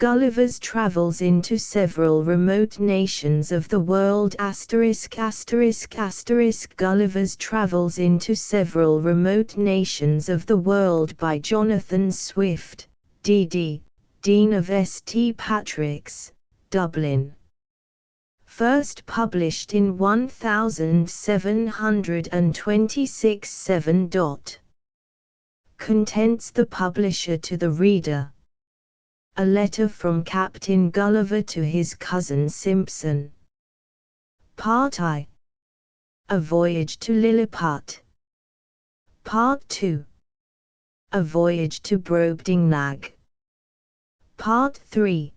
Gulliver's travels into several remote nations of the world. Gulliver's Travels into Several Remote Nations of the World by Jonathan Swift, D.D., Dean of St. Patrick's, Dublin. First published in 1726. 7. Contents: the publisher to the reader. A letter from Captain Gulliver to his cousin Simpson. Part I. A Voyage to Lilliput. Part 2. A Voyage to Brobdingnag. Part 3.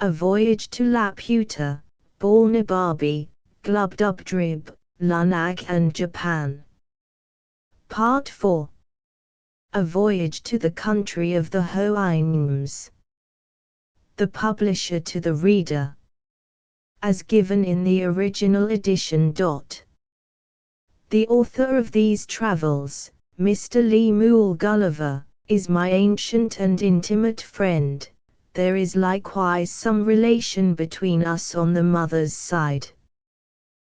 A Voyage to Laputa, Balnibarbi, Glubbdubdrib, Lunag and Japan. Part 4. A Voyage to the Country of the Houyhnhnms. The publisher to the reader. As given in the original edition. The author of these travels, Mr. Lemuel Gulliver, is my ancient and intimate friend. There is likewise some relation between us on the mother's side.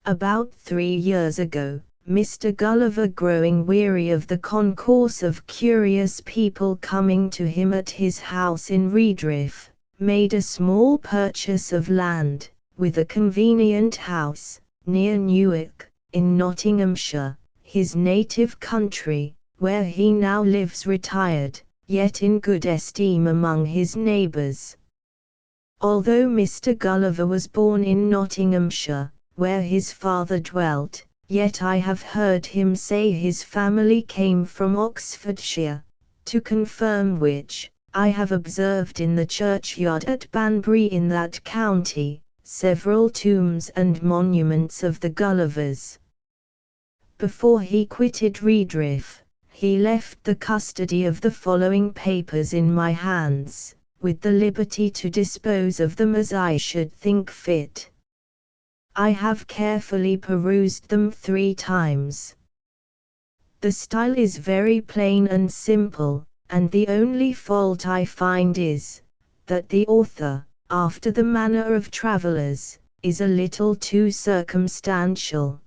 About 3 years ago, Mr. Gulliver, growing weary of the concourse of curious people coming to him at his house in Redriff, made a small purchase of land, with a convenient house, near Newark, in Nottinghamshire, his native country, where he now lives retired, yet in good esteem among his neighbours. Although Mr. Gulliver was born in Nottinghamshire, where his father dwelt, yet I have heard him say his family came from Oxfordshire, to confirm which, I have observed in the churchyard at Banbury in that county, several tombs and monuments of the Gullivers. Before he quitted Redriff, he left the custody of the following papers in my hands, with the liberty to dispose of them as I should think fit. I have carefully perused them 3 times. The style is very plain and simple, and the only fault I find is, that the author, after the manner of travellers, is a little too circumstantial.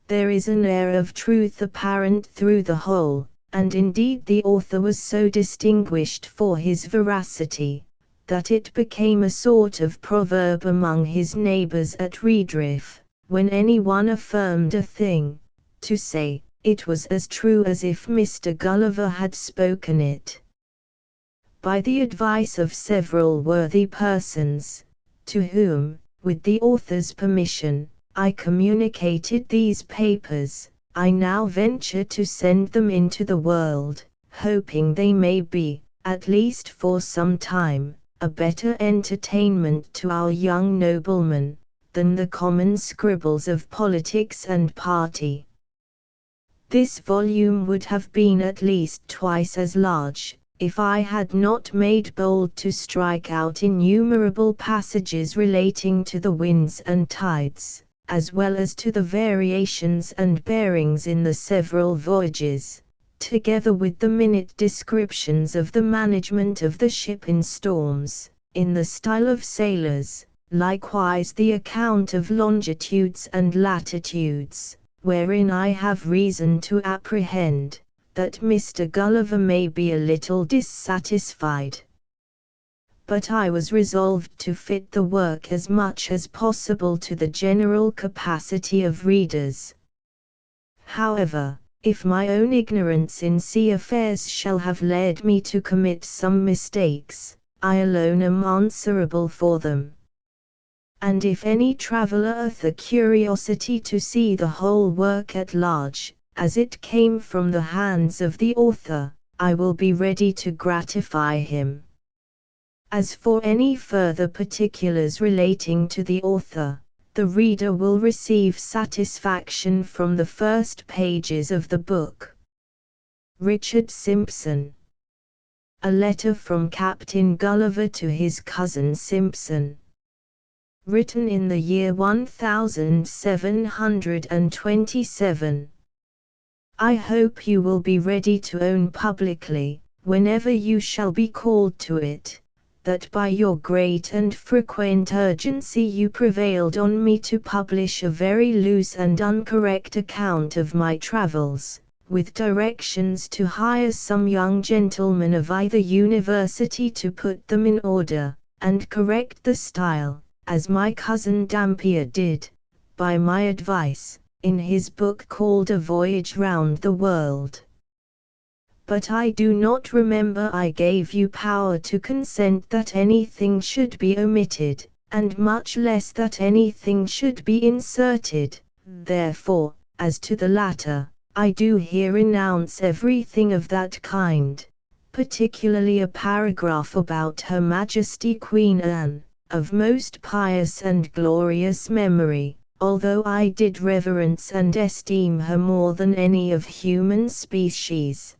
There is an air of truth apparent through the whole, and indeed the author was so distinguished for his veracity, that it became a sort of proverb among his neighbours at Redriff, when any one affirmed a thing, to say, it was as true as if Mr. Gulliver had spoken it. By the advice of several worthy persons, to whom, with the author's permission, I communicated these papers, I now venture to send them into the world, hoping they may be, at least for some time, a better entertainment to our young noblemen, than the common scribbles of politics and party. This volume would have been at least twice as large, if I had not made bold to strike out innumerable passages relating to the winds and tides, as well as to the variations and bearings in the several voyages, together with the minute descriptions of the management of the ship in storms, in the style of sailors, likewise the account of longitudes and latitudes, wherein I have reason to apprehend, that Mr. Gulliver may be a little dissatisfied. But I was resolved to fit the work as much as possible to the general capacity of readers. However, if my own ignorance in sea affairs shall have led me to commit some mistakes, I alone am answerable for them. And if any traveller hath a curiosity to see the whole work at large, as it came from the hands of the author, I will be ready to gratify him. As for any further particulars relating to the author, the reader will receive satisfaction from the first pages of the book. Richard Simpson. A letter from Captain Gulliver to his cousin Simpson. Written in the year 1727. I hope you will be ready to own publicly, whenever you shall be called to it, that by your great and frequent urgency you prevailed on me to publish a very loose and incorrect account of my travels, with directions to hire some young gentleman of either university to put them in order, and correct the style, as my cousin Dampier did, by my advice, in his book called A Voyage Round the World. But I do not remember I gave you power to consent that anything should be omitted, and much less that anything should be inserted. Therefore, as to the latter, I do here renounce everything of that kind, particularly a paragraph about Her Majesty Queen Anne, of most pious and glorious memory, although I did reverence and esteem her more than any of human species.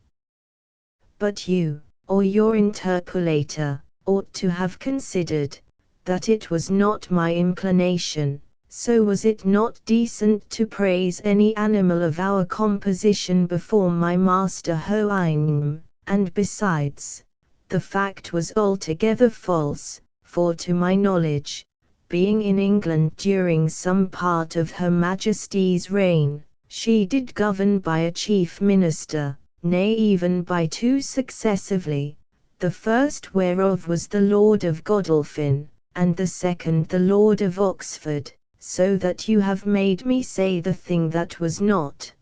But you, or your interpolator, ought to have considered, that it was not my inclination, so was it not decent to praise any animal of our composition before my master Hoheim, and besides, the fact was altogether false, for to my knowledge, being in England during some part of Her Majesty's reign, she did govern by a chief minister, nay even by two successively, the first whereof was the Lord of Godolphin, and the second the Lord of Oxford, so that you have made me say the thing that was not.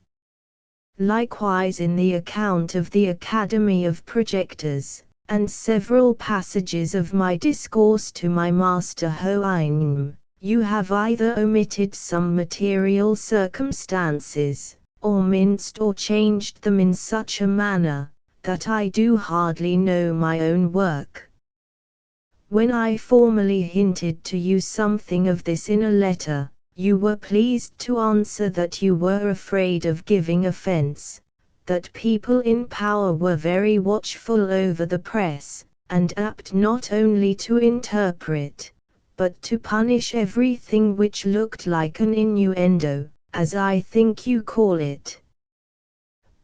Likewise in the account of the Academy of Projectors, and several passages of my discourse to my master Hoheim, you have either omitted some material circumstances, or minced or changed them in such a manner, that I do hardly know my own work. When I formerly hinted to you something of this in a letter, you were pleased to answer that you were afraid of giving offense, that people in power were very watchful over the press, and apt not only to interpret, but to punish everything which looked like an innuendo, as I think you call it.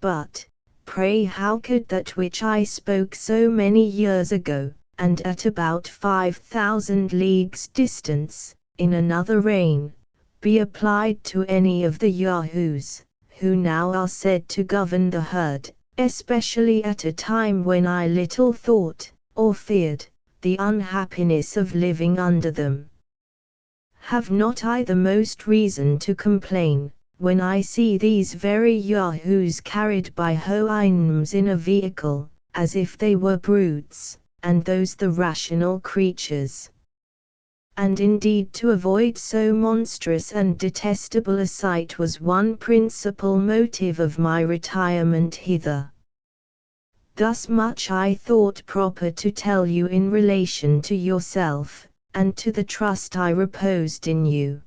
But, pray how could that which I spoke so many years ago, and at about 5,000 leagues distance, in another reign, be applied to any of the Yahoos, who now are said to govern the herd, especially at a time when I little thought, or feared, the unhappiness of living under them? Have not I the most reason to complain, when I see these very Yahoos carried by Hoheims in a vehicle, as if they were brutes, and those the rational creatures? And indeed to avoid so monstrous and detestable a sight was one principal motive of my retirement hither. Thus much I thought proper to tell you in relation to yourself, and to the trust I reposed in you.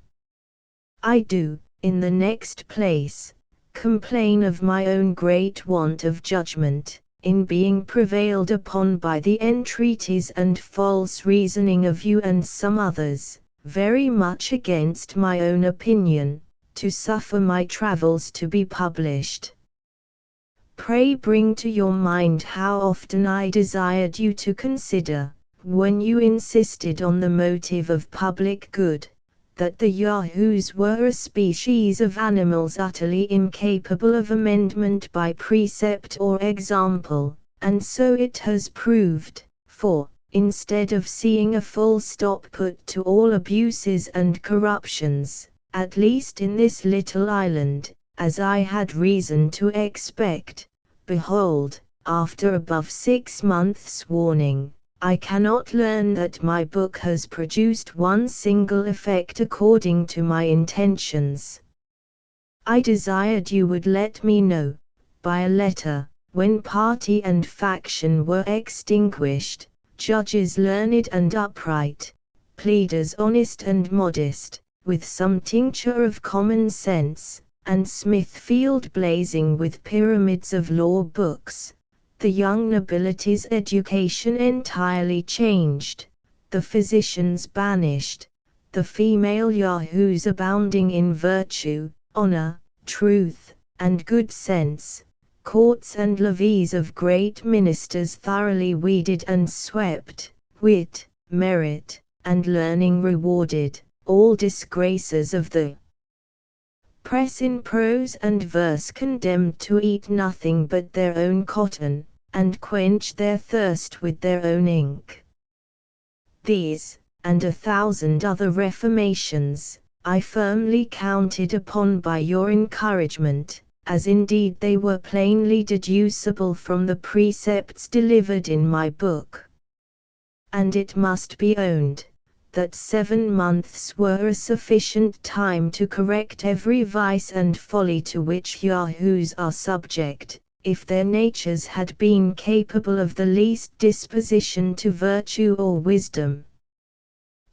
I do, in the next place, complain of my own great want of judgment, in being prevailed upon by the entreaties and false reasoning of you and some others, very much against my own opinion, to suffer my travels to be published. Pray bring to your mind how often I desired you to consider, when you insisted on the motive of public good, that the Yahoos were a species of animals utterly incapable of amendment by precept or example, and so it has proved, for, instead of seeing a full stop put to all abuses and corruptions, at least in this little island, as I had reason to expect, behold, after above 6 months' warning, I cannot learn that my book has produced one single effect according to my intentions. I desired you would let me know, by a letter, when party and faction were extinguished, judges learned and upright, pleaders honest and modest, with some tincture of common sense, and Smithfield blazing with pyramids of law books, the young nobility's education entirely changed, the physicians banished, the female Yahoos abounding in virtue, honor, truth, and good sense, courts and levees of great ministers thoroughly weeded and swept, wit, merit, and learning rewarded, all disgraces of the press in prose and verse condemned to eat nothing but their own cotton, and quench their thirst with their own ink. These, and 1,000 other reformations, I firmly counted upon by your encouragement, as indeed they were plainly deducible from the precepts delivered in my book. And it must be owned, that 7 months were a sufficient time to correct every vice and folly to which yahoos are subject, if their natures had been capable of the least disposition to virtue or wisdom.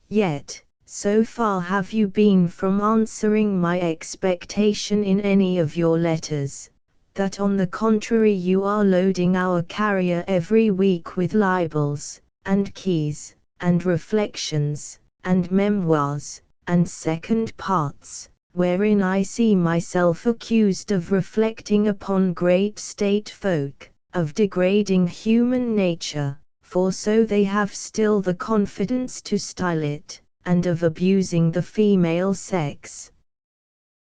Yet, so far have you been from answering my expectation in any of your letters, that on the contrary you are loading our carrier every week with libels, and keys, and reflections, and memoirs, and second parts, wherein I see myself accused of reflecting upon great state folk, of degrading human nature, for so they have still the confidence to style it, and of abusing the female sex.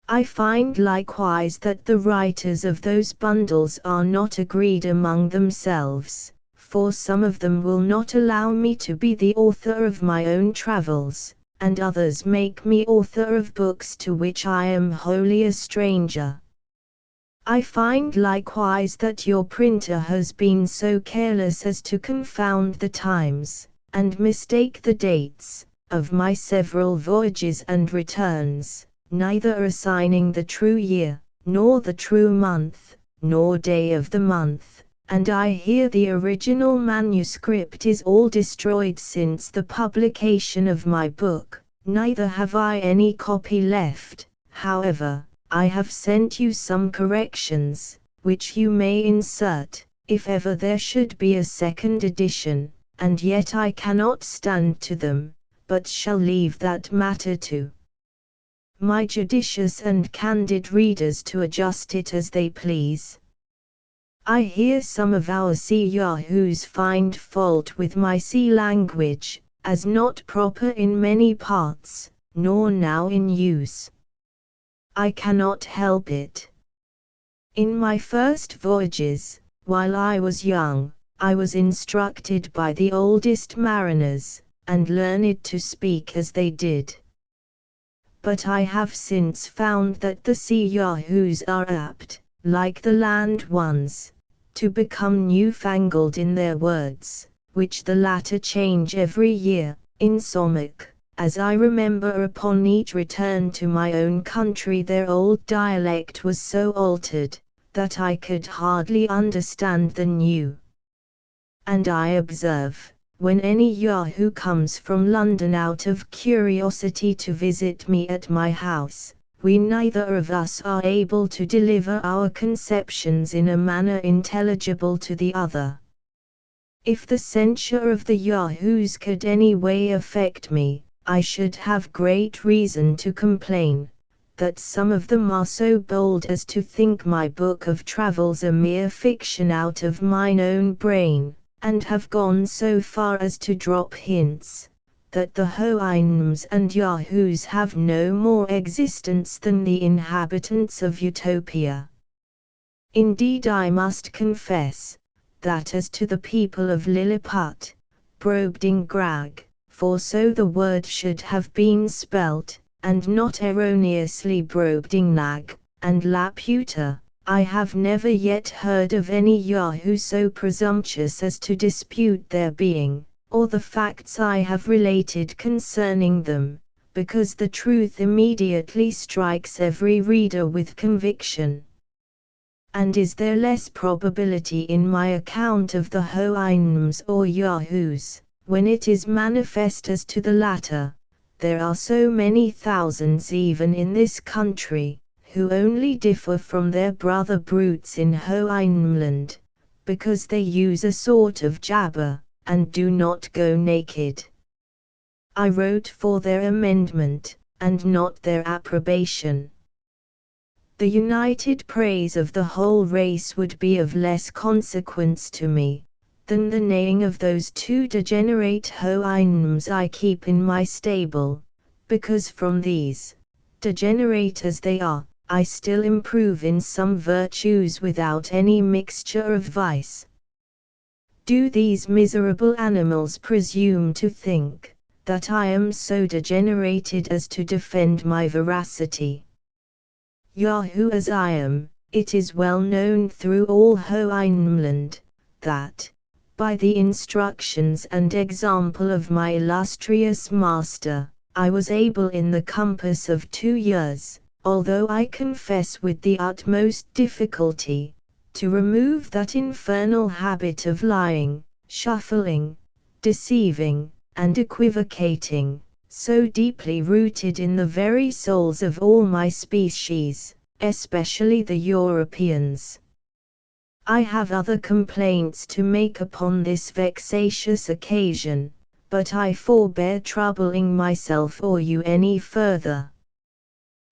I find likewise that the writers of those bundles are not agreed among themselves, for some of them will not allow me to be the author of my own travels, and others make me author of books to which I am wholly a stranger. I find likewise that your printer has been so careless as to confound the times, and mistake the dates, of my several voyages and returns, neither assigning the true year, nor the true month, nor day of the month, and I hear the original manuscript is all destroyed since the publication of my book, neither have I any copy left. However, I have sent you some corrections, which you may insert, if ever there should be a second edition, and yet I cannot stand to them, but shall leave that matter to my judicious and candid readers to adjust it as they please. I hear some of our sea yahoos find fault with my sea language, as not proper in many parts, nor now in use. I cannot help it. In my first voyages, while I was young, I was instructed by the oldest mariners, and learned to speak as they did. But I have since found that the sea yahoos are apt, like the land ones, to become newfangled in their words, which the latter change every year, insomuch, as I remember upon each return to my own country their old dialect was so altered, that I could hardly understand the new. And I observe, when any yahoo comes from London out of curiosity to visit me at my house, we neither of us are able to deliver our conceptions in a manner intelligible to the other. If the censure of the yahoos could any way affect me, I should have great reason to complain, that some of them are so bold as to think my book of travels a mere fiction out of mine own brain, and have gone so far as to drop hints, that the Houyhnhnms and yahoos have no more existence than the inhabitants of Utopia. Indeed I must confess, that as to the people of Lilliput, Brobdingrad, for so the word should have been spelt, and not erroneously Brobdingnag, and Laputa, I have never yet heard of any yahoo so presumptuous as to dispute their being, or the facts I have related concerning them, because the truth immediately strikes every reader with conviction. And is there less probability in my account of the Houyhnhnms or yahoos, when it is manifest as to the latter, there are so many thousands even in this country, who only differ from their brother brutes in Houyhnhnmland, because they use a sort of jabber, and do not go naked. I wrote for their amendment, and not their approbation. The united praise of the whole race would be of less consequence to me, than the neighing of those two degenerate houyhnms I keep in my stable, because from these, degenerate as they are, I still improve in some virtues without any mixture of vice. Do these miserable animals presume to think that I am so degenerated as to defend my veracity? Yahoo as I am, it is well known through all Houyhnmland, that, by the instructions and example of my illustrious master, I was able in the compass of 2 years, although I confess with the utmost difficulty, to remove that infernal habit of lying, shuffling, deceiving, and equivocating, so deeply rooted in the very souls of all my species, especially the Europeans. I have other complaints to make upon this vexatious occasion, but I forbear troubling myself or you any further.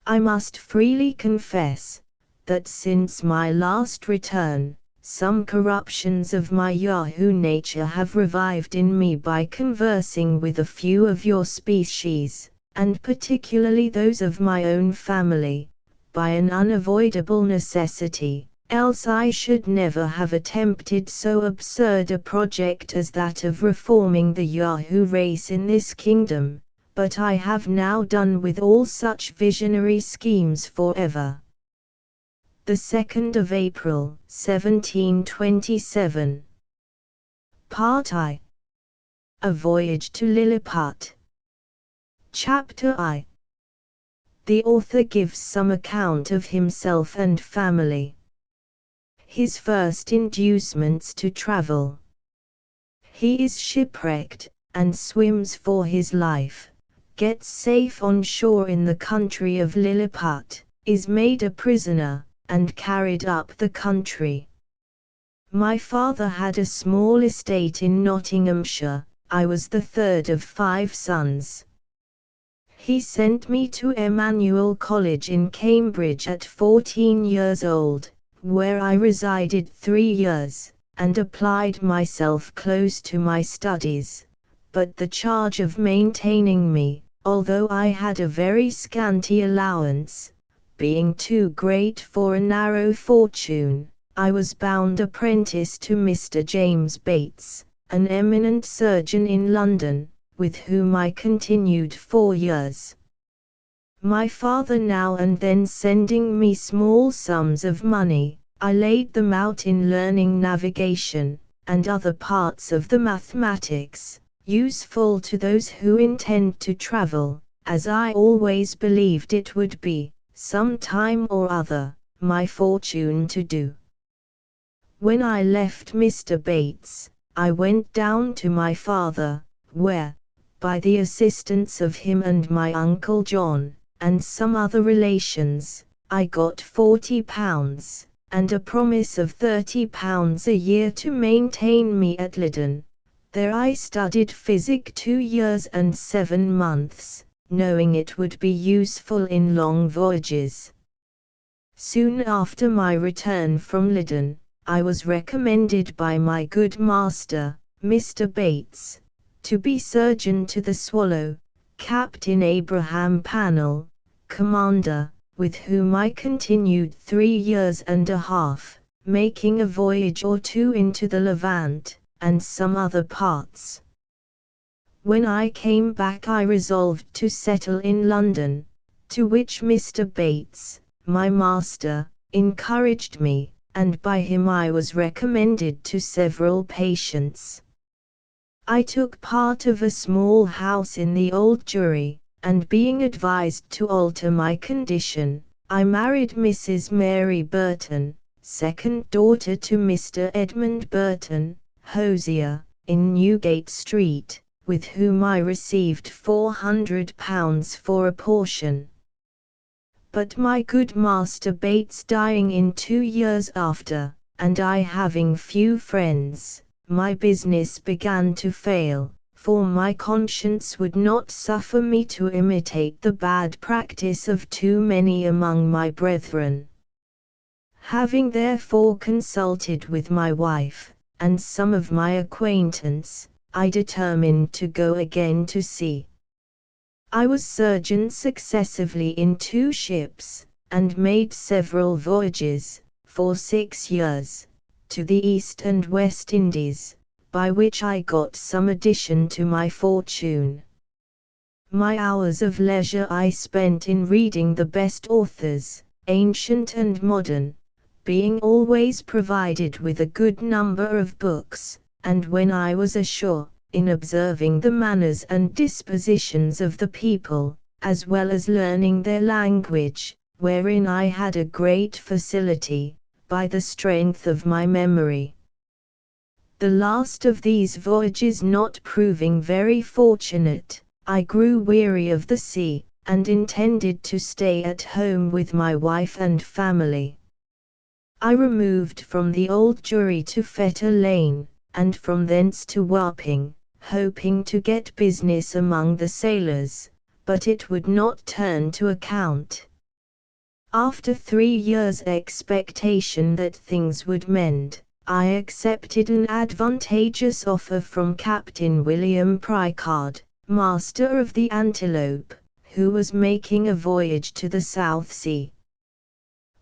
I must freely confess, that since my last return, some corruptions of my Yahoo nature have revived in me by conversing with a few of your species, and particularly those of my own family, by an unavoidable necessity, else I should never have attempted so absurd a project as that of reforming the Yahoo race in this kingdom, but I have now done with all such visionary schemes forever. The 2nd of April, 1727. Part I. A Voyage to Lilliput. Chapter I. The author gives some account of himself and family. His first inducements to travel. He is shipwrecked, and swims for his life, gets safe on shore in the country of Lilliput, is made a prisoner, and carried up the country. My father had a small estate in Nottinghamshire. I was the third of 5 sons. He sent me to Emmanuel College in Cambridge at 14 years old, where I resided 3 years, and applied myself close to my studies, but the charge of maintaining me, although I had a very scanty allowance, being too great for a narrow fortune, I was bound apprentice to Mr. James Bates, an eminent surgeon in London, with whom I continued 4 years. My father now and then sending me small sums of money, I laid them out in learning navigation, and other parts of the mathematics, useful to those who intend to travel, as I always believed it would be, some time or other, my fortune to do. When I left Mr. Bates, I went down to my father, where, by the assistance of him and my Uncle John, and some other relations, I got £40, and a promise of £30 a year to maintain me at Lydon. There I studied physic 2 years and 7 months, knowing it would be useful in long voyages. Soon after my return from Lydon, I was recommended by my good master, Mr. Bates, to be surgeon to the Swallow, Captain Abraham Pannell, commander, with whom I continued 3 years and a half, making a voyage or 2 into the Levant, and some other parts. When I came back I resolved to settle in London, to which Mr. Bates, my master, encouraged me, and by him I was recommended to several patients. I took part of a small house in the Old Jewry, and being advised to alter my condition, I married Mrs. Mary Burton, second daughter to Mr. Edmund Burton, hosier, in Newgate Street, with whom I received £400 for a portion. But my good master Bates dying in 2 years after, and I having few friends, my business began to fail, for my conscience would not suffer me to imitate the bad practice of too many among my brethren. Having therefore consulted with my wife, and some of my acquaintance, I determined to go again to sea. I was surgeon successively in 2 ships, and made several voyages, for 6 years, to the East and West Indies, by which I got some addition to my fortune. My hours of leisure I spent in reading the best authors, ancient and modern, being always provided with a good number of books, and when I was ashore, in observing the manners and dispositions of the people, as well as learning their language, wherein I had a great facility, by the strength of my memory. The last of these voyages not proving very fortunate, I grew weary of the sea, and intended to stay at home with my wife and family. I removed from the Old Jewry to Fetter Lane, and from thence to Wapping, hoping to get business among the sailors, but it would not turn to account. After 3 years' expectation that things would mend, I accepted an advantageous offer from Captain William Pricard, master of the Antelope, who was making a voyage to the South Sea.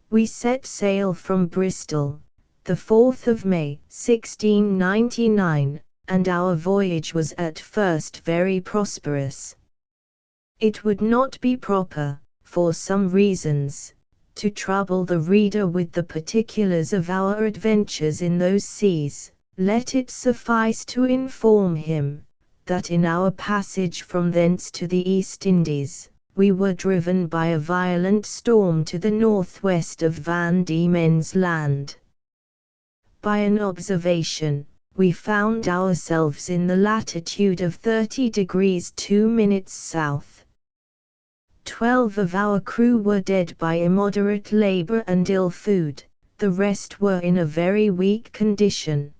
We set sail from Bristol, the 4th of May, 1699, and our voyage was at first very prosperous. It would not be proper, for some reasons, to trouble the reader with the particulars of our adventures in those seas. Let it suffice to inform him, that in our passage from thence to the East Indies, we were driven by a violent storm to the northwest of Van Diemen's Land. By an observation, we found ourselves in the latitude of 30 degrees 2 minutes south. 12 of our crew were dead by immoderate labor and ill food, the rest were in a very weak condition.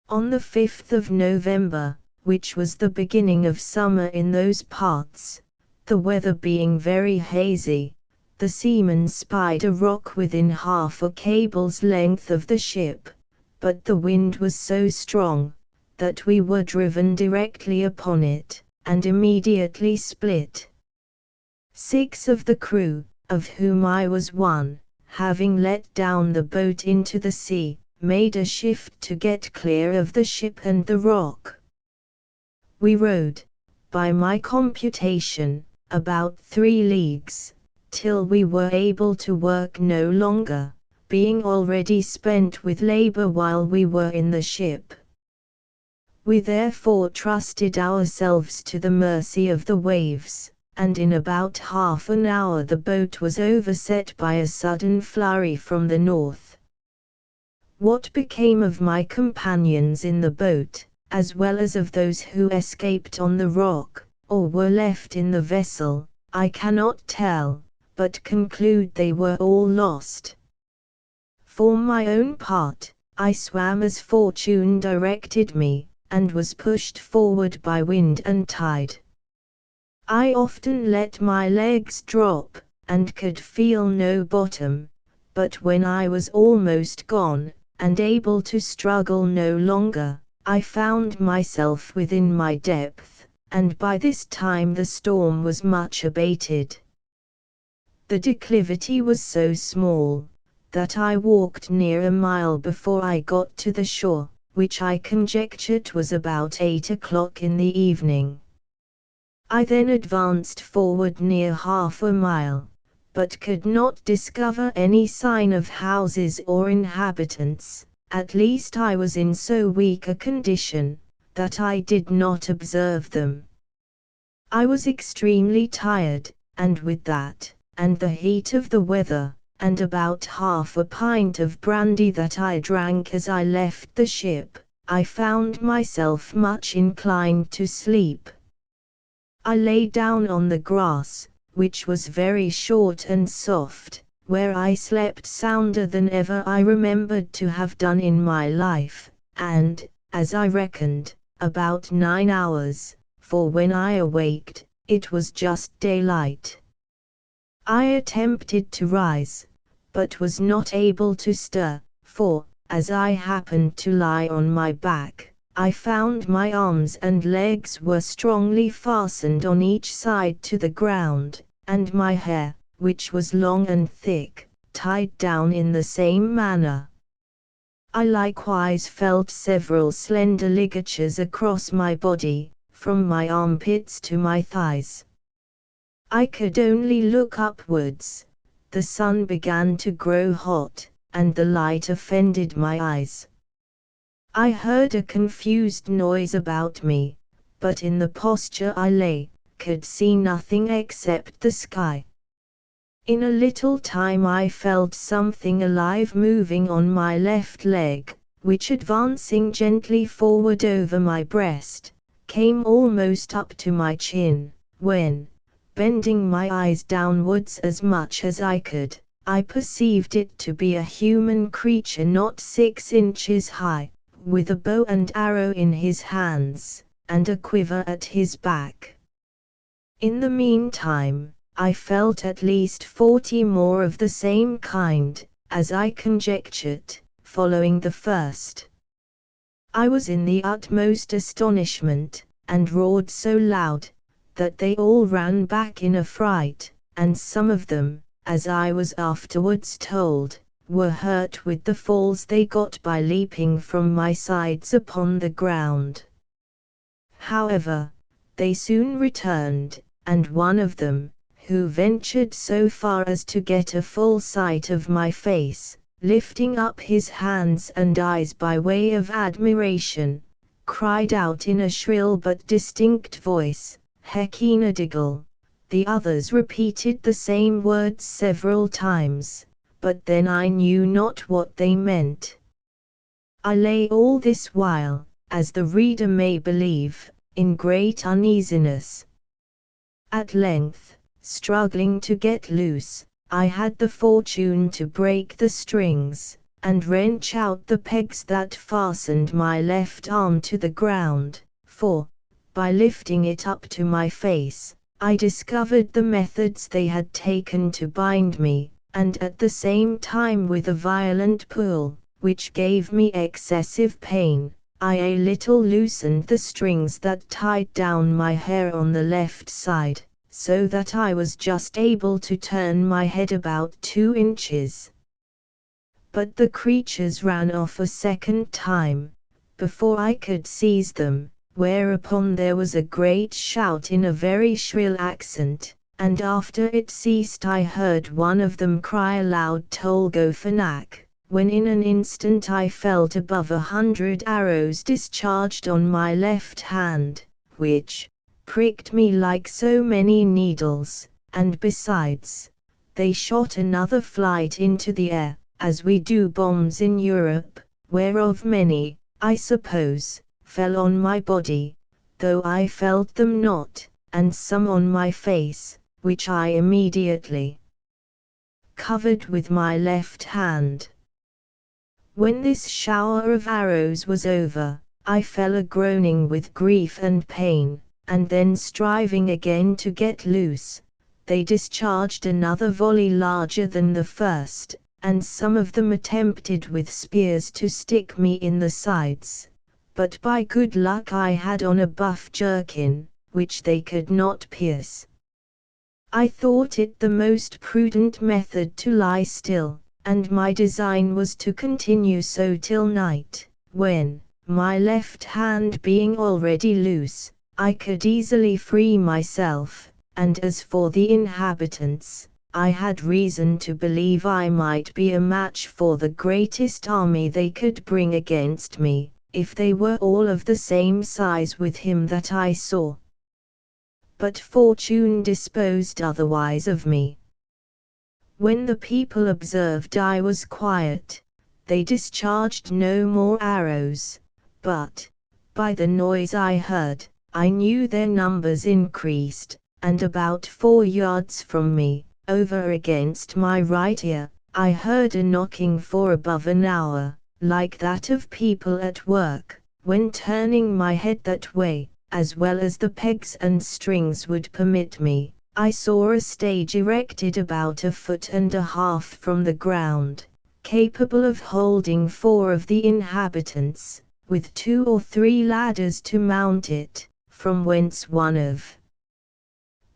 On the 5th of November, which was the beginning of summer in those parts, the weather being very hazy, the seamen spied a rock within half a cable's length of the ship, but the wind was so strong, that we were driven directly upon it, and immediately split. 6 of the crew, of whom I was one, having let down the boat into the sea, made a shift to get clear of the ship and the rock. We rowed, by my computation, about 3 leagues, till we were able to work no longer, being already spent with labor while we were in the ship. We therefore trusted ourselves to the mercy of the waves, and in about half an hour the boat was overset by a sudden flurry from the north. What became of my companions in the boat, as well as of those who escaped on the rock, or were left in the vessel, I cannot tell, but conclude they were all lost. For my own part, I swam as fortune directed me, and was pushed forward by wind and tide. I often let my legs drop, and could feel no bottom, but when I was almost gone, and able to struggle no longer, I found myself within my depth, and by this time the storm was much abated. The declivity was so small, that I walked near a mile before I got to the shore, which I conjectured was about 8 o'clock in the evening. I then advanced forward near half a mile, but could not discover any sign of houses or inhabitants. At least I was in so weak a condition, that I did not observe them. I was extremely tired, and with that, and the heat of the weather, and about half a pint of brandy that I drank as I left the ship, I found myself much inclined to sleep. I lay down on the grass, which was very short and soft, where I slept sounder than ever I remembered to have done in my life, and, as I reckoned, about 9 hours, for when I awaked, it was just daylight. I attempted to rise, but was not able to stir, for, as I happened to lie on my back, I found my arms and legs were strongly fastened on each side to the ground, and my hair, which was long and thick, tied down in the same manner. I likewise felt several slender ligatures across my body, from my armpits to my thighs. I could only look upwards. The sun began to grow hot, and the light offended my eyes. I heard a confused noise about me, but in the posture I lay, could see nothing except the sky. In a little time I felt something alive moving on my left leg, which advancing gently forward over my breast, came almost up to my chin, when, bending my eyes downwards as much as I could, I perceived it to be a human creature not 6 inches high, with a bow and arrow in his hands, and a quiver at his back. In the meantime, I felt at least 40 more of the same kind, as I conjectured, following the first. I was in the utmost astonishment, and roared so loud, that they all ran back in affright, and some of them, as I was afterwards told, were hurt with the falls they got by leaping from my sides upon the ground. However, they soon returned, and one of them, who ventured so far as to get a full sight of my face, lifting up his hands and eyes by way of admiration, cried out in a shrill but distinct voice, "Heckinadigal." The others repeated the same words several times, but then I knew not what they meant. I lay all this while, as the reader may believe, in great uneasiness. At length, struggling to get loose, I had the fortune to break the strings, and wrench out the pegs that fastened my left arm to the ground, for, by lifting it up to my face, I discovered the methods they had taken to bind me, and at the same time with a violent pull, which gave me excessive pain, I a little loosened the strings that tied down my hair on the left side, so that I was just able to turn my head about 2 inches. But the creatures ran off a second time, before I could seize them, whereupon there was a great shout in a very shrill accent, and after it ceased I heard one of them cry aloud Tolgofanak, when in an instant I felt above 100 arrows discharged on my left hand, which pricked me like so many needles, and besides, they shot another flight into the air, as we do bombs in Europe, whereof many, I suppose, fell on my body, though I felt them not, and some on my face, which I immediately covered with my left hand. When this shower of arrows was over, I fell a groaning with grief and pain, and then striving again to get loose, they discharged another volley larger than the first, and some of them attempted with spears to stick me in the sides, but by good luck I had on a buff jerkin, which they could not pierce. I thought it the most prudent method to lie still, and my design was to continue so till night, when, my left hand being already loose, I could easily free myself, and as for the inhabitants, I had reason to believe I might be a match for the greatest army they could bring against me, if they were all of the same size with him that I saw. But fortune disposed otherwise of me. When the people observed I was quiet, they discharged no more arrows, but, by the noise I heard, I knew their numbers increased, and about 4 yards from me, over against my right ear, I heard a knocking for above an hour, like that of people at work, when turning my head that way, as well as the pegs and strings would permit me, I saw a stage erected about 1.5 feet from the ground, capable of holding 4 of the inhabitants, with 2 or 3 ladders to mount it, from whence one of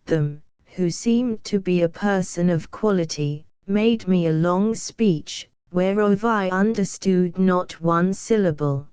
them, who seemed to be a person of quality, made me a long speech, whereof I understood not one syllable.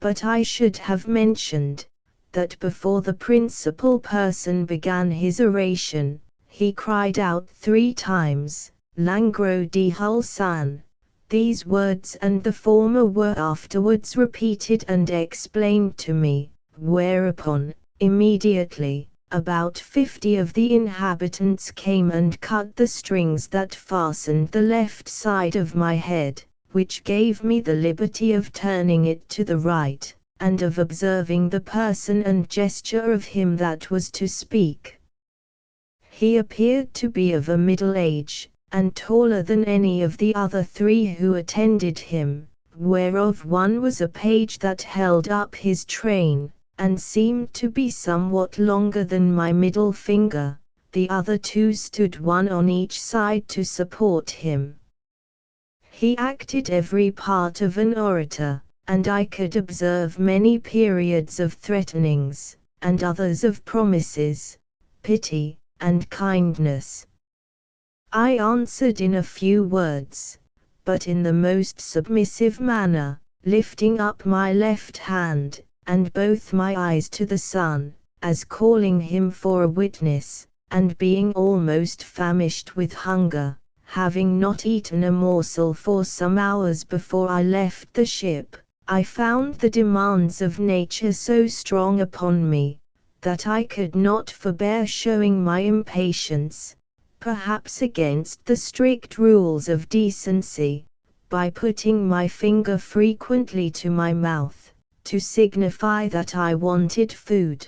But I should have mentioned, that before the principal person began his oration, he cried out 3 times, Langro di Hulsan. These words and the former were afterwards repeated and explained to me, whereupon, immediately, about 50 of the inhabitants came and cut the strings that fastened the left side of my head, which gave me the liberty of turning it to the right, and of observing the person and gesture of him that was to speak. He appeared to be of a middle age, and taller than any of the other 3 who attended him, whereof one was a page that held up his train, and seemed to be somewhat longer than my middle finger. The other 2 stood one on each side to support him. He acted every part of an orator, and I could observe many periods of threatenings, and others of promises, pity, and kindness. I answered in a few words, but in the most submissive manner, lifting up my left hand, and both my eyes to the sun, as calling him for a witness, and being almost famished with hunger, having not eaten a morsel for some hours before I left the ship, I found the demands of nature so strong upon me, that I could not forbear showing my impatience, perhaps against the strict rules of decency, by putting my finger frequently to my mouth, to signify that I wanted food.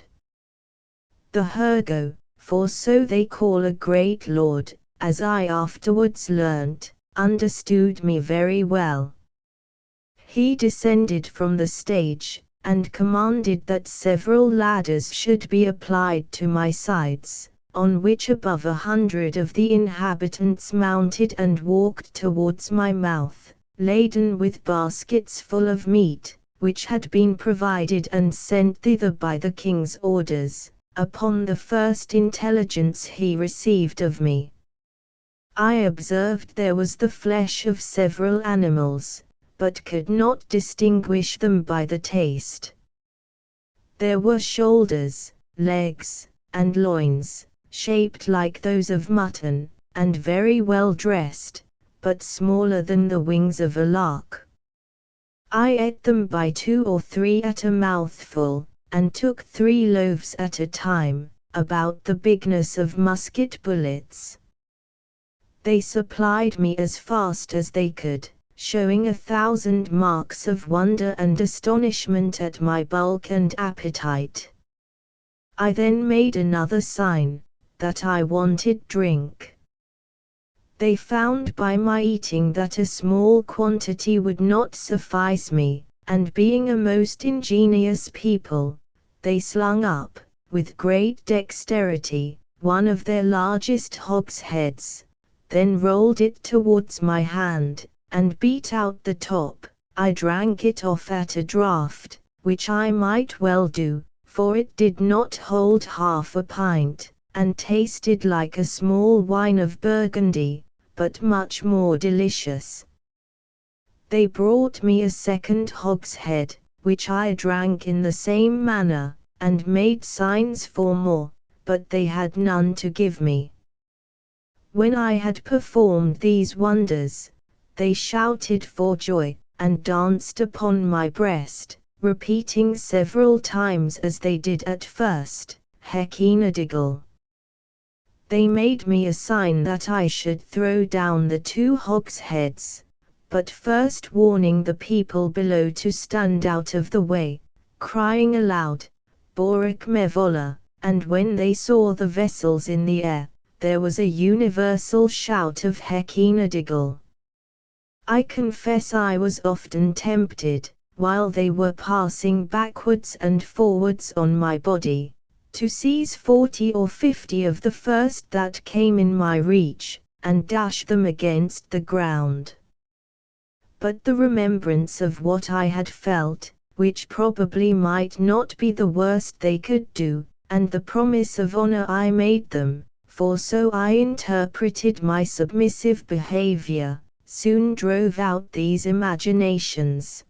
The Hergo, for so they call a great lord, as I afterwards learnt, understood me very well. He descended from the stage, and commanded that several ladders should be applied to my sides, on which above 100 of the inhabitants mounted and walked towards my mouth, laden with baskets full of meat, which had been provided and sent thither by the king's orders, upon the first intelligence he received of me. I observed there was the flesh of several animals, but could not distinguish them by the taste. There were shoulders, legs, and loins, shaped like those of mutton, and very well dressed, but smaller than the wings of a lark. I ate them by 2 or 3 at a mouthful, and took 3 loaves at a time, about the bigness of musket bullets. They supplied me as fast as they could, showing 1,000 marks of wonder and astonishment at my bulk and appetite. I then made another sign, that I wanted drink. They found by my eating that a small quantity would not suffice me, and being a most ingenious people, they slung up, with great dexterity, one of their largest hogsheads, then rolled it towards my hand, and beat out the top. I drank it off at a draught, which I might well do, for it did not hold half a pint, and tasted like a small wine of Burgundy, but much more delicious. They brought me a second hogshead, which I drank in the same manner, and made signs for more, but they had none to give me. When I had performed these wonders, they shouted for joy, and danced upon my breast, repeating several times as they did at first, Hekinadigal. They made me a sign that I should throw down the 2 hogsheads, but first warning the people below to stand out of the way, crying aloud, Borak Mevola, and when they saw the vessels in the air, there was a universal shout of Hekinadigal. I confess I was often tempted, while they were passing backwards and forwards on my body, to seize 40 or 50 of the first that came in my reach, and dash them against the ground. but the remembrance of what I had felt, which probably might not be the worst they could do, and the promise of honor I made them, for so I interpreted my submissive behavior, soon drove out these imaginations.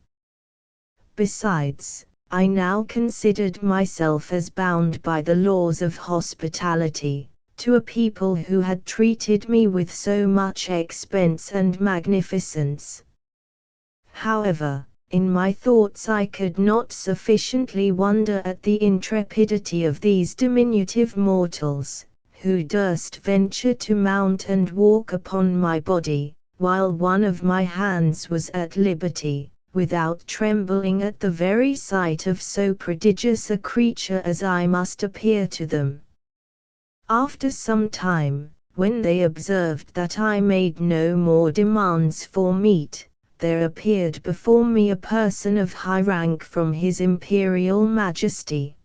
Besides, I now considered myself as bound by the laws of hospitality, to a people who had treated me with so much expense and magnificence. However, in my thoughts I could not sufficiently wonder at the intrepidity of these diminutive mortals, who durst venture to mount and walk upon my body, while one of my hands was at liberty, without trembling at the very sight of so prodigious a creature as I must appear to them. After some time, when they observed that I made no more demands for meat, there appeared before me a person of high rank from His Imperial Majesty.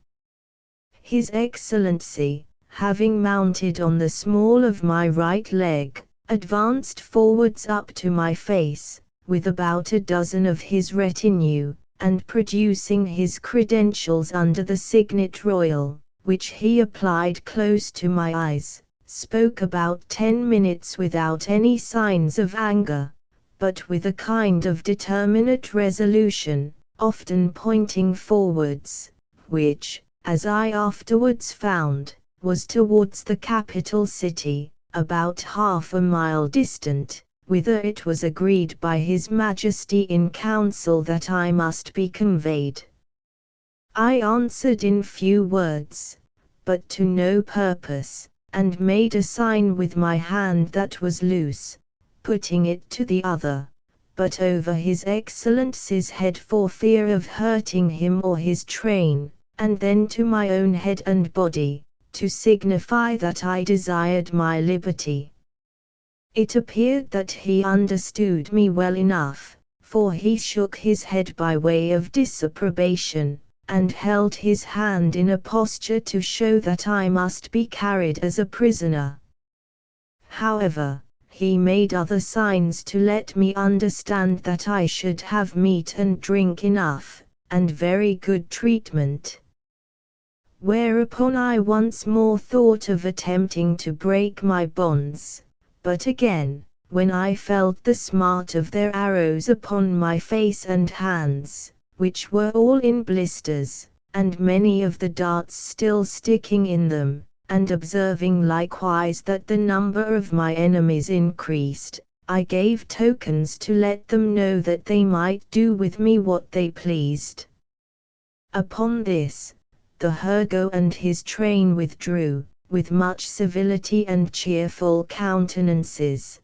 His Excellency, having mounted on the small of my right leg, advanced forwards up to my face, with about a dozen of his retinue, and producing his credentials under the signet royal, which he applied close to my eyes, spoke about 10 minutes without any signs of anger, but with a kind of determinate resolution, often pointing forwards, which, as I afterwards found, was towards the capital city, about half a mile distant, whither it was agreed by His Majesty in council that I must be conveyed. I answered in few words, but to no purpose, and made a sign with my hand that was loose, putting it to the other, but over His Excellency's head for fear of hurting him or his train, and then to my own head and body, to signify that I desired my liberty. It appeared that he understood me well enough, for he shook his head by way of disapprobation, and held his hand in a posture to show that I must be carried as a prisoner. However, he made other signs to let me understand that I should have meat and drink enough, and very good treatment. Whereupon I once more thought of attempting to break my bonds, but again, when I felt the smart of their arrows upon my face and hands, which were all in blisters, and many of the darts still sticking in them, and observing likewise that the number of my enemies increased, I gave tokens to let them know that they might do with me what they pleased. Upon this, the Hergo and his train withdrew, with much civility and cheerful countenances.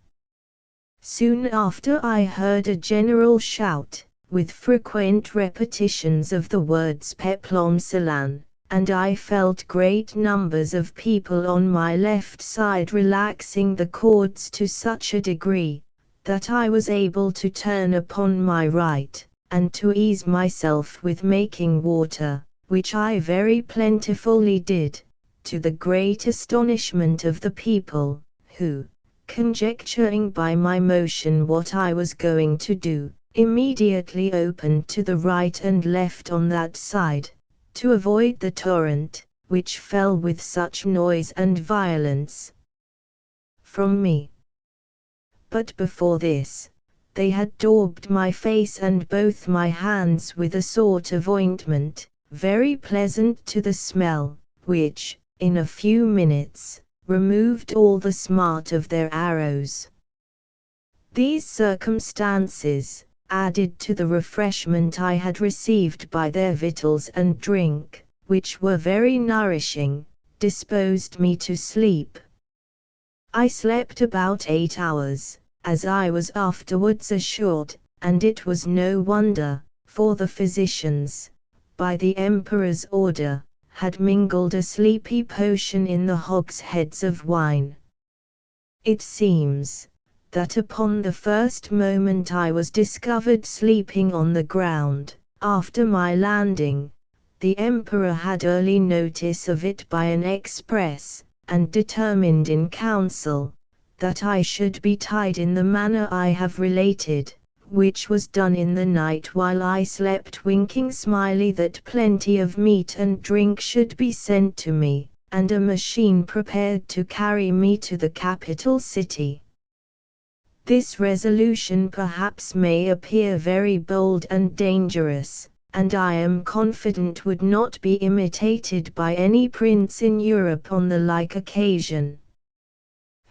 Soon after I heard a general shout, with frequent repetitions of the words Peplon Salan, and I felt great numbers of people on my left side relaxing the cords to such a degree, that I was able to turn upon my right, and to ease myself with making water, which I very plentifully did, to the great astonishment of the people, who, conjecturing by my motion what I was going to do, immediately opened to the right and left on that side, to avoid the torrent, which fell with such noise and violence from me. But before this, they had daubed my face and both my hands with a sort of ointment, very pleasant to the smell, which, in a few minutes, removed all the smart of their arrows. These circumstances, added to the refreshment I had received by their victuals and drink, which were very nourishing, disposed me to sleep. I slept about 8 hours, as I was afterwards assured, and it was no wonder, for the physicians, by the Emperor's order, had mingled a sleepy potion in the hogsheads of wine. It seems that upon the first moment I was discovered sleeping on the ground, after my landing, the Emperor had early notice of it by an express, and determined in council, that I should be tied in the manner I have related, which was done in the night while I slept, winking slyly that plenty of meat and drink should be sent to me, and a machine prepared to carry me to the capital city. This resolution perhaps may appear very bold and dangerous, and I am confident would not be imitated by any prince in Europe on the like occasion.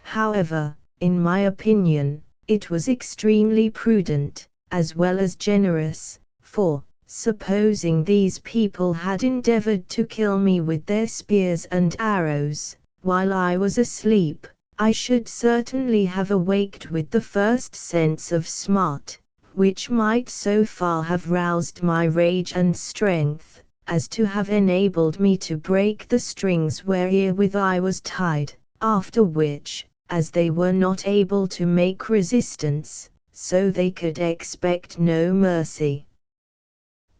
However, in my opinion, it was extremely prudent, as well as generous, for, supposing these people had endeavored to kill me with their spears and arrows, while I was asleep, I should certainly have awaked with the first sense of smart, which might so far have roused my rage and strength, as to have enabled me to break the strings wherewith I was tied, after which, as they were not able to make resistance, so they could expect no mercy.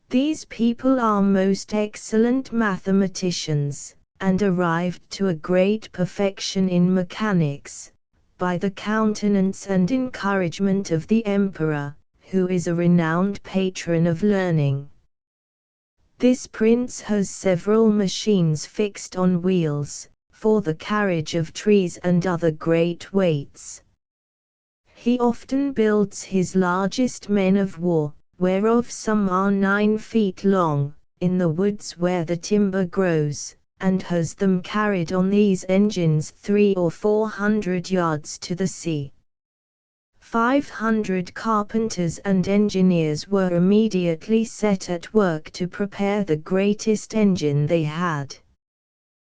These people are most excellent mathematicians, and arrived to a great perfection in mechanics, by the countenance and encouragement of the Emperor, who is a renowned patron of learning. This prince has several machines fixed on wheels, for the carriage of trees and other great weights. He often builds his largest men of war, whereof some are 9 feet long, in the woods where the timber grows, and has them carried on these engines 300 or 400 yards to the sea. 500 carpenters and engineers were immediately set at work to prepare the greatest engine they had.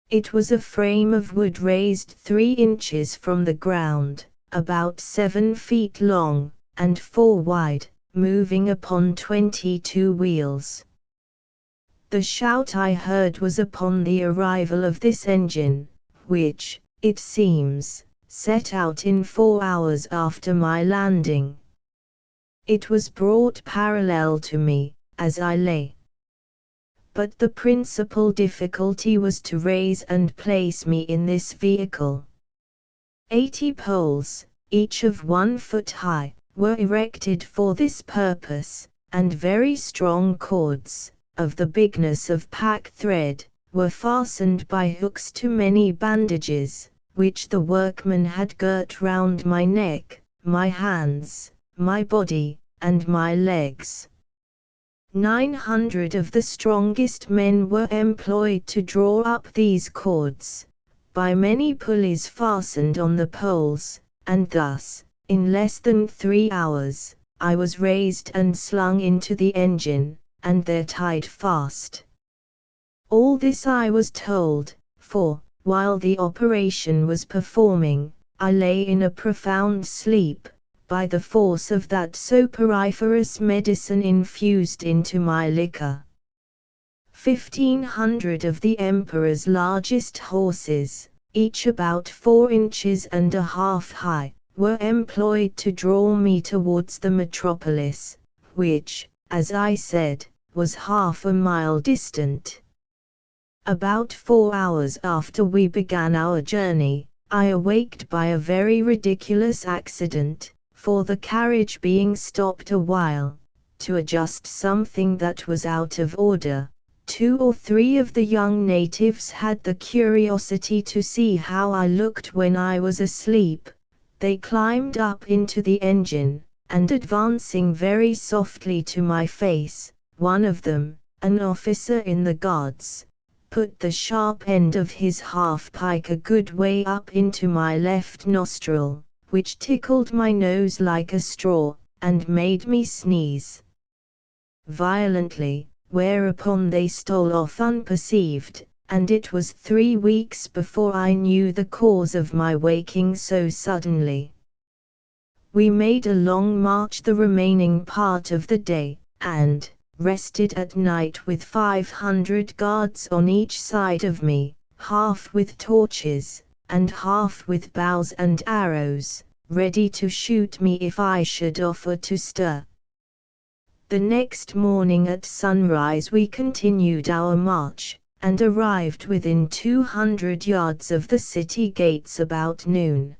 It was a frame of wood raised 3 inches from the ground, about 7 feet long, and 4 wide, moving upon 22 wheels. The shout I heard was upon the arrival of this engine, which, it seems, set out in 4 hours after my landing. It was brought parallel to me, as I lay. But the principal difficulty was to raise and place me in this vehicle. 80 poles, each of 1 foot high, were erected for this purpose, and very strong cords, of the bigness of pack thread, were fastened by hooks to many bandages, which the workmen had girt round my neck, my hands, my body, and my legs. 900 of the strongest men were employed to draw up these cords, by many pulleys fastened on the poles, and thus, in less than 3 hours, I was raised and slung into the engine, and there tied fast. All this I was told, for, while the operation was performing, I lay in a profound sleep, by the force of that soporiferous medicine infused into my liquor. 1500 of the Emperor's largest horses, each about 4 inches and a half high, were employed to draw me towards the metropolis, which, as I said, was half a mile distant. About 4 hours after we began our journey, I awaked by a very ridiculous accident, for the carriage being stopped a while, to adjust something that was out of order. 2 or 3 of the young natives had the curiosity to see how I looked when I was asleep. They climbed up into the engine, and advancing very softly to my face, one of them, an officer in the guards, put the sharp end of his half-pike a good way up into my left nostril, which tickled my nose like a straw, and made me sneeze violently, whereupon they stole off unperceived, and it was 3 weeks before I knew the cause of my waking so suddenly. We made a long march the remaining part of the day, and rested at night with 500 guards on each side of me, half with torches, and half with bows and arrows, ready to shoot me if I should offer to stir. The next morning at sunrise we continued our march, and arrived within 200 yards of the city gates about noon.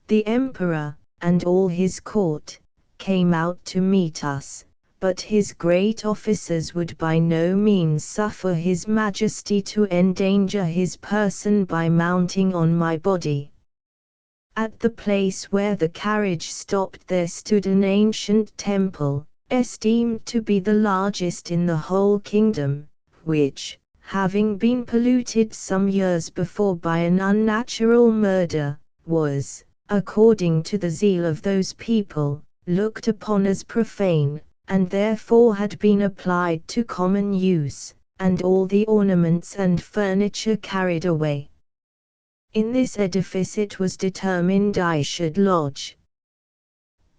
The Emperor, and all his court, came out to meet us, but his great officers would by no means suffer his Majesty to endanger his person by mounting on my body. At the place where the carriage stopped there stood an ancient temple, esteemed to be the largest in the whole kingdom, which, having been polluted some years before by an unnatural murder, was, according to the zeal of those people, looked upon as profane, and therefore had been applied to common use, and all the ornaments and furniture carried away. In this edifice it was determined I should lodge.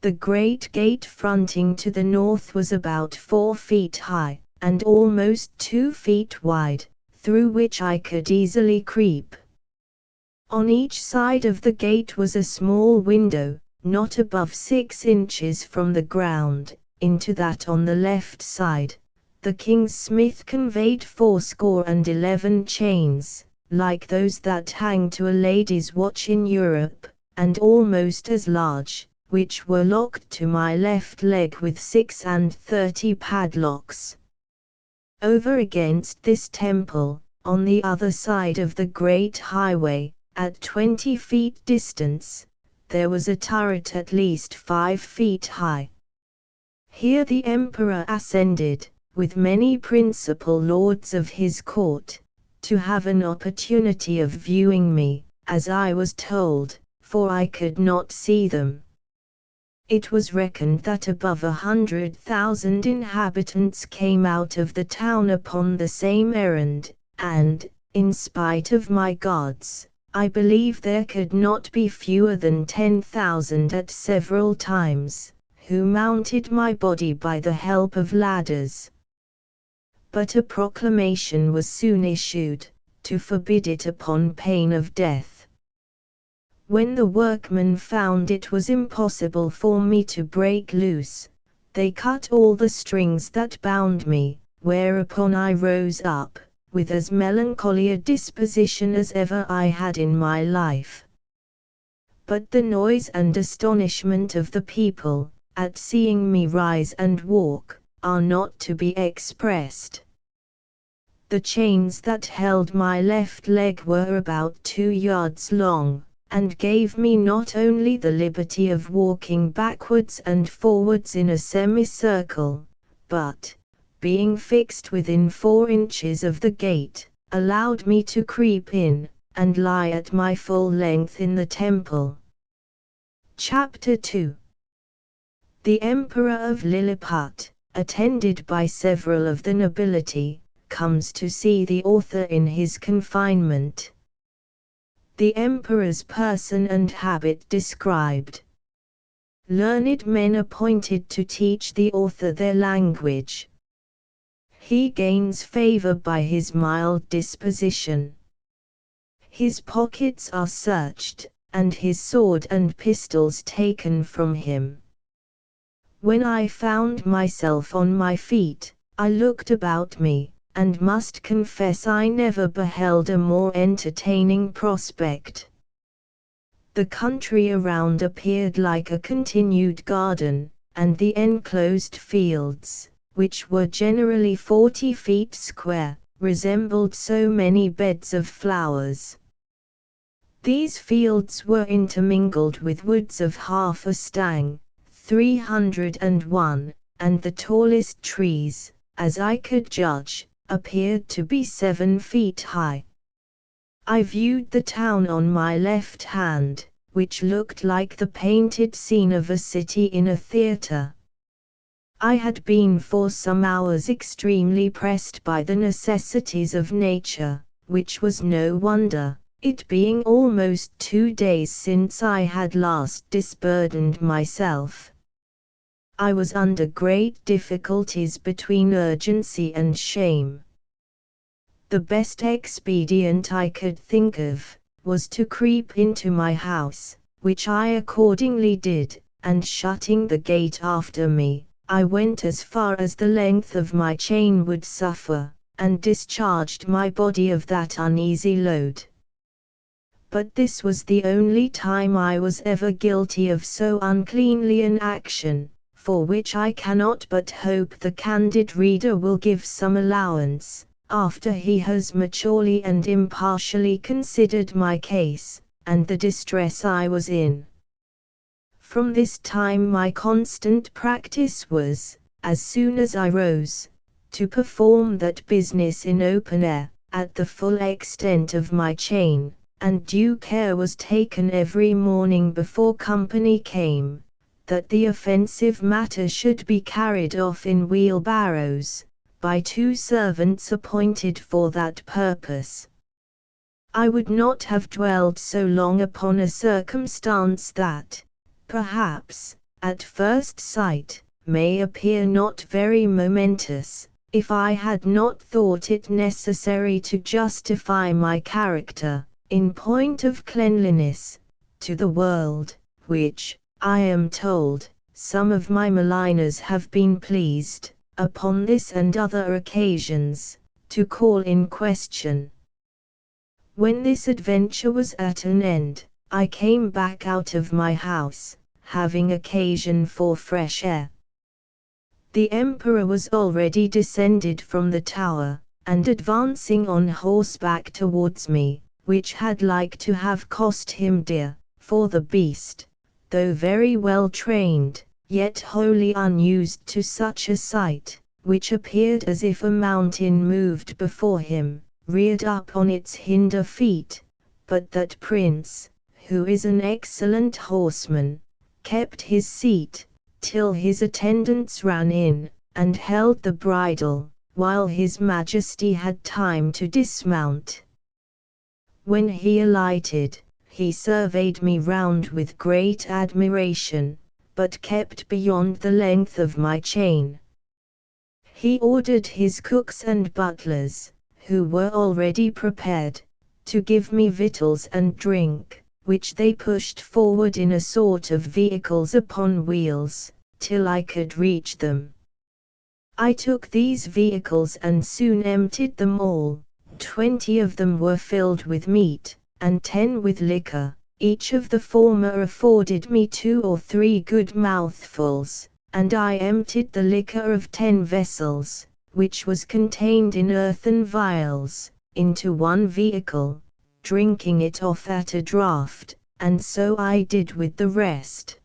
The great gate fronting to the north was about 4 feet high, and almost 2 feet wide, through which I could easily creep. On each side of the gate was a small window, not above 6 inches from the ground. Into that on the left side, the king's smith conveyed 11 chains, like those that hang to a lady's watch in Europe, and almost as large, which were locked to my left leg with 36 padlocks. Over against this temple, on the other side of the great highway, at 20 feet distance, there was a turret at least 5 feet high. Here the emperor ascended, with many principal lords of his court, to have an opportunity of viewing me, as I was told, for I could not see them. It was reckoned that above 100,000 inhabitants came out of the town upon the same errand, and, in spite of my guards, I believe there could not be fewer than 10,000 at several times, who mounted my body by the help of ladders. But a proclamation was soon issued, to forbid it upon pain of death. When the workmen found it was impossible for me to break loose, they cut all the strings that bound me, whereupon I rose up, with as melancholy a disposition as ever I had in my life. But the noise and astonishment of the people, at seeing me rise and walk, are not to be expressed. The chains that held my left leg were about 2 yards long, and gave me not only the liberty of walking backwards and forwards in a semicircle, but, being fixed within 4 inches of the gate, allowed me to creep in, and lie at my full length in the temple. Chapter 2. The Emperor of Lilliput, attended by several of the nobility, comes to see the author in his confinement. The Emperor's person and habit described. Learned men appointed to teach the author their language. He gains favor by his mild disposition. His pockets are searched, and his sword and pistols taken from him. When I found myself on my feet, I looked about me, and must confess I never beheld a more entertaining prospect. The country around appeared like a continued garden, and the enclosed fields, which were generally 40 feet square, resembled so many beds of flowers. These fields were intermingled with woods of half a stang, 301, and the tallest trees, as I could judge, appeared to be 7 feet high. I viewed the town on my left hand, which looked like the painted scene of a city in a theatre. I had been for some hours extremely pressed by the necessities of nature, which was no wonder, it being almost 2 days since I had last disburdened myself. I was under great difficulties between urgency and shame. The best expedient I could think of, was to creep into my house, which I accordingly did, and shutting the gate after me, I went as far as the length of my chain would suffer, and discharged my body of that uneasy load. But this was the only time I was ever guilty of so uncleanly an action, for which I cannot but hope the candid reader will give some allowance, after he has maturely and impartially considered my case, and the distress I was in. From this time my constant practice was, as soon as I rose, to perform that business in open air, at the full extent of my chain, and due care was taken every morning before company came, that the offensive matter should be carried off in wheelbarrows, by 2 servants appointed for that purpose. I would not have dwelled so long upon a circumstance that, perhaps, at first sight, may appear not very momentous, if I had not thought it necessary to justify my character, in point of cleanliness, to the world, which, I am told, some of my maligners have been pleased, upon this and other occasions, to call in question. When this adventure was at an end, I came back out of my house, having occasion for fresh air. The Emperor was already descended from the tower, and advancing on horseback towards me, which had like to have cost him dear, for the beast, though very well trained, yet wholly unused to such a sight, which appeared as if a mountain moved before him, reared up on its hinder feet, but that prince, who is an excellent horseman, kept his seat, till his attendants ran in, and held the bridle, while his majesty had time to dismount. When he alighted, he surveyed me round with great admiration, but kept beyond the length of my chain. He ordered his cooks and butlers, who were already prepared, to give me victuals and drink, which they pushed forward in a sort of vehicles upon wheels, till I could reach them. I took these vehicles and soon emptied them all. 20 of them were filled with meat, and 10 with liquor. Each of the former afforded me 2 or 3 good mouthfuls, and I emptied the liquor of 10 vessels, which was contained in earthen vials, into one vehicle, drinking it off at a draught, and so I did with the rest.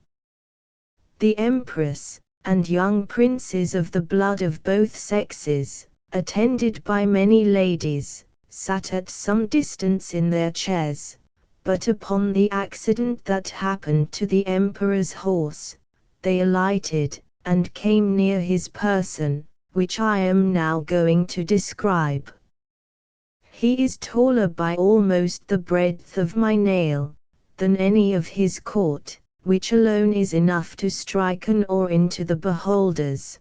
The Empress, and young princes of the blood of both sexes, attended by many ladies, sat at some distance in their chairs, but upon the accident that happened to the Emperor's horse, they alighted, and came near his person, which I am now going to describe. He is taller by almost the breadth of my nail, than any of his court, which alone is enough to strike an awe into the beholders.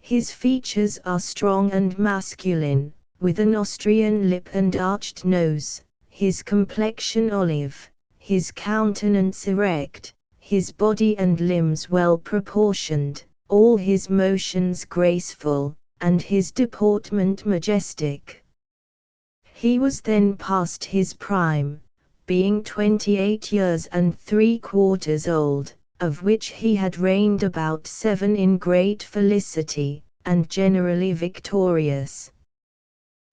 His features are strong and masculine, with an Austrian lip and arched nose, his complexion olive, his countenance erect, his body and limbs well proportioned, all his motions graceful, and his deportment majestic. He was then past his prime, being 28 years and 3/4 old, of which he had reigned about 7 in great felicity, and generally victorious.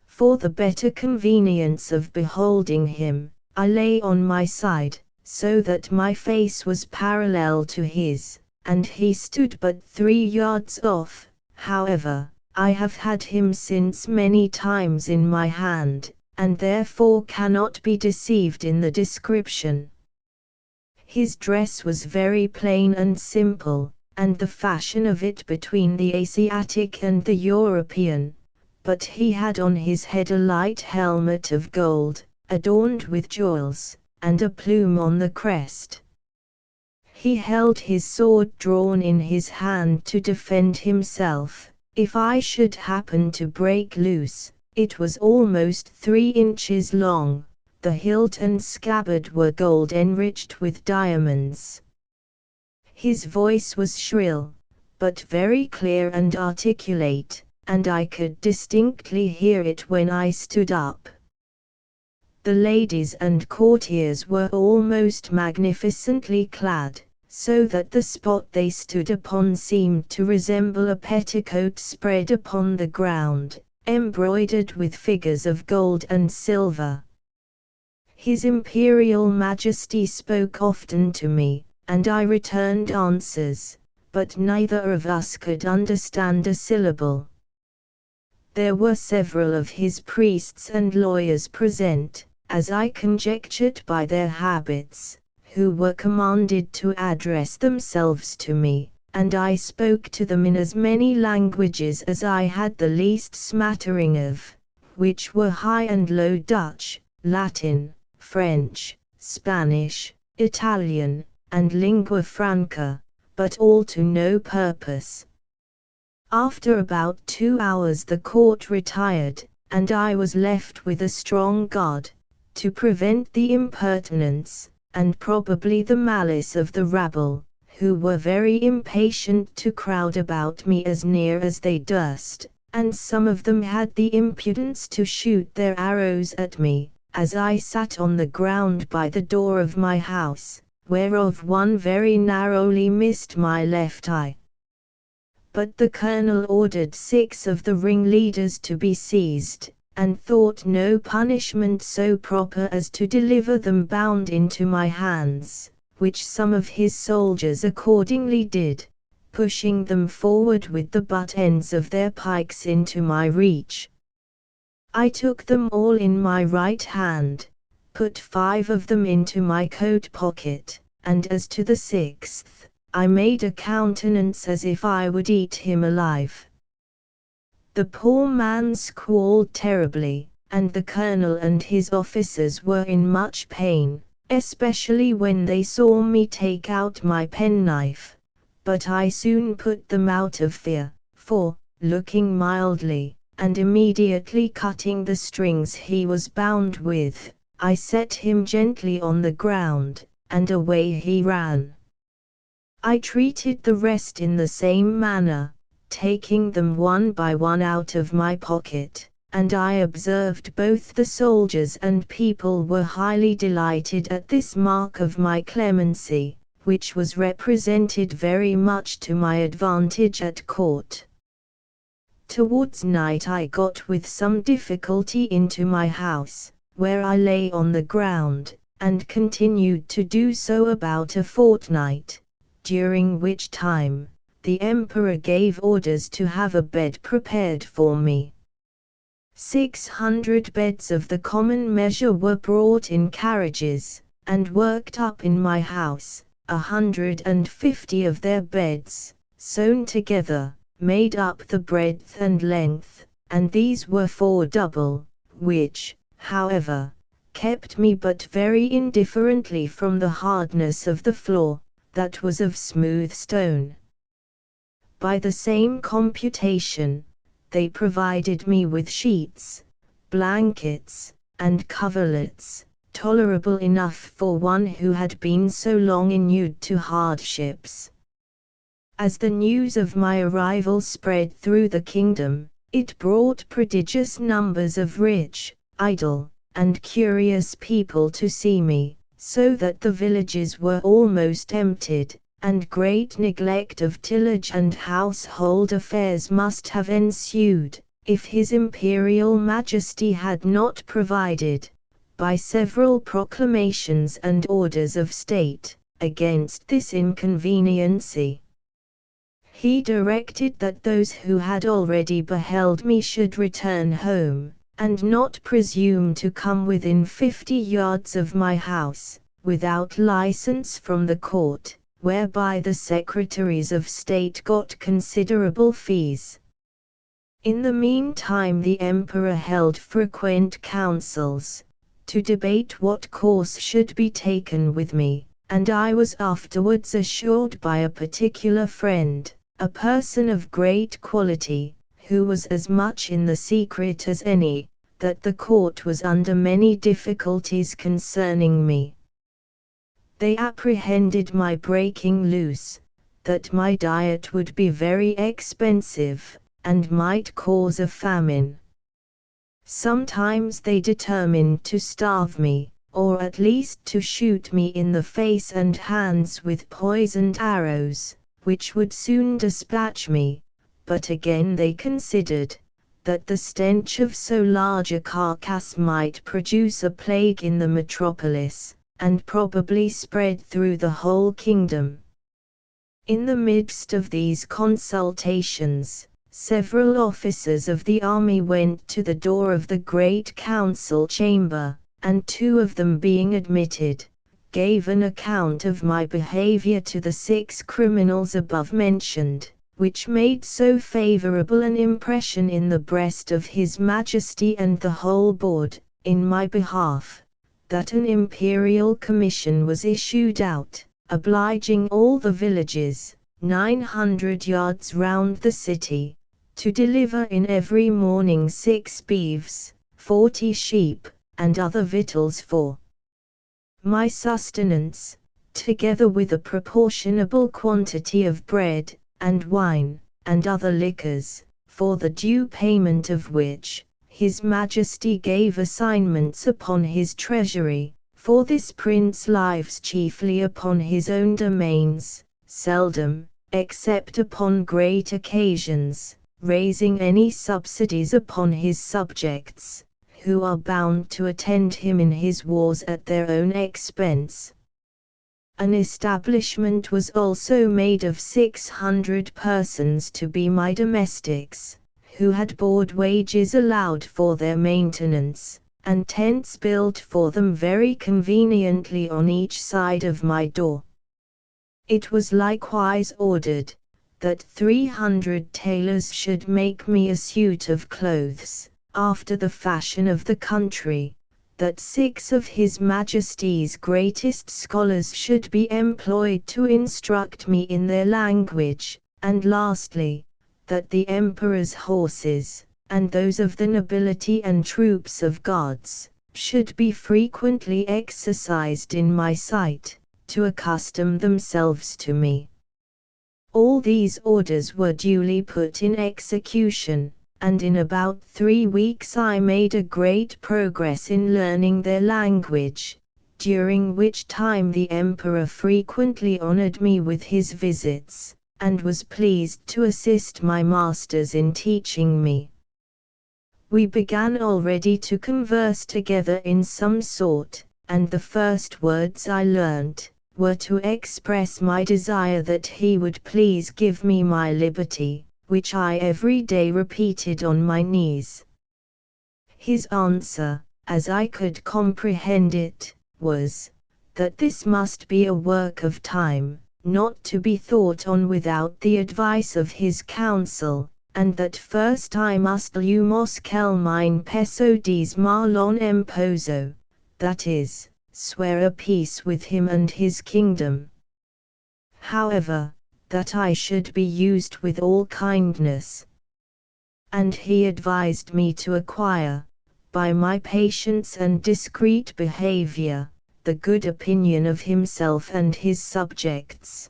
For the better convenience of beholding him, I lay on my side, so that my face was parallel to his, and he stood but 3 yards off. However, I have had him since many times in my hand, and therefore cannot be deceived in the description. His dress was very plain and simple, and the fashion of it between the Asiatic and the European, but he had on his head a light helmet of gold, adorned with jewels, and a plume on the crest. He held his sword drawn in his hand to defend himself, if I should happen to break loose. It was almost 3 inches long, the hilt and scabbard were gold enriched with diamonds. His voice was shrill, but very clear and articulate, and I could distinctly hear it when I stood up. The ladies and courtiers were all most magnificently clad, so that the spot they stood upon seemed to resemble a petticoat spread upon the ground, embroidered with figures of gold and silver. His Imperial Majesty spoke often to me, and I returned answers, but neither of us could understand a syllable. There were several of his priests and lawyers present, as I conjectured by their habits, who were commanded to address themselves to me, and I spoke to them in as many languages as I had the least smattering of, which were High and Low Dutch, Latin, French, Spanish, Italian, and lingua franca, but all to no purpose. After about 2 hours the court retired, and I was left with a strong guard, to prevent the impertinence, and probably the malice of the rabble, who were very impatient to crowd about me as near as they durst, and some of them had the impudence to shoot their arrows at me, as I sat on the ground by the door of my house, whereof one very narrowly missed my left eye. But the colonel ordered 6 of the ringleaders to be seized, and thought no punishment so proper as to deliver them bound into my hands, which some of his soldiers accordingly did, pushing them forward with the butt ends of their pikes into my reach. I took them all in my right hand, put 5 of them into my coat pocket, and as to the 6th, I made a countenance as if I would eat him alive. The poor man squalled terribly, and the colonel and his officers were in much pain, especially when they saw me take out my penknife, but I soon put them out of fear, for, looking mildly, and immediately cutting the strings he was bound with, I set him gently on the ground, and away he ran. I treated the rest in the same manner, taking them one by one out of my pocket, and I observed both the soldiers and people were highly delighted at this mark of my clemency, which was represented very much to my advantage at court. Towards night I got with some difficulty into my house, where I lay on the ground, and continued to do so about a fortnight, during which time, the emperor gave orders to have a bed prepared for me. 600 beds of the common measure were brought in carriages, and worked up in my house. 150 of their beds, sewn together, made up the breadth and length, and these were 4 double, which, however, kept me but very indifferently from the hardness of the floor, that was of smooth stone. By the same computation, they provided me with sheets, blankets, and coverlets, tolerable enough for one who had been so long inured to hardships. As the news of my arrival spread through the kingdom, it brought prodigious numbers of rich, idle, and curious people to see me, so that the villages were almost emptied, and great neglect of tillage and household affairs must have ensued, if His Imperial Majesty had not provided, by several proclamations and orders of state, against this inconveniency. He directed that those who had already beheld me should return home, and not presume to come within 50 yards of my house, without license from the court, whereby the secretaries of state got considerable fees. In the meantime the emperor held frequent councils, to debate what course should be taken with me, and I was afterwards assured by a particular friend, a person of great quality, who was as much in the secret as any, that the court was under many difficulties concerning me. They apprehended my breaking loose, that my diet would be very expensive, and might cause a famine. Sometimes they determined to starve me, or at least to shoot me in the face and hands with poisoned arrows, which would soon dispatch me. But again they considered that the stench of so large a carcass might produce a plague in the metropolis, and probably spread through the whole kingdom. In the midst of these consultations, several officers of the army went to the door of the great council chamber, and 2 of them being admitted, gave an account of my behavior to the 6 criminals above mentioned, which made so favorable an impression in the breast of His Majesty and the whole board, in my behalf, that an imperial commission was issued out, obliging all the villages, 900 yards round the city, to deliver in every morning 6 beeves, 40 sheep, and other victuals for my sustenance, together with a proportionable quantity of bread, and wine, and other liquors, for the due payment of which, His Majesty gave assignments upon his treasury, for this prince lives chiefly upon his own domains, seldom, except upon great occasions, raising any subsidies upon his subjects, who are bound to attend him in his wars at their own expense. An establishment was also made of 600 persons to be my domestics, who had board wages allowed for their maintenance, and tents built for them very conveniently on each side of my door. It was likewise ordered that 300 tailors should make me a suit of clothes, after the fashion of the country, that 6 of His Majesty's greatest scholars should be employed to instruct me in their language, and lastly, that the Emperor's horses, and those of the nobility and troops of guards, should be frequently exercised in my sight, to accustom themselves to me. All these orders were duly put in execution, and in about 3 weeks I made a great progress in learning their language, during which time the Emperor frequently honored me with his visits, and was pleased to assist my masters in teaching me. We began already to converse together in some sort, and the first words I learnt were to express my desire that he would please give me my liberty, which I every day repeated on my knees. His answer, as I could comprehend it, was, that this must be a work of time, not to be thought on without the advice of his council, and that first I must lumos quel mine peso dis malon emposo, that is, swear a peace with him and his kingdom. However, that I should be used with all kindness. And he advised me to acquire, by my patience and discreet behavior, the good opinion of himself and his subjects.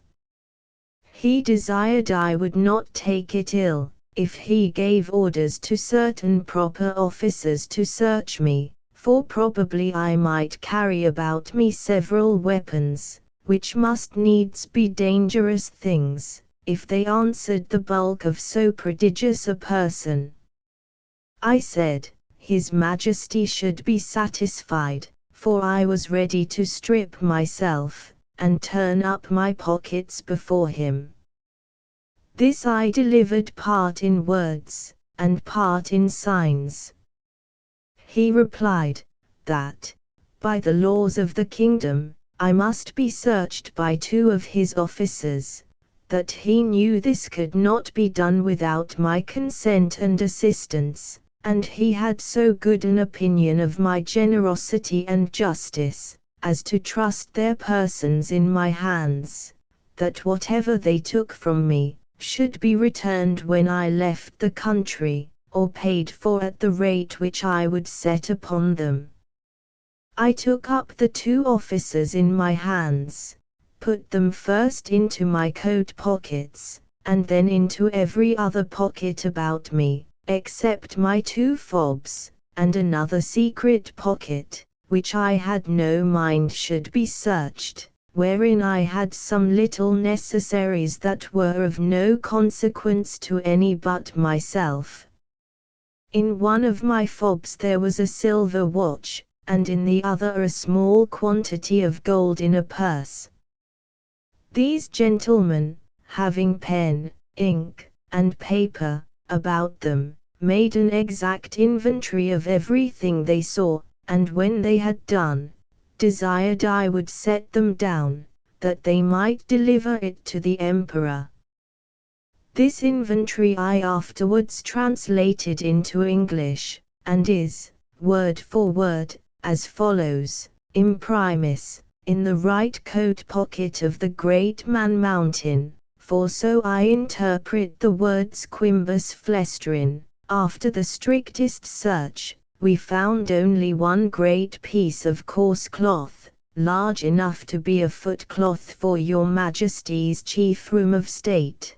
He desired I would not take it ill, if he gave orders to certain proper officers to search me, for probably I might carry about me several weapons, which must needs be dangerous things, if they answered the bulk of so prodigious a person. I said, His Majesty should be satisfied, for I was ready to strip myself, and turn up my pockets before him. This I delivered part in words, and part in signs. He replied, that, by the laws of the kingdom, I must be searched by 2 of his officers, that he knew this could not be done without my consent and assistance, and he had so good an opinion of my generosity and justice, as to trust their persons in my hands, that whatever they took from me, should be returned when I left the country, or paid for at the rate which I would set upon them. I took up the 2 officers in my hands, put them first into my coat pockets, and then into every other pocket about me, except my 2 fobs, and another secret pocket, which I had no mind should be searched, wherein I had some little necessaries that were of no consequence to any but myself. In one of my fobs there was a silver watch, and in the other a small quantity of gold in a purse. These gentlemen, having pen, ink, and paper about them, made an exact inventory of everything they saw, and when they had done, desired I would set them down, that they might deliver it to the emperor. This inventory I afterwards translated into English, and is, word for word, as follows: Imprimis, in the right coat pocket of the great Man Mountain, for so I interpret the words quimbus flestrin. After the strictest search, we found only one great piece of coarse cloth, large enough to be a footcloth for your Majesty's chief room of state.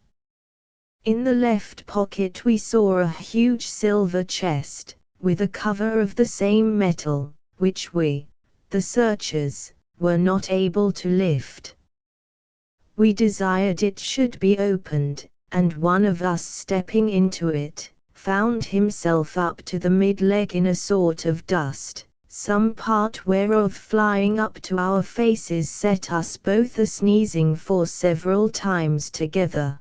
In the left pocket we saw a huge silver chest, with a cover of the same metal, which we, the searchers, were not able to lift. We desired it should be opened, and one of us stepping into it, found himself up to the mid-leg in a sort of dust, some part whereof flying up to our faces set us both a-sneezing for several times together.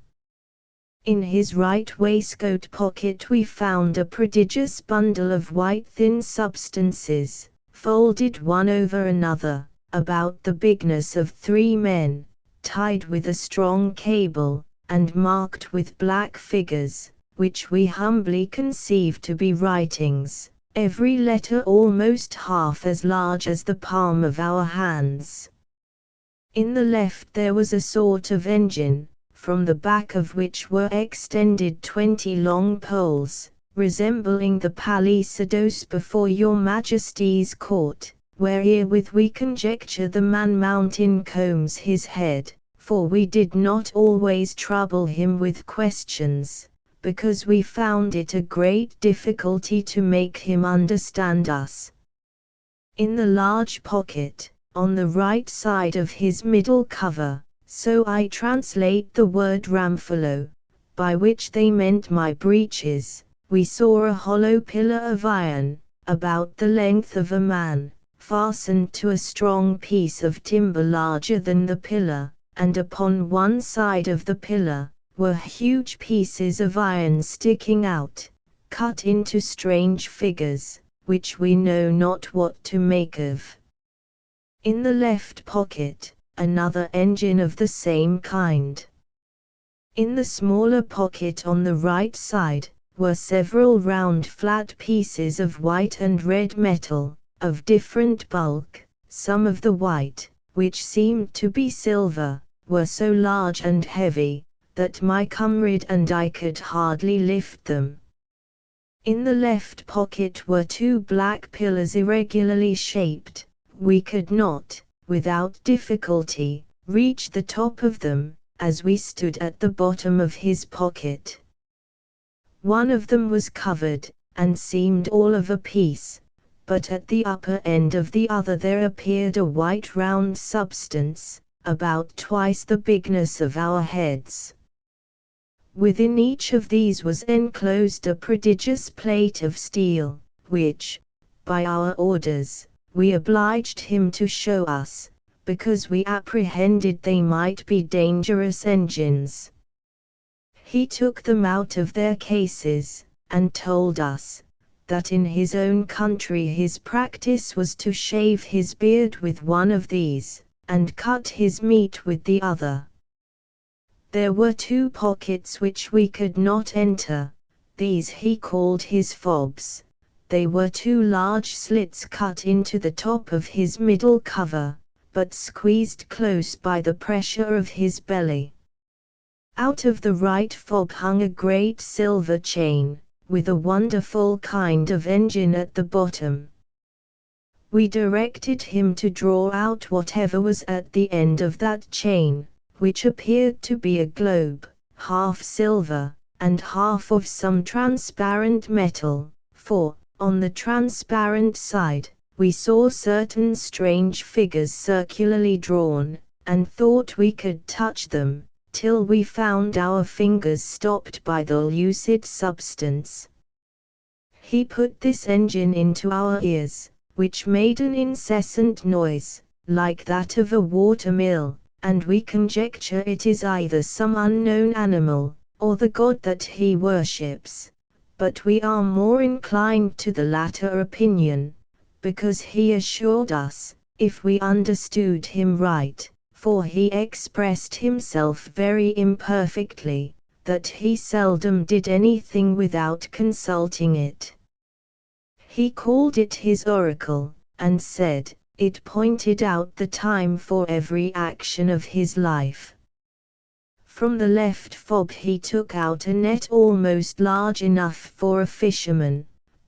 In his right waistcoat pocket we found a prodigious bundle of white thin substances, folded one over another, about the bigness of 3 men, tied with a strong cable, and marked with black figures, which we humbly conceive to be writings, every letter almost half as large as the palm of our hands. In the left there was a sort of engine, from the back of which were extended 20 long poles, resembling the palisadoes before your Majesty's court, wherewith we conjecture the Man Mountain combs his head, for we did not always trouble him with questions, because we found it a great difficulty to make him understand us. In the large pocket, on the right side of his middle cover, so I translate the word ramfalo, by which they meant my breeches, we saw a hollow pillar of iron, about the length of a man, fastened to a strong piece of timber larger than the pillar, and upon one side of the pillar, were huge pieces of iron sticking out, cut into strange figures, which we know not what to make of. In the left pocket, another engine of the same kind. In the smaller pocket on the right side, were several round flat pieces of white and red metal, of different bulk. Some of the white, which seemed to be silver, were so large and heavy, that my comrade and I could hardly lift them. In the left pocket were 2 black pillars irregularly shaped. We could not, without difficulty, reach the top of them, as we stood at the bottom of his pocket. One of them was covered, and seemed all of a piece, but at the upper end of the other there appeared a white round substance, about twice the bigness of our heads. Within each of these was enclosed a prodigious plate of steel, which, by our orders, we obliged him to show us, because we apprehended they might be dangerous engines. He took them out of their cases, and told us, that in his own country his practice was to shave his beard with one of these, and cut his meat with the other. There were 2 pockets which we could not enter, these he called his fobs. They were 2 large slits cut into the top of his middle cover, but squeezed close by the pressure of his belly. Out of the right fob hung a great silver chain, with a wonderful kind of engine at the bottom. We directed him to draw out whatever was at the end of that chain, which appeared to be a globe, half silver, and half of some transparent metal, for, on the transparent side, we saw certain strange figures circularly drawn, and thought we could touch them, till we found our fingers stopped by the lucid substance. He put this engine into our ears, which made an incessant noise, like that of a water-mill, and we conjecture it is either some unknown animal, or the god that he worships, but we are more inclined to the latter opinion, because he assured us, if we understood him right, for he expressed himself very imperfectly, that he seldom did anything without consulting it. He called it his oracle, and said, it pointed out the time for every action of his life. From the left fob he took out a net almost large enough for a fisherman,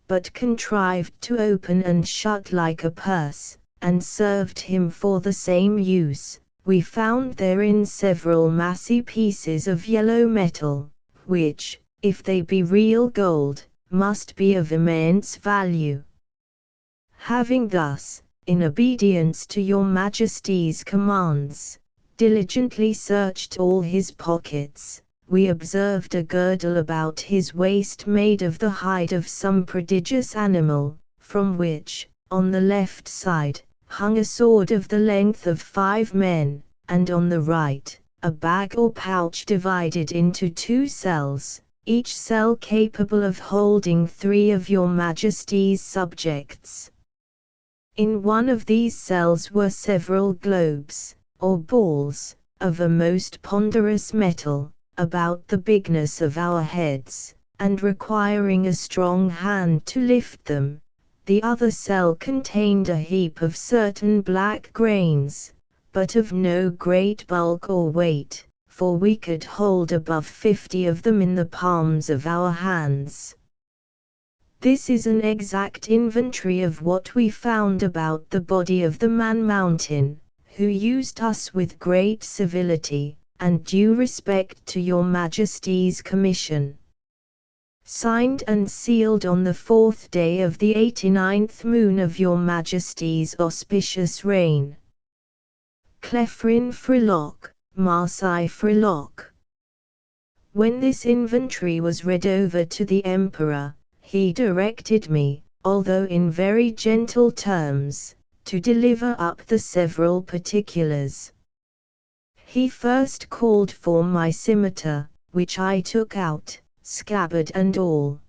but contrived to open and shut like a purse, and served him for the same use. We found therein several massy pieces of yellow metal, which, if they be real gold, must be of immense value. Having thus, in obedience to your Majesty's commands, diligently searched all his pockets, we observed a girdle about his waist made of the hide of some prodigious animal, from which, on the left side, hung a sword of the length of 5 men, and on the right, a bag or pouch divided into 2 cells, each cell capable of holding 3 of your Majesty's subjects. In one of these cells were several globes, or balls, of a most ponderous metal, about the bigness of our heads, and requiring a strong hand to lift them. The other cell contained a heap of certain black grains, but of no great bulk or weight, for we could hold above 50 of them in the palms of our hands. This is an exact inventory of what we found about the body of the man Mountain, who used us with great civility, and due respect to your Majesty's commission. Signed and sealed on the 4th day of the 89th moon of your Majesty's auspicious reign. Clefrin Frelock, Marseille Frelock. When this inventory was read over to the Emperor, he directed me, although in very gentle terms, to deliver up the several particulars. He first called for my scimitar, which I took out, scabbard and all.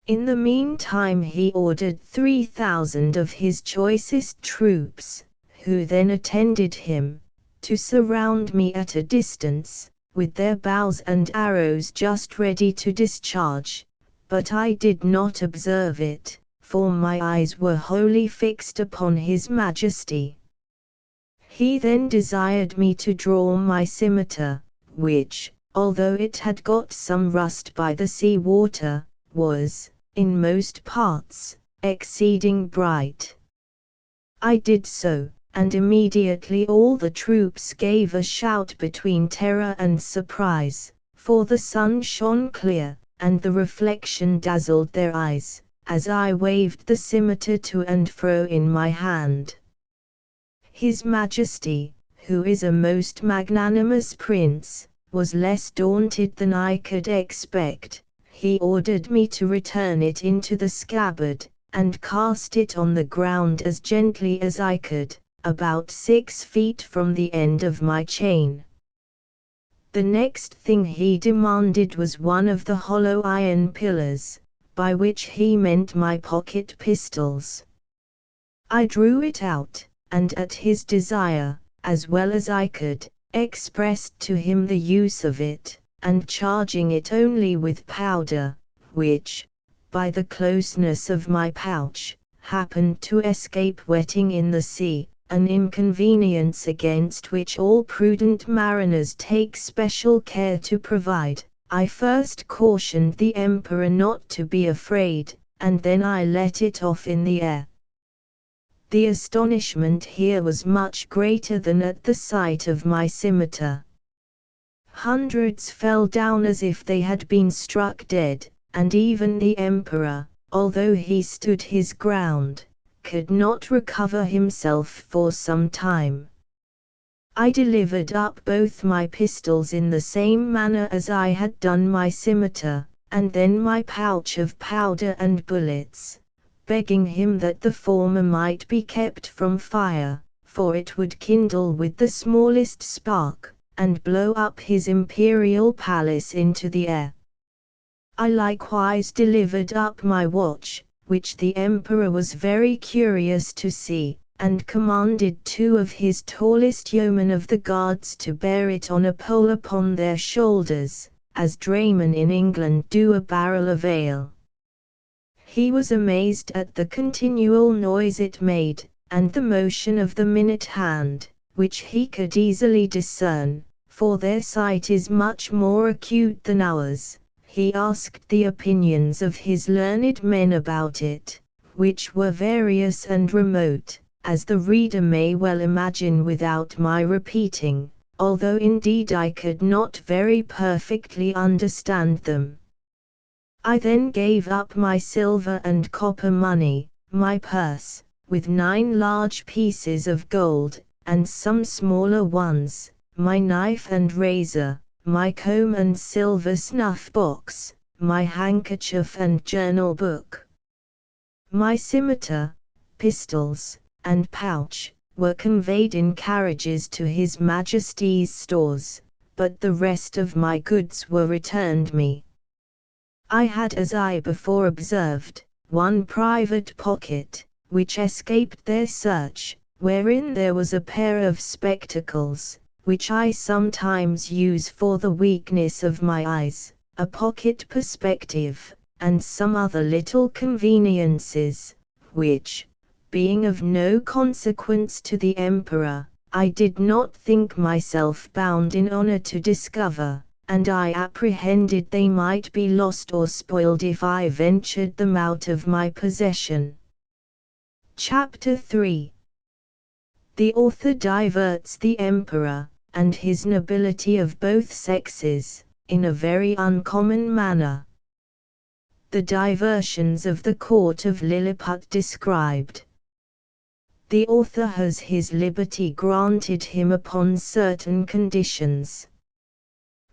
In the meantime he ordered 3,000 of his choicest troops, who then attended him, to surround me at a distance, with their bows and arrows just ready to discharge, but I did not observe it, for my eyes were wholly fixed upon his Majesty. He then desired me to draw my scimitar, which, although it had got some rust by the sea water, was, in most parts, exceeding bright. I did so, and immediately all the troops gave a shout between terror and surprise, for the sun shone clear, and the reflection dazzled their eyes, as I waved the scimitar to and fro in my hand. His Majesty, who is a most magnanimous prince, was less daunted than I could expect. He ordered me to return it into the scabbard, and cast it on the ground as gently as I could, about 6 feet from the end of my chain. The next thing he demanded was one of the hollow iron pillars, by which he meant my pocket pistols. I drew it out, and at his desire, as well as I could, expressed to him the use of it, and charging it only with powder, which, by the closeness of my pouch, happened to escape wetting in the sea, an inconvenience against which all prudent mariners take special care to provide. I first cautioned the Emperor not to be afraid, and then I let it off in the air. The astonishment here was much greater than at the sight of my scimitar. Hundreds fell down as if they had been struck dead, and even the Emperor, although he stood his ground, could not recover himself for some time. I delivered up both my pistols in the same manner as I had done my scimitar, and then my pouch of powder and bullets, begging him that the former might be kept from fire, for it would kindle with the smallest spark, and blow up his imperial palace into the air. I likewise delivered up my watch, which the emperor was very curious to see, and commanded 2 of his tallest yeomen of the guards to bear it on a pole upon their shoulders, as draymen in England do a barrel of ale. He was amazed at the continual noise it made, and the motion of the minute hand, which he could easily discern, for their sight is much more acute than ours. He asked the opinions of his learned men about it, which were various and remote, as the reader may well imagine without my repeating, although indeed I could not very perfectly understand them. I then gave up my silver and copper money, my purse, with 9 large pieces of gold, and some smaller ones, my knife and razor, my comb and silver snuff box, my handkerchief and journal book. My scimitar, pistols, and pouch, were conveyed in carriages to His Majesty's stores, but the rest of my goods were returned me. I had, as I before observed, 1 private pocket, which escaped their search, wherein there was a pair of spectacles, which I sometimes use for the weakness of my eyes, a pocket perspective, and some other little conveniences, which, being of no consequence to the emperor, I did not think myself bound in honor to discover, and I apprehended they might be lost or spoiled if I ventured them out of my possession. Chapter 3. The author diverts the emperor, and his nobility of both sexes, in a very uncommon manner. The diversions of the court of Lilliput described. The author has his liberty granted him upon certain conditions.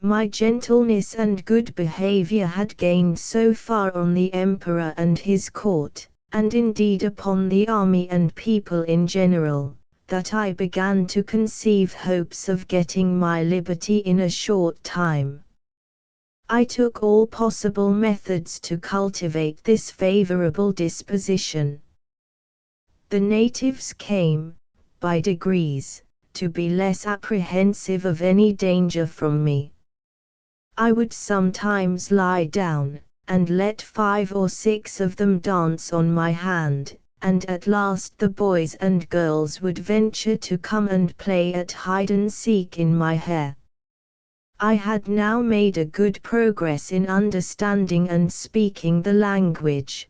My gentleness and good behavior had gained so far on the emperor and his court, and indeed upon the army and people in general, that I began to conceive hopes of getting my liberty in a short time. I took all possible methods to cultivate this favorable disposition. The natives came, by degrees, to be less apprehensive of any danger from me. I would sometimes lie down, and let 5 or 6 of them dance on my hand, and at last the boys and girls would venture to come and play at hide-and-seek in my hair. I had now made a good progress in understanding and speaking the language.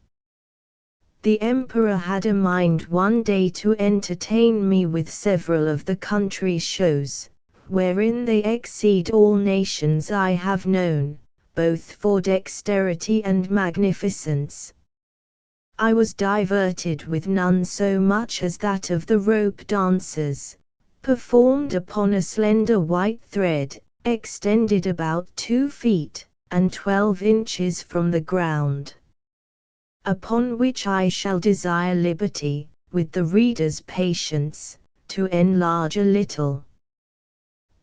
The emperor had a mind one day to entertain me with several of the country shows, wherein they exceed all nations I have known, both for dexterity and magnificence. I was diverted with none so much as that of the rope dances, performed upon a slender white thread, extended about 2 feet, and 12 inches from the ground. Upon which I shall desire liberty, with the reader's patience, to enlarge a little.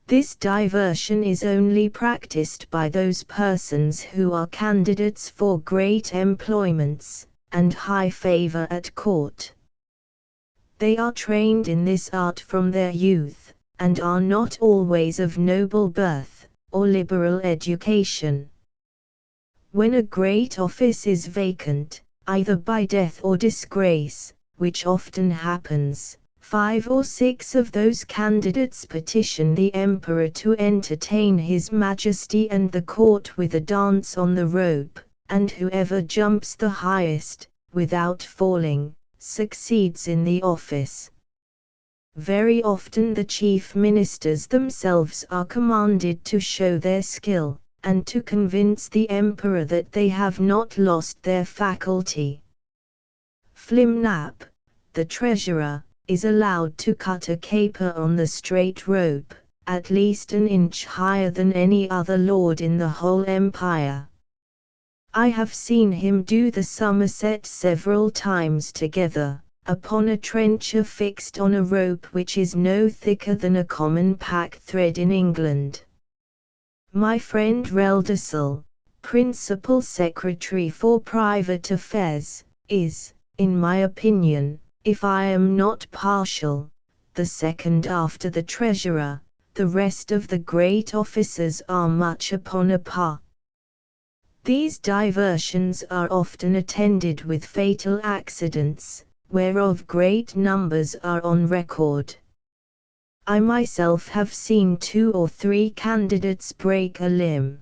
This diversion is only practiced by those persons who are candidates for great employments, and high favor at court. They are trained in this art from their youth, and are not always of noble birth, or liberal education. When a great office is vacant, either by death or disgrace, which often happens, 5 or 6 of those candidates petition the emperor to entertain His Majesty and the court with a dance on the rope, and whoever jumps the highest, without falling, succeeds in the office. Very often the chief ministers themselves are commanded to show their skill, and to convince the emperor that they have not lost their faculty. Flimnap, the treasurer, is allowed to cut a caper on the straight rope, at least an inch higher than any other lord in the whole empire. I have seen him do the somerset several times together, upon a trencher fixed on a rope which is no thicker than a common pack thread in England. My friend Reldesel, Principal Secretary for Private Affairs, is, in my opinion, if I am not partial, the second after the treasurer. The rest of the great officers are much upon a par. These diversions are often attended with fatal accidents, whereof great numbers are on record. I myself have seen 2 or 3 candidates break a limb.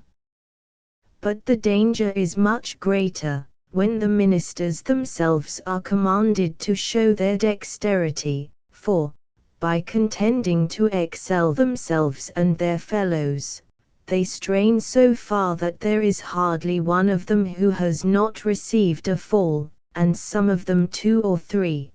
But the danger is much greater, when the ministers themselves are commanded to show their dexterity, for, by contending to excel themselves and their fellows, they strain so far that there is hardly one of them who has not received a fall, and some of them 2 or 3.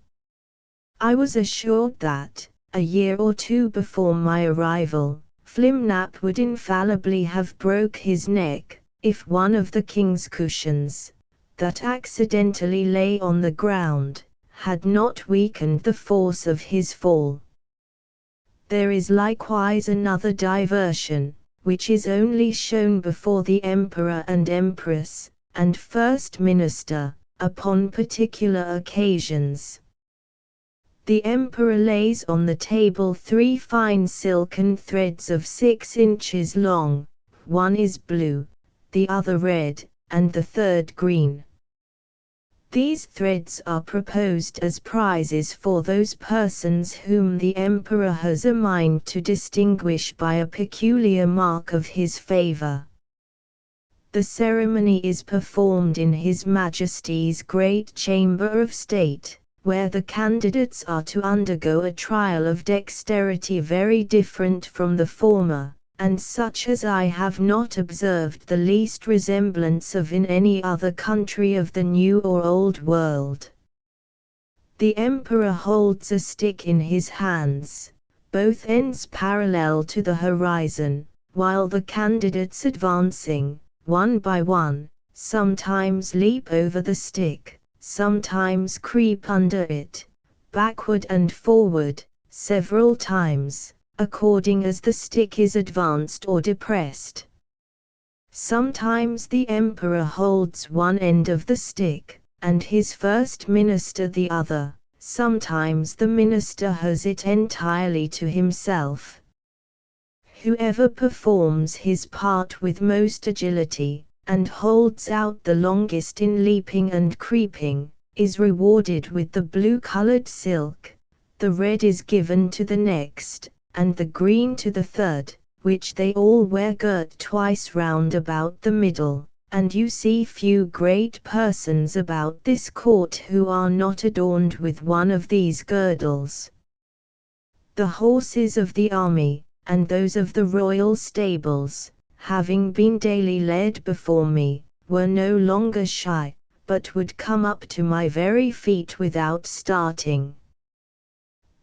I was assured that, a year or 2 before my arrival, Flimnap would infallibly have broke his neck, if one of the king's cushions, that accidentally lay on the ground, had not weakened the force of his fall. There is likewise another diversion, which is only shown before the Emperor and Empress, and First Minister, upon particular occasions. The Emperor lays on the table 3 fine silken threads of 6 inches long, one is blue, the other red, and the third green. These threads are proposed as prizes for those persons whom the Emperor has a mind to distinguish by a peculiar mark of his favor. The ceremony is performed in His Majesty's great chamber of state, where the candidates are to undergo a trial of dexterity very different from the former, and such as I have not observed the least resemblance of in any other country of the New or Old World. The Emperor holds a stick in his hands, both ends parallel to the horizon, while the candidates advancing, one by one, sometimes leap over the stick, sometimes creep under it, backward and forward, several times, according as the stick is advanced or depressed. Sometimes the Emperor holds one end of the stick, and his first minister the other, sometimes the minister has it entirely to himself. Whoever performs his part with most agility, and holds out the longest in leaping and creeping, is rewarded with the blue-colored silk, the red is given to the next, and the green to the third, which they all wear girt twice round about the middle, and you see few great persons about this court who are not adorned with one of these girdles. The horses of the army, and those of the royal stables, having been daily led before me, were no longer shy, but would come up to my very feet without starting.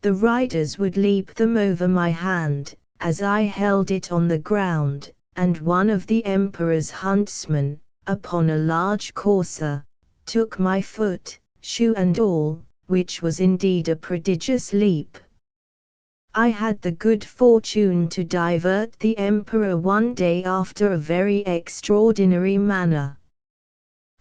The riders would leap them over my hand, as I held it on the ground, and one of the Emperor's huntsmen, upon a large courser, took my foot, shoe and all, which was indeed a prodigious leap. I had the good fortune to divert the Emperor one day after a very extraordinary manner.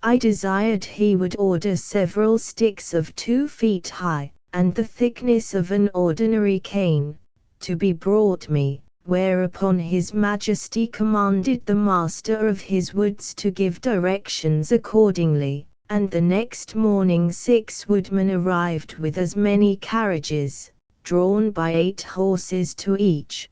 I desired he would order several sticks of 2 feet high, and the thickness of an ordinary cane, to be brought me, whereupon His Majesty commanded the master of his woods to give directions accordingly, and the next morning 6 woodmen arrived with as many carriages, drawn by 8 horses to each.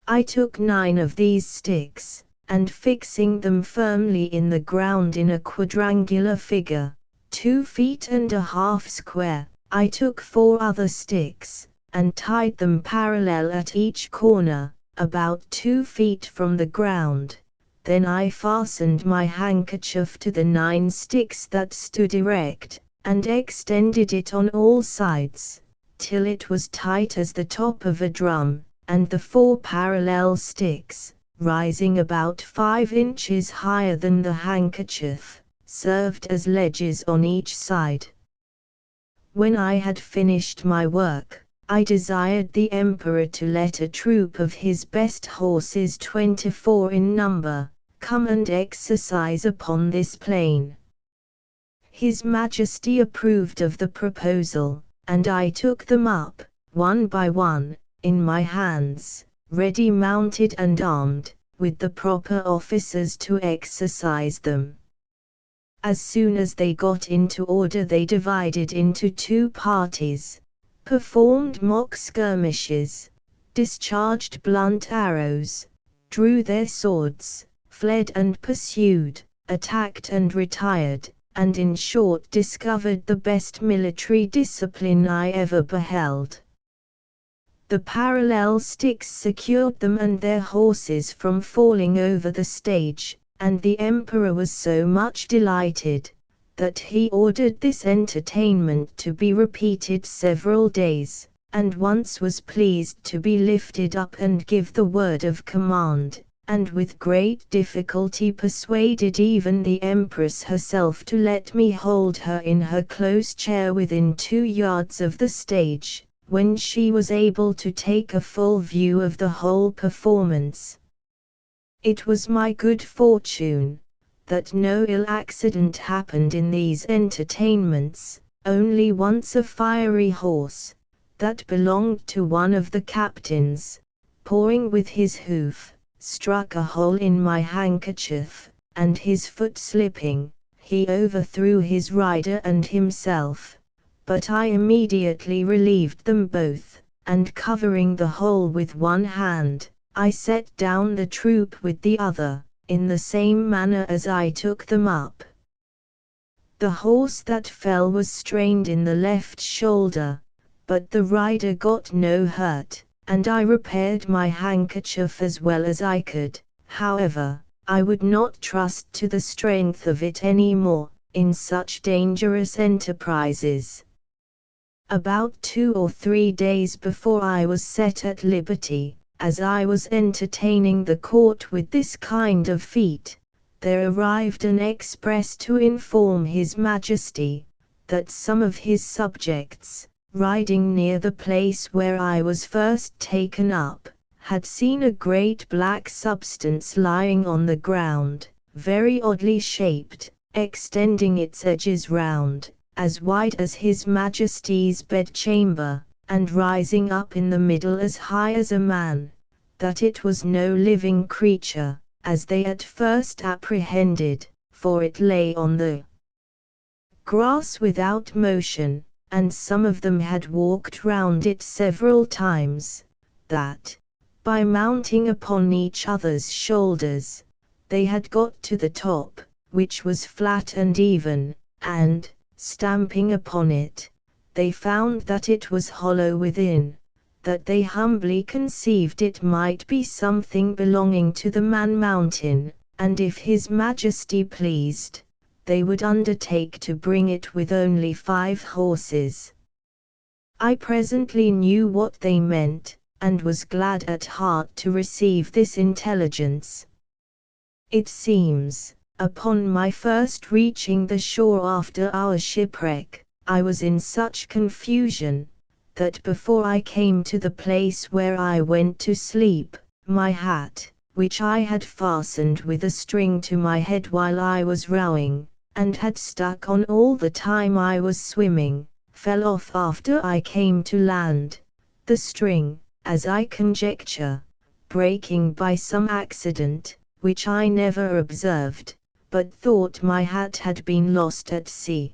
I took 9 of these sticks, and fixing them firmly in the ground in a quadrangular figure, 2 feet and a half square, I took 4 other sticks, and tied them parallel at each corner, about 2 feet from the ground. Then I fastened my handkerchief to the 9 sticks that stood erect, and extended it on all sides, till it was tight as the top of a drum, and the 4 parallel sticks, rising about 5 inches higher than the handkerchief, served as ledges on each side. When I had finished my work, I desired the emperor to let a troop of his best horses, 24 in number, come and exercise upon this plain. His Majesty approved of the proposal, and I took them up, one by one, in my hands, ready mounted and armed, with the proper officers to exercise them. As soon as they got into order, they divided into 2 parties, performed mock skirmishes, discharged blunt arrows, drew their swords, fled and pursued, attacked and retired, and in short discovered the best military discipline I ever beheld. The parallel sticks secured them and their horses from falling over the stage, and the emperor was so much delighted, that he ordered this entertainment to be repeated several days, and once was pleased to be lifted up and give the word of command, and with great difficulty persuaded even the empress herself to let me hold her in her close chair within 2 yards of the stage, when she was able to take a full view of the whole performance. It was my good fortune that no ill accident happened in these entertainments. Only once a fiery horse, that belonged to one of the captains, pawing with his hoof, struck a hole in my handkerchief, and his foot slipping, he overthrew his rider and himself, but I immediately relieved them both, and covering the hole with one hand, I set down the troop with the other, in the same manner as I took them up. The horse that fell was strained in the left shoulder, but the rider got no hurt, and I repaired my handkerchief as well as I could. However, I would not trust to the strength of it any more, in such dangerous enterprises. About 2 or 3 days before I was set at liberty, as I was entertaining the court with this kind of feat, there arrived an express to inform His Majesty, that some of his subjects, riding near the place where I was first taken up, had seen a great black substance lying on the ground, very oddly shaped, extending its edges round, as wide as His Majesty's bedchamber, and rising up in the middle as high as a man, that it was no living creature, as they at first apprehended, for it lay on the grass without motion, and some of them had walked round it several times, that, by mounting upon each other's shoulders, they had got to the top, which was flat and even, and, stamping upon it, they found that it was hollow within, that they humbly conceived it might be something belonging to the Man Mountain, and if His Majesty pleased, they would undertake to bring it with only 5 horses. I presently knew what they meant, and was glad at heart to receive this intelligence. It seems, upon my first reaching the shore after our shipwreck, I was in such confusion, that before I came to the place where I went to sleep, my hat, which I had fastened with a string to my head while I was rowing, and had stuck on all the time I was swimming, fell off after I came to land, the string, as I conjecture, breaking by some accident, which I never observed, but thought my hat had been lost at sea.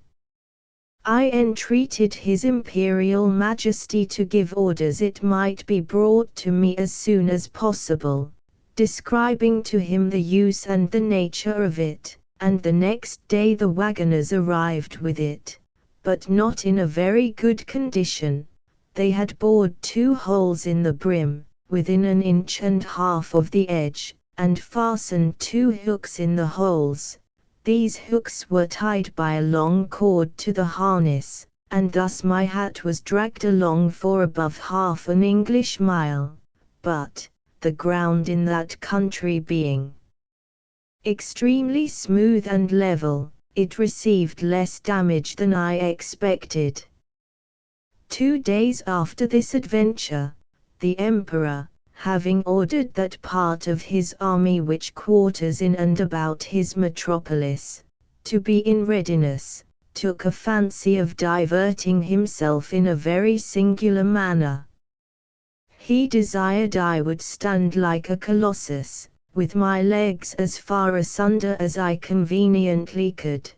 I entreated His Imperial Majesty to give orders it might be brought to me as soon as possible, describing to him the use and the nature of it, and the next day the wagoners arrived with it, but not in a very good condition. They had bored 2 holes in the brim, within 1.5 inches of the edge, and fastened 2 hooks in the holes, These hooks were tied by a long cord to the harness, and thus my hat was dragged along for above half an English mile, but, the ground in that country being extremely smooth and level, it received less damage than I expected. 2 days after this adventure, the Emperor, having ordered that part of his army which quarters in and about his metropolis, to be in readiness, took a fancy of diverting himself in a very singular manner. He desired I would stand like a colossus, with my legs as far asunder as I conveniently could.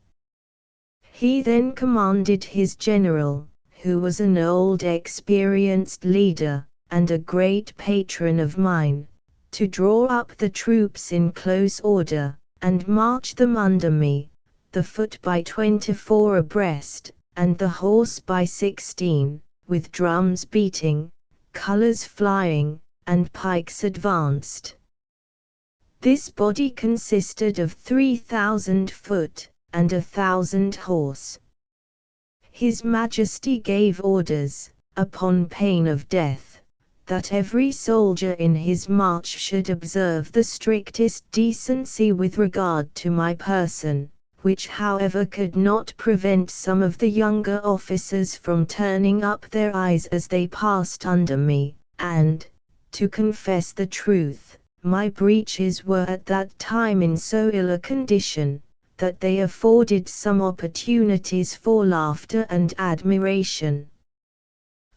He then commanded his general, who was an old experienced leader, and a great patron of mine, to draw up the troops in close order, and march them under me, the foot by 24 abreast, and the horse by 16, with drums beating, colors flying, and pikes advanced. This body consisted of 3,000 foot, and 1,000 horse. His Majesty gave orders, upon pain of death, that every soldier in his march should observe the strictest decency with regard to my person, which however could not prevent some of the younger officers from turning up their eyes as they passed under me, and, to confess the truth, my breeches were at that time in so ill a condition, that they afforded some opportunities for laughter and admiration.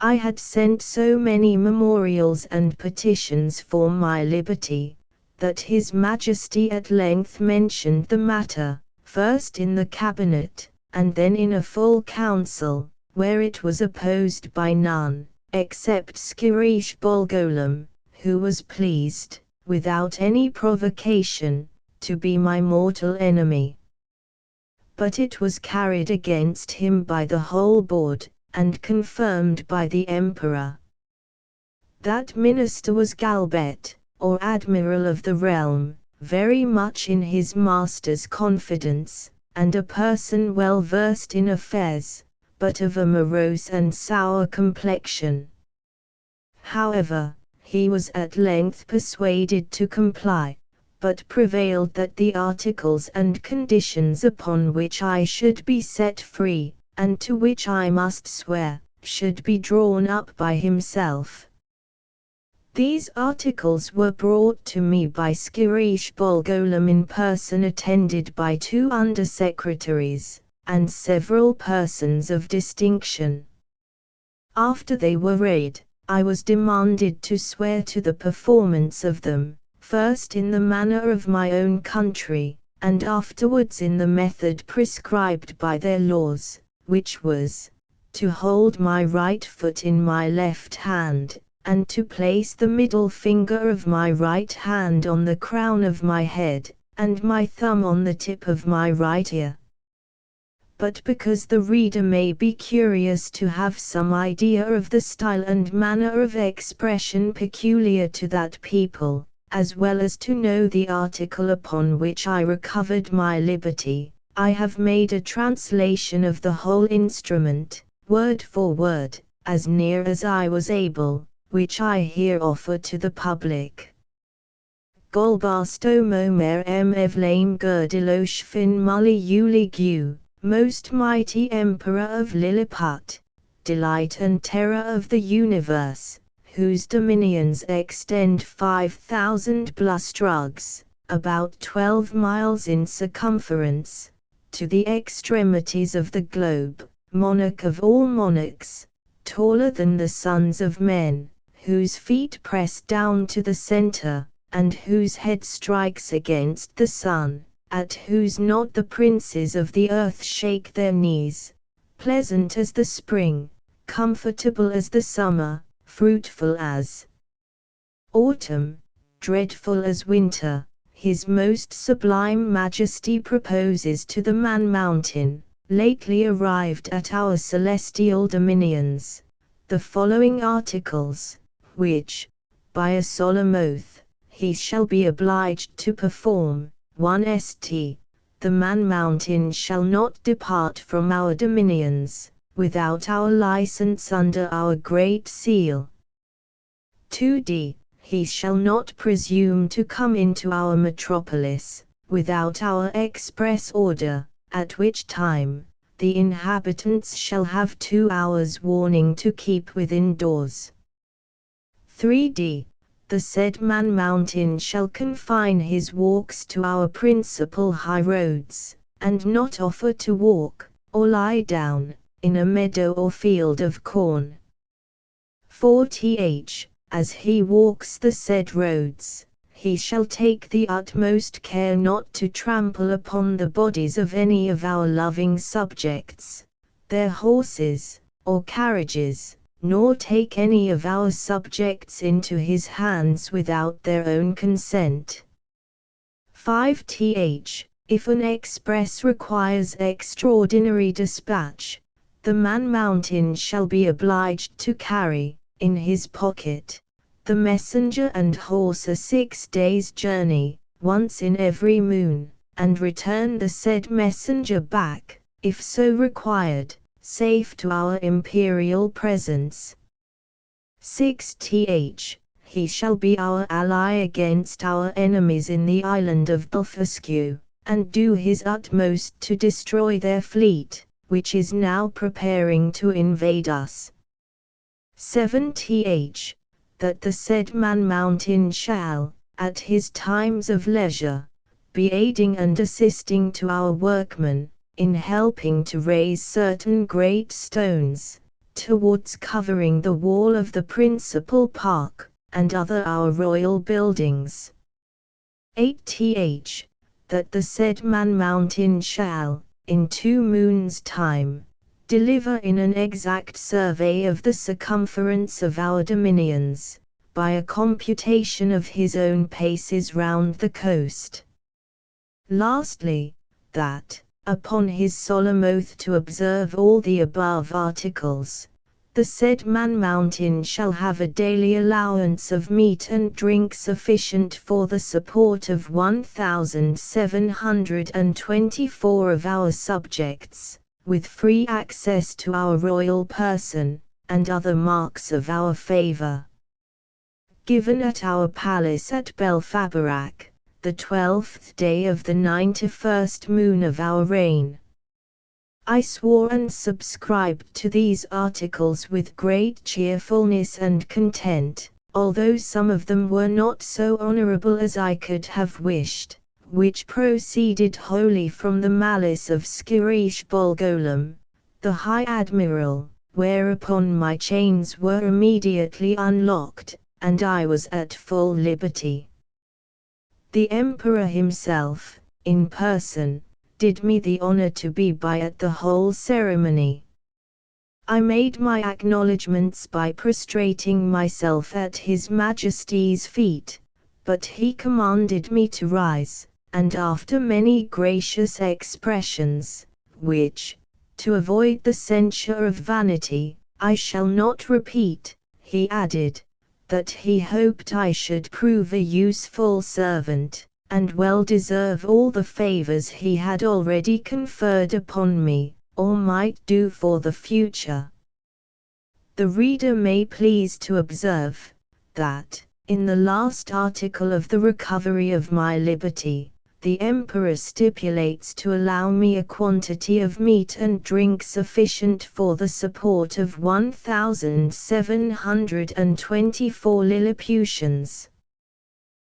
I had sent so many memorials and petitions for my liberty, that His Majesty at length mentioned the matter, first in the cabinet, and then in a full council, where it was opposed by none, except Skirish Bolgolam, who was pleased, without any provocation, to be my mortal enemy. But it was carried against him by the whole board, and confirmed by the Emperor. That minister was Galbet, or Admiral of the realm, very much in his master's confidence, and a person well versed in affairs, but of a morose and sour complexion. However, he was at length persuaded to comply, but prevailed that the articles and conditions upon which I should be set free, and to which I must swear, should be drawn up by himself. These articles were brought to me by Skirish Bolgolam in person, attended by 2 under-secretaries, and several persons of distinction. After they were read, I was demanded to swear to the performance of them, first in the manner of my own country, and afterwards in the method prescribed by their laws, which was, to hold my right foot in my left hand, and to place the middle finger of my right hand on the crown of my head, and my thumb on the tip of my right ear. But because the reader may be curious to have some idea of the style and manner of expression peculiar to that people, as well as to know the article upon which I recovered my liberty, I have made a translation of the whole instrument, word for word, as near as I was able, which I here offer to the public. Golbasto momer evlame gerdiloshfin mulli uligu, most mighty Emperor of Lilliput, delight and terror of the universe, whose dominions extend 5,000 blustrugs, about 12 miles in circumference, to the extremities of the globe, monarch of all monarchs, taller than the sons of men, whose feet press down to the center, and whose head strikes against the sun, at whose nod the princes of the earth shake their knees, pleasant as the spring, comfortable as the summer, fruitful as autumn, dreadful as winter, His most sublime Majesty proposes to the Man Mountain, lately arrived at our celestial dominions, the following articles, which, by a solemn oath, he shall be obliged to perform. 1 St. the Man Mountain shall not depart from our dominions, without our license under our great seal. 2d. He shall not presume to come into our metropolis, without our express order, at which time, the inhabitants shall have 2 hours warning to keep within doors. 3d. The said Man Mountain shall confine his walks to our principal high roads, and not offer to walk, or lie down, in a meadow or field of corn. 4th. As he walks the said roads, he shall take the utmost care not to trample upon the bodies of any of our loving subjects, their horses, or carriages, nor take any of our subjects into his hands without their own consent. 5th. If an express requires extraordinary dispatch, the Man Mountain shall be obliged to carry, in his pocket, the messenger and horse a 6 days' journey, once in every moon, and return the said messenger back, if so required, safe to our imperial presence. 6th. He shall be our ally against our enemies in the island of Blefuscu, and do his utmost to destroy their fleet, which is now preparing to invade us. 7th. That the said Man Mountain shall, at his times of leisure, be aiding and assisting to our workmen, in helping to raise certain great stones, towards covering the wall of the principal park, and other our royal buildings. 8th. That the said Man Mountain shall, in 2 moons' time, deliver in an exact survey of the circumference of our dominions, by a computation of his own paces round the coast. Lastly, that, upon his solemn oath to observe all the above articles, the said Man Mountain shall have a daily allowance of meat and drink sufficient for the support of 1,724 of our subjects, with free access to our royal person, and other marks of our favour. Given at our palace at Belfabarak, the 12th day of the 91st moon of our reign. I swore and subscribed to these articles with great cheerfulness and content, although some of them were not so honourable as I could have wished, which proceeded wholly from the malice of Skirish Bolgolam, the High Admiral, whereupon my chains were immediately unlocked, and I was at full liberty. The Emperor himself, in person, did me the honour to be by at the whole ceremony. I made my acknowledgments by prostrating myself at His Majesty's feet, but he commanded me to rise, and after many gracious expressions, which, to avoid the censure of vanity, I shall not repeat, he added, that he hoped I should prove a useful servant, and well deserve all the favours he had already conferred upon me, or might do for the future. The reader may please to observe, that, in the last article of the recovery of my liberty, the Emperor stipulates to allow me a quantity of meat and drink sufficient for the support of 1,724 Lilliputians.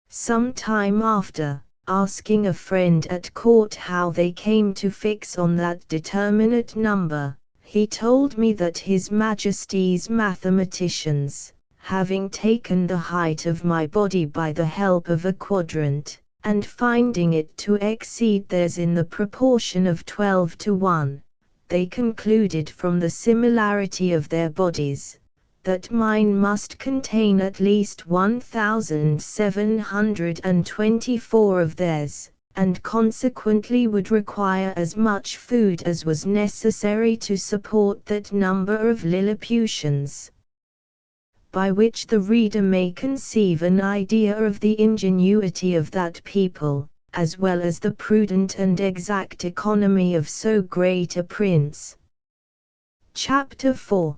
Some time after, asking a friend at court how they came to fix on that determinate number, he told me that His Majesty's mathematicians, having taken the height of my body by the help of a quadrant, and finding it to exceed theirs in the proportion of 12 to 1, they concluded from the similarity of their bodies, that mine must contain at least 1,724 of theirs, and consequently would require as much food as was necessary to support that number of Lilliputians. By which the reader may conceive an idea of the ingenuity of that people, as well as the prudent and exact economy of so great a prince. Chapter 4.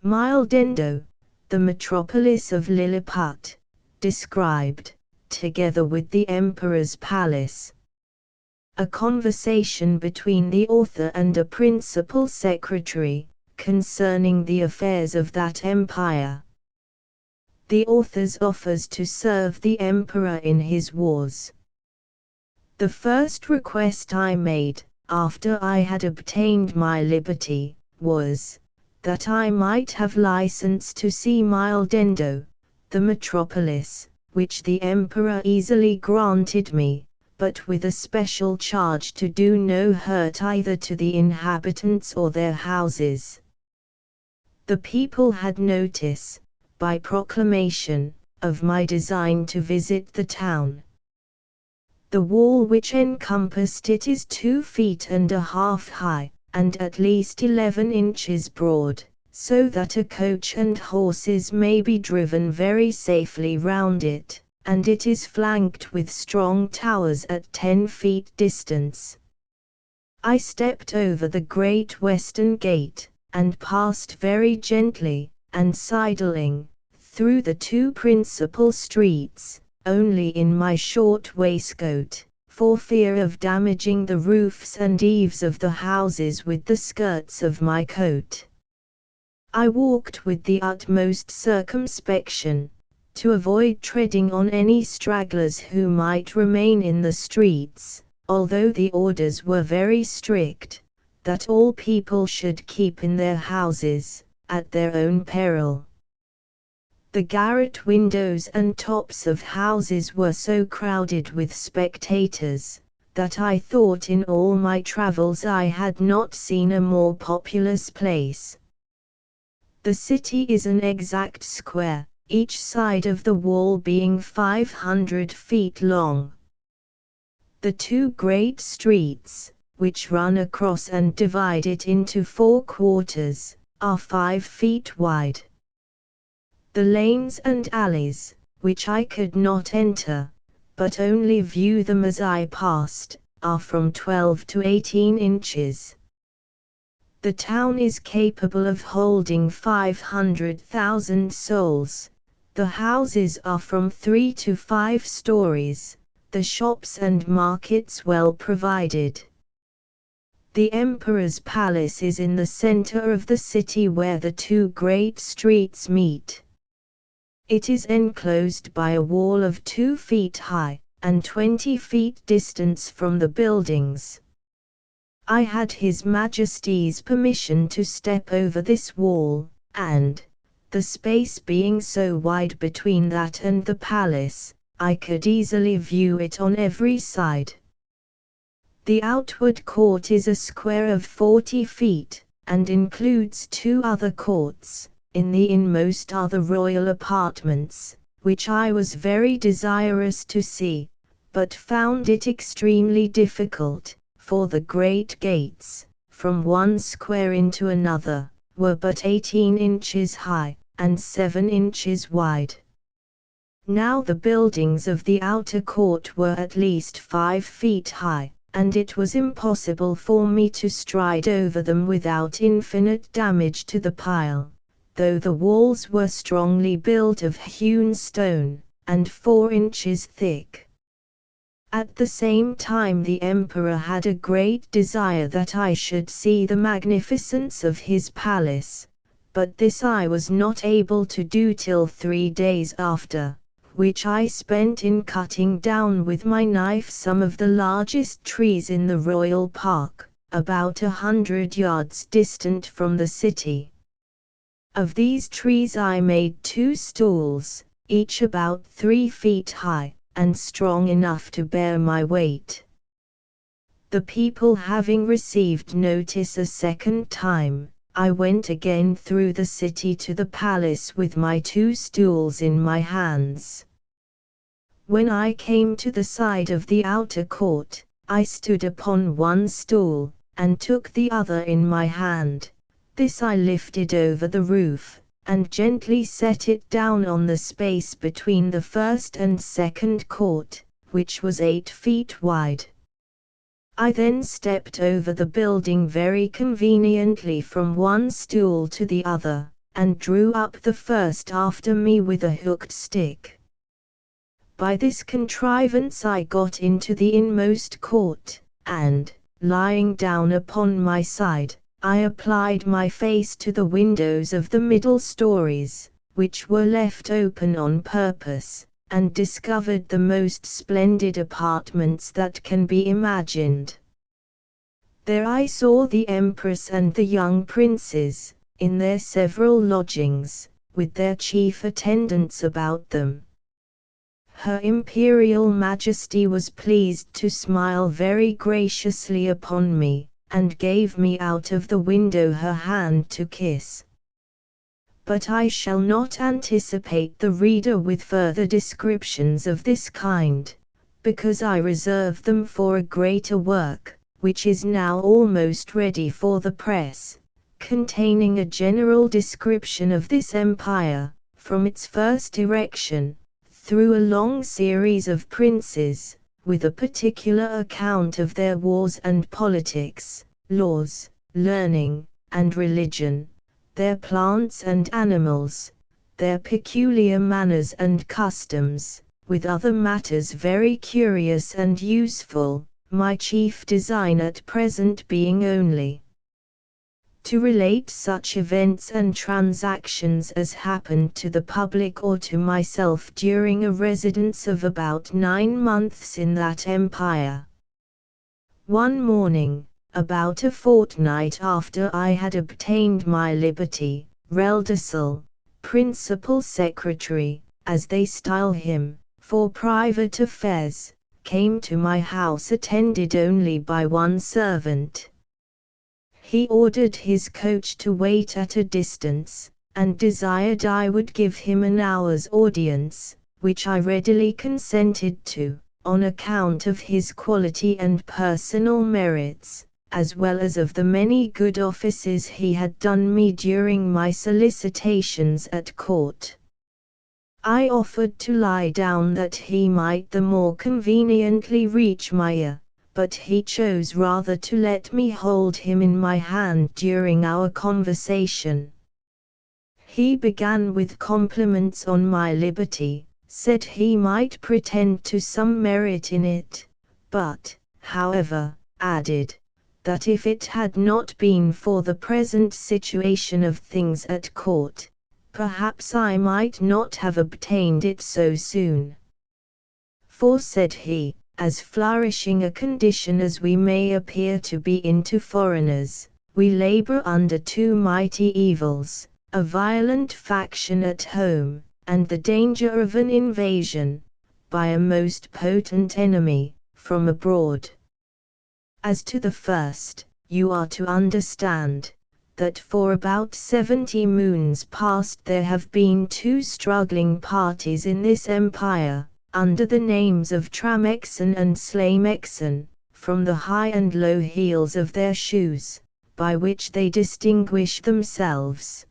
Mildendo, the metropolis of Lilliput, described, together with the emperor's palace. A conversation between the author and a principal secretary, concerning the affairs of that empire. The author's offers to serve the emperor in his wars. The first request I made, after I had obtained my liberty, was, that I might have license to see Mildendo, the metropolis, which the emperor easily granted me, but with a special charge to do no hurt either to the inhabitants or their houses. The people had notice, by proclamation, of my design to visit the town. The wall which encompassed it is 2.5 feet high, and at least 11 inches broad, so that a coach and horses may be driven very safely round it, and it is flanked with strong towers at 10 feet distance. I stepped over the great western gate, and passed very gently, and sidling, through the two principal streets, only in my short waistcoat, for fear of damaging the roofs and eaves of the houses with the skirts of my coat. I walked with the utmost circumspection, to avoid treading on any stragglers who might remain in the streets, although the orders were very strict, that all people should keep in their houses, at their own peril. The garret windows and tops of houses were so crowded with spectators, that I thought in all my travels I had not seen a more populous place. The city is an exact square, each side of the wall being 500 feet long. The two great streets, which run across and divide it into 4 quarters, are 5 feet wide. The lanes and alleys, which I could not enter, but only view them as I passed, are from 12 to 18 inches. The town is capable of holding 500,000 souls. The houses are from 3 to 5 stories, the shops and markets well provided. The emperor's palace is in the center of the city where the two great streets meet. It is enclosed by a wall of 2 feet high, and 20 feet distance from the buildings. I had His Majesty's permission to step over this wall, and, the space being so wide between that and the palace, I could easily view it on every side. The outward court is a square of 40 feet, and includes 2 other courts. In the inmost are the royal apartments, which I was very desirous to see, but found it extremely difficult, for the great gates, from one square into another, were but 18 inches high, and 7 inches wide. Now the buildings of the outer court were at least 5 feet high, and it was impossible for me to stride over them without infinite damage to the pile, though the walls were strongly built of hewn stone, and 4 inches thick. At the same time the emperor had a great desire that I should see the magnificence of his palace, but this I was not able to do till 3 days after, which I spent in cutting down with my knife some of the largest trees in the royal park, about 100 yards distant from the city. Of these trees I made 2 stools, each about 3 feet high, and strong enough to bear my weight. The people having received notice a second time, I went again through the city to the palace with my 2 stools in my hands. When I came to the side of the outer court, I stood upon one stool, and took the other in my hand. This I lifted over the roof, and gently set it down on the space between the first and second court, which was 8 feet wide. I then stepped over the building very conveniently from one stool to the other, and drew up the first after me with a hooked stick. By this contrivance I got into the inmost court, and, lying down upon my side, I applied my face to the windows of the middle stories, which were left open on purpose, and discovered the most splendid apartments that can be imagined. There I saw the Empress and the young princes, in their several lodgings, with their chief attendants about them. Her Imperial Majesty was pleased to smile very graciously upon me, and gave me out of the window her hand to kiss. But I shall not anticipate the reader with further descriptions of this kind, because I reserve them for a greater work, which is now almost ready for the press, containing a general description of this empire, from its first erection, through a long series of princes, with a particular account of their wars and politics, laws, learning, and religion, their plants and animals, their peculiar manners and customs, with other matters very curious and useful, my chief design at present being only to relate such events and transactions as happened to the public or to myself during a residence of about 9 months in that empire. One morning, about a fortnight after I had obtained my liberty, Reldesel, principal secretary, as they style him, for private affairs, came to my house attended only by one servant. He ordered his coach to wait at a distance, and desired I would give him an hour's audience, which I readily consented to, on account of his quality and personal merits, as well as of the many good offices he had done me during my solicitations at court. I offered to lie down that he might the more conveniently reach my ear, but he chose rather to let me hold him in my hand during our conversation. He began with compliments on my liberty, said he might pretend to some merit in it, but, however, added, that if it had not been for the present situation of things at court, perhaps I might not have obtained it so soon. For, said he, as flourishing a condition as we may appear to be in to foreigners, we labor under 2 mighty evils, a violent faction at home, and the danger of an invasion, by a most potent enemy, from abroad. As to the first, you are to understand, that for about 70 moons past there have been 2 struggling parties in this empire, under the names of Tramexen and Slamexen, from the high and low heels of their shoes, by which they distinguish themselves.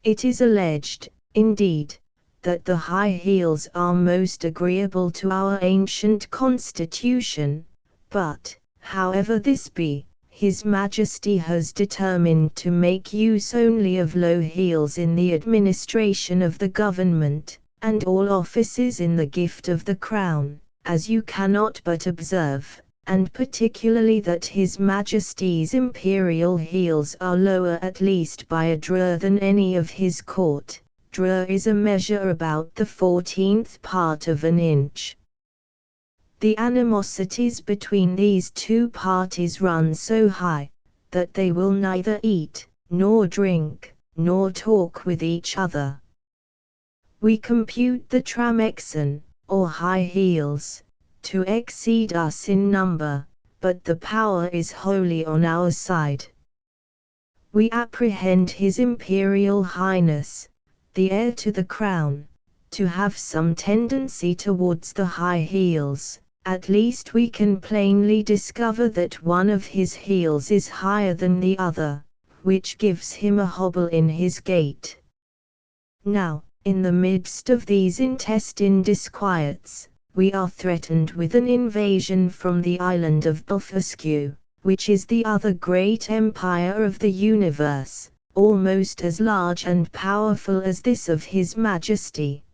It is alleged, indeed, that the high heels are most agreeable to our ancient constitution, but, however this be, His Majesty has determined to make use only of low heels in the administration of the government, and all offices in the gift of the crown, as you cannot but observe, and particularly that His Majesty's imperial heels are lower at least by a drur than any of his court. Drur is a measure about the 14th part of an inch. The animosities between these 2 parties run so high, that they will neither eat, nor drink, nor talk with each other. We compute the Tramexen, or high heels, to exceed us in number, but the power is wholly on our side. We apprehend His Imperial Highness, the heir to the crown, to have some tendency towards the high heels. At least we can plainly discover that one of his heels is higher than the other, which gives him a hobble in his gait. Now, in the midst of these intestine disquiets, we are threatened with an invasion from the island of Blefuscu, which is the other great empire of the universe, almost as large and powerful as this of His Majesty.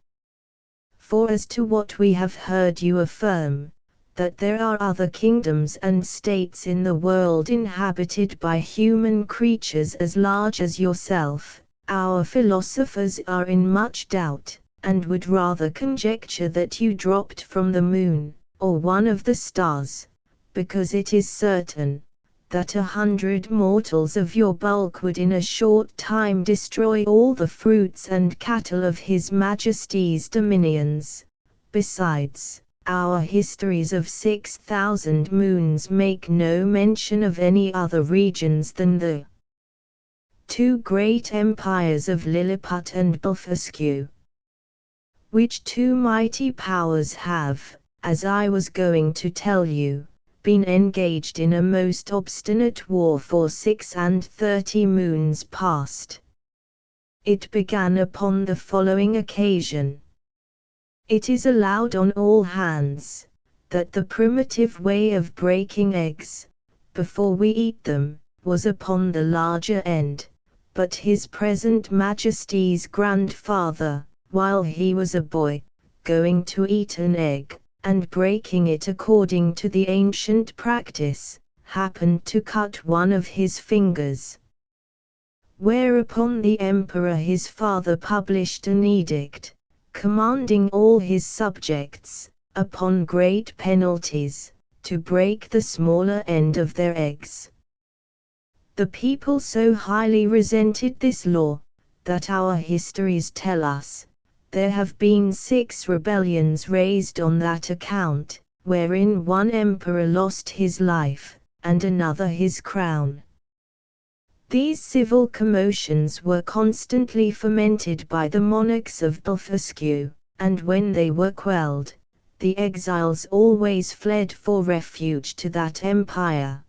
For as to what we have heard you affirm, that there are other kingdoms and states in the world inhabited by human creatures as large as yourself, our philosophers are in much doubt, and would rather conjecture that you dropped from the moon, or one of the stars, because it is certain that 100 mortals of your bulk would in a short time destroy all the fruits and cattle of His Majesty's dominions. Besides, our histories of 6,000 moons make no mention of any other regions than the two great empires of Lilliput and Blefuscu, which two mighty powers have, as I was going to tell you, been engaged in a most obstinate war for 36 moons past. It began upon the following occasion. It is allowed on all hands, that the primitive way of breaking eggs, before we eat them, was upon the larger end, but His present Majesty's grandfather, while he was a boy, going to eat an egg, and breaking it according to the ancient practice, happened to cut one of his fingers. Whereupon the emperor his father published an edict, commanding all his subjects, upon great penalties, to break the smaller end of their eggs. The people so highly resented this law, that our histories tell us, there have been 6 rebellions raised on that account, wherein one emperor lost his life, and another his crown. These civil commotions were constantly fomented by the monarchs of Blefuscu, and when they were quelled, the exiles always fled for refuge to that empire.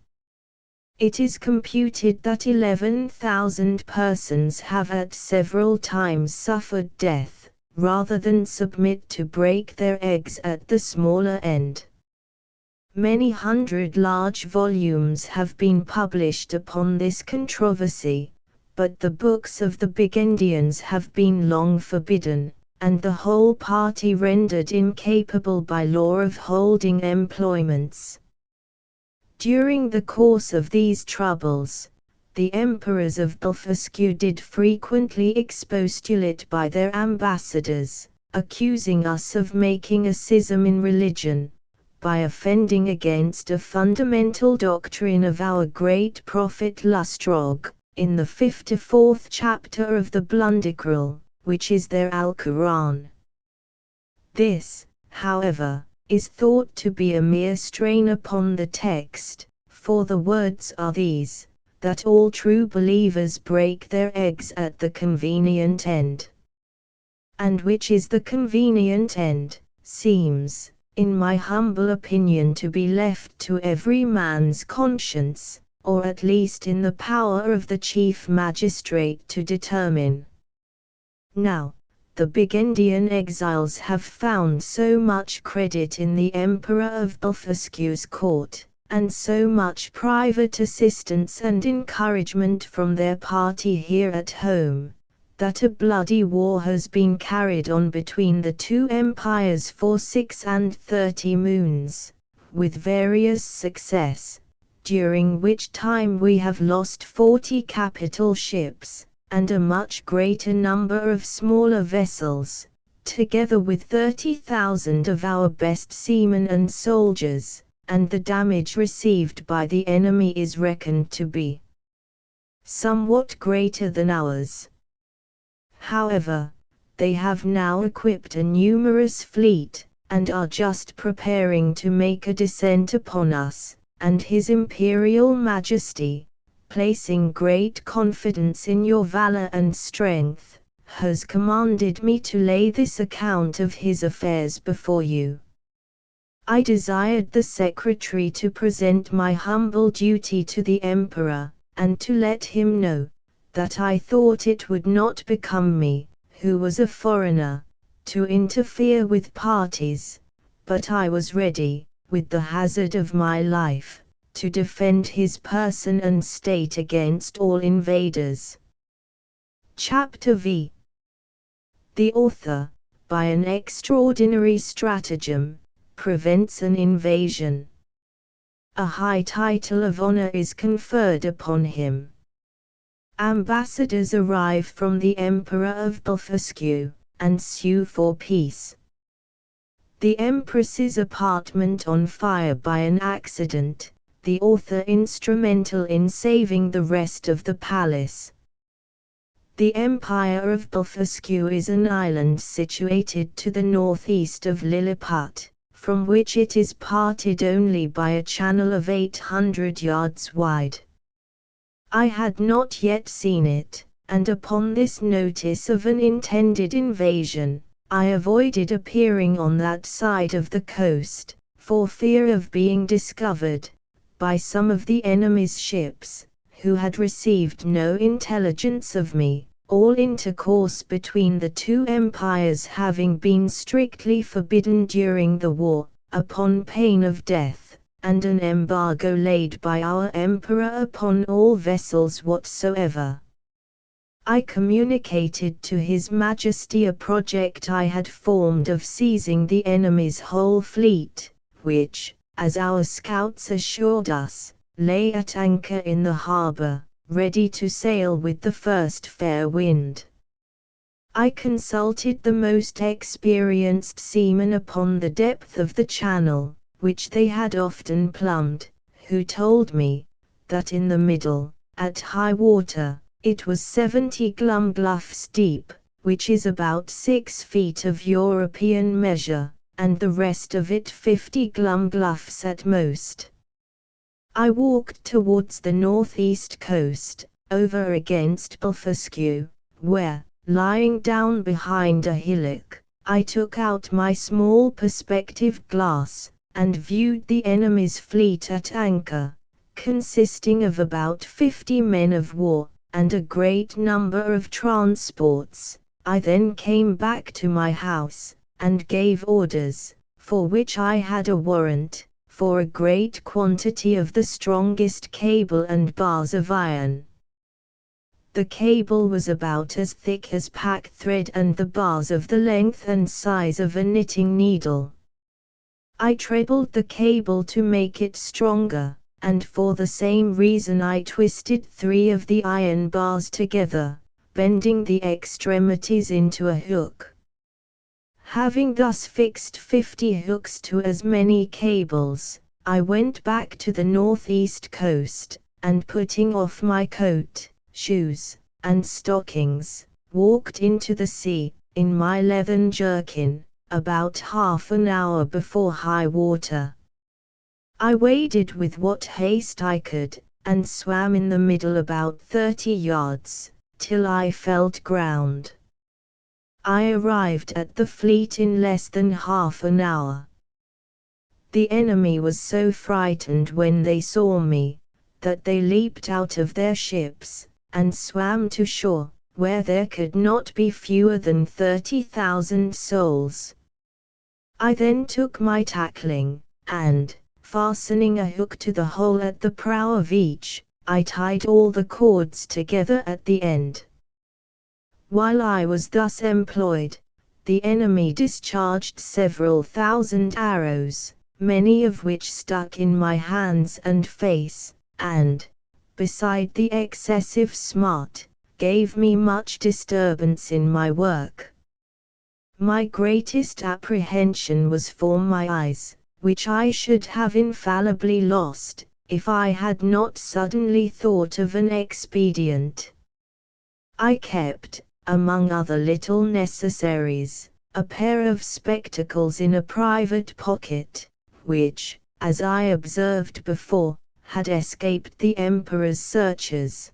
It is computed that 11,000 persons have at several times suffered death, rather than submit to break their eggs at the smaller end. Many hundred large volumes have been published upon this controversy, but the books of the Burgundians have been long forbidden, and the whole party rendered incapable by law of holding employments. During the course of these troubles, the emperors of Blefuscu did frequently expostulate by their ambassadors, accusing us of making a schism in religion, by offending against a fundamental doctrine of our great prophet Lustrog, in the 54th chapter of the Blunderqural, which is their Alcoran. This, however, is thought to be a mere strain upon the text, for the words are these, that all true believers break their eggs at the convenient end. And which is the convenient end, seems, in my humble opinion, to be left to every man's conscience, or at least in the power of the chief magistrate to determine. Now, the Burgundian exiles have found so much credit in the Emperor of Blefuscu's court, and so much private assistance and encouragement from their party here at home, that a bloody war has been carried on between the two empires for 36 moons, with various success, during which time we have lost 40 capital ships, and a much greater number of smaller vessels, together with 30,000 of our best seamen and soldiers, and the damage received by the enemy is reckoned to be somewhat greater than ours. However, they have now equipped a numerous fleet, and are just preparing to make a descent upon us, and His Imperial Majesty, placing great confidence in your valor and strength, has commanded me to lay this account of his affairs before you. I desired the secretary to present my humble duty to the Emperor, and to let him know, that I thought it would not become me, who was a foreigner, to interfere with parties, but I was ready, with the hazard of my life, to defend his person and state against all invaders. Chapter V. The author, by an extraordinary stratagem, prevents an invasion. A high title of honor is conferred upon him. Ambassadors arrive from the Emperor of Blefuscu, and sue for peace. The Empress's apartment on fire by an accident, the author instrumental in saving the rest of the palace. The Empire of Blefuscu is an island situated to the northeast of Lilliput, from which it is parted only by a channel of 800 yards wide. I had not yet seen it, and upon this notice of an intended invasion, I avoided appearing on that side of the coast, for fear of being discovered by some of the enemy's ships, who had received no intelligence of me, all intercourse between the two empires having been strictly forbidden during the war, upon pain of death, and an embargo laid by our emperor upon all vessels whatsoever. I communicated to His Majesty a project I had formed of seizing the enemy's whole fleet, which, as our scouts assured us, lay at anchor in the harbor, ready to sail with the first fair wind. I consulted the most experienced seamen upon the depth of the channel, which they had often plumbed, who told me, that in the middle, at high water, it was 70 glumgluffs deep, which is about 6 feet of European measure, and the rest of it 50 glumgluffs at most. I walked towards the northeast coast, over against Blefuscu, where, lying down behind a hillock, I took out my small perspective glass, and viewed the enemy's fleet at anchor, consisting of about 50 men of war, and a great number of transports. I then came back to my house, and gave orders, for which I had a warrant, for a great quantity of the strongest cable and bars of iron. The cable was about as thick as pack thread and the bars of the length and size of a knitting needle. I trebled the cable to make it stronger, and for the same reason I twisted 3 of the iron bars together, bending the extremities into a hook. Having thus fixed 50 hooks to as many cables, I went back to the northeast coast, and putting off my coat, shoes, and stockings, walked into the sea, in my leathern jerkin, about half an hour before high water. I waded with what haste I could, and swam in the middle about 30 yards, till I felt ground. I arrived at the fleet in less than half an hour. The enemy was so frightened when they saw me, that they leaped out of their ships, and swam to shore, where there could not be fewer than 30,000 souls. I then took my tackling, and, fastening a hook to the hole at the prow of each, I tied all the cords together at the end. While I was thus employed, the enemy discharged several thousand arrows, many of which stuck in my hands and face, and, beside the excessive smart, gave me much disturbance in my work. My greatest apprehension was for my eyes, which I should have infallibly lost, if I had not suddenly thought of an expedient. I kept, among other little necessaries, a pair of spectacles in a private pocket, which, as I observed before, had escaped the Emperor's searchers.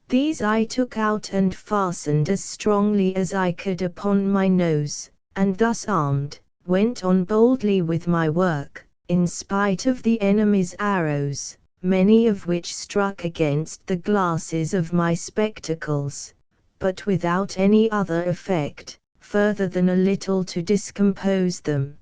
These I took out and fastened as strongly as I could upon my nose, and thus armed, went on boldly with my work, in spite of the enemy's arrows, many of which struck against the glasses of my spectacles, but without any other effect, further than a little to discompose them.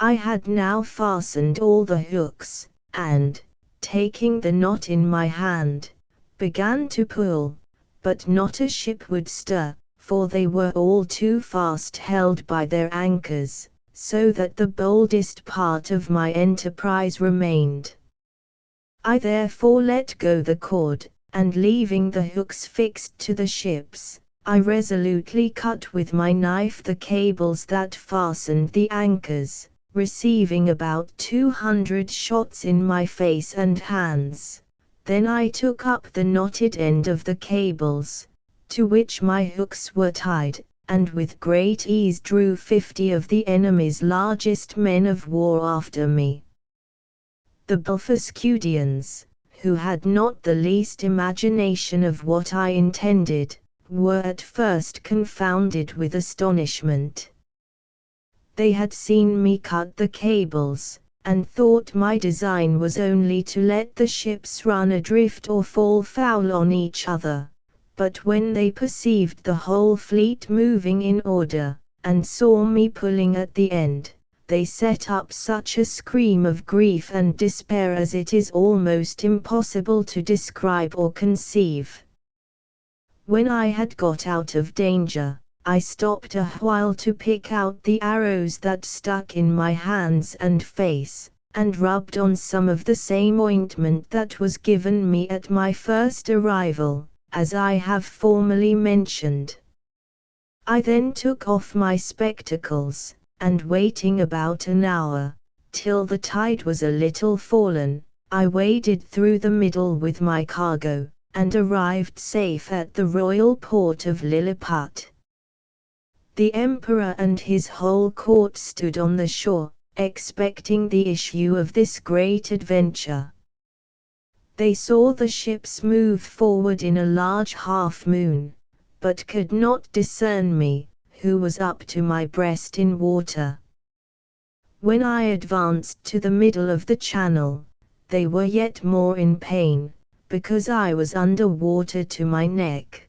I had now fastened all the hooks, and, taking the knot in my hand, began to pull, but not a ship would stir, for they were all too fast held by their anchors, so that the boldest part of my enterprise remained. I therefore let go the cord, and leaving the hooks fixed to the ships, I resolutely cut with my knife the cables that fastened the anchors, receiving about 200 shots in my face and hands. Then I took up the knotted end of the cables, to which my hooks were tied, and with great ease drew 50 of the enemy's largest men of war after me. The Buphuscudians, who had not the least imagination of what I intended, were at first confounded with astonishment. They had seen me cut the cables, and thought my design was only to let the ships run adrift or fall foul on each other, but when they perceived the whole fleet moving in order, and saw me pulling at the end, they set up such a scream of grief and despair as it is almost impossible to describe or conceive. When I had got out of danger, I stopped a while to pick out the arrows that stuck in my hands and face, and rubbed on some of the same ointment that was given me at my first arrival, as I have formerly mentioned. I then took off my spectacles, and waiting about an hour, till the tide was a little fallen, I waded through the middle with my cargo, and arrived safe at the royal port of Lilliput. The emperor and his whole court stood on the shore, expecting the issue of this great adventure. They saw the ships move forward in a large half-moon, but could not discern me, who was up to my breast in water. When I advanced to the middle of the channel, they were yet more in pain, because I was under water to my neck.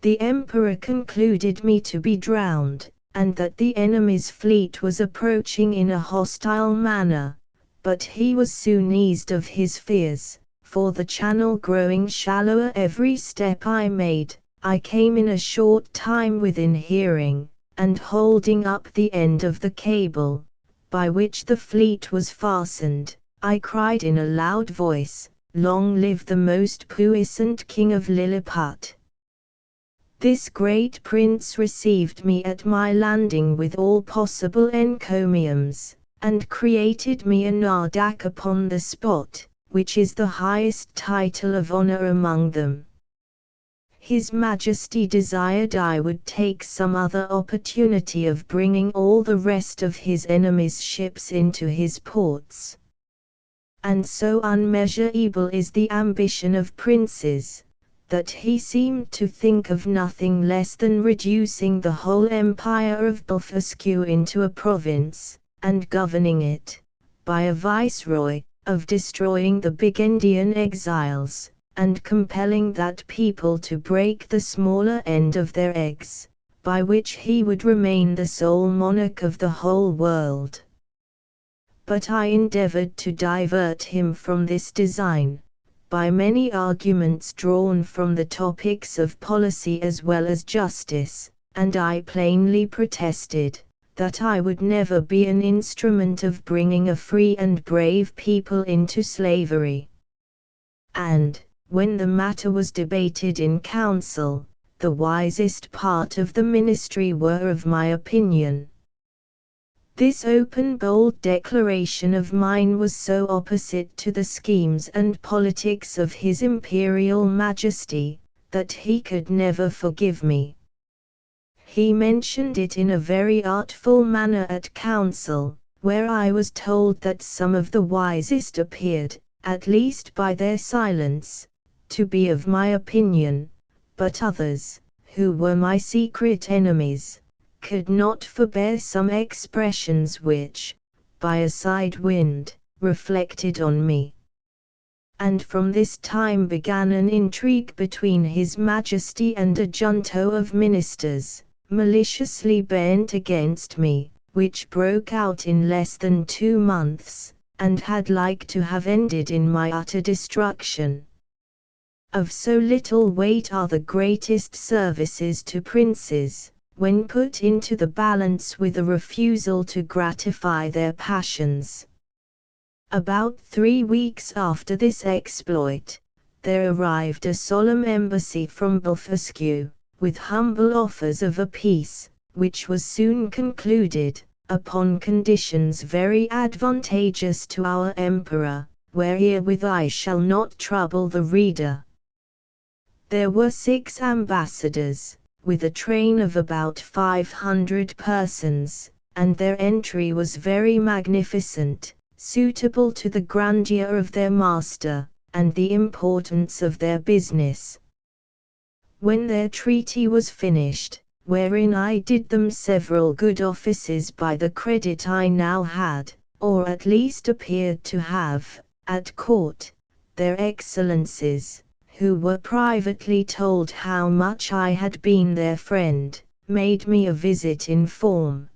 The emperor concluded me to be drowned, and that the enemy's fleet was approaching in a hostile manner, but he was soon eased of his fears, for the channel growing shallower every step I made, I came in a short time within hearing, and holding up the end of the cable, by which the fleet was fastened, I cried in a loud voice, "Long live the most puissant king of Lilliput!" This great prince received me at my landing with all possible encomiums, and created me a nardac upon the spot, which is the highest title of honor among them. His Majesty desired I would take some other opportunity of bringing all the rest of his enemies' ships into his ports. And so unmeasurable is the ambition of princes, that he seemed to think of nothing less than reducing the whole empire of Buphuscu into a province, and governing it, by a viceroy, of destroying the Bigendian exiles, and compelling that people to break the smaller end of their eggs, by which he would remain the sole monarch of the whole world. But I endeavored to divert him from this design, by many arguments drawn from the topics of policy as well as justice, and I plainly protested, that I would never be an instrument of bringing a free and brave people into slavery. And, when the matter was debated in council, the wisest part of the ministry were of my opinion. This open bold declaration of mine was so opposite to the schemes and politics of His Imperial Majesty, that he could never forgive me. He mentioned it in a very artful manner at council, where I was told that some of the wisest appeared, at least by their silence, to be of my opinion, but others, who were my secret enemies, could not forbear some expressions which, by a side wind, reflected on me. And from this time began an intrigue between His Majesty and a junto of ministers, maliciously bent against me, which broke out in less than 2 months, and had like to have ended in my utter destruction. Of so little weight are the greatest services to princes, when put into the balance with a refusal to gratify their passions. About 3 weeks after this exploit, there arrived a solemn embassy from Blefuscu, with humble offers of a peace, which was soon concluded, upon conditions very advantageous to our emperor, wherewith I shall not trouble the reader. There were 6 ambassadors, with a train of about 500 persons, and their entry was very magnificent, suitable to the grandeur of their master, and the importance of their business. When their treaty was finished, wherein I did them several good offices by the credit I now had, or at least appeared to have, at court, their excellencies, who were privately told how much I had been their friend, made me a visit in form.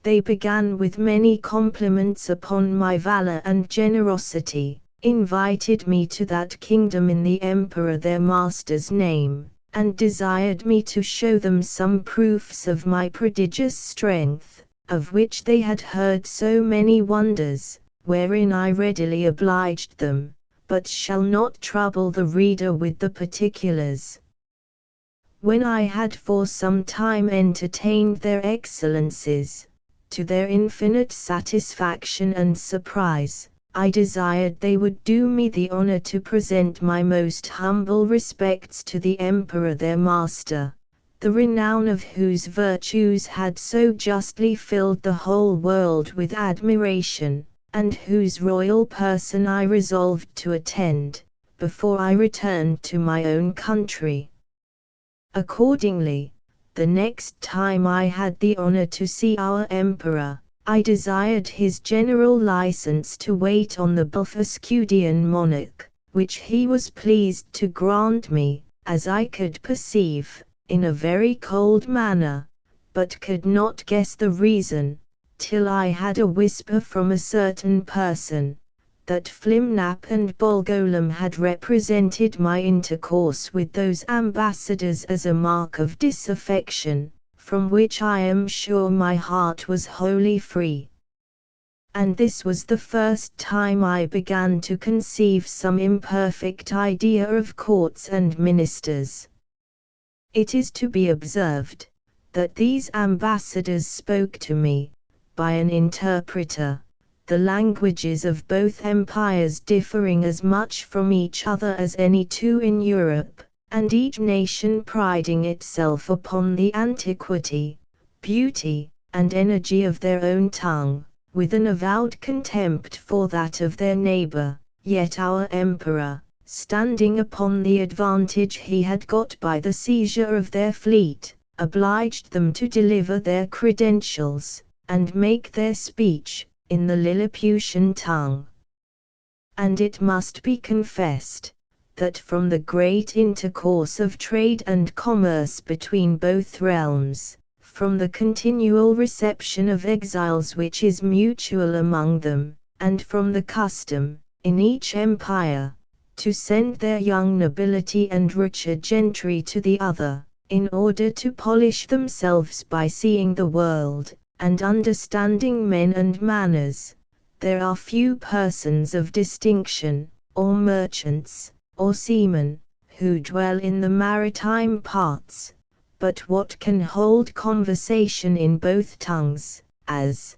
They began with many compliments upon my valor and generosity, invited me to that kingdom in the emperor their master's name, and desired me to show them some proofs of my prodigious strength, of which they had heard so many wonders, wherein I readily obliged them, but shall not trouble the reader with the particulars. When I had for some time entertained their excellencies, to their infinite satisfaction and surprise, I desired they would do me the honor to present my most humble respects to the emperor their master, the renown of whose virtues had so justly filled the whole world with admiration, and whose royal person I resolved to attend, before I returned to my own country. Accordingly, the next time I had the honor to see our emperor, I desired his general license to wait on the Blefuscudian monarch, which he was pleased to grant me, as I could perceive, in a very cold manner, but could not guess the reason, till I had a whisper from a certain person, that Flimnap and Bolgolam had represented my intercourse with those ambassadors as a mark of disaffection, from which I am sure my heart was wholly free. And this was the first time I began to conceive some imperfect idea of courts and ministers. It is to be observed, that these ambassadors spoke to me, by an interpreter, the languages of both empires differing as much from each other as any two in Europe, and each nation priding itself upon the antiquity, beauty, and energy of their own tongue, with an avowed contempt for that of their neighbor. Yet our emperor, standing upon the advantage he had got by the seizure of their fleet, obliged them to deliver their credentials, and make their speech, in the Lilliputian tongue. And it must be confessed, that from the great intercourse of trade and commerce between both realms, from the continual reception of exiles which is mutual among them, and from the custom, in each empire, to send their young nobility and richer gentry to the other, in order to polish themselves by seeing the world, and understanding men and manners, there are few persons of distinction, or merchants, or seamen, who dwell in the maritime parts, but what can hold conversation in both tongues, as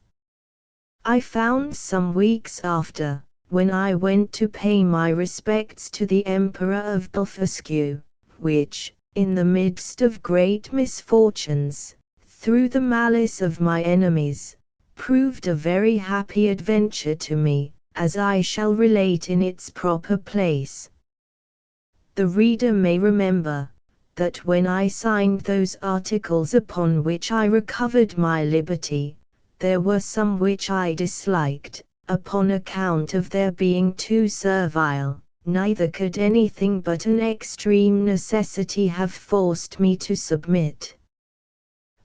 I found some weeks after, when I went to pay my respects to the Emperor of Blefuscu, which, in the midst of great misfortunes, through the malice of my enemies, proved a very happy adventure to me, as I shall relate in its proper place. The reader may remember, that when I signed those articles upon which I recovered my liberty, there were some which I disliked, upon account of their being too servile, neither could anything but an extreme necessity have forced me to submit.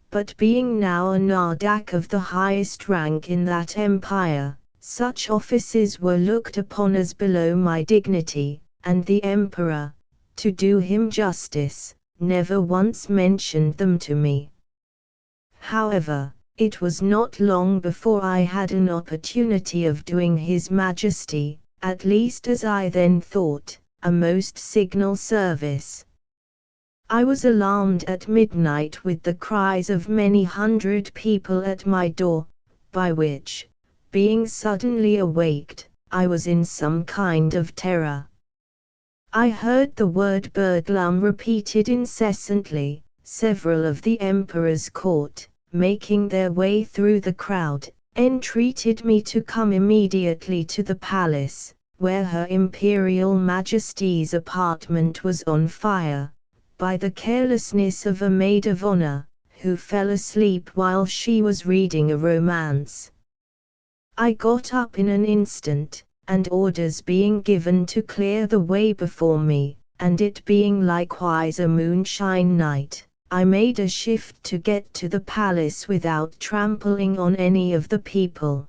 But being now a Nardak of the highest rank in that empire, such offices were looked upon as below my dignity, and the emperor, to do him justice, never once mentioned them to me. However, it was not long before I had an opportunity of doing His Majesty, at least as I then thought, a most signal service. I was alarmed at midnight with the cries of many hundred people at my door, by which, being suddenly awaked, I was in some kind of terror. I heard the word Bedlam repeated incessantly. Several of the emperor's court, making their way through the crowd, entreated me to come immediately to the palace, where Her Imperial Majesty's apartment was on fire, by the carelessness of a maid of honor, who fell asleep while she was reading a romance. I got up in an instant, and orders being given to clear the way before me, and it being likewise a moonshine night, I made a shift to get to the palace without trampling on any of the people.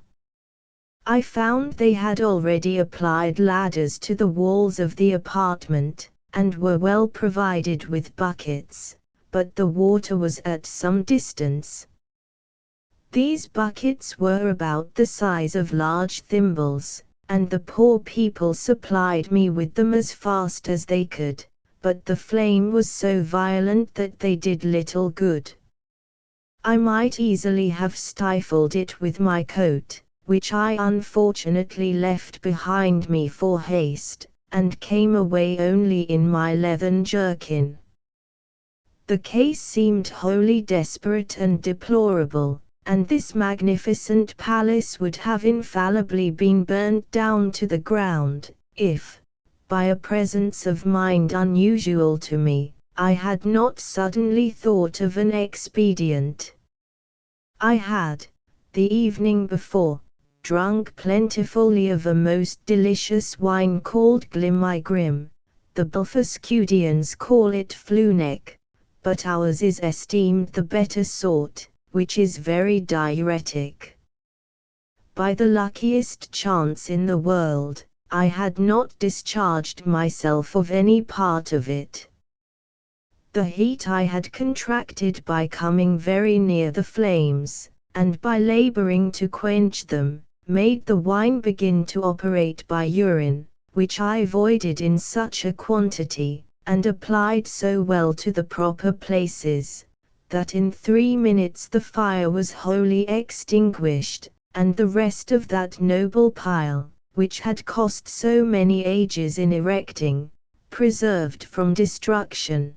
I found they had already applied ladders to the walls of the apartment, and were well provided with buckets, but the water was at some distance. These buckets were about the size of large thimbles, and the poor people supplied me with them as fast as they could, but the flame was so violent that they did little good. I might easily have stifled it with my coat, which I unfortunately left behind me for haste, and came away only in my leathern jerkin. The case seemed wholly desperate and deplorable, and this magnificent palace would have infallibly been burnt down to the ground, if, by a presence of mind unusual to me, I had not suddenly thought of an expedient. I had, the evening before, drunk plentifully of a most delicious wine called Glimigrim. The Buffascudians call it Fluneck, but ours is esteemed the better sort, which is very diuretic. By the luckiest chance in the world, I had not discharged myself of any part of it. The heat I had contracted by coming very near the flames, and by laboring to quench them, made the wine begin to operate by urine, which I voided in such a quantity, and applied so well to the proper places, that in 3 minutes the fire was wholly extinguished, and the rest of that noble pile, which had cost so many ages in erecting, preserved from destruction.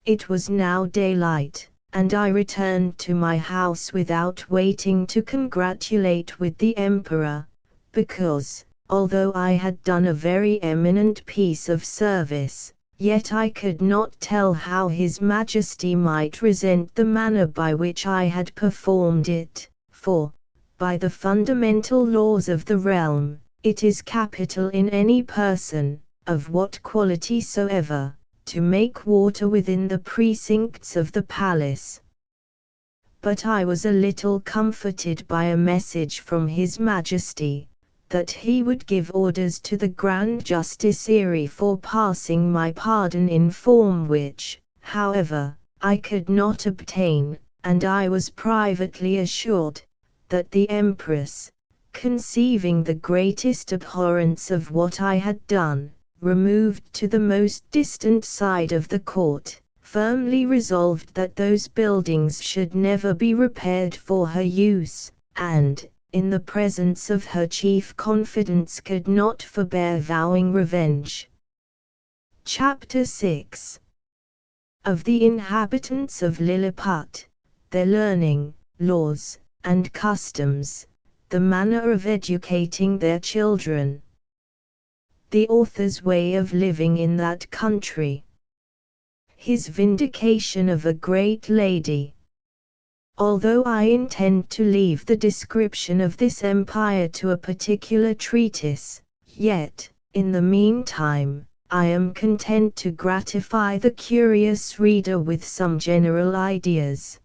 It was now daylight, and I returned to my house without waiting to congratulate with the emperor, because, although I had done a very eminent piece of service, yet I could not tell how His Majesty might resent the manner by which I had performed it, for, by the fundamental laws of the realm, it is capital in any person, of what quality soever, to make water within the precincts of the palace. But I was a little comforted by a message from His Majesty, that he would give orders to the Grand Justiciary for passing my pardon in form which, however, I could not obtain, and I was privately assured, that the Empress, conceiving the greatest abhorrence of what I had done, removed to the most distant side of the court, firmly resolved that those buildings should never be repaired for her use, and, in the presence of her chief confidants could not forbear vowing revenge. Chapter 6. Of the inhabitants of Lilliput, their learning, laws, and customs, the manner of educating their children. The author's way of living in that country. His vindication of a great lady. Although I intend to leave the description of this empire to a particular treatise, yet, in the meantime, I am content to gratify the curious reader with some general ideas.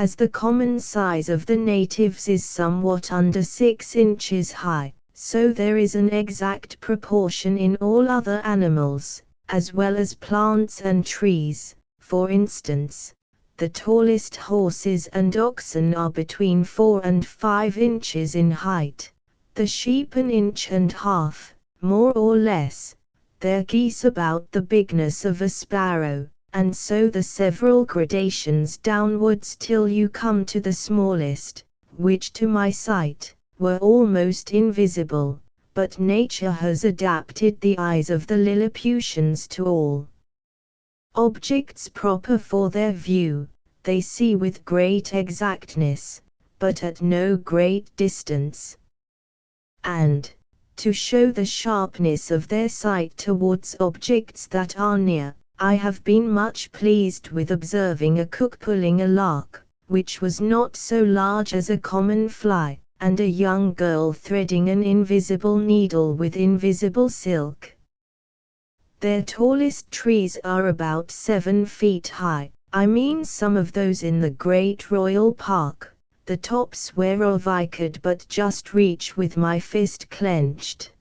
As the common size of the natives is somewhat under 6 inches high, so there is an exact proportion in all other animals, as well as plants and trees. For instance, the tallest horses and oxen are between 4 and 5 inches in height, the sheep an inch and half, more or less, their geese about the bigness of a sparrow, and so the several gradations downwards till you come to the smallest, which to my sight were almost invisible, but nature has adapted the eyes of the Lilliputians to all objects proper for their view. They see with great exactness, but at no great distance. And, to show the sharpness of their sight towards objects that are near, I have been much pleased with observing a cook pulling a lark, which was not so large as a common fly, and a young girl threading an invisible needle with invisible silk. Their tallest trees are about 7 feet high, I mean some of those in the great royal park, the tops whereof I could but just reach with my fist clenched.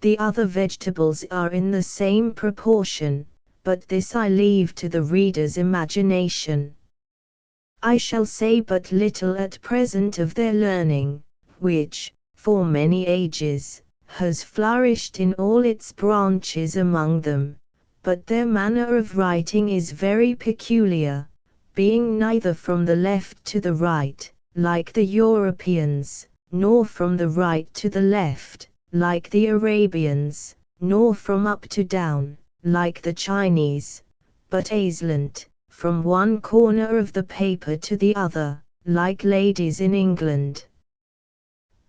The other vegetables are in the same proportion, but this I leave to the reader's imagination. I shall say but little at present of their learning, which, for many ages, has flourished in all its branches among them, but their manner of writing is very peculiar, being neither from the left to the right, like the Europeans, nor from the right to the left, like the Arabians, nor from up to down, like the Chinese, but aslant, from one corner of the paper to the other, like ladies in England.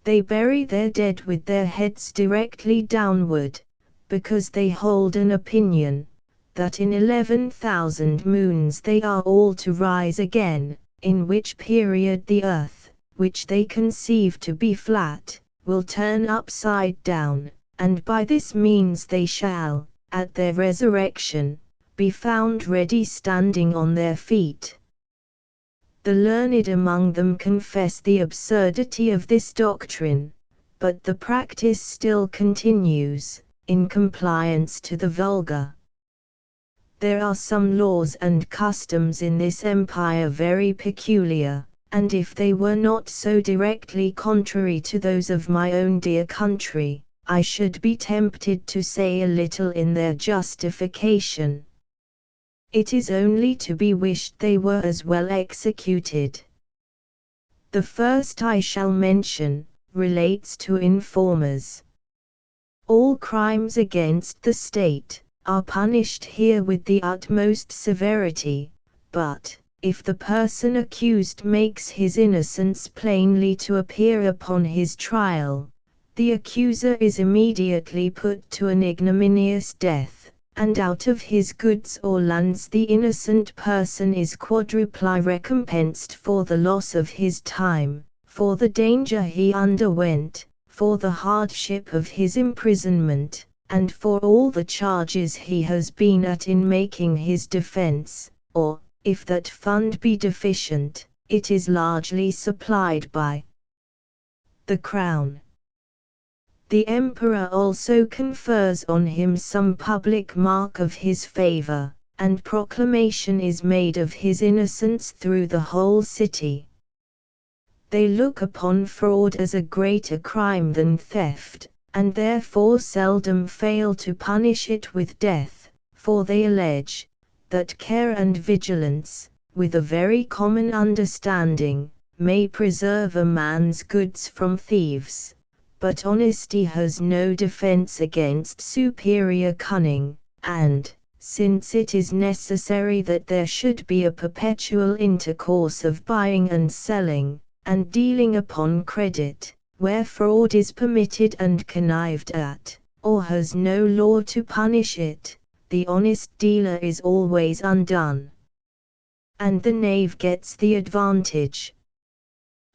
They bury their dead with their heads directly downward, because they hold an opinion, that in 11,000 moons they are all to rise again, in which period the earth, which they conceive to be flat, will turn upside down, and by this means they shall, at their resurrection, be found ready standing on their feet. The learned among them confess the absurdity of this doctrine, but the practice still continues, in compliance to the vulgar. There are some laws and customs in this empire very peculiar, and if they were not so directly contrary to those of my own dear country, I should be tempted to say a little in their justification. It is only to be wished they were as well executed. The first I shall mention, relates to informers. All crimes against the state are punished here with the utmost severity, but, if the person accused makes his innocence plainly to appear upon his trial, the accuser is immediately put to an ignominious death, and out of his goods or lands the innocent person is quadruply recompensed for the loss of his time, for the danger he underwent, for the hardship of his imprisonment, and for all the charges he has been at in making his defense, or, if that fund be deficient, it is largely supplied by the Crown. The Emperor also confers on him some public mark of his favor, and proclamation is made of his innocence through the whole city. They look upon fraud as a greater crime than theft, and therefore seldom fail to punish it with death, for they allege that care and vigilance, with a very common understanding, may preserve a man's goods from thieves. But honesty has no defense against superior cunning, and, since it is necessary that there should be a perpetual intercourse of buying and selling, and dealing upon credit, where fraud is permitted and connived at, or has no law to punish it, the honest dealer is always undone, and the knave gets the advantage.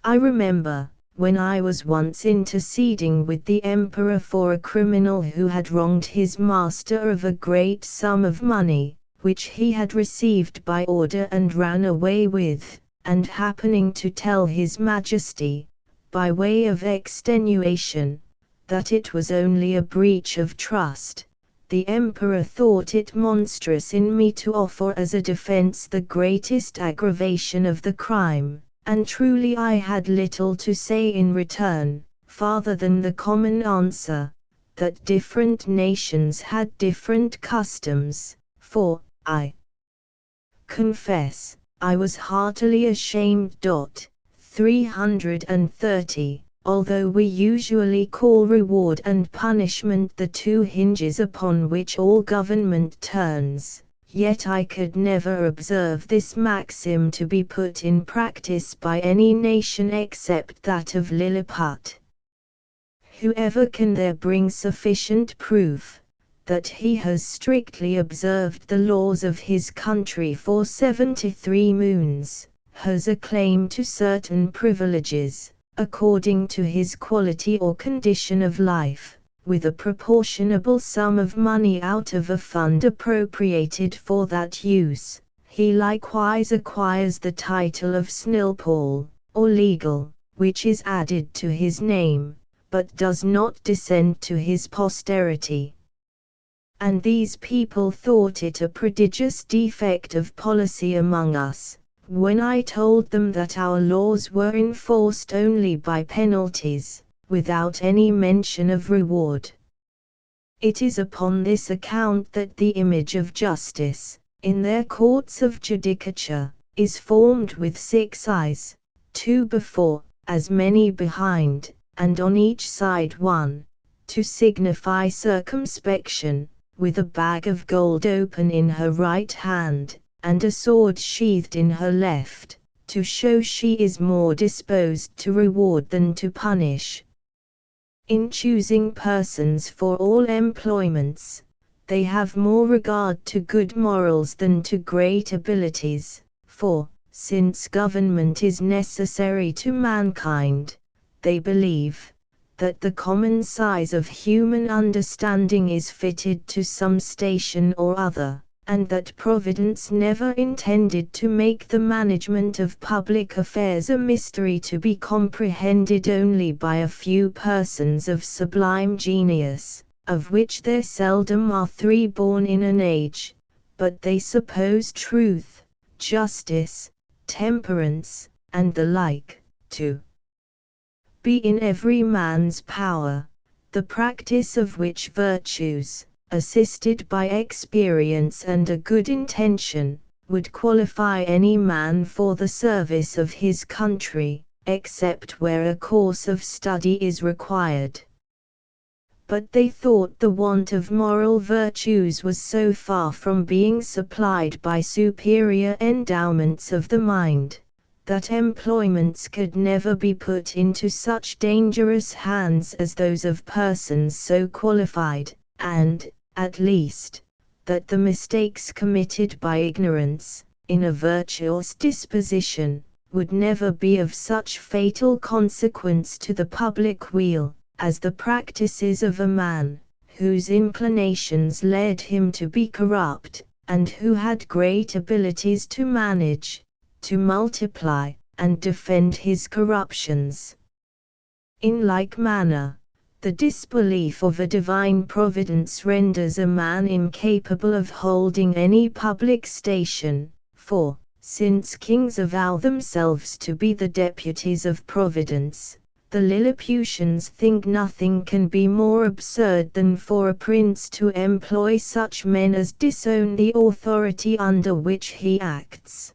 I remember, when I was once interceding with the Emperor for a criminal who had wronged his master of a great sum of money, which he had received by order and ran away with, and happening to tell His Majesty, by way of extenuation, that it was only a breach of trust, the Emperor thought it monstrous in me to offer as a defense the greatest aggravation of the crime, and truly I had little to say in return, farther than the common answer, that different nations had different customs, for, I confess, I was heartily ashamed. 330. Although we usually call reward and punishment the two hinges upon which all government turns, yet I could never observe this maxim to be put in practice by any nation except that of Lilliput. Whoever can there bring sufficient proof that he has strictly observed the laws of his country for 73 moons, has a claim to certain privileges, according to his quality or condition of life, with a proportionable sum of money out of a fund appropriated for that use. He likewise acquires the title of Snilpaul, or legal, which is added to his name, but does not descend to his posterity. And these people thought it a prodigious defect of policy among us, when I told them that our laws were enforced only by penalties, without any mention of reward. It is upon this account that the image of justice, in their courts of judicature, is formed with 6 eyes, 2 before, as many behind, and on each side 1, to signify circumspection, with a bag of gold open in her right hand, and a sword sheathed in her left, to show she is more disposed to reward than to punish. In choosing persons for all employments, they have more regard to good morals than to great abilities, for, since government is necessary to mankind, they believe that the common size of human understanding is fitted to some station or other, and that Providence never intended to make the management of public affairs a mystery to be comprehended only by a few persons of sublime genius, of which there seldom are 3 born in an age, but they suppose truth, justice, temperance, and the like, to be in every man's power, the practice of which virtues, assisted by experience and a good intention, would qualify any man for the service of his country, except where a course of study is required. But they thought the want of moral virtues was so far from being supplied by superior endowments of the mind, that employments could never be put into such dangerous hands as those of persons so qualified, and, at least, that the mistakes committed by ignorance, in a virtuous disposition, would never be of such fatal consequence to the public weal, as the practices of a man, whose inclinations led him to be corrupt, and who had great abilities to manage, to multiply, and defend his corruptions. In like manner, the disbelief of a divine providence renders a man incapable of holding any public station, for, since kings avow themselves to be the deputies of Providence, the Lilliputians think nothing can be more absurd than for a prince to employ such men as disown the authority under which he acts.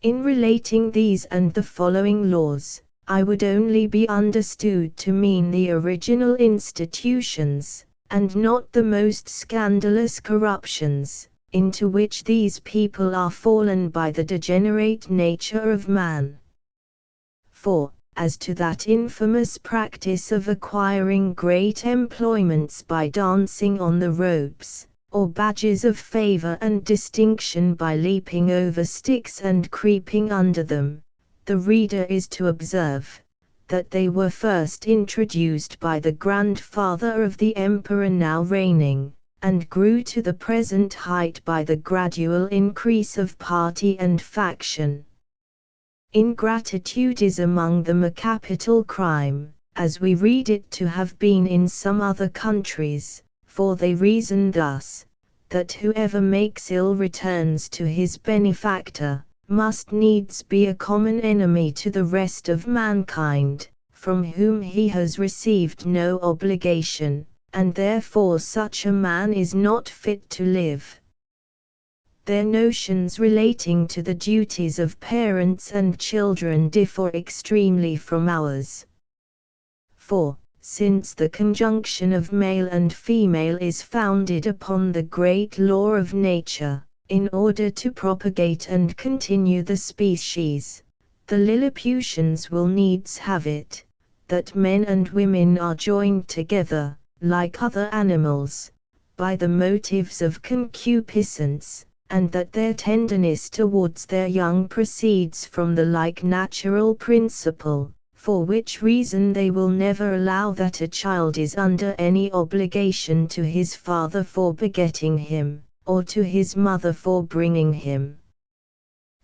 In relating these and the following laws, I would only be understood to mean the original institutions, and not the most scandalous corruptions, into which these people are fallen by the degenerate nature of man. For, as to that infamous practice of acquiring great employments by dancing on the ropes, or badges of favor and distinction by leaping over sticks and creeping under them, the reader is to observe that they were first introduced by the grandfather of the emperor now reigning, and grew to the present height by the gradual increase of party and faction. Ingratitude is among them a capital crime, as we read it to have been in some other countries, for they reason thus, that whoever makes ill returns to his benefactor, must needs be a common enemy to the rest of mankind, from whom he has received no obligation, and therefore such a man is not fit to live. Their notions relating to the duties of parents and children differ extremely from ours. For, since the conjunction of male and female is founded upon the great law of nature, in order to propagate and continue the species, the Lilliputians will needs have it, that men and women are joined together, like other animals, by the motives of concupiscence, and that their tenderness towards their young proceeds from the like natural principle, for which reason they will never allow that a child is under any obligation to his father for begetting him, or to his mother for bringing him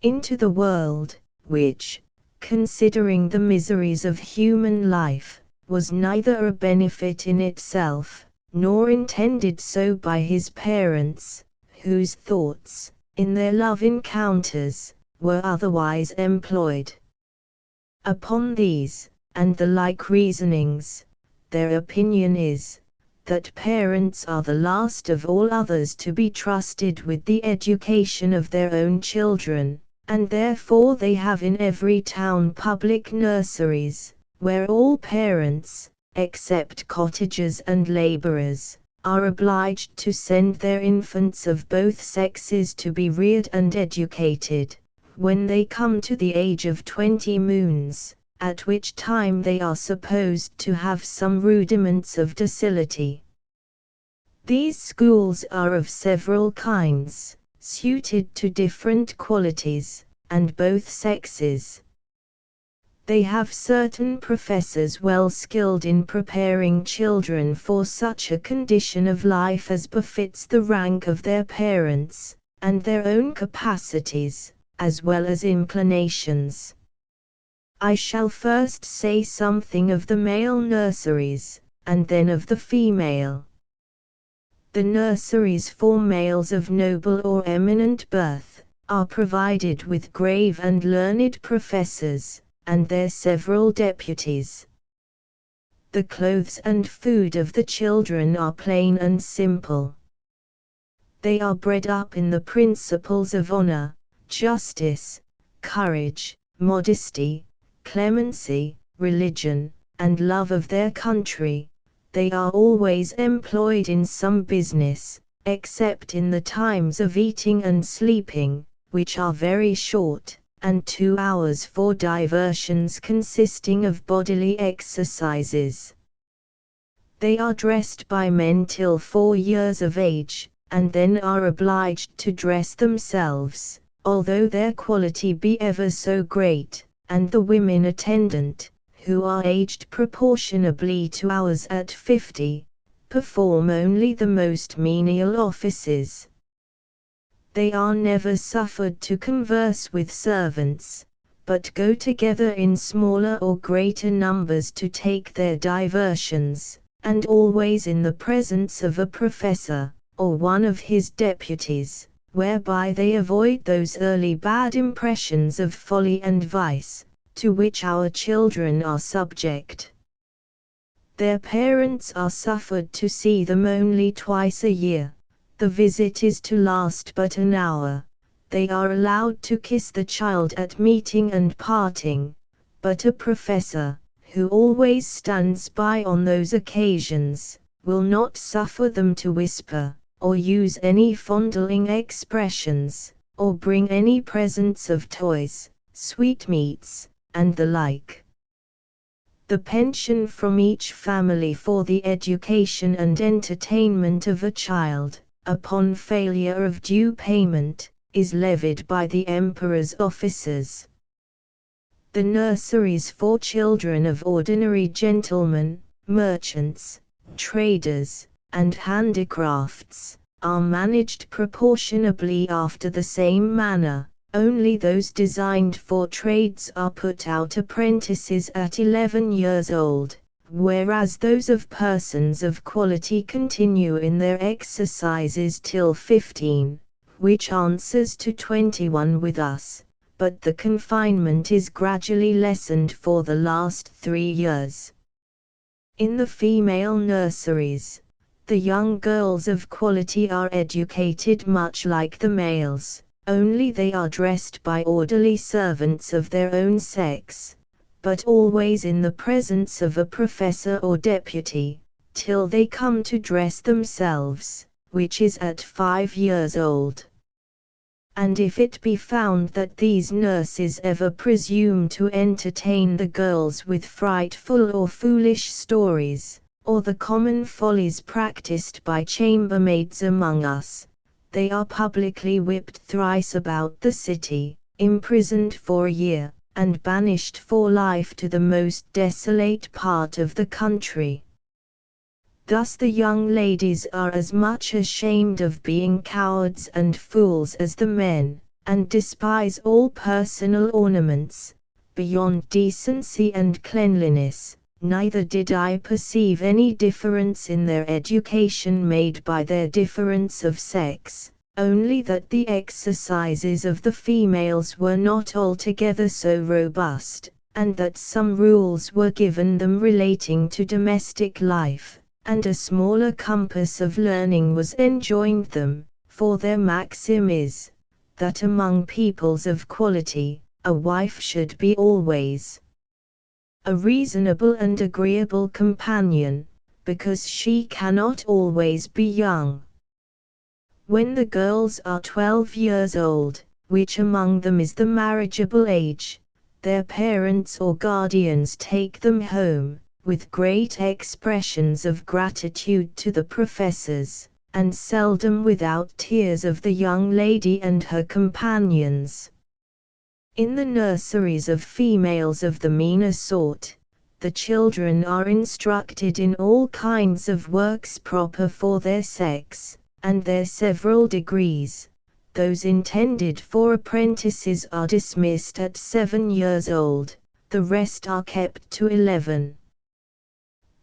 into the world, which, considering the miseries of human life, was neither a benefit in itself, nor intended so by his parents, whose thoughts, in their love encounters, were otherwise employed. Upon these, and the like reasonings, their opinion is, that parents are the last of all others to be trusted with the education of their own children, and therefore they have in every town public nurseries, where all parents, except cottagers and laborers, are obliged to send their infants of both sexes to be reared and educated, when they come to the age of 20 moons, at which time they are supposed to have some rudiments of docility. These schools are of several kinds, suited to different qualities, and both sexes. They have certain professors well skilled in preparing children for such a condition of life as befits the rank of their parents, and their own capacities, as well as inclinations. I shall first say something of the male nurseries, and then of the female. The nurseries for males of noble or eminent birth, are provided with grave and learned professors, and their several deputies. The clothes and food of the children are plain and simple. They are bred up in the principles of honor, justice, courage, modesty, clemency, religion, and love of their country. They are always employed in some business, except in the times of eating and sleeping, which are very short, and 2 hours for diversions consisting of bodily exercises. They are dressed by men till 4 years of age, and then are obliged to dress themselves, although their quality be ever so great, and the women attendant, who are aged proportionably to ours at 50, perform only the most menial offices. They are never suffered to converse with servants, but go together in smaller or greater numbers to take their diversions, and always in the presence of a professor, or one of his deputies, whereby they avoid those early bad impressions of folly and vice, to which our children are subject. Their parents are suffered to see them only twice a year. The visit is to last but an hour. They are allowed to kiss the child at meeting and parting, but a professor, who always stands by on those occasions, will not suffer them to whisper, or use any fondling expressions, or bring any presents of toys, sweetmeats, and the like. The pension from each family for the education and entertainment of a child, upon failure of due payment, is levied by the emperor's officers. The nurseries for children of ordinary gentlemen, merchants, traders, and handicrafts, are managed proportionably after the same manner, Only those designed for trades are put out apprentices at 11 years old, whereas those of persons of quality continue in their exercises till 15, which answers to 21 with us, but the confinement is gradually lessened for the last 3 years. In the female nurseries, the young girls of quality are educated much like the males, only they are dressed by orderly servants of their own sex, but always in the presence of a professor or deputy, till they come to dress themselves, which is at 5 years old. And if it be found that these nurses ever presume to entertain the girls with frightful or foolish stories, or the common follies practiced by chambermaids among us, they are publicly whipped thrice about the city, imprisoned for a year, and banished for life to the most desolate part of the country. Thus the young ladies are as much ashamed of being cowards and fools as the men, and despise all personal ornaments, beyond decency and cleanliness. Neither did I perceive any difference in their education made by their difference of sex, only that the exercises of the females were not altogether so robust, and that some rules were given them relating to domestic life, and a smaller compass of learning was enjoined them, for their maxim is, that among peoples of quality, a wife should be always a reasonable and agreeable companion, because she cannot always be young. When the girls are 12 years old, which among them is the marriageable age, their parents or guardians take them home, with great expressions of gratitude to the professors, and seldom without tears of the young lady and her companions. In the nurseries of females of the meaner sort, the children are instructed in all kinds of works proper for their sex, and their several degrees. Those intended for apprentices are dismissed at 7 years old, the rest are kept to 11.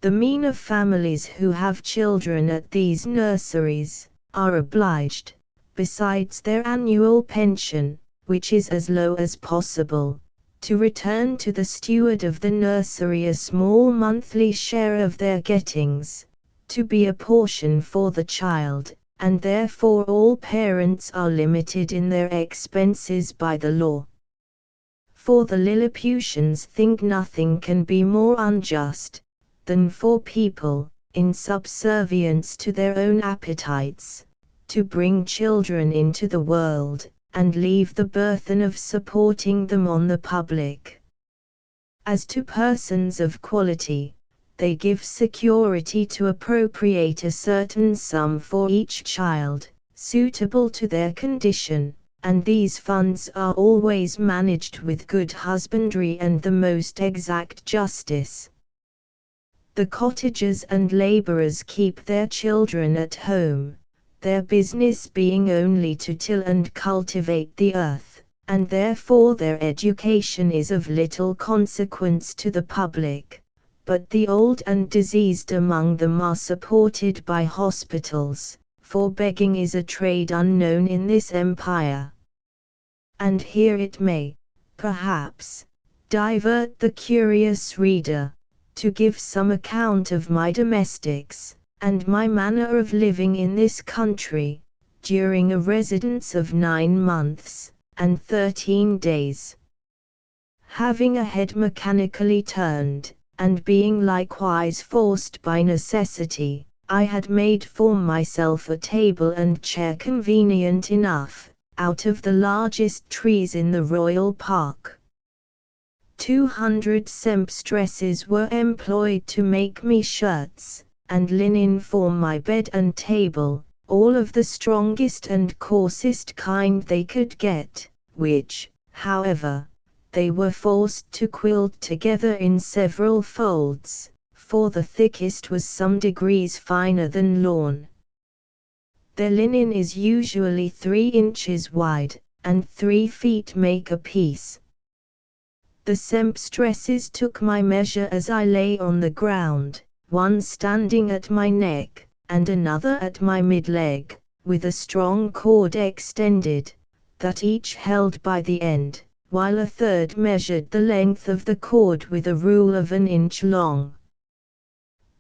The meaner families who have children at these nurseries, are obliged, besides their annual pension, which is as low as possible, to return to the steward of the nursery a small monthly share of their gettings, to be a portion for the child, and therefore all parents are limited in their expenses by the law. For the Lilliputians think nothing can be more unjust, than for people, in subservience to their own appetites, to bring children into the world, and leave the burthen of supporting them on the public. As to persons of quality, they give security to appropriate a certain sum for each child, suitable to their condition, and these funds are always managed with good husbandry and the most exact justice. The cottagers and laborers keep their children at home, their business being only to till and cultivate the earth, and therefore their education is of little consequence to the public, but the old and diseased among them are supported by hospitals, for begging is a trade unknown in this empire. And here it may, perhaps, divert the curious reader, to give some account of my domestics, and my manner of living in this country, during a residence of 9 months, and 13 days. Having a head mechanically turned, and being likewise forced by necessity, I had made for myself a table and chair convenient enough, out of the largest trees in the royal park. 200 sempstresses were employed to make me shirts, and linen for my bed and table, all of the strongest and coarsest kind they could get, which, however, they were forced to quilt together in several folds, for the thickest was some degrees finer than lawn. Their linen is usually 3 inches wide, and 3 feet make a piece. The sempstresses took my measure as I lay on the ground, one standing at my neck, and another at my mid-leg, with a strong cord extended, that each held by the end, while a third measured the length of the cord with a rule of 1 inch long.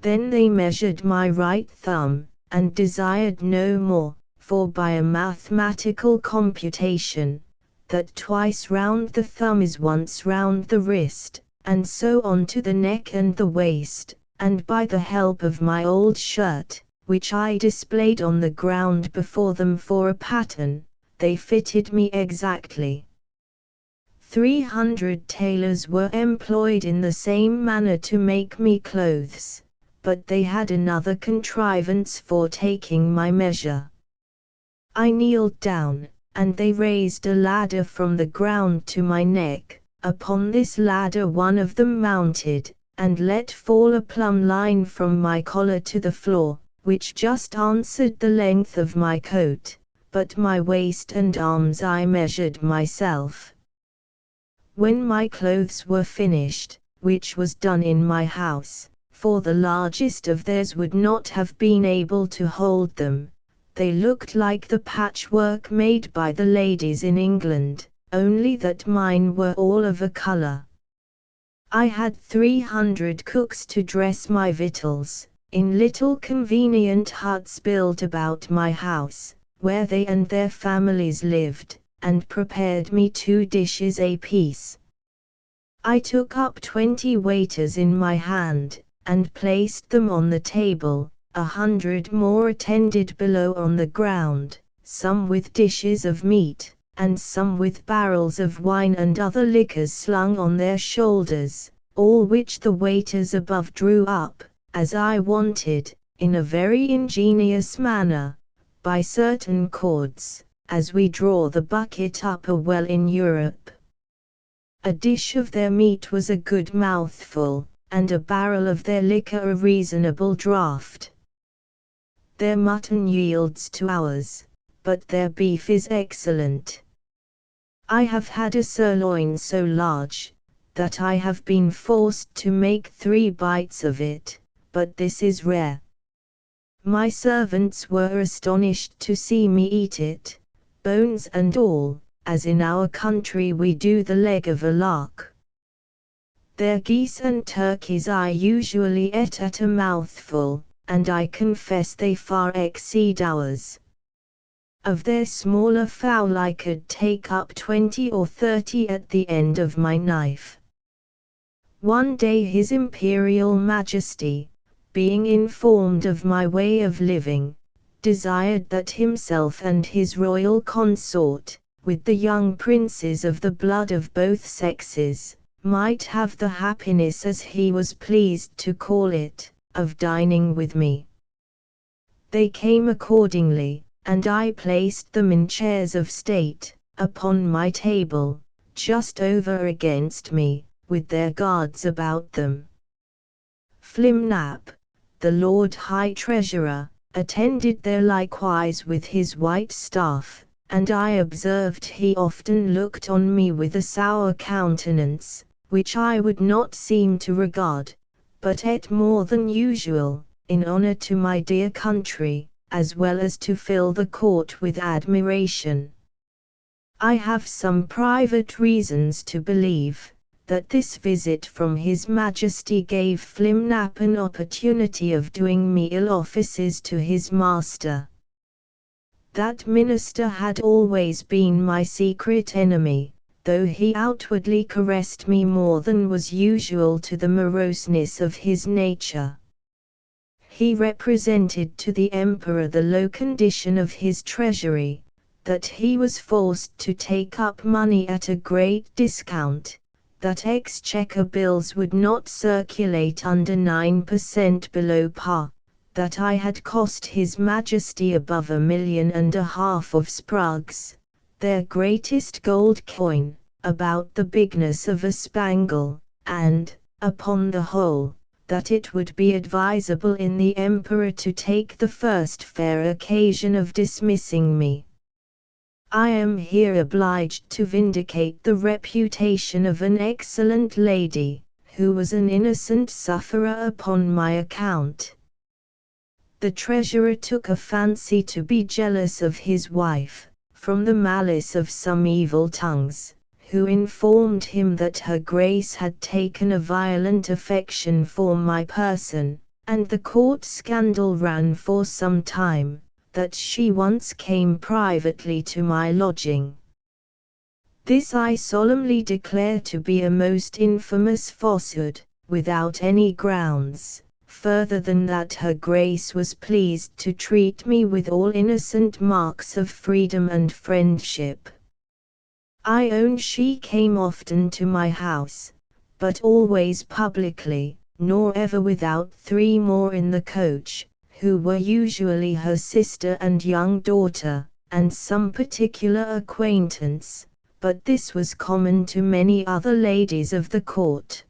Then they measured my right thumb, and desired no more, for by a mathematical computation, that twice round the thumb is once round the wrist, and so on to the neck and the waist, and by the help of my old shirt, which I displayed on the ground before them for a pattern, they fitted me exactly. 300 tailors were employed in the same manner to make me clothes, but they had another contrivance for taking my measure. I kneeled down, and they raised a ladder from the ground to my neck. Upon this ladder one of them mounted, and let fall a plumb line from my collar to the floor, which just answered the length of my coat, but my waist and arms I measured myself. When my clothes were finished, which was done in my house, for the largest of theirs would not have been able to hold them, they looked like the patchwork made by the ladies in England, only that mine were all of a colour. I had 300 cooks to dress my victuals, in little convenient huts built about my house, where they and their families lived, and prepared me 2 dishes apiece. I took up 20 waiters in my hand, and placed them on the table. 100 more attended below on the ground, some with dishes of meat, and some with barrels of wine and other liquors slung on their shoulders, all which the waiters above drew up, as I wanted, in a very ingenious manner, by certain cords, as we draw the bucket up a well in Europe. A dish of their meat was a good mouthful, and a barrel of their liquor a reasonable draught. Their mutton yields to ours, but their beef is excellent. I have had a sirloin so large, that I have been forced to make 3 bites of it, but this is rare. My servants were astonished to see me eat it, bones and all, as in our country we do the leg of a lark. Their geese and turkeys I usually ate at a mouthful, and I confess they far exceed ours. Of their smaller fowl I could take up 20 or 30 at the end of my knife. One day His Imperial Majesty, being informed of my way of living, desired that himself and his royal consort, with the young princes of the blood of both sexes, might have the happiness, as he was pleased to call it, of dining with me. They came accordingly, and I placed them in chairs of state, upon my table, just over against me, with their guards about them. Flimnap, the Lord High Treasurer, attended there likewise with his white staff, and I observed he often looked on me with a sour countenance, which I would not seem to regard, but ate more than usual, in honor to my dear country, as well as to fill the court with admiration. I have some private reasons to believe, that this visit from His Majesty gave Flimnap an opportunity of doing me ill offices to his master. That minister had always been my secret enemy, though he outwardly caressed me more than was usual to the moroseness of his nature. He represented to the emperor the low condition of his treasury, that he was forced to take up money at a great discount, that exchequer bills would not circulate under 9% below par, that I had cost His Majesty above 1.5 million of sprugs, their greatest gold coin, about the bigness of a spangle, and, upon the whole, that it would be advisable in the emperor to take the first fair occasion of dismissing me. I am here obliged to vindicate the reputation of an excellent lady, who was an innocent sufferer upon my account. The treasurer took a fancy to be jealous of his wife, from the malice of some evil tongues, who informed him that her grace had taken a violent affection for my person, and the court scandal ran for some time, that she once came privately to my lodging. This I solemnly declare to be a most infamous falsehood, without any grounds, further than that her grace was pleased to treat me with all innocent marks of freedom and friendship. I own she came often to my house, but always publicly, nor ever without 3 more in the coach, who were usually her sister and young daughter, and some particular acquaintance, but this was common to many other ladies of the court.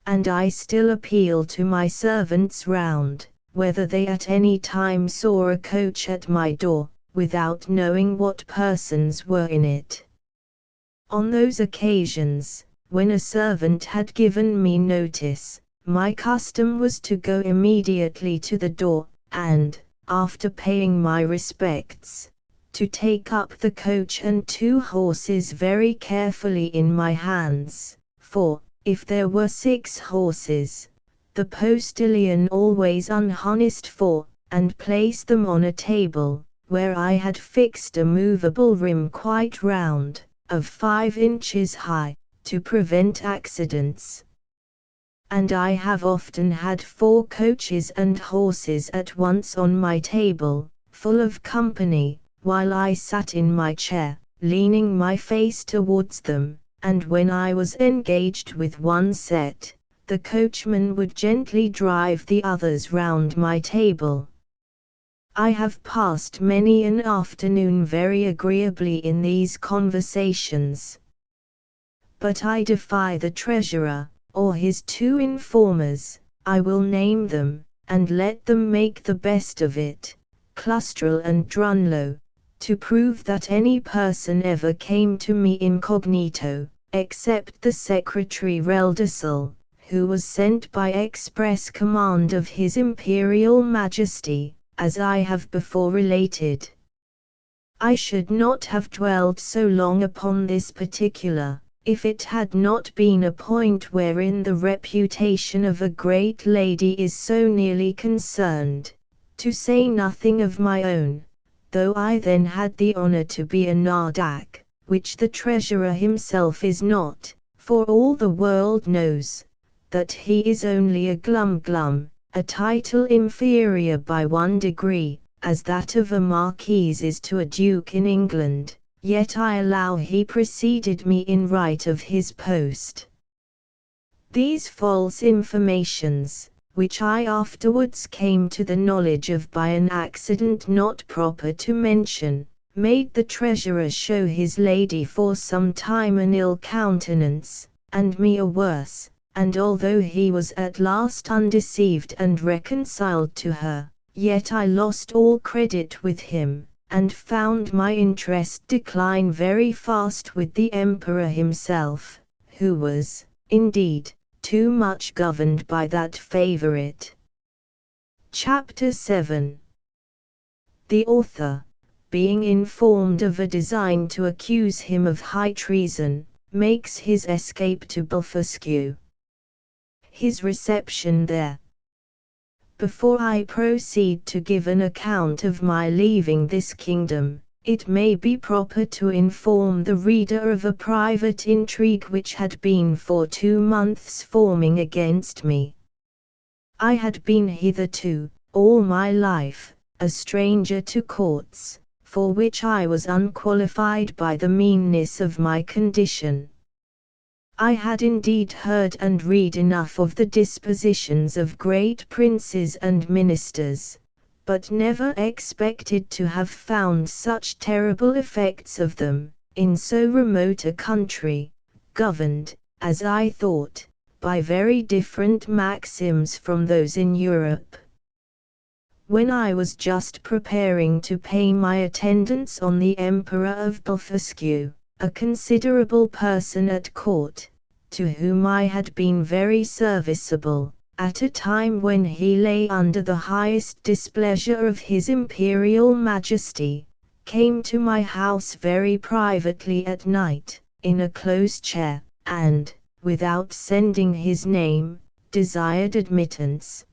And I still appeal to my servants round, whether they at any time saw a coach at my door, without knowing what persons were in it. On those occasions, when a servant had given me notice, my custom was to go immediately to the door, and, after paying my respects, to take up the coach and 2 horses very carefully in my hands, for, if there were 6 horses, the postilion always unharnessed 4, and placed them on a table, where I had fixed a movable rim quite round, of 5 inches high, to prevent accidents. And I have often had 4 coaches and horses at once on my table, full of company, while I sat in my chair, leaning my face towards them, and when I was engaged with one set, the coachman would gently drive the others round my table. I have passed many an afternoon very agreeably in these conversations. But I defy the treasurer, or his 2 informers, I will name them, and let them make the best of it, Clustrel and Drunlow, to prove that any person ever came to me incognito, except the secretary Reldesel, who was sent by express command of His Imperial Majesty, as I have before related. I should not have dwelled so long upon this particular, if it had not been a point wherein the reputation of a great lady is so nearly concerned, to say nothing of my own, though I then had the honor to be a nardac, which the treasurer himself is not, for all the world knows, that he is only a glum-glum, a title inferior by 1 degree, as that of a marquis is to a duke in England. Yet I allow he preceded me in right of his post. These false informations, which I afterwards came to the knowledge of by an accident not proper to mention, made the treasurer show his lady for some time an ill countenance, and me a worse, and although he was at last undeceived and reconciled to her, yet I lost all credit with him, and found my interest decline very fast with the emperor himself, who was, indeed, too much governed by that favorite. Chapter 7. The author, being informed of a design to accuse him of high treason, makes his escape to Blefuscu. His reception there. Before I proceed to give an account of my leaving this kingdom, it may be proper to inform the reader of a private intrigue which had been for 2 months forming against me. I had been hitherto, all my life, a stranger to courts, for which I was unqualified by the meanness of my condition. I had indeed heard and read enough of the dispositions of great princes and ministers, but never expected to have found such terrible effects of them, in so remote a country, governed, as I thought, by very different maxims from those in Europe. when I was just preparing to pay my attendance on the Emperor of Blefuscu, a considerable person at court, to whom I had been very serviceable, at a time when he lay under the highest displeasure of his Imperial Majesty, came to my house very privately at night, in a close chair, and, without sending his name, desired admittance.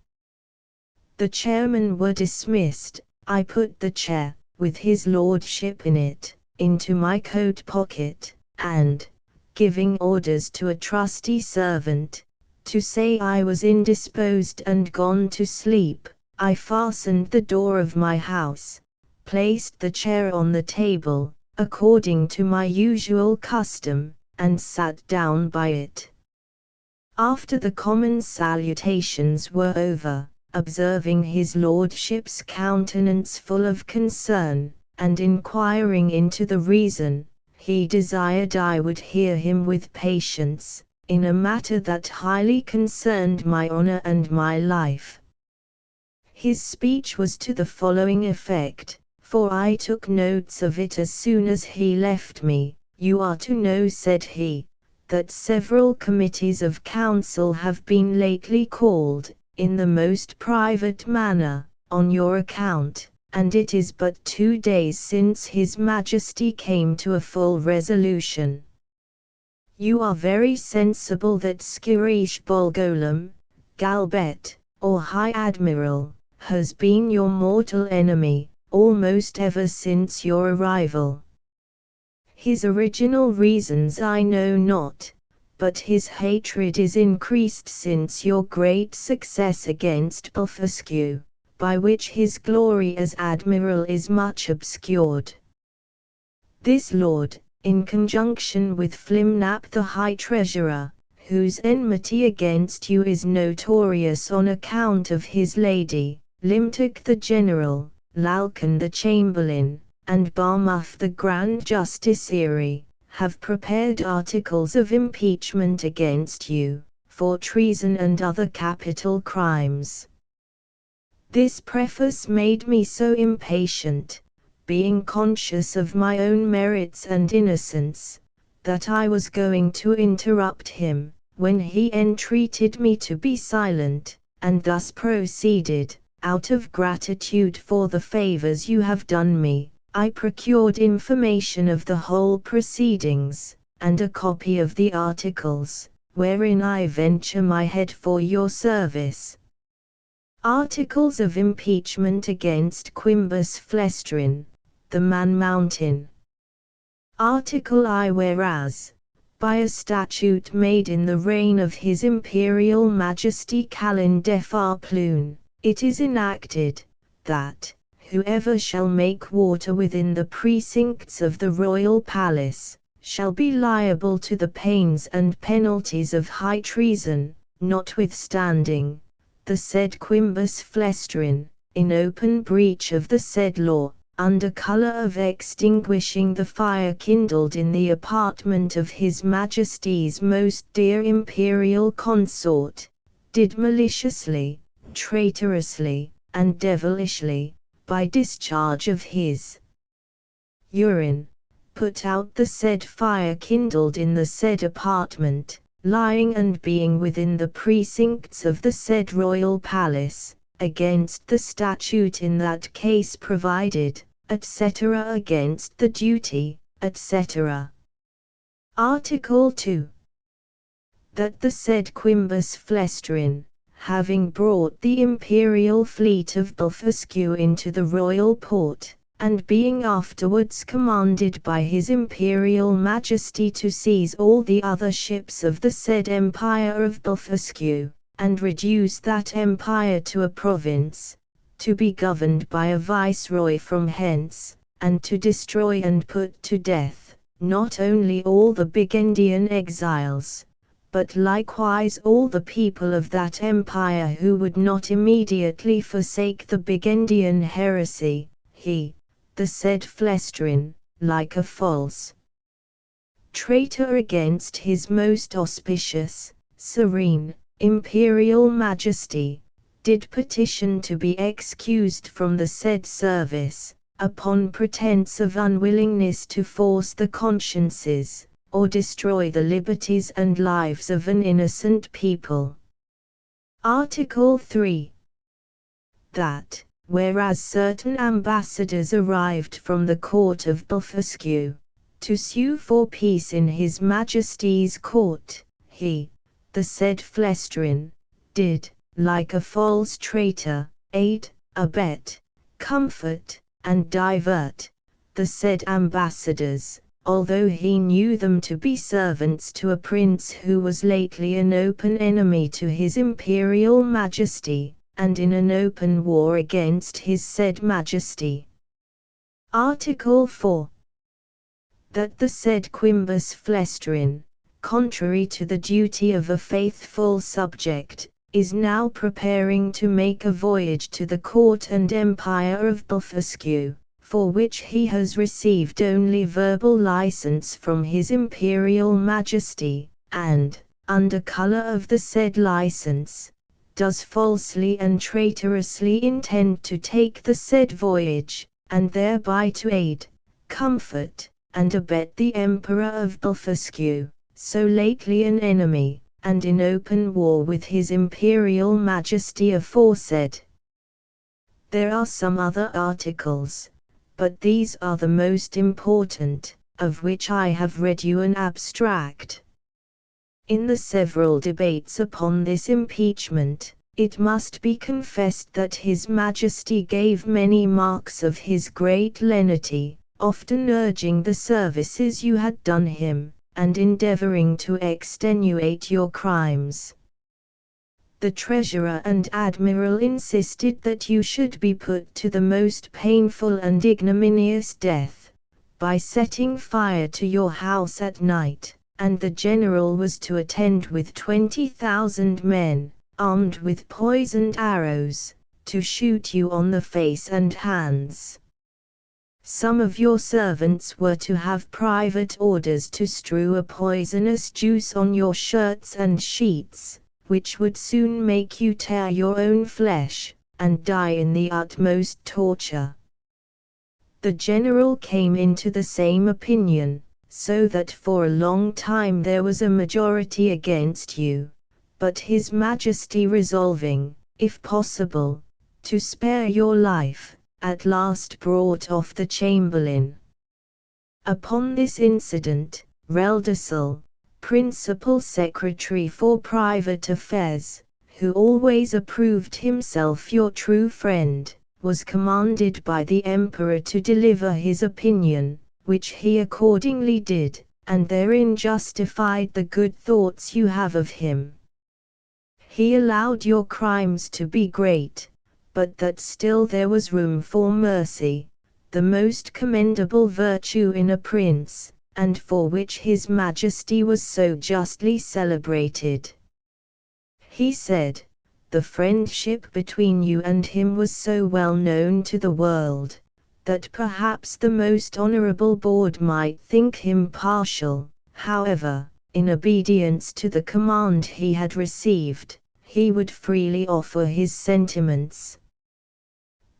The chairmen were dismissed. I put the chair, with his lordship in it, into my coat pocket, and, giving orders to a trusty servant, to say I was indisposed and gone to sleep, I fastened the door of my house, placed the chair on the table, according to my usual custom, and sat down by it. After the common salutations were over, observing his lordship's countenance full of concern, and inquiring into the reason, he desired I would hear him with patience, in a matter that highly concerned my honor and my life. His speech was to the following effect, for I took notes of it as soon as he left me. You are to know, said he, that several committees of council have been lately called, in the most private manner, on your account, and it is but 2 days since His Majesty came to a full resolution. You are very sensible that Skirish Bolgolam, Galbet, or High Admiral, has been your mortal enemy, almost ever since your arrival. His original reasons I know not, but his hatred is increased since your great success against Blefuscu, by which his glory as admiral is much obscured. This lord, in conjunction with Flimnap the High Treasurer, whose enmity against you is notorious on account of his lady, Limtok the General, Lalkan the Chamberlain, and Barmuth the Grand Justiciary, have prepared articles of impeachment against you, for treason and other capital crimes. This preface made me so impatient, being conscious of my own merits and innocence, that I was going to interrupt him, when he entreated me to be silent, and thus proceeded: out of gratitude for the favors you have done me, I procured information of the whole proceedings, and a copy of the articles, wherein I venture my head for your service. Articles of impeachment against Quimbus Flestrin, the Man Mountain. Article I. Whereas, by a statute made in the reign of His Imperial Majesty Calin Defar Plune, it is enacted, that, whoever shall make water within the precincts of the royal palace, shall be liable to the pains and penalties of high treason, notwithstanding, the said Quimbus Flestrin, in open breach of the said law, under colour of extinguishing the fire kindled in the apartment of His Majesty's most dear imperial consort, did maliciously, traitorously, and devilishly, by discharge of his urine, put out the said fire kindled in the said apartment, lying and being within the precincts of the said royal palace, against the statute in that case provided, etc. against the duty, etc. Article 2. That the said Quimbus Flestrin, having brought the imperial fleet of Blefuscu into the royal port, and being afterwards commanded by His Imperial Majesty to seize all the other ships of the said Empire of Blefuscu, and reduce that empire to a province, to be governed by a viceroy from hence, and to destroy and put to death, not only all the Burgundian exiles, but likewise all the people of that empire who would not immediately forsake the Burgundian heresy, he, the said Flestrin, like a false traitor against his most auspicious, serene, imperial majesty, did petition to be excused from the said service, upon pretence of unwillingness to force the consciences, or destroy the liberties and lives of an innocent people. Article 3. That, whereas certain ambassadors arrived from the court of Blefuscu, to sue for peace in His Majesty's court, he, the said Flestrin, did, like a false traitor, aid, abet, comfort, and divert the said ambassadors, although he knew them to be servants to a prince who was lately an open enemy to His Imperial Majesty, and in an open war against His said Majesty. Article 4. That the said Quimbus Flestrin, contrary to the duty of a faithful subject, is now preparing to make a voyage to the court and empire of Blefuscu, for which he has received only verbal license from His Imperial Majesty, and, under color of the said license, does falsely and traitorously intend to take the said voyage, and thereby to aid, comfort, and abet the Emperor of Blefuscu, so lately an enemy, and in open war with His Imperial Majesty aforesaid. There are some other articles, but these are the most important, of which I have read you an abstract. In the several debates upon this impeachment, it must be confessed that His Majesty gave many marks of his great lenity, often urging the services you had done him, and endeavoring to extenuate your crimes. The Treasurer and Admiral insisted that you should be put to the most painful and ignominious death, by setting fire to your house at night, and the General was to attend with 20,000 men, armed with poisoned arrows, to shoot you on the face and hands. Some of your servants were to have private orders to strew a poisonous juice on your shirts and sheets, which would soon make you tear your own flesh, and die in the utmost torture. The General came into the same opinion, so that for a long time there was a majority against you, but His Majesty resolving, if possible, to spare your life, at last brought off the Chamberlain. Upon this incident, Reldresal, Principal Secretary for Private Affairs, who always approved himself your true friend, was commanded by the Emperor to deliver his opinion, which he accordingly did, and therein justified the good thoughts you have of him. He allowed your crimes to be great, but that still there was room for mercy, the most commendable virtue in a prince, and for which His Majesty was so justly celebrated. He said, the friendship between you and him was so well known to the world, that perhaps the most honorable board might think him partial. However, in obedience to the command he had received, he would freely offer his sentiments.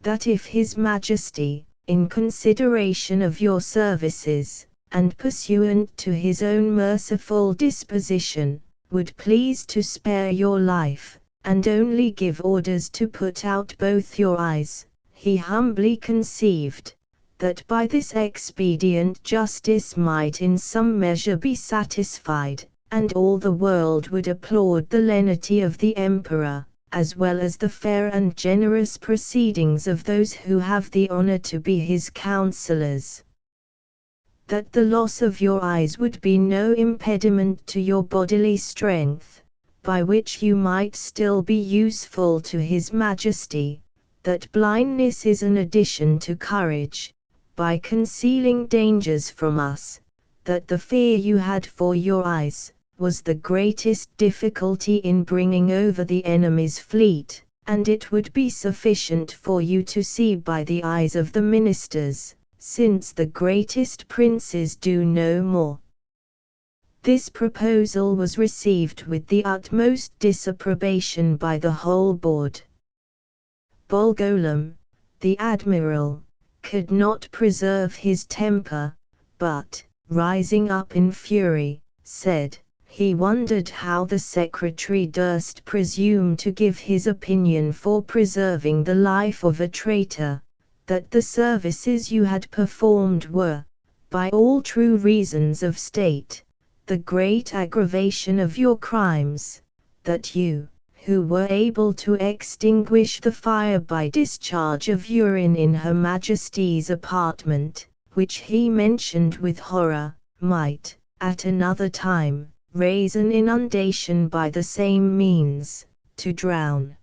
That if His Majesty, in consideration of your services, and pursuant to His own merciful disposition, would please to spare your life, and only give orders to put out both your eyes, he humbly conceived, that by this expedient justice might in some measure be satisfied, and all the world would applaud the lenity of the Emperor, as well as the fair and generous proceedings of those who have the honor to be his counselors. That the loss of your eyes would be no impediment to your bodily strength, by which you might still be useful to His Majesty, that blindness is an addition to courage, by concealing dangers from us, that the fear you had for your eyes, was the greatest difficulty in bringing over the enemy's fleet, and it would be sufficient for you to see by the eyes of the ministers, since the greatest princes do no more. This proposal was received with the utmost disapprobation by the whole board. Bolgolam, the admiral, could not preserve his temper, but, rising up in fury, said, he wondered how the secretary durst presume to give his opinion for preserving the life of a traitor, that the services you had performed were, by all true reasons of state, the great aggravation of your crimes, that you, who were able to extinguish the fire by discharge of urine in Her Majesty's apartment, which he mentioned with horror, might, at another time, raise an inundation by the same means, to drown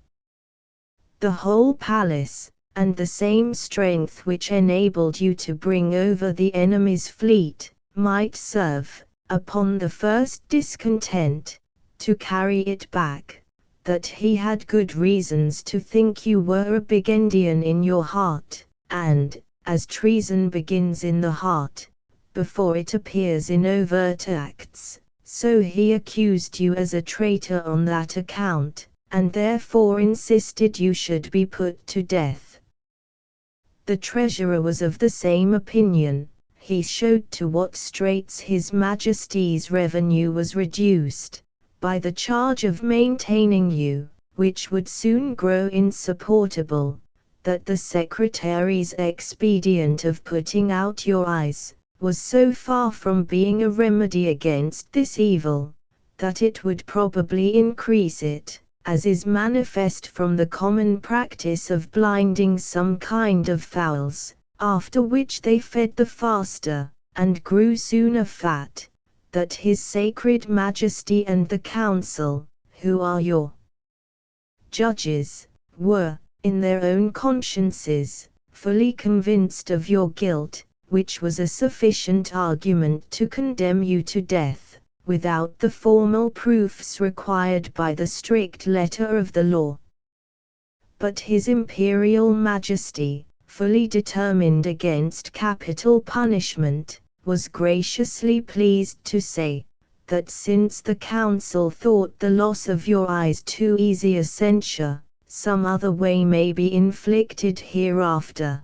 the whole palace, and the same strength which enabled you to bring over the enemy's fleet, might serve, upon the first discontent, to carry it back, that he had good reasons to think you were a Bigendian in your heart, and, as treason begins in the heart, before it appears in overt acts, so he accused you as a traitor on that account, and therefore insisted you should be put to death. The treasurer was of the same opinion. He showed to what straits His Majesty's revenue was reduced, by the charge of maintaining you, which would soon grow insupportable, that the secretary's expedient of putting out your eyes, was so far from being a remedy against this evil, that it would probably increase it, as is manifest from the common practice of blinding some kind of fowls, after which they fed the faster, and grew sooner fat, that His Sacred Majesty and the Council, who are your judges, were, in their own consciences, fully convinced of your guilt, which was a sufficient argument to condemn you to death, without the formal proofs required by the strict letter of the law. But His Imperial Majesty, fully determined against capital punishment, was graciously pleased to say, that since the Council thought the loss of your eyes too easy a censure, some other way may be inflicted hereafter.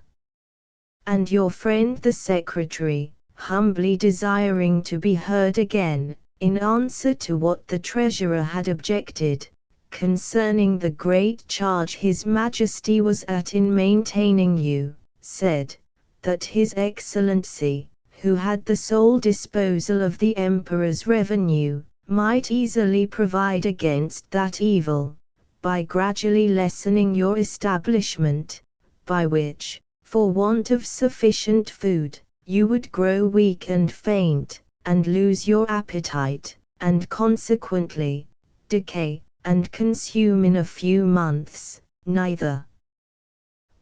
And your friend the Secretary, humbly desiring to be heard again, in answer to what the Treasurer had objected, concerning the great charge His Majesty was at in maintaining you, said, that His Excellency, who had the sole disposal of the Emperor's revenue, might easily provide against that evil, by gradually lessening your establishment, by which, for want of sufficient food, you would grow weak and faint, and lose your appetite, and consequently, decay, and consume in a few months, neither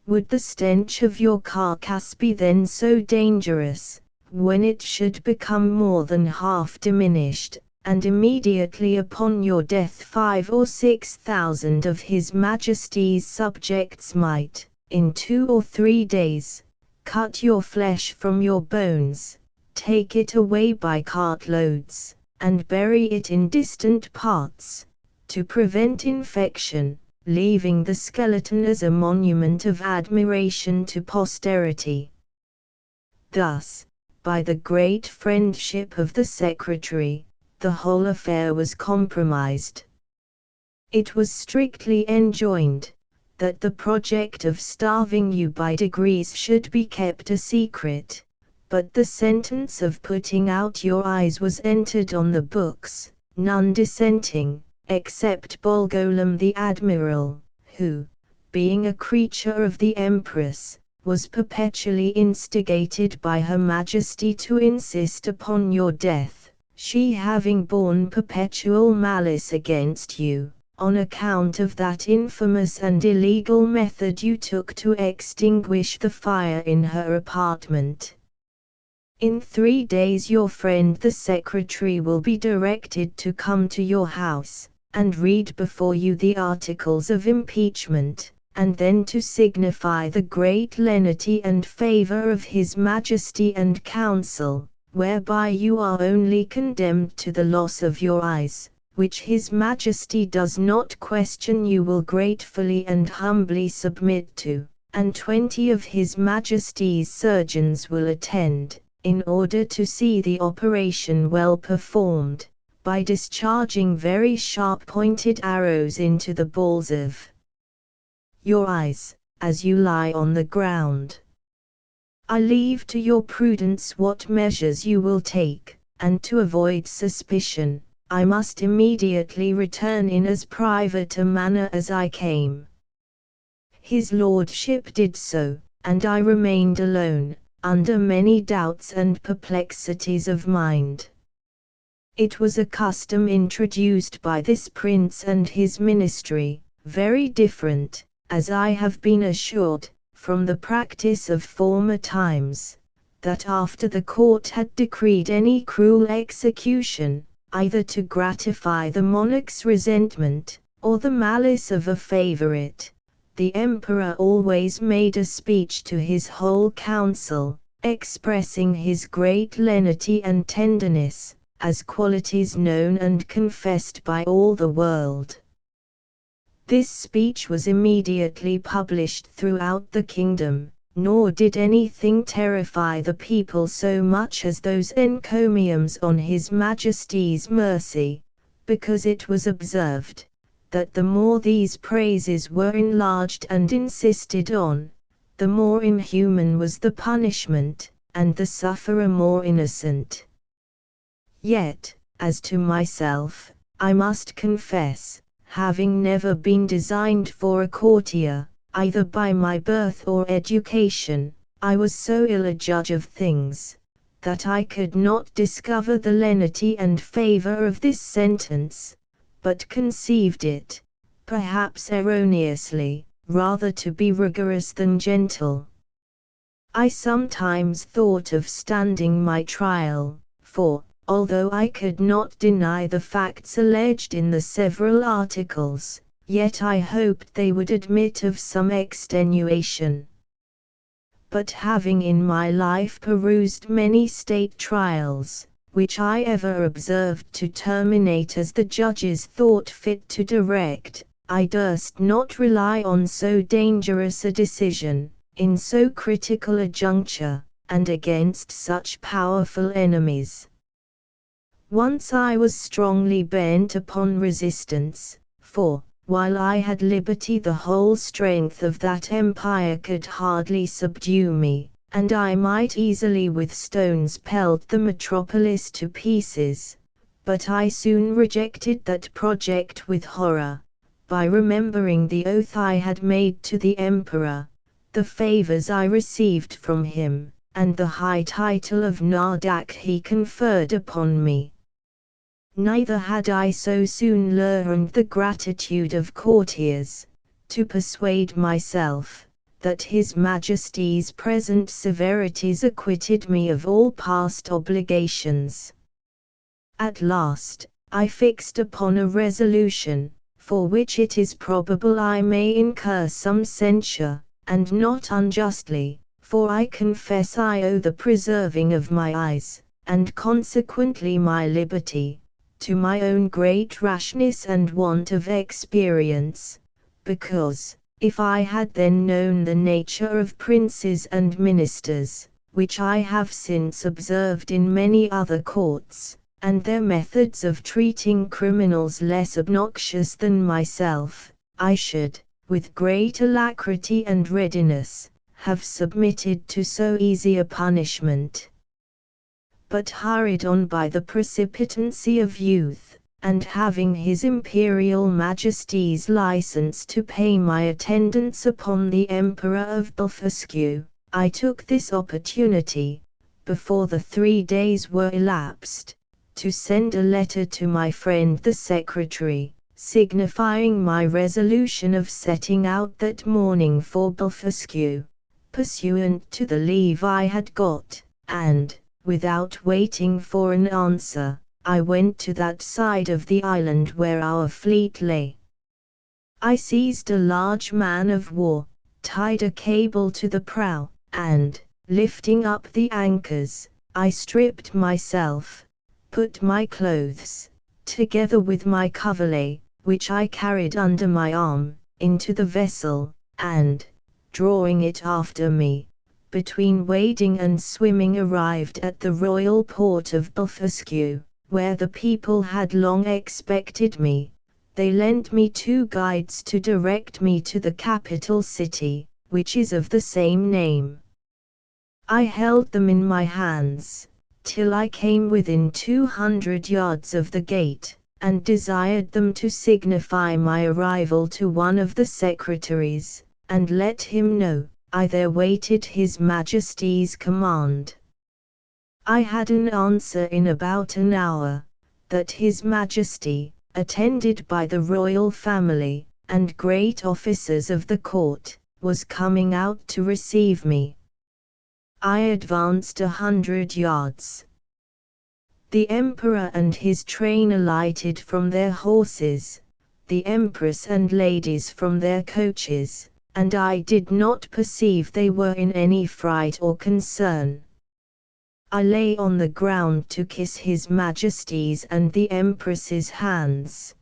would the stench of your carcass be then so dangerous, when it should become more than half diminished, and immediately upon your death 5 or 6,000 of His Majesty's subjects might, in 2 or 3 days, cut your flesh from your bones, take it away by cartloads, and bury it in distant parts, to prevent infection, leaving the skeleton as a monument of admiration to posterity. Thus, by the great friendship of the Secretary, the whole affair was compromised. It was strictly enjoined, that the project of starving you by degrees should be kept a secret, but the sentence of putting out your eyes was entered on the books, none dissenting, except Bolgolam the Admiral, who, being a creature of the Empress, was perpetually instigated by Her Majesty to insist upon your death, she having borne perpetual malice against you, on account of that infamous and illegal method you took to extinguish the fire in her apartment. In 3 days your friend the Secretary will be directed to come to your house, and read before you the articles of impeachment, and then to signify the great lenity and favor of His Majesty and Council, whereby you are only condemned to the loss of your eyes, which His Majesty does not question you will gratefully and humbly submit to, and 20 of His Majesty's surgeons will attend, in order to see the operation well performed, by discharging very sharp-pointed arrows into the balls of your eyes, as you lie on the ground. I leave to your prudence what measures you will take, and to avoid suspicion, I must immediately return in as private a manner as I came. His lordship did so, and I remained alone, under many doubts and perplexities of mind. It was a custom introduced by this prince and his ministry, very different, as I have been assured, from the practice of former times, that after the court had decreed any cruel execution, either to gratify the monarch's resentment, or the malice of a favorite, the emperor always made a speech to his whole council, expressing his great lenity and tenderness, as qualities known and confessed by all the world. This speech was immediately published throughout the kingdom, nor did anything terrify the people so much as those encomiums on His Majesty's mercy, because it was observed, that the more these praises were enlarged and insisted on, the more inhuman was the punishment, and the sufferer more innocent. Yet, as to myself, I must confess, having never been designed for a courtier, either by my birth or education, I was so ill a judge of things, that I could not discover the lenity and favor of this sentence, but conceived it, perhaps erroneously, rather to be rigorous than gentle. I sometimes thought of standing my trial, for, although I could not deny the facts alleged in the several articles, yet I hoped they would admit of some extenuation. But having in my life perused many state trials, which I ever observed to terminate as the judges thought fit to direct, I durst not rely on so dangerous a decision, in so critical a juncture, and against such powerful enemies. Once I was strongly bent upon resistance, for, while I had liberty the whole strength of that empire could hardly subdue me, and I might easily with stones pelt the metropolis to pieces, but I soon rejected that project with horror, by remembering the oath I had made to the emperor, the favors I received from him, and the high title of Nardak he conferred upon me. Neither had I so soon learned the gratitude of courtiers, to persuade myself, that His Majesty's present severities acquitted me of all past obligations. At last, I fixed upon a resolution, for which it is probable I may incur some censure, and not unjustly, for I confess I owe the preserving of my eyes, and consequently my liberty, to my own great rashness and want of experience, because, if I had then known the nature of princes and ministers, which I have since observed in many other courts, and their methods of treating criminals less obnoxious than myself, I should, with great alacrity and readiness, have submitted to so easy a punishment. But hurried on by the precipitancy of youth, and having His Imperial Majesty's license to pay my attendance upon the Emperor of Blefuscu, I took this opportunity, before the 3 days were elapsed, to send a letter to my friend the Secretary, signifying my resolution of setting out that morning for Blefuscu, pursuant to the leave I had got, and, without waiting for an answer, I went to that side of the island where our fleet lay. I seized a large man of war, tied a cable to the prow, and, lifting up the anchors, I stripped myself, put my clothes, together with my coverlet, which I carried under my arm, into the vessel, and, drawing it after me, between wading and swimming arrived at the royal port of Blefuscu, where the people had long expected me. They lent me 2 guides to direct me to the capital city, which is of the same name. I held them in my hands, till I came within 200 yards of the gate, and desired them to signify my arrival to one of the secretaries, and let him know, I there waited His Majesty's command. I had an answer in about an hour, that His Majesty, attended by the royal family, and great officers of the court, was coming out to receive me. I advanced 100 yards. The Emperor and his train alighted from their horses, the Empress and ladies from their coaches, and I did not perceive they were in any fright or concern. I lay on the ground to kiss His Majesty's and the Empress's hands.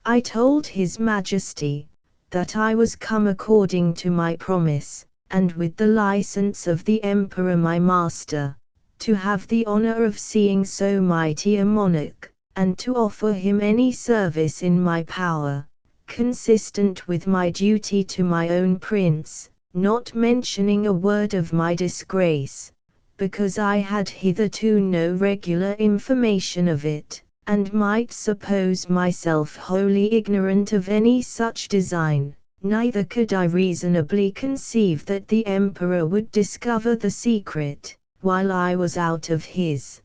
I told His Majesty that I was come according to my promise, and with the license of the Emperor my master, to have the honor of seeing so mighty a monarch, and to offer him any service in my power, consistent with my duty to my own prince, not mentioning a word of my disgrace, because I had hitherto no regular information of it, and might suppose myself wholly ignorant of any such design. Neither could I reasonably conceive that the Emperor would discover the secret, while I was out of his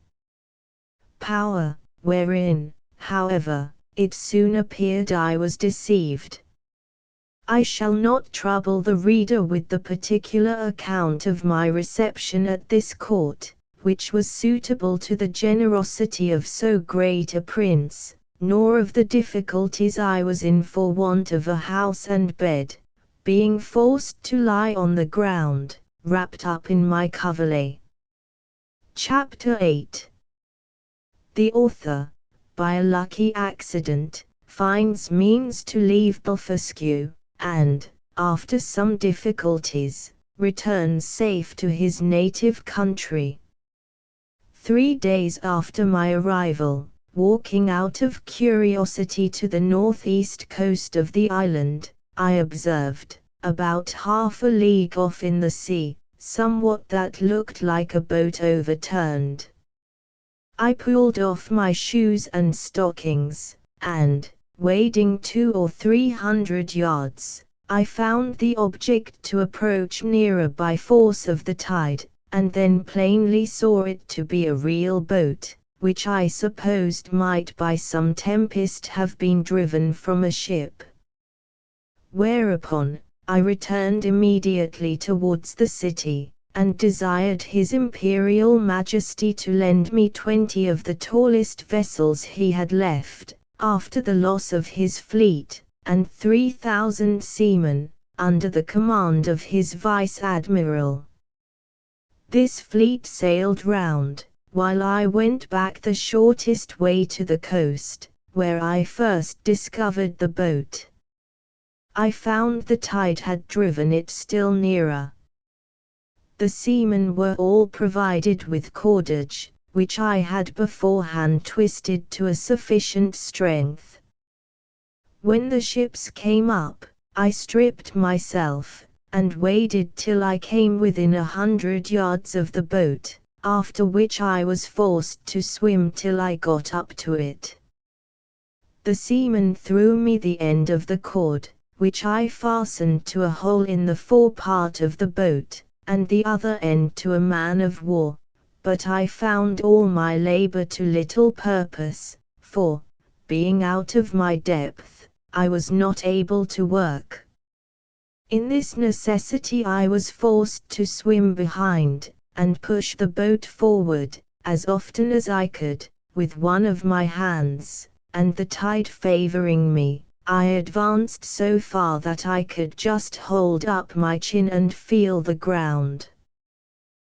power, wherein, however, it soon appeared I was deceived. I shall not trouble the reader with the particular account of my reception at this court, which was suitable to the generosity of so great a prince, nor of the difficulties I was in for want of a house and bed, being forced to lie on the ground, wrapped up in my coverlet. Chapter 8. The author, by a lucky accident, finds means to leave Blefuscu, and, after some difficulties, returns safe to his native country. 3 days after my arrival, walking out of curiosity to the northeast coast of the island, I observed, about half a league off in the sea, somewhat that looked like a boat overturned. I pulled off my shoes and stockings, and, wading 200 or 300 yards, I found the object to approach nearer by force of the tide, and then plainly saw it to be a real boat, which I supposed might by some tempest have been driven from a ship. Whereupon, I returned immediately towards the city, and desired His Imperial Majesty to lend me 20 of the tallest vessels he had left, after the loss of his fleet, and 3,000 seamen, under the command of his Vice-Admiral. This fleet sailed round, while I went back the shortest way to the coast, where I first discovered the boat. I found the tide had driven it still nearer. The seamen were all provided with cordage, which I had beforehand twisted to a sufficient strength. When the ships came up, I stripped myself, and waded till I came within 100 yards of the boat, after which I was forced to swim till I got up to it. The seaman threw me the end of the cord, which I fastened to a hole in the forepart of the boat, and the other end to a man of war, but I found all my labor to little purpose, for, being out of my depth, I was not able to work. In this necessity I was forced to swim behind, and push the boat forward, as often as I could, with one of my hands, and the tide favoring me, I advanced so far that I could just hold up my chin and feel the ground.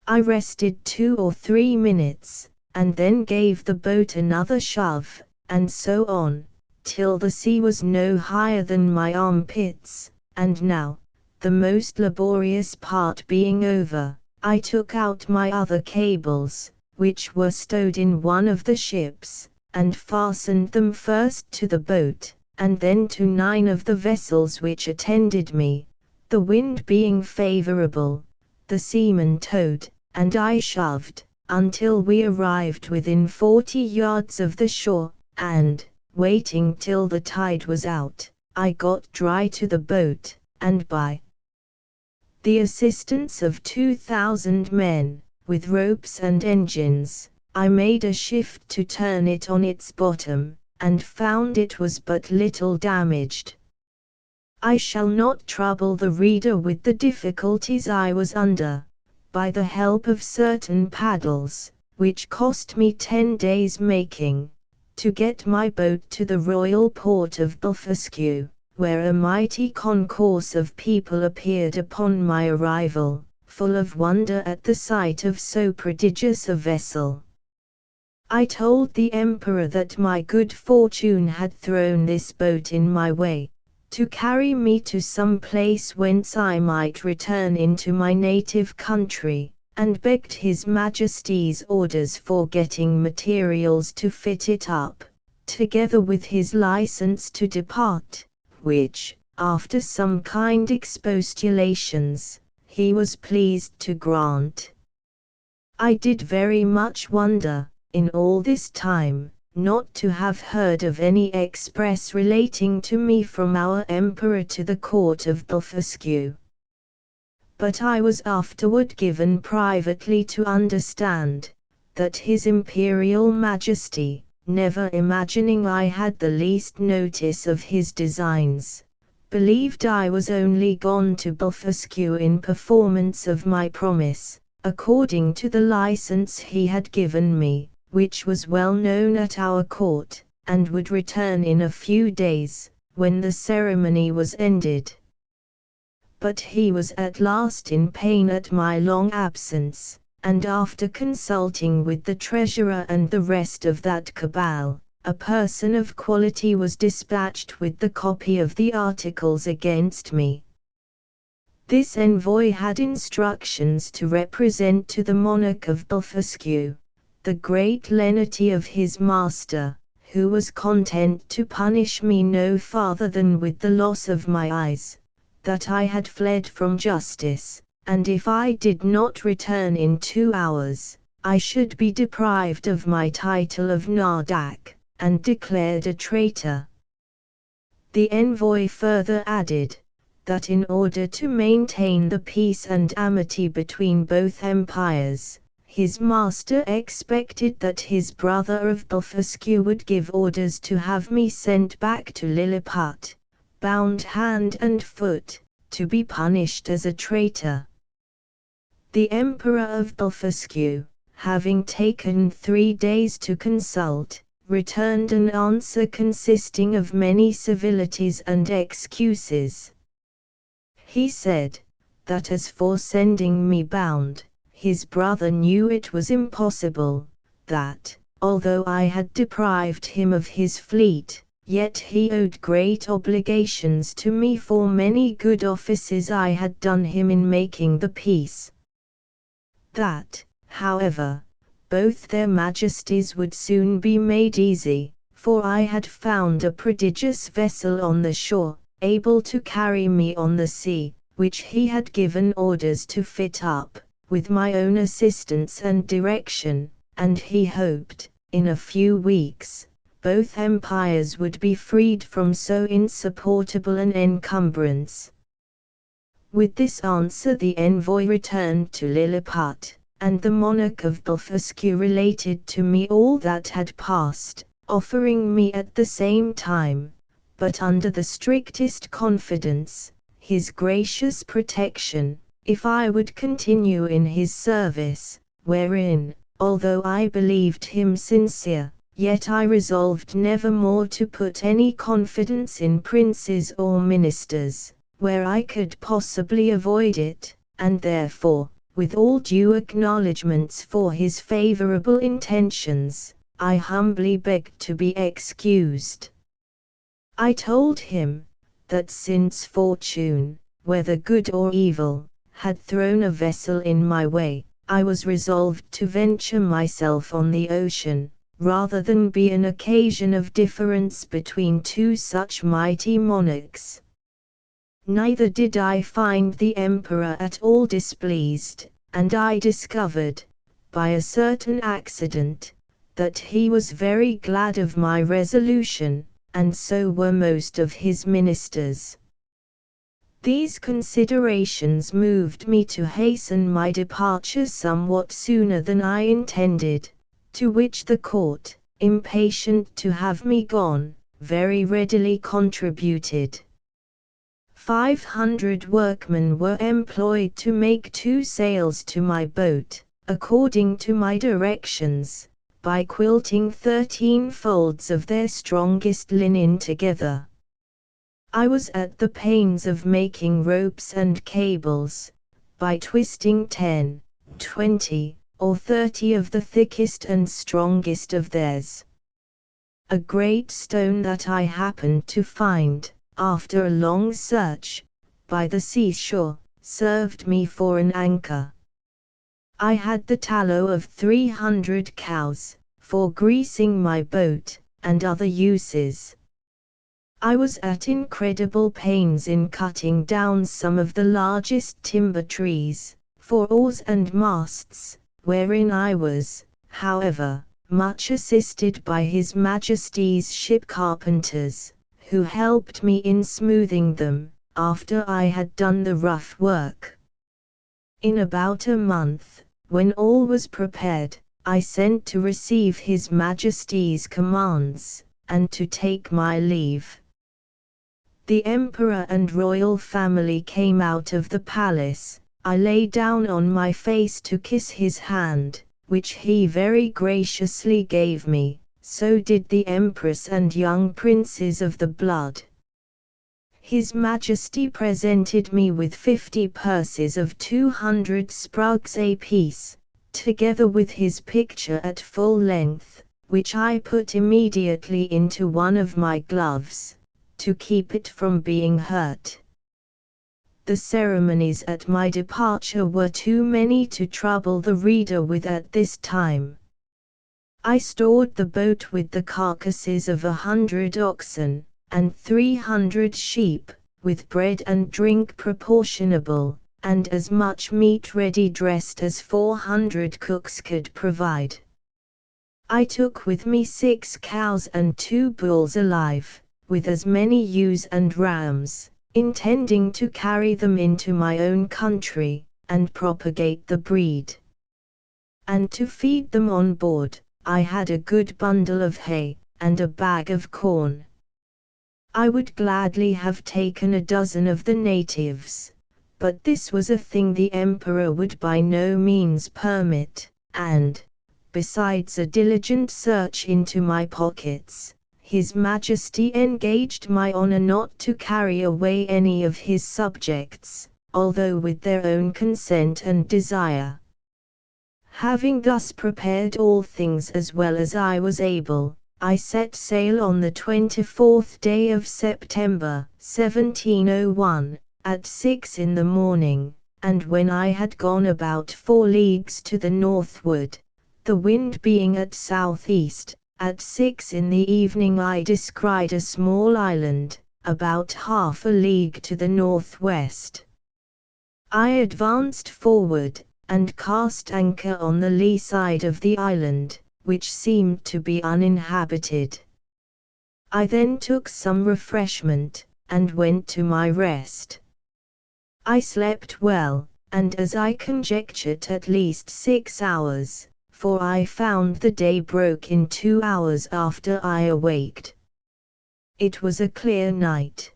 I rested 2 or 3 minutes, and then gave the boat another shove, and so on, till the sea was no higher than my armpits. And now, the most laborious part being over, I took out my other cables, which were stowed in one of the ships, and fastened them first to the boat, and then to 9 of the vessels which attended me. The wind being favorable, the seamen towed, and I shoved, until we arrived within 40 yards of the shore, and, waiting till the tide was out, I got dry to the boat, and by the assistance of 2,000 men, with ropes and engines, I made a shift to turn it on its bottom, and found it was but little damaged. I shall not trouble the reader with the difficulties I was under, by the help of certain paddles, which cost me 10 days making, to get my boat to the royal port of Blefuscu, where a mighty concourse of people appeared upon my arrival, full of wonder at the sight of so prodigious a vessel. I told the emperor that my good fortune had thrown this boat in my way, to carry me to some place whence I might return into my native country, and begged His Majesty's orders for getting materials to fit it up, together with his license to depart, which, after some kind expostulations, he was pleased to grant. I did very much wonder, in all this time, not to have heard of any express relating to me from our emperor to the court of Blefuscu. But I was afterward given privately to understand, that His Imperial Majesty, never imagining I had the least notice of his designs, believed I was only gone to Blefuscu in performance of my promise, according to the license he had given me, which was well known at our court, and would return in a few days, when the ceremony was ended. But he was at last in pain at my long absence, and after consulting with the treasurer and the rest of that cabal, a person of quality was dispatched with the copy of the articles against me. This envoy had instructions to represent to the monarch of Blefuscu the great lenity of his master, who was content to punish me no farther than with the loss of my eyes, that I had fled from justice, and if I did not return in 2 hours, I should be deprived of my title of Nardak, and declared a traitor. The envoy further added, that in order to maintain the peace and amity between both empires, his master expected that his brother of Blefuscu would give orders to have me sent back to Lilliput, bound hand and foot, to be punished as a traitor. The Emperor of Blefuscu, having taken 3 days to consult, returned an answer consisting of many civilities and excuses. He said, that as for sending me bound, his brother knew it was impossible, that, although I had deprived him of his fleet, yet he owed great obligations to me for many good offices I had done him in making the peace. That, however, both their majesties would soon be made easy, for I had found a prodigious vessel on the shore, able to carry me on the sea, which he had given orders to fit up, with my own assistance and direction, and he hoped, in a few weeks, both empires would be freed from so insupportable an encumbrance. With this answer the envoy returned to Lilliput, and the monarch of Blefuscu related to me all that had passed, offering me at the same time, but under the strictest confidence, his gracious protection, if I would continue in his service, wherein, although I believed him sincere, yet I resolved never more to put any confidence in princes or ministers, where I could possibly avoid it, and therefore, with all due acknowledgments for his favorable intentions, I humbly begged to be excused. I told him that since fortune, whether good or evil, had thrown a vessel in my way, I was resolved to venture myself on the ocean, rather than be an occasion of difference between two such mighty monarchs. Neither did I find the emperor at all displeased, and I discovered, by a certain accident, that he was very glad of my resolution, and so were most of his ministers. These considerations moved me to hasten my departure somewhat sooner than I intended, to which the court, impatient to have me gone, very readily contributed. 500 workmen were employed to make 2 sails to my boat, according to my directions, by quilting 13 folds of their strongest linen together. I was at the pains of making ropes and cables, by twisting 10, 20, or 30 of the thickest and strongest of theirs. A great stone that I happened to find, after a long search, by the seashore, served me for an anchor. I had the tallow of 300 cows, for greasing my boat, and other uses. I was at incredible pains in cutting down some of the largest timber trees, for oars and masts, wherein I was, however, much assisted by His Majesty's ship carpenters, who helped me in smoothing them, after I had done the rough work. In about a month, when all was prepared, I sent to receive His Majesty's commands, and to take my leave. The emperor and royal family came out of the palace. I lay down on my face to kiss his hand, which he very graciously gave me, so did the empress and young princes of the blood. His Majesty presented me with 50 purses of 200 sprugs apiece, together with his picture at full length, which I put immediately into one of my gloves, to keep it from being hurt. The ceremonies at my departure were too many to trouble the reader with at this time. I stored the boat with the carcasses of 100 oxen, and 300 sheep, with bread and drink proportionable, and as much meat ready dressed as 400 cooks could provide. I took with me 6 cows and 2 bulls alive, with as many ewes and rams, intending to carry them into my own country, and propagate the breed. And to feed them on board, I had a good bundle of hay, and a bag of corn. I would gladly have taken a dozen of the natives, but this was a thing the emperor would by no means permit, and, besides a diligent search into my pockets, His Majesty engaged my honor not to carry away any of his subjects, although with their own consent and desire. Having thus prepared all things as well as I was able, I set sail on the 24th day of September, 1701, at 6 in the morning, and when I had gone about 4 leagues to the northward, the wind being at southeast, at 6 in the evening I descried a small island, about half a league to the northwest. I advanced forward, and cast anchor on the lee side of the island, which seemed to be uninhabited. I then took some refreshment, and went to my rest. I slept well, and as I conjectured at least 6 hours, for I found the day broke in 2 hours after I awaked. It was a clear night.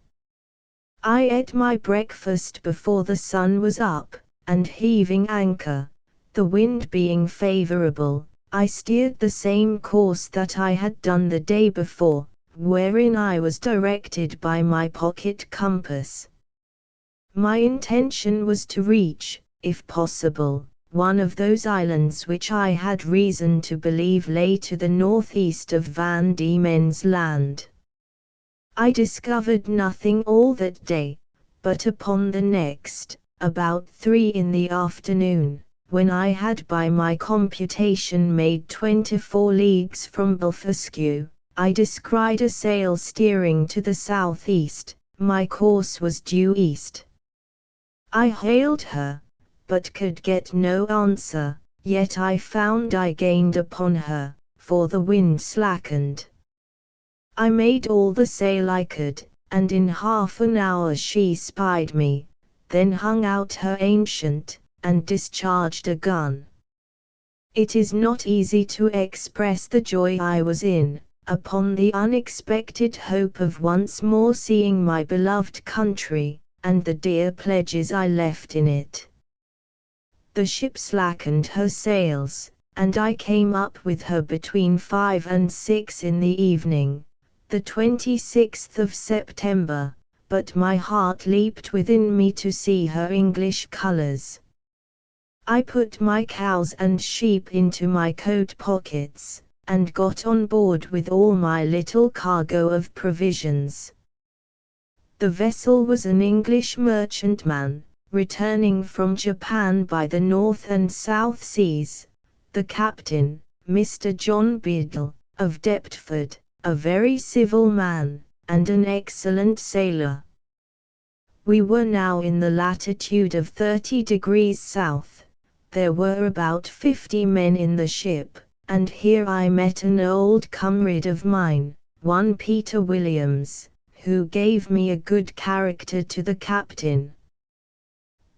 I ate my breakfast before the sun was up, and heaving anchor, the wind being favorable, I steered the same course that I had done the day before, wherein I was directed by my pocket compass. My intention was to reach, if possible, one of those islands which I had reason to believe lay to the northeast of Van Diemen's Land. I discovered nothing all that day, but upon the next, about 3 in the afternoon, when I had by my computation made 24 leagues from Blefuscu, I descried a sail steering to the southeast. My course was due east. I hailed her, but could get no answer, yet I found I gained upon her, for the wind slackened. I made all the sail I could, and in half an hour she spied me, then hung out her ancient, and discharged a gun. It is not easy to express the joy I was in, upon the unexpected hope of once more seeing my beloved country, and the dear pledges I left in it. The ship slackened her sails, and I came up with her between 5 and 6 in the evening, the 26th of September, but my heart leaped within me to see her English colors. I put my cows and sheep into my coat pockets, and got on board with all my little cargo of provisions. The vessel was an English merchantman, returning from Japan by the North and South Seas. The captain, Mr. John Biddle, of Deptford, a very civil man, and an excellent sailor. We were now in the latitude of 30 degrees south. There were about 50 men in the ship, and here I met an old comrade of mine, one Peter Williams, who gave me a good character to the captain.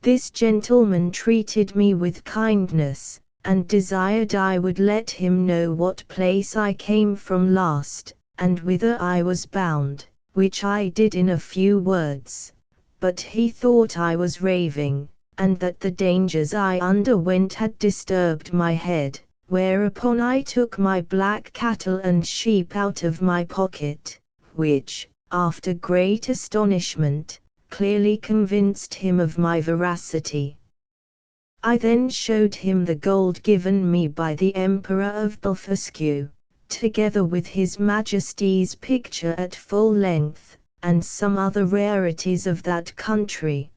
This gentleman treated me with kindness, and desired I would let him know what place I came from last, and whither I was bound, which I did in a few words, but he thought I was raving, and that the dangers I underwent had disturbed my head, whereupon I took my black cattle and sheep out of my pocket, which, after great astonishment, clearly convinced him of my veracity. I then showed him the gold given me by the Emperor of Blefuscu, together with His Majesty's picture at full length, and some other rarities of that country.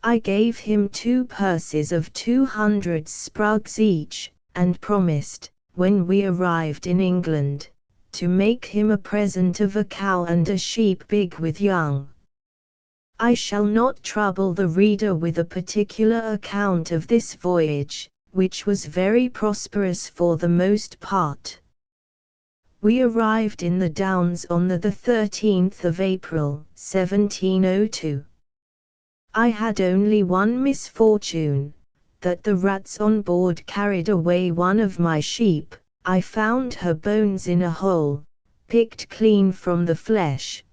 I gave him 2 purses of 200 sprugs each, and promised, when we arrived in England, to make him a present of a cow and a sheep big with young. I shall not trouble the reader with a particular account of this voyage, which was very prosperous for the most part. We arrived in the Downs on the 13th of April, 1702. I had only one misfortune, that the rats on board carried away one of my sheep. I found her bones in a hole, picked clean from the flesh.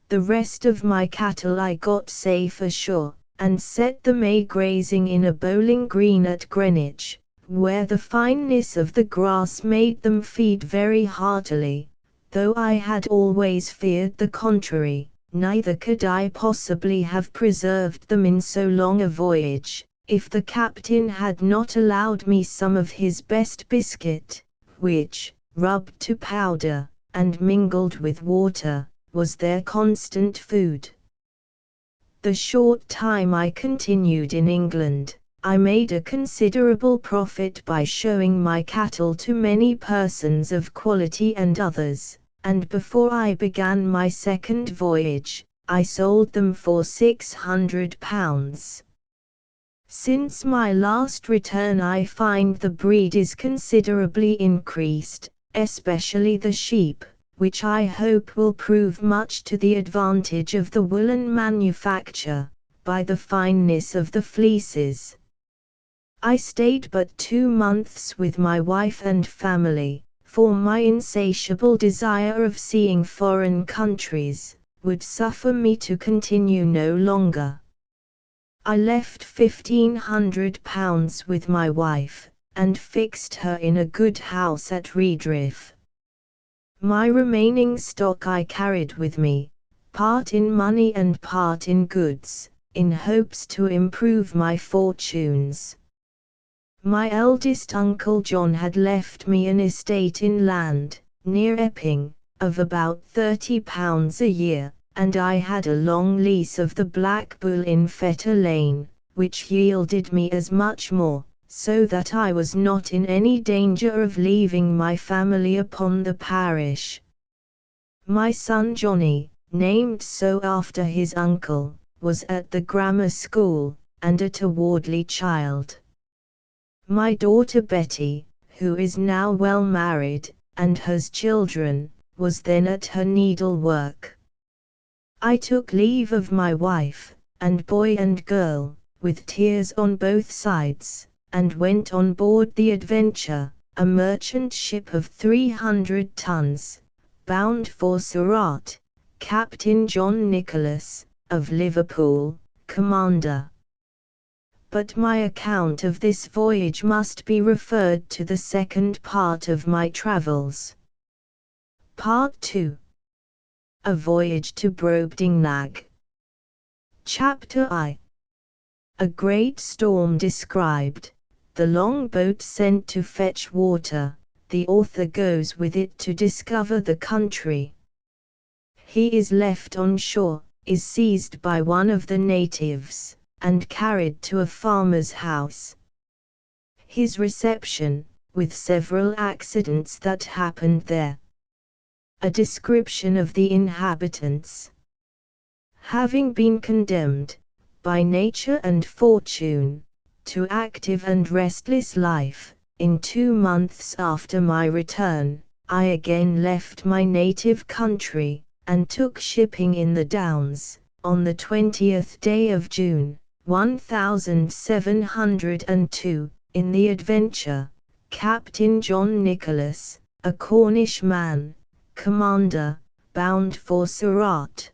The rest of my cattle I got safe ashore, and set them grazing in a bowling green at Greenwich, where the fineness of the grass made them feed very heartily, though I had always feared the contrary. Neither could I possibly have preserved them in so long a voyage, if the captain had not allowed me some of his best biscuit, which, rubbed to powder, and mingled with water, was their constant food. The short time I continued in England, I made a considerable profit by showing my cattle to many persons of quality and others, and before I began my second voyage, I sold them for £600. Since my last return I find the breed is considerably increased, especially the sheep, which I hope will prove much to the advantage of the woolen manufacture, by the fineness of the fleeces. I stayed but 2 months with my wife and family, for my insatiable desire of seeing foreign countries would suffer me to continue no longer. I left £1,500 with my wife, and fixed her in a good house at Redriff. My remaining stock I carried with me, part in money and part in goods, in hopes to improve my fortunes. My eldest uncle John had left me an estate in land, near Epping, of about £30 a year, and I had a long lease of the Black Bull in Fetter Lane, which yielded me as much more, so that I was not in any danger of leaving my family upon the parish. My son Johnny, named so after his uncle, was at the grammar school, and a towardly child. My daughter Betty, who is now well married, and has children, was then at her needlework. I took leave of my wife, and boy and girl, with tears on both sides, and went on board the Adventure, a merchant ship of 300 tons, bound for Surat, Captain John Nicholas, of Liverpool, commander. But my account of this voyage must be referred to the second part of my travels. Part 2. A Voyage to Brobdingnag. Chapter I. A great storm described, the longboat sent to fetch water, the author goes with it to discover the country. He is left on shore, is seized by one of the natives, and carried to a farmer's house. His reception, with several accidents that happened there. A description of the inhabitants. Having been condemned, by nature and fortune, to active and restless life, in 2 months after my return, I again left my native country, and took shipping in the Downs, on the 20th day of June, 1702, in the Adventure, Captain John Nicholas, a Cornish man, commander, bound for Surat.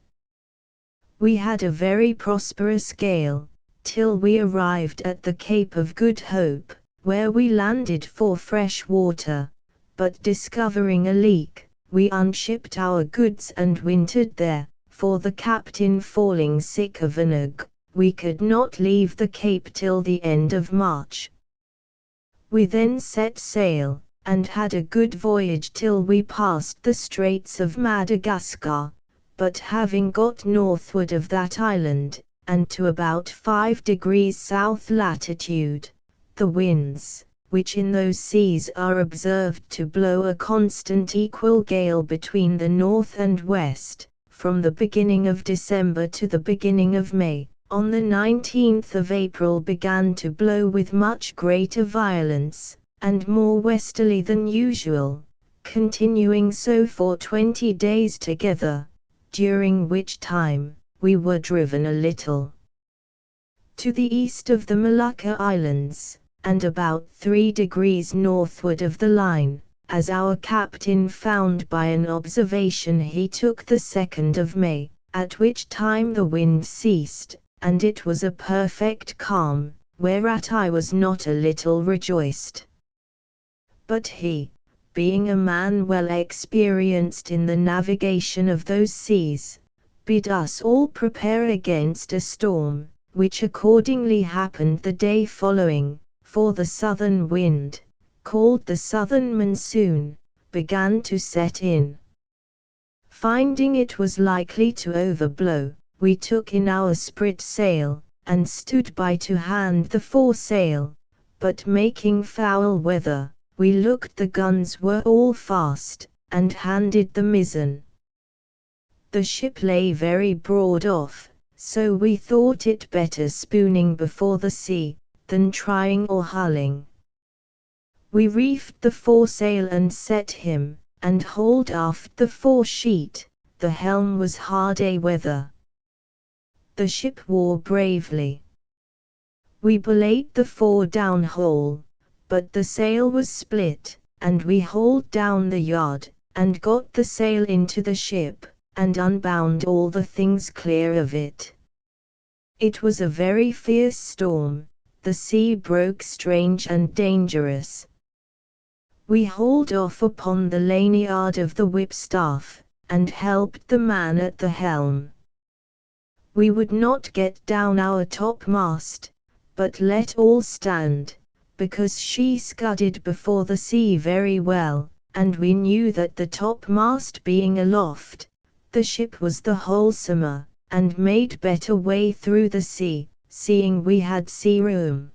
We had a very prosperous gale, till we arrived at the Cape of Good Hope, where we landed for fresh water, but discovering a leak, we unshipped our goods and wintered there, for the captain falling sick of an ague, we could not leave the Cape till the end of March. We then set sail, and had a good voyage till we passed the Straits of Madagascar, but having got northward of that island, and to about 5 degrees south latitude, the winds, which in those seas are observed to blow a constant equal gale between the north and west, from the beginning of December to the beginning of May, on the 19th of April began to blow with much greater violence, and more westerly than usual, continuing so for 20 days together, during which time, we were driven a little to the east of the Molucca Islands, and about 3 degrees northward of the line, as our captain found by an observation he took the 2nd of May, at which time the wind ceased, and it was a perfect calm, whereat I was not a little rejoiced. But he, being a man well experienced in the navigation of those seas, bid us all prepare against a storm, which accordingly happened the day following, for the southern wind, called the southern monsoon, began to set in. Finding it was likely to overblow, we took in our sprit sail, and stood by to hand the foresail, but making foul weather, we looked the guns were all fast, and handed the mizzen. The ship lay very broad off, so we thought it better spooning before the sea, than trying or hulling. We reefed the foresail and set him, and hauled aft the foresheet, the helm was hard a weather. The ship wore bravely. We belayed the fore down haul, but the sail was split, and we hauled down the yard, and got the sail into the ship, and unbound all the things clear of it. It was a very fierce storm, the sea broke strange and dangerous. We hauled off upon the lanyard of the whipstaff, and helped the man at the helm. We would not get down our topmast, but let all stand, because she scudded before the sea very well, and we knew that the topmast being aloft, the ship was the wholesomer, and made better way through the sea, seeing we had sea room.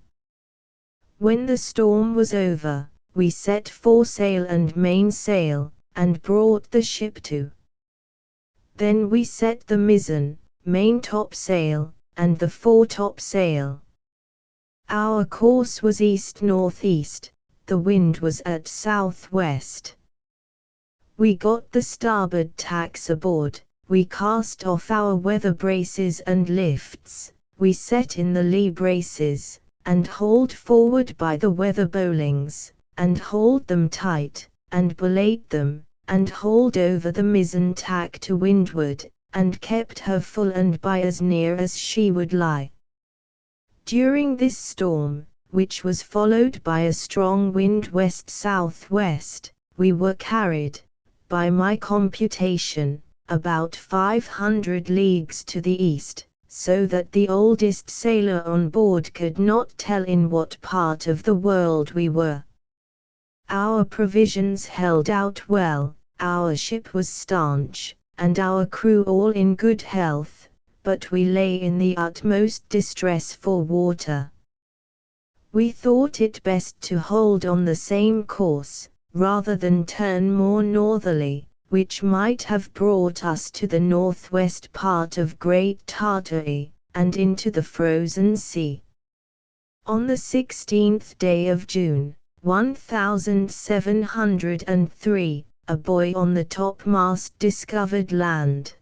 When the storm was over, we set foresail and mainsail, and brought the ship to. Then we set the mizzen, main topsail, and the foretopsail. Our course was east-northeast, the wind was at southwest. We got the starboard tacks aboard, we cast off our weather braces and lifts, we set in the lee braces, and hauled forward by the weather bowlings, and hauled them tight, and belayed them, and hauled over the mizzen tack to windward, and kept her full and by as near as she would lie. During this storm, which was followed by a strong wind west-southwest, we were carried, by my computation, about 500 leagues to the east, so that the oldest sailor on board could not tell in what part of the world we were. Our provisions held out well, our ship was staunch, and our crew all in good health, but we lay in the utmost distress for water. We thought it best to hold on the same course, rather than turn more northerly, which might have brought us to the northwest part of Great Tartary, and into the frozen sea. On the 16th day of June, 1703, a buoy on the topmast discovered land.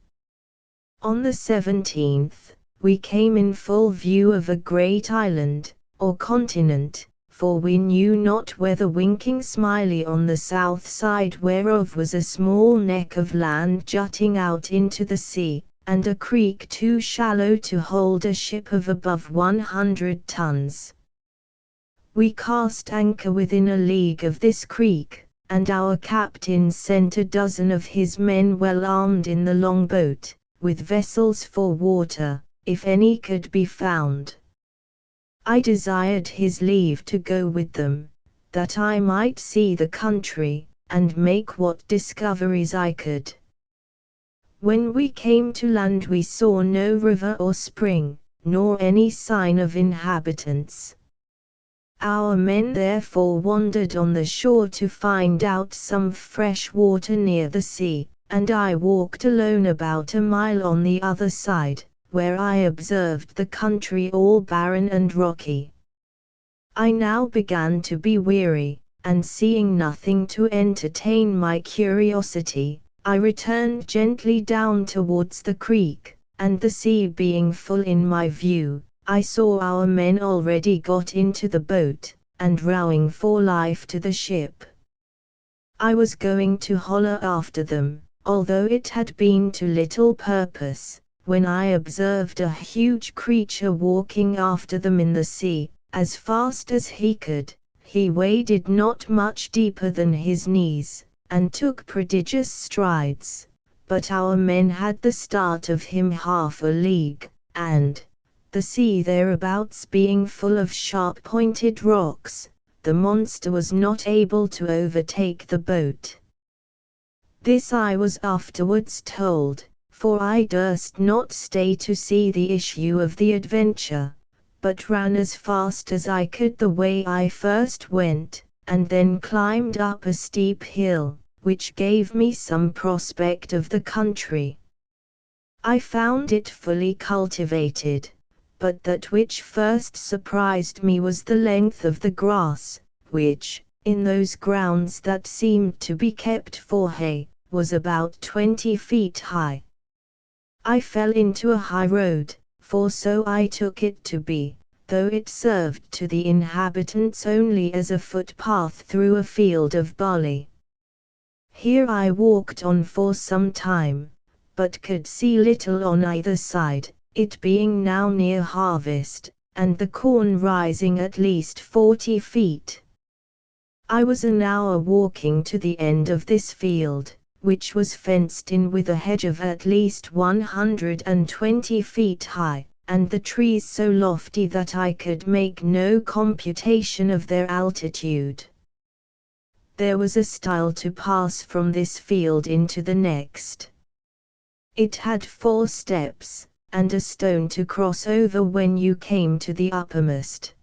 On the 17th, we came in full view of a great island, or continent, for we knew not whether winking Smiley on the south side whereof was a small neck of land jutting out into the sea, and a creek too shallow to hold a ship of above 100 tons. We cast anchor within a league of this creek, and our captain sent a dozen of his men well armed in the longboat, with vessels for water, if any could be found. I desired his leave to go with them, that I might see the country, and make what discoveries I could. When we came to land we saw no river or spring, nor any sign of inhabitants. Our men therefore wandered on the shore to find out some fresh water near the sea, and I walked alone about a mile on the other side, where I observed the country all barren and rocky. I now began to be weary, and seeing nothing to entertain my curiosity, I returned gently down towards the creek, and the sea being full in my view, I saw our men already got into the boat, and rowing for life to the ship. I was going to holler after them, although it had been to little purpose, when I observed a huge creature walking after them in the sea, as fast as he could. He waded not much deeper than his knees, and took prodigious strides, but our men had the start of him half a league, and, the sea thereabouts being full of sharp-pointed rocks, the monster was not able to overtake the boat. This I was afterwards told, for I durst not stay to see the issue of the adventure, but ran as fast as I could the way I first went, and then climbed up a steep hill, which gave me some prospect of the country. I found it fully cultivated, but that which first surprised me was the length of the grass, which, in those grounds that seemed to be kept for hay, was about 20 feet high. I fell into a high road, for so I took it to be, though it served to the inhabitants only as a footpath through a field of barley. Here I walked on for some time, but could see little on either side, it being now near harvest, and the corn rising at least 40 feet. I was an hour walking to the end of this field, which was fenced in with a hedge of at least 120 feet high, and the trees so lofty that I could make no computation of their altitude. There was a stile to pass from this field into the next. It had 4 steps, and a stone to cross over when you came to the uppermost.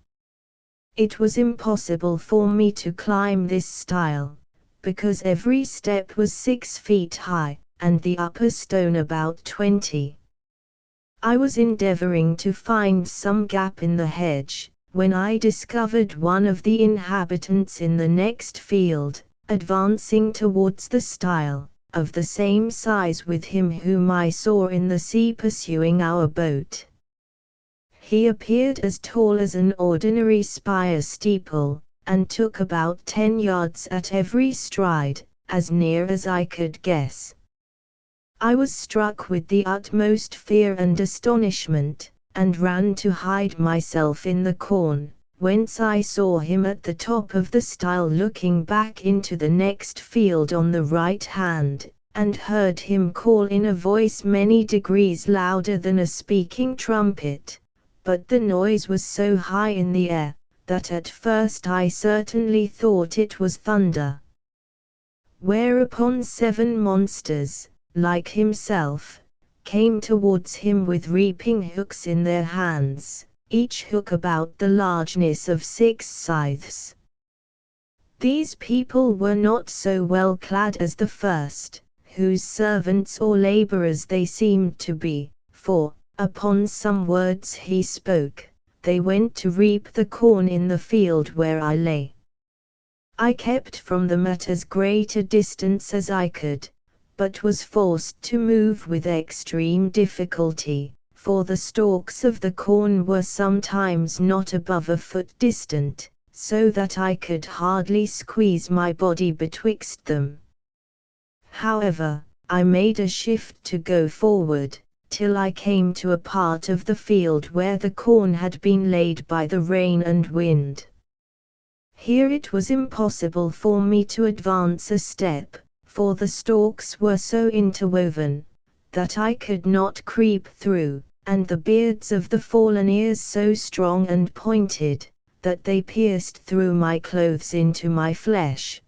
It was impossible for me to climb this stile, because every step was 6 feet high, and the upper stone about 20. I was endeavoring to find some gap in the hedge, when I discovered one of the inhabitants in the next field, advancing towards the stile, of the same size with him whom I saw in the sea pursuing our boat. He appeared as tall as an ordinary spire steeple, and took about 10 yards at every stride, as near as I could guess. I was struck with the utmost fear and astonishment, and ran to hide myself in the corn, whence I saw him at the top of the stile looking back into the next field on the right hand, and heard him call in a voice many degrees louder than a speaking trumpet, but the noise was so high in the air, that at first I certainly thought it was thunder. Whereupon 7 monsters, like himself, came towards him with reaping hooks in their hands, each hook about the largeness of 6 scythes. These people were not so well clad as the first, whose servants or laborers they seemed to be, for, upon some words he spoke, they went to reap the corn in the field where I lay. I kept from them at as great a distance as I could, but was forced to move with extreme difficulty, for the stalks of the corn were sometimes not above a foot distant, so that I could hardly squeeze my body betwixt them. However, I made a shift to go forward, till I came to a part of the field where the corn had been laid by the rain and wind. Here it was impossible for me to advance a step, for the stalks were so interwoven, that I could not creep through, and the beards of the fallen ears so strong and pointed, that they pierced through my clothes into my flesh.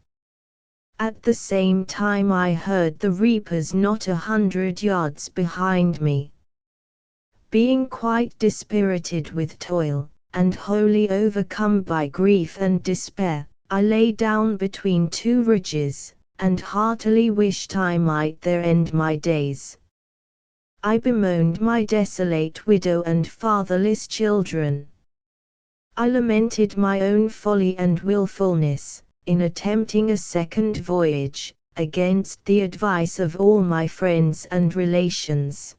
At the same time I heard the reapers not 100 yards behind me. Being quite dispirited with toil, and wholly overcome by grief and despair, I lay down between 2 ridges, and heartily wished I might there end my days. I bemoaned my desolate widow and fatherless children. I lamented my own folly and wilfulness, in attempting a second voyage, against the advice of all my friends and relations.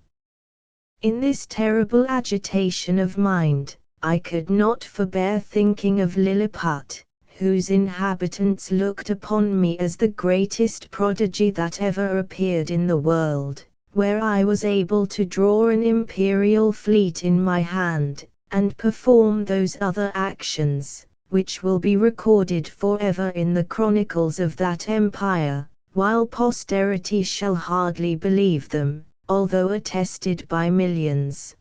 In this terrible agitation of mind, I could not forbear thinking of Lilliput, whose inhabitants looked upon me as the greatest prodigy that ever appeared in the world, where I was able to draw an imperial fleet in my hand, and perform those other actions, which will be recorded forever in the chronicles of that empire, while posterity shall hardly believe them, although attested by millions.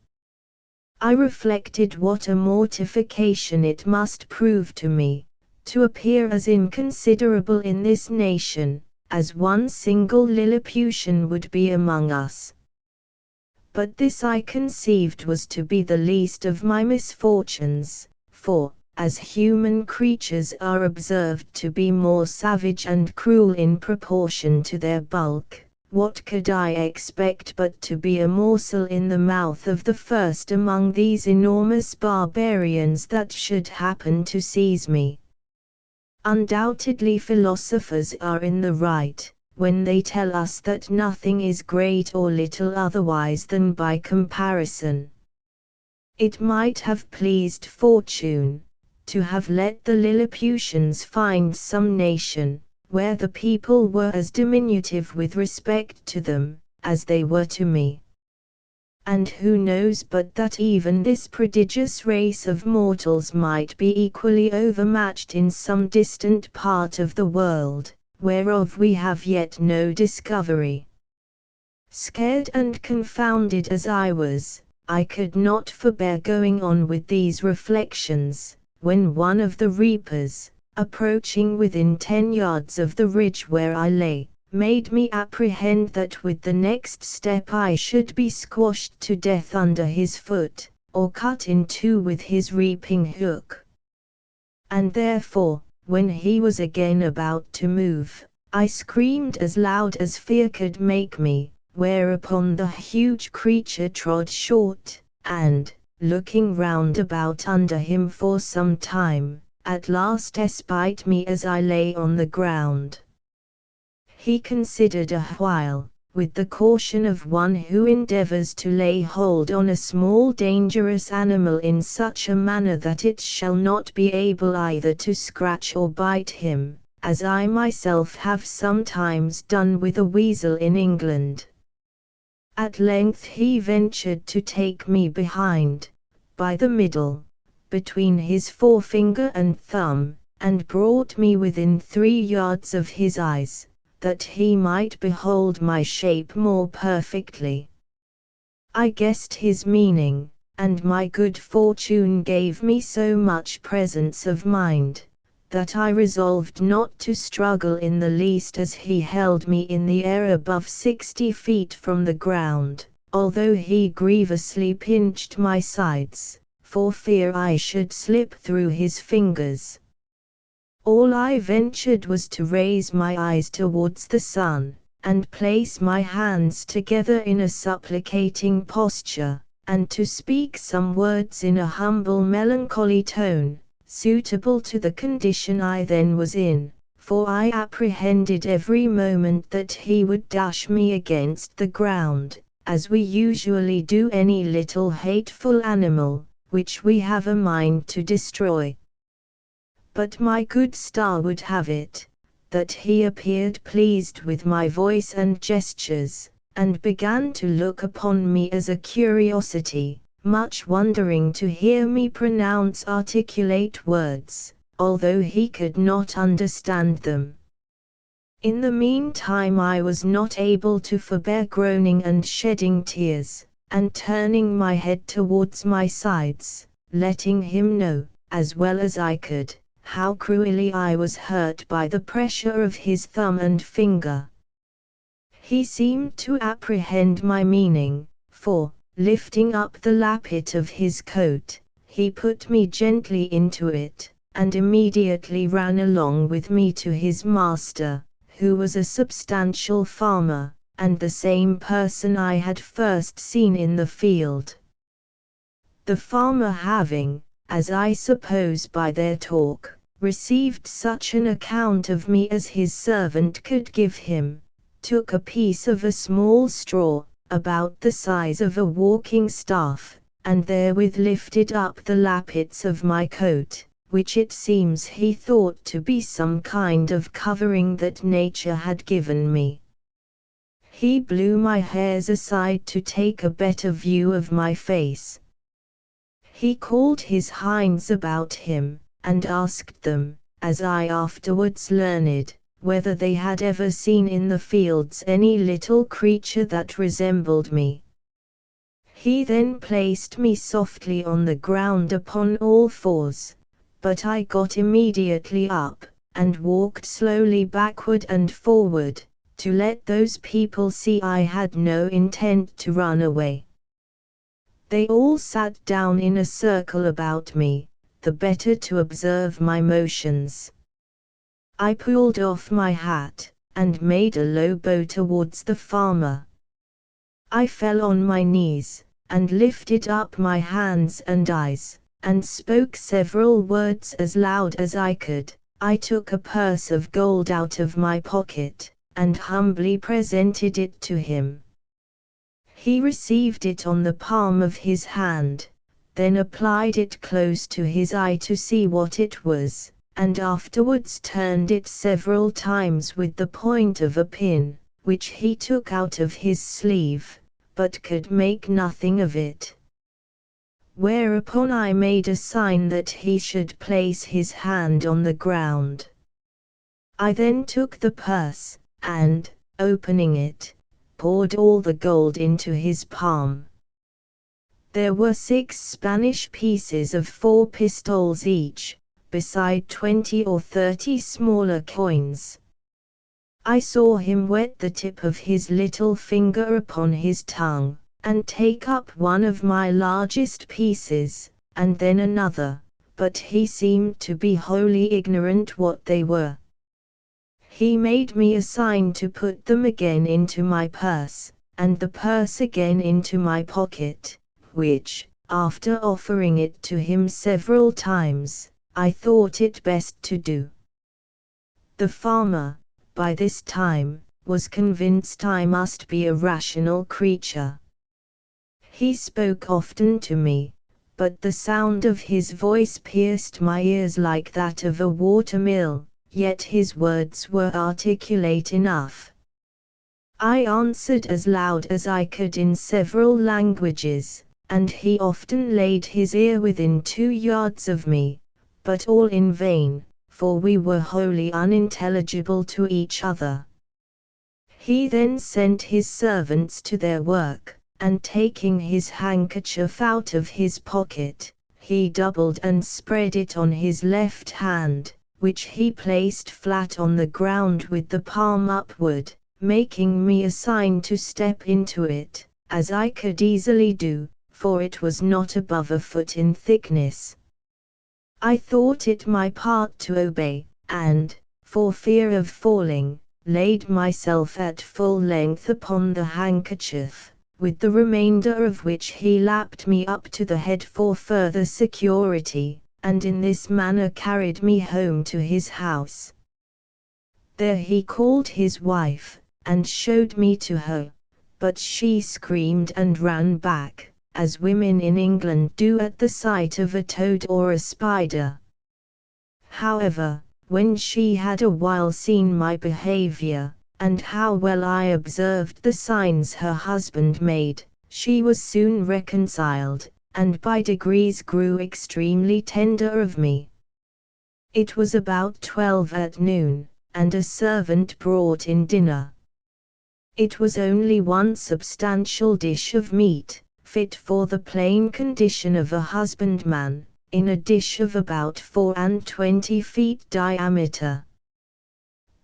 I reflected what a mortification it must prove to me, to appear as inconsiderable in this nation, as one single Lilliputian would be among us. But this I conceived was to be the least of my misfortunes, for, as human creatures are observed to be more savage and cruel in proportion to their bulk, what could I expect but to be a morsel in the mouth of the first among these enormous barbarians that should happen to seize me? Undoubtedly philosophers are in the right, when they tell us that nothing is great or little otherwise than by comparison. It might have pleased fortune to have let the Lilliputians find some nation, where the people were as diminutive with respect to them, as they were to me. And who knows but that even this prodigious race of mortals might be equally overmatched in some distant part of the world, whereof we have yet no discovery. Scared and confounded as I was, I could not forbear going on with these reflections, when one of the reapers, approaching within 10 yards of the ridge where I lay, made me apprehend that with the next step I should be squashed to death under his foot, or cut in two with his reaping hook. And therefore, when he was again about to move, I screamed as loud as fear could make me, whereupon the huge creature trod short, and, looking round about under him for some time, at last espied me as I lay on the ground. He considered a while, with the caution of one who endeavors to lay hold on a small dangerous animal in such a manner that it shall not be able either to scratch or bite him, as I myself have sometimes done with a weasel in England. At length he ventured to take me behind, by the middle, between his forefinger and thumb, and brought me within 3 yards of his eyes, that he might behold my shape more perfectly. I guessed his meaning, and my good fortune gave me so much presence of mind, that I resolved not to struggle in the least as he held me in the air above 60 feet from the ground, although he grievously pinched my sides, for fear I should slip through his fingers. All I ventured was to raise my eyes towards the sun, and place my hands together in a supplicating posture, and to speak some words in a humble melancholy tone, suitable to the condition I then was in, for I apprehended every moment that he would dash me against the ground, as we usually do any little hateful animal, which we have a mind to destroy. But my good star would have it, that he appeared pleased with my voice and gestures, and began to look upon me as a curiosity, much wondering to hear me pronounce articulate words, although he could not understand them. In the meantime I was not able to forbear groaning and shedding tears, and turning my head towards my sides, letting him know, as well as I could, how cruelly I was hurt by the pressure of his thumb and finger. He seemed to apprehend my meaning, for, lifting up the lappet of his coat, he put me gently into it, and immediately ran along with me to his master, who was a substantial farmer, and the same person I had first seen in the field. The farmer having, as I suppose by their talk, received such an account of me as his servant could give him, took a piece of a small straw, about the size of a walking staff, and therewith lifted up the lappets of my coat, which it seems he thought to be some kind of covering that nature had given me. He blew my hairs aside to take a better view of my face. He called his hinds about him, and asked them, as I afterwards learned, whether they had ever seen in the fields any little creature that resembled me. He then placed me softly on the ground upon all fours, but I got immediately up, and walked slowly backward and forward, to let those people see I had no intent to run away. They all sat down in a circle about me, the better to observe my motions. I pulled off my hat, and made a low bow towards the farmer. I fell on my knees, and lifted up my hands and eyes, and spoke several words as loud as I could. I took a purse of gold out of my pocket, and humbly presented it to him. He received it on the palm of his hand, then applied it close to his eye to see what it was, and afterwards turned it several times with the point of a pin, which he took out of his sleeve, but could make nothing of it. Whereupon I made a sign that he should place his hand on the ground. I then took the purse, and, opening it, poured all the gold into his palm. There were 6 Spanish pieces of 4 pistoles each, beside 20 or 30 smaller coins. I saw him wet the tip of his little finger upon his tongue, and take up one of my largest pieces, and then another, but he seemed to be wholly ignorant what they were. He made me a sign to put them again into my purse, and the purse again into my pocket, which, after offering it to him several times, I thought it best to do. The farmer, by this time, was convinced I must be a rational creature. He spoke often to me, but the sound of his voice pierced my ears like that of a water-mill, yet his words were articulate enough. I answered as loud as I could in several languages, and he often laid his ear within 2 yards of me, but all in vain, for we were wholly unintelligible to each other. He then sent his servants to their work, and taking his handkerchief out of his pocket, he doubled and spread it on his left hand, which he placed flat on the ground with the palm upward, making me a sign to step into it, as I could easily do, for it was not above a foot in thickness. I thought it my part to obey, and, for fear of falling, laid myself at full length upon the handkerchief, with the remainder of which he lapped me up to the head for further security, and in this manner carried me home to his house. There he called his wife, and showed me to her, but she screamed and ran back, as women in England do at the sight of a toad or a spider. However, when she had a while seen my behavior, and how well I observed the signs her husband made, she was soon reconciled, and by degrees grew extremely tender of me. It was about 12 at noon, and a servant brought in dinner. It was only one substantial dish of meat, fit for the plain condition of a husbandman, in a dish of about 24 feet diameter.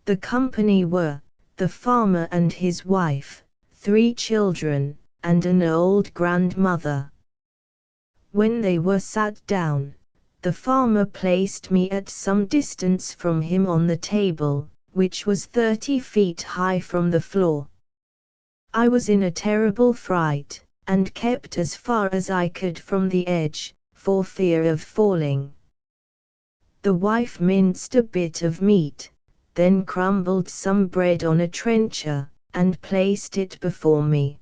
The company were the farmer and his wife, 3 children, and an old grandmother. When they were sat down, the farmer placed me at some distance from him on the table, which was 30 feet high from the floor. I was in a terrible fright, and kept as far as I could from the edge, for fear of falling. The wife minced a bit of meat, then crumbled some bread on a trencher, and placed it before me.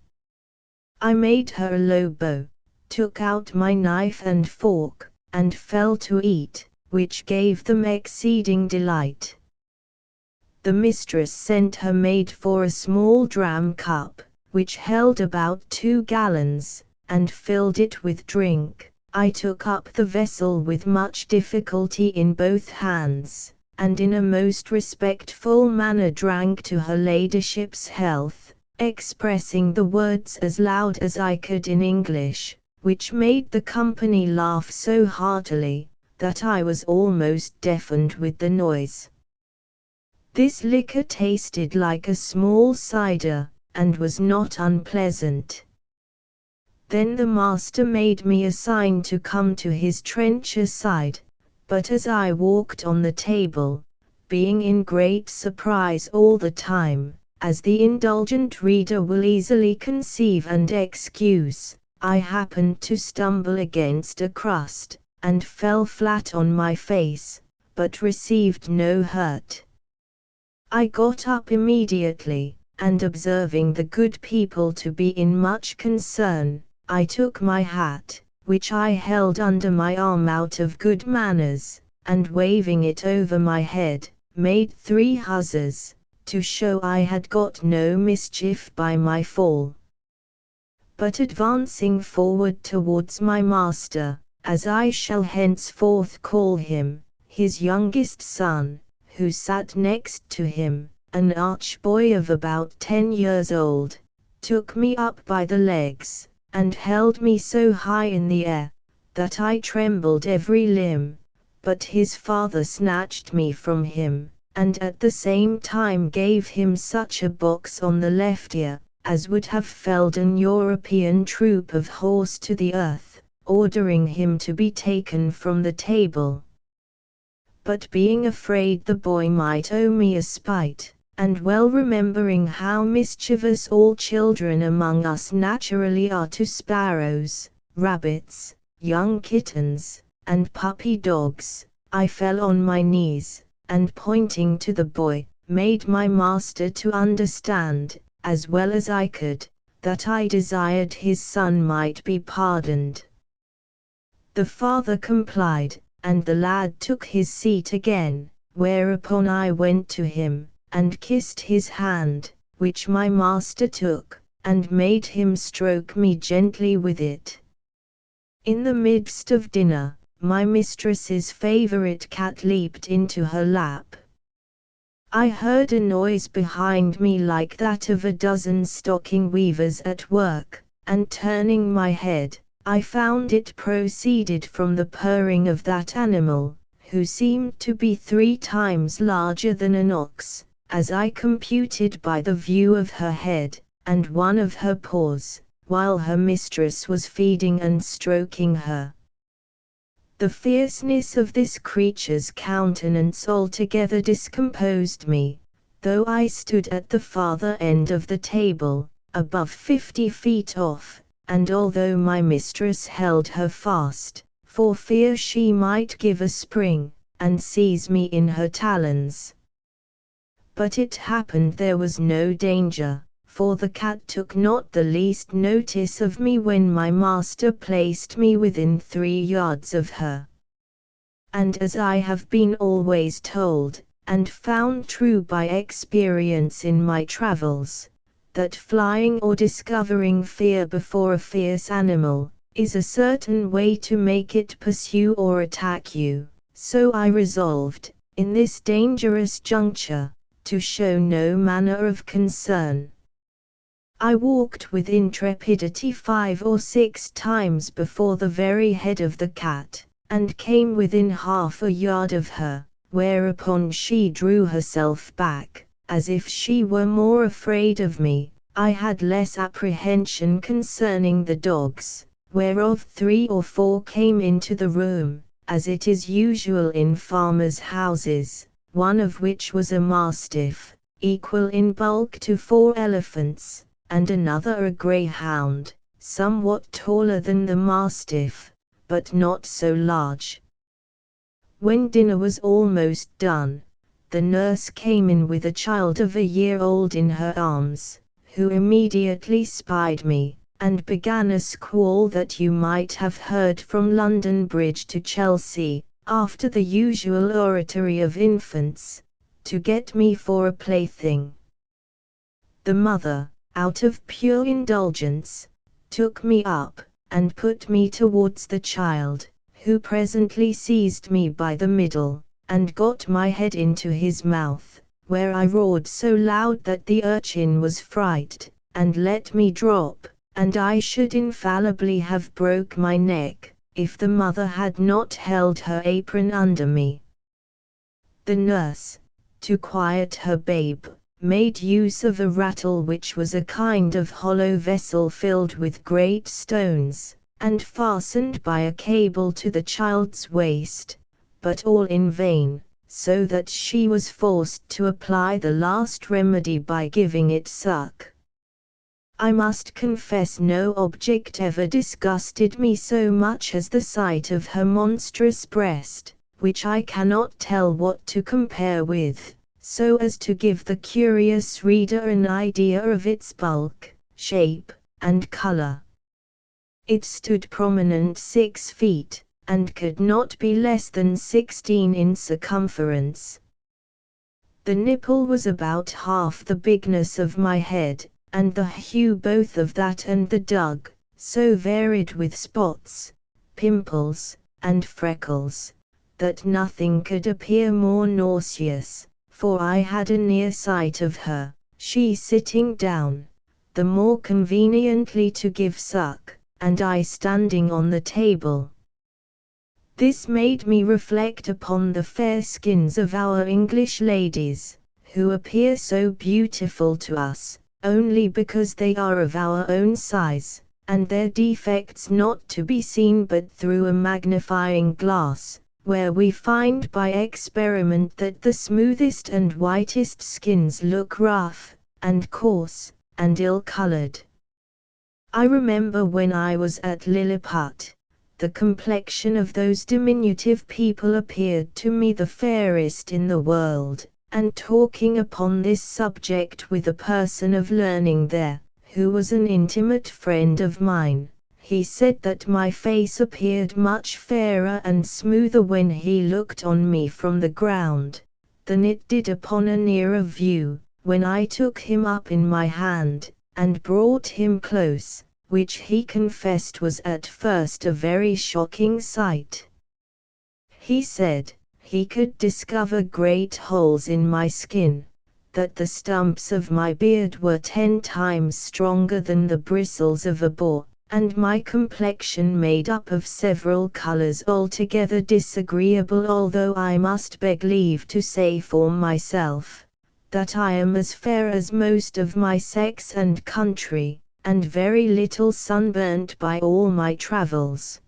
I made her a low bow, took out my knife and fork, and fell to eat, which gave them exceeding delight. The mistress sent her maid for a small dram cup, which held about 2 gallons, and filled it with drink. I took up the vessel with much difficulty in both hands, and in a most respectful manner drank to her ladyship's health, expressing the words as loud as I could in English, which made the company laugh so heartily, that I was almost deafened with the noise. This liquor tasted like a small cider, and was not unpleasant. Then the master made me a sign to come to his trencher side, but as I walked on the table, being in great surprise all the time, as the indulgent reader will easily conceive and excuse, I happened to stumble against a crust, and fell flat on my face, but received no hurt. I got up immediately, and observing the good people to be in much concern, I took my hat, which I held under my arm out of good manners, and waving it over my head, made 3 huzzas, to show I had got no mischief by my fall. But advancing forward towards my master, as I shall henceforth call him, his youngest son, who sat next to him, an arch boy of about 10 years old, took me up by the legs, and held me so high in the air, that I trembled every limb, but his father snatched me from him, and at the same time gave him such a box on the left ear, as would have felled an European troop of horse to the earth, ordering him to be taken from the table. But being afraid the boy might owe me a spite, and well remembering how mischievous all children among us naturally are to sparrows, rabbits, young kittens, and puppy dogs, I fell on my knees, and pointing to the boy, made my master to understand, as well as I could, that I desired his son might be pardoned. The father complied, and the lad took his seat again, whereupon I went to him, and kissed his hand, which my master took, and made him stroke me gently with it. In the midst of dinner, my mistress's favorite cat leaped into her lap. I heard a noise behind me like that of a dozen stocking weavers at work, and turning my head, I found it proceeded from the purring of that animal, who seemed to be 3 times larger than an ox, as I computed by the view of her head, and one of her paws, while her mistress was feeding and stroking her. The fierceness of this creature's countenance altogether discomposed me, though I stood at the farther end of the table, above 50 feet off, and although my mistress held her fast, for fear she might give a spring, and seize me in her talons. But it happened there was no danger, for the cat took not the least notice of me when my master placed me within 3 yards of her. And as I have been always told, and found true by experience in my travels, that flying or discovering fear before a fierce animal, is a certain way to make it pursue or attack you, so I resolved, in this dangerous juncture, to show no manner of concern. I walked with intrepidity 5 or 6 times before the very head of the cat, and came within half a yard of her, whereupon she drew herself back, as if she were more afraid of me. I had less apprehension concerning the dogs, whereof 3 or 4 came into the room, as it is usual in farmers' houses, one of which was a mastiff, equal in bulk to 4 elephants, and another a greyhound, somewhat taller than the mastiff, but not so large. When dinner was almost done, the nurse came in with a child of a year old in her arms, who immediately spied me, and began a squall that you might have heard from London Bridge to Chelsea, after the usual oratory of infants, to get me for a plaything. The mother, out of pure indulgence, took me up, and put me towards the child, who presently seized me by the middle, and got my head into his mouth, where I roared so loud that the urchin was frightened, and let me drop, and I should infallibly have broke my neck, if the mother had not held her apron under me. The nurse, to quiet her babe, made use of a rattle which was a kind of hollow vessel filled with great stones, and fastened by a cable to the child's waist, but all in vain, so that she was forced to apply the last remedy by giving it suck. I must confess no object ever disgusted me so much as the sight of her monstrous breast, which I cannot tell what to compare with, so as to give the curious reader an idea of its bulk, shape, and color. It stood prominent 6 feet, and could not be less than 16 in circumference. The nipple was about half the bigness of my head, and the hue both of that and the dug, so varied with spots, pimples, and freckles, that nothing could appear more nauseous, for I had a near sight of her, she sitting down, the more conveniently to give suck, and I standing on the table. This made me reflect upon the fair skins of our English ladies, who appear so beautiful to us, only because they are of our own size, and their defects not to be seen but through a magnifying glass, where we find by experiment that the smoothest and whitest skins look rough, and coarse, and ill-colored. I remember when I was at Lilliput, the complexion of those diminutive people appeared to me the fairest in the world, and talking upon this subject with a person of learning there, who was an intimate friend of mine, he said that my face appeared much fairer and smoother when he looked on me from the ground, than it did upon a nearer view, when I took him up in my hand, and brought him close, which he confessed was at first a very shocking sight. He said, he could discover great holes in my skin, that the stumps of my beard were 10 times stronger than the bristles of a boar, and my complexion made up of several colors altogether disagreeable, although I must beg leave to say for myself, that I am as fair as most of my sex and country, and very little sunburnt by all my travels.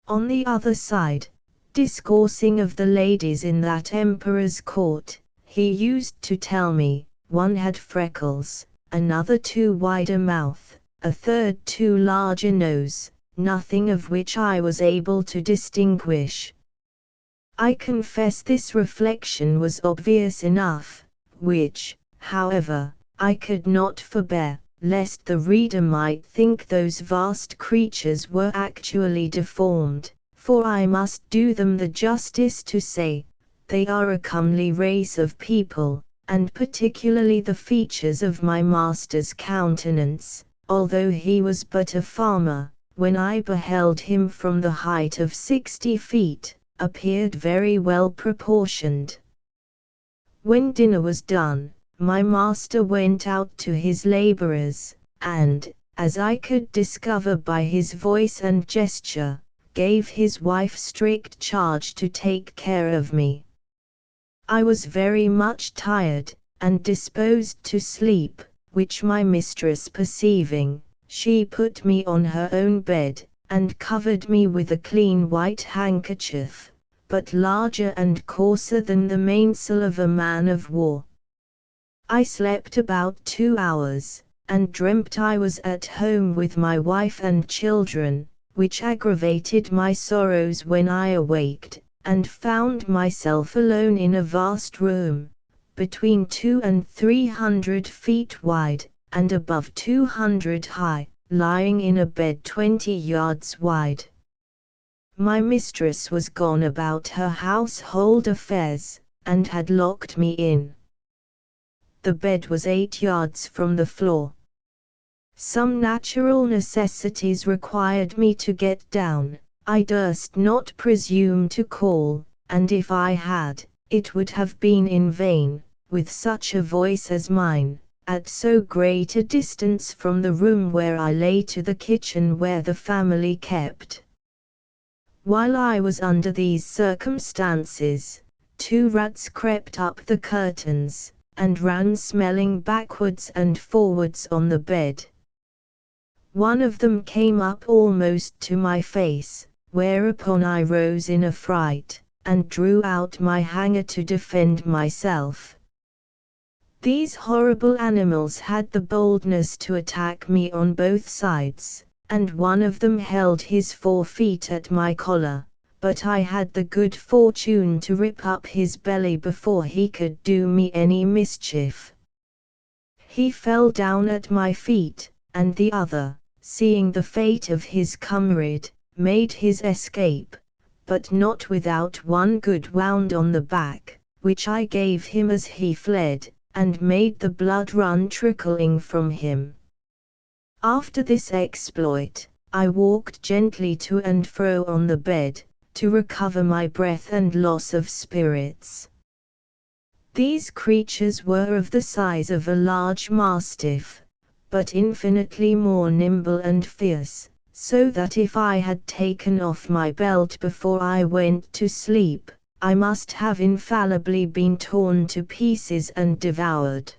On the other side, discoursing of the ladies in that emperor's court, he used to tell me, one had freckles, another too wide a mouth, a third too large a nose, nothing of which I was able to distinguish. I confess this reflection was obvious enough, which, however, I could not forbear, lest the reader might think those vast creatures were actually deformed, for I must do them the justice to say, they are a comely race of people, and particularly the features of my master's countenance, although he was but a farmer, when I beheld him from the height of 60 feet, appeared very well proportioned. When dinner was done, my master went out to his laborers, and, as I could discover by his voice and gesture, gave his wife strict charge to take care of me. I was very much tired, and disposed to sleep, which my mistress perceiving, she put me on her own bed, and covered me with a clean white handkerchief, but larger and coarser than the mainsail of a man of war. I slept about 2 hours, and dreamt I was at home with my wife and children, which aggravated my sorrows when I awaked, and found myself alone in a vast room, between 200 and 300 feet wide, and above 200 high, lying in a bed 20 yards wide. My mistress was gone about her household affairs, and had locked me in. The bed was 8 yards from the floor. Some natural necessities required me to get down. I durst not presume to call, and if I had, it would have been in vain, with such a voice as mine, at so great a distance from the room where I lay to the kitchen where the family kept. While I was under these circumstances, 2 rats crept up the curtains, and ran smelling backwards and forwards on the bed. One of them came up almost to my face, whereupon I rose in a fright, and drew out my hanger to defend myself. These horrible animals had the boldness to attack me on both sides, and one of them held his 4 feet at my collar, but I had the good fortune to rip up his belly before he could do me any mischief. He fell down at my feet, and the other, seeing the fate of his comrade, made his escape, but not without one good wound on the back, which I gave him as he fled, and made the blood run trickling from him. After this exploit, I walked gently to and fro on the bed, to recover my breath and loss of spirits. These creatures were of the size of a large mastiff, but infinitely more nimble and fierce, so that if I had taken off my belt before I went to sleep, I must have infallibly been torn to pieces and devoured.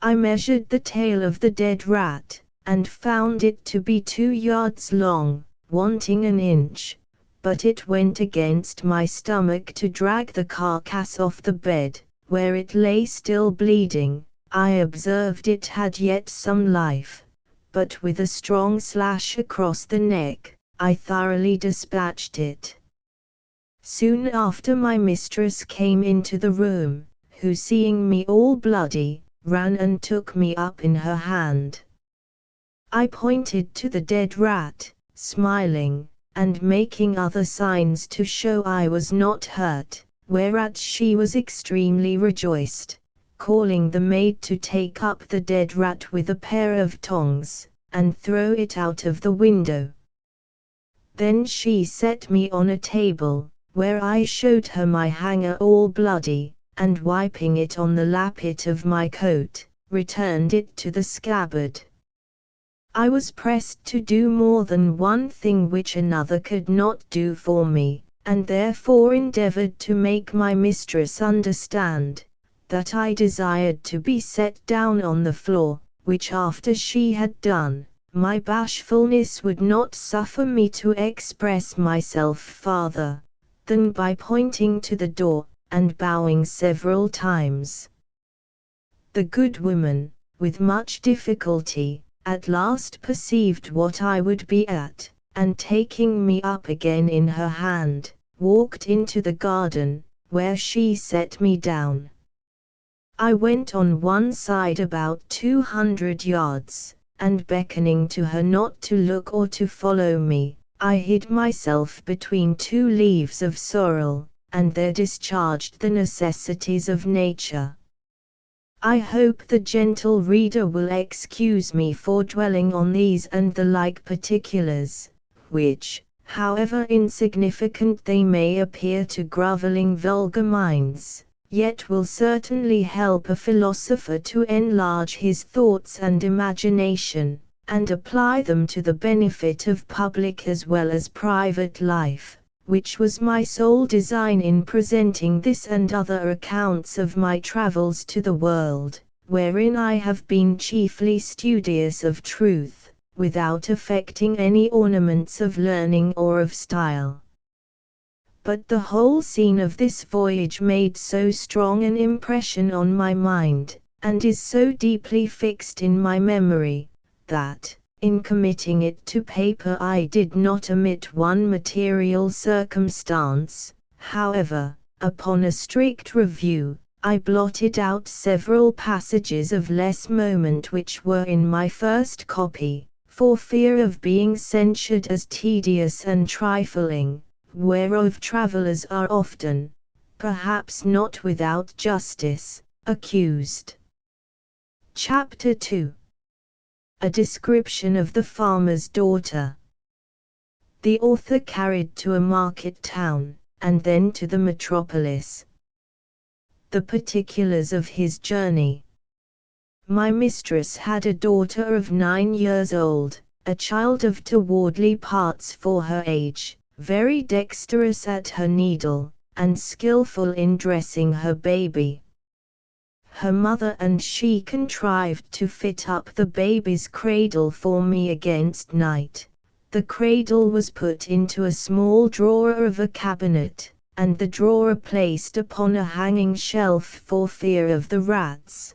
I measured the tail of the dead rat, and found it to be 2 yards long, wanting an inch, but it went against my stomach to drag the carcass off the bed, where it lay still bleeding. I observed it had yet some life, but with a strong slash across the neck, I thoroughly dispatched it. Soon after my mistress came into the room, who seeing me all bloody, ran and took me up in her hand. I pointed to the dead rat, smiling, and making other signs to show I was not hurt, whereat she was extremely rejoiced, calling the maid to take up the dead rat with a pair of tongs, and throw it out of the window. Then she set me on a table, where I showed her my hanger all bloody, and wiping it on the lappet of my coat, returned it to the scabbard. I was pressed to do more than one thing which another could not do for me, and therefore endeavored to make my mistress understand that I desired to be set down on the floor, which after she had done, my bashfulness would not suffer me to express myself farther than by pointing to the door, and bowing several times. The good woman, with much difficulty, at last perceived what I would be at, and taking me up again in her hand, walked into the garden, where she set me down. I went on one side about 200 yards, and beckoning to her not to look or to follow me, I hid myself between 2 leaves of sorrel, and there discharged the necessities of nature. I hope the gentle reader will excuse me for dwelling on these and the like particulars, which, however insignificant they may appear to grovelling vulgar minds, yet will certainly help a philosopher to enlarge his thoughts and imagination, and apply them to the benefit of public as well as private life, which was my sole design in presenting this and other accounts of my travels to the world, wherein I have been chiefly studious of truth, without affecting any ornaments of learning or of style. But the whole scene of this voyage made so strong an impression on my mind, and is so deeply fixed in my memory, that, in committing it to paper I did not omit one material circumstance. However, upon a strict review, I blotted out several passages of less moment which were in my first copy, for fear of being censured as tedious and trifling, whereof travellers are often, perhaps not without justice, accused. Chapter 2. A description of the farmer's daughter. The author carried to a market town, and then to the metropolis. The particulars of his journey. My mistress had a daughter of 9 years old, a child of towardly parts for her age, very dexterous at her needle, and skillful in dressing her baby. Her mother and she contrived to fit up the baby's cradle for me against night. The cradle was put into a small drawer of a cabinet, and the drawer placed upon a hanging shelf for fear of the rats.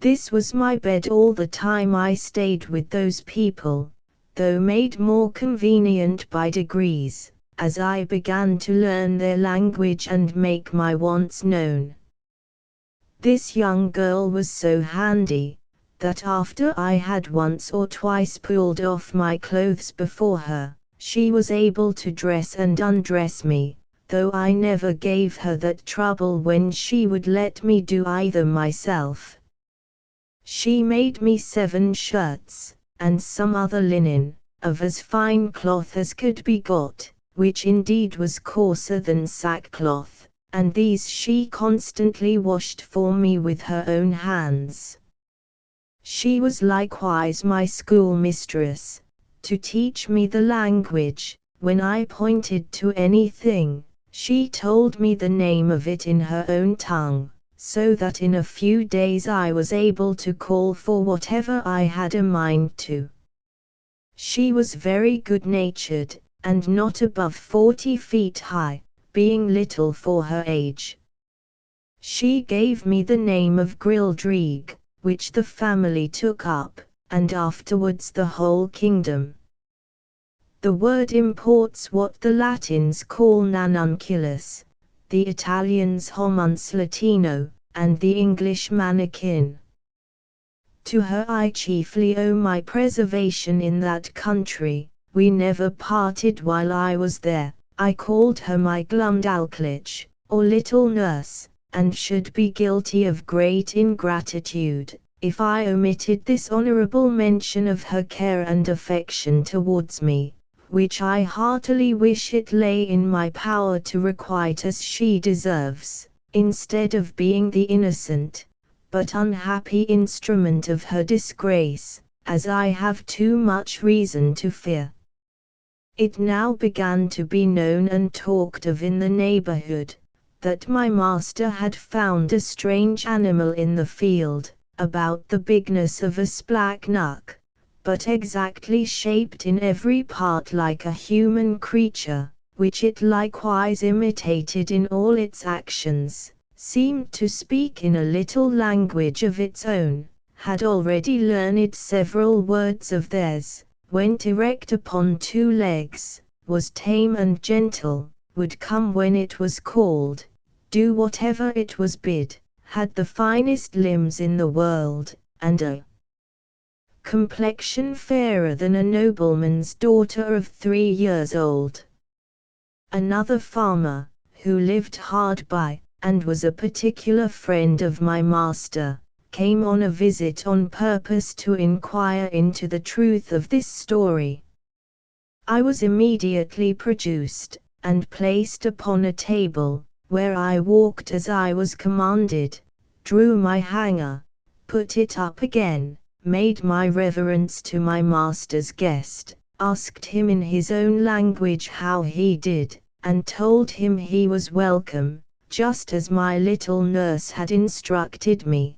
This was my bed all the time I stayed with those people, though made more convenient by degrees, as I began to learn their language and make my wants known. This young girl was so handy, that after I had once or twice pulled off my clothes before her, she was able to dress and undress me, though I never gave her that trouble when she would let me do either myself. She made me 7 shirts, and some other linen, of as fine cloth as could be got, which indeed was coarser than sackcloth, and these she constantly washed for me with her own hands. She was likewise my schoolmistress, to teach me the language. When I pointed to anything, she told me the name of it in her own tongue, so that in a few days I was able to call for whatever I had a mind to. She was very good-natured, and not above 40 feet high, being little for her age. She gave me the name of Grildrig, which the family took up, and afterwards the whole kingdom. The word imports what the Latins call nanunculus, the Italians homunce latino, and the English manikin. To her I chiefly owe my preservation in that country. We never parted while I was there. I called her my Glumdalclich, or little nurse, and should be guilty of great ingratitude if I omitted this honorable mention of her care and affection towards me, which I heartily wish it lay in my power to requite as she deserves, instead of being the innocent, but unhappy instrument of her disgrace, as I have too much reason to fear. It now began to be known and talked of in the neighborhood, that my master had found a strange animal in the field, about the bigness of a splachnuck, but exactly shaped in every part like a human creature, which it likewise imitated in all its actions, seemed to speak in a little language of its own, had already learned several words of theirs, went erect upon 2 legs, was tame and gentle, would come when it was called, do whatever it was bid, had the finest limbs in the world, and a complexion fairer than a nobleman's daughter of 3 years old. Another farmer, who lived hard by, and was a particular friend of my master, came on a visit on purpose to inquire into the truth of this story. I was immediately produced, and placed upon a table, where I walked as I was commanded, drew my hanger, put it up again, made my reverence to my master's guest, asked him in his own language how he did, and told him he was welcome, just as my little nurse had instructed me.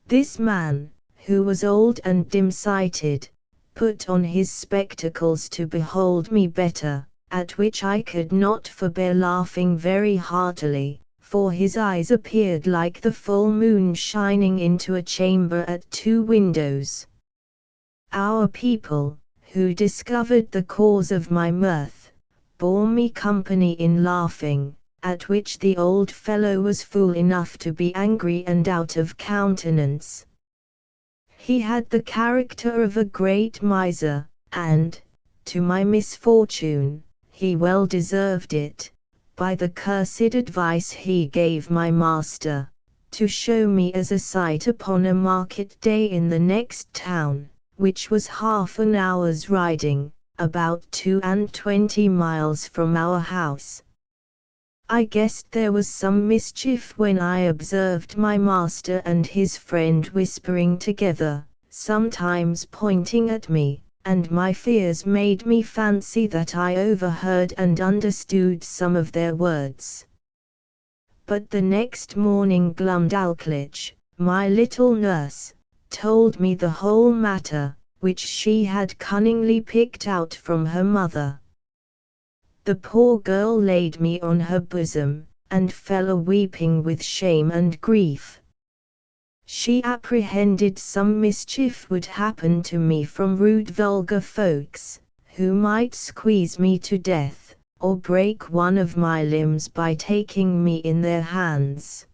This man, who was old and dim-sighted, put on his spectacles to behold me better, at which I could not forbear laughing very heartily, for his eyes appeared like the full moon shining into a chamber at 2 windows. Our people, who discovered the cause of my mirth, bore me company in laughing, at which the old fellow was fool enough to be angry and out of countenance. He had the character of a great miser, and, to my misfortune, he well deserved it, by the cursed advice he gave my master, to show me as a sight upon a market day in the next town, which was half an hour's riding, about 22 miles from our house. I guessed there was some mischief when I observed my master and his friend whispering together, sometimes pointing at me, and my fears made me fancy that I overheard and understood some of their words. But the next morning Glumdalclich, my little nurse, told me the whole matter, which she had cunningly picked out from her mother. The poor girl laid me on her bosom, and fell a-weeping with shame and grief. She apprehended some mischief would happen to me from rude vulgar folks, who might squeeze me to death, or break one of my limbs by taking me in their hands.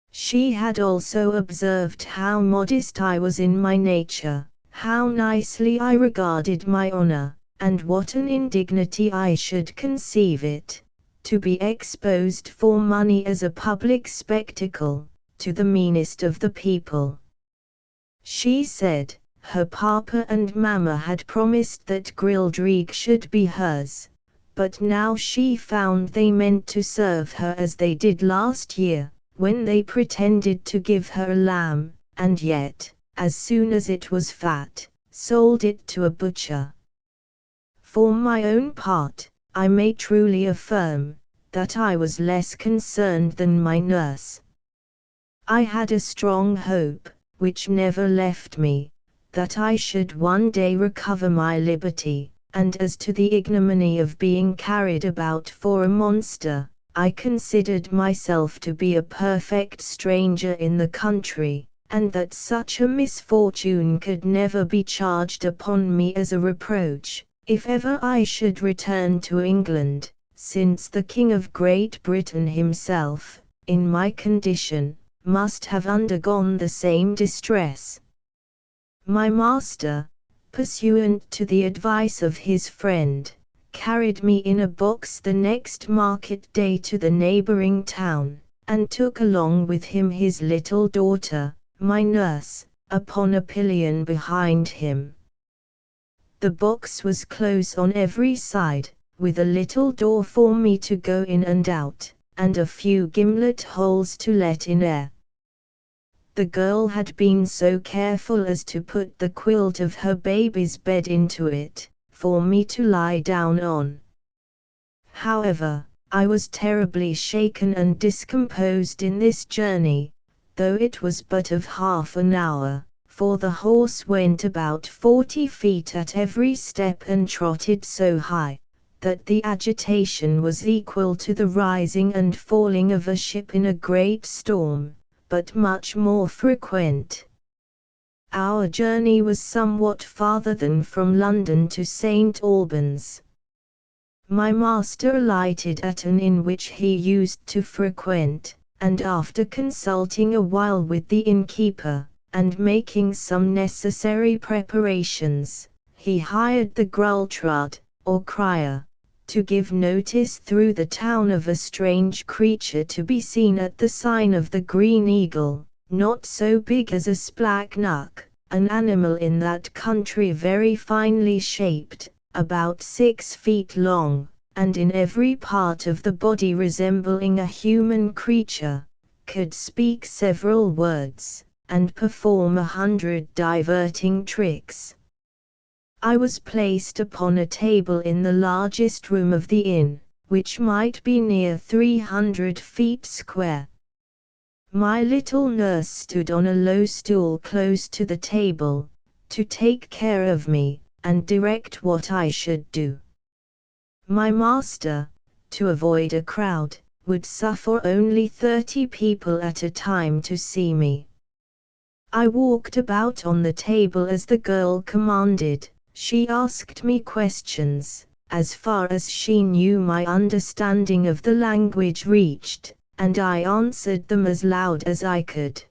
She had also observed how modest I was in my nature, how nicely I regarded my honor, and what an indignity I should conceive it, to be exposed for money as a public spectacle, to the meanest of the people. She said, her papa and mamma had promised that Grildrig should be hers, but now she found they meant to serve her as they did last year, when they pretended to give her a lamb, and yet, as soon as it was fat, sold it to a butcher. For my own part, I may truly affirm that I was less concerned than my nurse. I had a strong hope, which never left me, that I should one day recover my liberty, and as to the ignominy of being carried about for a monster, I considered myself to be a perfect stranger in the country, and that such a misfortune could never be charged upon me as a reproach, if ever I should return to England, since the King of Great Britain himself, in my condition, must have undergone the same distress. My master, pursuant to the advice of his friend, carried me in a box the next market day to the neighboring town, and took along with him his little daughter, my nurse, upon a pillion behind him. The box was close on every side, with a little door for me to go in and out, and a few gimlet holes to let in air. The girl had been so careful as to put the quilt of her baby's bed into it, for me to lie down on. However, I was terribly shaken and discomposed in this journey, though it was but of half an hour, for the horse went about 40 feet at every step and trotted so high, that the agitation was equal to the rising and falling of a ship in a great storm, but much more frequent. Our journey was somewhat farther than from London to St. Albans. My master alighted at an inn which he used to frequent, and after consulting a while with the innkeeper, and making some necessary preparations, he hired the grultrud, or crier, to give notice through the town of a strange creature to be seen at the sign of the Green Eagle, not so big as a splacknock, an animal in that country very finely shaped, about 6 feet long, and in every part of the body resembling a human creature, could speak several words, and perform 100 diverting tricks. I was placed upon a table in the largest room of the inn, which might be near 300 feet square. My little nurse stood on a low stool close to the table, to take care of me, and direct what I should do. My master, to avoid a crowd, would suffer only 30 people at a time to see me. I walked about on the table as the girl commanded. She asked me questions, as far as she knew my understanding of the language reached, and I answered them as loud as I could.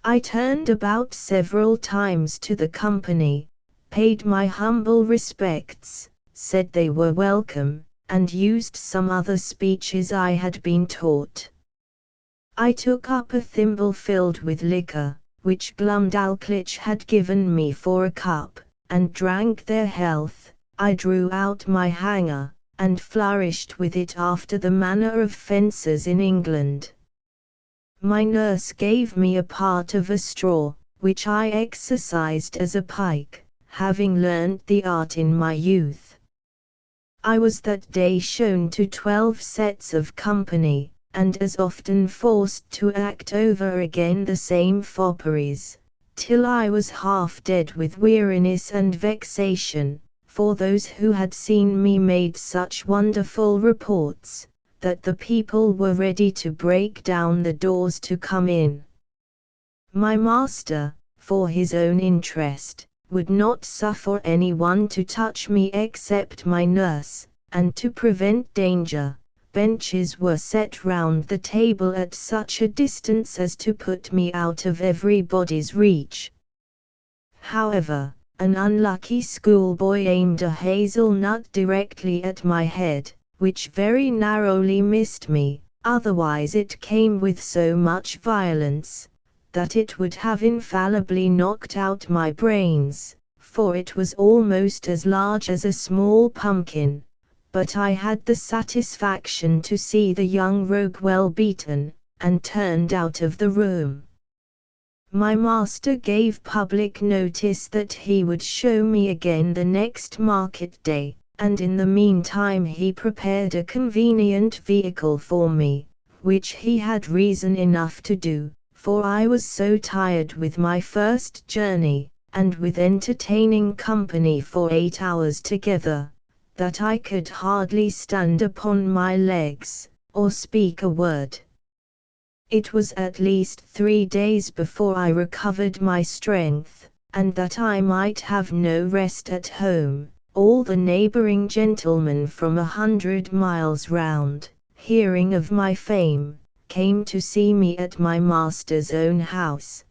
I turned about several times to the company, paid my humble respects, said they were welcome, and used some other speeches I had been taught. I took up a thimble filled with liquor, which Glumdalclitch had given me for a cup, and drank their health. I drew out my hanger, and flourished with it after the manner of fencers in England. My nurse gave me a part of a straw, which I exercised as a pike, having learned the art in my youth. I was that day shown to 12 sets of company, and as often forced to act over again the same fopperies, till I was half dead with weariness and vexation, for those who had seen me made such wonderful reports, that the people were ready to break down the doors to come in. My master, for his own interest, would not suffer anyone to touch me except my nurse, and to prevent danger, benches were set round the table at such a distance as to put me out of everybody's reach. However, an unlucky schoolboy aimed a hazelnut directly at my head, which very narrowly missed me, otherwise it came with so much violence, that it would have infallibly knocked out my brains, for it was almost as large as a small pumpkin. But I had the satisfaction to see the young rogue well beaten, and turned out of the room. My master gave public notice that he would show me again the next market day, and in the meantime he prepared a convenient vehicle for me, which he had reason enough to do, for I was so tired with my first journey, and with entertaining company for 8 hours together, that I could hardly stand upon my legs, or speak a word. It was at least 3 days before I recovered my strength, and that I might have no rest at home, all the neighboring gentlemen from 100 miles round, hearing of my fame, came to see me at my master's own house.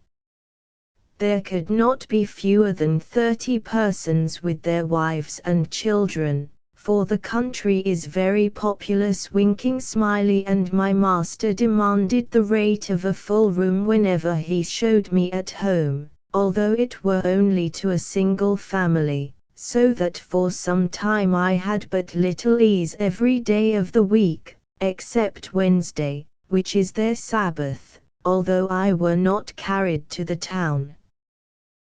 There could not be fewer than 30 persons with their wives and children, for the country is very populous. Winking Smiley and my master demanded the rate of a full room whenever he showed me at home, although it were only to a single family, so that for some time I had but little ease every day of the week, except Wednesday, which is their Sabbath, although I were not carried to the town.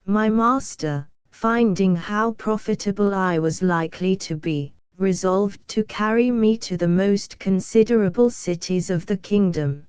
My master, finding how profitable I was likely to be, resolved to carry me to the most considerable cities of the kingdom.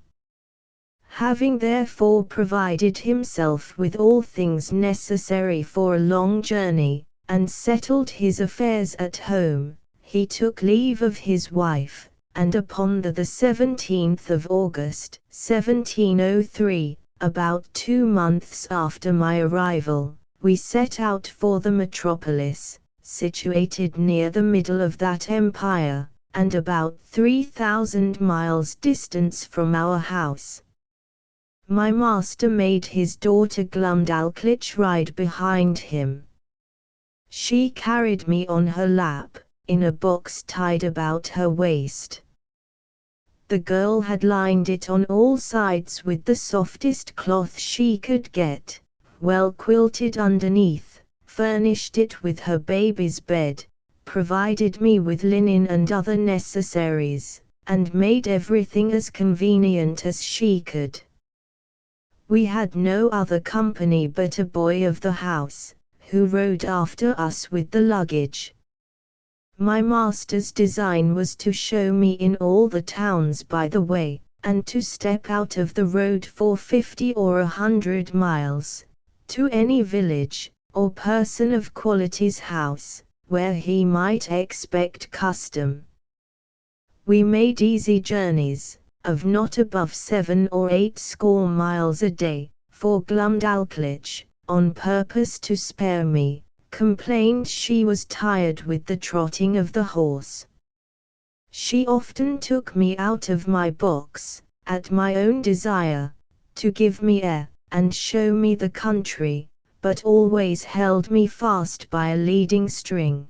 Having therefore provided himself with all things necessary for a long journey, and settled his affairs at home, he took leave of his wife, and upon the 17th of August, 1703, about 2 months after my arrival, we set out for the metropolis, situated near the middle of that empire, and about 3,000 miles distance from our house. My master made his daughter Glumdalclitch ride behind him. She carried me on her lap, in a box tied about her waist. The girl had lined it on all sides with the softest cloth she could get, well quilted underneath, furnished it with her baby's bed, provided me with linen and other necessaries, and made everything as convenient as she could. We had no other company but a boy of the house, who rode after us with the luggage. My master's design was to show me in all the towns by the way, and to step out of the road for 50 or 100 miles, to any village, or person of quality's house, where he might expect custom. We made easy journeys, of not above 7 or 8 score miles a day, for Glumdalclitch, on purpose to spare me, complained she was tired with the trotting of the horse. She often took me out of my box, at my own desire, to give me air, and show me the country, but always held me fast by a leading string.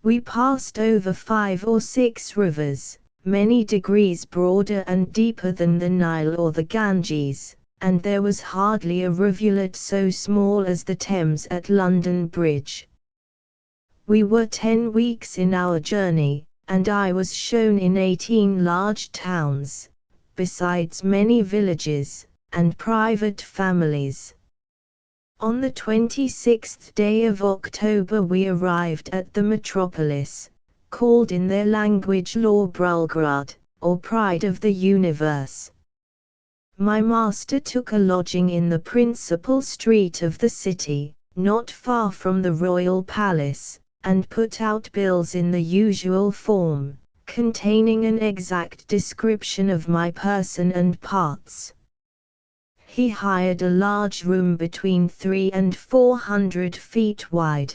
We passed over 5 or 6 rivers, many degrees broader and deeper than the Nile or the Ganges, and there was hardly a rivulet so small as the Thames at London Bridge. We were 10 weeks in our journey, and I was shown in 18 large towns, besides many villages, and private families. On the 26th day of October we arrived at the metropolis, called in their language Lorbrulgrad, or Pride of the Universe. My master took a lodging in the principal street of the city, not far from the royal palace, and put out bills in the usual form, containing an exact description of my person and parts. He hired a large room between 300 and 400 feet wide.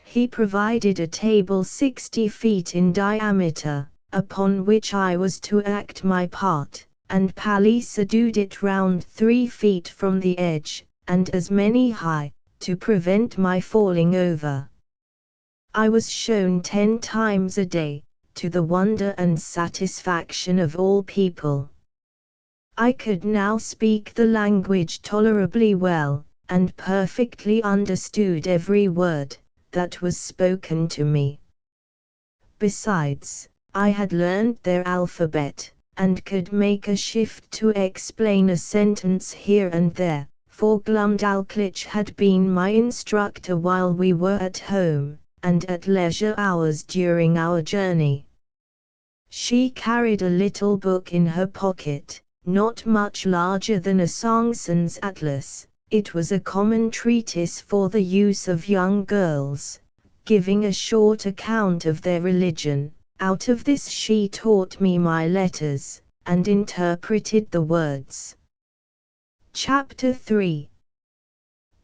He provided a table 60 feet in diameter, upon which I was to act my part, and palisaded it round 3 feet from the edge, and as many high, to prevent my falling over. I was shown 10 times a day, to the wonder and satisfaction of all people. I could now speak the language tolerably well, and perfectly understood every word that was spoken to me. Besides, I had learned their alphabet, and could make a shift to explain a sentence here and there, for Glumdalclitch had been my instructor while we were at home, and at leisure hours during our journey. She carried a little book in her pocket, not much larger than a Songson's atlas. It was a common treatise for the use of young girls, giving a short account of their religion. Out of this she taught me my letters, and interpreted the words. Chapter 3.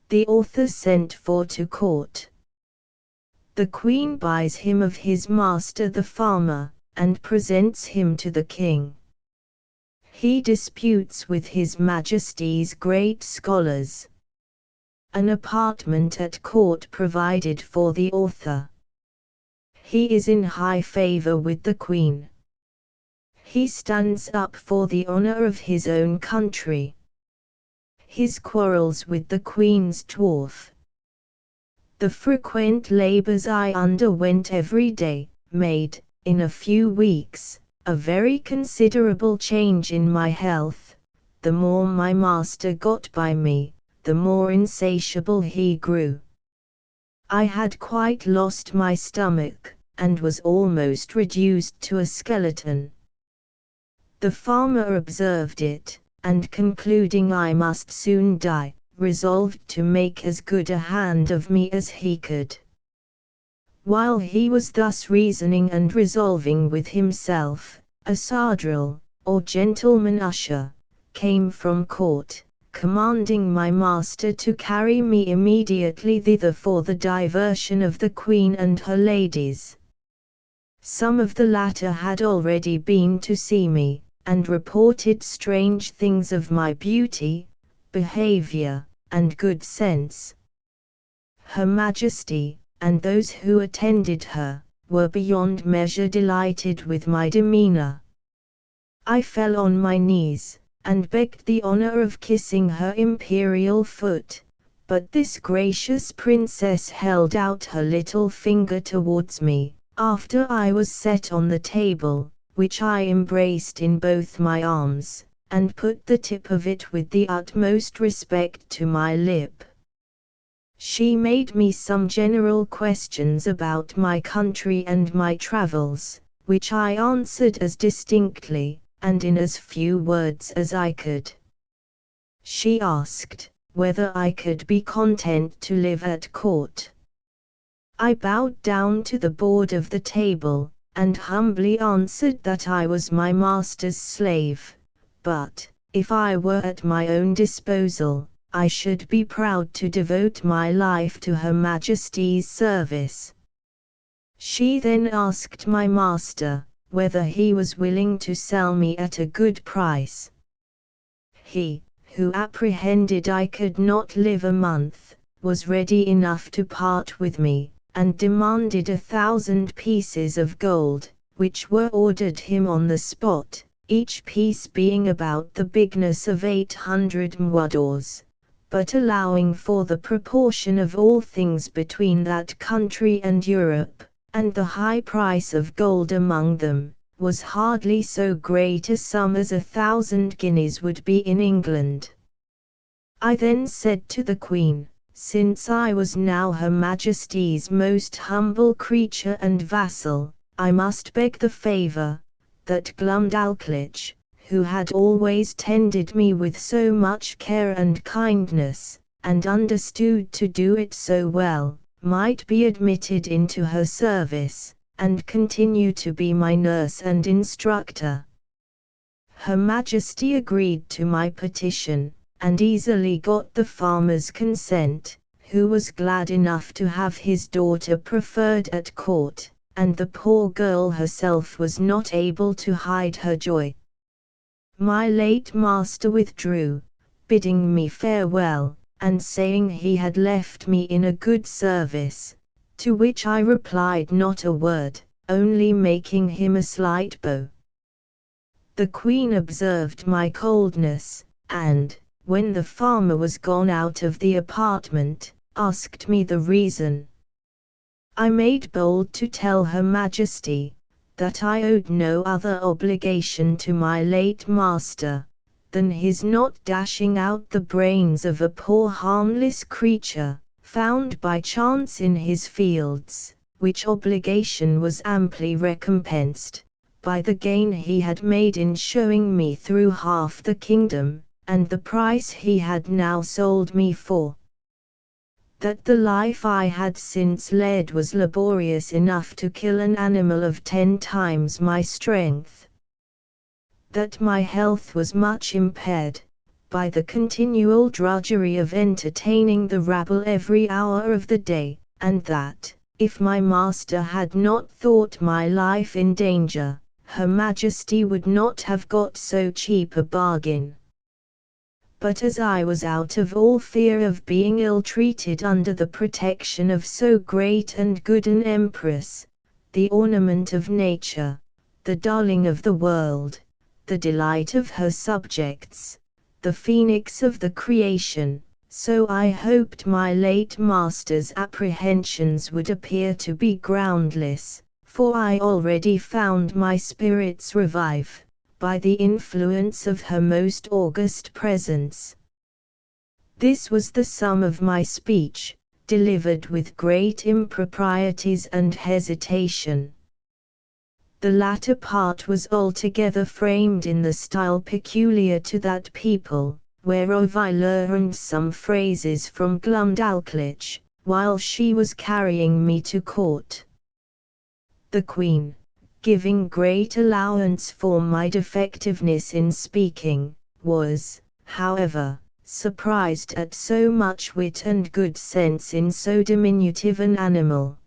The author sent for to court. The Queen buys him of his master the farmer, and presents him to the king. He disputes with his Majesty's great scholars. An apartment at court provided for the author. He is in high favor with the Queen. He stands up for the honor of his own country. His quarrels with the Queen's dwarf. The frequent labors I underwent every day, made, in a few weeks, a very considerable change in my health. The more my master got by me, the more insatiable he grew. I had quite lost my stomach, and was almost reduced to a skeleton. The farmer observed it, and concluding I must soon die, resolved to make as good a hand of me as he could. While he was thus reasoning and resolving with himself, a sardril, or gentleman usher, came from court, commanding my master to carry me immediately thither for the diversion of the Queen and her ladies. Some of the latter had already been to see me, and reported strange things of my beauty, behavior, and good sense. Her Majesty, and those who attended her, were beyond measure delighted with my demeanor. I fell on my knees, and begged the honor of kissing her imperial foot, but this gracious princess held out her little finger towards me, after I was set on the table, which I embraced in both my arms, and put the tip of it with the utmost respect to my lip. She made me some general questions about my country and my travels, which I answered as distinctly, and in as few words as I could. She asked whether I could be content to live at court. I bowed down to the board of the table, and humbly answered that I was my master's slave, but, if I were at my own disposal, I should be proud to devote my life to Her Majesty's service. She then asked my master whether he was willing to sell me at a good price. He, who apprehended I could not live a month, was ready enough to part with me, and demanded 1,000 pieces of gold, which were ordered him on the spot, each piece being about the bigness of 800 mwadors, but allowing for the proportion of all things between that country and Europe, and the high price of gold among them, was hardly so great a sum as 1,000 guineas would be in England. I then said to the Queen, since I was now Her Majesty's most humble creature and vassal, I must beg the favour, that Glumdalclitch, who had always tended me with so much care and kindness, and understood to do it so well, might be admitted into her service, and continue to be my nurse and instructor. Her Majesty agreed to my petition, and easily got the farmer's consent, who was glad enough to have his daughter preferred at court, and the poor girl herself was not able to hide her joy. My late master withdrew, bidding me farewell, and saying he had left me in a good service, to which I replied not a word, only making him a slight bow. The Queen observed my coldness, and, when the farmer was gone out of the apartment, asked me the reason. I made bold to tell Her Majesty, that I owed no other obligation to my late master than his not dashing out the brains of a poor harmless creature, found by chance in his fields, which obligation was amply recompensed by the gain he had made in showing me through half the kingdom, and the price he had now sold me for. That the life I had since led was laborious enough to kill an animal of 10 times my strength. That my health was much impaired by the continual drudgery of entertaining the rabble every hour of the day, and that, if my master had not thought my life in danger, Her Majesty would not have got so cheap a bargain. But as I was out of all fear of being ill-treated under the protection of so great and good an empress, the ornament of nature, the darling of the world, the delight of her subjects, the phoenix of the creation, so I hoped my late master's apprehensions would appear to be groundless, for I already found my spirits revive by the influence of her most august presence. This was the sum of my speech, delivered with great improprieties and hesitation. The latter part was altogether framed in the style peculiar to that people, whereof I learned some phrases from Glumdalclitch, while she was carrying me to court. The Queen, giving great allowance for my defectiveness in speaking, was, however, surprised at so much wit and good sense in so diminutive an animal.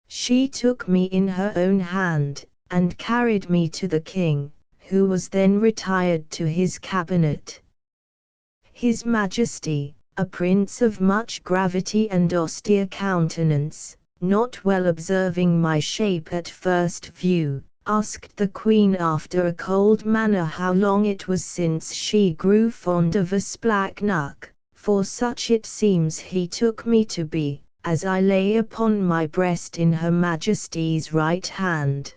She took me in her own hand, and carried me to the king, who was then retired to his cabinet. His Majesty, a prince of much gravity and austere countenance, not well observing my shape at first view, asked the Queen after a cold manner how long it was since she grew fond of a splacknock, for such it seems he took me to be, as I lay upon my breast in Her Majesty's right hand.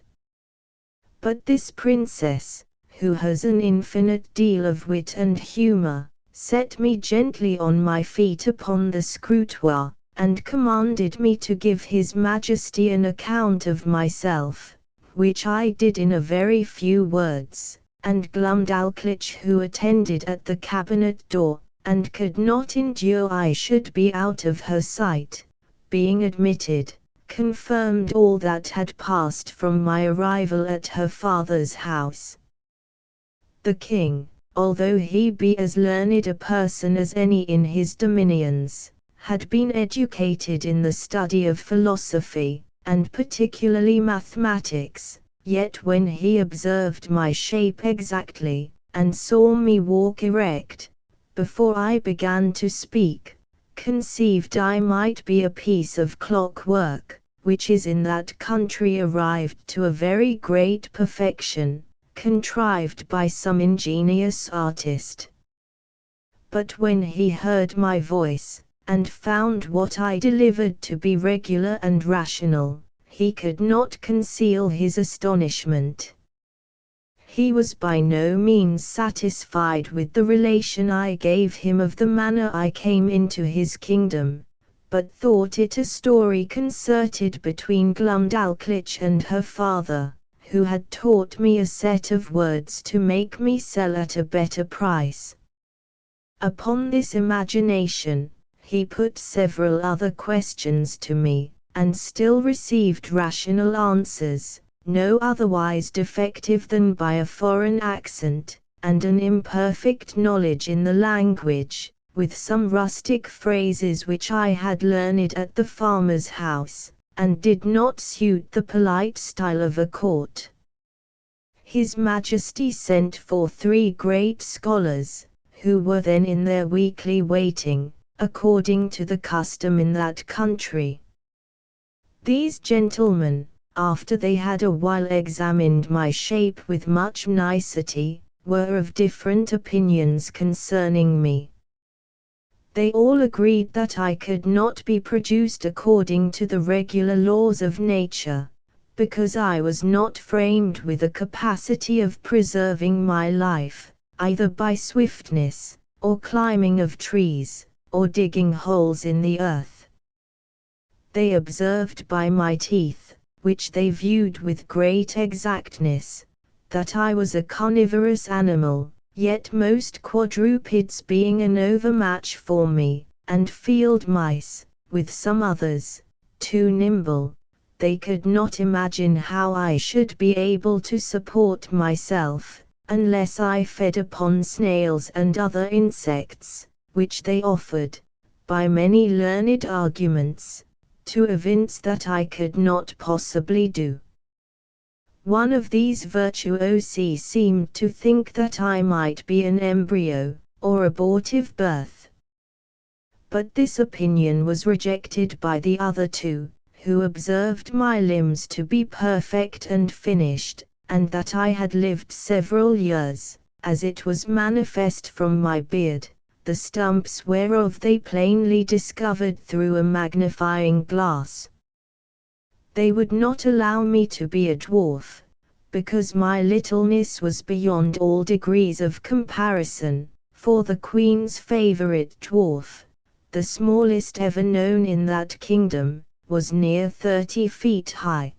But this princess, who has an infinite deal of wit and humour, set me gently on my feet upon the scrutoire, and commanded me to give His Majesty an account of myself, which I did in a very few words, and Glumdalclitch, who attended at the cabinet door, and could not endure I should be out of her sight, being admitted, confirmed all that had passed from my arrival at her father's house. The king, although he be as learned a person as any in his dominions, had been educated in the study of philosophy, and particularly mathematics, yet when he observed my shape exactly, and saw me walk erect, before I began to speak, conceived I might be a piece of clockwork, which is in that country arrived to a very great perfection, contrived by some ingenious artist. But when he heard my voice, and found what I delivered to be regular and rational, he could not conceal his astonishment. He was by no means satisfied with the relation I gave him of the manner I came into his kingdom, but thought it a story concerted between Glumdalclitch and her father, who had taught me a set of words to make me sell at a better price. Upon this imagination, he put several other questions to me, and still received rational answers, no otherwise defective than by a foreign accent, and an imperfect knowledge in the language, with some rustic phrases which I had learned at the farmer's house, and did not suit the polite style of a court. His Majesty sent for 3 great scholars, who were then in their weekly waiting, according to the custom in that country. These gentlemen, after they had a while examined my shape with much nicety, were of different opinions concerning me. They all agreed that I could not be produced according to the regular laws of nature, because I was not framed with a capacity of preserving my life, either by swiftness, or climbing of trees, or digging holes in the earth. They observed by my teeth, which they viewed with great exactness, that I was a carnivorous animal, yet most quadrupeds being an overmatch for me, and field mice, with some others, too nimble, they could not imagine how I should be able to support myself, unless I fed upon snails and other insects, which they offered, by many learned arguments, to evince that I could not possibly do. One of these virtuosi seemed to think that I might be an embryo, or abortive birth. But this opinion was rejected by the other two, who observed my limbs to be perfect and finished, and that I had lived several years, as it was manifest from my beard, the stumps whereof they plainly discovered through a magnifying glass. They would not allow me to be a dwarf, because my littleness was beyond all degrees of comparison, for the Queen's favourite dwarf, the smallest ever known in that kingdom, was near 30 feet high.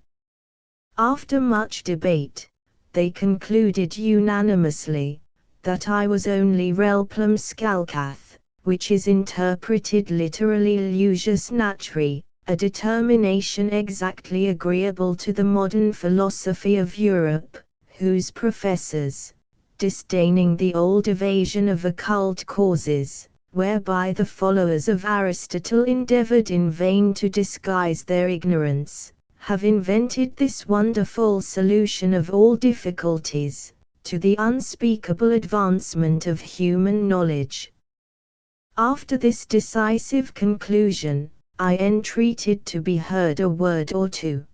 After much debate, they concluded unanimously that I was only relplum scalcath, which is interpreted literally lusus naturae, a determination exactly agreeable to the modern philosophy of Europe, whose professors, disdaining the old evasion of occult causes, whereby the followers of Aristotle endeavored in vain to disguise their ignorance, have invented this wonderful solution of all difficulties, to the unspeakable advancement of human knowledge. After this decisive conclusion, I entreated to be heard a word or two.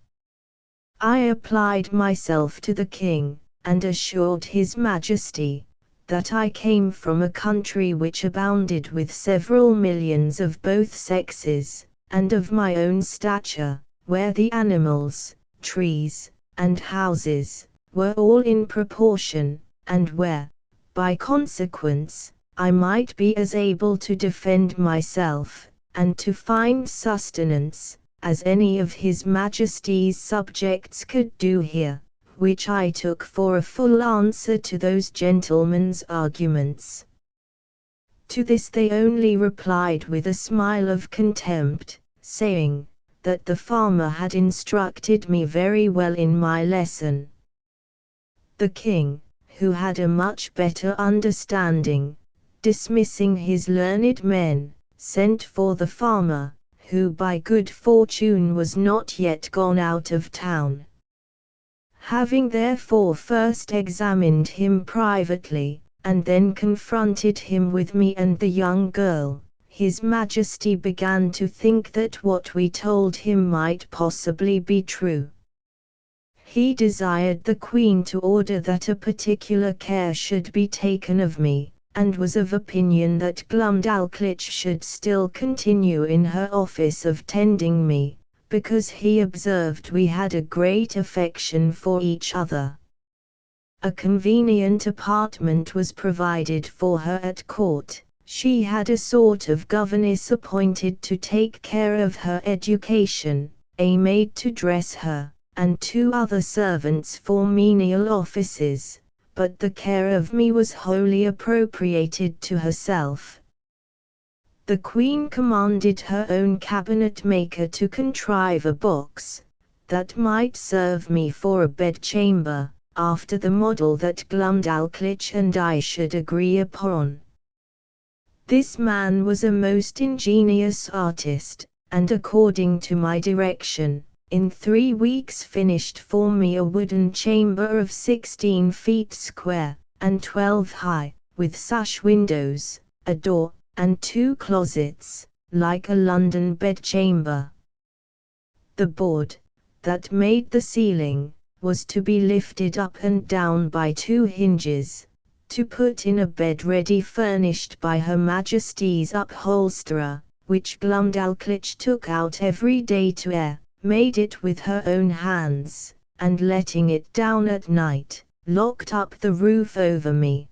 I applied myself to the king, and assured his majesty, that I came from a country which abounded with several millions of both sexes, and of my own stature, where the animals, trees, and houses, were all in proportion, and where, by consequence, I might be as able to defend myself, and to find sustenance, as any of His Majesty's subjects could do here, which I took for a full answer to those gentlemen's arguments. To this they only replied with a smile of contempt, saying, that the farmer had instructed me very well in my lesson. The king, who had a much better understanding, dismissing his learned men, sent for the farmer, who by good fortune was not yet gone out of town. Having therefore first examined him privately, and then confronted him with me and the young girl, His Majesty began to think that what we told him might possibly be true. He desired the Queen to order that a particular care should be taken of me, and was of opinion that Glumdalclitch should still continue in her office of tending me, because he observed we had a great affection for each other. A convenient apartment was provided for her at court. She had a sort of governess appointed to take care of her education, a maid to dress her, and 2 other servants for menial offices, but the care of me was wholly appropriated to herself. The Queen commanded her own cabinet maker to contrive a box, that might serve me for a bedchamber, after the model that Glumdalclitch and I should agree upon. This man was a most ingenious artist, and according to my direction, in 3 weeks finished for me a wooden chamber of 16 feet square, and 12 high, with sash windows, a door, and 2 closets, like a London bedchamber. The board, that made the ceiling, was to be lifted up and down by 2 hinges, to put in a bed ready furnished by Her Majesty's upholsterer, which Glumdalclitch took out every day to air, made it with her own hands, and letting it down at night, locked up the roof over me.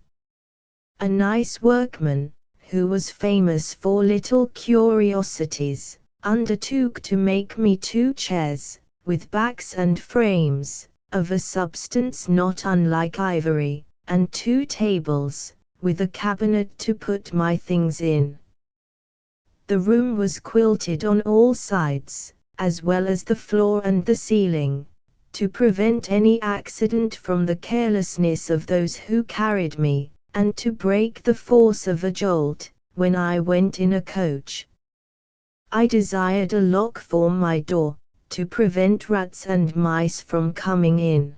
A nice workman, who was famous for little curiosities, undertook to make me 2 chairs, with backs and frames, of a substance not unlike ivory, and 2 tables, with a cabinet to put my things in. The room was quilted on all sides, as well as the floor and the ceiling, to prevent any accident from the carelessness of those who carried me, and to break the force of a jolt, when I went in a coach. I desired a lock for my door, to prevent rats and mice from coming in.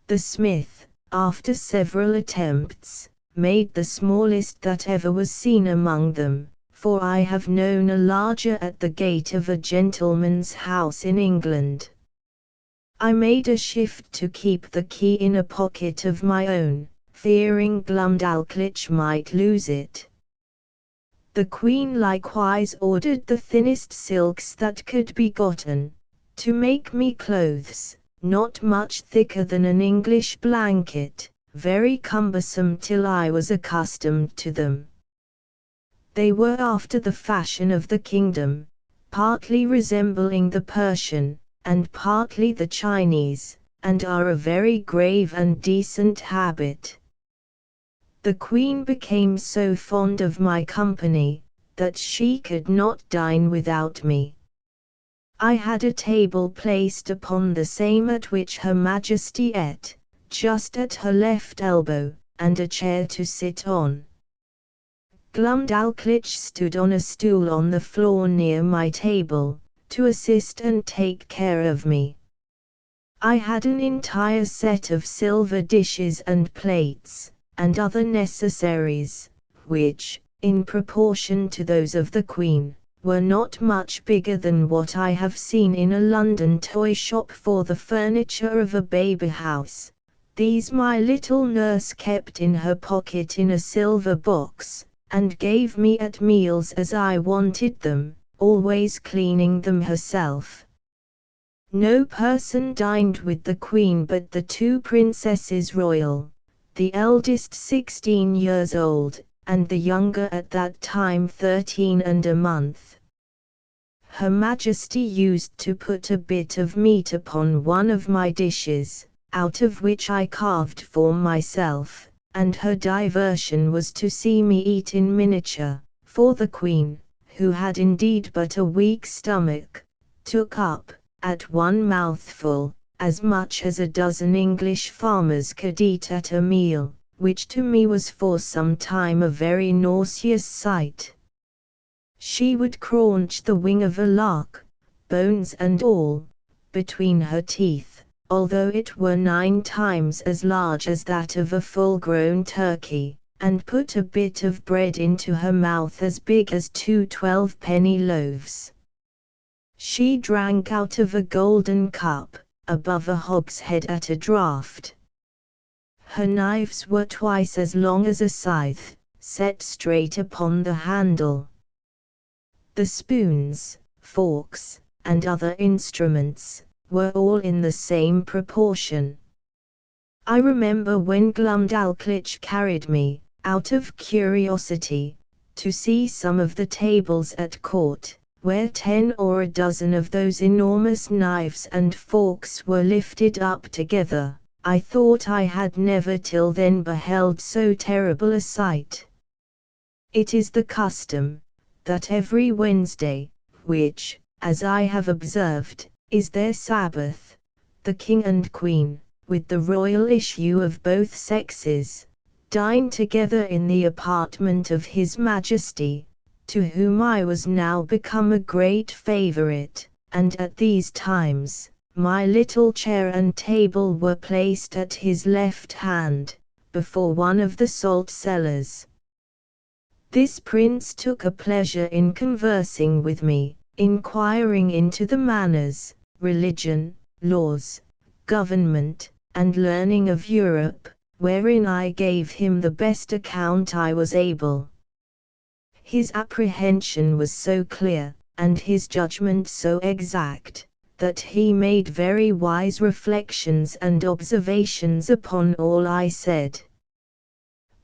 The smith, after several attempts, made the smallest that ever was seen among them, for I have known a larger at the gate of a gentleman's house in England. I made a shift to keep the key in a pocket of my own, fearing Glumdalclitch might lose it. The Queen likewise ordered the thinnest silks that could be gotten, to make me clothes, not much thicker than an English blanket, very cumbersome till I was accustomed to them. They were after the fashion of the kingdom, partly resembling the Persian, and partly the Chinese, and are a very grave and decent habit. The Queen became so fond of my company, that she could not dine without me. I had a table placed upon the same at which Her Majesty ate, just at her left elbow, and a chair to sit on. Glumdalclitch stood on a stool on the floor near my table, to assist and take care of me. I had an entire set of silver dishes and plates, and other necessaries, which, in proportion to those of the Queen, were not much bigger than what I have seen in a London toy shop for the furniture of a baby house. These my little nurse kept in her pocket in a silver box, and gave me at meals as I wanted them, always cleaning them herself. No person dined with the Queen but the 2 princesses royal, the eldest 16 years old, and the younger at that time 13 and a month. Her Majesty used to put a bit of meat upon one of my dishes, out of which I carved for myself, and her diversion was to see me eat in miniature, for the Queen, who had indeed but a weak stomach, took up, at one mouthful, as much as a dozen English farmers could eat at a meal, which to me was for some time a very nauseous sight. She would craunch the wing of a lark, bones and all, between her teeth, although it were 9 times as large as that of a full-grown turkey, and put a bit of bread into her mouth as big as 2 12-penny loaves. She drank out of a golden cup, above a hogshead at a draught. Her knives were twice as long as a scythe, set straight upon the handle. The spoons, forks, and other instruments, were all in the same proportion. I remember when Glumdalclitch carried me, out of curiosity, to see some of the tables at court, where 10 or a dozen of those enormous knives and forks were lifted up together. I thought I had never till then beheld so terrible a sight. It is the custom, that every Wednesday, which, as I have observed, is their Sabbath, the King and Queen, with the royal issue of both sexes, dine together in the apartment of His Majesty, to whom I was now become a great favourite, and at these times, my little chair and table were placed at his left hand, before one of the salt cellars. This prince took a pleasure in conversing with me, inquiring into the manners, religion, laws, government, and learning of Europe, wherein I gave him the best account I was able. His apprehension was so clear, and his judgment so exact, that he made very wise reflections and observations upon all I said.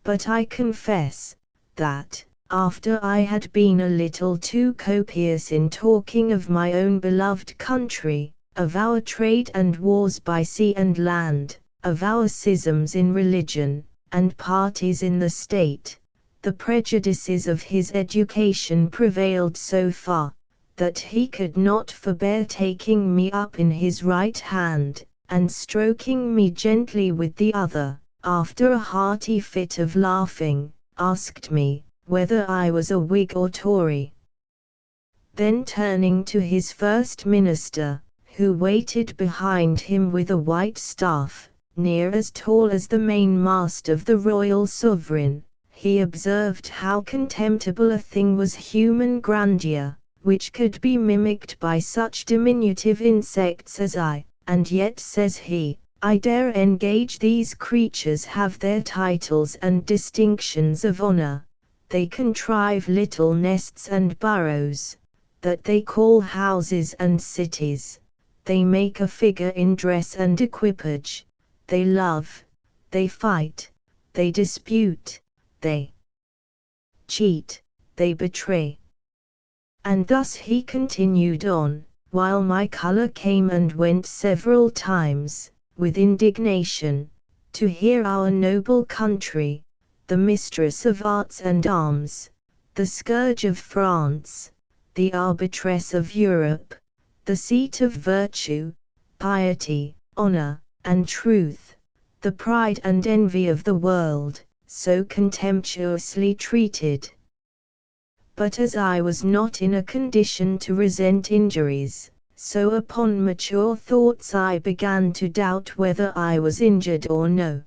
But I confess, that, after I had been a little too copious in talking of my own beloved country, of our trade and wars by sea and land, of our schisms in religion, and parties in the state, the prejudices of his education prevailed so far, that he could not forbear taking me up in his right hand, and stroking me gently with the other, after a hearty fit of laughing, asked me, whether I was a Whig or Tory. Then turning to his first minister, who waited behind him with a white staff, near as tall as the mainmast of the royal sovereign, he observed how contemptible a thing was human grandeur, which could be mimicked by such diminutive insects as I, and yet, says he, I dare engage these creatures have their titles and distinctions of honor. They contrive little nests and burrows, that they call houses and cities. They make a figure in dress and equipage. They love, they fight, they dispute, they cheat, they betray. And thus he continued on, while my color came and went several times, with indignation, to hear our noble country, the mistress of arts and arms, the scourge of France, the arbitress of Europe, the seat of virtue, piety, honor, and truth, the pride and envy of the world, so contemptuously treated. But as I was not in a condition to resent injuries, so upon mature thoughts I began to doubt whether I was injured or no.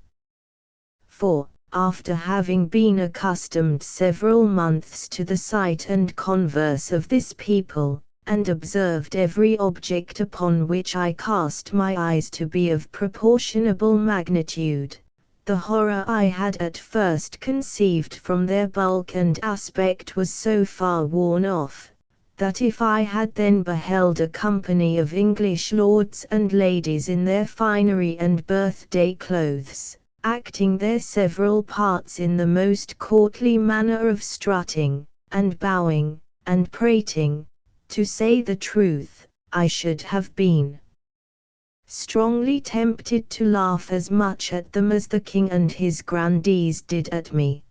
For, after having been accustomed several months to the sight and converse of this people, and observed every object upon which I cast my eyes to be of proportionable magnitude, the horror I had at first conceived from their bulk and aspect was so far worn off, that if I had then beheld a company of English lords and ladies in their finery and birthday clothes, acting their several parts in the most courtly manner of strutting, and bowing, and prating, to say the truth, I should have been strongly tempted to laugh as much at them as the king and his grandees did at me.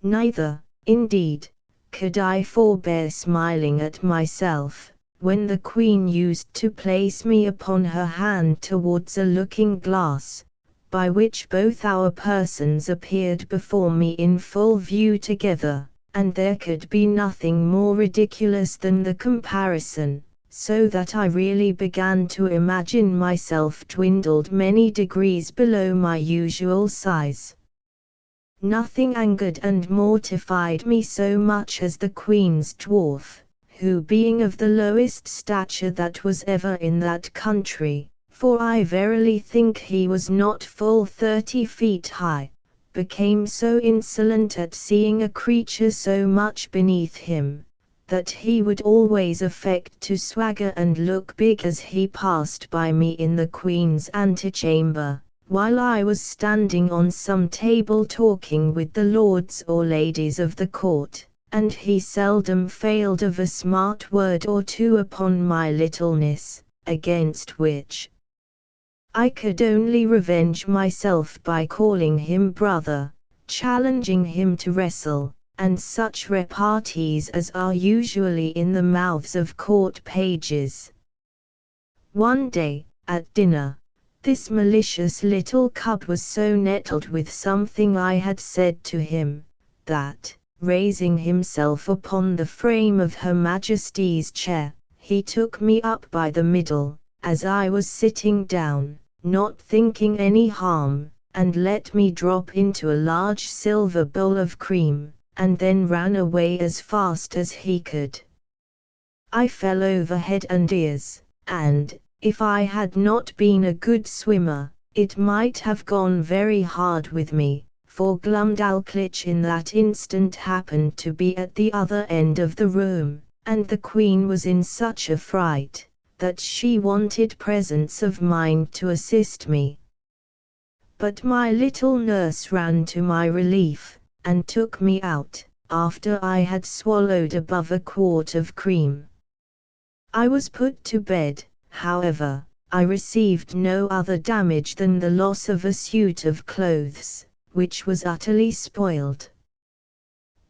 Neither, indeed, could I forbear smiling at myself, when the queen used to place me upon her hand towards a looking-glass, by which both our persons appeared before me in full view together, and there could be nothing more ridiculous than the comparison, so that I really began to imagine myself dwindled many degrees below my usual size. Nothing angered and mortified me so much as the queen's dwarf, who being of the lowest stature that was ever in that country, for I verily think he was not full 30 feet high, became so insolent at seeing a creature so much beneath him, that he would always affect to swagger and look big as he passed by me in the queen's antechamber, while I was standing on some table talking with the lords or ladies of the court, and he seldom failed of a smart word or two upon my littleness, against which I could only revenge myself by calling him brother, challenging him to wrestle, and such repartees as are usually in the mouths of court pages. One day, at dinner, this malicious little cub was so nettled with something I had said to him, that, raising himself upon the frame of Her Majesty's chair, he took me up by the middle, as I was sitting down, not thinking any harm, and let me drop into a large silver bowl of cream, and then ran away as fast as he could. I fell over head and ears, and, if I had not been a good swimmer, it might have gone very hard with me, for Glumdalclitch in that instant happened to be at the other end of the room, and the queen was in such a fright that she wanted presence of mind to assist me. But my little nurse ran to my relief, and took me out, after I had swallowed above a quart of cream. I was put to bed, however. I received no other damage than the loss of a suit of clothes, which was utterly spoiled.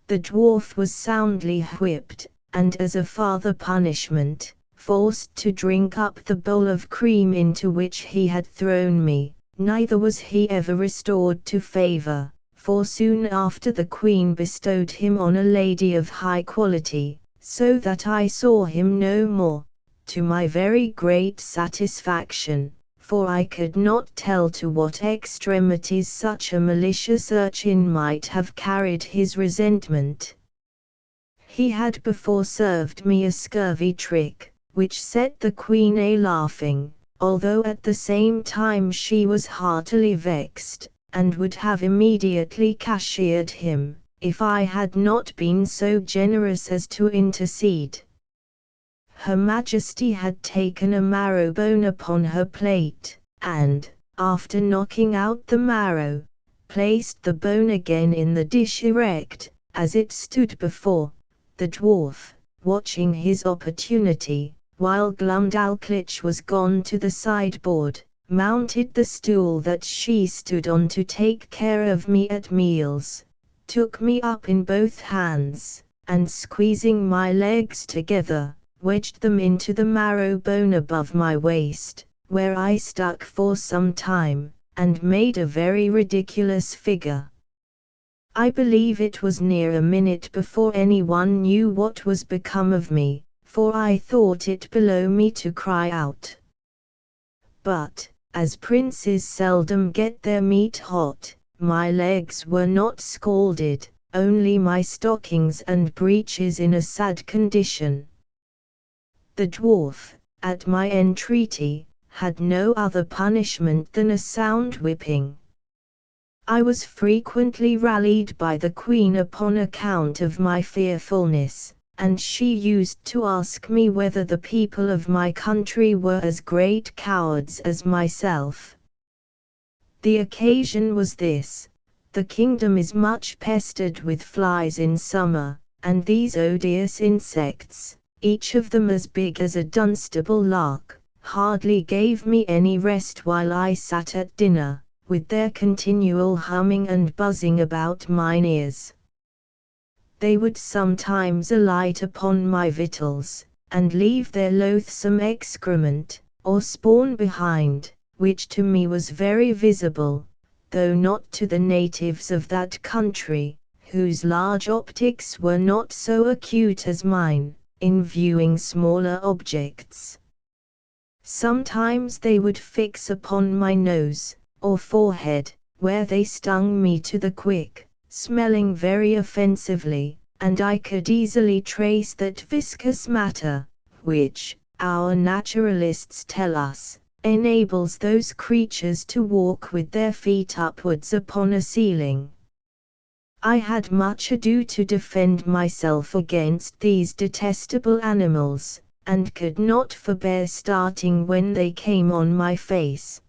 The dwarf was soundly whipped, and as a farther punishment, forced to drink up the bowl of cream into which he had thrown me. Neither was he ever restored to favor, for soon after the queen bestowed him on a lady of high quality, so that I saw him no more, to my very great satisfaction, for I could not tell to what extremities such a malicious urchin might have carried his resentment. He had before served me a scurvy trick, which set the queen a-laughing, although at the same time she was heartily vexed, and would have immediately cashiered him, if I had not been so generous as to intercede. Her Majesty had taken a marrow bone upon her plate, and, after knocking out the marrow, placed the bone again in the dish erect, as it stood before the dwarf, watching his opportunity, while Glumdalclitch was gone to the sideboard, mounted the stool that she stood on to take care of me at meals, took me up in both hands, and squeezing my legs together, wedged them into the marrow bone above my waist, where I stuck for some time, and made a very ridiculous figure. I believe it was near a minute before anyone knew what was become of me, for I thought it below me to cry out. But, as princes seldom get their meat hot, my legs were not scalded, only my stockings and breeches in a sad condition. The dwarf, at my entreaty, had no other punishment than a sound whipping. I was frequently rallied by the queen upon account of my fearfulness, and she used to ask me whether the people of my country were as great cowards as myself. The occasion was this: the kingdom is much pestered with flies in summer, and these odious insects, each of them as big as a Dunstable lark, hardly gave me any rest while I sat at dinner, with their continual humming and buzzing about mine ears. They would sometimes alight upon my victuals, and leave their loathsome excrement, or spawn behind, which to me was very visible, though not to the natives of that country, whose large optics were not so acute as mine, in viewing smaller objects. Sometimes they would fix upon my nose, or forehead, where they stung me to the quick, smelling very offensively, and I could easily trace that viscous matter, which, our naturalists tell us, enables those creatures to walk with their feet upwards upon a ceiling. I had much ado to defend myself against these detestable animals, and could not forbear starting when they came on my face.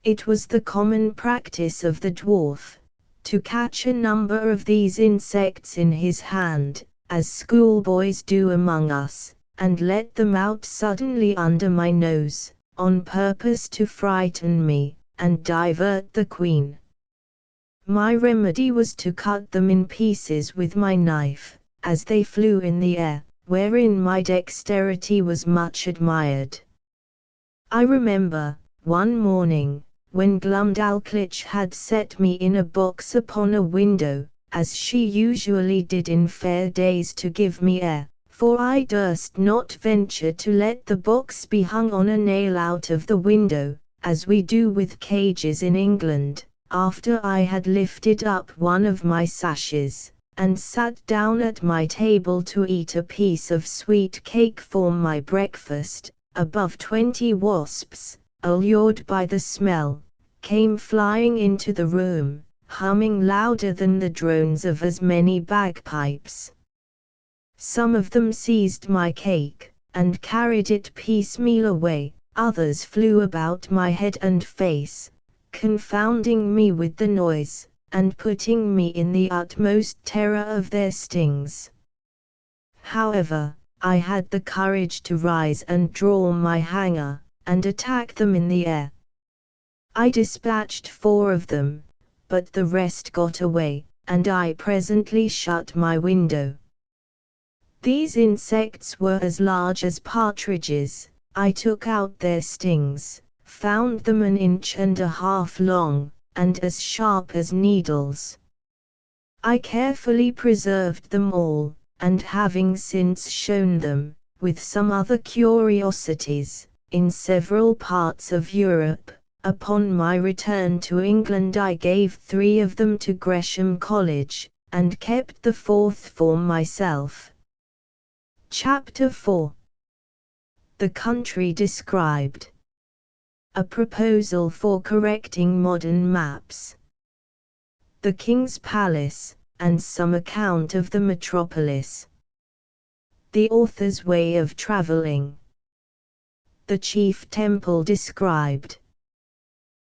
It was the common practice of the dwarf, to catch a number of these insects in his hand, as schoolboys do among us, and let them out suddenly under my nose, on purpose to frighten me, and divert the queen. My remedy was to cut them in pieces with my knife, as they flew in the air, wherein my dexterity was much admired. I remember, one morning, when Glumdalclitch had set me in a box upon a window, as she usually did in fair days to give me air, for I durst not venture to let the box be hung on a nail out of the window, as we do with cages in England. After I had lifted up one of my sashes, and sat down at my table to eat a piece of sweet cake for my breakfast, above 20 wasps, allured by the smell, came flying into the room, humming louder than the drones of as many bagpipes. Some of them seized my cake, and carried it piecemeal away, others flew about my head and face, confounding me with the noise, and putting me in the utmost terror of their stings. However, I had the courage to rise and draw my hanger, and attack them in the air. I dispatched 4 of them, but the rest got away, and I presently shut my window. These insects were as large as partridges. I took out their stings, found them 1.5 inches long, and as sharp as needles. I carefully preserved them all, and having since shown them, with some other curiosities, in several parts of Europe, upon my return to England I gave 3 of them to Gresham College, and kept the 4th for myself. Chapter 4. The country described. A proposal for correcting modern maps. The King's Palace, and some account of the metropolis. The author's way of travelling. The chief temple described.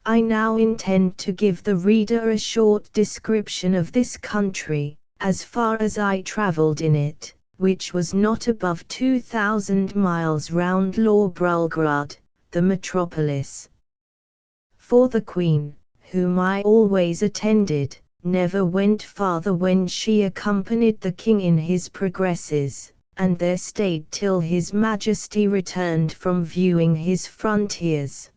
I now intend to give the reader a short description of this country, as far as I travelled in it, which was not above 2,000 miles round Lorbrulgrad, the metropolis. For the Queen, whom I always attended, never went farther when she accompanied the King in his progresses, and there stayed till His Majesty returned from viewing his frontiers.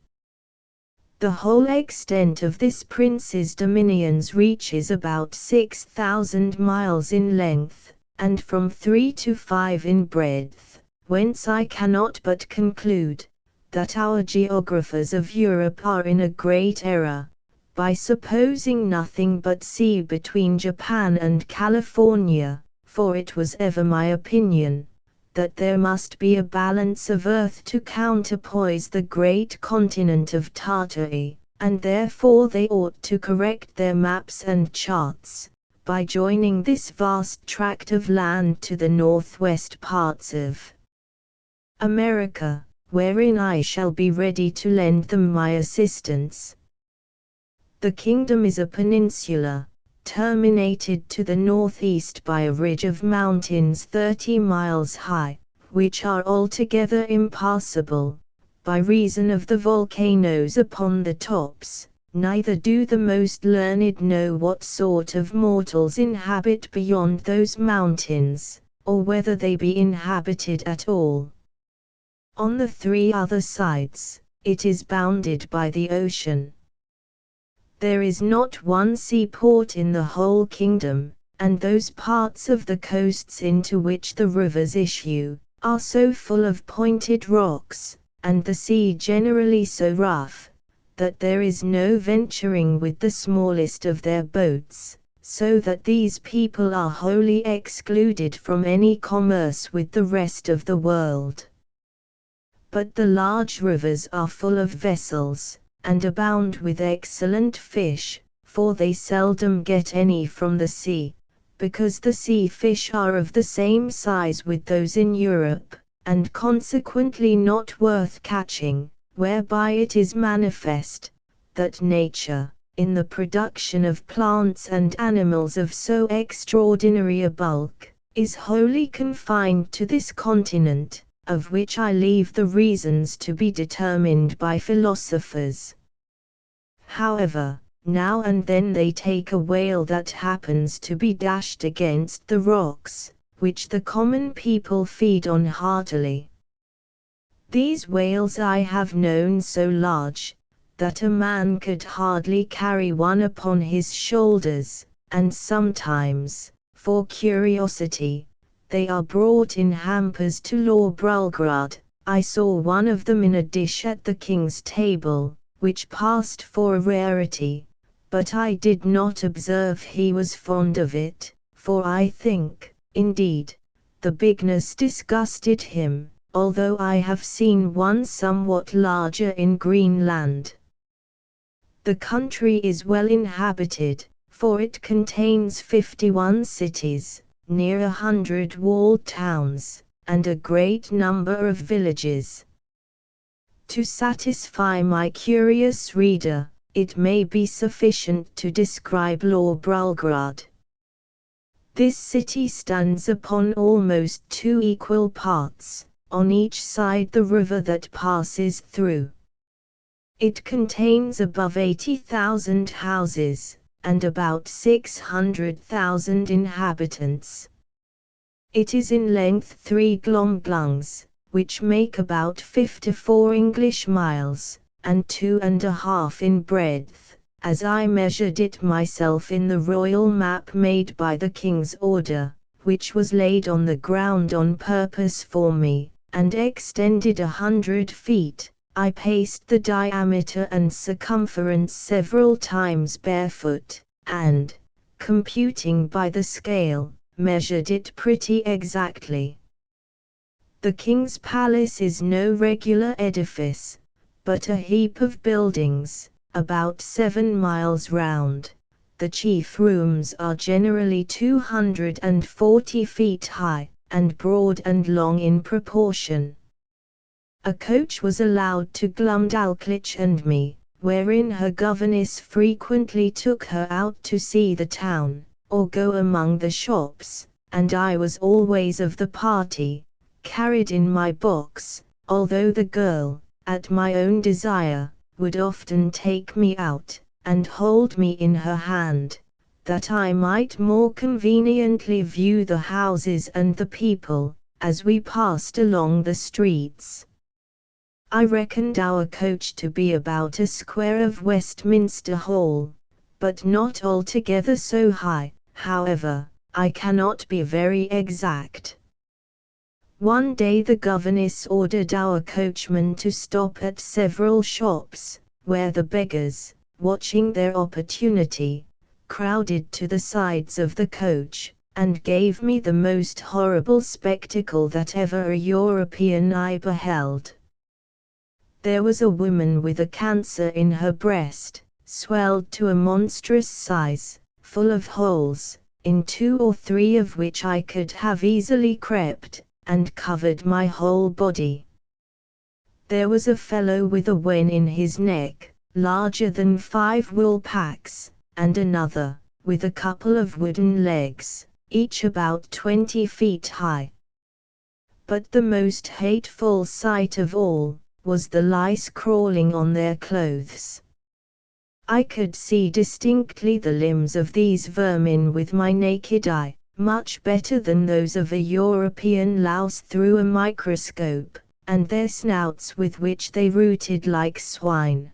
The whole extent of this prince's dominions reaches about 6,000 miles in length, and from 3 to 5 in breadth, whence I cannot but conclude that our geographers of Europe are in a great error, by supposing nothing but sea between Japan and California, for it was ever my opinion that there must be a balance of earth to counterpoise the great continent of Tartary, and therefore they ought to correct their maps and charts, by joining this vast tract of land to the northwest parts of America, wherein I shall be ready to lend them my assistance. The kingdom is a peninsula, terminated to the northeast by a ridge of mountains 30 miles high, which are altogether impassable, by reason of the volcanoes upon the tops. Neither do the most learned know what sort of mortals inhabit beyond those mountains, or whether they be inhabited at all. On the 3 other sides, it is bounded by the ocean. There is not one seaport in the whole kingdom, and those parts of the coasts into which the rivers issue, are so full of pointed rocks, and the sea generally so rough, that there is no venturing with the smallest of their boats, so that these people are wholly excluded from any commerce with the rest of the world. But the large rivers are full of vessels, and abound with excellent fish, for they seldom get any from the sea, because the sea fish are of the same size with those in Europe, and consequently not worth catching, whereby it is manifest that nature, in the production of plants and animals of so extraordinary a bulk, is wholly confined to this continent, of which I leave the reasons to be determined by philosophers. However, now and then they take a whale that happens to be dashed against the rocks, which the common people feed on heartily. These whales I have known so large, that a man could hardly carry one upon his shoulders, and sometimes, for curiosity, they are brought in hampers to Lorbrulgrad. I saw one of them in a dish at the king's table, which passed for a rarity, but I did not observe he was fond of it, for I think, indeed, the bigness disgusted him, although I have seen one somewhat larger in Greenland. The country is well inhabited, for it contains 51 cities, near 100 walled towns, and a great number of villages. To satisfy my curious reader, it may be sufficient to describe Lorbrulgrad. This city stands upon almost 2 equal parts, on each side the river that passes through. It contains above 80,000 houses, and about 600,000 inhabitants. It is in length 3 glomglungs, which make about 54 English miles, and 2½ in breadth, as I measured it myself in the royal map made by the king's order, which was laid on the ground on purpose for me, and extended 100 feet. I paced the diameter and circumference several times barefoot, and, computing by the scale, measured it pretty exactly. The king's palace is no regular edifice, but a heap of buildings, about 7 miles round. The chief rooms are generally 240 feet high, and broad and long in proportion. A coach was allowed to Glumdalclitch and me, wherein her governess frequently took her out to see the town, or go among the shops, and I was always of the party, carried in my box, although the girl, at my own desire, would often take me out, and hold me in her hand, that I might more conveniently view the houses and the people, as we passed along the streets. I reckoned our coach to be about a square of Westminster Hall, but not altogether so high. However, I cannot be very exact. One day the governess ordered our coachman to stop at several shops, where the beggars, watching their opportunity, crowded to the sides of the coach, and gave me the most horrible spectacle that ever a European eye beheld. There was a woman with a cancer in her breast, swelled to a monstrous size, full of holes, in 2 or 3 of which I could have easily crept, and covered my whole body. There was a fellow with a wen in his neck, larger than 5 wool packs, and another, with a couple of wooden legs, each about 20 feet high. But the most hateful sight of all, was the lice crawling on their clothes. I could see distinctly the limbs of these vermin with my naked eye, much better than those of a European louse through a microscope, and their snouts with which they rooted like swine.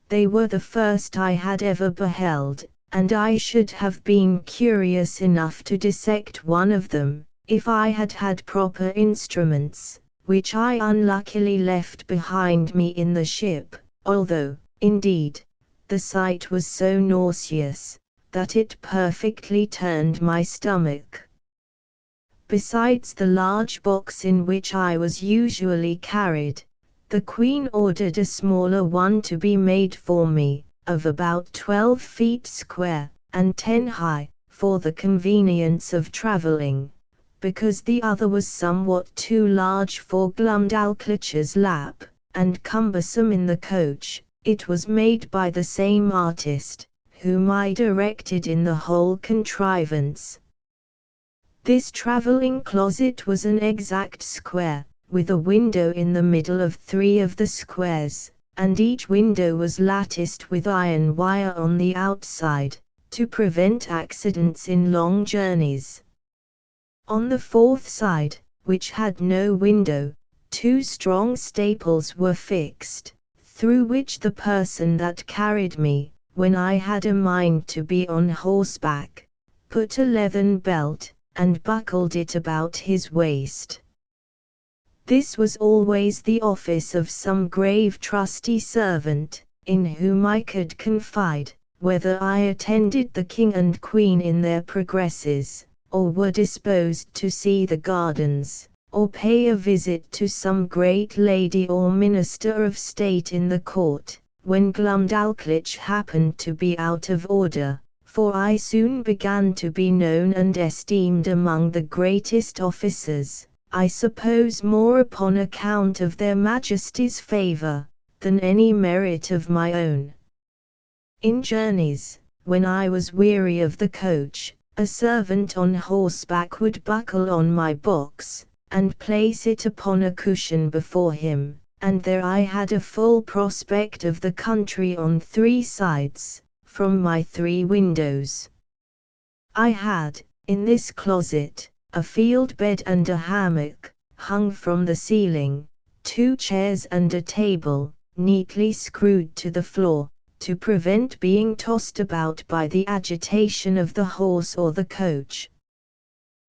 They were the first I had ever beheld, and I should have been curious enough to dissect one of them, if I had had proper instruments, which I unluckily left behind me in the ship, although, indeed, the sight was so nauseous, that it perfectly turned my stomach. Besides the large box in which I was usually carried, the Queen ordered a smaller one to be made for me, of about 12 feet square, and 10 high, for the convenience of travelling, because the other was somewhat too large for Glumdalclitch's lap, and cumbersome in the coach. It was made by the same artist, whom I directed in the whole contrivance. This travelling closet was an exact square, with a window in the middle of 3 of the squares, and each window was latticed with iron wire on the outside, to prevent accidents in long journeys. On the 4th side, which had no window, 2 strong staples were fixed, through which the person that carried me, when I had a mind to be on horseback, put a leathern belt, and buckled it about his waist. This was always the office of some grave trusty servant, in whom I could confide, whether I attended the king and queen in their progresses, or were disposed to see the gardens, or pay a visit to some great lady or minister of state in the court, when Glumdalclitch happened to be out of order, for I soon began to be known and esteemed among the greatest officers, I suppose more upon account of their Majesties' favour, than any merit of my own. In journeys, when I was weary of the coach, a servant on horseback would buckle on my box, and place it upon a cushion before him, and there I had a full prospect of the country on 3 sides, from my 3 windows. I had, in this closet, a field bed and a hammock, hung from the ceiling, 2 chairs and a table, neatly screwed to the floor, to prevent being tossed about by the agitation of the horse or the coach.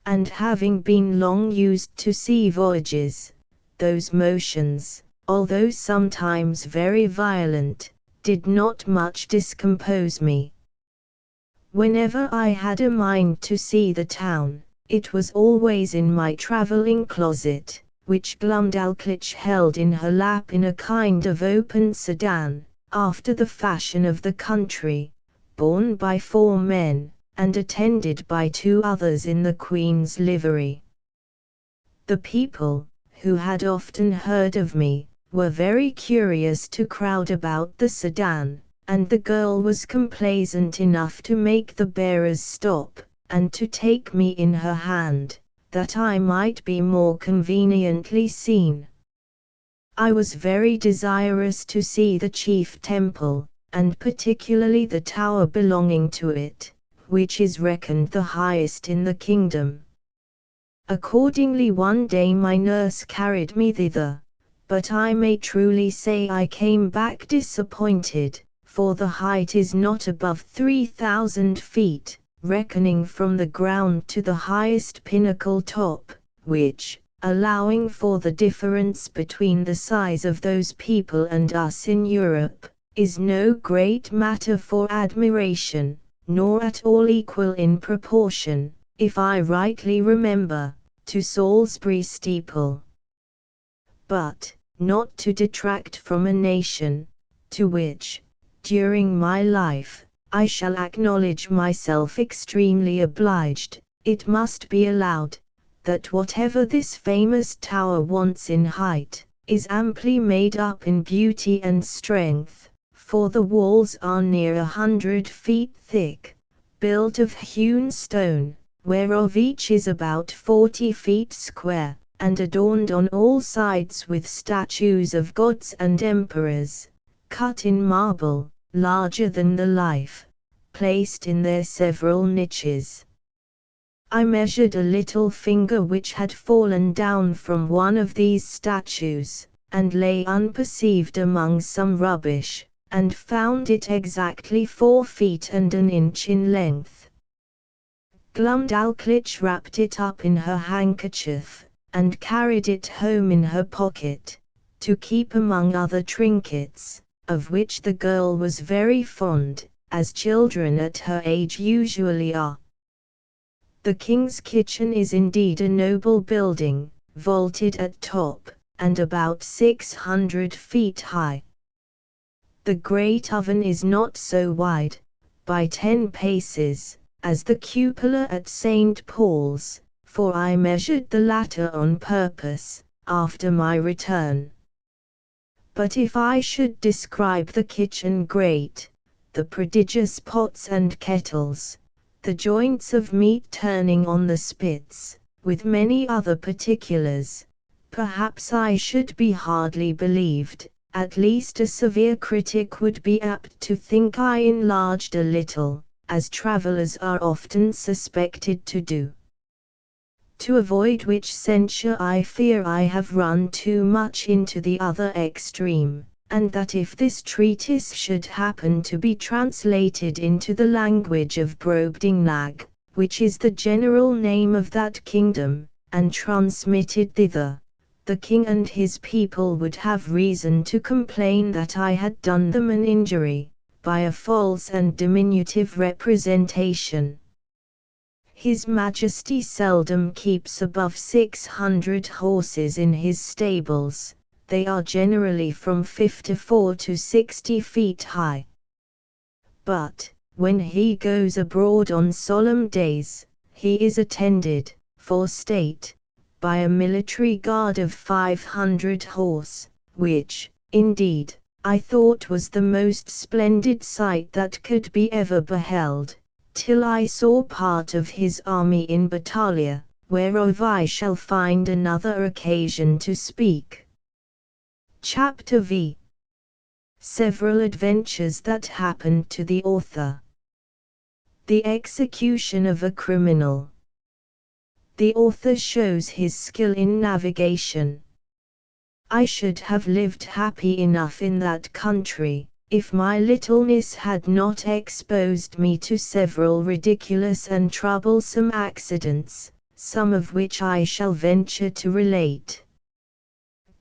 And having been long used to sea voyages, those motions, although sometimes very violent, did not much discompose me. Whenever I had a mind to see the town, it was always in my travelling closet, which Glumdalclitch held in her lap in a kind of open sedan, after the fashion of the country, borne by 4 men, and attended by 2 others in the Queen's livery. The people, who had often heard of me, were very curious to crowd about the sedan, and the girl was complaisant enough to make the bearers stop, and to take me in her hand, that I might be more conveniently seen. I was very desirous to see the chief temple, and particularly the tower belonging to it, which is reckoned the highest in the kingdom. Accordingly one day my nurse carried me thither, but I may truly say I came back disappointed, for the height is not above 3,000 feet, reckoning from the ground to the highest pinnacle top, which, allowing for the difference between the size of those people and us in Europe, is no great matter for admiration, nor at all equal in proportion, if I rightly remember, to Salisbury steeple. But, not to detract from a nation, to which, during my life, I shall acknowledge myself extremely obliged, it must be allowed, that whatever this famous tower wants in height, is amply made up in beauty and strength, for the walls are near 100 feet thick, built of hewn stone, whereof each is about 40 feet square, and adorned on all sides with statues of gods and emperors, cut in marble, larger than the life, placed in their several niches. I measured a little finger which had fallen down from one of these statues, and lay unperceived among some rubbish, and found it exactly 4 feet and an inch in length. Glumdalclitch wrapped it up in her handkerchief, and carried it home in her pocket, to keep among other trinkets, of which the girl was very fond, as children at her age usually are. The king's kitchen is indeed a noble building, vaulted at top, and about 600 feet high. The great oven is not so wide, by 10 paces, as the cupola at St. Paul's, for I measured the latter on purpose, after my return. But if I should describe the kitchen grate, the prodigious pots and kettles, the joints of meat turning on the spits, with many other particulars, perhaps I should be hardly believed, at least a severe critic would be apt to think I enlarged a little, as travellers are often suspected to do. To avoid which censure I fear I have run too much into the other extreme, and that if this treatise should happen to be translated into the language of Brobdingnag, which is the general name of that kingdom, and transmitted thither, the king and his people would have reason to complain that I had done them an injury, by a false and diminutive representation. His Majesty seldom keeps above 600 horses in his stables, they are generally from 54 to 60 feet high. But, when he goes abroad on solemn days, he is attended, for state, by a military guard of 500 horse, which, indeed, I thought was the most splendid sight that could be ever beheld, till I saw part of his army in Battalia, whereof I shall find another occasion to speak. Chapter V. Several adventures that happened to the author. The execution of a criminal. The author shows his skill in navigation. I should have lived happy enough in that country, if my littleness had not exposed me to several ridiculous and troublesome accidents, some of which I shall venture to relate.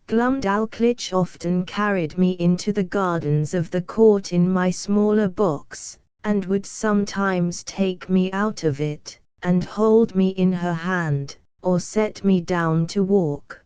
Glumdalclitch often carried me into the gardens of the court in my smaller box, and would sometimes take me out of it, and hold me in her hand, or set me down to walk.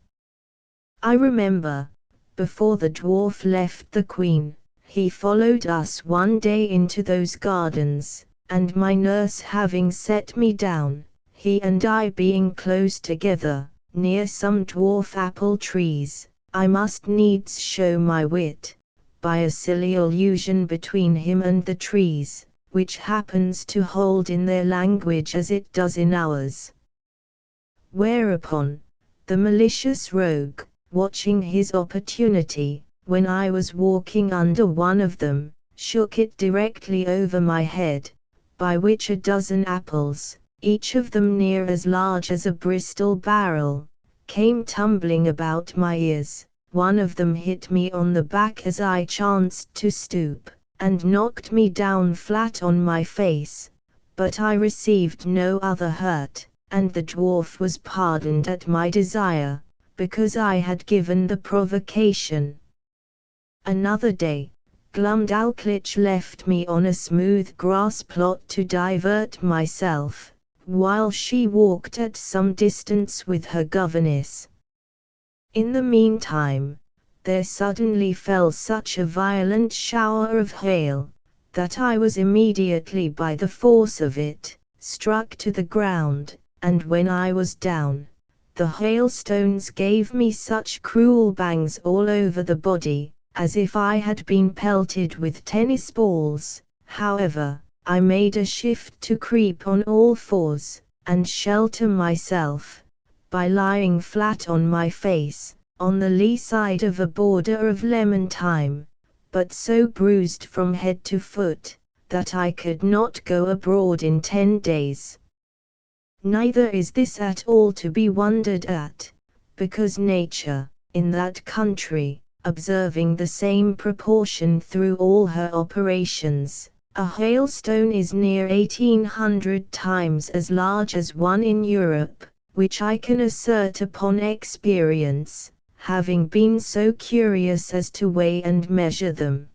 I remember, before the dwarf left the Queen, he followed us one day into those gardens, and my nurse having set me down, he and I being close together, near some dwarf apple trees, I must needs show my wit, by a silly allusion between him and the trees, which happens to hold in their language as it does in ours. Whereupon, the malicious rogue, watching his opportunity, when I was walking under one of them, shook it directly over my head, by which a dozen apples, each of them near as large as a Bristol barrel, came tumbling about my ears. One of them hit me on the back as I chanced to stoop, and knocked me down flat on my face, but I received no other hurt, and the dwarf was pardoned at my desire, because I had given the provocation. Another day, Glumdalclitch left me on a smooth grass plot to divert myself, while she walked at some distance with her governess. In the meantime, there suddenly fell such a violent shower of hail, that I was immediately by the force of it, struck to the ground, and when I was down, the hailstones gave me such cruel bangs all over the body, as if I had been pelted with tennis balls. However, I made a shift to creep on all fours, and shelter myself, by lying flat on my face, on the lee side of a border of lemon thyme, but so bruised from head to foot, that I could not go abroad in 10 days. Neither is this at all to be wondered at, because nature, in that country, observing the same proportion through all her operations, a hailstone is near 1800 times as large as one in Europe, which I can assert upon experience, having been so curious as to weigh and measure them.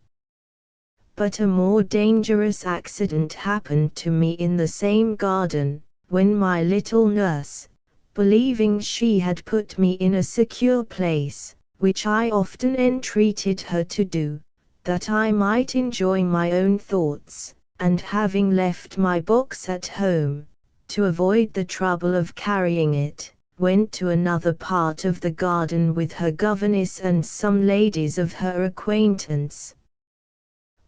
But a more dangerous accident happened to me in the same garden, when my little nurse, believing she had put me in a secure place, which I often entreated her to do, that I might enjoy my own thoughts, and having left my box at home, to avoid the trouble of carrying it, went to another part of the garden with her governess and some ladies of her acquaintance.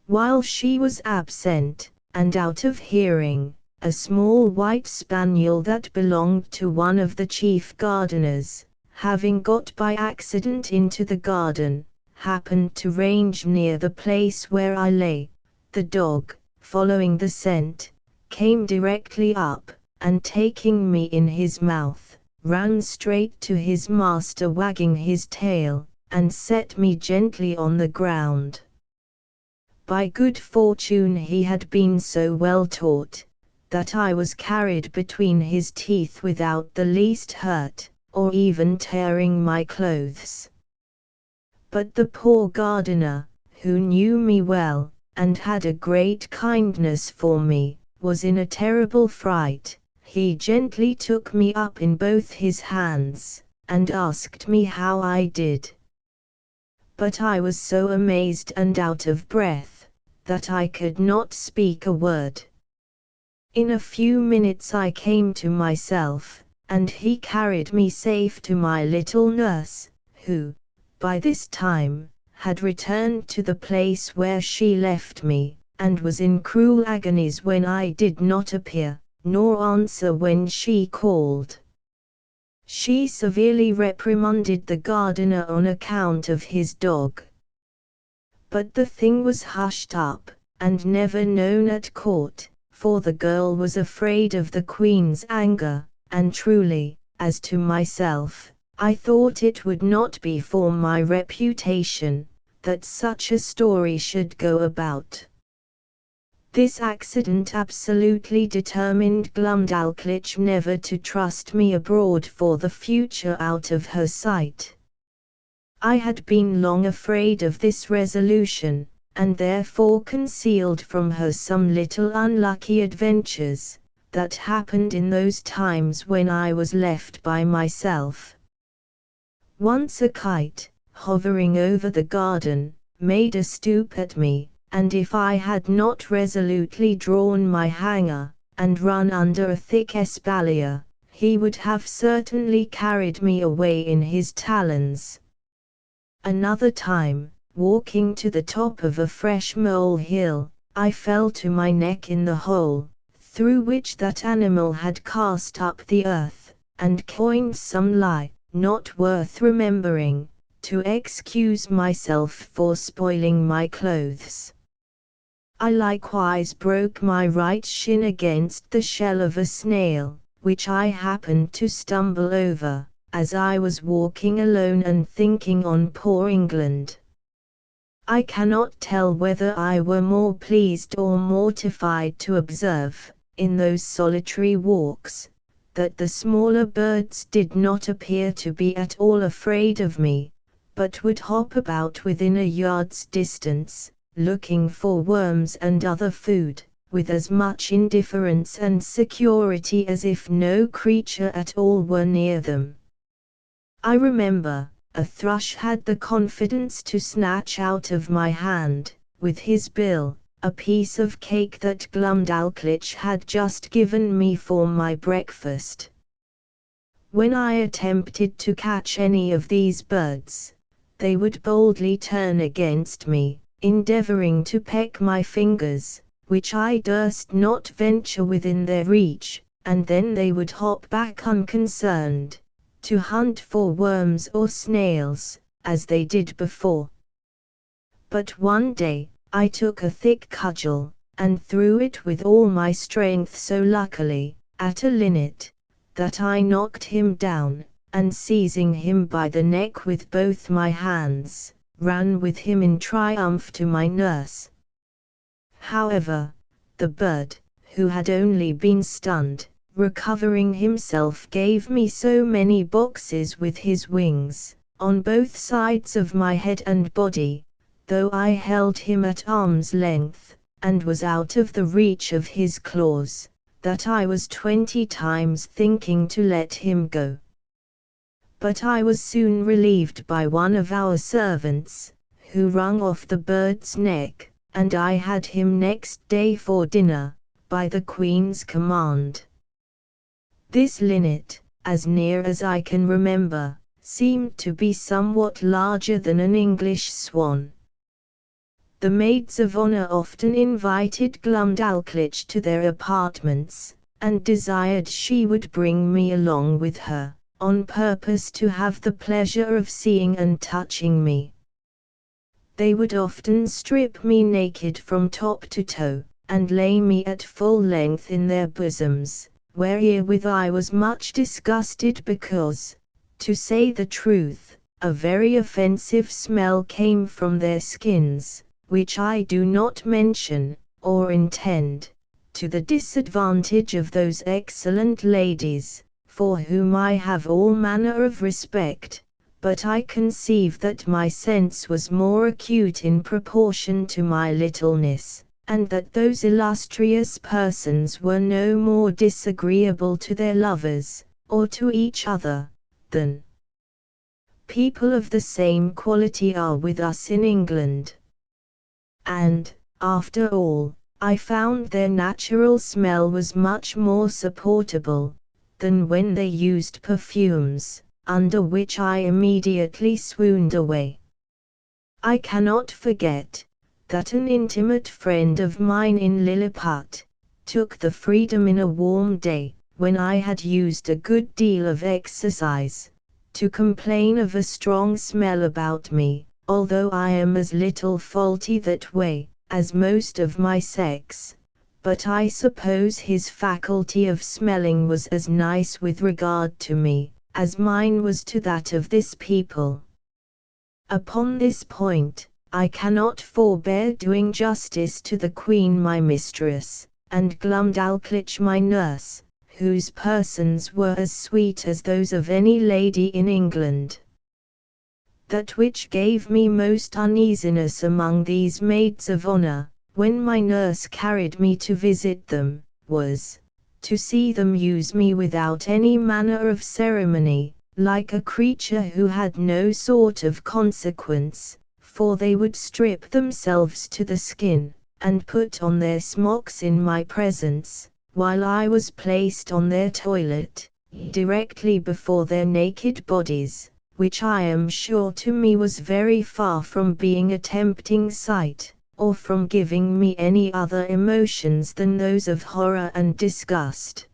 While she was absent, and out of hearing, a small white spaniel that belonged to one of the chief gardeners, having got by accident into the garden, happened to range near the place where I lay. The dog, following the scent, came directly up, and taking me in his mouth, ran straight to his master wagging his tail, and set me gently on the ground. By good fortune he had been so well taught, that I was carried between his teeth without the least hurt, or even tearing my clothes. But the poor gardener, who knew me well, and had a great kindness for me, was in a terrible fright. He gently took me up in both his hands, and asked me how I did. But I was so amazed and out of breath, that I could not speak a word. In a few minutes I came to myself, and he carried me safe to my little nurse, who, by this time, had returned to the place where she left me, and was in cruel agonies when I did not appear, nor answer when she called. She severely reprimanded the gardener on account of his dog. But the thing was hushed up, and never known at court, for the girl was afraid of the Queen's anger, and truly, as to myself, I thought it would not be for my reputation, that such a story should go about. This accident absolutely determined Glumdalclitch never to trust me abroad for the future out of her sight. I had been long afraid of this resolution, and therefore concealed from her some little unlucky adventures that happened in those times when I was left by myself. Once a kite, hovering over the garden, made a stoop at me, and if I had not resolutely drawn my hanger, and run under a thick espalier, he would have certainly carried me away in his talons. Another time, walking to the top of a fresh mole-hill, I fell to my neck in the hole, through which that animal had cast up the earth, and coined some lie, not worth remembering, to excuse myself for spoiling my clothes. I likewise broke my right shin against the shell of a snail, which I happened to stumble over, as I was walking alone and thinking on poor England. I cannot tell whether I were more pleased or mortified to observe, in those solitary walks, that the smaller birds did not appear to be at all afraid of me, but would hop about within a yard's distance, looking for worms and other food, with as much indifference and security as if no creature at all were near them. I remember, a thrush had the confidence to snatch out of my hand, with his bill, a piece of cake that Glumdalclitch had just given me for my breakfast. When I attempted to catch any of these birds, they would boldly turn against me, endeavoring to peck my fingers, which I durst not venture within their reach, and then they would hop back unconcerned, to hunt for worms or snails, as they did before. But one day, I took a thick cudgel, and threw it with all my strength so luckily, at a linnet, that I knocked him down, and seizing him by the neck with both my hands, ran with him in triumph to my nurse. However, the bird, who had only been stunned, recovering himself gave me so many boxes with his wings, on both sides of my head and body, though I held him at arm's length, and was out of the reach of his claws, that I was 20 times thinking to let him go. But I was soon relieved by one of our servants, who wrung off the bird's neck, and I had him next day for dinner, by the Queen's command. This linnet, as near as I can remember, seemed to be somewhat larger than an English swan. The maids of honor often invited Glumdalclitch to their apartments, and desired she would bring me along with her, on purpose to have the pleasure of seeing and touching me. They would often strip me naked from top to toe, and lay me at full length in their bosoms, wherewith I was much disgusted because, to say the truth, a very offensive smell came from their skins, which I do not mention, or intend, to the disadvantage of those excellent ladies, for whom I have all manner of respect, but I conceive that my sense was more acute in proportion to my littleness, and that those illustrious persons were no more disagreeable to their lovers, or to each other, than people of the same quality are with us in England. And, after all, I found their natural smell was much more supportable than when they used perfumes, under which I immediately swooned away. I cannot forget that an intimate friend of mine in Lilliput took the freedom in a warm day, when I had used a good deal of exercise, to complain of a strong smell about me, although I am as little faulty that way as most of my sex, but I suppose his faculty of smelling was as nice with regard to me as mine was to that of this people. Upon this point, I cannot forbear doing justice to the Queen my mistress, and Glumdalclitch my nurse, whose persons were as sweet as those of any lady in England. That which gave me most uneasiness among these maids of honour, when my nurse carried me to visit them, was to see them use me without any manner of ceremony, like a creature who had no sort of consequence, for they would strip themselves to the skin, and put on their smocks in my presence, while I was placed on their toilet, directly before their naked bodies, which I am sure to me was very far from being a tempting sight, or from giving me any other emotions than those of horror and disgust.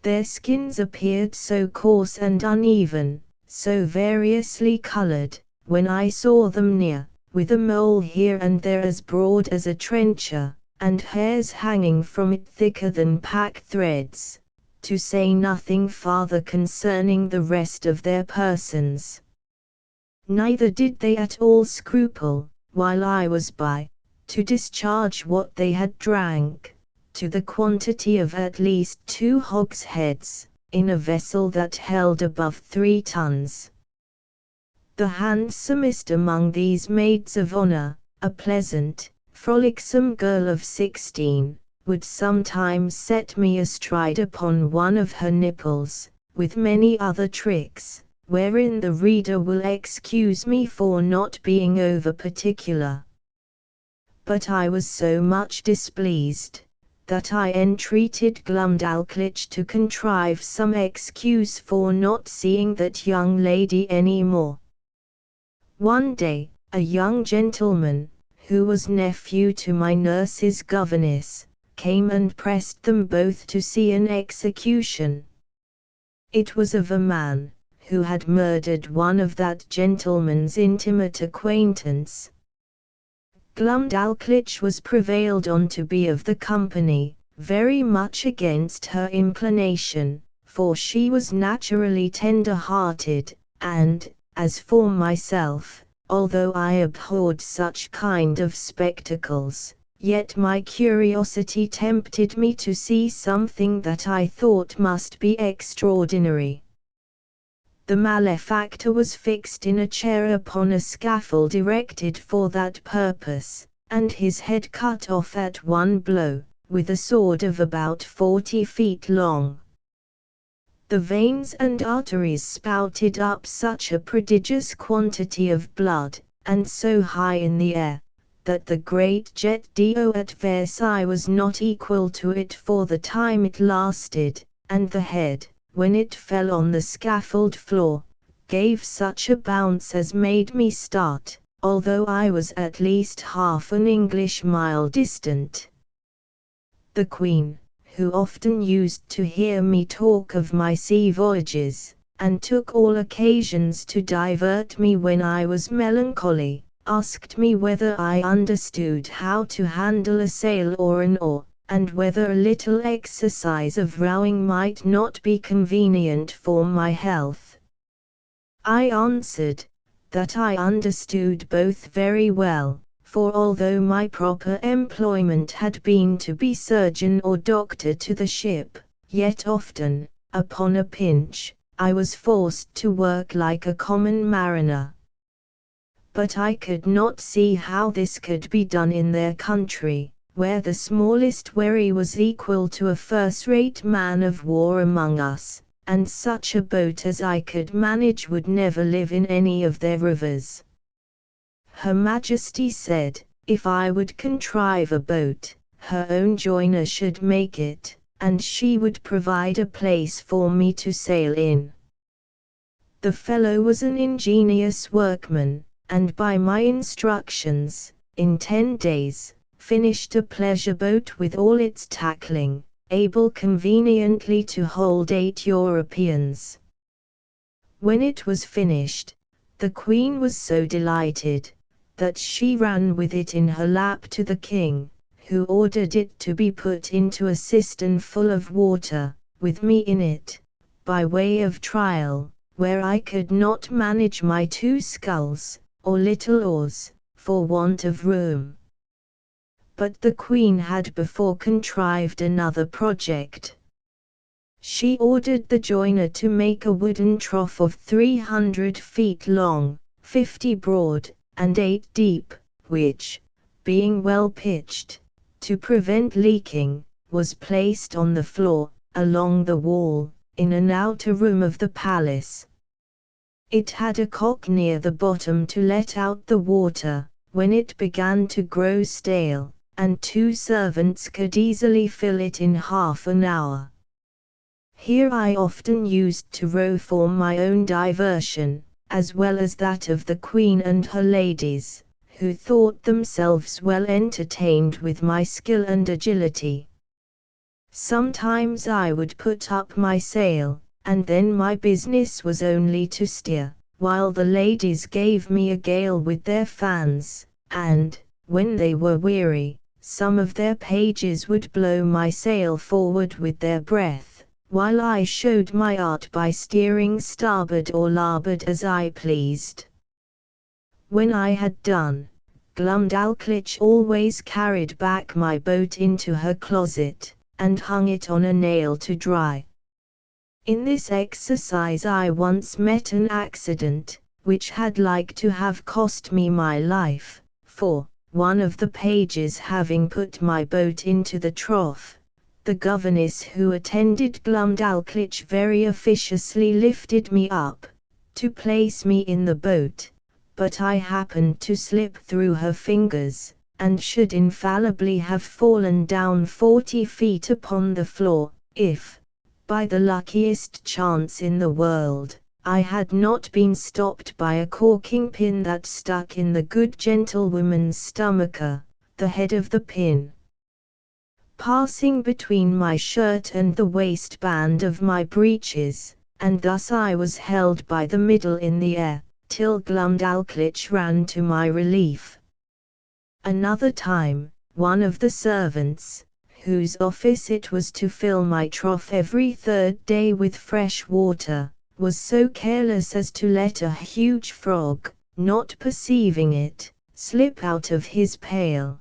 Their skins appeared so coarse and uneven, so variously colored, when I saw them near, with a mole here and there as broad as a trencher, and hairs hanging from it thicker than pack threads, to say nothing farther concerning the rest of their persons. Neither did they at all scruple, while I was by, to discharge what they had drank, to the quantity of at least 2 hogsheads, in a vessel that held above 3 tons. The handsomest among these maids of honour, a pleasant, frolicsome girl of 16, would sometimes set me astride upon one of her nipples, with many other tricks, wherein the reader will excuse me for not being over particular. But I was so much displeased, that I entreated Glumdalclitch to contrive some excuse for not seeing that young lady any more. One day, a young gentleman, who was nephew to my nurse's governess, came and pressed them both to see an execution. It was of a man who had murdered one of that gentleman's intimate acquaintance. Glumdalclitch was prevailed on to be of the company, very much against her inclination, for she was naturally tender-hearted, and, as for myself, although I abhorred such kind of spectacles, yet my curiosity tempted me to see something that I thought must be extraordinary. The malefactor was fixed in a chair upon a scaffold erected for that purpose, and his head cut off at one blow, with a sword of about 40 feet long. The veins and arteries spouted up such a prodigious quantity of blood, and so high in the air, that the great jet d'eau at Versailles was not equal to it for the time it lasted, and the head, when it fell on the scaffold floor, gave such a bounce as made me start, although I was at least half an English mile distant. The Queen, who often used to hear me talk of my sea voyages, and took all occasions to divert me when I was melancholy, asked me whether I understood how to handle a sail or an oar, and whether a little exercise of rowing might not be convenient for my health. I answered, that I understood both very well, for although my proper employment had been to be surgeon or doctor to the ship, yet often, upon a pinch, I was forced to work like a common mariner. But I could not see how this could be done in their country, where the smallest wherry was equal to a first-rate man of war among us, and such a boat as I could manage would never live in any of their rivers. Her Majesty said, if I would contrive a boat, her own joiner should make it, and she would provide a place for me to sail in. The fellow was an ingenious workman, and by my instructions, in 10 days, finished a pleasure boat with all its tackling, able conveniently to hold 8 Europeans. When it was finished, the Queen was so delighted, that she ran with it in her lap to the King, who ordered it to be put into a cistern full of water, with me in it, by way of trial, where I could not manage my 2 sculls, or little oars, for want of room. But the Queen had before contrived another project. She ordered the joiner to make a wooden trough of 300 feet long, 50 broad, and 8 deep, which, being well pitched, to prevent leaking, was placed on the floor, along the wall, in an outer room of the palace. It had a cock near the bottom to let out the water, when it began to grow stale, and 2 servants could easily fill it in half an hour. Here I often used to row for my own diversion, as well as that of the Queen and her ladies, who thought themselves well entertained with my skill and agility. Sometimes I would put up my sail, and then my business was only to steer, while the ladies gave me a gale with their fans, and, when they were weary, some of their pages would blow my sail forward with their breath, while I showed my art by steering starboard or larboard as I pleased. When I had done, Glumdalclitch always carried back my boat into her closet, and hung it on a nail to dry. In this exercise I once met an accident, which had like to have cost me my life, for, one of the pages having put my boat into the trough, the governess who attended Glumdalclitch very officiously lifted me up, to place me in the boat, but I happened to slip through her fingers, and should infallibly have fallen down 40 feet upon the floor, if, by the luckiest chance in the world, I had not been stopped by a corking pin that stuck in the good gentlewoman's stomacher, the head of the pin passing between my shirt and the waistband of my breeches, and thus I was held by the middle in the air, till Glumdalclitch ran to my relief. Another time, one of the servants, whose office it was to fill my trough every 3rd day with fresh water, was so careless as to let a huge frog, not perceiving it, slip out of his pail.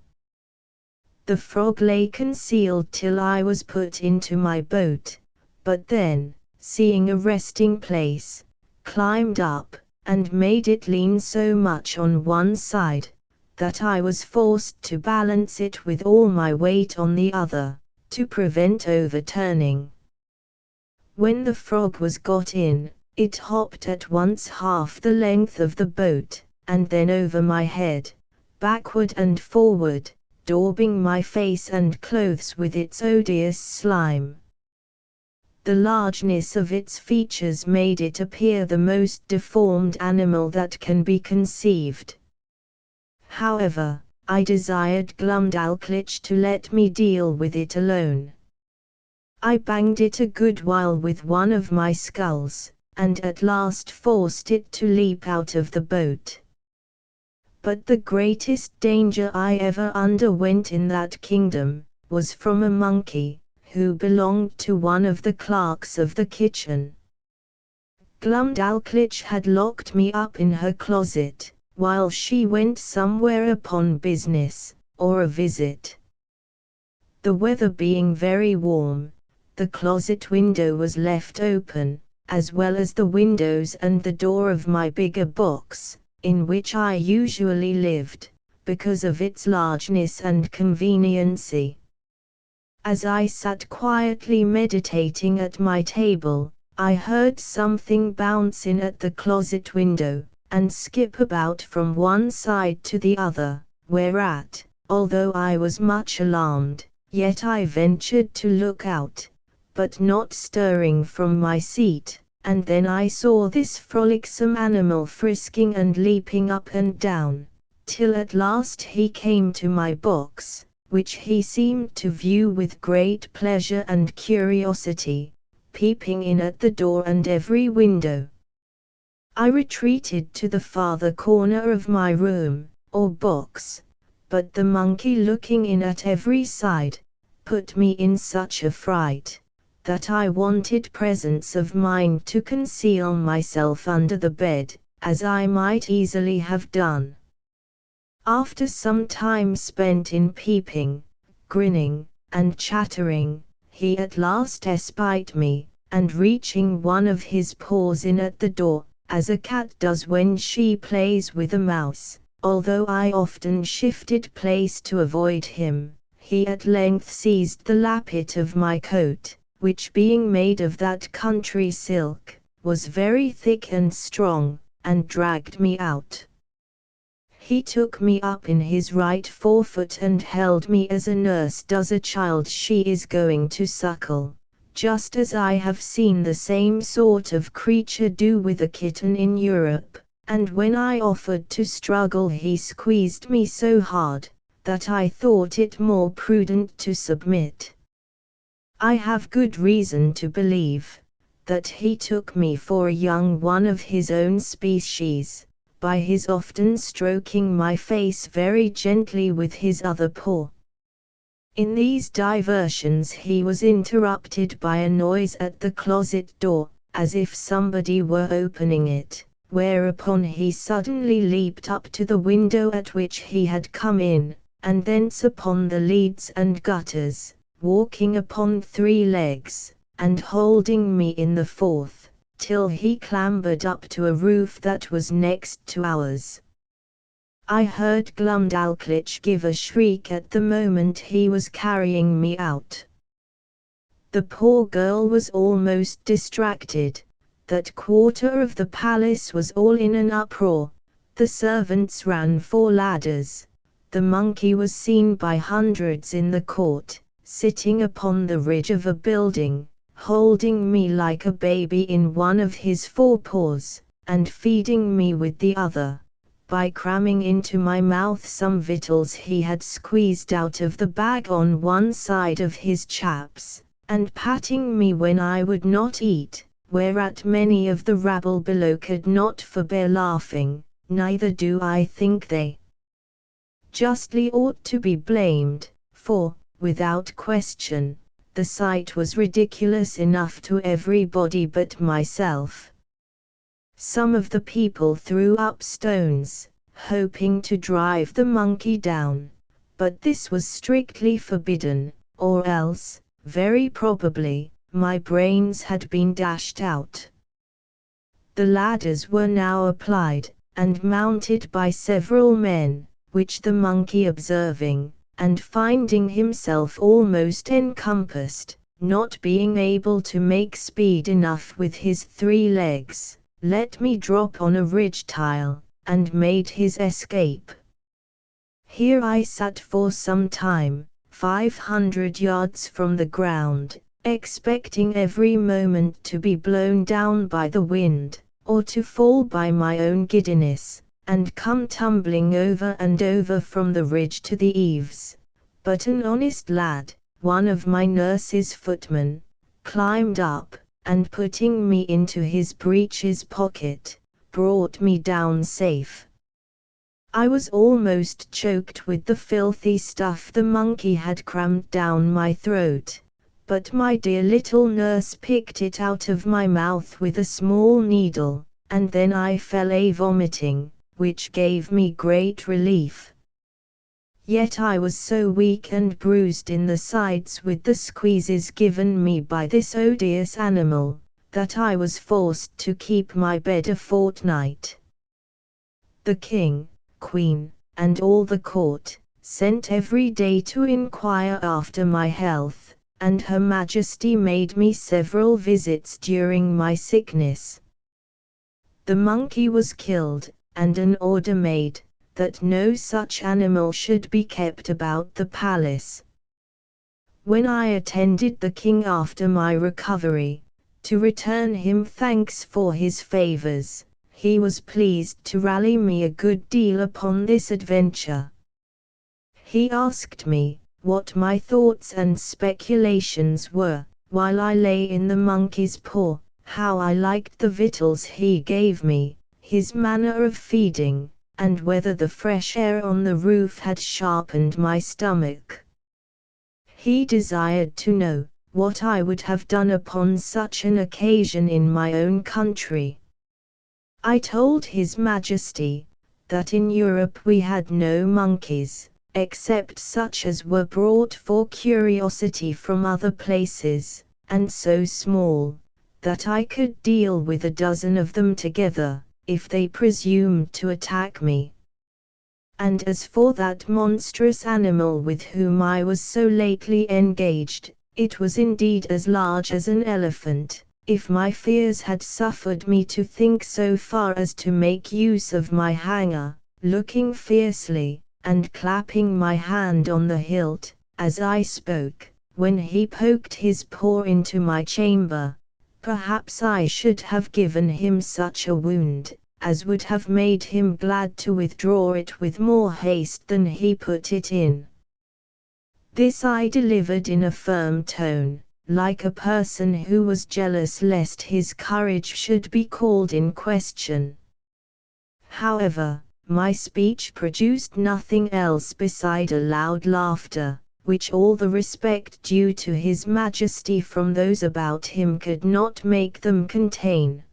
The frog lay concealed till I was put into my boat, but then, seeing a resting place, climbed up, and made it lean so much on one side, that I was forced to balance it with all my weight on the other, to prevent overturning. When the frog was got in, it hopped at once half the length of the boat, and then over my head, backward and forward, daubing my face and clothes with its odious slime. The largeness of its features made it appear the most deformed animal that can be conceived. However, I desired Glumdalclitch to let me deal with it alone. I banged it a good while with one of my sculls, and at last forced it to leap out of the boat. But the greatest danger I ever underwent in that kingdom, was from a monkey, who belonged to one of the clerks of the kitchen. Glumdalclitch had locked me up in her closet, while she went somewhere upon business, or a visit. The weather being very warm, the closet window was left open, as well as the windows and the door of my bigger box, in which I usually lived, because of its largeness and conveniency. As I sat quietly meditating at my table, I heard something bounce in at the closet window, and skip about from one side to the other, whereat, although I was much alarmed, yet I ventured to look out, but not stirring from my seat, and then I saw this frolicsome animal frisking and leaping up and down, till at last he came to my box, which he seemed to view with great pleasure and curiosity, peeping in at the door and every window. I retreated to the farther corner of my room, or box, but the monkey looking in at every side, put me in such a fright, that I wanted presence of mind to conceal myself under the bed, as I might easily have done. After some time spent in peeping, grinning, and chattering, he at last espied me, and reaching one of his paws in at the door, as a cat does when she plays with a mouse, although I often shifted place to avoid him, he at length seized the lappet of my coat, which being made of that country silk, was very thick and strong, and dragged me out. He took me up in his right forefoot and held me as a nurse does a child she is going to suckle, just as I have seen the same sort of creature do with a kitten in Europe, and when I offered to struggle he squeezed me so hard, that I thought it more prudent to submit. I have good reason to believe that he took me for a young one of his own species, by his often stroking my face very gently with his other paw. In these diversions he was interrupted by a noise at the closet door, as if somebody were opening it, whereupon he suddenly leaped up to the window at which he had come in, and thence upon the leads and gutters, walking upon 3 legs, and holding me in the 4th, till he clambered up to a roof that was next to ours. I heard Glumdalclitch give a shriek at the moment he was carrying me out. The poor girl was almost distracted. That quarter of the palace was all in an uproar. The servants ran for ladders. The monkey was seen by hundreds in the court, sitting upon the ridge of a building, holding me like a baby in one of his forepaws, and feeding me with the other, by cramming into my mouth some victuals he had squeezed out of the bag on one side of his chaps, and patting me when I would not eat, whereat many of the rabble below could not forbear laughing, neither do I think they justly ought to be blamed, for, without question, the sight was ridiculous enough to everybody but myself. Some of the people threw up stones, hoping to drive the monkey down, but this was strictly forbidden, or else, very probably, my brains had been dashed out. The ladders were now applied, and mounted by several men, which the monkey observing, and finding himself almost encompassed, not being able to make speed enough with his 3 legs, let me drop on a ridge tile, and made his escape. Here I sat for some time, 500 yards from the ground, expecting every moment to be blown down by the wind, or to fall by my own giddiness, and come tumbling over and over from the ridge to the eaves. But an honest lad, one of my nurse's footmen, climbed up, and putting me into his breeches pocket, brought me down safe. I was almost choked with the filthy stuff the monkey had crammed down my throat, but my dear little nurse picked it out of my mouth with a small needle, and then I fell a vomiting, which gave me great relief. Yet I was so weak and bruised in the sides with the squeezes given me by this odious animal, that I was forced to keep my bed a fortnight. The king, queen, and all the court, sent every day to inquire after my health, and Her Majesty made me several visits during my sickness. The monkey was killed, and an order made, that no such animal should be kept about the palace. When I attended the king after my recovery, to return him thanks for his favors, he was pleased to rally me a good deal upon this adventure. He asked me what my thoughts and speculations were, while I lay in the monkey's paw, how I liked the victuals he gave me, his manner of feeding, and whether the fresh air on the roof had sharpened my stomach. He desired to know what I would have done upon such an occasion in my own country. I told His Majesty that in Europe we had no monkeys, except such as were brought for curiosity from other places, and so small, that I could deal with a dozen of them together, if they presumed to attack me. And as for that monstrous animal with whom I was so lately engaged, it was indeed as large as an elephant, if my fears had suffered me to think so far as to make use of my hanger, looking fiercely, and clapping my hand on the hilt, as I spoke, when he poked his paw into my chamber. Perhaps I should have given him such a wound, as would have made him glad to withdraw it with more haste than he put it in. This I delivered in a firm tone, like a person who was jealous lest his courage should be called in question. However, my speech produced nothing else beside a loud laughter, which all the respect due to His Majesty from those about him could not make them contain.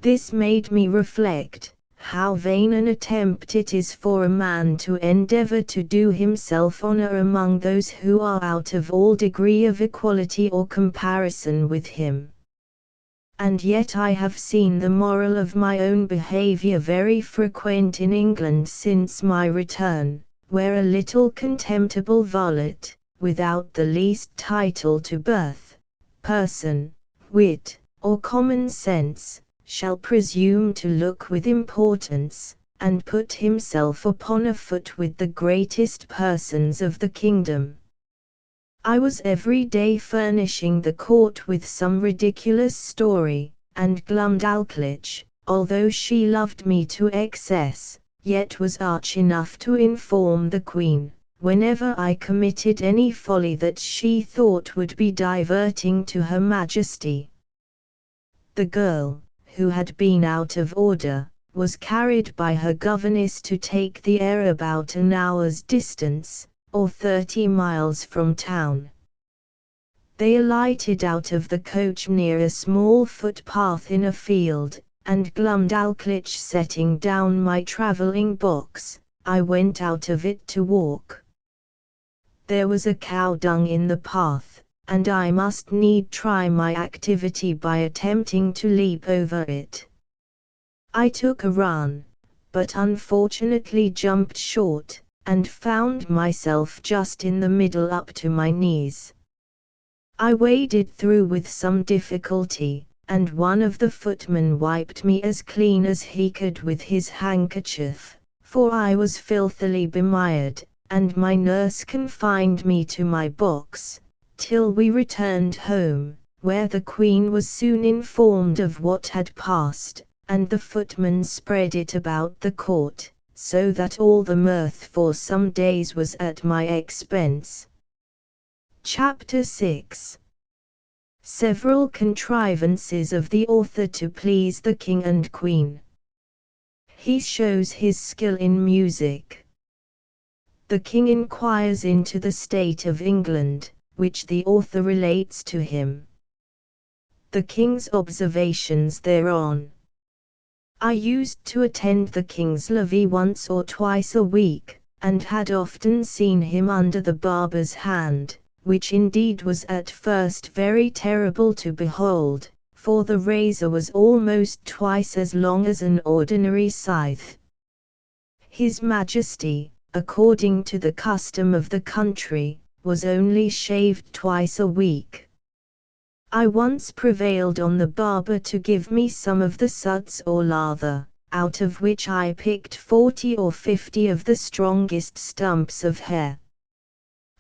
This made me reflect how vain an attempt it is for a man to endeavor to do himself honor among those who are out of all degree of equality or comparison with him. And yet I have seen the moral of my own behavior very frequent in England since my return, where a little contemptible varlet, without the least title to birth, person, wit, or common sense, shall presume to look with importance, and put himself upon a foot with the greatest persons of the kingdom. I was every day furnishing the court with some ridiculous story, and Glumdalclitch, although she loved me to excess, yet was arch enough to inform the Queen, whenever I committed any folly that she thought would be diverting to Her Majesty. The girl, who had been out of order, was carried by her governess to take the air about an hour's distance, or 30 miles from town. They alighted out of the coach near a small footpath in a field, and Glumdalclitch setting down my travelling box, I went out of it to walk. There was a cow dung in the path, and I must need try my activity by attempting to leap over it. I took a run, but unfortunately jumped short, and found myself just in the middle up to my knees. I waded through with some difficulty, and one of the footmen wiped me as clean as he could with his handkerchief, for I was filthily bemired, and my nurse confined me to my box, till we returned home, where the Queen was soon informed of what had passed, and the footman spread it about the court, so that all the mirth for some days was at my expense. Chapter 6. Several contrivances of the author to please the King and Queen. He shows his skill in music. The King inquires into the state of England, which the author relates to him. The King's observations thereon. I used to attend the King's levee once or twice a week, and had often seen him under the barber's hand, which indeed was at first very terrible to behold, for the razor was almost twice as long as an ordinary scythe. His Majesty, according to the custom of the country, was only shaved twice a week. I once prevailed on the barber to give me some of the suds or lather, out of which I picked 40 or 50 of the strongest stumps of hair.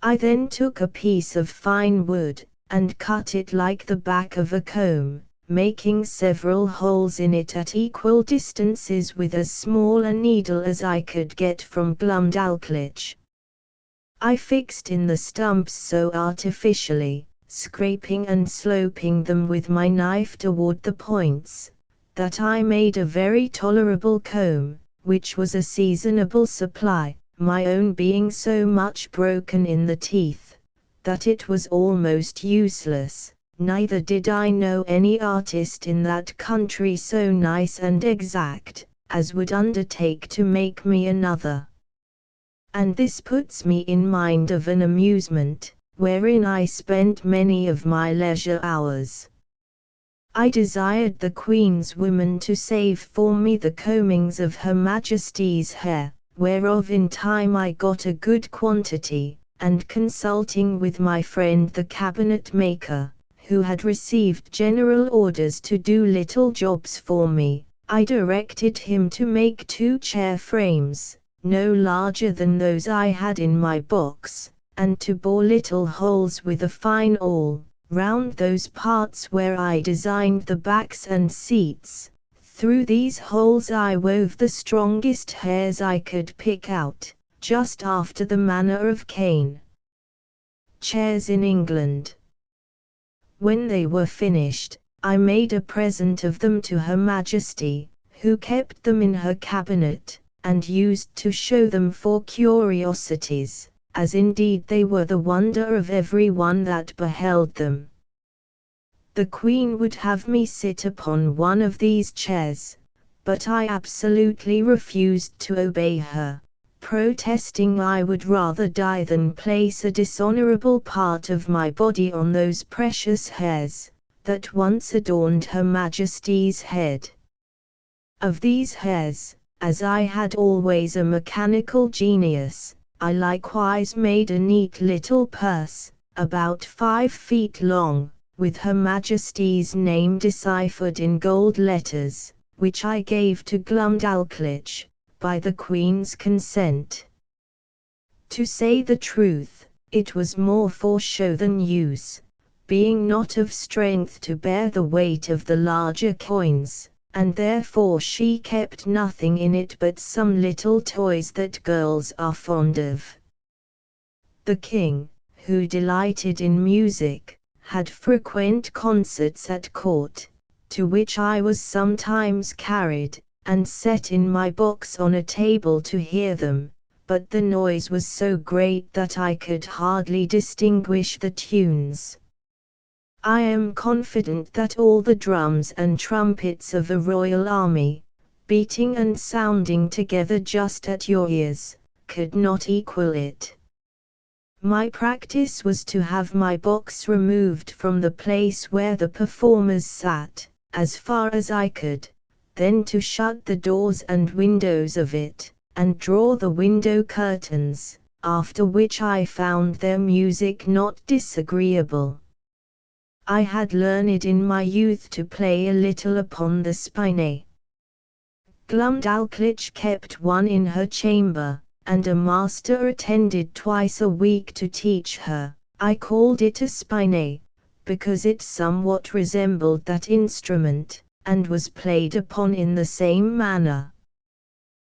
I then took a piece of fine wood, and cut it like the back of a comb, making several holes in it at equal distances with as small a needle as I could get from Glumdalclitch. I fixed in the stumps so artificially, scraping and sloping them with my knife toward the points, that I made a very tolerable comb, which was a seasonable supply, my own being so much broken in the teeth, that it was almost useless. Neither did I know any artist in that country so nice and exact, as would undertake to make me another. And this puts me in mind of an amusement, wherein I spent many of my leisure hours. I desired the Queen's woman to save for me the combings of Her Majesty's hair, whereof in time I got a good quantity, and consulting with my friend the cabinet maker, who had received general orders to do little jobs for me, I directed him to make 2 chair frames, no larger than those I had in my box, and to bore little holes with a fine awl, round those parts where I designed the backs and seats. Through these holes I wove the strongest hairs I could pick out, just after the manner of cane chairs in England. When they were finished, I made a present of them to Her Majesty, who kept them in her cabinet, and used to show them for curiosities, as indeed they were the wonder of every one that beheld them. The Queen would have me sit upon one of these chairs, but I absolutely refused to obey her, protesting I would rather die than place a dishonorable part of my body on those precious hairs, that once adorned Her Majesty's head. Of these hairs, as I had always a mechanical genius, I likewise made a neat little purse, about 5 feet long, with Her Majesty's name deciphered in gold letters, which I gave to Glumdalclitch, by the Queen's consent. To say the truth, it was more for show than use, being not of strength to bear the weight of the larger coins, and therefore she kept nothing in it but some little toys that girls are fond of. The King, who delighted in music, had frequent concerts at court, to which I was sometimes carried, and set in my box on a table to hear them, but the noise was so great that I could hardly distinguish the tunes. I am confident that all the drums and trumpets of a royal army, beating and sounding together just at your ears, could not equal it. My practice was to have my box removed from the place where the performers sat, as far as I could, then to shut the doors and windows of it, and draw the window curtains, after which I found their music not disagreeable. I had learned in my youth to play a little upon the spine. Glumdalclitch kept one in her chamber, and a master attended twice a week to teach her. I called it a spine, because it somewhat resembled that instrument, and was played upon in the same manner.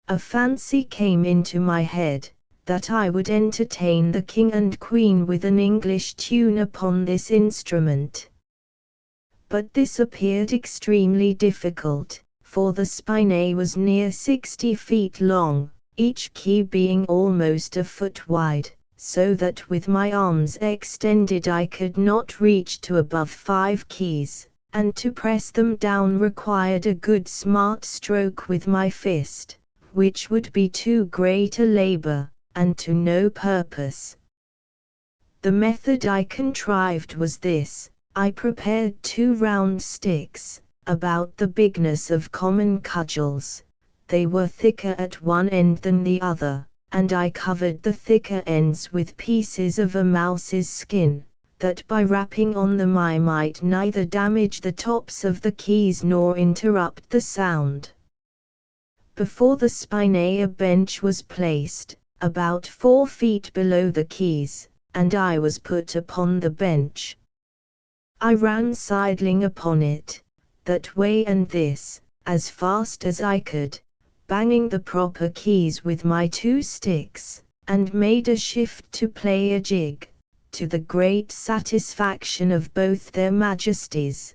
A fancy came into my head, that I would entertain the King and Queen with an English tune upon this instrument. But this appeared extremely difficult, for the spine was near 60 feet long, each key being almost a foot wide, so that with my arms extended I could not reach to above 5 keys, and to press them down required a good smart stroke with my fist, which would be too great a labor, and to no purpose. The method I contrived was this: I prepared 2 round sticks, about the bigness of common cudgels. They were thicker at one end than the other, and I covered the thicker ends with pieces of a mouse's skin, that by rapping on them I might neither damage the tops of the keys nor interrupt the sound. Before the spine a bench was placed, about 4 feet below the keys, and I was put upon the bench. I ran sidling upon it, that way and this, as fast as I could, banging the proper keys with my 2 sticks, and made a shift to play a jig, to the great satisfaction of both their majesties,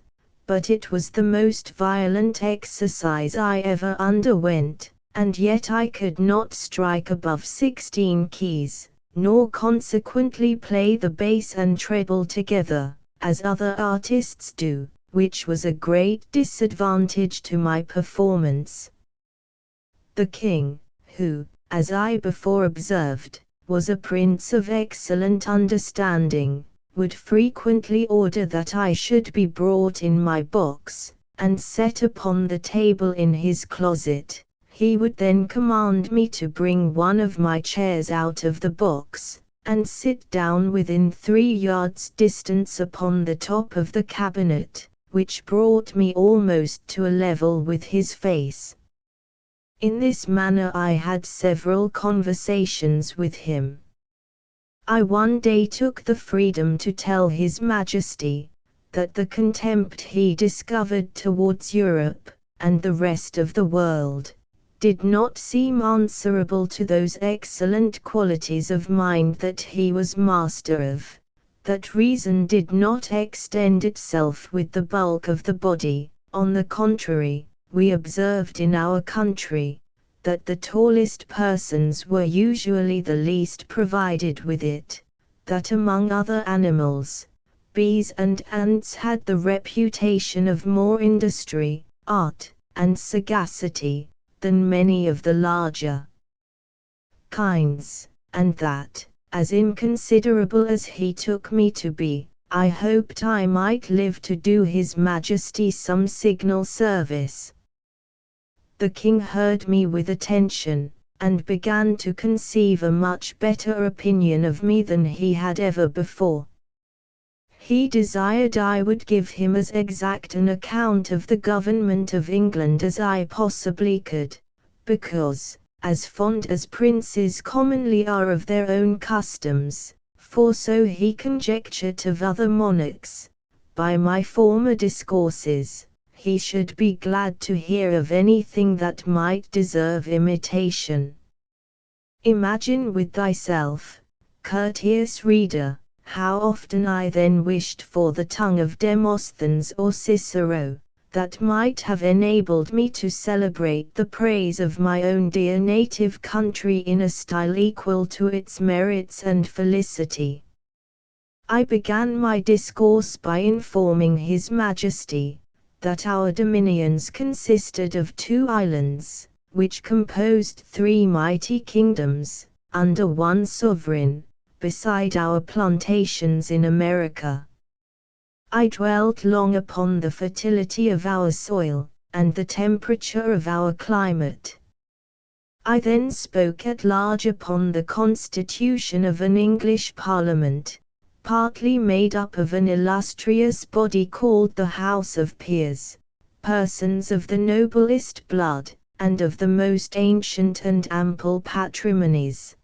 but it was the most violent exercise I ever underwent, and yet I could not strike above 16 keys, nor consequently play the bass and treble together, as other artists do, which was a great disadvantage to my performance. The king, who, as I before observed, was a prince of excellent understanding, would frequently order that I should be brought in my box, and set upon the table in his closet. He would then command me to bring one of my chairs out of the box, and sit down within 3 yards distance upon the top of the cabinet, which brought me almost to a level with his face. In this manner I had several conversations with him. I one day took the freedom to tell His Majesty, that the contempt he discovered towards Europe, and the rest of the world, did not seem answerable to those excellent qualities of mind that he was master of, that reason did not extend itself with the bulk of the body. On the contrary, we observed in our country, that the tallest persons were usually the least provided with it, that among other animals, bees and ants had the reputation of more industry, art, and sagacity, than many of the larger kinds, and that, as inconsiderable as he took me to be, I hoped I might live to do His Majesty some signal service. The king heard me with attention, and began to conceive a much better opinion of me than he had ever before. He desired I would give him as exact an account of the government of England as I possibly could, because, as fond as princes commonly are of their own customs, for so he conjectured of other monarchs, by my former discourses, he should be glad to hear of anything that might deserve imitation. Imagine with thyself, courteous reader, how often I then wished for the tongue of Demosthenes or Cicero, that might have enabled me to celebrate the praise of my own dear native country in a style equal to its merits and felicity. I began my discourse by informing His Majesty, that our dominions consisted of 2 islands, which composed 3 mighty kingdoms, under one sovereign, beside our plantations in America. I dwelt long upon the fertility of our soil, and the temperature of our climate. I then spoke at large upon the constitution of an English Parliament, partly made up of an illustrious body called the House of Peers, persons of the noblest blood, and of the most ancient and ample patrimonies.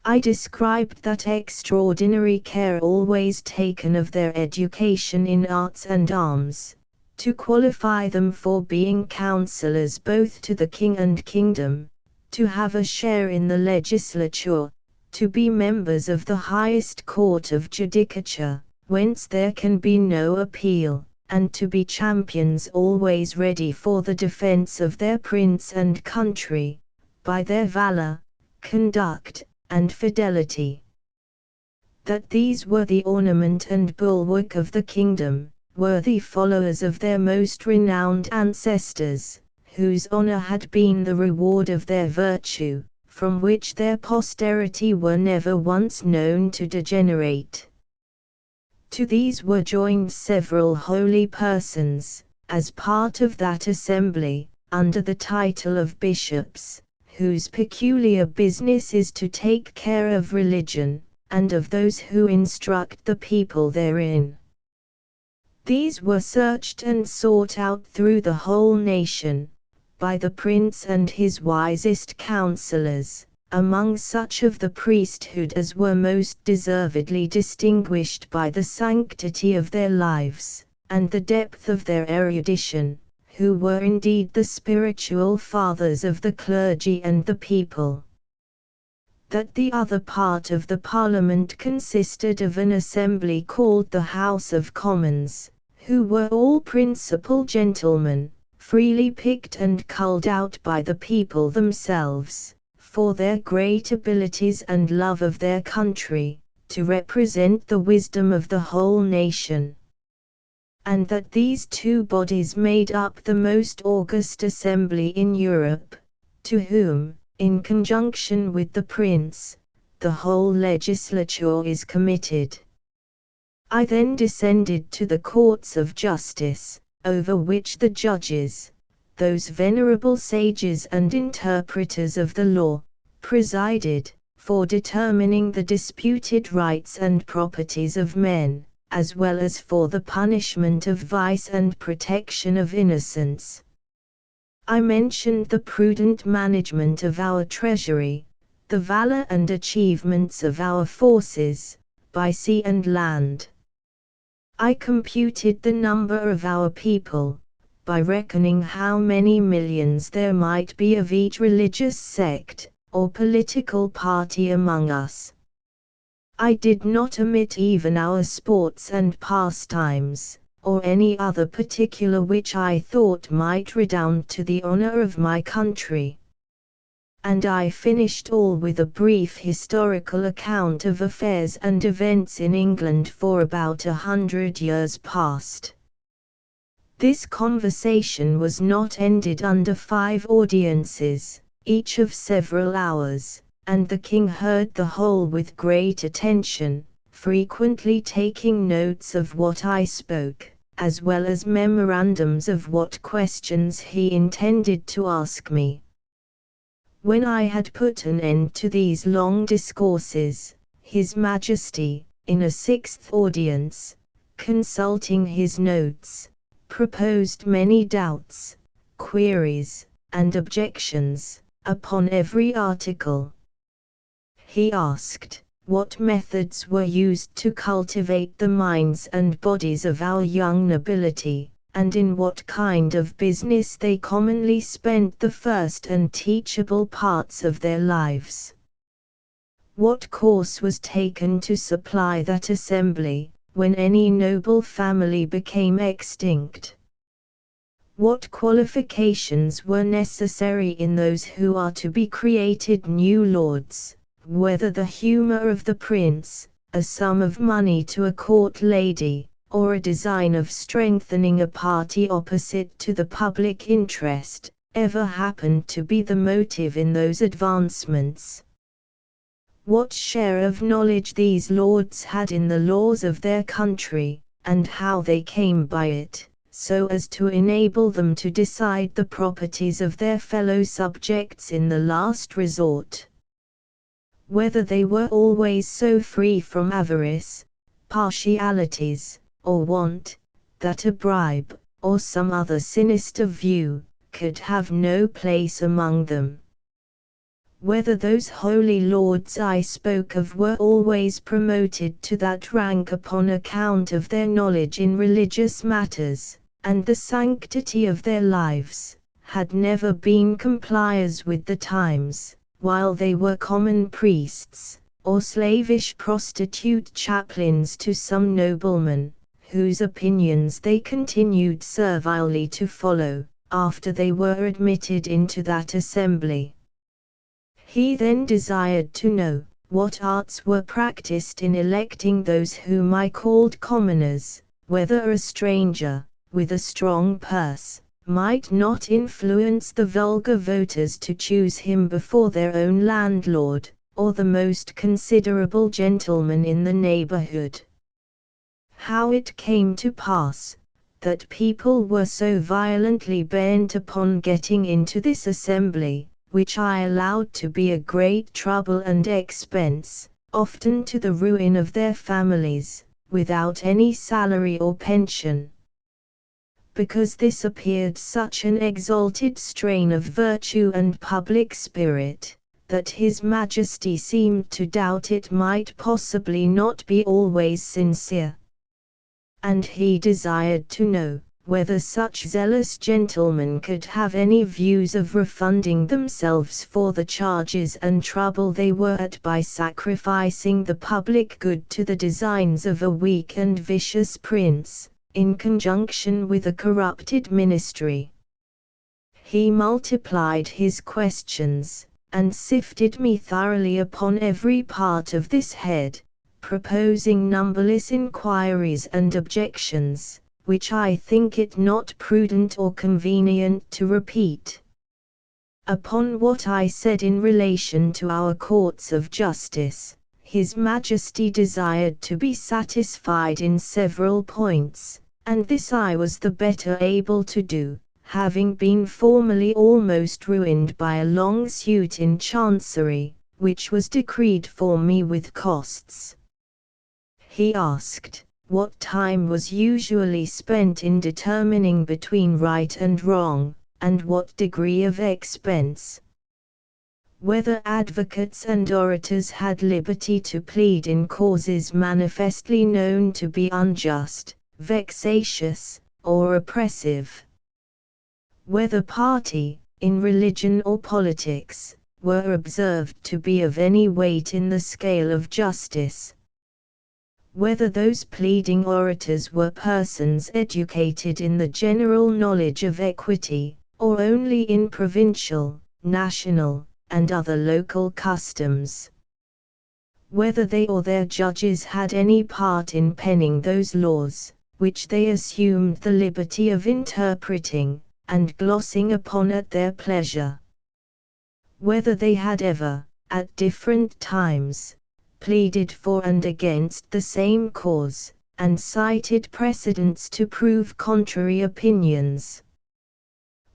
I described that extraordinary care always taken of their education in arts and arms, to qualify them for being counsellors both to the king and kingdom, to have a share in the legislature, to be members of the highest court of judicature, whence there can be no appeal, and to be champions always ready for the defense of their prince and country, by their valor, conduct, and fidelity. That these were the ornament and bulwark of the kingdom, worthy followers of their most renowned ancestors, whose honor had been the reward of their virtue, from which their posterity were never once known to degenerate. To these were joined several holy persons, as part of that assembly, under the title of bishops, whose peculiar business is to take care of religion, and of those who instruct the people therein. These were searched and sought out through the whole nation, by the prince and his wisest counsellors, among such of the priesthood as were most deservedly distinguished by the sanctity of their lives, and the depth of their erudition, who were indeed the spiritual fathers of the clergy and the people. That the other part of the Parliament consisted of an assembly called the House of Commons, who were all principal gentlemen, freely picked and culled out by the people themselves, for their great abilities and love of their country, to represent the wisdom of the whole nation. And that these two bodies made up the most august assembly in Europe, to whom, in conjunction with the prince, the whole legislature is committed. I then descended to the courts of justice, over which the judges, those venerable sages and interpreters of the law, presided, for determining the disputed rights and properties of men, as well as for the punishment of vice and protection of innocence. I mentioned the prudent management of our treasury, the valor and achievements of our forces, by sea and land. I computed the number of our people, by reckoning how many millions there might be of each religious sect, or political party among us. I did not omit even our sports and pastimes, or any other particular which I thought might redound to the honor of my country. And I finished all with a brief historical account of affairs and events in England for about 100 years past. This conversation was not ended under 5 audiences, each of several hours, and the king heard the whole with great attention, frequently taking notes of what I spoke, as well as memorandums of what questions he intended to ask me. When I had put an end to these long discourses, His Majesty, in a 6th audience, consulting his notes, proposed many doubts, queries, and objections, upon every article. He asked, what methods were used to cultivate the minds and bodies of our young nobility, and in what kind of business they commonly spent the first and teachable parts of their lives. What course was taken to supply that assembly, when any noble family became extinct? What qualifications were necessary in those who are to be created new lords? Whether the humor of the prince, a sum of money to a court lady, or a design of strengthening a party opposite to the public interest, ever happened to be the motive in those advancements? What share of knowledge these lords had in the laws of their country, and how they came by it, so as to enable them to decide the properties of their fellow subjects in the last resort? Whether they were always so free from avarice, partialities, or want, that a bribe, or some other sinister view, could have no place among them? Whether those holy lords I spoke of were always promoted to that rank upon account of their knowledge in religious matters, and the sanctity of their lives, had never been compliers with the times, while they were common priests, or slavish prostitute chaplains to some nobleman, whose opinions they continued servilely to follow, after they were admitted into that assembly. He then desired to know, what arts were practiced in electing those whom I called commoners, whether a stranger, with a strong purse, might not influence the vulgar voters to choose him before their own landlord, or the most considerable gentleman in the neighborhood. How it came to pass, that people were so violently bent upon getting into this assembly, which I allowed to be a great trouble and expense, often to the ruin of their families, without any salary or pension. because this appeared such an exalted strain of virtue and public spirit, that His Majesty seemed to doubt it might possibly not be always sincere. And he desired to know whether such zealous gentlemen could have any views of refunding themselves for the charges and trouble they were at by sacrificing the public good to the designs of a weak and vicious prince, in conjunction with a corrupted ministry. He multiplied his questions, and sifted me thoroughly upon every part of this head, proposing numberless inquiries and objections, which I think it not prudent or convenient to repeat. Upon what I said in relation to our courts of justice, His Majesty desired to be satisfied in several points, and this I was the better able to do, having been formerly almost ruined by a long suit in Chancery, which was decreed for me with costs. He asked, what time was usually spent in determining between right and wrong, and what degree of expense. Whether advocates and orators had liberty to plead in causes manifestly known to be unjust, vexatious, or oppressive. Whether party, in religion or politics, were observed to be of any weight in the scale of justice. Whether those pleading orators were persons educated in the general knowledge of equity, or only in provincial, national, and other local customs. Whether they or their judges had any part in penning those laws, which they assumed the liberty of interpreting, and glossing upon at their pleasure. Whether they had ever, at different times, pleaded for and against the same cause, and cited precedents to prove contrary opinions.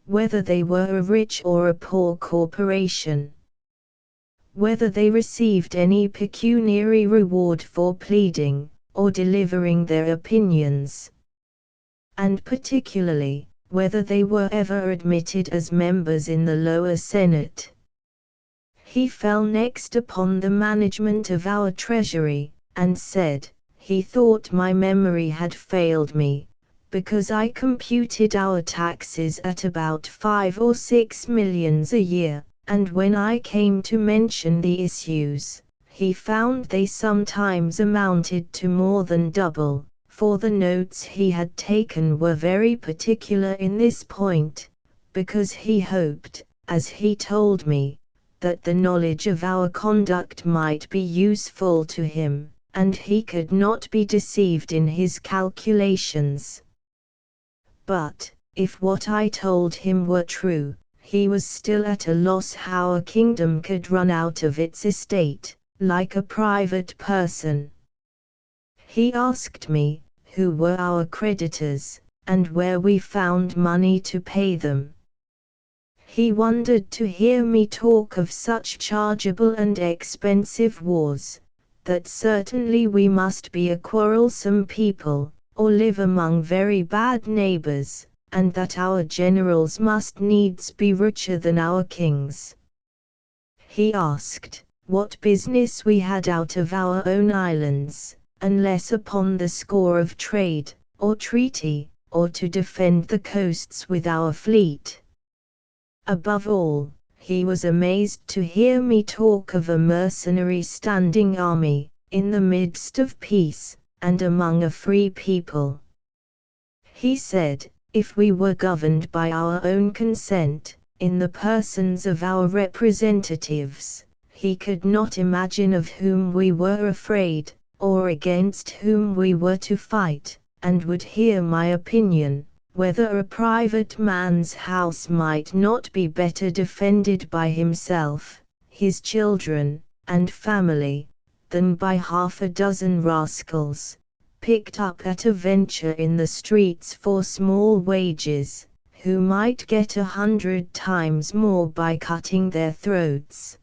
Whether they were a rich or a poor corporation. Whether they received any pecuniary reward for pleading, or delivering their opinions. And particularly, whether they were ever admitted as members in the lower Senate. He fell next upon the management of our treasury, and said, he thought my memory had failed me, because I computed our taxes at about 5 or 6 millions a year, and when I came to mention the issues, he found they sometimes amounted to more than double, for the notes he had taken were very particular in this point, because he hoped, as he told me, that the knowledge of our conduct might be useful to him, and he could not be deceived in his calculations. But, if what I told him were true, he was still at a loss how a kingdom could run out of its estate, like a private person. He asked me, who were our creditors, and where we found money to pay them. He wondered to hear me talk of such chargeable and expensive wars, that certainly we must be a quarrelsome people, or live among very bad neighbors, and that our generals must needs be richer than our kings. He asked, what business we had out of our own islands, unless upon the score of trade, or treaty, or to defend the coasts with our fleet. Above all, he was amazed to hear me talk of a mercenary standing army, in the midst of peace, and among a free people. He said, if we were governed by our own consent, in the persons of our representatives, he could not imagine of whom we were afraid, or against whom we were to fight, and would hear my opinion, whether a private man's house might not be better defended by himself, his children, and family, than by 6 rascals, picked up at a venture in the streets for small wages, who might get 100 times more by cutting their throats.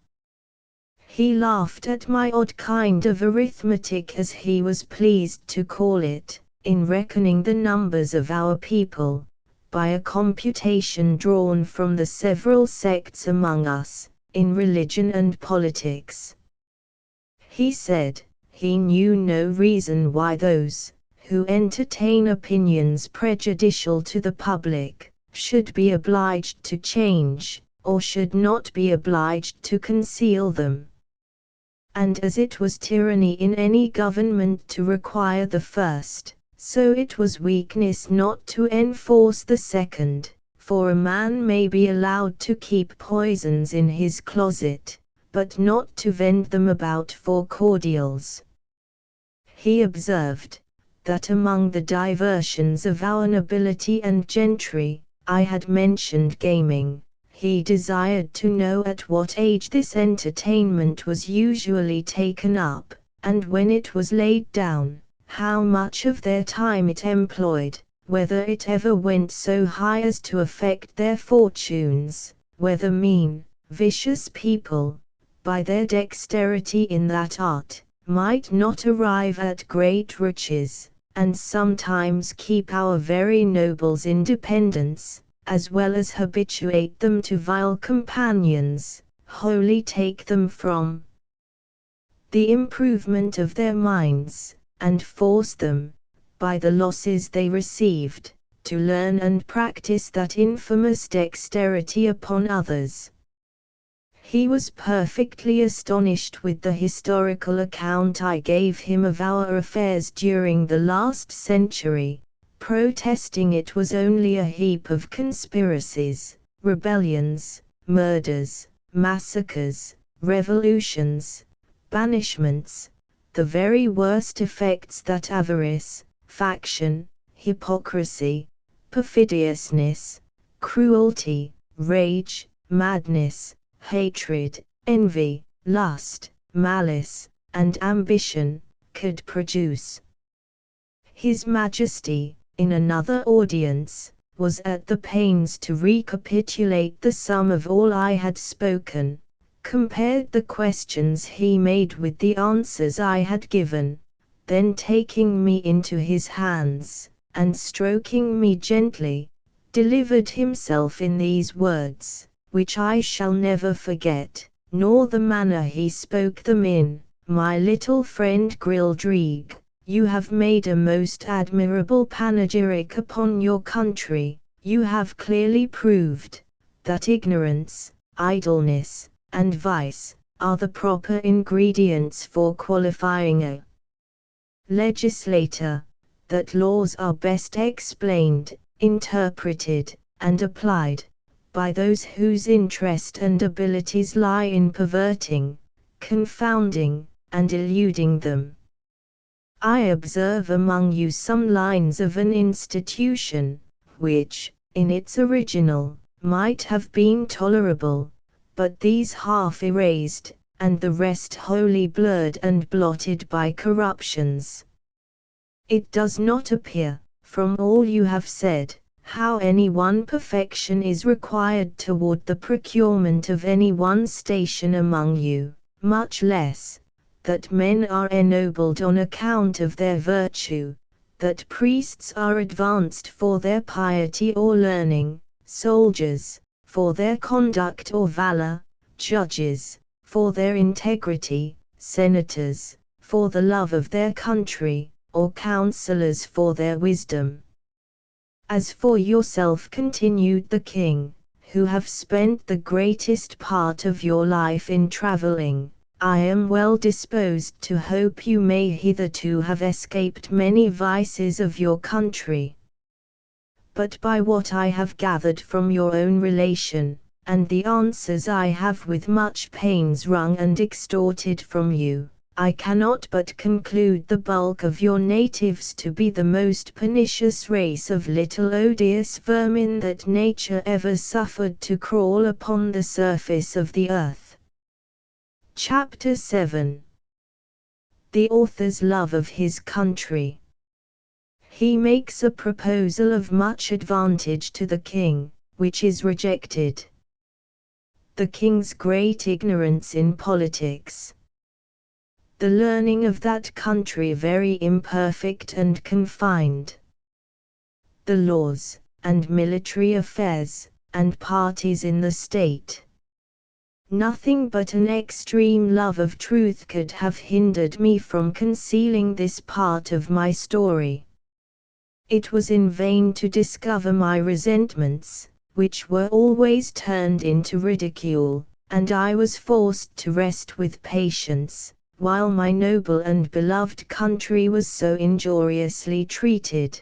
He laughed at my odd kind of arithmetic, as he was pleased to call it, in reckoning the numbers of our people, by a computation drawn from the several sects among us, in religion and politics. He said, he knew no reason why those, who entertain opinions prejudicial to the public, should be obliged to change, or should not be obliged to conceal them. And as it was tyranny in any government to require the first, so it was weakness not to enforce the second, for a man may be allowed to keep poisons in his closet, but not to vend them about for cordials. He observed, that among the diversions of our nobility and gentry, I had mentioned gaming. He desired to know at what age this entertainment was usually taken up, and when it was laid down, how much of their time it employed, whether it ever went so high as to affect their fortunes, whether mean, vicious people, by their dexterity in that art, might not arrive at great riches, and sometimes keep our very nobles in dependence, as well as habituate them to vile companions, wholly take them from the improvement of their minds, and force them, by the losses they received, to learn and practice that infamous dexterity upon others. He was perfectly astonished with the historical account I gave him of our affairs during the last century, protesting it was only a heap of conspiracies, rebellions, murders, massacres, revolutions, banishments, the very worst effects that avarice, faction, hypocrisy, perfidiousness, cruelty, rage, madness, hatred, envy, lust, malice, and ambition, could produce. His Majesty, in another audience, was at the pains to recapitulate the sum of all I had spoken, compared the questions he made with the answers I had given, then taking me into his hands, and stroking me gently, delivered himself in these words, which I shall never forget, nor the manner he spoke them in: "My little friend Grildrig, you have made a most admirable panegyric upon your country. You have clearly proved that ignorance, idleness, and vice are the proper ingredients for qualifying a legislator, that laws are best explained, interpreted, and applied by those whose interest and abilities lie in perverting, confounding, and eluding them. I observe among you some lines of an institution, which, in its original, might have been tolerable, but these half erased, and the rest wholly blurred and blotted by corruptions. It does not appear, from all you have said, how any one perfection is required toward the procurement of any one station among you, much less, that men are ennobled on account of their virtue, that priests are advanced for their piety or learning, soldiers, for their conduct or valor, judges, for their integrity, senators, for the love of their country, or counselors for their wisdom. As for yourself, continued the king, who have spent the greatest part of your life in traveling, I am well disposed to hope you may hitherto have escaped many vices of your country. But by what I have gathered from your own relation, and the answers I have with much pains wrung and extorted from you, I cannot but conclude the bulk of your natives to be the most pernicious race of little odious vermin that nature ever suffered to crawl upon the surface of the earth. Chapter 7. The author's love of his country. He makes a proposal of much advantage to the king, which is rejected. The king's great ignorance in politics. The learning of that country very imperfect and confined. The laws, and military affairs, and parties in the state. Nothing but an extreme love of truth could have hindered me from concealing this part of my story. It was in vain to discover my resentments, which were always turned into ridicule, and I was forced to rest with patience, while my noble and beloved country was so injuriously treated.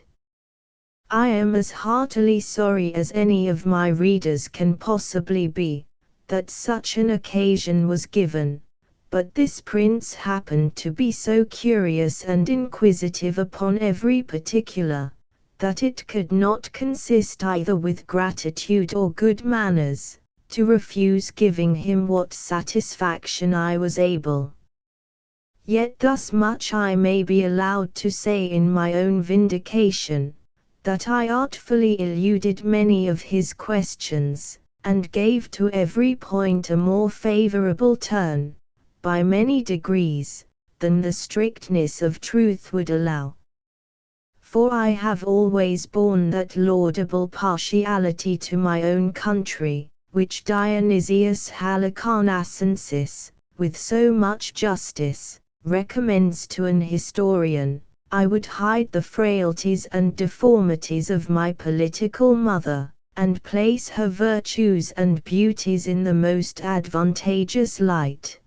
I am as heartily sorry as any of my readers can possibly be, that such an occasion was given, but this prince happened to be so curious and inquisitive upon every particular, that it could not consist either with gratitude or good manners, to refuse giving him what satisfaction I was able. Yet thus much I may be allowed to say in my own vindication, that I artfully eluded many of his questions, and gave to every point a more favorable turn, by many degrees, than the strictness of truth would allow. For I have always borne that laudable partiality to my own country, which Dionysius Halicarnassensis, with so much justice, recommends to an historian. I would hide the frailties and deformities of my political mother, and place her virtues and beauties in the most advantageous light.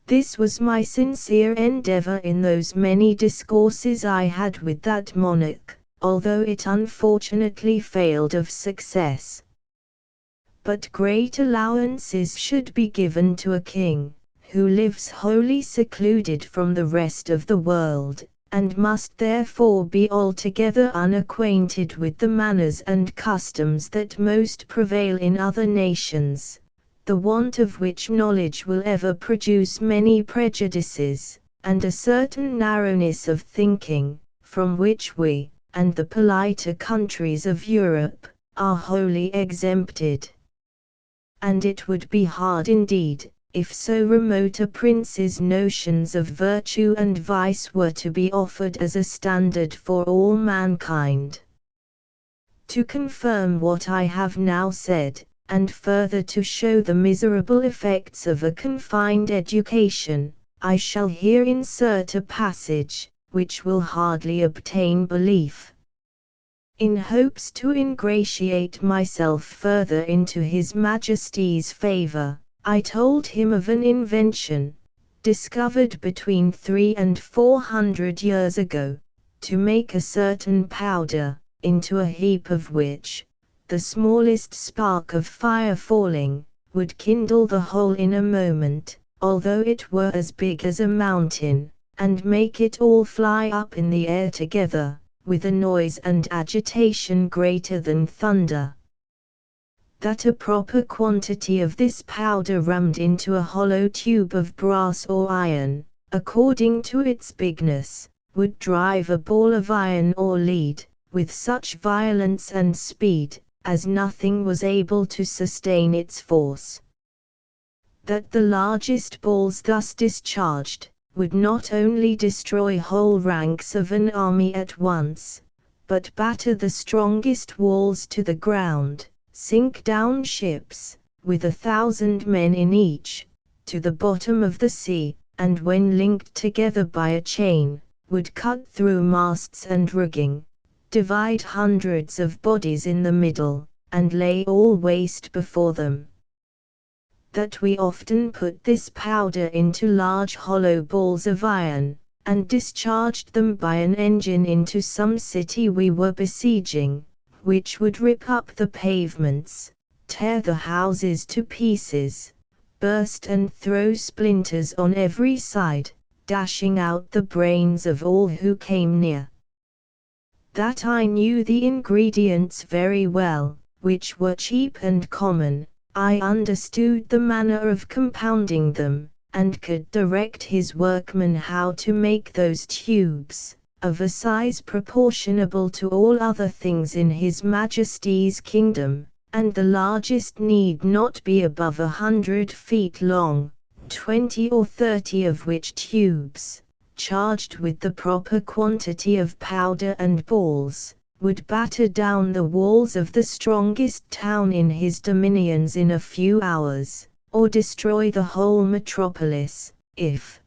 This was my sincere endeavor in those many discourses I had with that monarch, although it unfortunately failed of success. But great allowances should be given to a king, who lives wholly secluded from the rest of the world, and must therefore be altogether unacquainted with the manners and customs that most prevail in other nations, the want of which knowledge will ever produce many prejudices, and a certain narrowness of thinking, from which we, and the politer countries of Europe, are wholly exempted. And it would be hard indeed, if so remote a prince's notions of virtue and vice were to be offered as a standard for all mankind. To confirm what I have now said, and further to show the miserable effects of a confined education, I shall here insert a passage, which will hardly obtain belief. In hopes to ingratiate myself further into His Majesty's favour, I told him of an invention, discovered between 300 and 400 years ago, to make a certain powder, into a heap of which, the smallest spark of fire falling, would kindle the whole in a moment, although it were as big as a mountain, and make it all fly up in the air together, with a noise and agitation greater than thunder. That a proper quantity of this powder rammed into a hollow tube of brass or iron, according to its bigness, would drive a ball of iron or lead, with such violence and speed, as nothing was able to sustain its force. That the largest balls thus discharged, would not only destroy whole ranks of an army at once, but batter the strongest walls to the ground, sink down ships, with 1,000 men in each, to the bottom of the sea, and when linked together by a chain, would cut through masts and rigging, divide hundreds of bodies in the middle, and lay all waste before them. That we often put this powder into large hollow balls of iron, and discharged them by an engine into some city we were besieging, which would rip up the pavements, tear the houses to pieces, burst and throw splinters on every side, dashing out the brains of all who came near. That I knew the ingredients very well, which were cheap and common, I understood the manner of compounding them, and could direct his workmen how to make those tubes, of a size proportionable to all other things in His Majesty's kingdom, and the largest need not be above 100 feet long, 20 or 30 of which tubes, charged with the proper quantity of powder and balls, would batter down the walls of the strongest town in his dominions in a few hours, or destroy the whole metropolis, if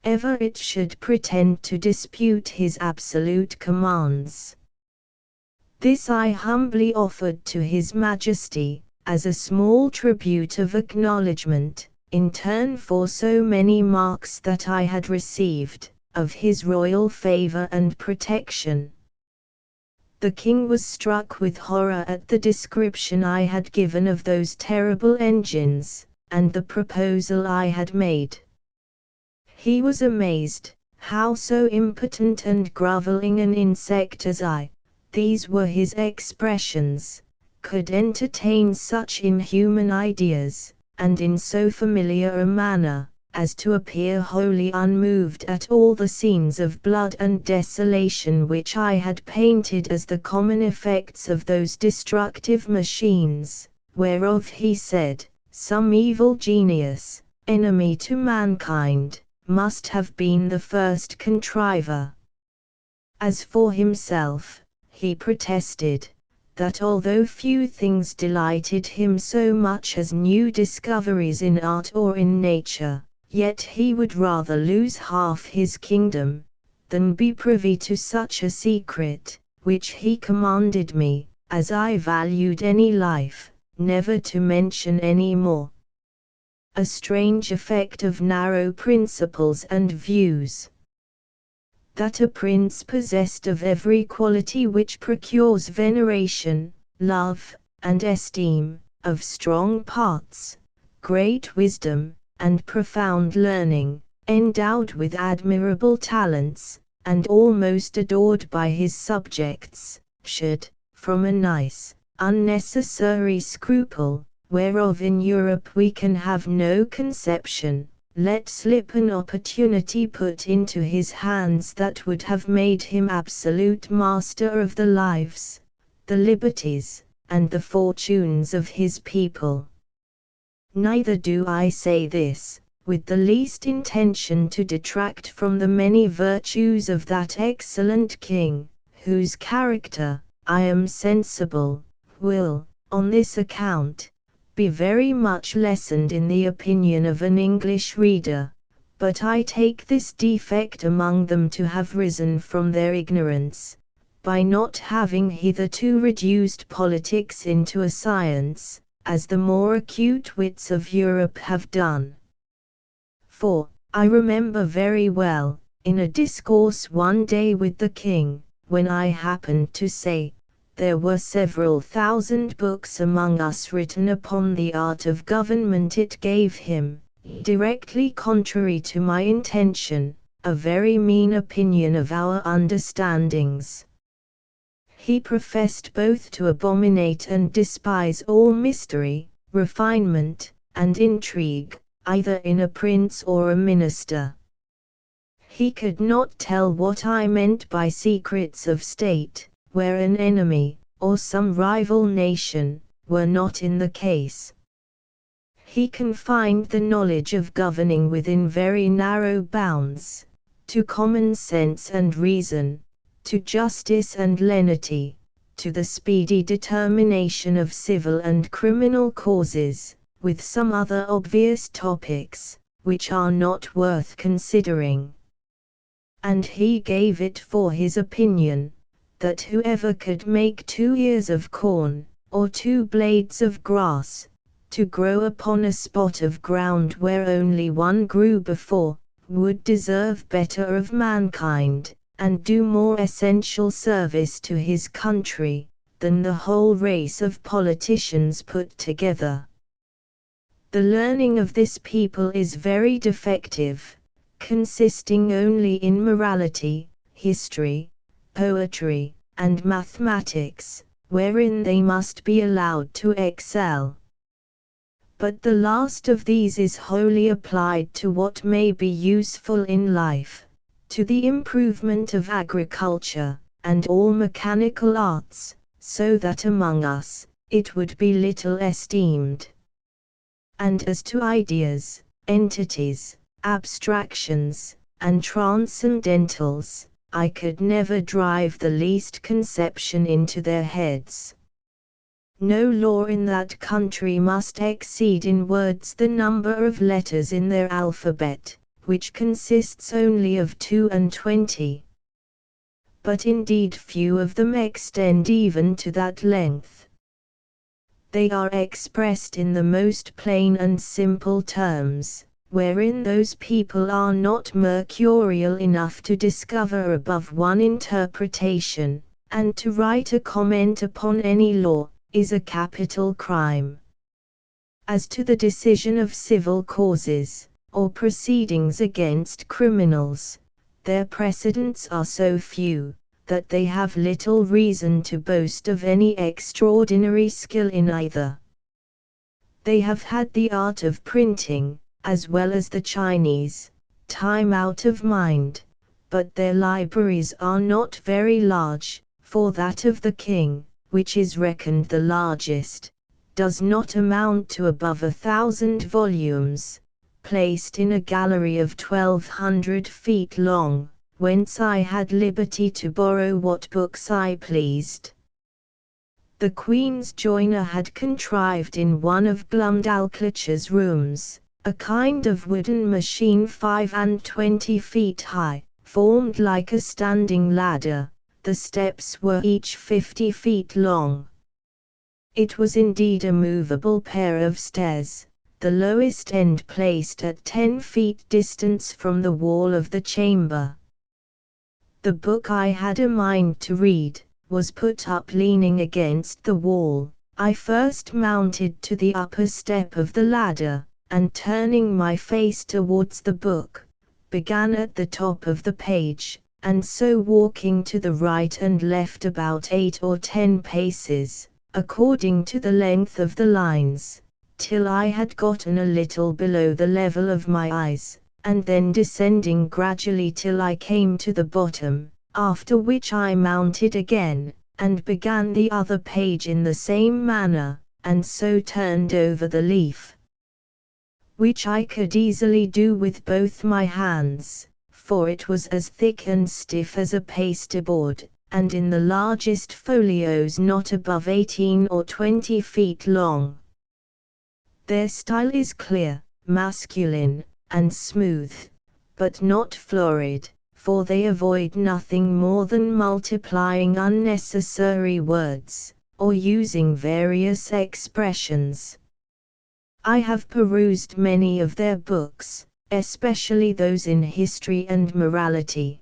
ever it should pretend to dispute his absolute commands. This I humbly offered to His Majesty, as a small tribute of acknowledgment, in turn for so many marks that I had received, of his royal favor and protection. The king was struck with horror at the description I had given of those terrible engines, and the proposal I had made. He was amazed, how so impotent and groveling an insect as I, these were his expressions, could entertain such inhuman ideas, and in so familiar a manner, as to appear wholly unmoved at all the scenes of blood and desolation which I had painted as the common effects of those destructive machines, whereof he said, some evil genius, enemy to mankind, must have been the first contriver. As for himself, he protested, that although few things delighted him so much as new discoveries in art or in nature, yet he would rather lose half his kingdom, than be privy to such a secret, which he commanded me, as I valued any life, never to mention any more. A strange effect of narrow principles and views. That a prince possessed of every quality which procures veneration, love, and esteem, of strong parts, great wisdom, and profound learning, endowed with admirable talents, and almost adored by his subjects, should, from a nice, unnecessary scruple, whereof in Europe we can have no conception, let slip an opportunity put into his hands that would have made him absolute master of the lives, the liberties, and the fortunes of his people. Neither do I say this, with the least intention to detract from the many virtues of that excellent king, whose character, I am sensible, will, on this account, be very much lessened in the opinion of an English reader, but I take this defect among them to have risen from their ignorance, by not having hitherto reduced politics into a science, as the more acute wits of Europe have done. For, I remember very well, in a discourse one day with the king, when I happened to say, there were several thousand books among us written upon the art of government, it gave him, directly contrary to my intention, a very mean opinion of our understandings. He professed both to abominate and despise all mystery, refinement, and intrigue, either in a prince or a minister. He could not tell what I meant by secrets of state, where an enemy, or some rival nation, were not in the case. He confined the knowledge of governing within very narrow bounds, to common sense and reason, to justice and lenity, to the speedy determination of civil and criminal causes, with some other obvious topics, which are not worth considering. And he gave it for his opinion, that whoever could make 2 ears of corn, or 2 blades of grass, to grow upon a spot of ground where only one grew before, would deserve better of mankind, and do more essential service to his country, than the whole race of politicians put together. The learning of this people is very defective, consisting only in morality, history, poetry, and mathematics, wherein they must be allowed to excel. But the last of these is wholly applied to what may be useful in life, to the improvement of agriculture, and all mechanical arts, so that among us, it would be little esteemed. And as to ideas, entities, abstractions, and transcendentals, I could never drive the least conception into their heads. No law in that country must exceed in words the number of letters in their alphabet, which consists only of 22. But indeed few of them extend even to that length. They are expressed in the most plain and simple terms, wherein those people are not mercurial enough to discover above one interpretation, and to write a comment upon any law is a capital crime. As to the decision of civil causes, or proceedings against criminals, their precedents are so few, that they have little reason to boast of any extraordinary skill in either. They have had the art of printing, as well as the Chinese, time out of mind, but their libraries are not very large, for that of the king, which is reckoned the largest, does not amount to above 1,000 volumes, placed in a gallery of 1,200 feet long, whence I had liberty to borrow what books I pleased. The Queen's joiner had contrived in one of Glumdalclitch's rooms, a kind of wooden machine 25 feet high, formed like a standing ladder. The steps were each 50 feet long. It was indeed a movable pair of stairs, the lowest end placed at 10 feet distance from the wall of the chamber. The book I had a mind to read was put up leaning against the wall. I first mounted to the upper step of the ladder, and turning my face towards the book, began at the top of the page, and so walking to the right and left about 8 or 10 paces, according to the length of the lines, till I had gotten a little below the level of my eyes, and then descending gradually till I came to the bottom, after which I mounted again, and began the other page in the same manner, and so turned over the leaf, which I could easily do with both my hands, for it was as thick and stiff as a pasteboard, and in the largest folios not above 18 or 20 feet long. Their style is clear, masculine, and smooth, but not florid, for they avoid nothing more than multiplying unnecessary words, or using various expressions. I have perused many of their books, especially those in history and morality.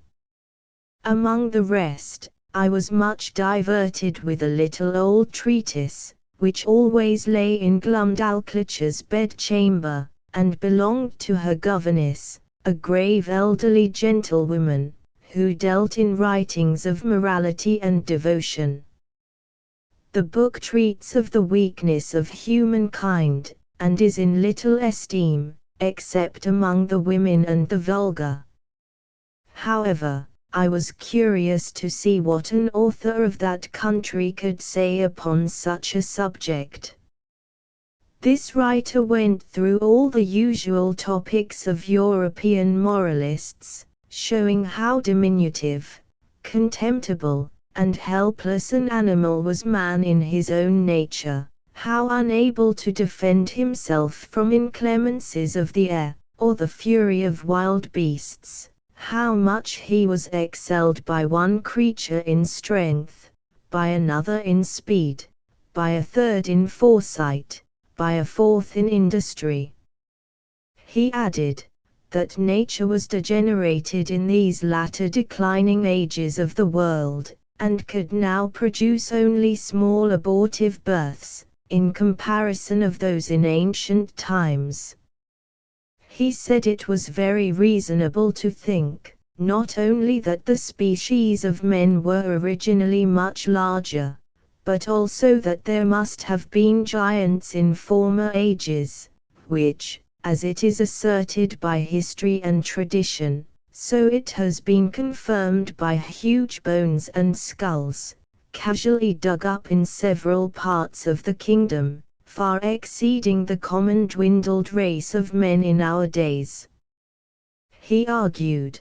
Among the rest, I was much diverted with a little old treatise, which always lay in Glumdalclitch's bed-chamber, and belonged to her governess, a grave elderly gentlewoman, who dealt in writings of morality and devotion. The book treats of the weakness of humankind, and is in little esteem, except among the women and the vulgar. However, I was curious to see what an author of that country could say upon such a subject. This writer went through all the usual topics of European moralists, showing how diminutive, contemptible, and helpless an animal was man in his own nature, how unable to defend himself from inclemencies of the air, or the fury of wild beasts, how much he was excelled by one creature in strength, by another in speed, by a third in foresight, by a fourth in industry. He added, that nature was degenerated in these latter declining ages of the world, and could now produce only small abortive births, in comparison of those in ancient times. He said it was very reasonable to think, not only that the species of men were originally much larger, but also that there must have been giants in former ages, which, as it is asserted by history and tradition, so it has been confirmed by huge bones and skulls, casually dug up in several parts of the kingdom, far exceeding the common dwindled race of men in our days. He argued,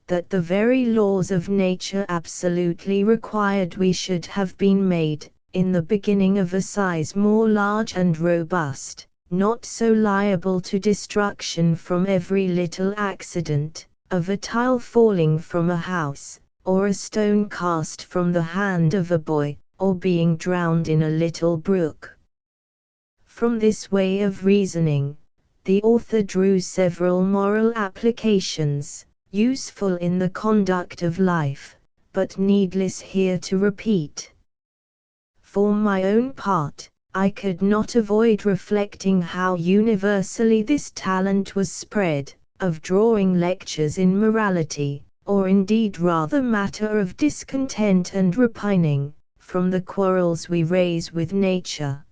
that the very laws of nature absolutely required we should have been made, in the beginning of a size more large and robust, not so liable to destruction from every little accident, of a tile falling from a house, or a stone cast from the hand of a boy, or being drowned in a little brook. From this way of reasoning, the author drew several moral applications, useful in the conduct of life, but needless here to repeat. For my own part, I could not avoid reflecting how universally this talent was spread, of drawing lectures in morality, or indeed rather matter of discontent and repining, from the quarrels we raise with nature.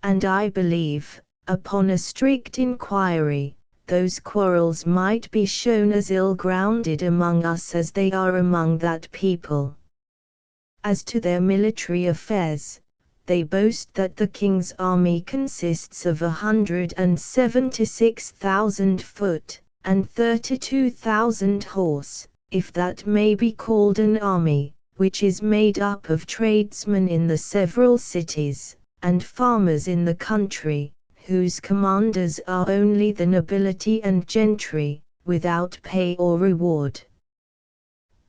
And I believe, upon a strict inquiry, those quarrels might be shown as ill-grounded among us as they are among that people. As to their military affairs, they boast that the king's army consists of 176,000 foot, and 32,000 horse, if that may be called an army, which is made up of tradesmen in the several cities, and farmers in the country, whose commanders are only the nobility and gentry, without pay or reward.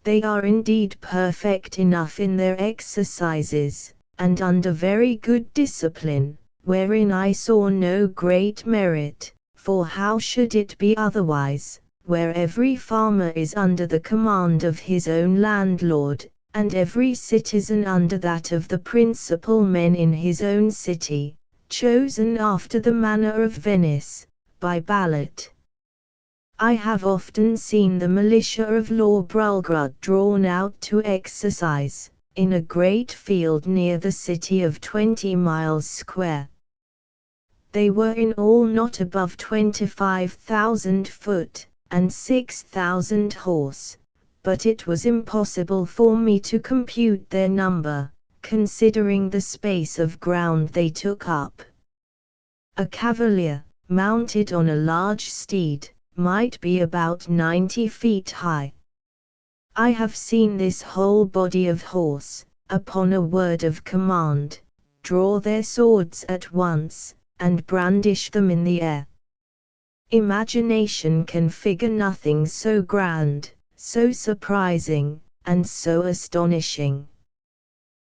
They are indeed perfect enough in their exercises, and under very good discipline, wherein I saw no great merit, for how should it be otherwise, where every farmer is under the command of his own landlord, and every citizen under that of the principal men in his own city, chosen after the manner of Venice, by ballot. I have often seen the militia of Lord Brulgrud drawn out to exercise, in a great field near the city of 20 miles square. They were in all not above 25,000 foot, and 6,000 horse, but it was impossible for me to compute their number, considering the space of ground they took up. A cavalier, mounted on a large steed, might be about 90 feet high. I have seen this whole body of horse, upon a word of command, draw their swords at once, and brandish them in the air. Imagination can figure nothing so grand, so surprising, and so astonishing.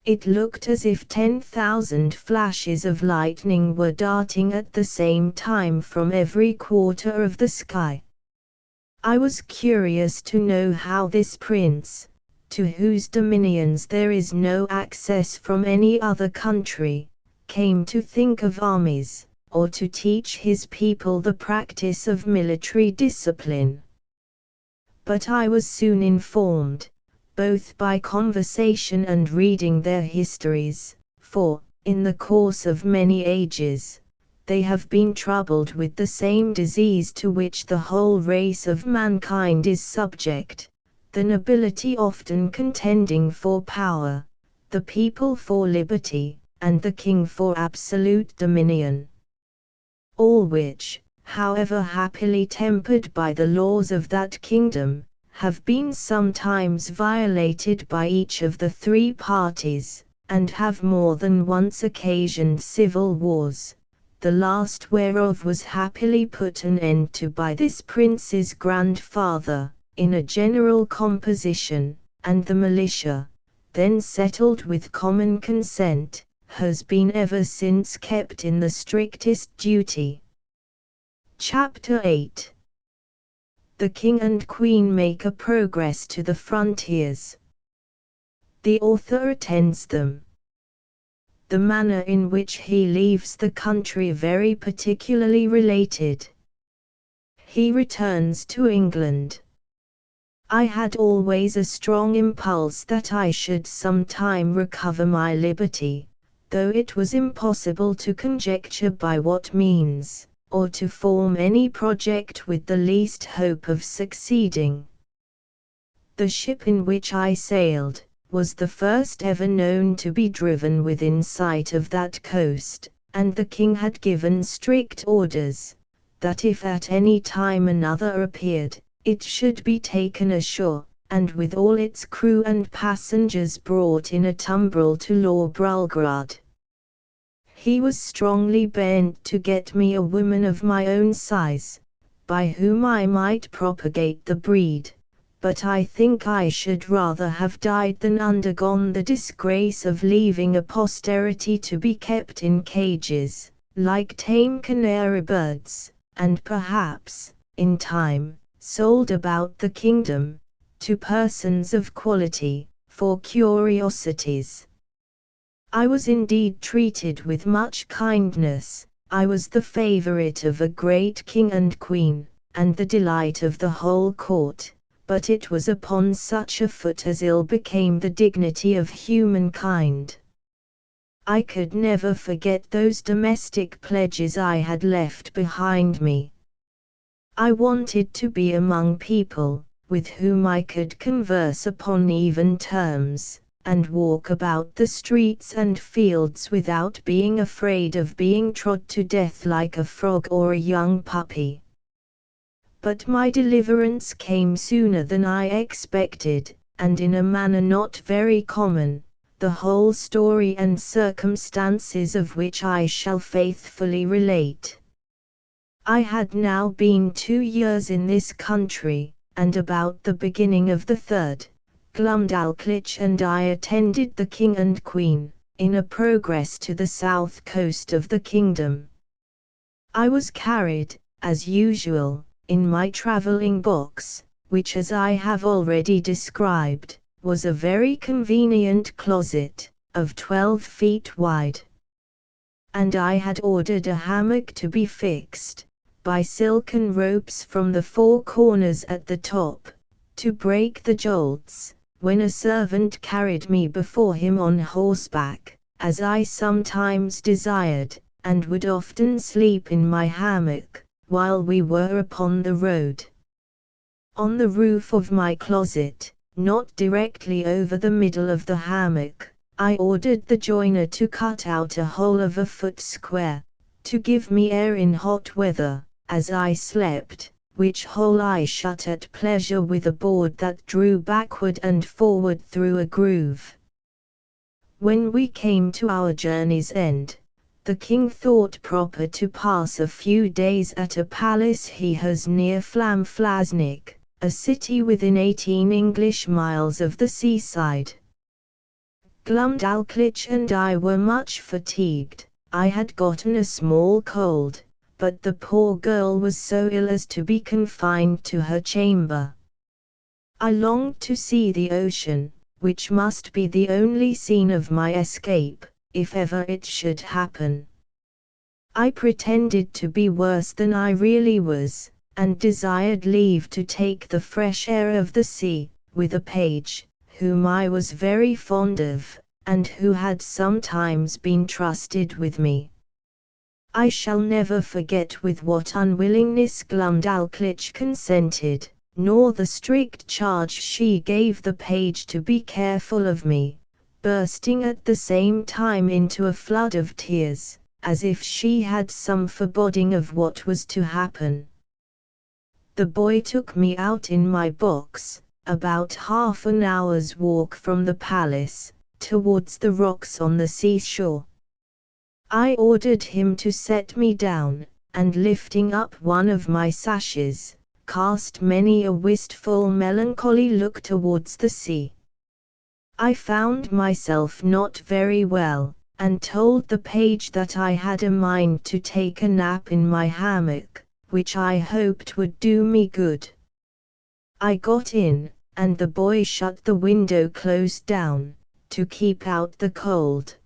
It looked as if 10,000 flashes of lightning were darting at the same time from every quarter of the sky. I was curious to know how this prince, to whose dominions there is no access from any other country, came to think of armies, or to teach his people the practice of military discipline. But I was soon informed, both by conversation and reading their histories, for, in the course of many ages, they have been troubled with the same disease to which the whole race of mankind is subject, the nobility often contending for power, the people for liberty, and the king for absolute dominion. All which, however happily tempered by the laws of that kingdom, have been sometimes violated by each of the three parties, and have more than once occasioned civil wars, the last whereof was happily put an end to by this prince's grandfather, in a general composition, and the militia, then settled with common consent, has been ever since kept in the strictest duty. Chapter 8. The King and Queen make a progress to the frontiers. The author attends them. The manner in which he leaves the country very particularly related. He returns to England. I had always a strong impulse that I should some time recover my liberty, though it was impossible to conjecture by what means, or to form any project with the least hope of succeeding. The ship in which I sailed was the first ever known to be driven within sight of that coast, and the king had given strict orders, that if at any time another appeared, It should be taken ashore, and with all its crew and passengers brought in a tumbrel to Lord Brulgrud. He was strongly bent to get me a woman of my own size, by whom I might propagate the breed, but I think I should rather have died than undergone the disgrace of leaving a posterity to be kept in cages, like tame canary birds, and perhaps, in time, sold about the kingdom, to persons of quality, for curiosities. I was indeed treated with much kindness. I was the favorite of a great king and queen, and the delight of the whole court, but it was upon such a foot as ill became the dignity of humankind. I could never forget those domestic pledges I had left behind me. I wanted to be among people, with whom I could converse upon even terms, and walk about the streets and fields without being afraid of being trod to death like a frog or a young puppy. But my deliverance came sooner than I expected, and in a manner not very common, the whole story and circumstances of which I shall faithfully relate. I had now been 2 years in this country, and about the beginning of the third, Glumdalclitch and I attended the King and Queen, in a progress to the south coast of the kingdom. I was carried, as usual, in my travelling box, which as I have already described, was a very convenient closet, of 12 feet wide. And I had ordered a hammock to be fixed, by silken ropes from the 4 corners at the top, to break the jolts, when a servant carried me before him on horseback, as I sometimes desired, and would often sleep in my hammock, while we were upon the road. On the roof of my closet, not directly over the middle of the hammock, I ordered the joiner to cut out a hole of a foot square, to give me air in hot weather, as I slept, which hole I shut at pleasure with a board that drew backward and forward through a groove. When we came to our journey's end, the king thought proper to pass a few days at a palace he has near Flamflasnik, a city within 18 English miles of the seaside. Glumdalclitch and I were much fatigued. I had gotten a small cold, but the poor girl was so ill as to be confined to her chamber. I longed to see the ocean, which must be the only scene of my escape, if ever it should happen. I pretended to be worse than I really was, and desired leave to take the fresh air of the sea, with a page, whom I was very fond of, and who had sometimes been trusted with me. I shall never forget with what unwillingness Glumdalclitch consented, nor the strict charge she gave the page to be careful of me, bursting at the same time into a flood of tears, as if she had some foreboding of what was to happen. The boy took me out in my box, about half an hour's walk from the palace, towards the rocks on the seashore. I ordered him to set me down, and lifting up one of my sashes, cast many a wistful melancholy look towards the sea. I found myself not very well, and told the page that I had a mind to take a nap in my hammock, which I hoped would do me good. I got in, and the boy shut the window close down, to keep out the cold.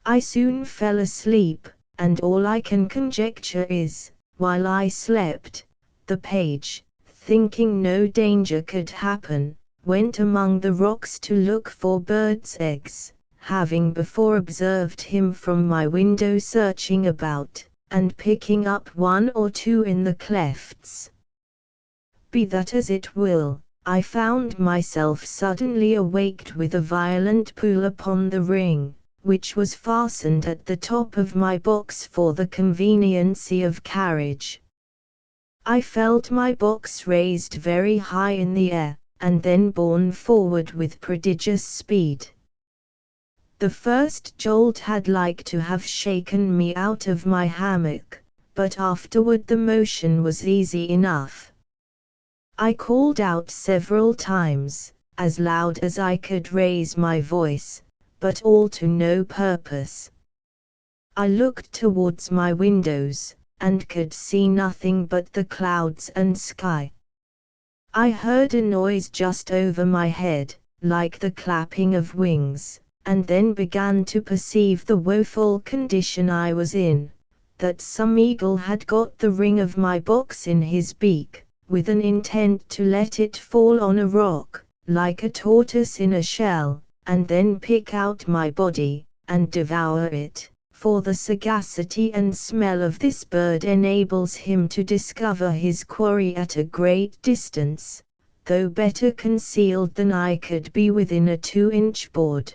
I soon fell asleep, and all I can conjecture is, while I slept, the page, thinking no danger could happen, went among the rocks to look for birds' eggs, having before observed him from my window searching about, and picking up 1 or 2 in the clefts. Be that as it will, I found myself suddenly awaked with a violent pull upon the ring, which was fastened at the top of my box for the conveniency of carriage. I felt my box raised very high in the air, and then borne forward with prodigious speed. The first jolt had like to have shaken me out of my hammock, but afterward the motion was easy enough. I called out several times, as loud as I could raise my voice, but all to no purpose. I looked towards my windows, and could see nothing but the clouds and sky. I heard a noise just over my head, like the clapping of wings, and then began to perceive the woeful condition I was in, that some eagle had got the ring of my box in his beak, with an intent to let it fall on a rock, like a tortoise in a shell, and then pick out my body, and devour it. For the sagacity and smell of this bird enables him to discover his quarry at a great distance, though better concealed than I could be within a 2-inch board.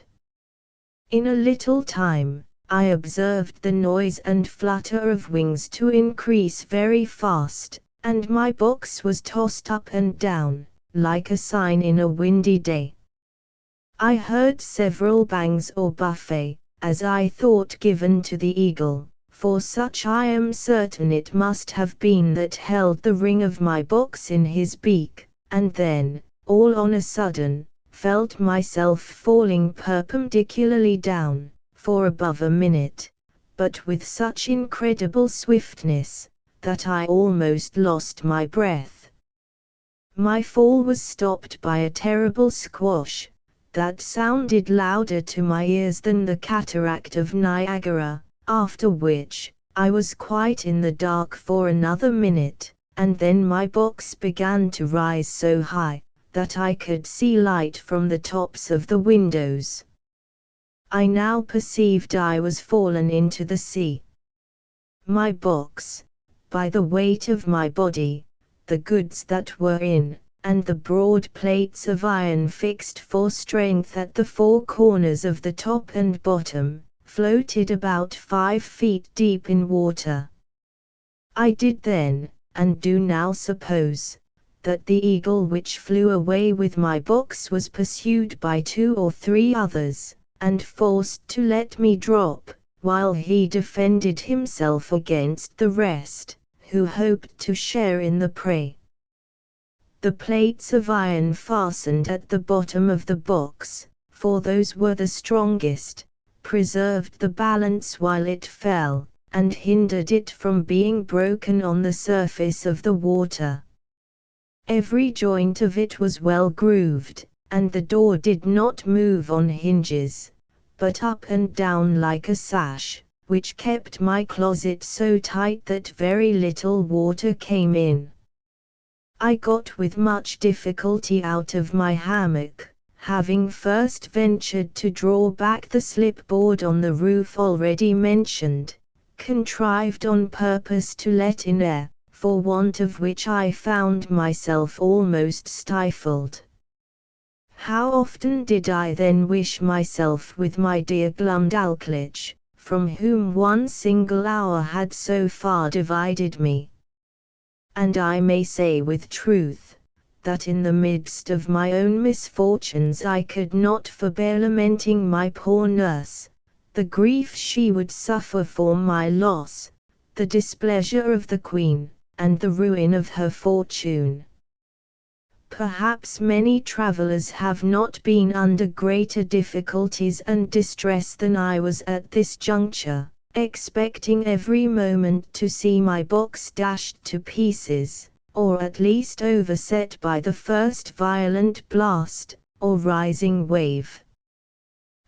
In a little time, I observed the noise and flutter of wings to increase very fast, and my box was tossed up and down, like a sign in a windy day. I heard several bangs or buffet, as I thought given to the eagle, for such I am certain it must have been that held the ring of my box in his beak, and then, all on a sudden, felt myself falling perpendicularly down, for above a minute, but with such incredible swiftness, that I almost lost my breath. My fall was stopped by a terrible squash, that sounded louder to my ears than the cataract of Niagara, after which, I was quite in the dark for another minute, and then my box began to rise so high, that I could see light from the tops of the windows. I now perceived I was fallen into the sea. My box, by the weight of my body, the goods that were in, and the broad plates of iron fixed for strength at the 4 corners of the top and bottom, floated about 5 feet deep in water. I did then, and do now suppose, that the eagle which flew away with my box was pursued by 2 or 3 others, and forced to let me drop, while he defended himself against the rest, who hoped to share in the prey. The plates of iron fastened at the bottom of the box, for those were the strongest, preserved the balance while it fell, and hindered it from being broken on the surface of the water. Every joint of it was well grooved, and the door did not move on hinges, but up and down like a sash, which kept my closet so tight that very little water came in. I got with much difficulty out of my hammock, having first ventured to draw back the slipboard on the roof already mentioned, contrived on purpose to let in air, for want of which I found myself almost stifled. How often did I then wish myself with my dear Glumdalclitch, from whom one single hour had so far divided me. And I may say with truth, that in the midst of my own misfortunes I could not forbear lamenting my poor nurse, the grief she would suffer for my loss, the displeasure of the Queen, and the ruin of her fortune. Perhaps many travellers have not been under greater difficulties and distress than I was at this juncture, expecting every moment to see my box dashed to pieces, or at least overset by the first violent blast, or rising wave.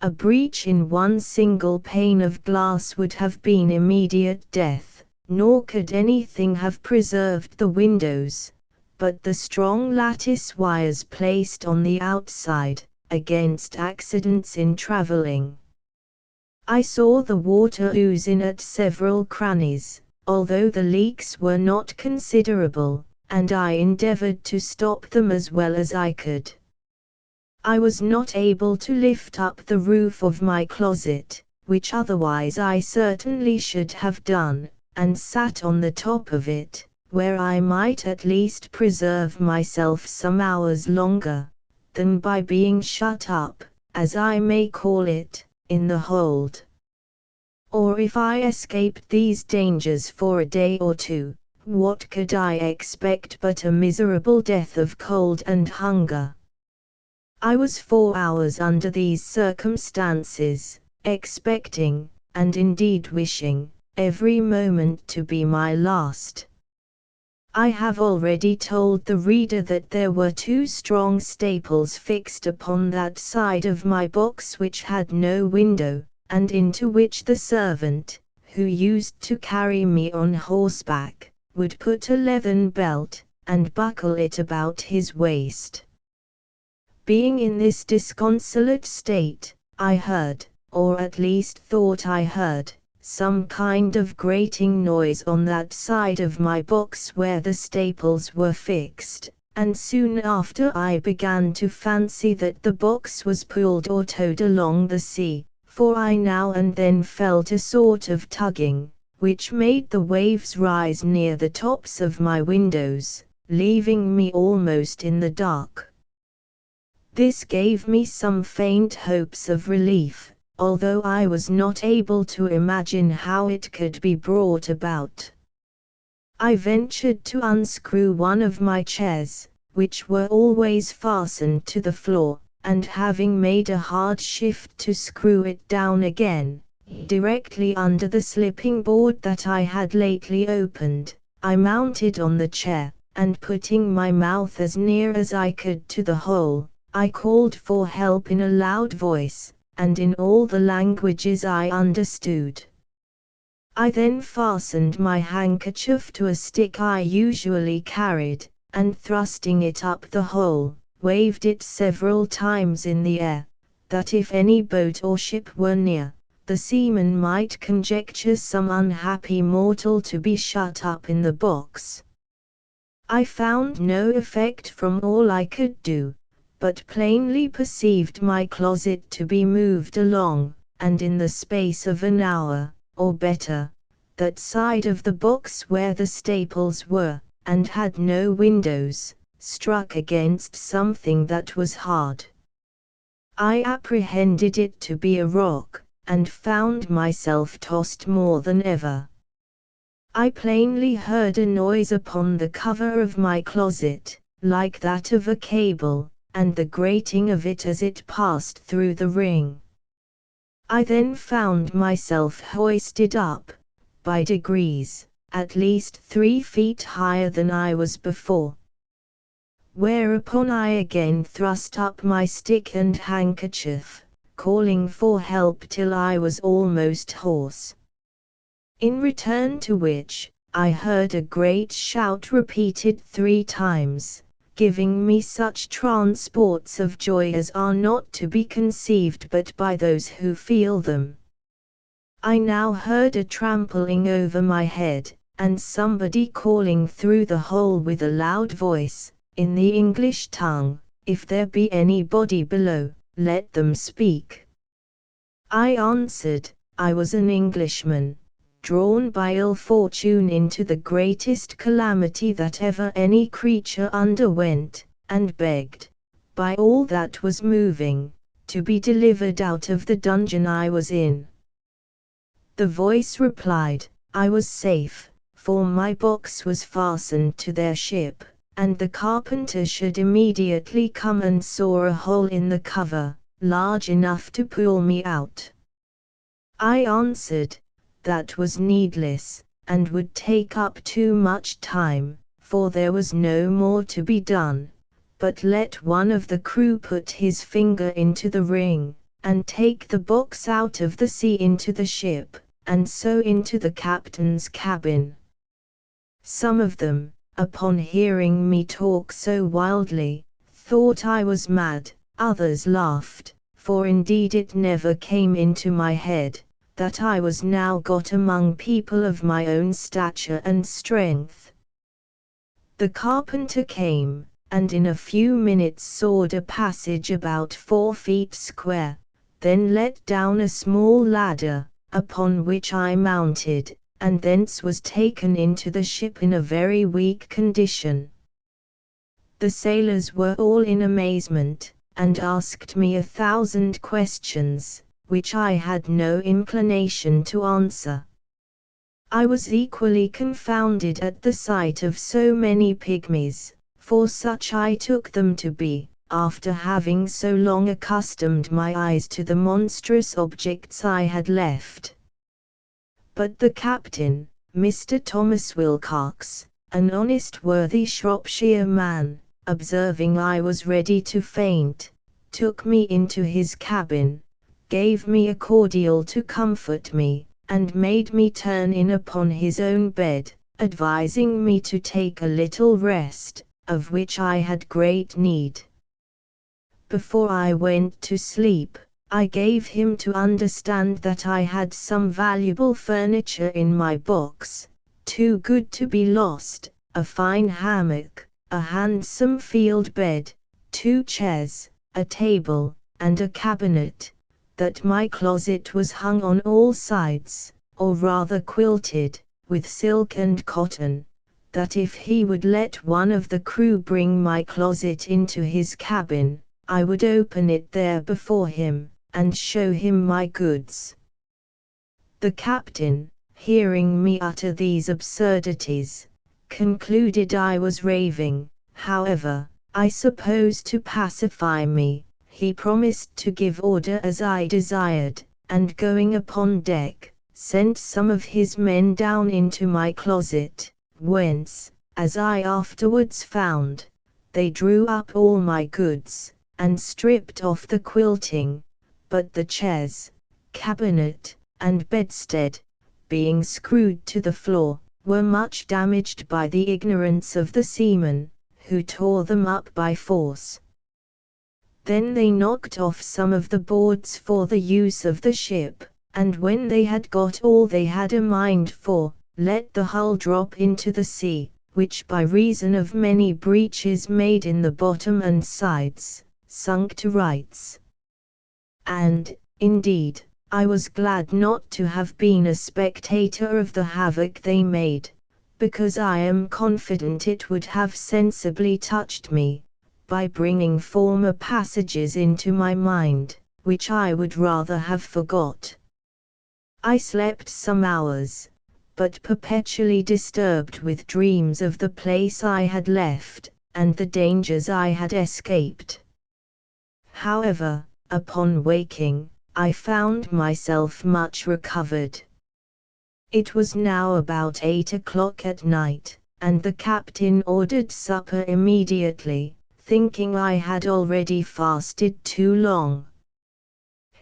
A breach in one single pane of glass would have been immediate death, nor could anything have preserved the windows, but the strong lattice wires placed on the outside, against accidents in travelling. I saw the water ooze in at several crannies, although the leaks were not considerable, and I endeavoured to stop them as well as I could. I was not able to lift up the roof of my closet, which otherwise I certainly should have done, and sat on the top of it, where I might at least preserve myself some hours longer, than by being shut up, as I may call it, in the hold. Or if I escaped these dangers for a day or two, what could I expect but a miserable death of cold and hunger? I was 4 hours under these circumstances, expecting, and indeed wishing, every moment to be my last. I have already told the reader that there were 2 strong staples fixed upon that side of my box which had no window, and into which the servant, who used to carry me on horseback, would put a leathern belt, and buckle it about his waist. Being in this disconsolate state, I heard, or at least thought I heard, some kind of grating noise on that side of my box where the staples were fixed, and soon after I began to fancy that the box was pulled or towed along the sea, for I now and then felt a sort of tugging, which made the waves rise near the tops of my windows, leaving me almost in the dark. This gave me some faint hopes of relief, although I was not able to imagine how it could be brought about. I ventured to unscrew one of my chairs, which were always fastened to the floor, and having made a hard shift to screw it down again, directly under the slipping board that I had lately opened, I mounted on the chair, and putting my mouth as near as I could to the hole, I called for help in a loud voice, and in all the languages I understood. I then fastened my handkerchief to a stick I usually carried, and thrusting it up the hole, waved it several times in the air, that if any boat or ship were near, the seamen might conjecture some unhappy mortal to be shut up in the box. I found no effect from all I could do, but plainly perceived my closet to be moved along, and in the space of an hour, or better, that side of the box where the staples were, and had no windows, struck against something that was hard. I apprehended it to be a rock, and found myself tossed more than ever. I plainly heard a noise upon the cover of my closet, like that of a cable, and the grating of it as it passed through the ring. I then found myself hoisted up, by degrees, at least 3 feet higher than I was before. Whereupon I again thrust up my stick and handkerchief, calling for help till I was almost hoarse. In return to which, I heard a great shout repeated 3 times, giving me such transports of joy as are not to be conceived but by those who feel them. I now heard a trampling over my head, and somebody calling through the hole with a loud voice, in the English tongue, "If there be anybody below, let them speak." I answered, I was an Englishman, drawn by ill fortune into the greatest calamity that ever any creature underwent, and begged, by all that was moving, to be delivered out of the dungeon I was in. The voice replied, I was safe, for my box was fastened to their ship, and the carpenter should immediately come and saw a hole in the cover, large enough to pull me out. I answered, that was needless, and would take up too much time, for there was no more to be done, but let one of the crew put his finger into the ring, and take the box out of the sea into the ship, and so into the captain's cabin. Some of them, upon hearing me talk so wildly, thought I was mad, others laughed, for indeed it never came into my head, that I was now got among people of my own stature and strength. The carpenter came, and in a few minutes sawed a passage about 4 feet square, then let down a small ladder, upon which I mounted, and thence was taken into the ship in a very weak condition. The sailors were all in amazement, and asked me 1,000 questions, which I had no inclination to answer. I was equally confounded at the sight of so many pygmies, for such I took them to be, after having so long accustomed my eyes to the monstrous objects I had left. But the captain, Mr. Thomas Wilcox, an honest worthy Shropshire man, observing I was ready to faint, took me into his cabin, gave me a cordial to comfort me, and made me turn in upon his own bed, advising me to take a little rest, of which I had great need. Before I went to sleep, I gave him to understand that I had some valuable furniture in my box, too good to be lost, a fine hammock, a handsome field bed, 2 chairs, a table, and a cabinet, that my closet was hung on all sides, or rather quilted, with silk and cotton, that if he would let one of the crew bring my closet into his cabin, I would open it there before him, and show him my goods. The captain, hearing me utter these absurdities, concluded I was raving. However, I suppose to pacify me, he promised to give order as I desired, and going upon deck, sent some of his men down into my closet, whence, as I afterwards found, they drew up all my goods, and stripped off the quilting, but the chairs, cabinet, and bedstead, being screwed to the floor, were much damaged by the ignorance of the seamen, who tore them up by force. Then they knocked off some of the boards for the use of the ship, and when they had got all they had a mind for, let the hull drop into the sea, which by reason of many breaches made in the bottom and sides, sunk to rights. And, indeed, I was glad not to have been a spectator of the havoc they made, because I am confident it would have sensibly touched me, by bringing former passages into my mind, which I would rather have forgot. I slept some hours, but perpetually disturbed with dreams of the place I had left, and the dangers I had escaped. However, upon waking, I found myself much recovered. It was now about 8 o'clock at night, and the captain ordered supper immediately, thinking I had already fasted too long.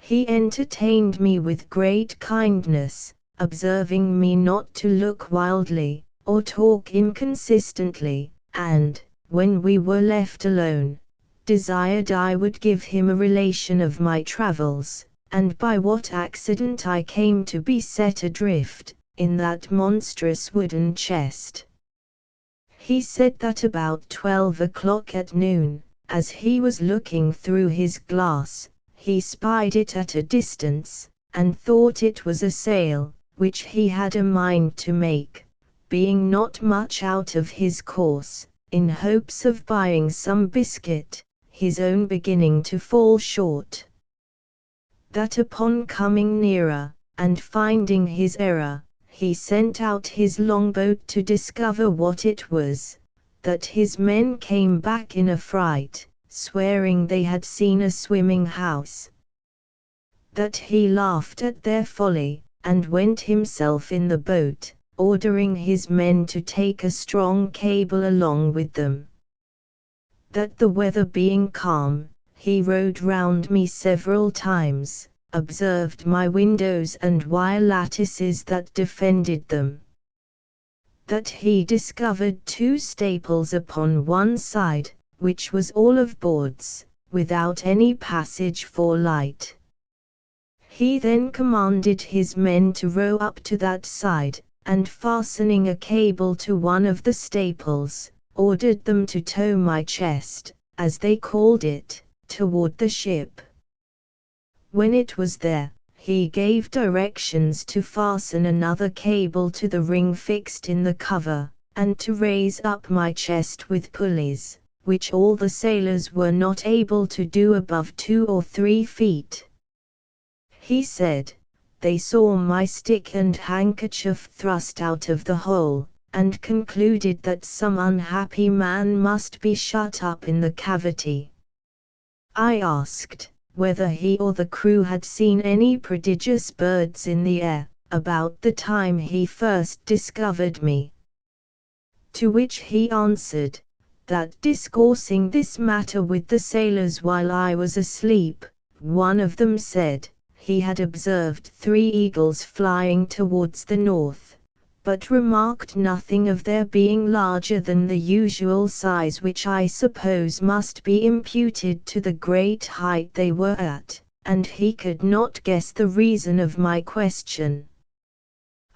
He entertained me with great kindness, observing me not to look wildly, or talk inconsistently, and, when we were left alone, desired I would give him a relation of my travels, and by what accident I came to be set adrift, in that monstrous wooden chest. He said that about 12 o'clock at noon, as he was looking through his glass, he spied it at a distance, and thought it was a sail, which he had a mind to make, being not much out of his course, in hopes of buying some biscuit, his own beginning to fall short. That upon coming nearer, and finding his error, he sent out his longboat to discover what it was, that his men came back in a fright, swearing they had seen a swimming house. That he laughed at their folly, and went himself in the boat, ordering his men to take a strong cable along with them. That the weather being calm, he rowed round me several times, observed my windows and wire lattices that defended them. That he discovered 2 staples upon one side, which was all of boards, without any passage for light. He then commanded his men to row up to that side, and fastening a cable to one of the staples, ordered them to tow my chest, as they called it, toward the ship. When it was there, he gave directions to fasten another cable to the ring fixed in the cover, and to raise up my chest with pulleys, which all the sailors were not able to do above 2 or 3 feet. He said, they saw my stick and handkerchief thrust out of the hole, and concluded that some unhappy man must be shut up in the cavity. I asked whether he or the crew had seen any prodigious birds in the air, about the time he first discovered me. To which he answered, that discoursing this matter with the sailors while I was asleep, one of them said, he had observed 3 eagles flying towards the north, but remarked nothing of their being larger than the usual size, which I suppose must be imputed to the great height they were at, and he could not guess the reason of my question.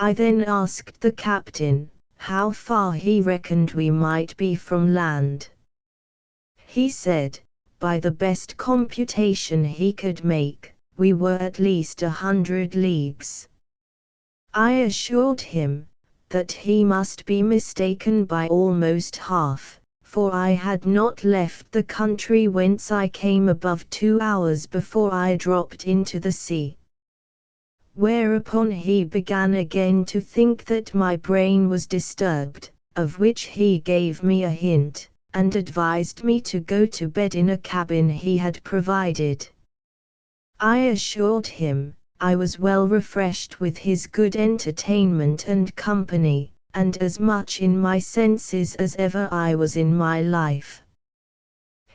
I then asked the captain, how far he reckoned we might be from land. He said, by the best computation he could make, we were at least 100 leagues. I assured him, that he must be mistaken by almost half, for I had not left the country whence I came above 2 hours before I dropped into the sea. Whereupon he began again to think that my brain was disturbed, of which he gave me a hint, and advised me to go to bed in a cabin he had provided. I assured him, I was well refreshed with his good entertainment and company, and as much in my senses as ever I was in my life.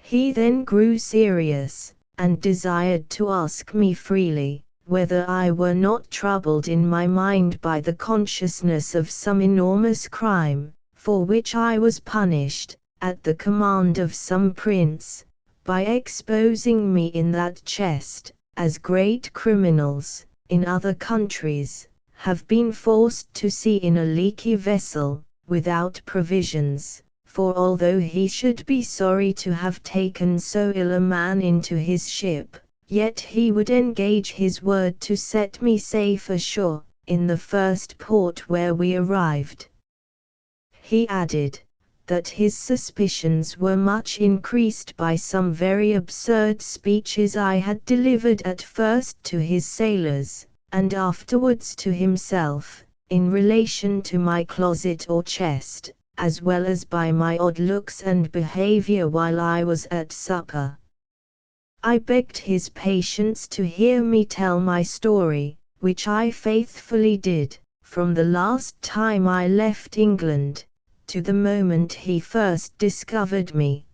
He then grew serious, and desired to ask me freely, whether I were not troubled in my mind by the consciousness of some enormous crime, for which I was punished, at the command of some prince, by exposing me in that chest, as great criminals, in other countries, have been forced to sea in a leaky vessel, without provisions, for although he should be sorry to have taken so ill a man into his ship, yet he would engage his word to set me safe ashore, in the first port where we arrived. He added, that his suspicions were much increased by some very absurd speeches I had delivered at first to his sailors, and afterwards to himself, in relation to my closet or chest, as well as by my odd looks and behavior while I was at supper. I begged his patience to hear me tell my story, which I faithfully did, from the last time I left England, to the moment he first discovered me.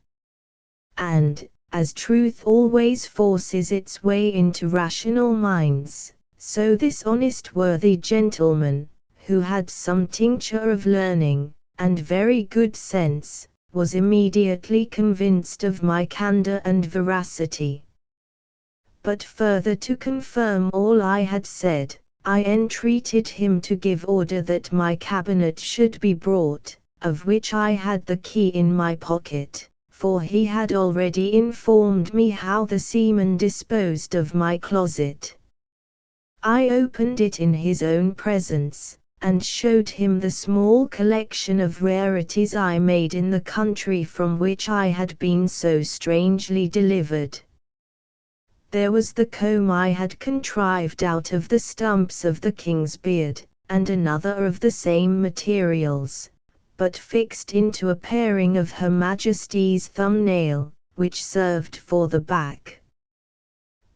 And, as truth always forces its way into rational minds, so this honest worthy gentleman, who had some tincture of learning, and very good sense, was immediately convinced of my candor and veracity. But further to confirm all I had said, I entreated him to give order that my cabinet should be brought, of which I had the key in my pocket, for he had already informed me how the seamen disposed of my closet. I opened it in his own presence, and showed him the small collection of rarities I made in the country from which I had been so strangely delivered. There was the comb I had contrived out of the stumps of the king's beard, and another of the same materials, but fixed into a paring of Her Majesty's thumbnail, which served for the back.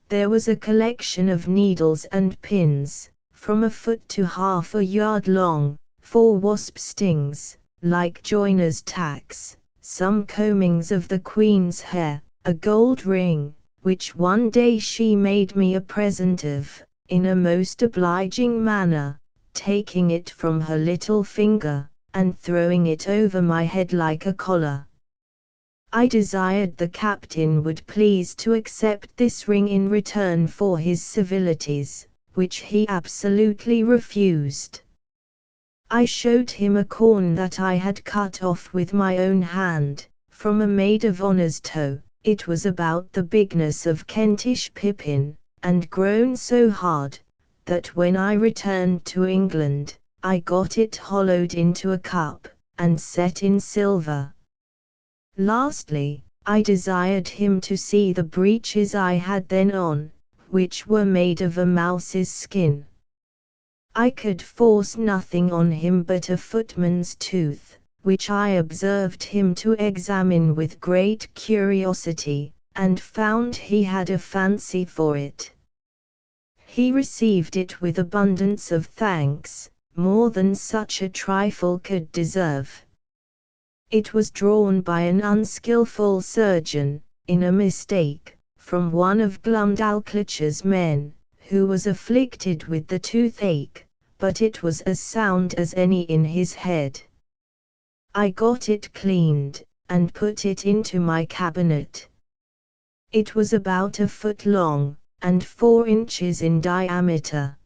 There was a collection of needles and pins, from a foot to half a yard long, 4 wasp stings, like joiners' tacks, some combings of the Queen's hair, a gold ring, which one day she made me a present of, in a most obliging manner, taking it from her little finger, and throwing it over my head like a collar. I desired the captain would please to accept this ring in return for his civilities, which he absolutely refused. I showed him a corn that I had cut off with my own hand, from a maid of honor's toe. It was about the bigness of Kentish pippin, and grown so hard, that when I returned to England, I got it hollowed into a cup, and set in silver. Lastly, I desired him to see the breeches I had then on, which were made of a mouse's skin. I could force nothing on him but a footman's tooth, which I observed him to examine with great curiosity, and found he had a fancy for it. He received it with abundance of thanks, more than such a trifle could deserve. It was drawn by an unskilful surgeon, in a mistake, from one of Glumdalclitch's men, who was afflicted with the toothache, but it was as sound as any in his head. I got it cleaned, and put it into my cabinet. It was about a foot long, and 4 inches in diameter.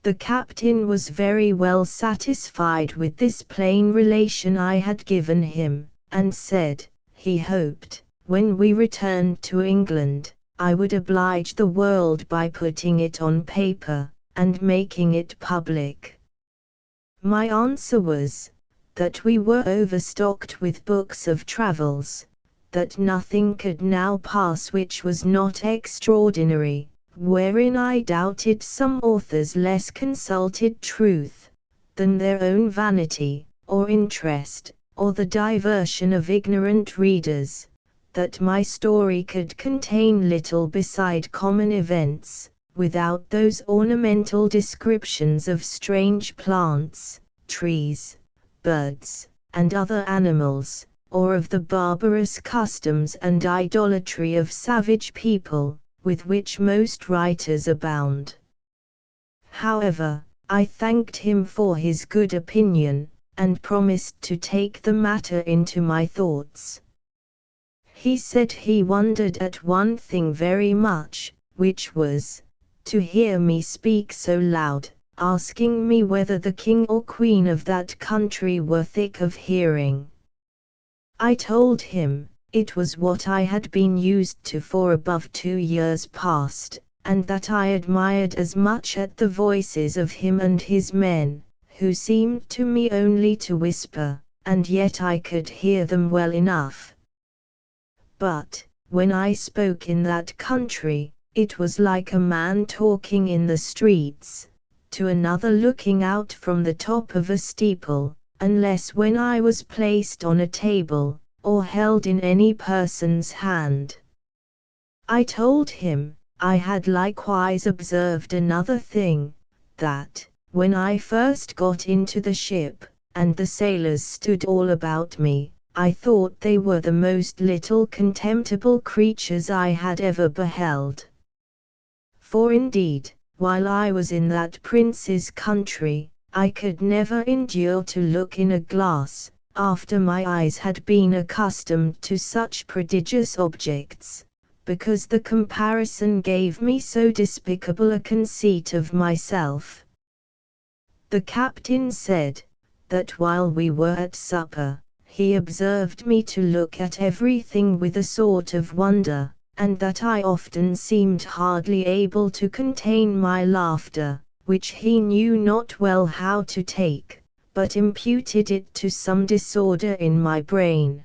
The captain was very well satisfied with this plain relation I had given him, and said, he hoped, when we returned to England, I would oblige the world by putting it on paper, and making it public. My answer was, that we were overstocked with books of travels, that nothing could now pass which was not extraordinary, wherein I doubted some authors less consulted truth, than their own vanity, or interest, or the diversion of ignorant readers, that my story could contain little beside common events, without those ornamental descriptions of strange plants, trees, birds, and other animals, or of the barbarous customs and idolatry of savage people, with which most writers abound. However, I thanked him for his good opinion, and promised to take the matter into my thoughts. He said he wondered at one thing very much, which was, to hear me speak so loud, asking me whether the king or queen of that country were thick of hearing. I told him, it was what I had been used to for above 2 years past, and that I admired as much at the voices of him and his men, who seemed to me only to whisper, and yet I could hear them well enough. But, when I spoke in that country, it was like a man talking in the streets, to another looking out from the top of a steeple, unless when I was placed on a table, or held in any person's hand. I told him, I had likewise observed another thing, that, when I first got into the ship, and the sailors stood all about me, I thought they were the most little contemptible creatures I had ever beheld. For indeed, while I was in that prince's country, I could never endure to look in a glass, after my eyes had been accustomed to such prodigious objects, because the comparison gave me so despicable a conceit of myself. The captain said, that while we were at supper, he observed me to look at everything with a sort of wonder, and that I often seemed hardly able to contain my laughter, which he knew not well how to take, but imputed it to some disorder in my brain.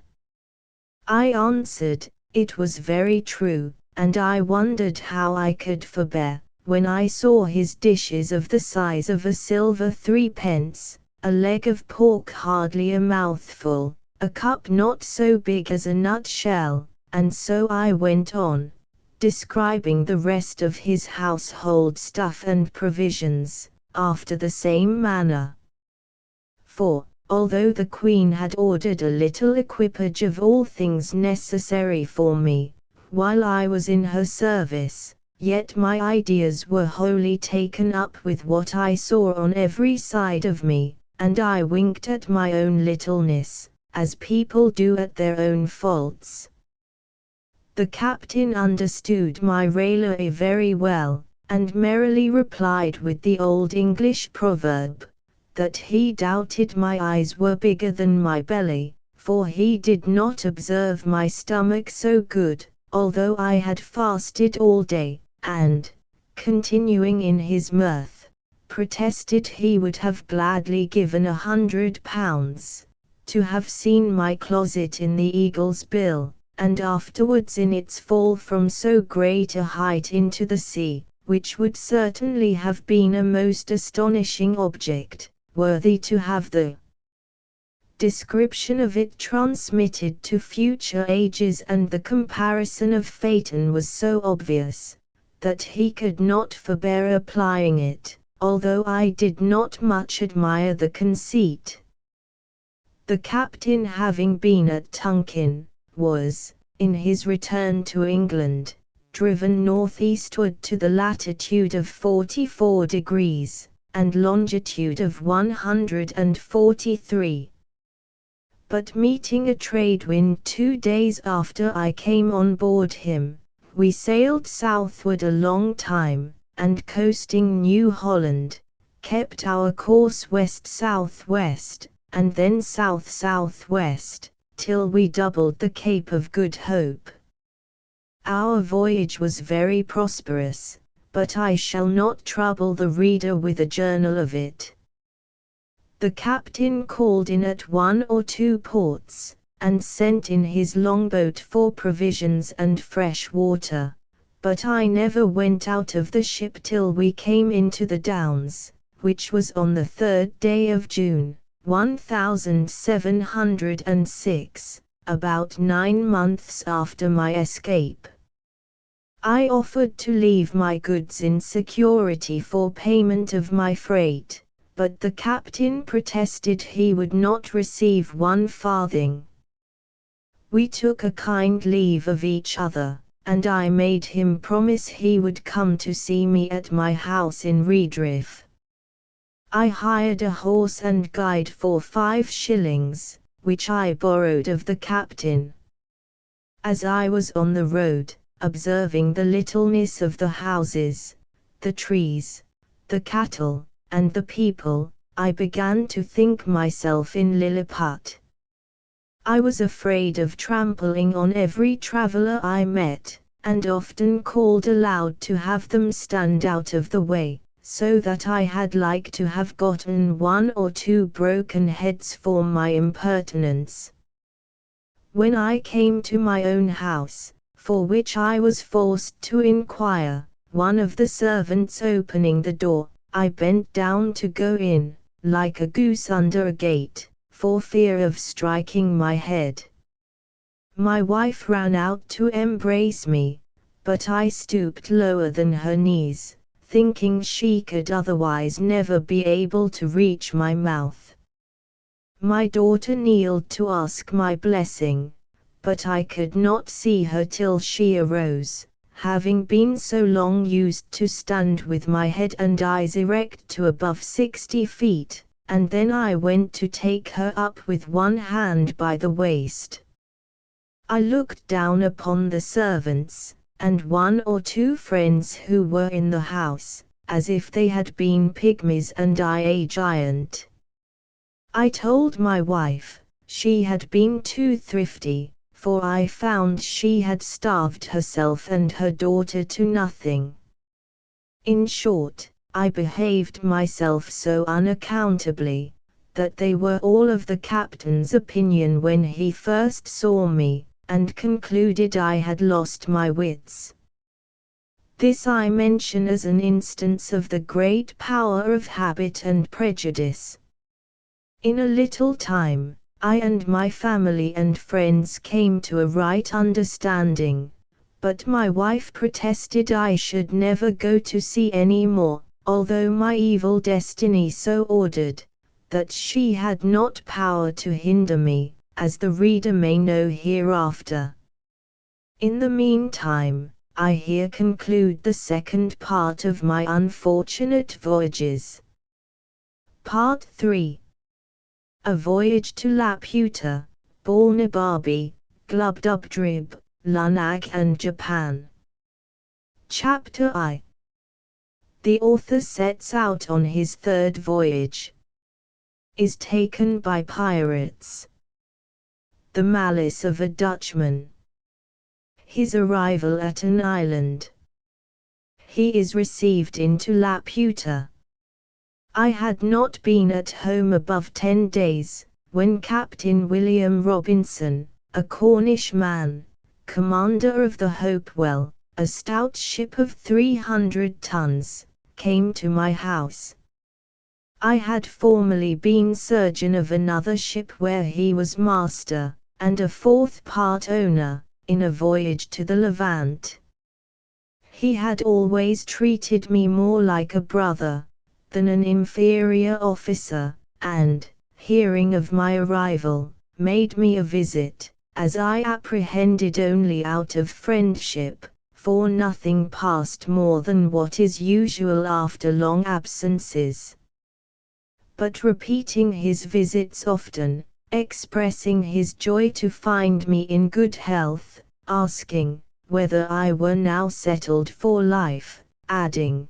I answered, it was very true, and I wondered how I could forbear, when I saw his dishes of the size of a silver 3d, a leg of pork hardly a mouthful, a cup not so big as a nutshell, and so I went on, describing the rest of his household stuff and provisions, after the same manner. For, although the Queen had ordered a little equipage of all things necessary for me, while I was in her service, yet my ideas were wholly taken up with what I saw on every side of me, and I winked at my own littleness, as people do at their own faults. The captain understood my raillery very well, and merrily replied with the old English proverb, that he doubted my eyes were bigger than my belly, for he did not observe my stomach so good, although I had fasted all day, and, continuing in his mirth, protested he would have gladly given £100 to have seen my closet in the Eagle's Bill, and afterwards in its fall from so great a height into the sea, which would certainly have been a most astonishing object, worthy to have the description of it transmitted to future ages, and the comparison of Phaeton was so obvious, that he could not forbear applying it, although I did not much admire the conceit. The captain, having been at Tonkin, was, in his return to England, driven northeastward to the latitude of 44 degrees, and longitude of 143. But meeting a trade wind 2 days after I came on board him, we sailed southward a long time, and coasting New Holland, kept our course west-southwest, and then south-southwest, till we doubled the Cape of Good Hope. Our voyage was very prosperous, but I shall not trouble the reader with a journal of it. The captain called in at 1 or 2 ports, and sent in his longboat for provisions and fresh water, but I never went out of the ship till we came into the Downs, which was on the 3rd day of June, 1706, about 9 months after my escape. I offered to leave my goods in security for payment of my freight, but the captain protested he would not receive 1 farthing. We took a kind leave of each other, and I made him promise he would come to see me at my house in Redriff. I hired a horse and guide for 5 shillings, which I borrowed of the captain. As I was on the road, observing the littleness of the houses, the trees, the cattle, and the people, I began to think myself in Lilliput. I was afraid of trampling on every traveller I met, and often called aloud to have them stand out of the way, so that I had like to have gotten 1 or 2 broken heads for my impertinence. When I came to my own house, for which I was forced to inquire, one of the servants opening the door, I bent down to go in, like a goose under a gate, for fear of striking my head. My wife ran out to embrace me, but I stooped lower than her knees, thinking she could otherwise never be able to reach my mouth. My daughter kneeled to ask my blessing, but I could not see her till she arose, having been so long used to stand with my head and eyes erect to above 60 feet, and then I went to take her up with 1 hand by the waist. I looked down upon the servants, and 1 or 2 friends who were in the house, as if they had been pygmies and I a giant. I told my wife, she had been too thrifty, for I found she had starved herself and her daughter to nothing. In short, I behaved myself so unaccountably, that they were all of the captain's opinion when he first saw me, and concluded I had lost my wits. This I mention as an instance of the great power of habit and prejudice. In a little time, I and my family and friends came to a right understanding, but my wife protested I should never go to sea any more, although my evil destiny so ordered, that she had not power to hinder me, as the reader may know hereafter. In the meantime, I here conclude the second part of my unfortunate voyages. Part 3. A Voyage to Laputa, Balnibarbi, Glubbdubdrib, Lunag and Japan. Chapter I. The author sets out on his 3rd voyage. Is taken by pirates. The malice of a Dutchman. His arrival at an island. he is received into Laputa. I had not been at home above 10 days, when Captain William Robinson, a Cornish man, commander of the Hopewell, a stout ship of 300 tons, came to my house. I had formerly been surgeon of another ship where he was master, and a fourth part owner, in a voyage to the Levant. He had always treated me more like a brother than an inferior officer, and, hearing of my arrival, made me a visit, as I apprehended only out of friendship, for nothing passed more than what is usual after long absences. But repeating his visits often, expressing his joy to find me in good health, asking whether I were now settled for life, adding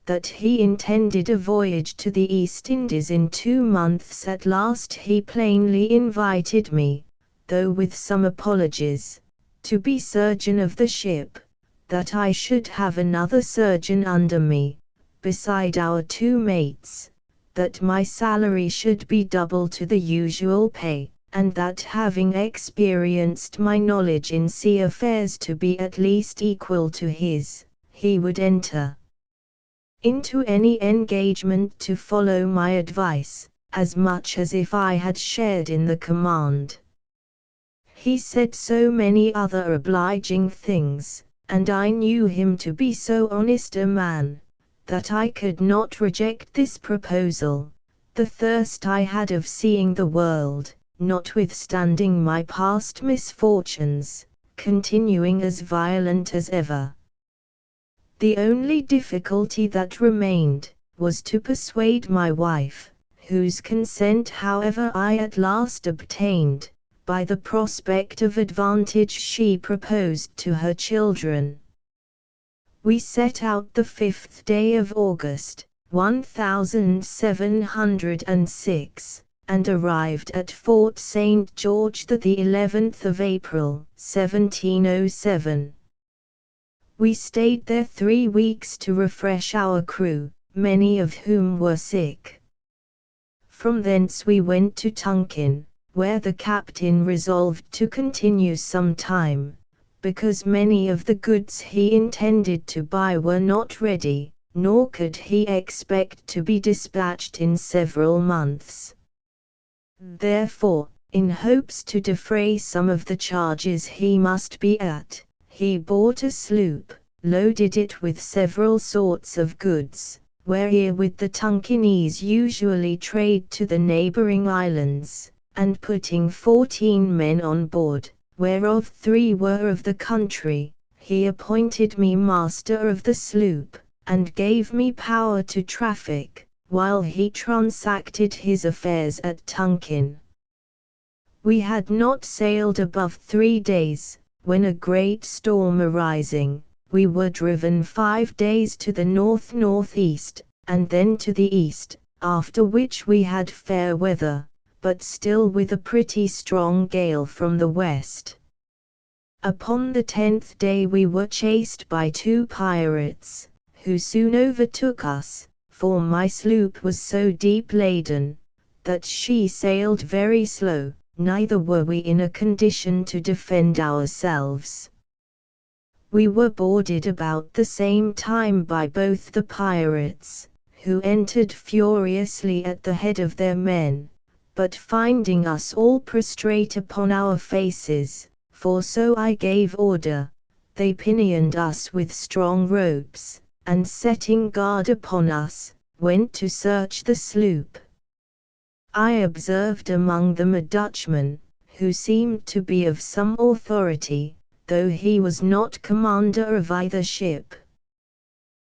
that he intended a voyage to the East Indies in 2 months. At last he plainly invited me, though with some apologies, to be surgeon of the ship, that I should have another surgeon under me, beside our 2 mates, that my salary should be double to the usual pay, and that having experienced my knowledge in sea affairs to be at least equal to his, he would enter into any engagement to follow my advice, as much as if I had shared in the command. He said so many other obliging things, and I knew him to be so honest a man, that I could not reject this proposal. The thirst I had of seeing the world, notwithstanding my past misfortunes, continuing as violent as ever. The only difficulty that remained, was to persuade my wife, whose consent however I at last obtained, by the prospect of advantage she proposed to her children. We set out the 5th day of August, 1706, and arrived at Fort St. George the 11th of April, 1707. We stayed there 3 weeks to refresh our crew, many of whom were sick. From thence we went to Tonkin, where the captain resolved to continue some time, because many of the goods he intended to buy were not ready, nor could he expect to be dispatched in several months. Therefore, in hopes to defray some of the charges he must be at, he bought a sloop, loaded it with several sorts of goods, wherewith the Tonkinese usually trade to the neighboring islands, and putting 14 men on board, whereof 3 were of the country, he appointed me master of the sloop, and gave me power to traffic, while he transacted his affairs at Tonkin. We had not sailed above 3 days, when a great storm arising, we were driven 5 days to the north-northeast, and then to the east, after which we had fair weather, but still with a pretty strong gale from the west. Upon the 10th day we were chased by 2 pirates, who soon overtook us, for my sloop was so deep laden, that she sailed very slow, neither were we in a condition to defend ourselves. We were boarded about the same time by both the pirates, who entered furiously at the head of their men, but finding us all prostrate upon our faces, for so I gave order, they pinioned us with strong ropes, and setting guard upon us, went to search the sloop. I observed among them a Dutchman, who seemed to be of some authority, though he was not commander of either ship.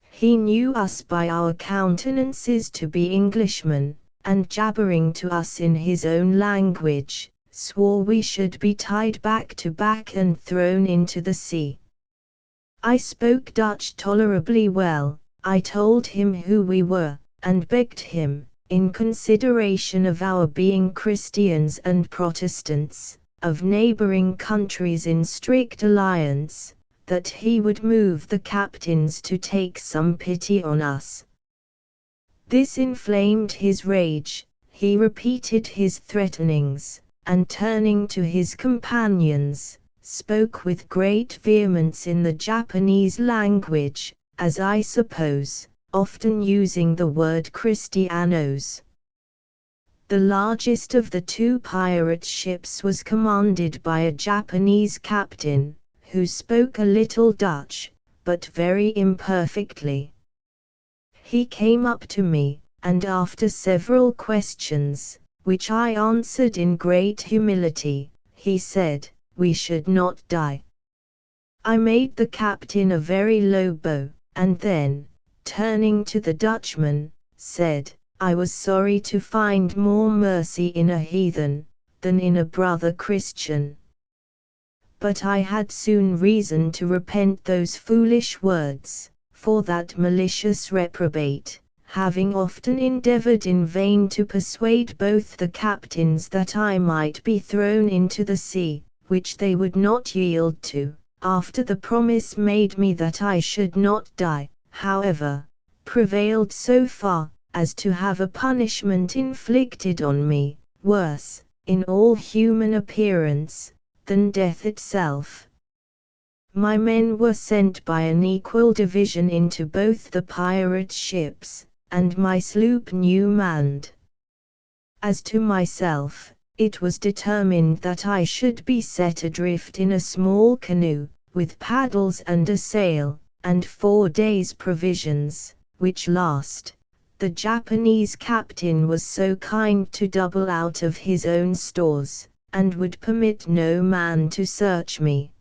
He knew us by our countenances to be Englishmen, and jabbering to us in his own language, swore we should be tied back to back and thrown into the sea. I spoke Dutch tolerably well. I told him who we were, and begged him, in consideration of our being Christians and Protestants, of neighboring countries in strict alliance, that he would move the captains to take some pity on us. This inflamed his rage. He repeated his threatenings, and turning to his companions, spoke with great vehemence in the Japanese language, as I suppose, often using the word Christianos. The largest of the two pirate ships was commanded by a Japanese captain, who spoke a little Dutch, but very imperfectly. He came up to me, and after several questions, which I answered in great humility, he said, "We should not die." I made the captain a very low bow, and then, turning to the Dutchman, said, I was sorry to find more mercy in a heathen, than in a brother Christian. But I had soon reason to repent those foolish words, for that malicious reprobate, having often endeavored in vain to persuade both the captains that I might be thrown into the sea, which they would not yield to, after the promise made me that I should not die, however, prevailed so far, as to have a punishment inflicted on me, worse, in all human appearance, than death itself. My men were sent by an equal division into both the pirate ships, and my sloop new manned. As to myself, it was determined that I should be set adrift in a small canoe, with paddles and a sail, and 4 days' provisions, which last, the Japanese captain was so kind to double out of his own stores, and would permit no man to search me.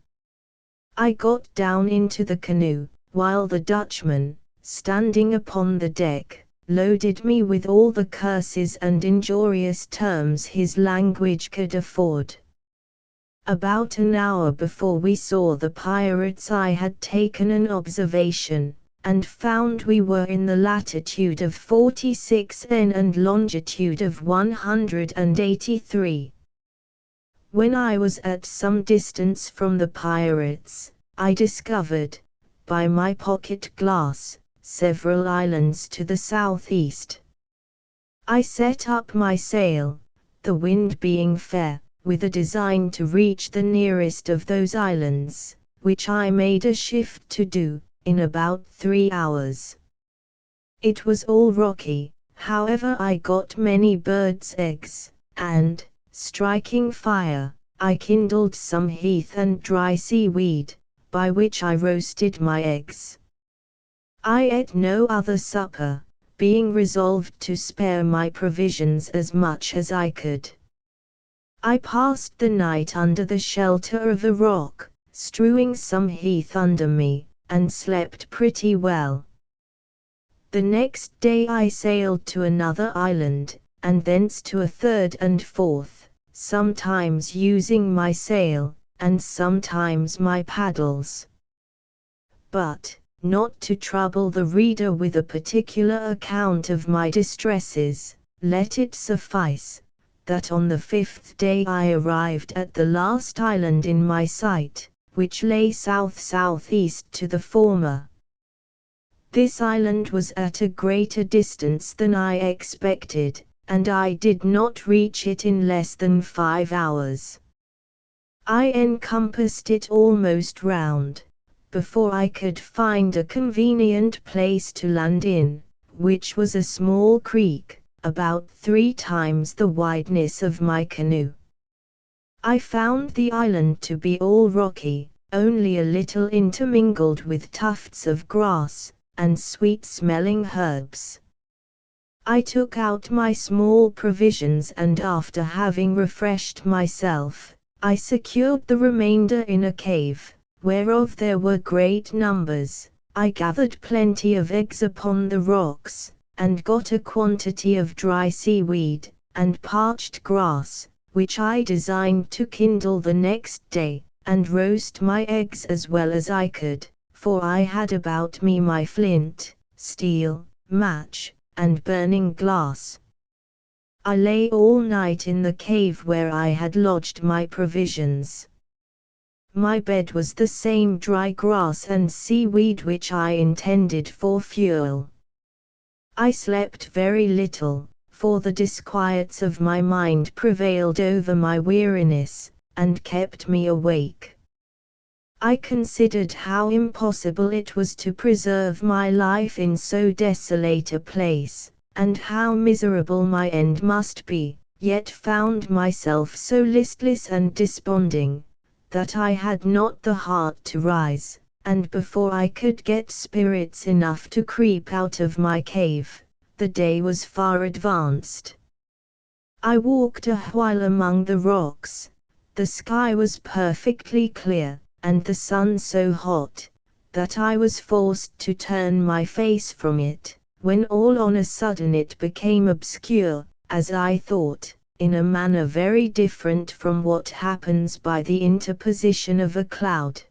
I got down into the canoe, while the Dutchman, standing upon the deck, loaded me with all the curses and injurious terms his language could afford. About an hour before we saw the pirates I had taken an observation, and found we were in the latitude of 46 N and longitude of 183. When I was at some distance from the pirates, I discovered, by my pocket glass, several islands to the southeast. I set up my sail, the wind being fair, with a design to reach the nearest of those islands, which I made a shift to do, in about 3 hours. It was all rocky, however I got many birds' eggs, and, striking fire, I kindled some heath and dry seaweed, by which I roasted my eggs. I ate no other supper, being resolved to spare my provisions as much as I could. I passed the night under the shelter of a rock, strewing some heath under me, and slept pretty well. The next day I sailed to another island, and thence to a third and fourth, sometimes using my sail, and sometimes my paddles. But, not to trouble the reader with a particular account of my distresses, let it suffice, that on the 5th day I arrived at the last island in my sight, which lay south-southeast to the former. This island was at a greater distance than I expected, and I did not reach it in less than 5 hours. I encompassed it almost round, before I could find a convenient place to land in, which was a small creek, about 3 times the wideness of my canoe. I found the island to be all rocky, only a little intermingled with tufts of grass, and sweet-smelling herbs. I took out my small provisions and after having refreshed myself, I secured the remainder in a cave, whereof there were great numbers. I gathered plenty of eggs upon the rocks, and got a quantity of dry seaweed, and parched grass, which I designed to kindle the next day, and roast my eggs as well as I could, for I had about me my flint, steel, match, and burning glass. I lay all night in the cave where I had lodged my provisions. My bed was the same dry grass and seaweed which I intended for fuel. I slept very little, for the disquiets of my mind prevailed over my weariness, and kept me awake. I considered how impossible it was to preserve my life in so desolate a place, and how miserable my end must be, yet found myself so listless and desponding, that I had not the heart to rise, and before I could get spirits enough to creep out of my cave, the day was far advanced. I walked a while among the rocks. The sky was perfectly clear, and the sun so hot, that I was forced to turn my face from it, when all on a sudden it became obscure, as I thought, in a manner very different from what happens by the interposition of a cloud.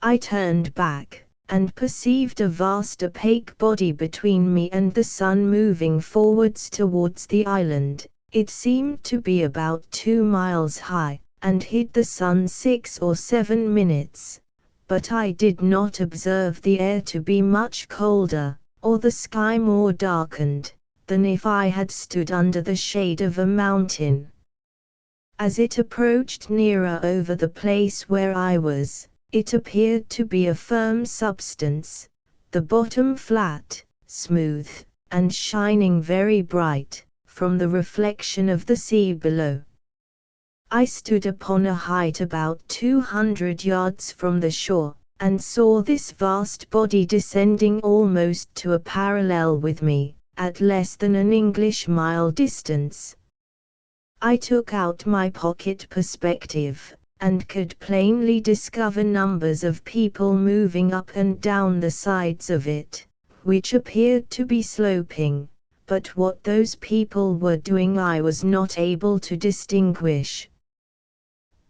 I turned back, and perceived a vast opaque body between me and the sun moving forwards towards the island. It seemed to be about 2 miles high, and hid the sun 6 or 7 minutes, but I did not observe the air to be much colder, or the sky more darkened, than if I had stood under the shade of a mountain. As it approached nearer over the place where I was, it appeared to be a firm substance, the bottom flat, smooth, and shining very bright, from the reflection of the sea below. I stood upon a height about 200 yards from the shore, and saw this vast body descending almost to a parallel with me, at less than an English mile distance. I took out my pocket perspective, and could plainly discover numbers of people moving up and down the sides of it, which appeared to be sloping, but what those people were doing I was not able to distinguish.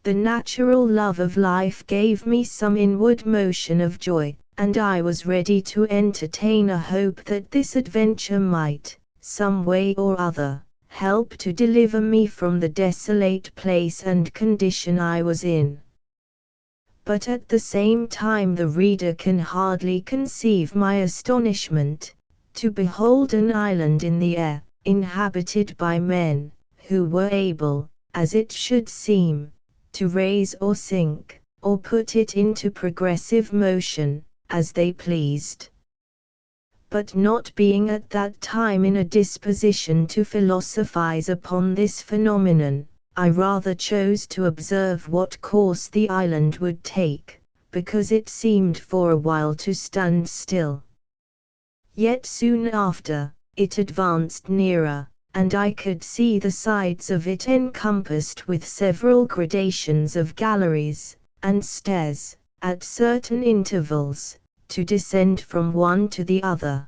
The natural love of life gave me some inward motion of joy, and I was ready to entertain a hope that this adventure might, some way or other, help to deliver me from the desolate place and condition I was in. But at the same time the reader can hardly conceive my astonishment, to behold an island in the air, inhabited by men, who were able, as it should seem, to raise or sink, or put it into progressive motion, as they pleased. But not being at that time in a disposition to philosophize upon this phenomenon, I rather chose to observe what course the island would take, because it seemed for a while to stand still. Yet soon after, it advanced nearer, and I could see the sides of it encompassed with several gradations of galleries, and stairs, at certain intervals, to descend from one to the other.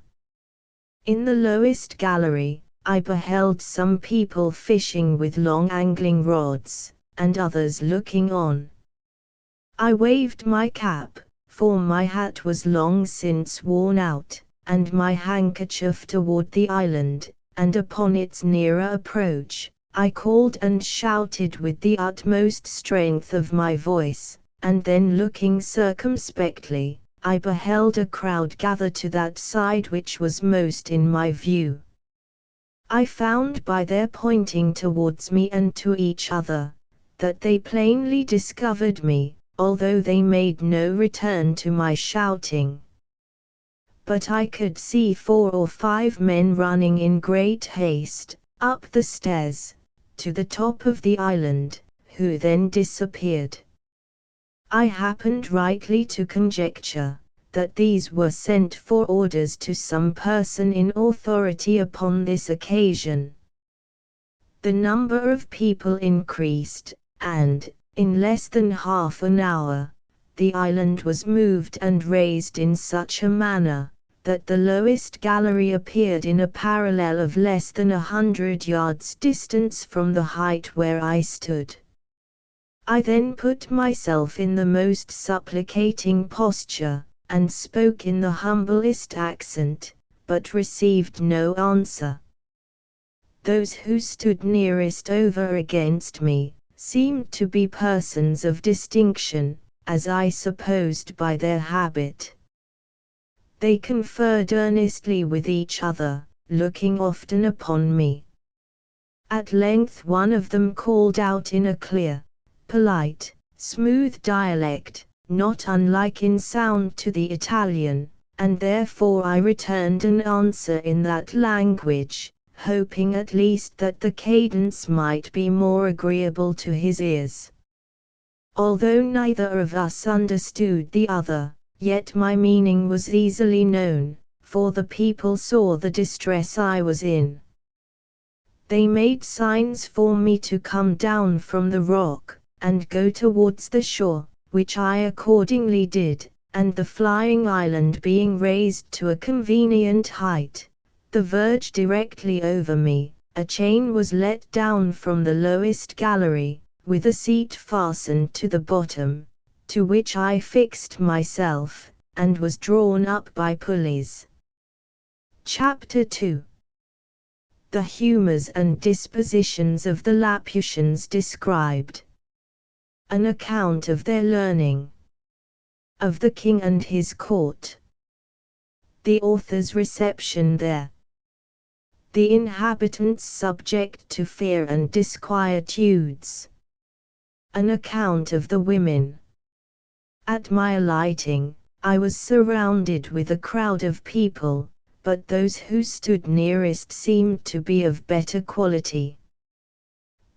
In the lowest gallery, I beheld some people fishing with long angling rods, and others looking on. I waved my cap, for my hat was long since worn out, and my handkerchief toward the island, and upon its nearer approach, I called and shouted with the utmost strength of my voice, and then looking circumspectly, I beheld a crowd gather to that side which was most in my view. I found by their pointing towards me and to each other, that they plainly discovered me, although they made no return to my shouting. But I could see 4 or 5 men running in great haste, up the stairs, to the top of the island, who then disappeared. I happened rightly to conjecture, that these were sent for orders to some person in authority upon this occasion. The number of people increased, and, in less than half an hour, the island was moved and raised in such a manner, that the lowest gallery appeared in a parallel of less than 100 yards distance from the height where I stood. I then put myself in the most supplicating posture, and spoke in the humblest accent, but received no answer. Those who stood nearest over against me, seemed to be persons of distinction, as I supposed by their habit. They conferred earnestly with each other, looking often upon me. At length one of them called out in a clear, polite, smooth dialect, not unlike in sound to the Italian, and therefore I returned an answer in that language, hoping at least that the cadence might be more agreeable to his ears. Although neither of us understood the other, yet my meaning was easily known, for the people saw the distress I was in. They made signs for me to come down from the rock, and go towards the shore, which I accordingly did, and the flying island being raised to a convenient height, the verge directly over me, a chain was let down from the lowest gallery, with a seat fastened to the bottom, to which I fixed myself, and was drawn up by pulleys. Chapter 2. The humours and dispositions of the Laputians described. An account of their learning. Of the king and his court. The author's reception there. The inhabitants subject to fear and disquietudes. An account of the women. At my alighting, I was surrounded with a crowd of people, but those who stood nearest seemed to be of better quality.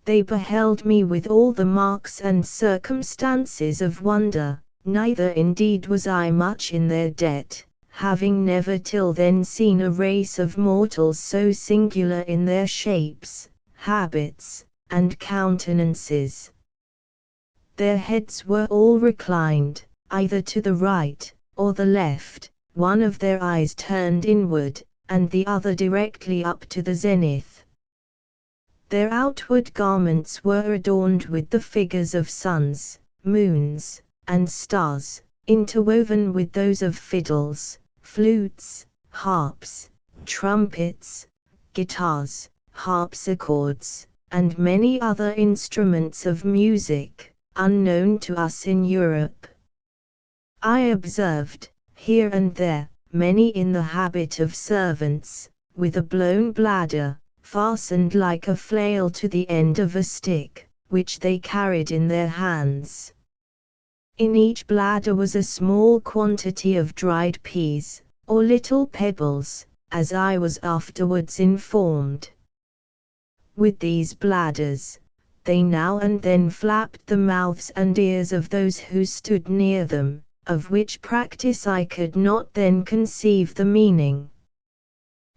They beheld me with all the marks and circumstances of wonder, neither indeed was I much in their debt, having never till then seen a race of mortals so singular in their shapes, habits, and countenances. Their heads were all reclined, either to the right, or the left, one of their eyes turned inward, and the other directly up to the zenith. Their outward garments were adorned with the figures of suns, moons, and stars, interwoven with those of fiddles, flutes, harps, trumpets, guitars, harpsichords, and many other instruments of music, unknown to us in Europe. I observed, here and there, many in the habit of servants, with a blown bladder, fastened like a flail to the end of a stick, which they carried in their hands. In each bladder was a small quantity of dried peas, or little pebbles, as I was afterwards informed. With these bladders, they now and then flapped the mouths and ears of those who stood near them, of which practice I could not then conceive the meaning.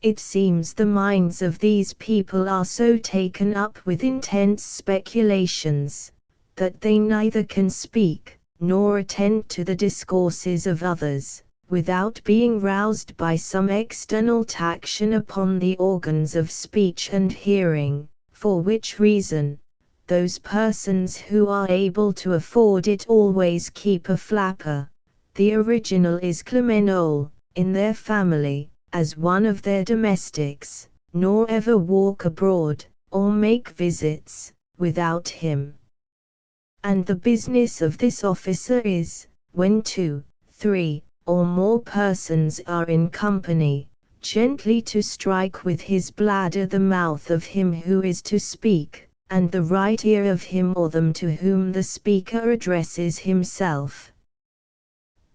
It seems the minds of these people are so taken up with intense speculations, that they neither can speak, nor attend to the discourses of others, without being roused by some external taction upon the organs of speech and hearing, for which reason, those persons who are able to afford it always keep a flapper, the original is Clemenol, in their family, as one of their domestics, nor ever walk abroad, or make visits, without him. And the business of this officer is, when 2, 3, or more persons are in company, gently to strike with his bladder the mouth of him who is to speak, and the right ear of him or them to whom the speaker addresses himself.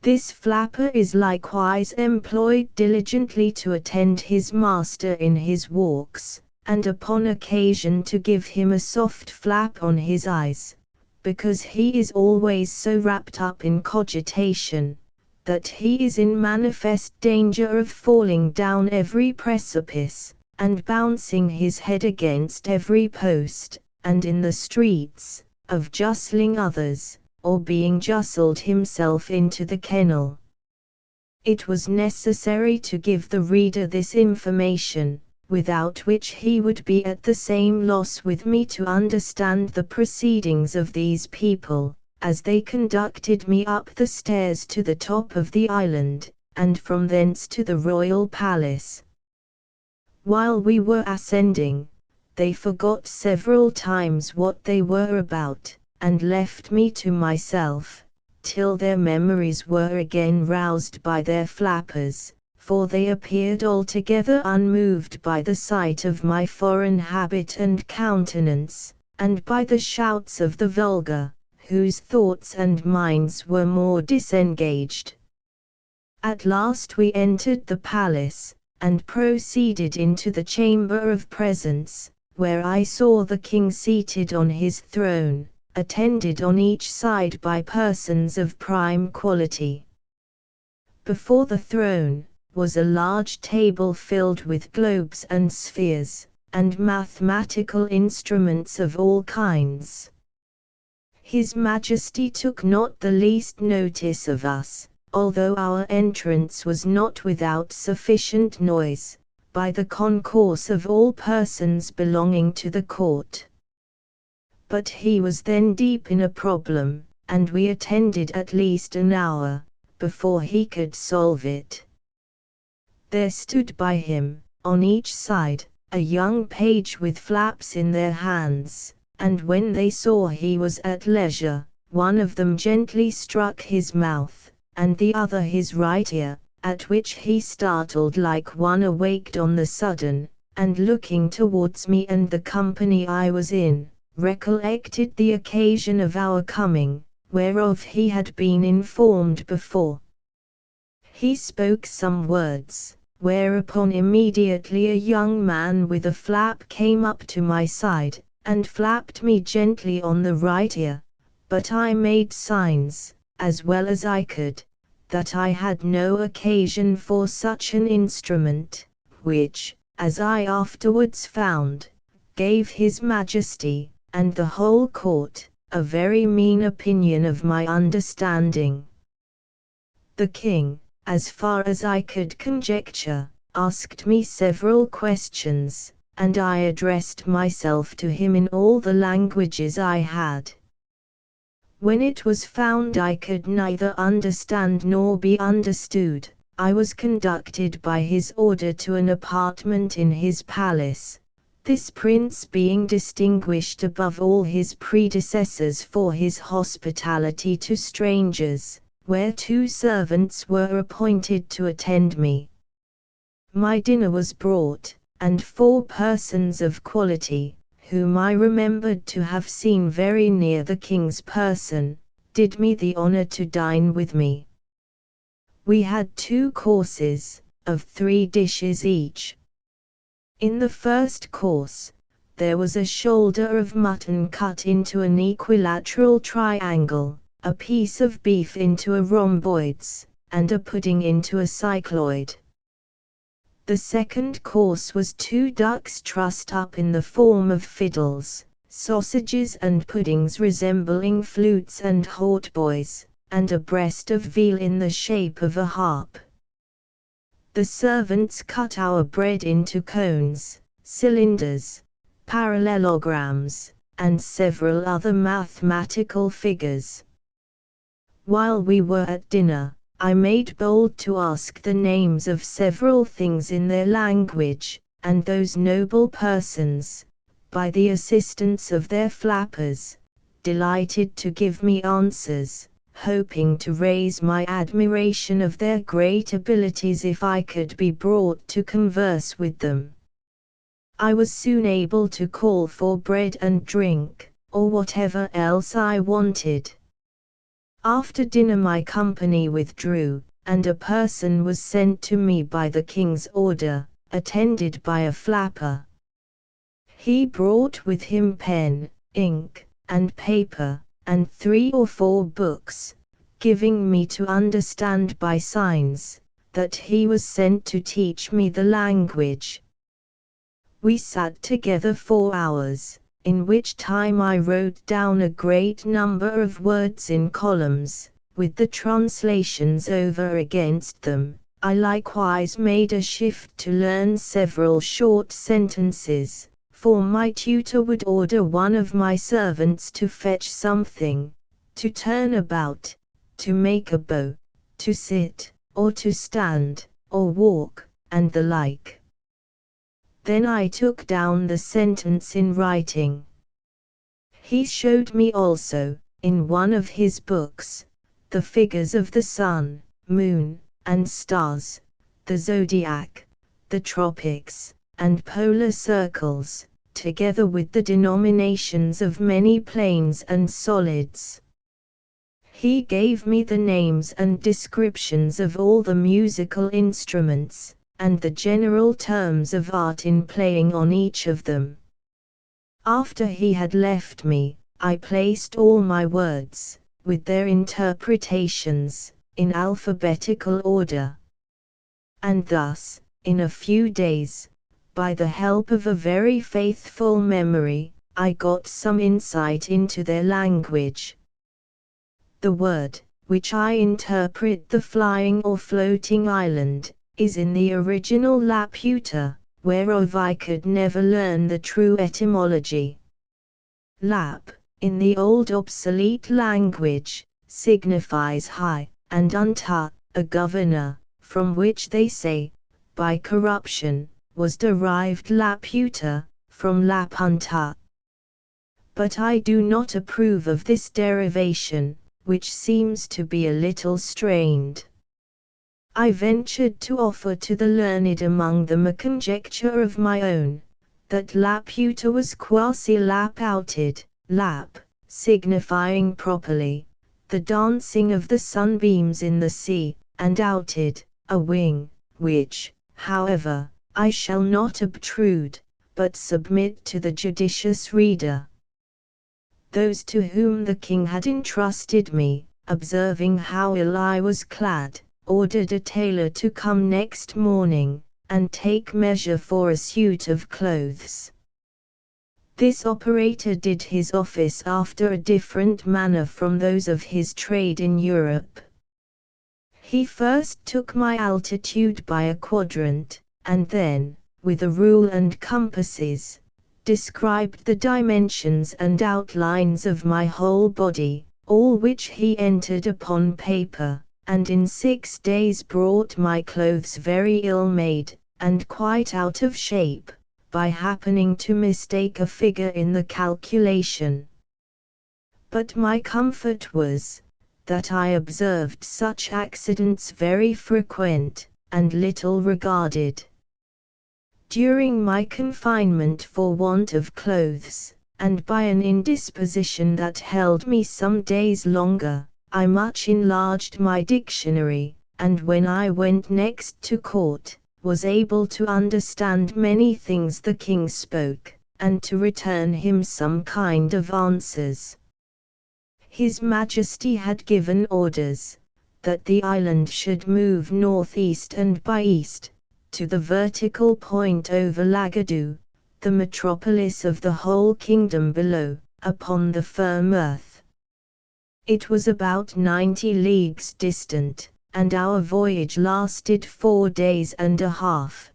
This flapper is likewise employed diligently to attend his master in his walks, and upon occasion to give him a soft flap on his eyes, because he is always so wrapped up in cogitation, that he is in manifest danger of falling down every precipice, and bouncing his head against every post, and in the streets, of justling others, or being justled himself into the kennel. It was necessary to give the reader this information, without which he would be at the same loss with me to understand the proceedings of these people, as they conducted me up the stairs to the top of the island, and from thence to the royal palace. While we were ascending, they forgot several times what they were about, and left me to myself, till their memories were again roused by their flappers, for they appeared altogether unmoved by the sight of my foreign habit and countenance, and by the shouts of the vulgar, whose thoughts and minds were more disengaged. At last we entered the palace, and proceeded into the chamber of presence, where I saw the king seated on his throne, attended on each side by persons of prime quality. Before the throne was a large table filled with globes and spheres, and mathematical instruments of all kinds. His Majesty took not the least notice of us, although our entrance was not without sufficient noise, by the concourse of all persons belonging to the court. But he was then deep in a problem, and we attended at least an hour, before he could solve it. There stood by him, on each side, a young page with flaps in their hands, and when they saw he was at leisure, one of them gently struck his mouth, and the other his right ear, at which he startled like one awaked on the sudden, and looking towards me and the company I was in, recollected the occasion of our coming, whereof he had been informed before. He spoke some words, whereupon immediately a young man with a flap came up to my side, and flapped me gently on the right ear, but I made signs, as well as I could, that I had no occasion for such an instrument, which, as I afterwards found, gave His Majesty, and the whole court, a very mean opinion of my understanding. The king, as far as I could conjecture, asked me several questions, and I addressed myself to him in all the languages I had. When it was found I could neither understand nor be understood, I was conducted by his order to an apartment in his palace, this prince being distinguished above all his predecessors for his hospitality to strangers, where 2 servants were appointed to attend me. My dinner was brought, and 4 persons of quality, whom I remembered to have seen very near the king's person, did me the honor to dine with me. We had 2 courses, of 3 dishes each. In the first course, there was a shoulder of mutton cut into an equilateral triangle, a piece of beef into a rhomboids, and a pudding into a cycloid. The second course was 2 ducks trussed up in the form of fiddles, sausages and puddings resembling flutes and hautboys, and a breast of veal in the shape of a harp. The servants cut our bread into cones, cylinders, parallelograms, and several other mathematical figures. While we were at dinner, I made bold to ask the names of several things in their language, and those noble persons, by the assistance of their flappers, delighted to give me answers, hoping to raise my admiration of their great abilities if I could be brought to converse with them. I was soon able to call for bread and drink, or whatever else I wanted. After dinner my company withdrew, and a person was sent to me by the king's order, attended by a flapper. He brought with him pen, ink, and paper, and 3 or 4 books, giving me to understand by signs, that he was sent to teach me the language. We sat together 4 hours, in which time I wrote down a great number of words in columns, with the translations over against them. I likewise made a shift to learn several short sentences, for my tutor would order one of my servants to fetch something, to turn about, to make a bow, to sit, or to stand, or walk, and the like. Then I took down the sentence in writing. He showed me also, in one of his books, the figures of the sun, moon, and stars, the zodiac, the tropics, and polar circles, together with the denominations of many planes and solids. He gave me the names and descriptions of all the musical instruments, and the general terms of art in playing on each of them. After he had left me, I placed all my words, with their interpretations, in alphabetical order. And thus, in a few days, by the help of a very faithful memory, I got some insight into their language. The word, which I interpret the flying or floating island, is in the original Laputa, whereof I could never learn the true etymology. Lap, in the old obsolete language, signifies high, and unta, a governor, from which they say, by corruption, was derived Laputa, from Lapunta. But I do not approve of this derivation, which seems to be a little strained. I ventured to offer to the learned among them a conjecture of my own, that Laputa was quasi-lap-outed, lap, signifying properly, the dancing of the sunbeams in the sea, and outed, a wing, which, however, I shall not obtrude, but submit to the judicious reader. Those to whom the king had entrusted me, observing how ill I was clad, ordered a tailor to come next morning, and take measure for a suit of clothes. This operator did his office after a different manner from those of his trade in Europe. He first took my altitude by a quadrant, and then, with a rule and compasses, described the dimensions and outlines of my whole body, all which he entered upon paper, and in 6 days brought my clothes very ill made, and quite out of shape, by happening to mistake a figure in the calculation. But my comfort was, that I observed such accidents very frequent, and little regarded. During my confinement for want of clothes, and by an indisposition that held me some days longer, I much enlarged my dictionary, and when I went next to court, was able to understand many things the king spoke, and to return him some kind of answers. His Majesty had given orders, that the island should move northeast and by east, to the vertical point over Lagadu, the metropolis of the whole kingdom below, upon the firm earth. It was about 90 leagues distant, and our voyage lasted 4 days and a half.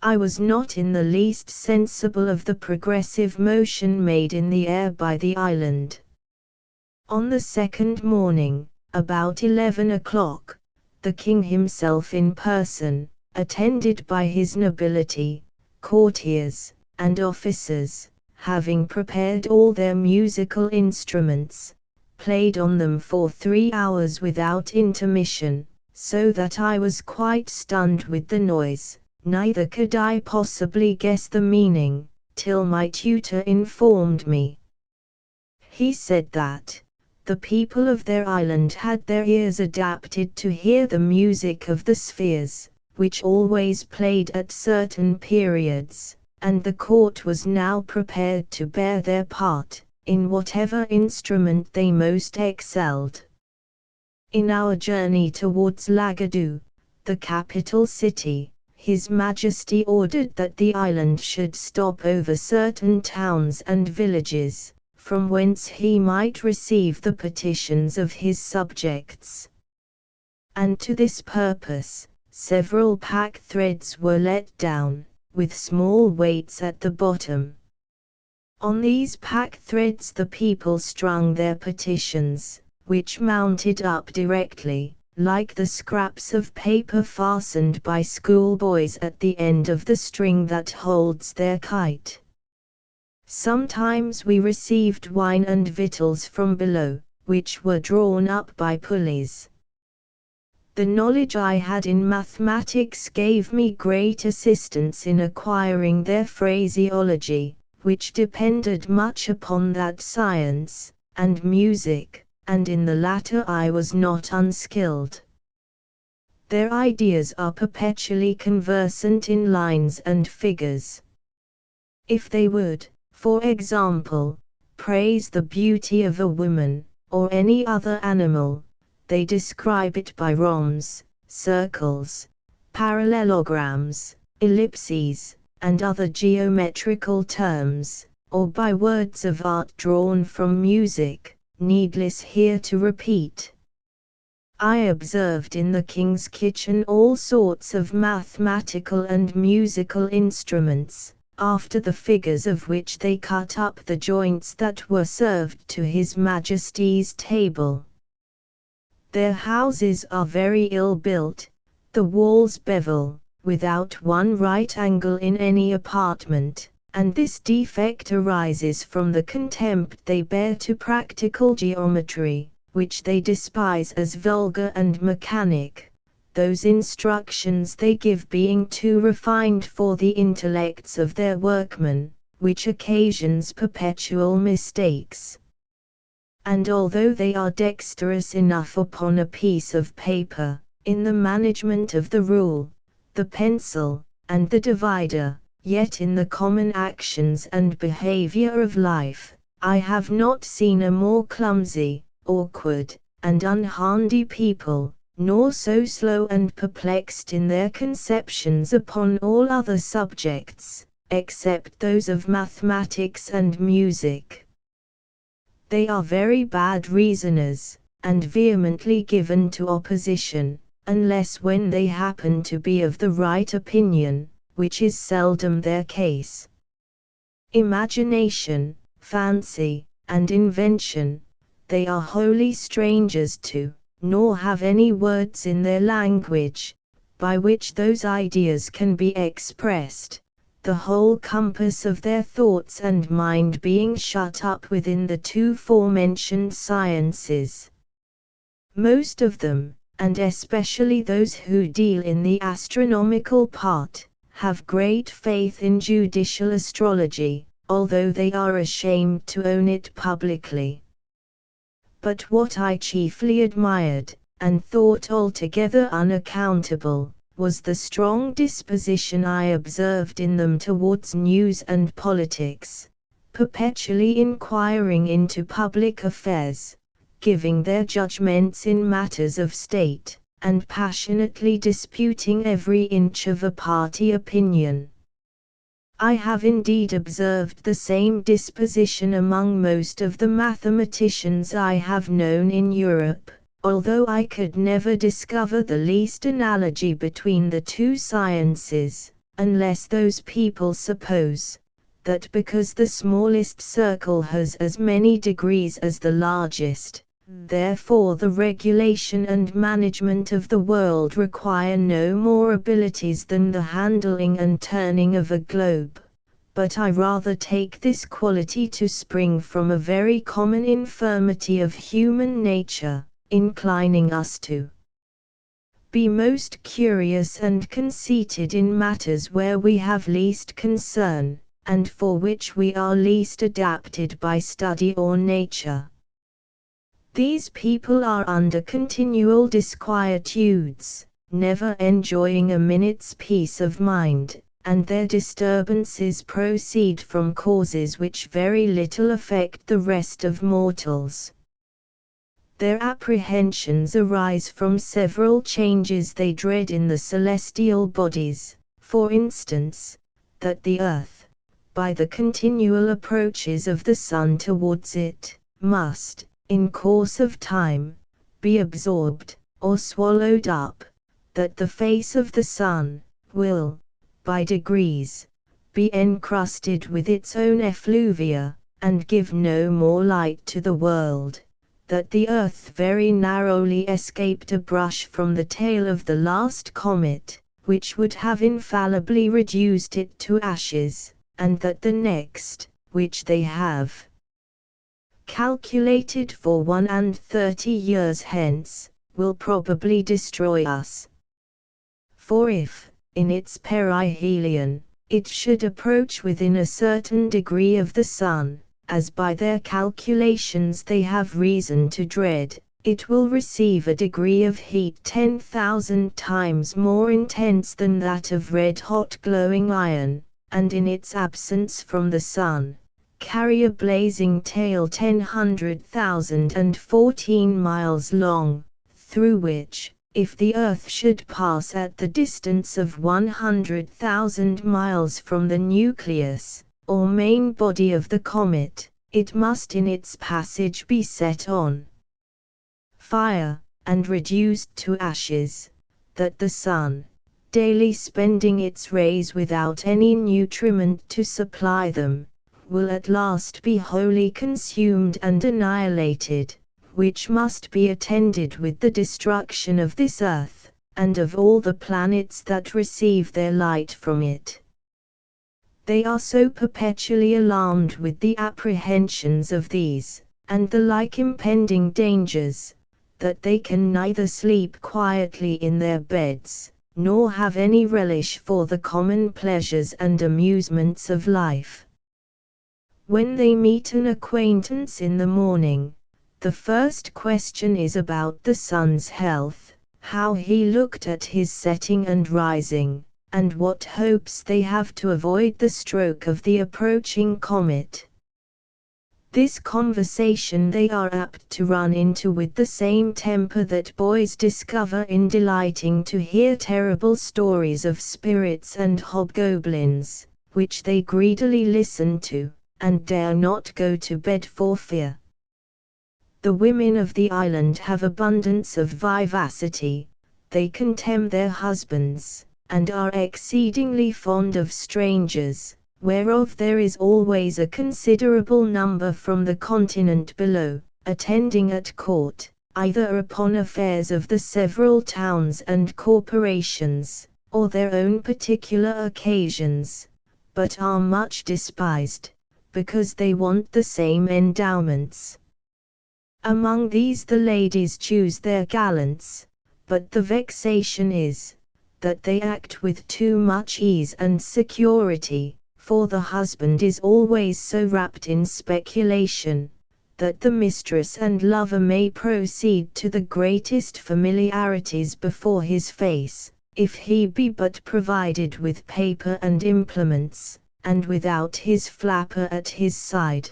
I was not in the least sensible of the progressive motion made in the air by the island. On the second morning, about 11 o'clock, the king himself in person, attended by his nobility, courtiers, and officers, having prepared all their musical instruments, played on them for 3 hours without intermission, so that I was quite stunned with the noise, neither could I possibly guess the meaning, till my tutor informed me. He said that, the people of their island had their ears adapted to hear the music of the spheres, which always played at certain periods, and the court was now prepared to bear their part, in whatever instrument they most excelled. In our journey towards Lagadu, the capital city, His Majesty ordered that the island should stop over certain towns and villages, from whence he might receive the petitions of his subjects. And to this purpose, several pack threads were let down, with small weights at the bottom. On these pack threads the people strung their petitions, which mounted up directly, like the scraps of paper fastened by schoolboys at the end of the string that holds their kite. Sometimes we received wine and victuals from below, which were drawn up by pulleys. The knowledge I had in mathematics gave me great assistance in acquiring their phraseology, which depended much upon that science, and music, and in the latter I was not unskilled. Their ideas are perpetually conversant in lines and figures. If they would, for example, praise the beauty of a woman, or any other animal, they describe it by rhombs, circles, parallelograms, ellipses, and other geometrical terms, or by words of art drawn from music, needless here to repeat. I observed in the king's kitchen all sorts of mathematical and musical instruments, after the figures of which they cut up the joints that were served to His Majesty's table. Their houses are very ill built, the walls bevel, without one right angle in any apartment, and this defect arises from the contempt they bear to practical geometry, which they despise as vulgar and mechanic, those instructions they give being too refined for the intellects of their workmen, which occasions perpetual mistakes. And although they are dexterous enough upon a piece of paper, in the management of the rule, the pencil, and the divider, yet in the common actions and behavior of life, I have not seen a more clumsy, awkward, and unhandy people, nor so slow and perplexed in their conceptions upon all other subjects, except those of mathematics and music. They are very bad reasoners, and vehemently given to opposition, unless when they happen to be of the right opinion, which is seldom their case. Imagination, fancy, and invention, they are wholly strangers to, nor have any words in their language, by which those ideas can be expressed, the whole compass of their thoughts and mind being shut up within the two forementioned sciences. Most of them, and especially those who deal in the astronomical part, have great faith in judicial astrology, although they are ashamed to own it publicly. But what I chiefly admired, and thought altogether unaccountable, was the strong disposition I observed in them towards news and politics, perpetually inquiring into public affairs, giving their judgments in matters of state, and passionately disputing every inch of a party opinion. I have indeed observed the same disposition among most of the mathematicians I have known in Europe, although I could never discover the least analogy between the two sciences, unless those people suppose that because the smallest circle has as many degrees as the largest, therefore the regulation and management of the world require no more abilities than the handling and turning of a globe. But I rather take this quality to spring from a very common infirmity of human nature, inclining us to be most curious and conceited in matters where we have least concern, and for which we are least adapted by study or nature. These people are under continual disquietudes, never enjoying a minute's peace of mind, and their disturbances proceed from causes which very little affect the rest of mortals. Their apprehensions arise from several changes they dread in the celestial bodies, for instance, that the earth, by the continual approaches of the sun towards it, must, in course of time, be absorbed, or swallowed up, that the face of the sun, will, by degrees, be encrusted with its own effluvia, and give no more light to the world, that the Earth very narrowly escaped a brush from the tail of the last comet, which would have infallibly reduced it to ashes, and that the next, which they have calculated for 31 years hence, will probably destroy us. For if, in its perihelion, it should approach within a certain degree of the Sun, as by their calculations they have reason to dread, it will receive a degree of heat 10,000 times more intense than that of red-hot glowing iron, and in its absence from the Sun, carry a blazing tail 10,014 miles long, through which, if the Earth should pass at the distance of 100,000 miles from the nucleus, or main body of the comet, it must in its passage be set on fire, and reduced to ashes, that the Sun, daily spending its rays without any nutriment to supply them, will at last be wholly consumed and annihilated, which must be attended with the destruction of this earth, and of all the planets that receive their light from it. They are so perpetually alarmed with the apprehensions of these, and the like impending dangers, that they can neither sleep quietly in their beds, nor have any relish for the common pleasures and amusements of life. When they meet an acquaintance in the morning, the first question is about the Sun's health, how he looked at his setting and rising, and what hopes they have to avoid the stroke of the approaching comet. This conversation they are apt to run into with the same temper that boys discover in delighting to hear terrible stories of spirits and hobgoblins, which they greedily listen to, and dare not go to bed for fear. The women of the island have abundance of vivacity, they contemn their husbands, and are exceedingly fond of strangers, whereof there is always a considerable number from the continent below, attending at court, either upon affairs of the several towns and corporations, or their own particular occasions, but are much despised, because they want the same endowments. Among these the ladies choose their gallants, but the vexation is, that they act with too much ease and security, for the husband is always so wrapped in speculation, that the mistress and lover may proceed to the greatest familiarities before his face, if he be but provided with paper and implements, and without his flapper at his side.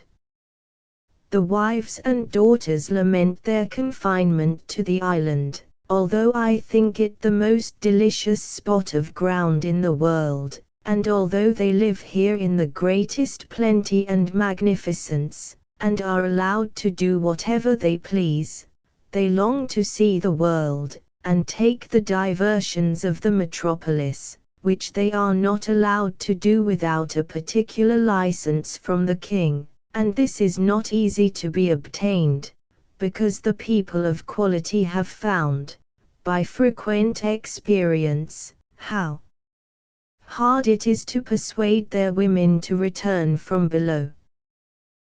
The wives and daughters lament their confinement to the island, although I think it the most delicious spot of ground in the world, and although they live here in the greatest plenty and magnificence, and are allowed to do whatever they please, they long to see the world, and take the diversions of the metropolis, which they are not allowed to do without a particular license from the king, and this is not easy to be obtained, because the people of quality have found, by frequent experience, how hard it is to persuade their women to return from below.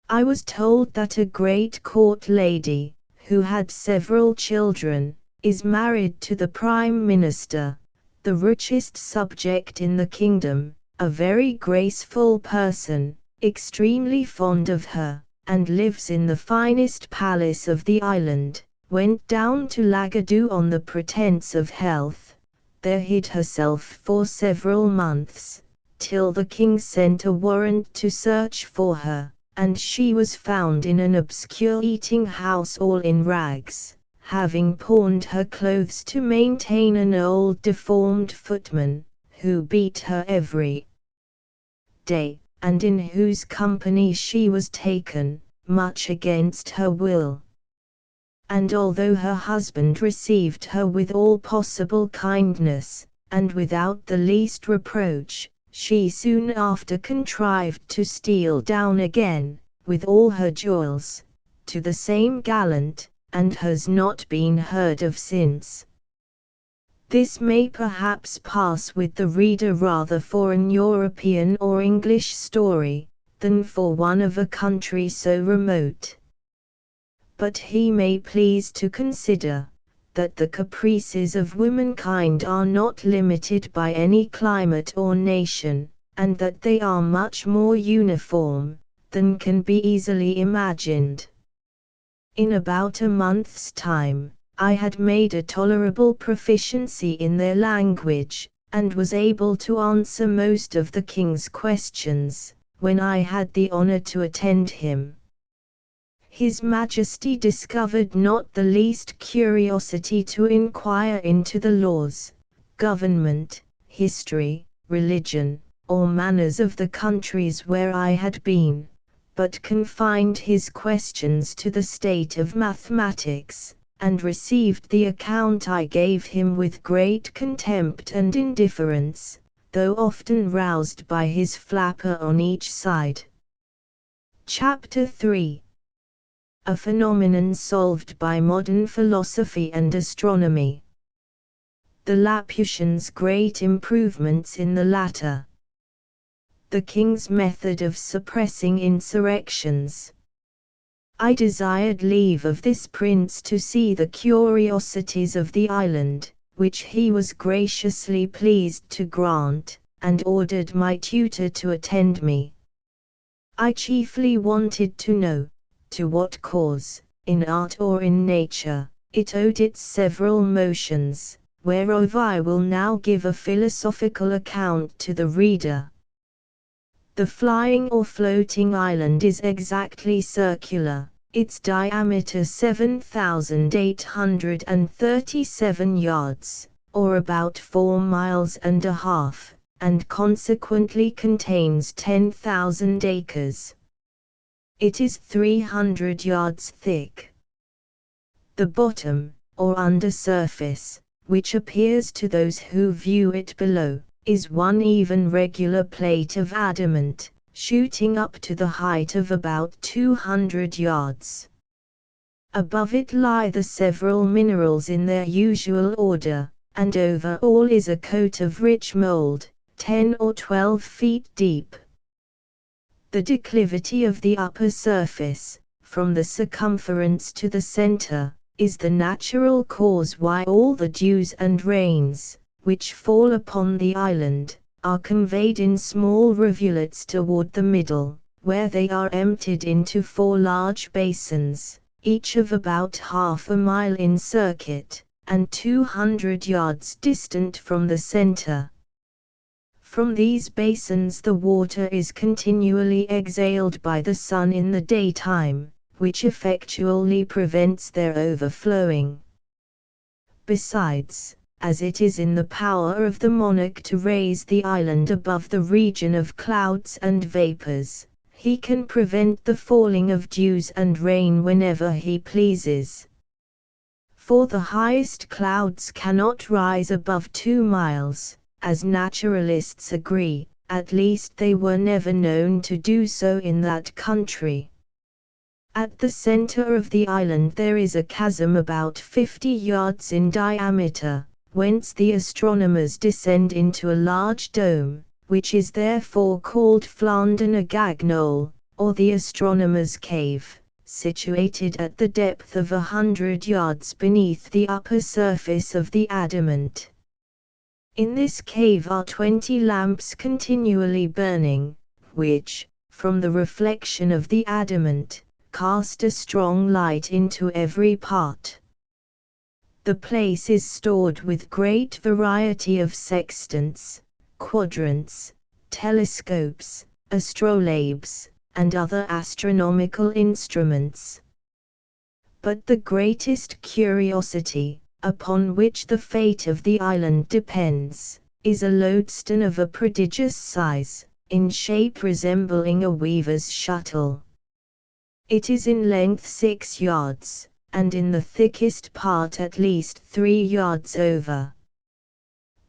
I was told that a great court lady, who had several children, is married to the Prime Minister, the richest subject in the kingdom, a very graceful person, extremely fond of her, and lives in the finest palace of the island, went down to Lagadu on the pretence of health, there hid herself for several months, till the king sent a warrant to search for her, and she was found in an obscure eating house all in rags, having pawned her clothes to maintain an old deformed footman, who beat her every day, and in whose company she was taken, much against her will. And although her husband received her with all possible kindness, and without the least reproach, she soon after contrived to steal down again, with all her jewels, to the same gallant, and has not been heard of since. This may perhaps pass with the reader rather for an European or English story, than for one of a country so remote. But he may please to consider, that the caprices of womankind are not limited by any climate or nation, and that they are much more uniform, than can be easily imagined. In about a month's time, I had made a tolerable proficiency in their language, and was able to answer most of the king's questions, when I had the honor to attend him. His Majesty discovered not the least curiosity to inquire into the laws, government, history, religion, or manners of the countries where I had been, but confined his questions to the state of mathematics, and received the account I gave him with great contempt and indifference, though often roused by his flapper on each side. Chapter 3. A phenomenon solved by modern philosophy and astronomy. The Laputians' great improvements in the latter. The king's method of suppressing insurrections. I desired leave of this prince to see the curiosities of the island, which he was graciously pleased to grant, and ordered my tutor to attend me. I chiefly wanted to know, to what cause, in art or in nature, it owed its several motions, whereof I will now give a philosophical account to the reader. The flying or floating island is exactly circular, its diameter 7,837 yards, or about 4 miles and a half, and consequently contains 10,000 acres. It is 300 yards thick. The bottom, or undersurface, which appears to those who view it below, is one even regular plate of adamant, shooting up to the height of about 200 yards. Above it lie the several minerals in their usual order, and over all is a coat of rich mold, 10 or 12 feet deep. The declivity of the upper surface, from the circumference to the center, is the natural cause why all the dews and rains, which fall upon the island, are conveyed in small rivulets toward the middle, where they are emptied into 4 large basins, each of about half a mile in circuit, and 200 yards distant from the center. From these basins the water is continually exhaled by the sun in the daytime, which effectually prevents their overflowing. Besides, as it is in the power of the monarch to raise the island above the region of clouds and vapors, he can prevent the falling of dews and rain whenever he pleases. For the highest clouds cannot rise above 2 miles, as naturalists agree, at least they were never known to do so in that country. At the center of the island there is a chasm about 50 yards in diameter, whence the astronomers descend into a large dome, which is therefore called Flandern-Gagnol, or the astronomer's cave, situated at the depth of 100 yards beneath the upper surface of the adamant. In this cave are 20 lamps continually burning, which, from the reflection of the adamant, cast a strong light into every part. The place is stored with great variety of sextants, quadrants, telescopes, astrolabes, and other astronomical instruments. But the greatest curiosity, upon which the fate of the island depends, is a lodestone of a prodigious size, in shape resembling a weaver's shuttle. It is in length 6 yards, and in the thickest part at least 3 yards over.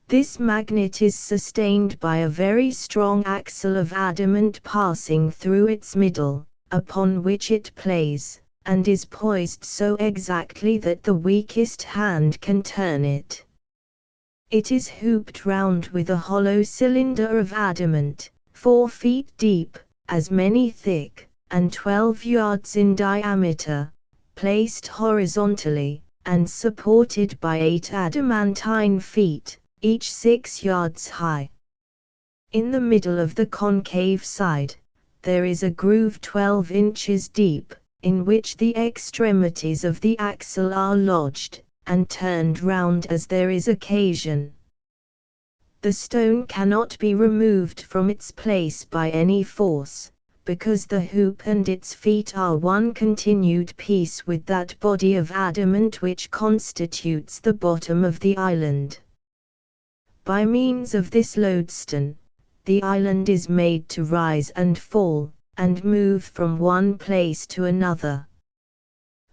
This magnet is sustained by a very strong axle of adamant passing through its middle, upon which it plays, and is poised so exactly that the weakest hand can turn it. It is hooped round with a hollow cylinder of adamant, 4 feet deep, as many thick, and 12 yards in diameter, placed horizontally, and supported by 8 adamantine feet, each 6 yards high. In the middle of the concave side, there is a groove 12 inches deep, in which the extremities of the axle are lodged, and turned round as there is occasion. The stone cannot be removed from its place by any force, because the hoop and its feet are one continued piece with that body of adamant which constitutes the bottom of the island. By means of this lodestone, the island is made to rise and fall, and move from one place to another.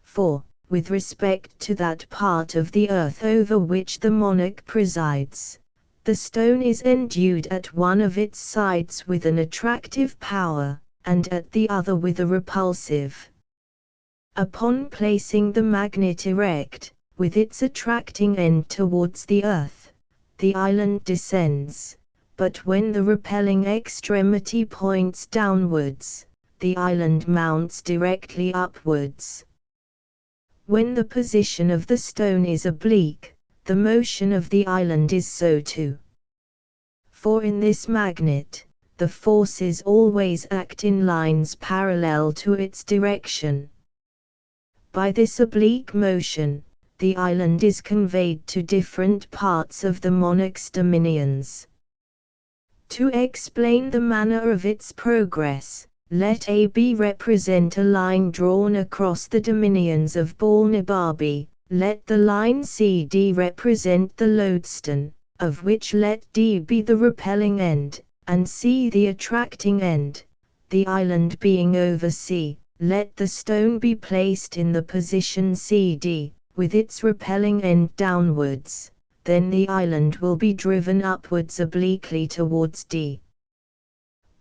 For, with respect to that part of the earth over which the monarch presides, the stone is endued at one of its sides with an attractive power, and at the other with a repulsive. Upon placing the magnet erect, with its attracting end towards the earth, the island descends, but when the repelling extremity points downwards, the island mounts directly upwards. When the position of the stone is oblique, the motion of the island is so too. For in this magnet, the forces always act in lines parallel to its direction. By this oblique motion, the island is conveyed to different parts of the monarch's dominions. To explain the manner of its progress, let AB represent a line drawn across the dominions of Balnibarbi, let the line CD represent the lodestone, of which let D be the repelling end, and C the attracting end. The island being over C, let the stone be placed in the position CD, with its repelling end downwards. Then the island will be driven upwards obliquely towards D.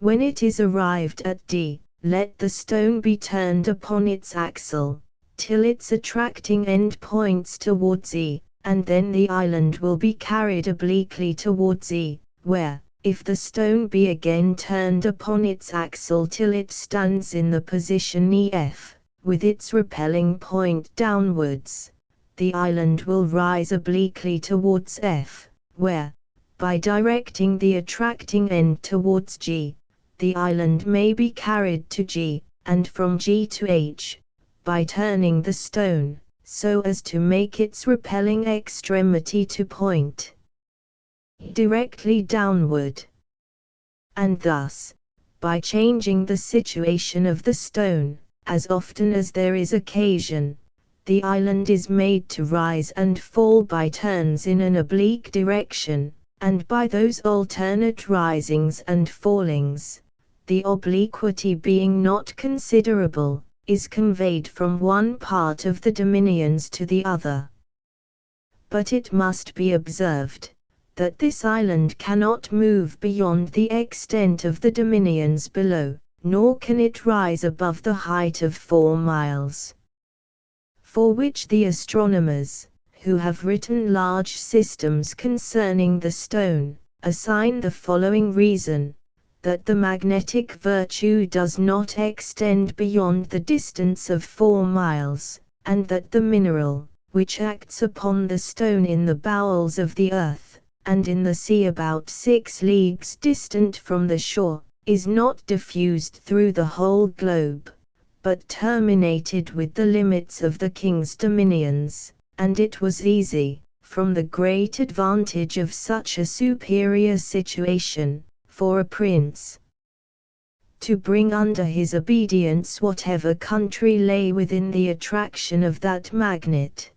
When it is arrived at D, let the stone be turned upon its axle, till its attracting end points towards E, and then the island will be carried obliquely towards E, where, if the stone be again turned upon its axle till it stands in the position EF, with its repelling point downwards, the island will rise obliquely towards F, where, by directing the attracting end towards G, the island may be carried to G, and from G to H, by turning the stone, so as to make its repelling extremity to point directly downward. And thus, by changing the situation of the stone, as often as there is occasion, the island is made to rise and fall by turns in an oblique direction, and by those alternate risings and fallings, the obliquity being not considerable, is conveyed from one part of the dominions to the other. But it must be observed, that this island cannot move beyond the extent of the dominions below, nor can it rise above the height of 4 miles. For which the astronomers, who have written large systems concerning the stone, assign the following reason, that the magnetic virtue does not extend beyond the distance of 4 miles, and that the mineral, which acts upon the stone in the bowels of the earth, and in the sea about 6 leagues distant from the shore, is not diffused through the whole globe, but terminated with the limits of the king's dominions, and it was easy, from the great advantage of such a superior situation, for a prince to bring under his obedience whatever country lay within the attraction of that magnet.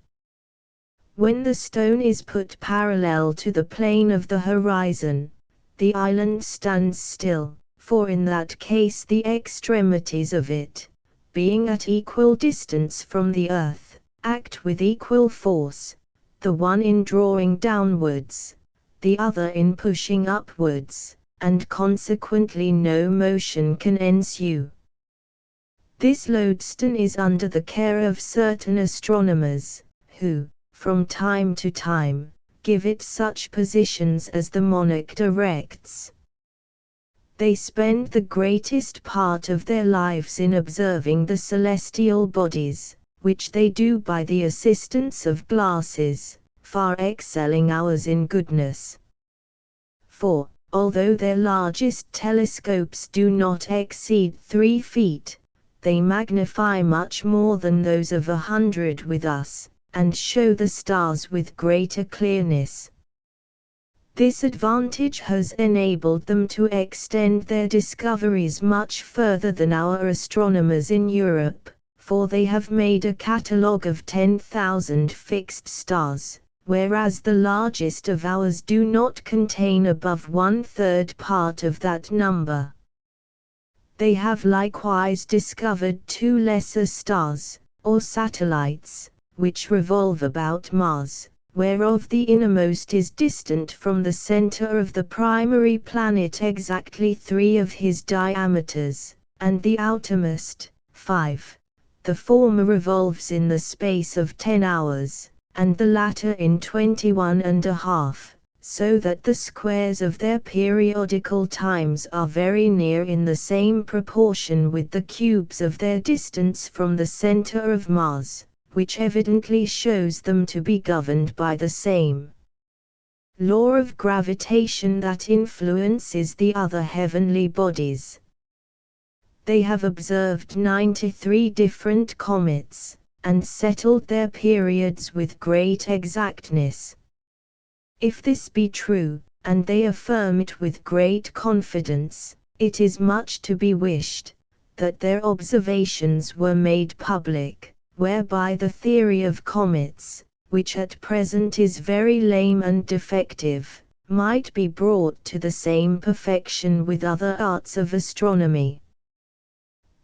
When the stone is put parallel to the plane of the horizon, the island stands still, for in that case the extremities of it, being at equal distance from the earth, act with equal force, the one in drawing downwards, the other in pushing upwards, and consequently no motion can ensue. This lodestone is under the care of certain astronomers, who, from time to time, give it such positions as the monarch directs. They spend the greatest part of their lives in observing the celestial bodies, which they do by the assistance of glasses, far excelling ours in goodness. For, although their largest telescopes do not exceed 3 feet, they magnify much more than those of 100 with us, and show the stars with greater clearness. This advantage has enabled them to extend their discoveries much further than our astronomers in Europe, for they have made a catalogue of 10,000 fixed stars, whereas the largest of ours do not contain above 1/3 part of that number. They have likewise discovered 2 lesser stars, or satellites, which revolve about Mars, whereof the innermost is distant from the center of the primary planet exactly 3 of his diameters, and the outermost, 5. The former revolves in the space of 10 hours, and the latter in 21½ so that the squares of their periodical times are very near in the same proportion with the cubes of their distance from the center of Mars, which evidently shows them to be governed by the same law of gravitation that influences the other heavenly bodies. They have observed 93 different comets, and settled their periods with great exactness. If this be true, and they affirm it with great confidence, it is much to be wished that their observations were made public, whereby the theory of comets, which at present is very lame and defective, might be brought to the same perfection with other arts of astronomy.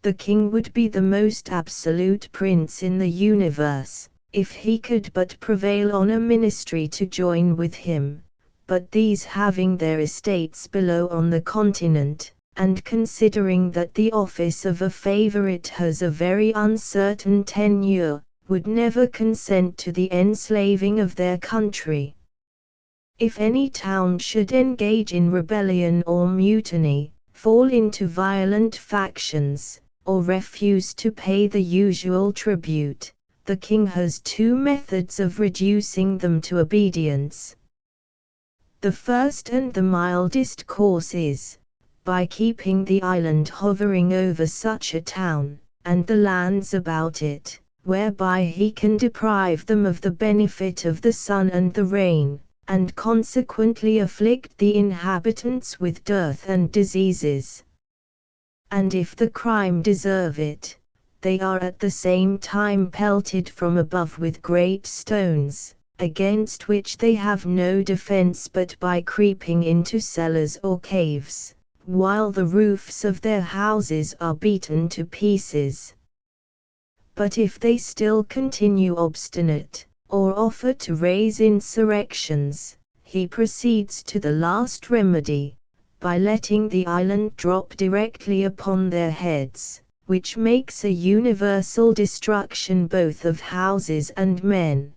The king would be the most absolute prince in the universe, if he could but prevail on a ministry to join with him, but these having their estates below on the continent, and considering that the office of a favorite has a very uncertain tenure, would never consent to the enslaving of their country. If any town should engage in rebellion or mutiny, fall into violent factions, or refuse to pay the usual tribute, the king has 2 methods of reducing them to obedience. The first and the mildest course is, by keeping the island hovering over such a town, and the lands about it, whereby he can deprive them of the benefit of the sun and the rain, and consequently afflict the inhabitants with dearth and diseases. And if the crime deserve it, they are at the same time pelted from above with great stones, against which they have no defense but by creeping into cellars or caves, while the roofs of their houses are beaten to pieces. But if they still continue obstinate, or offer to raise insurrections, he proceeds to the last remedy, by letting the island drop directly upon their heads, which makes a universal destruction both of houses and men.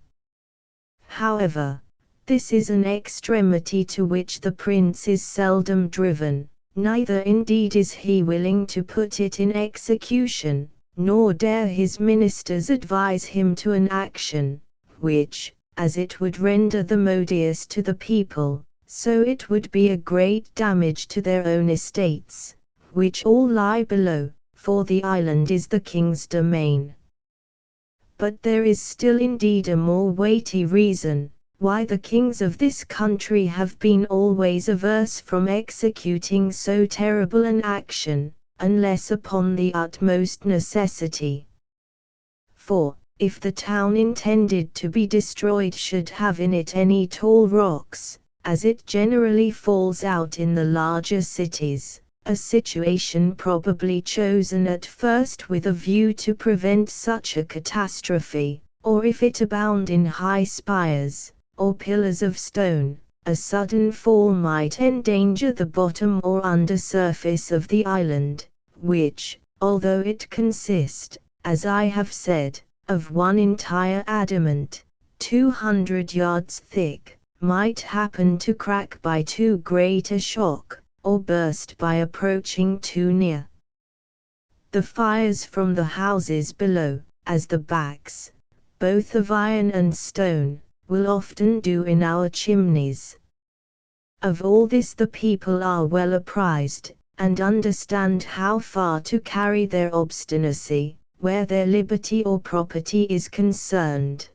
However, this is an extremity to which the prince is seldom driven, neither indeed is he willing to put it in execution, nor dare his ministers advise him to an action, which, as it would render them odious to the people, so it would be a great damage to their own estates, which all lie below, for the island is the king's domain. But there is still indeed a more weighty reason, why the kings of this country have been always averse from executing so terrible an action, unless upon the utmost necessity. For, if the town intended to be destroyed should have in it any tall rocks, as it generally falls out in the larger cities, a situation probably chosen at first with a view to prevent such a catastrophe, or if it abound in high spires, or pillars of stone, a sudden fall might endanger the bottom or under surface of the island, which, although it consist, as I have said, of one entire adamant, 200 yards thick, might happen to crack by too great a shock, or burst by approaching too near. The fires from the houses below, as the backs, both of iron and stone, will often do in our chimneys. Of all this the people are well apprised, and understand how far to carry their obstinacy, where their liberty or property is concerned.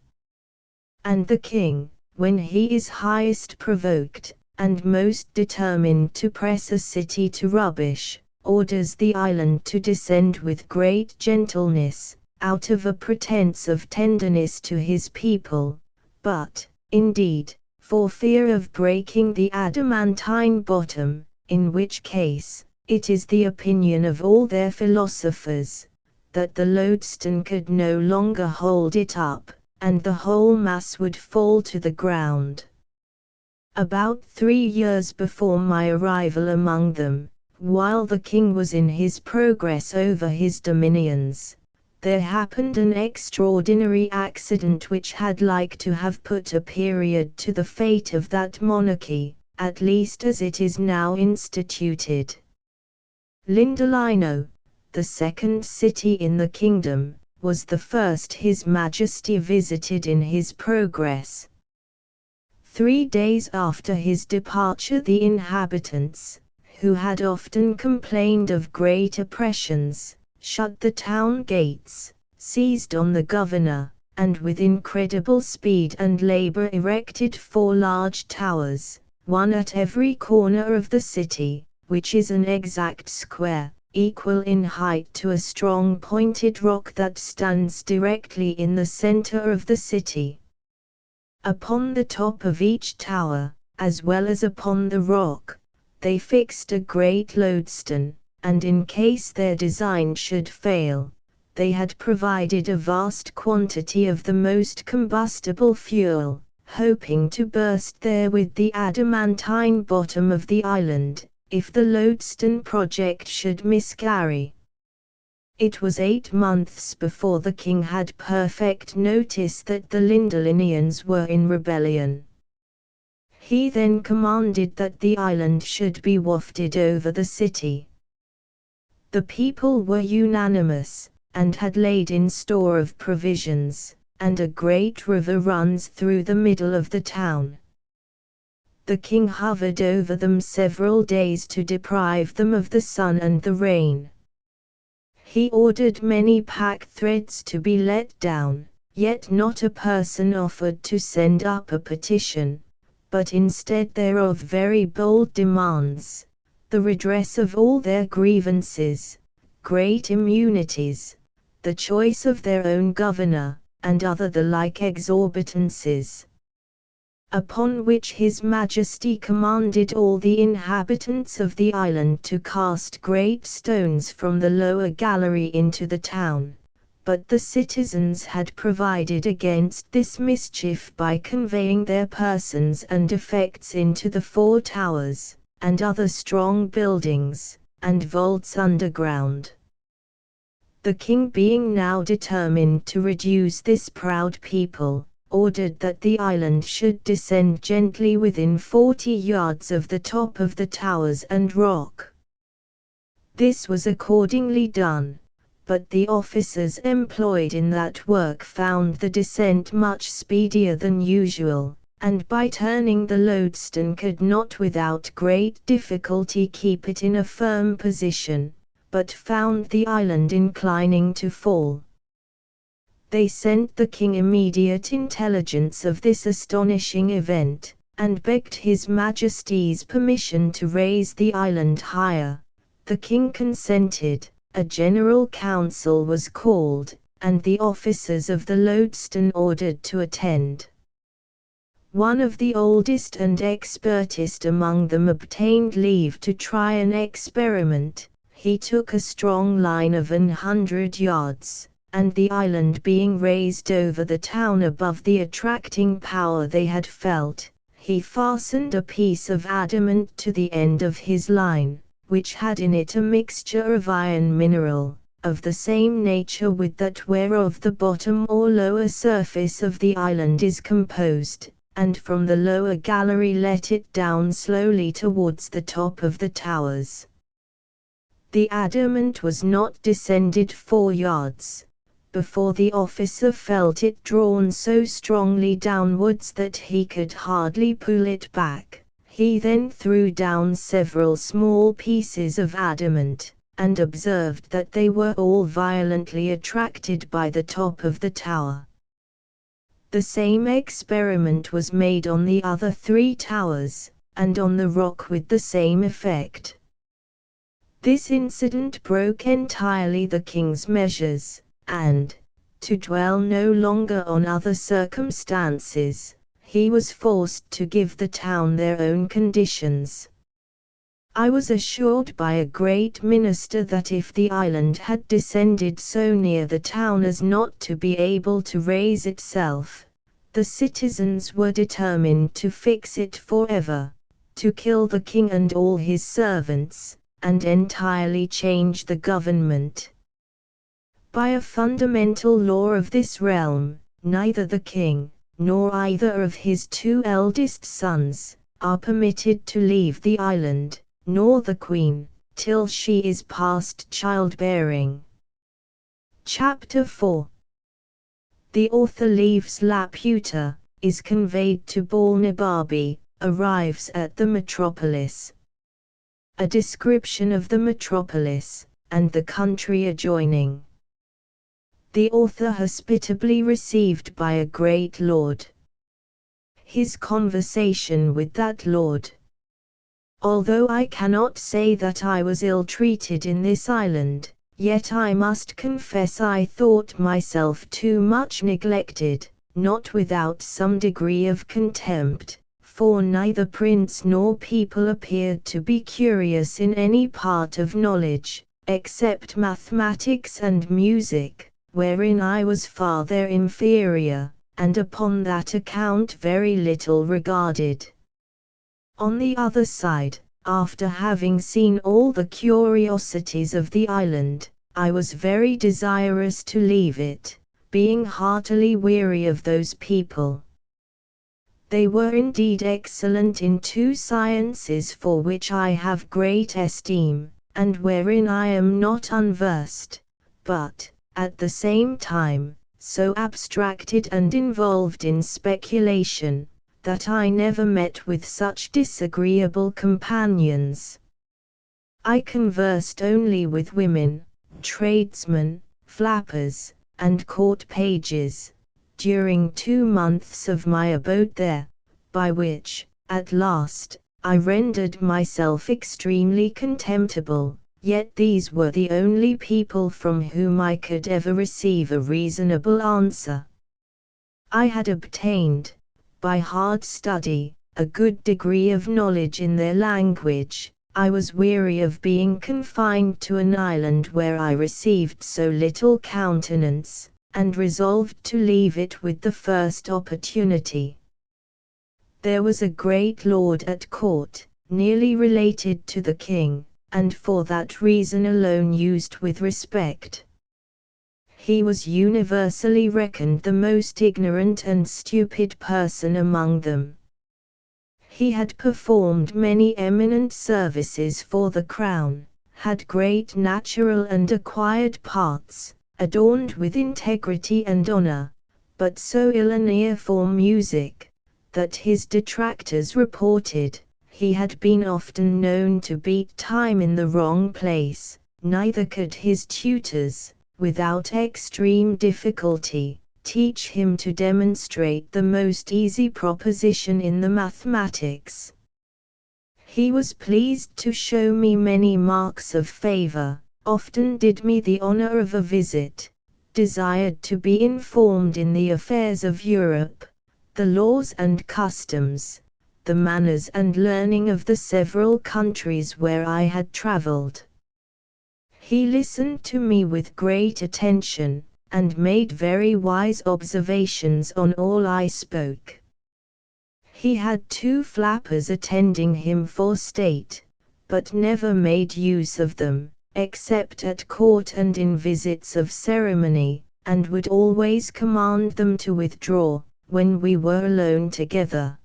And the king, when he is highest provoked, and most determined to press a city to rubbish, orders the island to descend with great gentleness, out of a pretence of tenderness to his people, but, indeed, for fear of breaking the adamantine bottom, in which case, it is the opinion of all their philosophers, that the lodestone could no longer hold it up, and the whole mass would fall to the ground. About 3 years before my arrival among them, while the king was in his progress over his dominions, there happened an extraordinary accident which had like to have put a period to the fate of that monarchy, at least as it is now instituted. Lindolino, the second city in the kingdom, was the first His Majesty visited in his progress. 3 days after his departure the inhabitants, who had often complained of great oppressions, shut the town gates, seized on the governor, and with incredible speed and labor erected 4 large towers, one at every corner of the city, which is an exact square, equal in height to a strong pointed rock that stands directly in the center of the city. Upon the top of each tower, as well as upon the rock, they fixed a great lodestone, and in case their design should fail, they had provided a vast quantity of the most combustible fuel, hoping to burst therewith the adamantine bottom of the island, if the lodestone project should miscarry. It was 8 months before the king had perfect notice that the Lindolinians were in rebellion. He then commanded that the island should be wafted over the city. The people were unanimous, and had laid in store of provisions, and a great river runs through the middle of the town. The king hovered over them several days to deprive them of the sun and the rain. He ordered many pack threads to be let down, yet not a person offered to send up a petition, but instead thereof very bold demands, the redress of all their grievances, great immunities, the choice of their own governor, and other the like exorbitances. Upon which His Majesty commanded all the inhabitants of the island to cast great stones from the lower gallery into the town, but the citizens had provided against this mischief by conveying their persons and effects into the 4 towers, and other strong buildings, and vaults underground. The king being now determined to reduce this proud people, ordered that the island should descend gently within 40 yards of the top of the towers and rock. This was accordingly done, but the officers employed in that work found the descent much speedier than usual, and by turning the lodestone could not without great difficulty keep it in a firm position, but found the island inclining to fall. They sent the king immediate intelligence of this astonishing event, and begged His Majesty's permission to raise the island higher. The king consented, a general council was called, and the officers of the lodestone ordered to attend. One of the oldest and expertest among them obtained leave to try an experiment. He took a strong line of 100 yards, and the island being raised over the town above the attracting power they had felt, he fastened a piece of adamant to the end of his line, which had in it a mixture of iron mineral, of the same nature with that whereof the bottom or lower surface of the island is composed, and from the lower gallery let it down slowly towards the top of the towers. The adamant was not descended 4 yards, before the officer felt it drawn so strongly downwards that he could hardly pull it back. He then threw down several small pieces of adamant, and observed that they were all violently attracted by the top of the tower. The same experiment was made on the other 3 towers, and on the rock with the same effect. This incident broke entirely the king's measures, and, to dwell no longer on other circumstances, he was forced to give the town their own conditions. I was assured by a great minister that if the island had descended so near the town as not to be able to raise itself, the citizens were determined to fix it forever, to kill the king and all his servants, and entirely change the government. By a fundamental law of this realm, neither the king, nor either of his 2 eldest sons, are permitted to leave the island, nor the queen, till she is past childbearing. Chapter 4. The author leaves Laputa, is conveyed to Balnibarbi, arrives at the metropolis. A description of the metropolis, and the country adjoining. The author hospitably received by a great lord. His conversation with that lord. Although I cannot say that I was ill-treated in this island, yet I must confess I thought myself too much neglected, not without some degree of contempt, for neither prince nor people appeared to be curious in any part of knowledge, except mathematics and music, wherein I was far their inferior, and upon that account very little regarded. On the other side, after having seen all the curiosities of the island, I was very desirous to leave it, being heartily weary of those people. They were indeed excellent in 2 sciences for which I have great esteem, and wherein I am not unversed, but, at the same time, so abstracted and involved in speculation, that I never met with such disagreeable companions. I conversed only with women, tradesmen, flappers, and court pages, during 2 months of my abode there, by which, at last, I rendered myself extremely contemptible, yet these were the only people from whom I could ever receive a reasonable answer. I had obtained, by hard study, a good degree of knowledge in their language. I was weary of being confined to an island where I received so little countenance, and resolved to leave it with the first opportunity. There was a great lord at court, nearly related to the king, and for that reason alone used with respect. He was universally reckoned the most ignorant and stupid person among them. He had performed many eminent services for the crown, had great natural and acquired parts, adorned with integrity and honor, but so ill an ear for music, that his detractors reported, he had been often known to beat time in the wrong place, neither could his tutors, without extreme difficulty, teach him to demonstrate the most easy proposition in the mathematics. He was pleased to show me many marks of favor, often did me the honor of a visit, desired to be informed in the affairs of Europe, the laws and customs, the manners and learning of the several countries where I had traveled. He listened to me with great attention, and made very wise observations on all I spoke. He had 2 flappers attending him for state, but never made use of them, except at court and in visits of ceremony, and would always command them to withdraw, when we were alone together.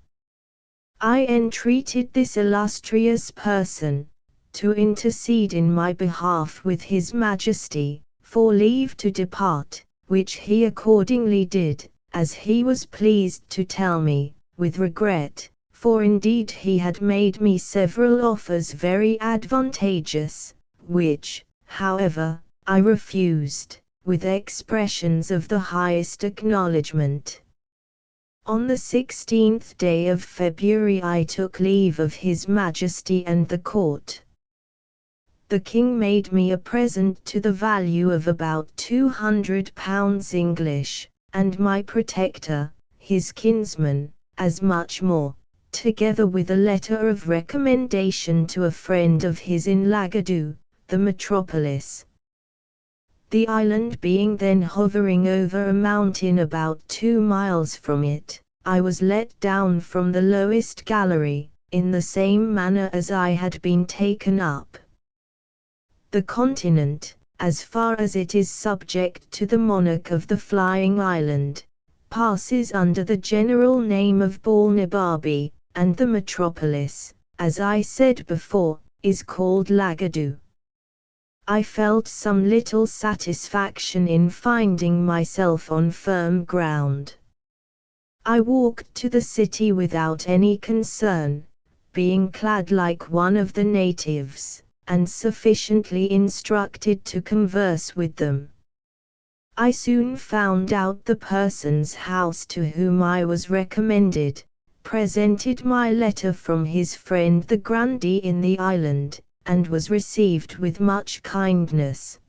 I entreated this illustrious person to intercede in my behalf with His Majesty, for leave to depart, which he accordingly did, as he was pleased to tell me, with regret, for indeed he had made me several offers very advantageous, which, however, I refused, with expressions of the highest acknowledgment. On the 16th day of February I took leave of His Majesty and the court. The king made me a present to the value of about £200 English, and my protector, his kinsman, as much more, together with a letter of recommendation to a friend of his in Lagado, the metropolis. The island being then hovering over a mountain about 2 miles from it, I was let down from the lowest gallery, in the same manner as I had been taken up. The continent, as far as it is subject to the monarch of the flying island, passes under the general name of Balnibarbi, and the metropolis, as I said before, is called Lagado. I felt some little satisfaction in finding myself on firm ground. I walked to the city without any concern, being clad like one of the natives, and sufficiently instructed to converse with them. I soon found out the person's house to whom I was recommended, presented my letter from his friend the grandee in the island, and was received with much kindness.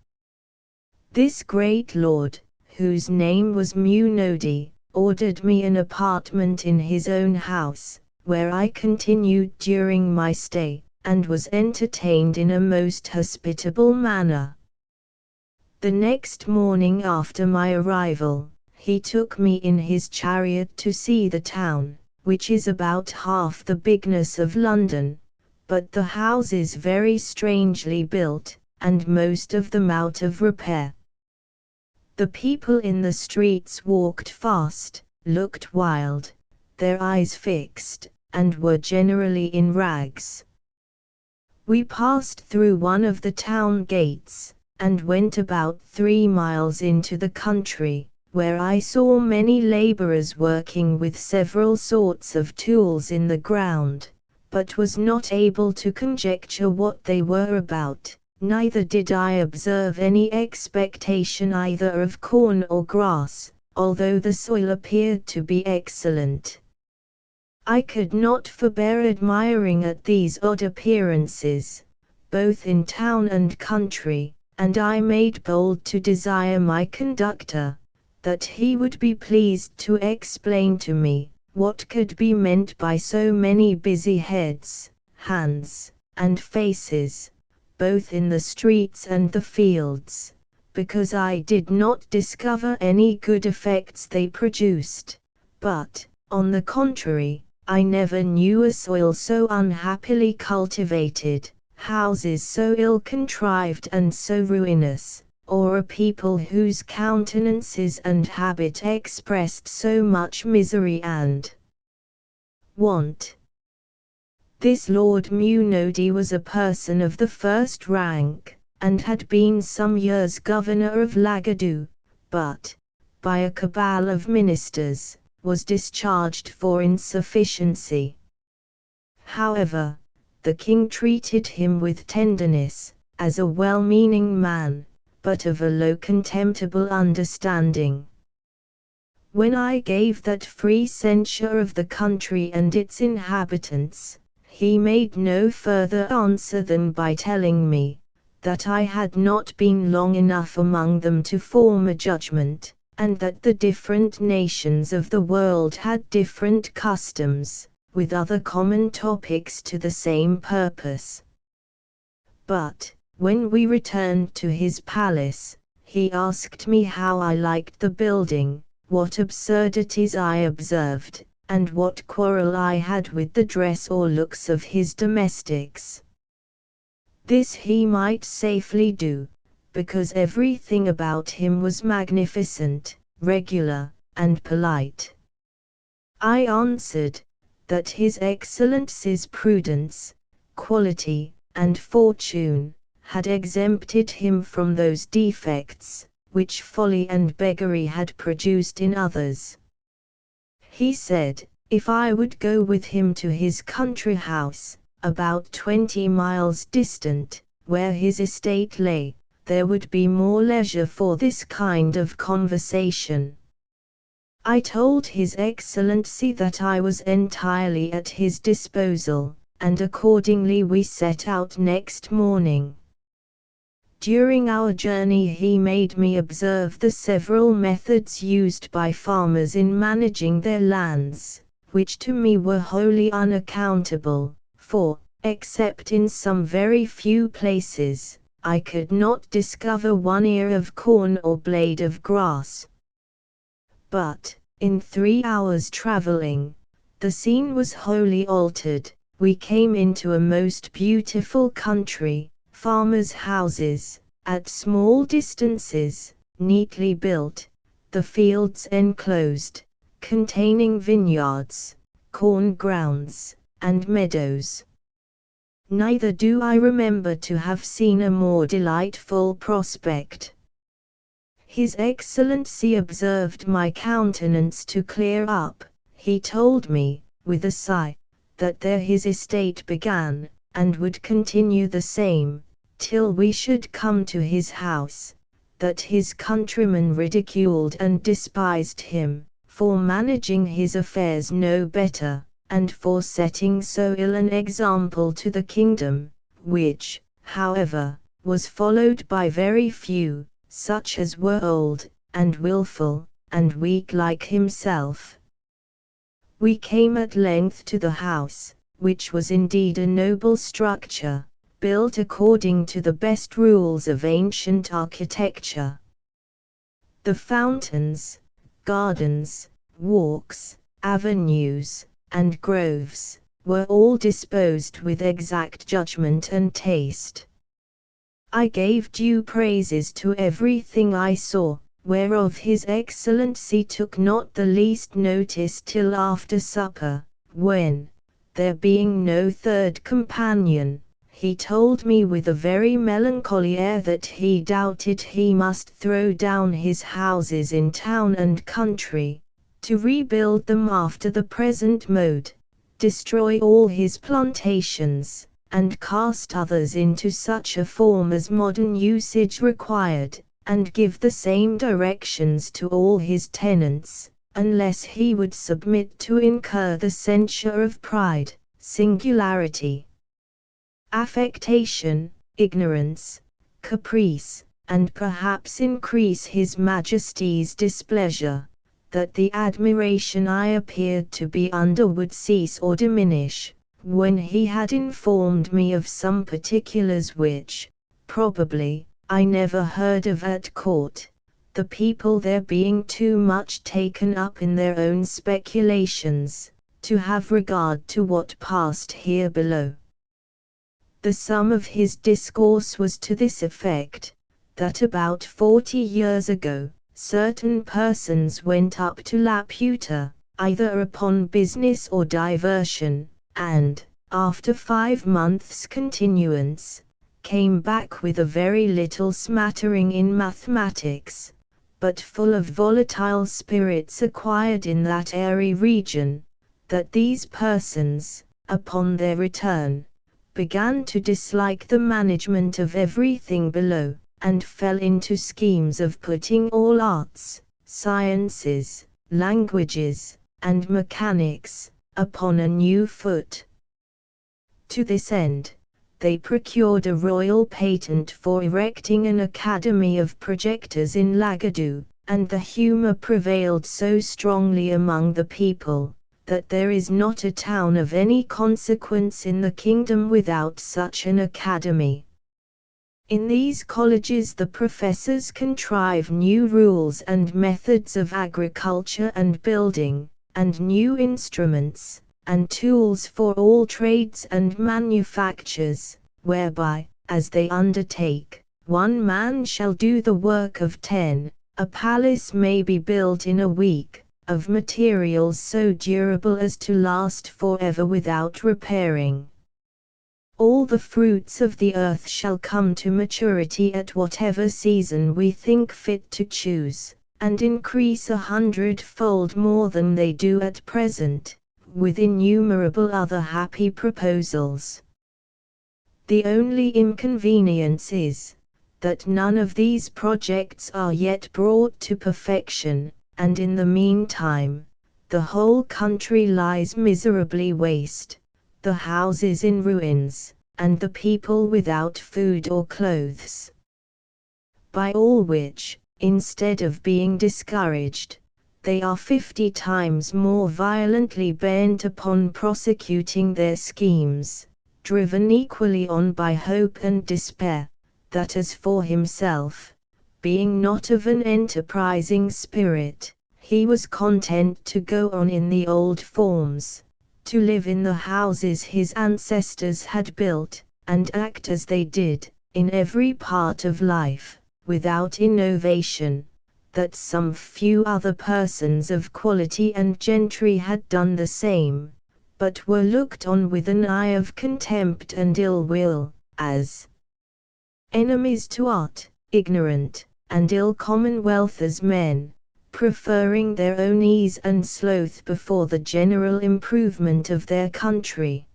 This great lord, whose name was Munodi, ordered me an apartment in his own house, where I continued during my stay, and was entertained in a most hospitable manner. The next morning after my arrival, he took me in his chariot to see the town, which is about half the bigness of London, but the houses very strangely built, and most of them out of repair. The people in the streets walked fast, looked wild, their eyes fixed, and were generally in rags. We passed through one of the town gates, and went about 3 miles into the country, where I saw many laborers working with several sorts of tools in the ground, but was not able to conjecture what they were about, neither did I observe any expectation either of corn or grass, although the soil appeared to be excellent. I could not forbear admiring at these odd appearances, both in town and country, and I made bold to desire my conductor, that he would be pleased to explain to me, what could be meant by so many busy heads, hands, and faces, both in the streets and the fields, because I did not discover any good effects they produced, but, on the contrary, I never knew a soil so unhappily cultivated, houses so ill contrived and so ruinous, or a people whose countenances and habit expressed so much misery and want. This Lord Munodi was a person of the first rank, and had been some years governor of Lagado, but, by a cabal of ministers, was discharged for insufficiency. However, the king treated him with tenderness, as a well-meaning man, but of a low contemptible understanding. When I gave that free censure of the country and its inhabitants, he made no further answer than by telling me, that I had not been long enough among them to form a judgment, and that the different nations of the world had different customs, with other common topics to the same purpose. But, when we returned to his palace, he asked me how I liked the building, what absurdities I observed, and what quarrel I had with the dress or looks of his domestics. This he might safely do, because everything about him was magnificent, regular, and polite. I answered, that His Excellency's prudence, quality, and fortune, had exempted him from those defects, which folly and beggary had produced in others. He said, if I would go with him to his country house, about 20 miles distant, where his estate lay, there would be more leisure for this kind of conversation. I told His Excellency that I was entirely at his disposal, and accordingly we set out next morning. During our journey he made me observe the several methods used by farmers in managing their lands, which to me were wholly unaccountable, for, except in some very few places, I could not discover one ear of corn or blade of grass. But, in 3 hours travelling, the scene was wholly altered. We came into a most beautiful country, farmers' houses, at small distances, neatly built, the fields enclosed, containing vineyards, corn grounds, and meadows. Neither do I remember to have seen a more delightful prospect. His Excellency observed my countenance to clear up. He told me, with a sigh, that there his estate began, and would continue the same, till we should come to his house, that his countrymen ridiculed and despised him, for managing his affairs no better, and for setting so ill an example to the kingdom, which, however, was followed by very few, such as were old, and wilful, and weak like himself. We came at length to the house, which was indeed a noble structure, built according to the best rules of ancient architecture. The fountains, gardens, walks, avenues, and groves, were all disposed with exact judgment and taste. I gave due praises to everything I saw, whereof His Excellency took not the least notice till after supper, when, there being no third companion, he told me with a very melancholy air that he doubted he must throw down his houses in town and country, to rebuild them after the present mode, destroy all his plantations, and cast others into such a form as modern usage required, and give the same directions to all his tenants, unless he would submit to incur the censure of pride, singularity, affectation, ignorance, caprice, and perhaps increase his Majesty's displeasure, that the admiration I appeared to be under would cease or diminish, when he had informed me of some particulars which, probably, I never heard of at court, the people there being too much taken up in their own speculations, to have regard to what passed here below. The sum of his discourse was to this effect, that about 40 years ago, certain persons went up to Laputa, either upon business or diversion, and, after 5 months' continuance, came back with a very little smattering in mathematics, but full of volatile spirits acquired in that airy region, that these persons, upon their return, began to dislike the management of everything below, and fell into schemes of putting all arts, sciences, languages, and mechanics, upon a new foot. To this end, they procured a royal patent for erecting an academy of projectors in Lagadu, and the humour prevailed so strongly among the people, that there is not a town of any consequence in the kingdom without such an academy. In these colleges the professors contrive new rules and methods of agriculture and building, and new instruments, and tools for all trades and manufactures, whereby, as they undertake, one man shall do the work of 10, a palace may be built in a week, of materials so durable as to last forever without repairing. All the fruits of the earth shall come to maturity at whatever season we think fit to choose, and increase 100-fold more than they do at present, with innumerable other happy proposals. The only inconvenience is, that none of these projects are yet brought to perfection, and in the meantime, the whole country lies miserably waste, the houses in ruins, and the people without food or clothes. By all which, instead of being discouraged, they are 50 times more violently bent upon prosecuting their schemes, driven equally on by hope and despair, that as for himself, being not of an enterprising spirit, he was content to go on in the old forms, to live in the houses his ancestors had built, and act as they did, in every part of life, without innovation, that some few other persons of quality and gentry had done the same, but were looked on with an eye of contempt and ill will, as enemies to art, ignorant, and ill commonwealth as men, preferring their own ease and sloth before the general improvement of their country.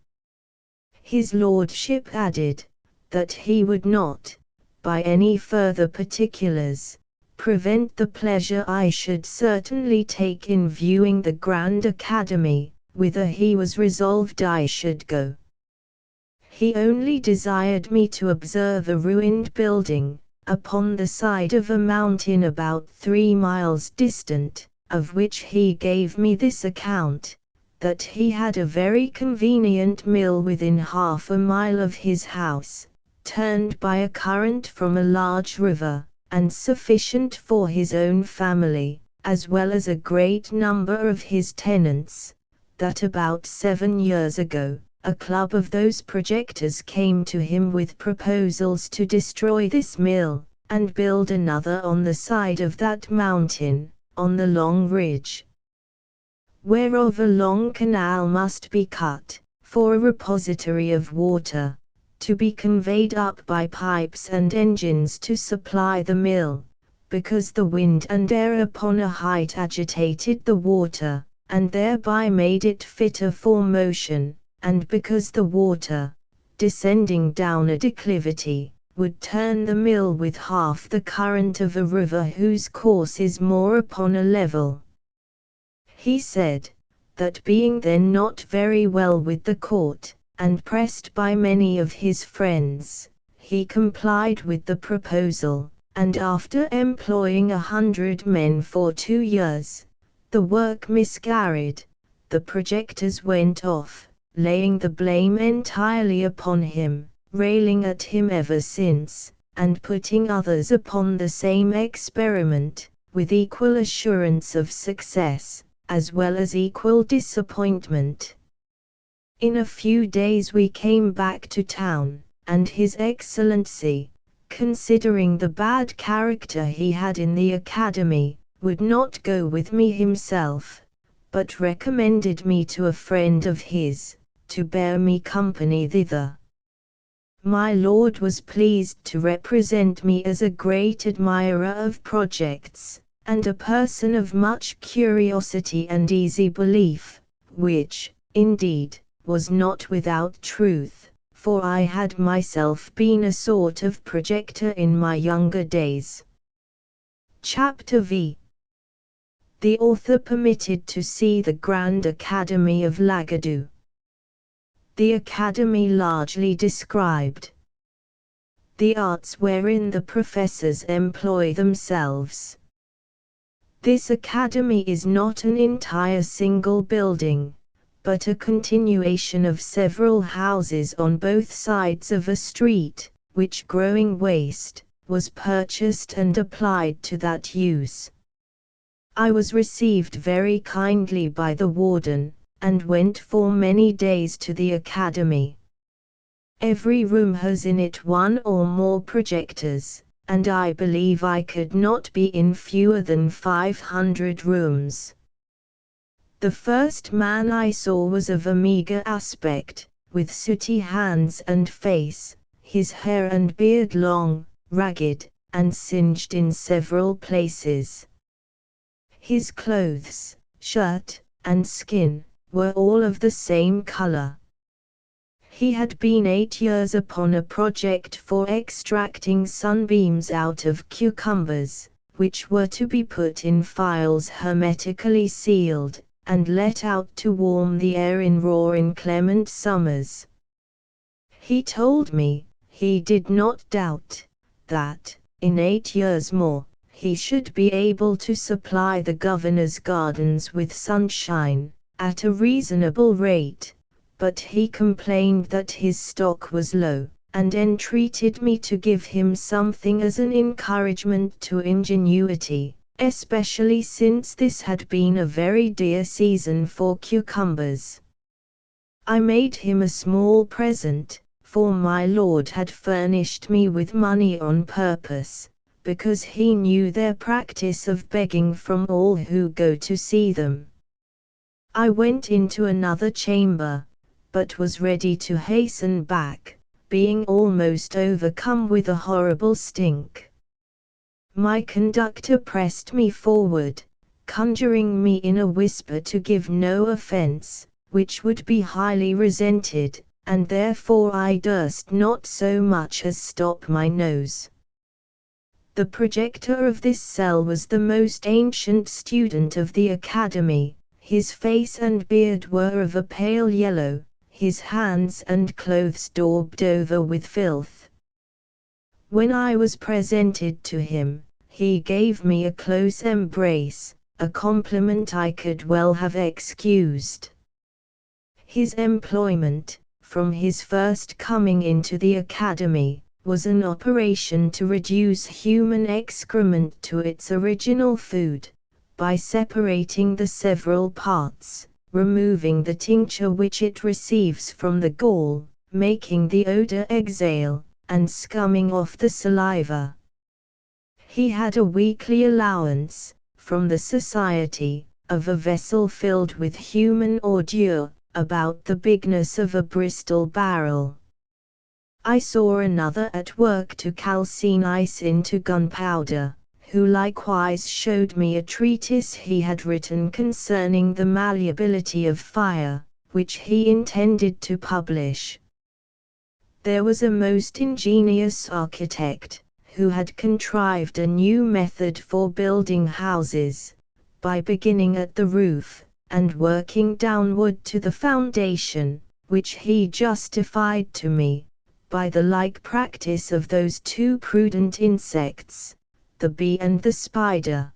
His lordship added, that he would not, by any further particulars, prevent the pleasure I should certainly take in viewing the Grand Academy, whither he was resolved I should go. He only desired me to observe a ruined building, upon the side of a mountain about 3 miles distant, of which he gave me this account, that he had a very convenient mill within half a mile of his house, turned by a current from a large river, and sufficient for his own family, as well as a great number of his tenants, that about 7 years ago, a club of those projectors came to him with proposals to destroy this mill, and build another on the side of that mountain, on the long ridge, whereof a long canal must be cut, for a repository of water, to be conveyed up by pipes and engines to supply the mill, because the wind and air upon a height agitated the water, and thereby made it fitter for motion, and because the water, descending down a declivity, would turn the mill with half the current of a river whose course is more upon a level. He said, that being then not very well with the court, and pressed by many of his friends, he complied with the proposal, and after employing 100 men for 2 years, the work miscarried, the projectors went off, laying the blame entirely upon him, railing at him ever since, and putting others upon the same experiment, with equal assurance of success, as well as equal disappointment. In a few days we came back to town, and His Excellency, considering the bad character he had in the academy, would not go with me himself, but recommended me to a friend of his, to bear me company thither. My lord was pleased to represent me as a great admirer of projects, and a person of much curiosity and easy belief, which, indeed, was not without truth, for I had myself been a sort of projector in my younger days. Chapter V. The author permitted to see the Grand Academy of Lagadu. The Academy largely described. The arts wherein the professors employ themselves. This Academy is not an entire single building, but a continuation of several houses on both sides of a street, which growing waste, was purchased and applied to that use. I was received very kindly by the warden, and went for many days to the Academy. Every room has in it one or more projectors, and I believe I could not be in fewer than 500 rooms. The first man I saw was of a meager aspect, with sooty hands and face, his hair and beard long, ragged, and singed in several places. His clothes, shirt, and skin, were all of the same color. He had been 8 years upon a project for extracting sunbeams out of cucumbers, which were to be put in phials hermetically sealed, and let out to warm the air in raw inclement summers. He told me, he did not doubt, that, in 8 years more, he should be able to supply the governor's gardens with sunshine, at a reasonable rate, but he complained that his stock was low, and entreated me to give him something as an encouragement to ingenuity, especially since this had been a very dear season for cucumbers. I made him a small present, for my lord had furnished me with money on purpose, because he knew their practice of begging from all who go to see them. I went into another chamber, but was ready to hasten back, being almost overcome with a horrible stink. My conductor pressed me forward, conjuring me in a whisper to give no offense, which would be highly resented, and therefore I durst not so much as stop my nose. The projector of this cell was the most ancient student of the academy. His face and beard were of a pale yellow, his hands and clothes daubed over with filth. When I was presented to him, he gave me a close embrace, a compliment I could well have excused. His employment, from his first coming into the academy, was an operation to reduce human excrement to its original food, by separating the several parts, removing the tincture which it receives from the gall, making the odor exhale, and scumming off the saliva. He had a weekly allowance, from the society, of a vessel filled with human ordure, about the bigness of a Bristol barrel. I saw another at work to calcine ice into gunpowder, who likewise showed me a treatise he had written concerning the malleability of fire, which he intended to publish. There was a most ingenious architect, who had contrived a new method for building houses, by beginning at the roof, and working downward to the foundation, which he justified to me, by the like practice of those two prudent insects, the bee and the spider.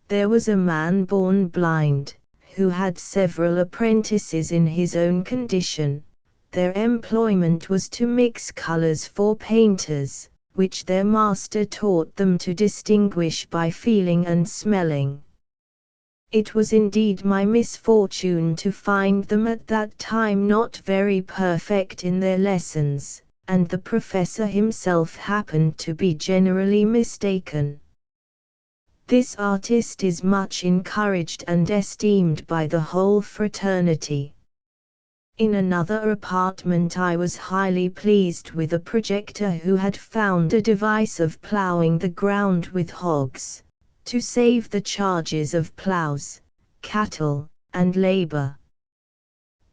There was a man born blind, who had several apprentices in his own condition. Their employment was to mix colors for painters, which their master taught them to distinguish by feeling and smelling. It was indeed my misfortune to find them at that time not very perfect in their lessons, and the professor himself happened to be generally mistaken. This artist is much encouraged and esteemed by the whole fraternity. In another apartment I was highly pleased with a projector who had found a device of ploughing the ground with hogs, to save the charges of ploughs, cattle, and labor.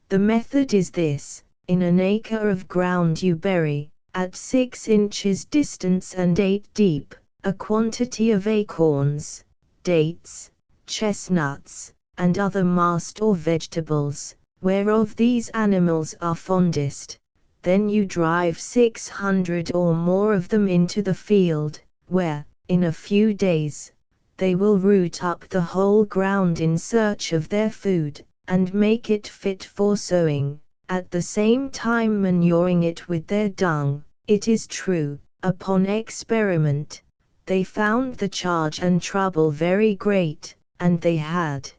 The method is this: in an acre of ground you bury, at 6 inches distance and 8 deep, a quantity of acorns, dates, chestnuts, and other mast or vegetables, whereof these animals are fondest. Then you drive 600 or more of them into the field, where, in a few days, they will root up the whole ground in search of their food, and make it fit for sowing, at the same time manuring it with their dung. It is true, upon experiment, they found the charge and trouble very great, and they had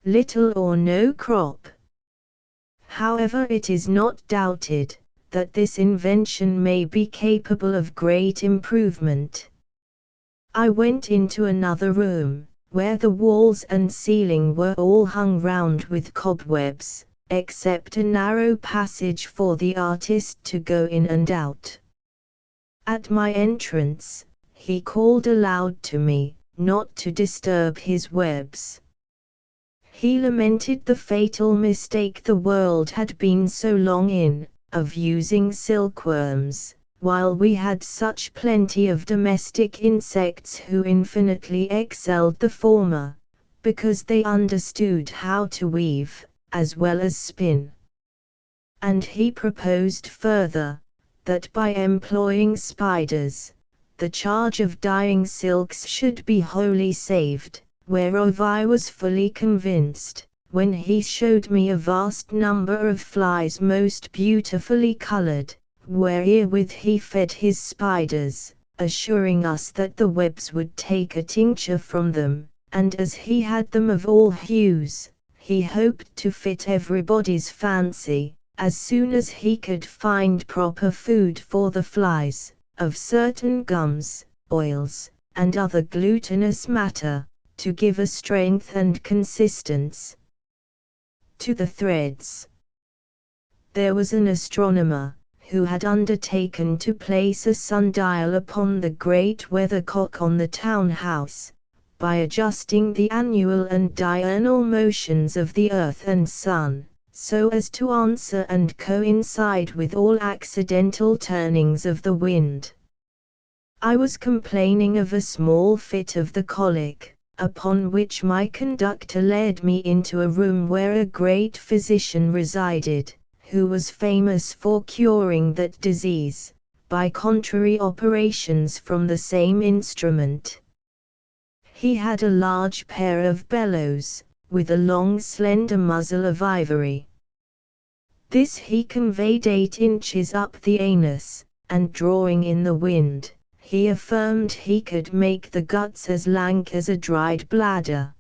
little or no crop. However, it is not doubted that this invention may be capable of great improvement. I went into another room, where the walls and ceiling were all hung round with cobwebs, except a narrow passage for the artist to go in and out. At my entrance, he called aloud to me, not to disturb his webs. He lamented the fatal mistake the world had been so long in, of using silkworms, while we had such plenty of domestic insects who infinitely excelled the former, because they understood how to weave, as well as spin. And he proposed further, that by employing spiders, the charge of dyeing silks should be wholly saved, whereof I was fully convinced, when he showed me a vast number of flies most beautifully colored, wherewith he fed his spiders, assuring us that the webs would take a tincture from them, and as he had them of all hues, he hoped to fit everybody's fancy, as soon as he could find proper food for the flies, of certain gums, oils, and other glutinous matter, to give a strength and consistence to the threads. There was an astronomer, who had undertaken to place a sundial upon the great weathercock on the town house, by adjusting the annual and diurnal motions of the earth and sun, so as to answer and coincide with all accidental turnings of the wind. I was complaining of a small fit of the colic, upon which my conductor led me into a room where a great physician resided, who was famous for curing that disease, by contrary operations from the same instrument. He had a large pair of bellows, with a long slender muzzle of ivory. This he conveyed 8 inches up the anus, and drawing in the wind, he affirmed he could make the guts as lank as a dried bladder.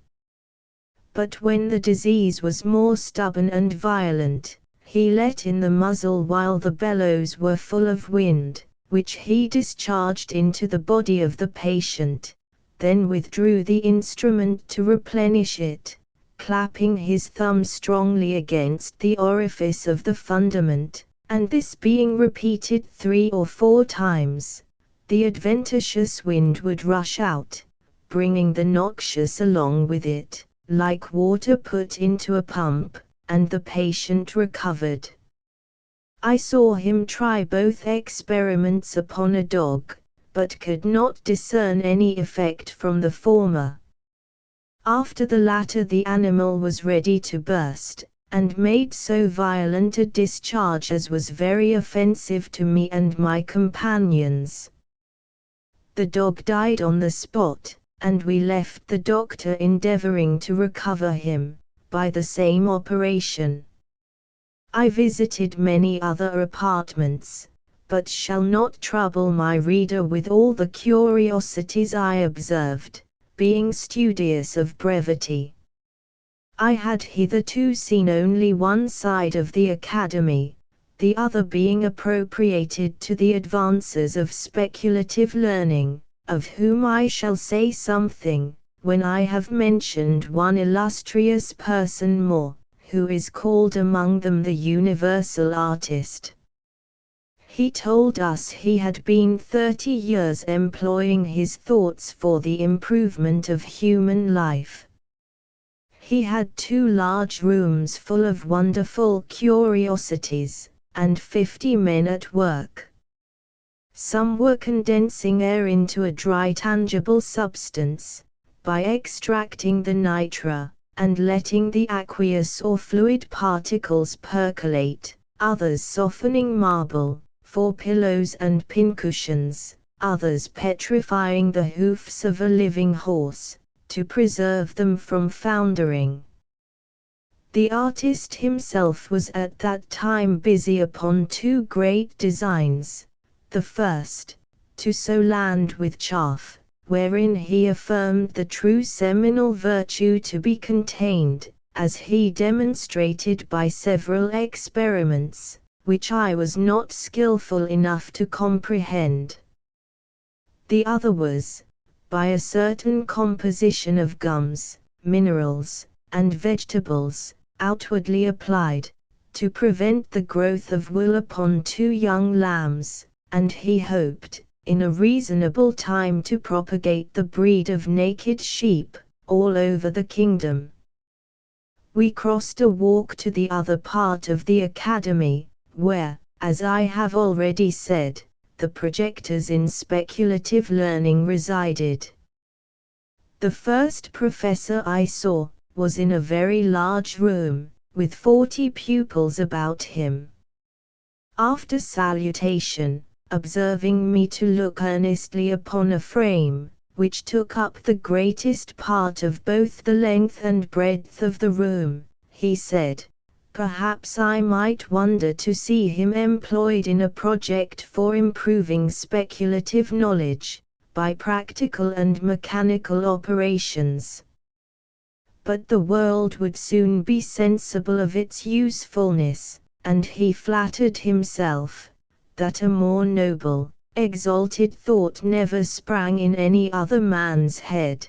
But when the disease was more stubborn and violent, he let in the muzzle while the bellows were full of wind, which he discharged into the body of the patient, then withdrew the instrument to replenish it, clapping his thumb strongly against the orifice of the fundament, and this being repeated 3 or 4 times, the adventitious wind would rush out, bringing the noxious along with it, like water put into a pump, and the patient recovered. I saw him try both experiments upon a dog, but could not discern any effect from the former. After the latter the animal was ready to burst, and made so violent a discharge as was very offensive to me and my companions. The dog died on the spot, and we left the doctor endeavoring to recover him, by the same operation. I visited many other apartments, but shall not trouble my reader with all the curiosities I observed, being studious of brevity. I had hitherto seen only one side of the academy, the other being appropriated to the advances of speculative learning, of whom I shall say something, when I have mentioned one illustrious person more, who is called among them the universal artist. He told us he had been 30 years employing his thoughts for the improvement of human life. He had 2 large rooms full of wonderful curiosities, and 50 men at work. Some were condensing air into a dry tangible substance, by extracting the nitra, and letting the aqueous or fluid particles percolate, others softening marble, for pillows and pincushions, others petrifying the hoofs of a living horse, to preserve them from foundering. The artist himself was at that time busy upon 2 great designs. The first, to sow land with chaff, wherein he affirmed the true seminal virtue to be contained, as he demonstrated by several experiments, which I was not skillful enough to comprehend. The other was, by a certain composition of gums, minerals, and vegetables, outwardly applied, to prevent the growth of wool upon 2 young lambs, and he hoped, in a reasonable time to propagate the breed of naked sheep, all over the kingdom. We crossed a walk to the other part of the academy, where, as I have already said, the projectors in speculative learning resided. The first professor I saw was in a very large room, with 40 pupils about him. After salutation, observing me to look earnestly upon a frame, which took up the greatest part of both the length and breadth of the room, he said, "Perhaps I might wonder to see him employed in a project for improving speculative knowledge, by practical and mechanical operations. But the world would soon be sensible of its usefulness, and he flattered himself, that a more noble, exalted thought never sprang in any other man's head."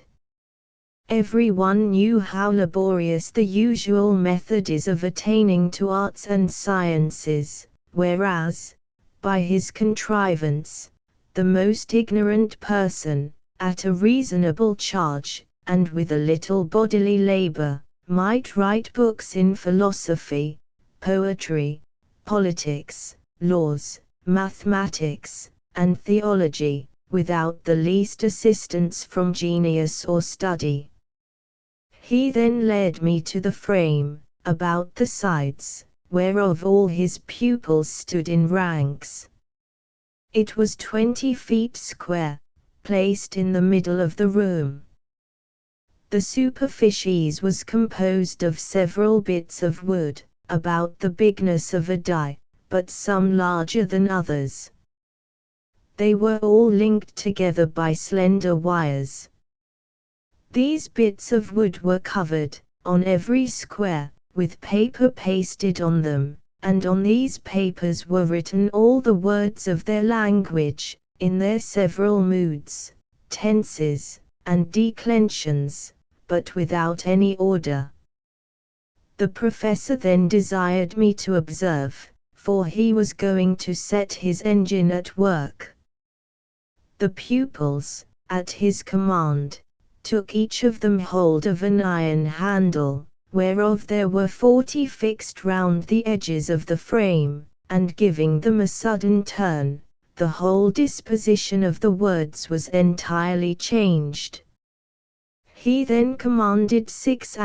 Every one knew how laborious the usual method is of attaining to arts and sciences, whereas, by his contrivance, the most ignorant person, at a reasonable charge, and with a little bodily labor, might write books in philosophy, poetry, politics, laws, mathematics, and theology, without the least assistance from genius or study. He then led me to the frame, about the sides, whereof all his pupils stood in ranks. It was 20 feet square, placed in the middle of the room. The superficies was composed of several bits of wood, about the bigness of a die, but some larger than others. They were all linked together by slender wires. These bits of wood were covered, on every square, with paper pasted on them, and on these papers were written all the words of their language, in their several moods, tenses, and declensions, but without any order. The professor then desired me to observe, for he was going to set his engine at work. The pupils, at his command, took each of them hold of an iron handle, whereof there were 40 fixed round the edges of the frame, and giving them a sudden turn, the whole disposition of the words was entirely changed. He then commanded 36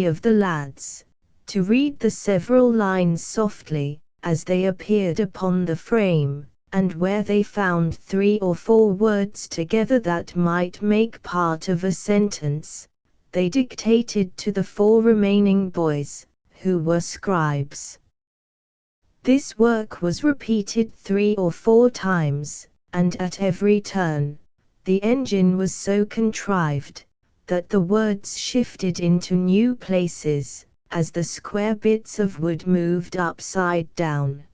of the lads, to read the several lines softly, as they appeared upon the frame, and where they found 3 or 4 words together that might make part of a sentence, they dictated to the 4 remaining boys, who were scribes. This work was repeated 3 or 4 times, and at every turn, the engine was so contrived, that the words shifted into new places, as the square bits of wood moved upside down.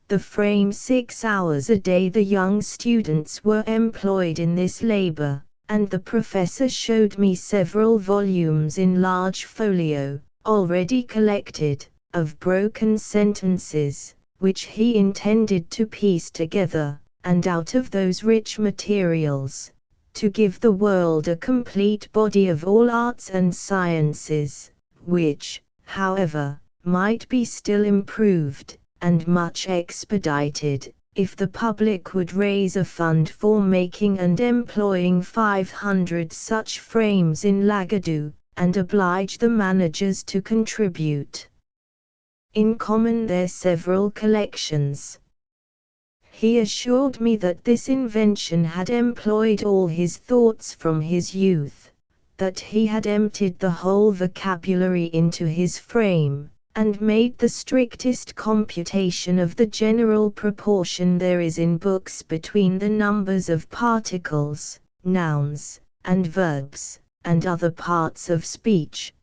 The frame 6 hours a day the young students were employed in this labor, and the professor showed me several volumes in large folio, already collected, of broken sentences, which he intended to piece together, and out of those rich materials, to give the world a complete body of all arts and sciences, which, however, might be still improved, and much expedited, if the public would raise a fund for making and employing 500 such frames in Lagadu, and oblige the managers to contribute in common their several collections. He assured me that this invention had employed all his thoughts from his youth, that he had emptied the whole vocabulary into his frame, and made the strictest computation of the general proportion there is in books between the numbers of particles, nouns, and verbs, and other parts of speech.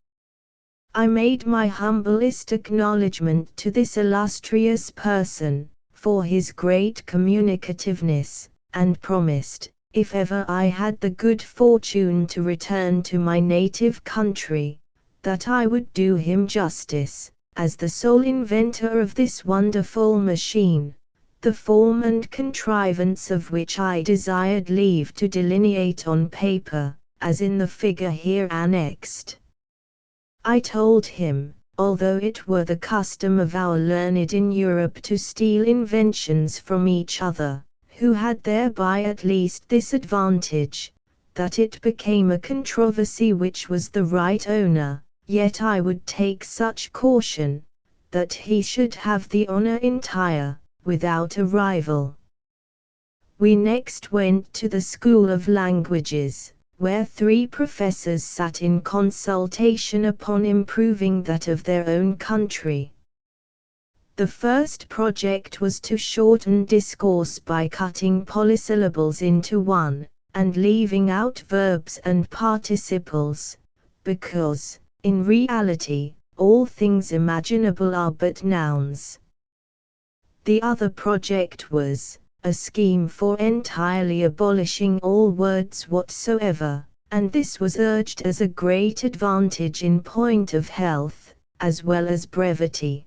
I made my humblest acknowledgment to this illustrious person, for his great communicativeness, and promised, if ever I had the good fortune to return to my native country, that I would do him justice, as the sole inventor of this wonderful machine, the form and contrivance of which I desired leave to delineate on paper, as in the figure here annexed. I told him, although it were the custom of our learned in Europe to steal inventions from each other, who had thereby at least this advantage, that it became a controversy which was the right owner, yet I would take such caution, that he should have the honor entire, without a rival. We next went to the School of Languages, where 3 professors sat in consultation upon improving that of their own country. The first project was to shorten discourse by cutting polysyllables into one, and leaving out verbs and participles, because, in reality, all things imaginable are but nouns. The other project was a scheme for entirely abolishing all words whatsoever, and this was urged as a great advantage in point of health, as well as brevity.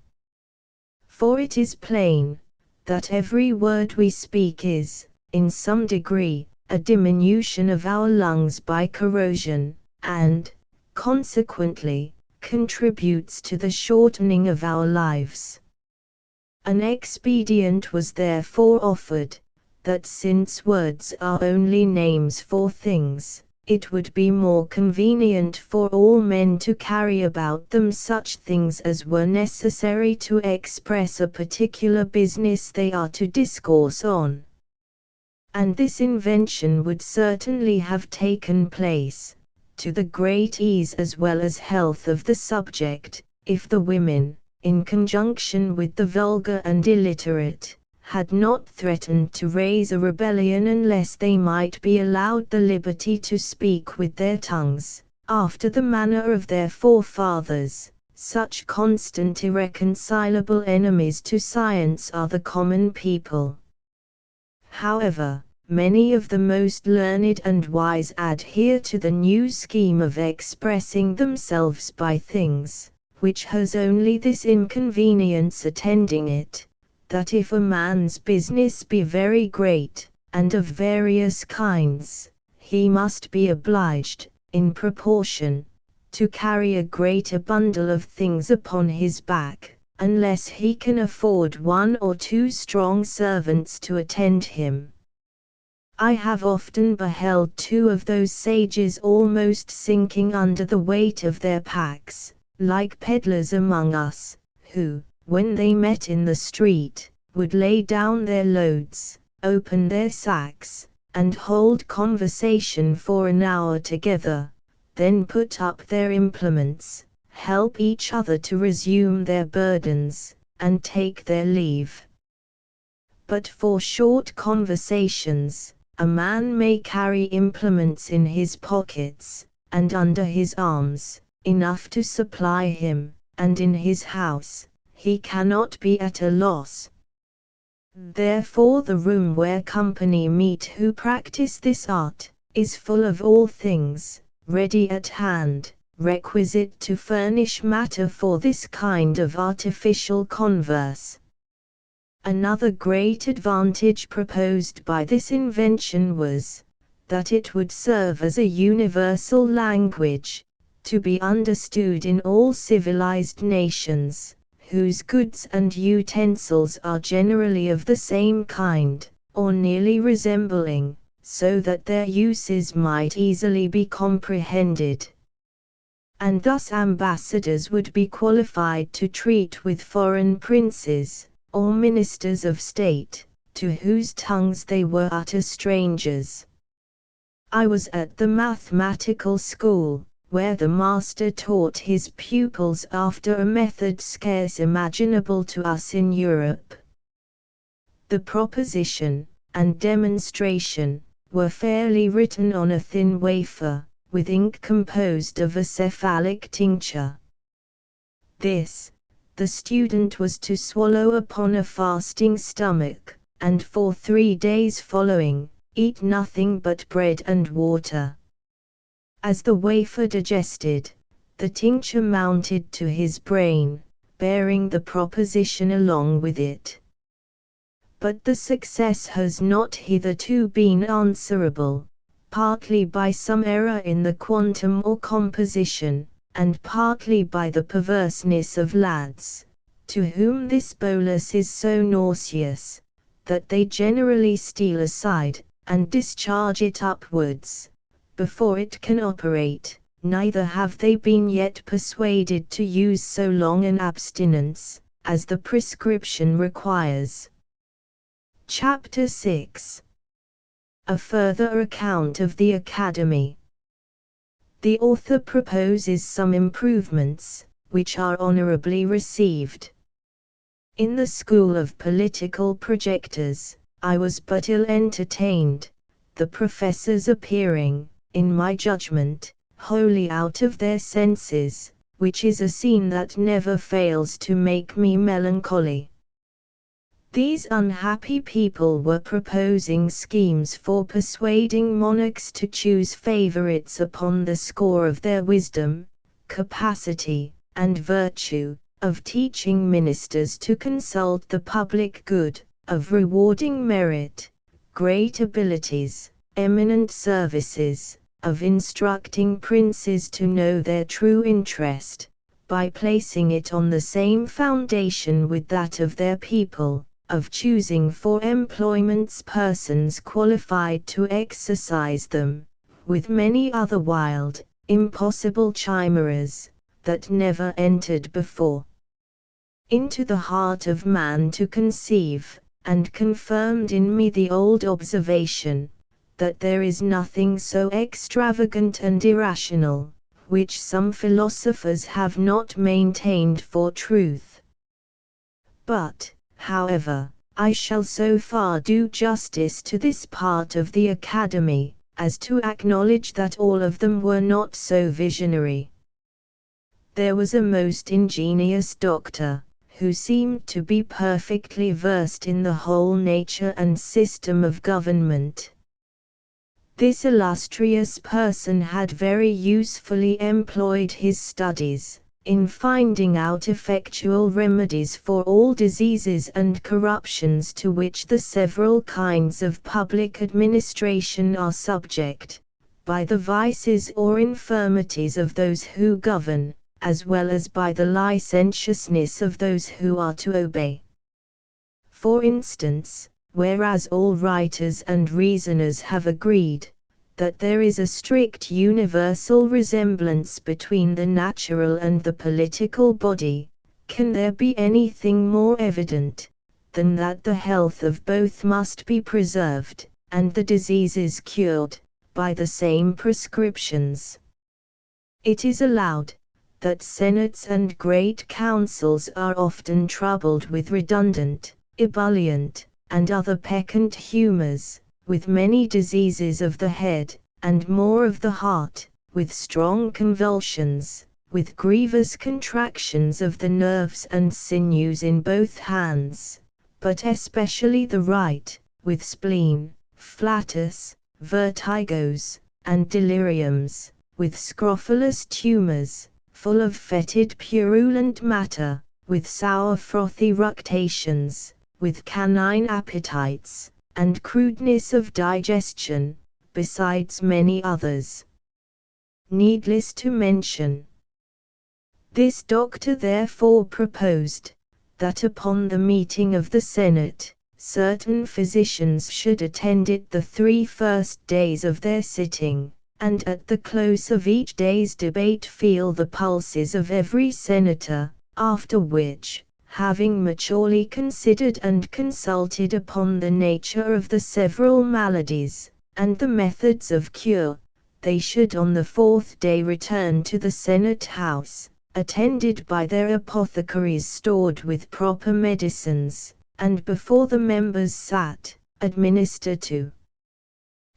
For it is plain, that every word we speak is, in some degree, a diminution of our lungs by corrosion, and, consequently, contributes to the shortening of our lives. An expedient was therefore offered, that since words are only names for things, it would be more convenient for all men to carry about them such things as were necessary to express a particular business they are to discourse on. And this invention would certainly have taken place, to the great ease as well as health of the subject, if the women, in conjunction with the vulgar and illiterate, had not threatened to raise a rebellion unless they might be allowed the liberty to speak with their tongues, after the manner of their forefathers. Such constant irreconcilable enemies to science are the common people. However, many of the most learned and wise adhere to the new scheme of expressing themselves by things, which has only this inconvenience attending it, that if a man's business be very great, and of various kinds, he must be obliged, in proportion, to carry a greater bundle of things upon his back, unless he can afford 1 or 2 strong servants to attend him. I have often beheld 2 of those sages almost sinking under the weight of their packs, like peddlers among us, who, when they met in the street, would lay down their loads, open their sacks, and hold conversation for an hour together, then put up their implements, help each other to resume their burdens, and take their leave. But for short conversations, a man may carry implements in his pockets, and under his arms, enough to supply him, and in his house, he cannot be at a loss. Therefore the room where company meet who practice this art, is full of all things, ready at hand, requisite to furnish matter for this kind of artificial converse. Another great advantage proposed by this invention was, that it would serve as a universal language, to be understood in all civilized nations, whose goods and utensils are generally of the same kind, or nearly resembling, so that their uses might easily be comprehended. And thus ambassadors would be qualified to treat with foreign princes, or ministers of state, to whose tongues they were utter strangers. I was at the mathematical school, where the master taught his pupils after a method scarce imaginable to us in Europe. The proposition and demonstration were fairly written on a thin wafer, with ink composed of a cephalic tincture. This, the student was to swallow upon a fasting stomach, and for 3 days following, eat nothing but bread and water. As the wafer digested, the tincture mounted to his brain, bearing the proposition along with it. But the success has not hitherto been answerable, partly by some error in the quantum or composition, and partly by the perverseness of lads, to whom this bolus is so nauseous, that they generally steal aside, and discharge it upwards, before it can operate, neither have they been yet persuaded to use so long an abstinence, as the prescription requires. Chapter 6. A further account of the Academy. The author proposes some improvements, which are honorably received. In the school of political projectors, I was but ill entertained, the professors appearing, in my judgment, wholly out of their senses, which is a scene that never fails to make me melancholy. These unhappy people were proposing schemes for persuading monarchs to choose favorites upon the score of their wisdom, capacity, and virtue, of teaching ministers to consult the public good, of rewarding merit, great abilities, eminent services, of instructing princes to know their true interest, by placing it on the same foundation with that of their people, of choosing for employments persons qualified to exercise them, with many other wild, impossible chimeras, that never entered before into the heart of man to conceive, and confirmed in me the old observation, that there is nothing so extravagant and irrational, which some philosophers have not maintained for truth. But, however, I shall so far do justice to this part of the Academy, as to acknowledge that all of them were not so visionary. There was a most ingenious doctor, who seemed to be perfectly versed in the whole nature and system of government. This illustrious person had very usefully employed his studies, in finding out effectual remedies for all diseases and corruptions to which the several kinds of public administration are subject, by the vices or infirmities of those who govern, as well as by the licentiousness of those who are to obey. For instance, whereas all writers and reasoners have agreed, that there is a strict universal resemblance between the natural and the political body, can there be anything more evident, than that the health of both must be preserved, and the diseases cured, by the same prescriptions? It is allowed, that senates and great councils are often troubled with redundant, ebullient, and other peccant humours, with many diseases of the head, and more of the heart, with strong convulsions, with grievous contractions of the nerves and sinews in both hands, but especially the right, with spleen, flatus, vertigos, and deliriums, with scrofulous tumours, full of fetid purulent matter, with sour frothy ructations, with canine appetites, and crudeness of digestion, besides many others, needless to mention. This doctor therefore proposed, that upon the meeting of the Senate, certain physicians should attend it the 3 first days of their sitting, and at the close of each day's debate feel the pulses of every senator, after which, having maturely considered and consulted upon the nature of the several maladies, and the methods of cure, they should on the 4th day return to the Senate House, attended by their apothecaries stored with proper medicines, and before the members sat, administer to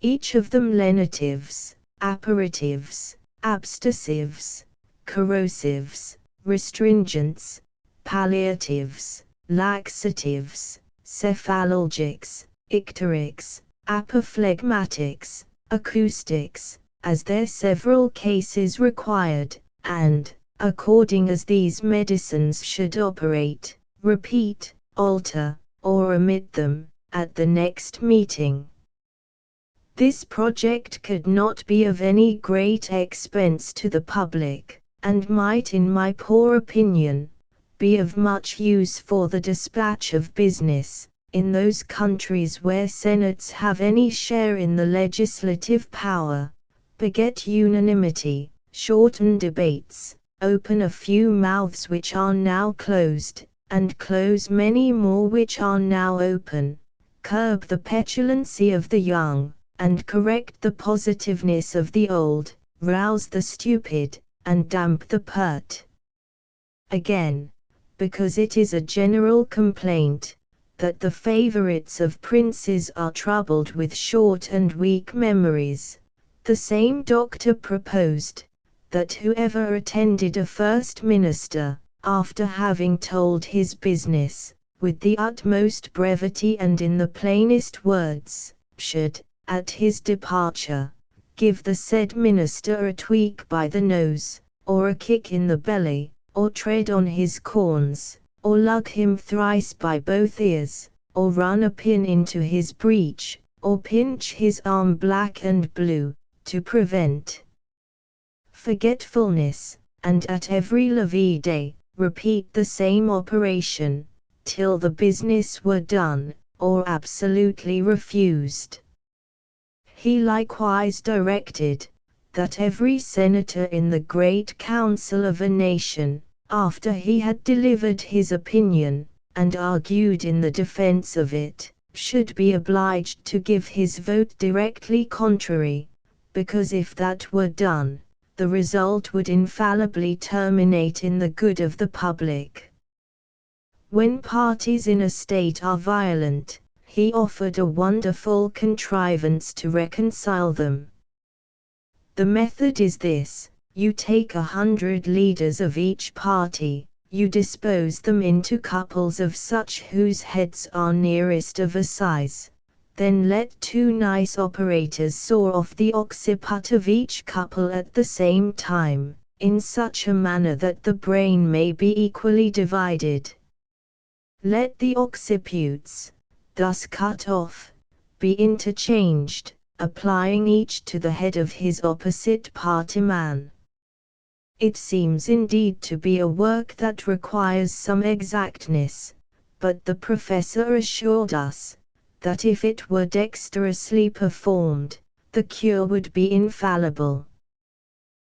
each of them lenitives, aperitifs, abstinentives, corrosives, restringents, palliatives, laxatives, cephalalgics, icterics, apophlegmatics, acoustics, as their several cases required, and, according as these medicines should operate, repeat, alter, or omit them, at the next meeting. This project could not be of any great expense to the public, and might, in my poor opinion, be of much use for the dispatch of business, in those countries where senates have any share in the legislative power, beget unanimity, shorten debates, open a few mouths which are now closed, and close many more which are now open, curb the petulancy of the young, and correct the positiveness of the old, rouse the stupid, and damp the pert. Again, because it is a general complaint, that the favorites of princes are troubled with short and weak memories, the same doctor proposed, that whoever attended a first minister, after having told his business, with the utmost brevity and in the plainest words, should, at his departure, give the said minister a tweak by the nose, or a kick in the belly, or tread on his corns, or lug him thrice by both ears, or run a pin into his breech, or pinch his arm black and blue, to prevent forgetfulness, and at every levee day, repeat the same operation, till the business were done, or absolutely refused. He likewise directed, that every senator in the great council of a nation, after he had delivered his opinion, and argued in the defense of it, should be obliged to give his vote directly contrary, because if that were done, the result would infallibly terminate in the good of the public. When parties in a state are violent, he offered a wonderful contrivance to reconcile them. The method is this: you take 100 leaders of each party, you dispose them into couples of such whose heads are nearest of a size, then let 2 nice operators saw off the occiput of each couple at the same time, in such a manner that the brain may be equally divided. Let the occiputes, thus cut off, be interchanged, applying each to the head of his opposite party man. It seems indeed to be a work that requires some exactness, but the professor assured us, that if it were dexterously performed, the cure would be infallible.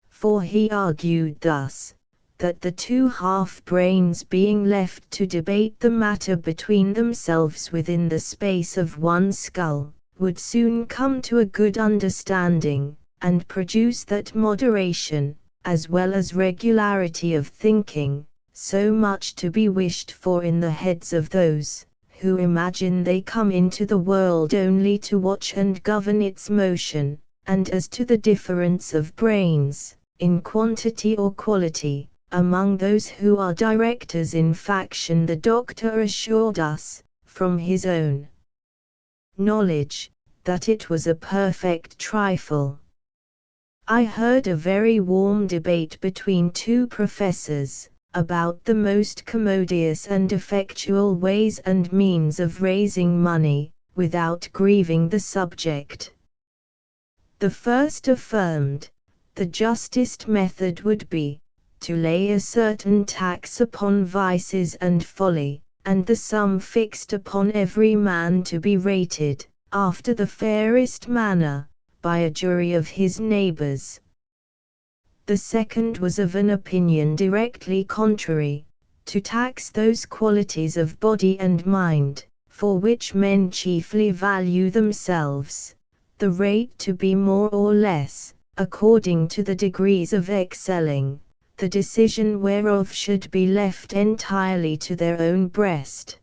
For he argued thus, that the 2 half-brains being left to debate the matter between themselves within the space of one skull, would soon come to a good understanding, and produce that moderation, as well as regularity of thinking, so much to be wished for in the heads of those, who imagine they come into the world only to watch and govern its motion, and as to the difference of brains, in quantity or quality, among those who are directors in faction, the doctor assured us, from his own knowledge, that it was a perfect trifle. I heard a very warm debate between 2 professors, about the most commodious and effectual ways and means of raising money, without grieving the subject. The first affirmed, the justest method would be, to lay a certain tax upon vices and folly, and the sum fixed upon every man to be rated, after the fairest manner, by a jury of his neighbors. The second was of an opinion directly contrary, to tax those qualities of body and mind, for which men chiefly value themselves, the rate to be more or less, according to the degrees of excelling, the decision whereof should be left entirely to their own breast.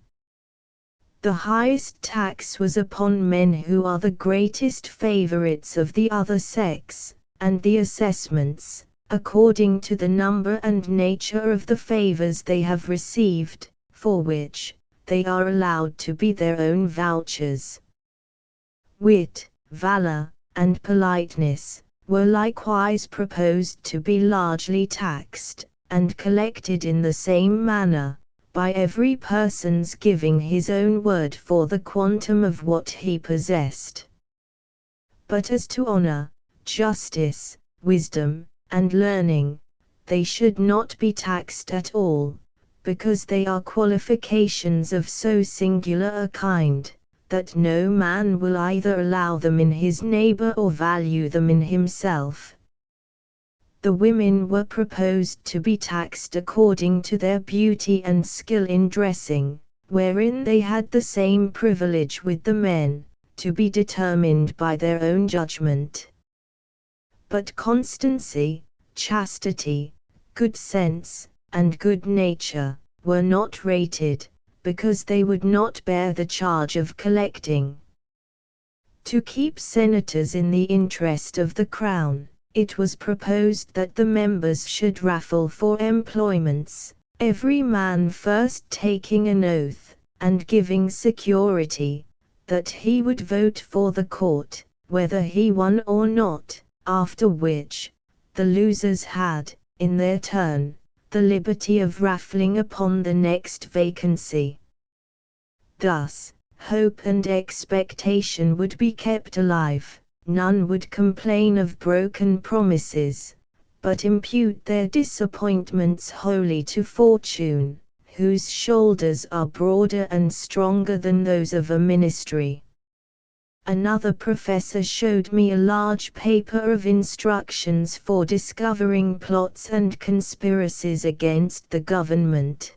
The highest tax was upon men who are the greatest favorites of the other sex, and the assessments, according to the number and nature of the favors they have received, for which they are allowed to be their own vouchers. Wit, valor, and politeness were likewise proposed to be largely taxed, and collected in the same manner, by every person's giving his own word for the quantum of what he possessed. But as to honor, justice, wisdom, and learning, they should not be taxed at all, because they are qualifications of so singular a kind, that no man will either allow them in his neighbor or value them in himself. The women were proposed to be taxed according to their beauty and skill in dressing, wherein they had the same privilege with the men, to be determined by their own judgment. But constancy, chastity, good sense, and good nature were not rated, because they would not bear the charge of collecting. To keep senators in the interest of the crown, it was proposed that the members should raffle for employments, every man first taking an oath, and giving security, that he would vote for the court, whether he won or not, after which, the losers had, in their turn, the liberty of raffling upon the next vacancy. Thus, hope and expectation would be kept alive, none would complain of broken promises, but impute their disappointments wholly to fortune, whose shoulders are broader and stronger than those of a ministry. Another professor showed me a large paper of instructions for discovering plots and conspiracies against the government.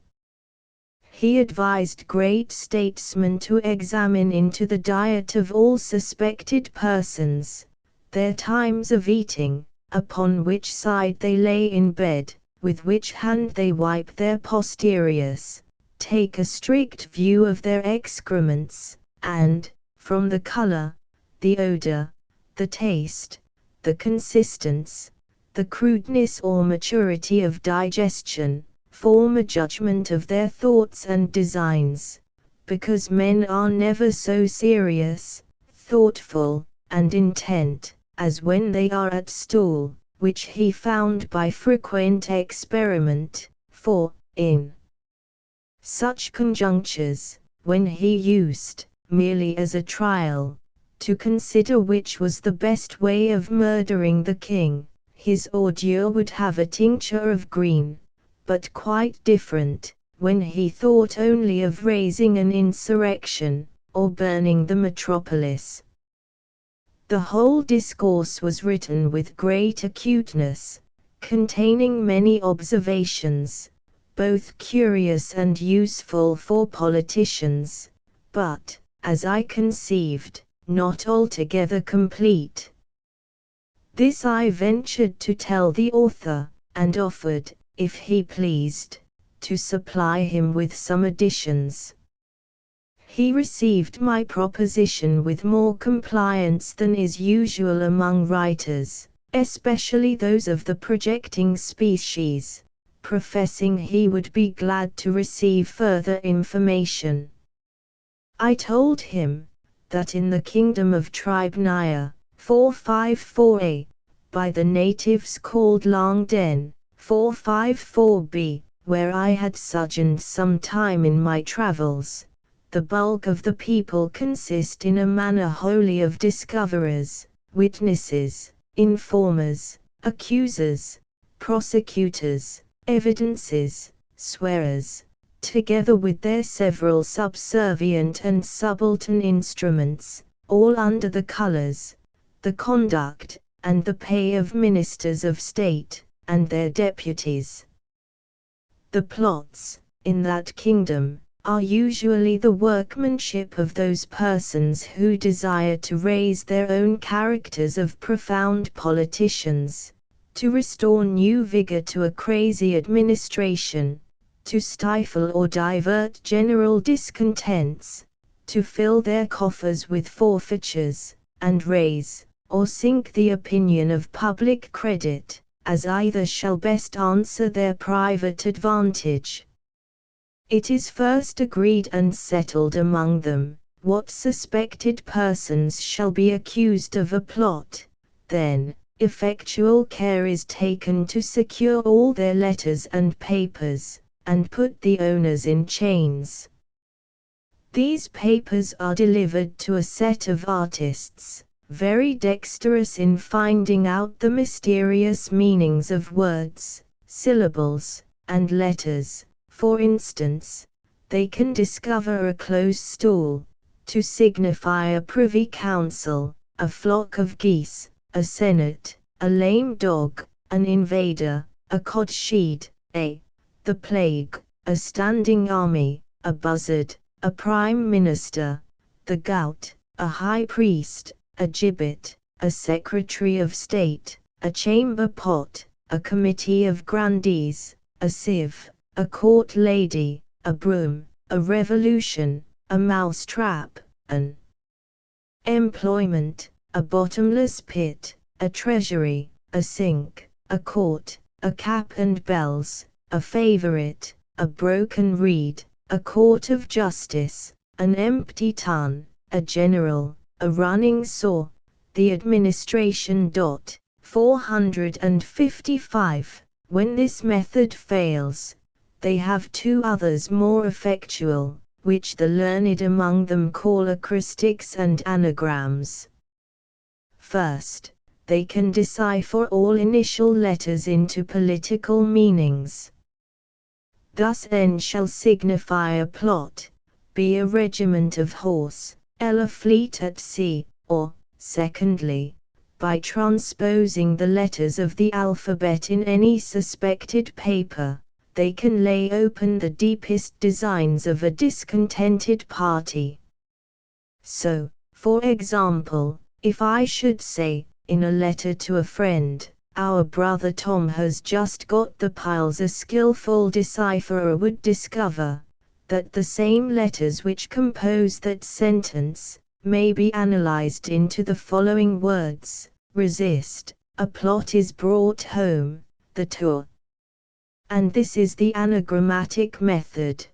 He advised great statesmen to examine into the diet of all suspected persons, their times of eating, upon which side they lay in bed, with which hand they wipe their posteriors, take a strict view of their excrements, and, from the color, the odor, the taste, the consistence, the crudeness or maturity of digestion, form a judgment of their thoughts and designs, because men are never so serious, thoughtful, and intent, as when they are at stool, which he found by frequent experiment, for, in such conjunctures, when he used, merely as a trial, to consider which was the best way of murdering the king, his ordure would have a tincture of green, but quite different, when he thought only of raising an insurrection, or burning the metropolis. The whole discourse was written with great acuteness, containing many observations, both curious and useful for politicians, but, as I conceived, not altogether complete. This I ventured to tell the author, and offered, if he pleased, to supply him with some additions. He received my proposition with more compliance than is usual among writers, especially those of the projecting species, professing he would be glad to receive further information. I told him, that in the kingdom of Tribnia, 454a, by the natives called Langden, 454b, where I had sojourned some time in my travels, the bulk of the people consist in a manner wholly of discoverers, witnesses, informers, accusers, prosecutors, evidences, swearers, together with their several subservient and subaltern instruments, all under the colors, the conduct, and the pay of ministers of state, and their deputies. The plots, in that kingdom, are usually the workmanship of those persons who desire to raise their own characters of profound politicians, to restore new vigor to a crazy administration, to stifle or divert general discontents, to fill their coffers with forfeitures, and raise, or sink the opinion of public credit, as either shall best answer their private advantage. It is first agreed and settled among them, what suspected persons shall be accused of a plot, then effectual care is taken to secure all their letters and papers, and put the owners in chains. These papers are delivered to a set of artists, very dexterous in finding out the mysterious meanings of words, syllables, and letters. For instance, they can discover a close stool, to signify a privy council, a flock of geese, a senate, a lame dog, an invader, a cod-sheed, the plague, a standing army, a buzzard, a prime minister, the gout, a high priest, a gibbet, a secretary of state, a chamber pot, a committee of grandees, a sieve, a court lady, a broom, a revolution, a mouse-trap, an employment, a bottomless pit, a treasury, a sink, a court, a cap and bells, a favorite, a broken reed, a court of justice, an empty tun, a general, a running saw, the administration. 455. When this method fails, they have two others more effectual, which the learned among them call acrostics and anagrams. First, they can decipher all initial letters into political meanings. Thus N shall signify a plot, B a regiment of horse, L a fleet at sea, or, secondly, by transposing the letters of the alphabet in any suspected paper, they can lay open the deepest designs of a discontented party. So, for example, if I should say, in a letter to a friend, "Our brother Tom has just got the piles," a skillful decipherer would discover that the same letters which compose that sentence may be analyzed into the following words: resist, a plot is brought home, the tour. And this is the anagrammatic method.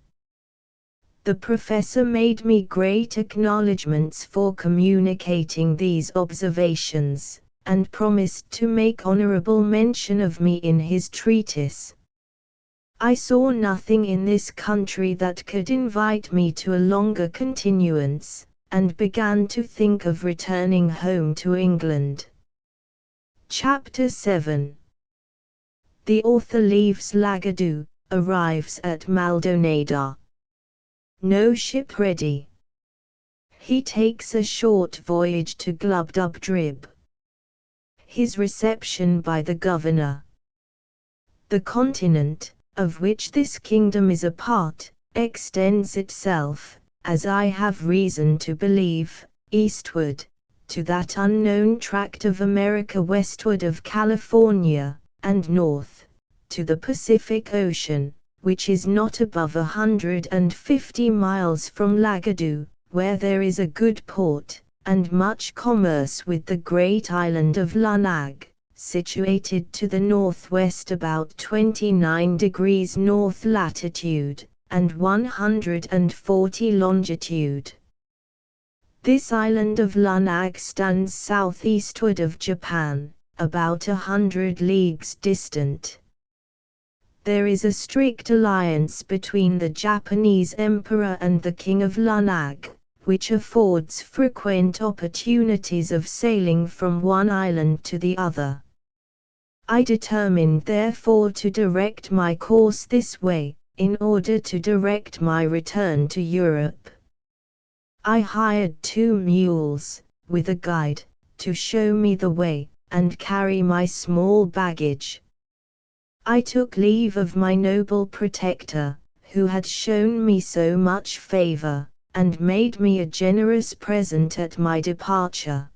The professor made me great acknowledgments for communicating these observations, and promised to make honorable mention of me in his treatise. I saw nothing in this country that could invite me to a longer continuance, and began to think of returning home to England. Chapter 7. The author leaves Lagado, arrives at Maldonado. No ship ready. He takes a short voyage to Glubbdubdrib. His reception by the governor. The continent, of which this kingdom is a part, extends itself, as I have reason to believe, eastward, to that unknown tract of America westward of California, and north, to the Pacific Ocean, which is not above 150 miles from Lagado, where there is a good port, and much commerce with the great island of Lunag, situated to the northwest about 29 degrees north latitude, and 140 longitude. This island of Lunag stands southeastward of Japan, about 100 leagues distant. There is a strict alliance between the Japanese emperor and the king of Lunag, which affords frequent opportunities of sailing from one island to the other. I determined therefore to direct my course this way, in order to direct my return to Europe. I hired 2 mules, with a guide, to show me the way, and carry my small baggage. I took leave of my noble protector, who had shown me so much favor, and made me a generous present at my departure.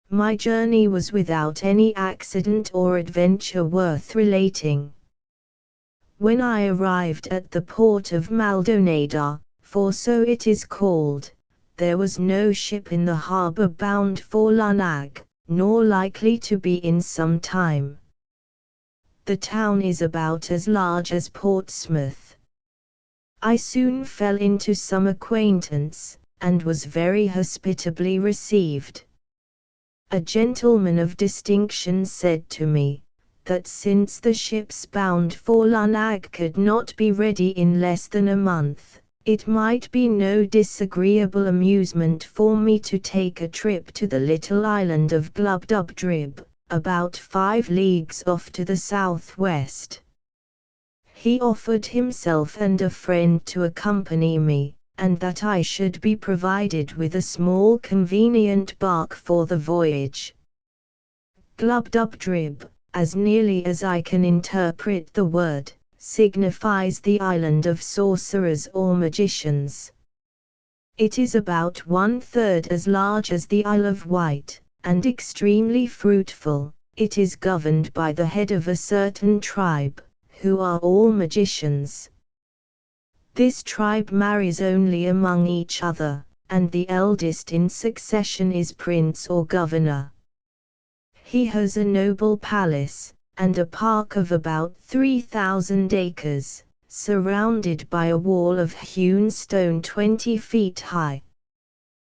My journey was without any accident or adventure worth relating. When I arrived at the port of Maldonado, for so it is called, there was no ship in the harbor bound for Lunag, nor likely to be in some time. The town is about as large as Portsmouth. I soon fell into some acquaintance, and was very hospitably received. A gentleman of distinction said to me, that since the ships bound for Lunag could not be ready in less than a month, it might be no disagreeable amusement for me to take a trip to the little island of Glubbdubdrib, about 5 leagues off to the southwest. He offered himself and a friend to accompany me, and that I should be provided with a small convenient bark for the voyage. Glubbdubdrib, as nearly as I can interpret the word, signifies the island of sorcerers or magicians. It is about 1/3 as large as the Isle of Wight, and extremely fruitful. It is governed by the head of a certain tribe, who are all magicians. This tribe marries only among each other, and the eldest in succession is prince or governor. He has a noble palace, and a park of about 3,000 acres, surrounded by a wall of hewn stone 20 feet high.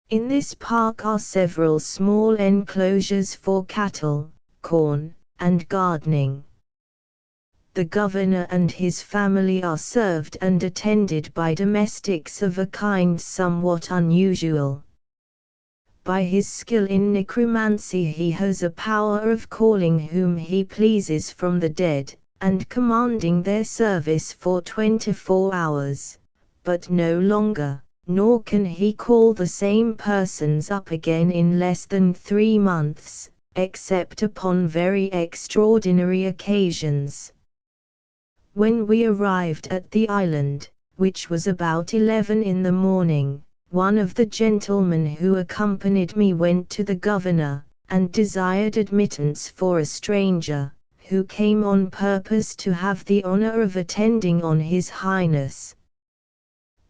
In this park are several small enclosures for cattle, corn, and gardening. The governor and his family are served and attended by domestics of a kind somewhat unusual. By his skill in necromancy he has a power of calling whom he pleases from the dead, and commanding their service for 24 hours, but no longer, nor can he call the same persons up again in less than 3 months, except upon very extraordinary occasions. When we arrived at the island, which was about 11 in the morning, one of the gentlemen who accompanied me went to the governor, and desired admittance for a stranger, who came on purpose to have the honor of attending on his highness.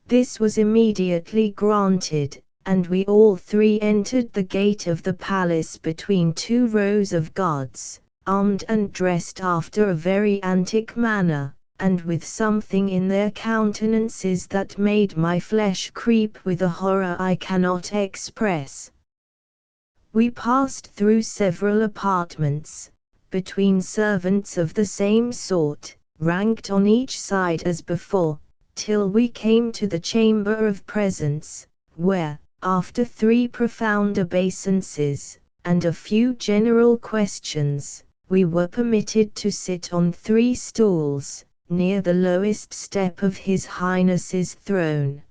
This was immediately granted, and we all 3 entered the gate of the palace between 2 rows of guards, armed and dressed after a very antique manner, and with something in their countenances that made my flesh creep with a horror I cannot express. We passed through several apartments, between servants of the same sort, ranked on each side as before, till we came to the chamber of presence, where, after 3 profound obeisances, and a few general questions, we were permitted to sit on 3 stools, near the lowest step of His Highness's throne.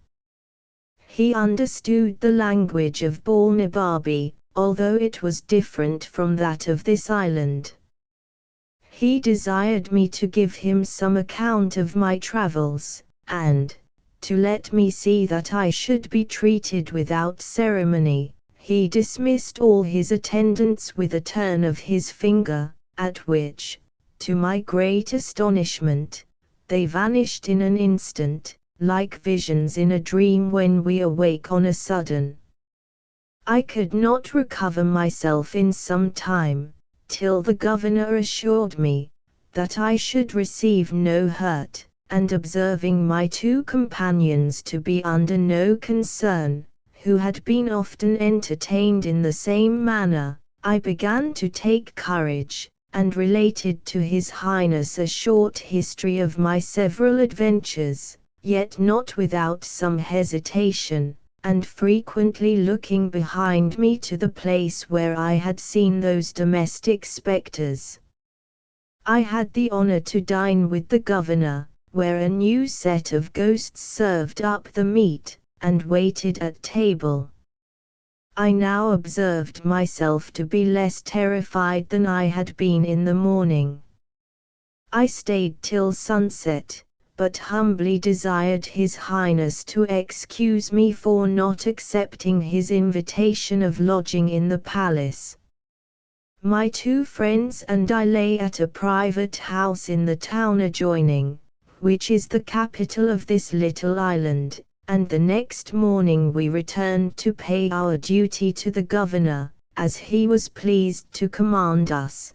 He understood the language of Balnibarbi, although it was different from that of this island. He desired me to give him some account of my travels, and, to let me see that I should be treated without ceremony, he dismissed all his attendants with a turn of his finger, at which, to my great astonishment, they vanished in an instant, like visions in a dream when we awake on a sudden. I could not recover myself in some time, till the governor assured me that I should receive no hurt, and observing my 2 companions to be under no concern, who had been often entertained in the same manner, I began to take courage, and related to His Highness a short history of my several adventures, yet not without some hesitation, and frequently looking behind me to the place where I had seen those domestic spectres. I had the honor to dine with the governor, where a new set of ghosts served up the meat, and waited at table. I now observed myself to be less terrified than I had been in the morning. I stayed till sunset, but humbly desired His Highness to excuse me for not accepting his invitation of lodging in the palace. My 2 friends and I lay at a private house in the town adjoining, which is the capital of this little island, and the next morning we returned to pay our duty to the governor, as he was pleased to command us.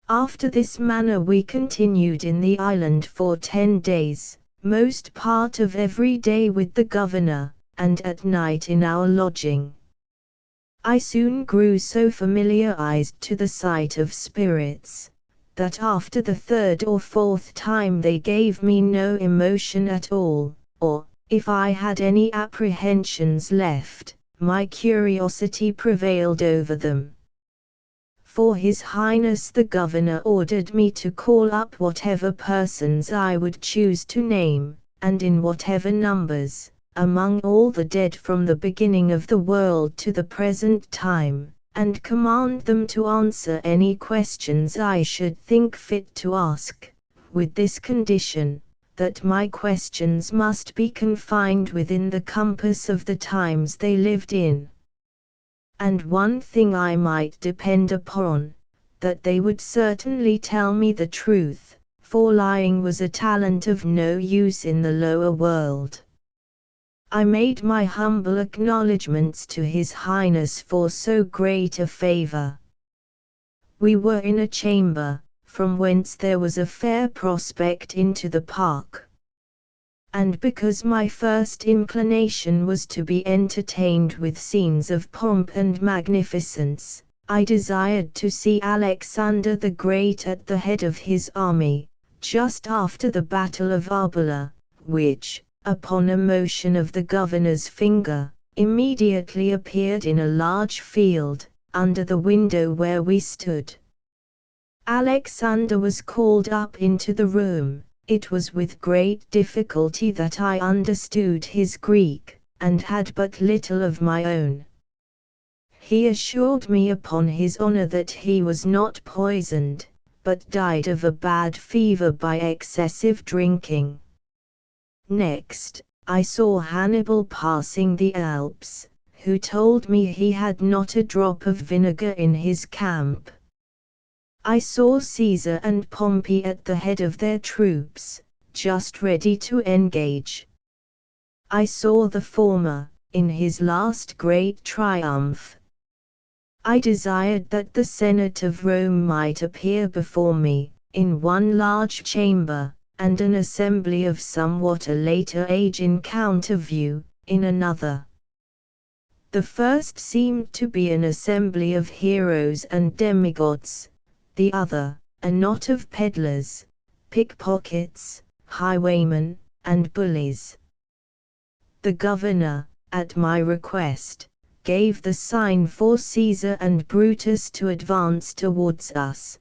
After this manner we continued in the island for 10 days, most part of every day with the governor, and at night in our lodging. I soon grew so familiarized to the sight of spirits, that after the third or fourth time they gave me no emotion at all, or, if I had any apprehensions left, my curiosity prevailed over them. For His Highness the Governor ordered me to call up whatever persons I would choose to name, and in whatever numbers, among all the dead from the beginning of the world to the present time, and command them to answer any questions I should think fit to ask, with this condition, that my questions must be confined within the compass of the times they lived in. And one thing I might depend upon, that they would certainly tell me the truth, for lying was a talent of no use in the lower world. I made my humble acknowledgments to His Highness for so great a favor. We were in a chamber, from whence there was a fair prospect into the park. And because my first inclination was to be entertained with scenes of pomp and magnificence, I desired to see Alexander the Great at the head of his army, just after the battle of Arbela, which, upon a motion of the governor's finger, immediately appeared in a large field, under the window where we stood. Alexander was called up into the room. It was with great difficulty that I understood his Greek, and had but little of my own. He assured me upon his honor that he was not poisoned, but died of a bad fever by excessive drinking. Next, I saw Hannibal passing the Alps, who told me he had not a drop of vinegar in his camp. I saw Caesar and Pompey at the head of their troops, just ready to engage. I saw the former, in his last great triumph. I desired that the Senate of Rome might appear before me, in one large chamber, and an assembly of somewhat a later age in counter-view, in another. The first seemed to be an assembly of heroes and demigods, the other, a knot of peddlers, pickpockets, highwaymen, and bullies. The governor, at my request, gave the sign for Caesar and Brutus to advance towards us.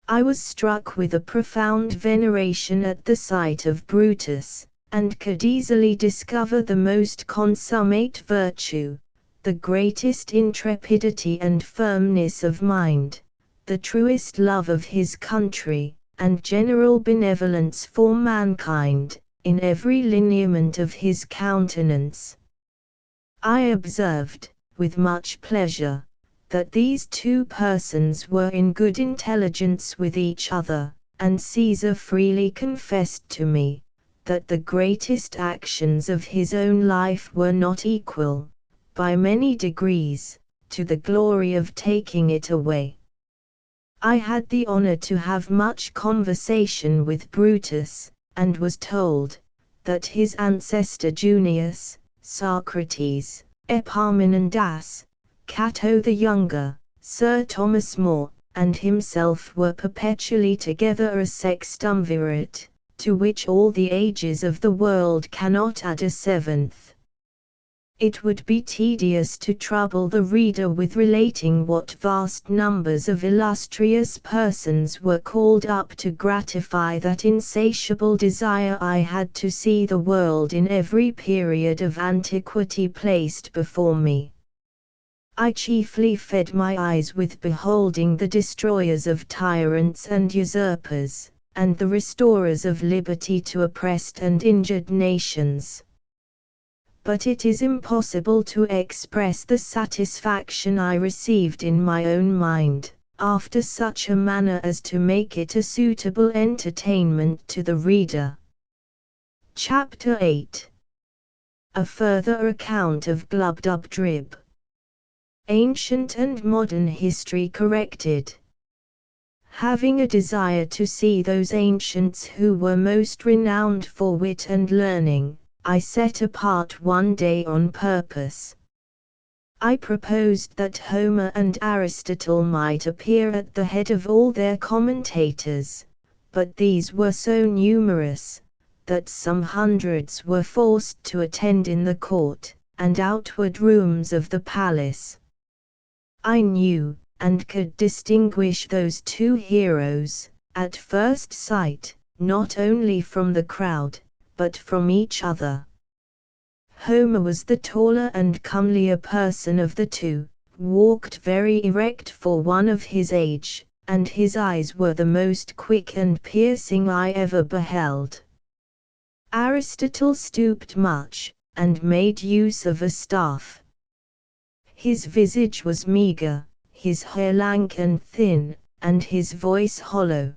I was struck with a profound veneration at the sight of Brutus, and could easily discover the most consummate virtue, the greatest intrepidity and firmness of mind, the truest love of his country, and general benevolence for mankind, in every lineament of his countenance. I observed, with much pleasure, that these two persons were in good intelligence with each other, and Caesar freely confessed to me, that the greatest actions of his own life were not equal, by many degrees, to the glory of taking it away. I had the honor to have much conversation with Brutus, and was told, that his ancestor Junius, Socrates, Epaminondas, Cato the Younger, Sir Thomas More, and himself were perpetually together a sextumvirate, to which all the ages of the world cannot add a seventh. It would be tedious to trouble the reader with relating what vast numbers of illustrious persons were called up to gratify that insatiable desire I had to see the world in every period of antiquity placed before me. I chiefly fed my eyes with beholding the destroyers of tyrants and usurpers, and the restorers of liberty to oppressed and injured nations. But it is impossible to express the satisfaction I received in my own mind, after such a manner as to make it a suitable entertainment to the reader. Chapter 8. A further account of Glubbdubdrib. Ancient and modern history corrected. Having a desire to see those ancients who were most renowned for wit and learning, I set apart one day on purpose. I proposed that Homer and Aristotle might appear at the head of all their commentators, but these were so numerous, that some hundreds were forced to attend in the court and outward rooms of the palace. I knew, and could distinguish those two heroes, at first sight, not only from the crowd, but from each other. Homer was the taller and comelier person of the two, walked very erect for one of his age, and his eyes were the most quick and piercing I ever beheld. Aristotle stooped much, and made use of a staff. His visage was meagre, his hair lank and thin, and his voice hollow.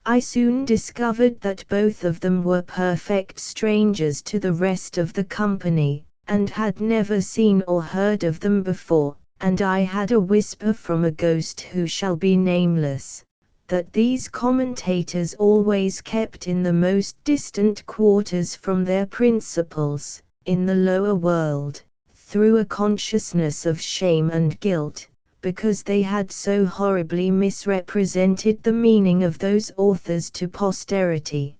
I soon discovered that both of them were perfect strangers to the rest of the company, and had never seen or heard of them before, and I had a whisper from a ghost who shall be nameless, that these commentators always kept in the most distant quarters from their principals, in the lower world, through a consciousness of shame and guilt, because they had so horribly misrepresented the meaning of those authors to posterity.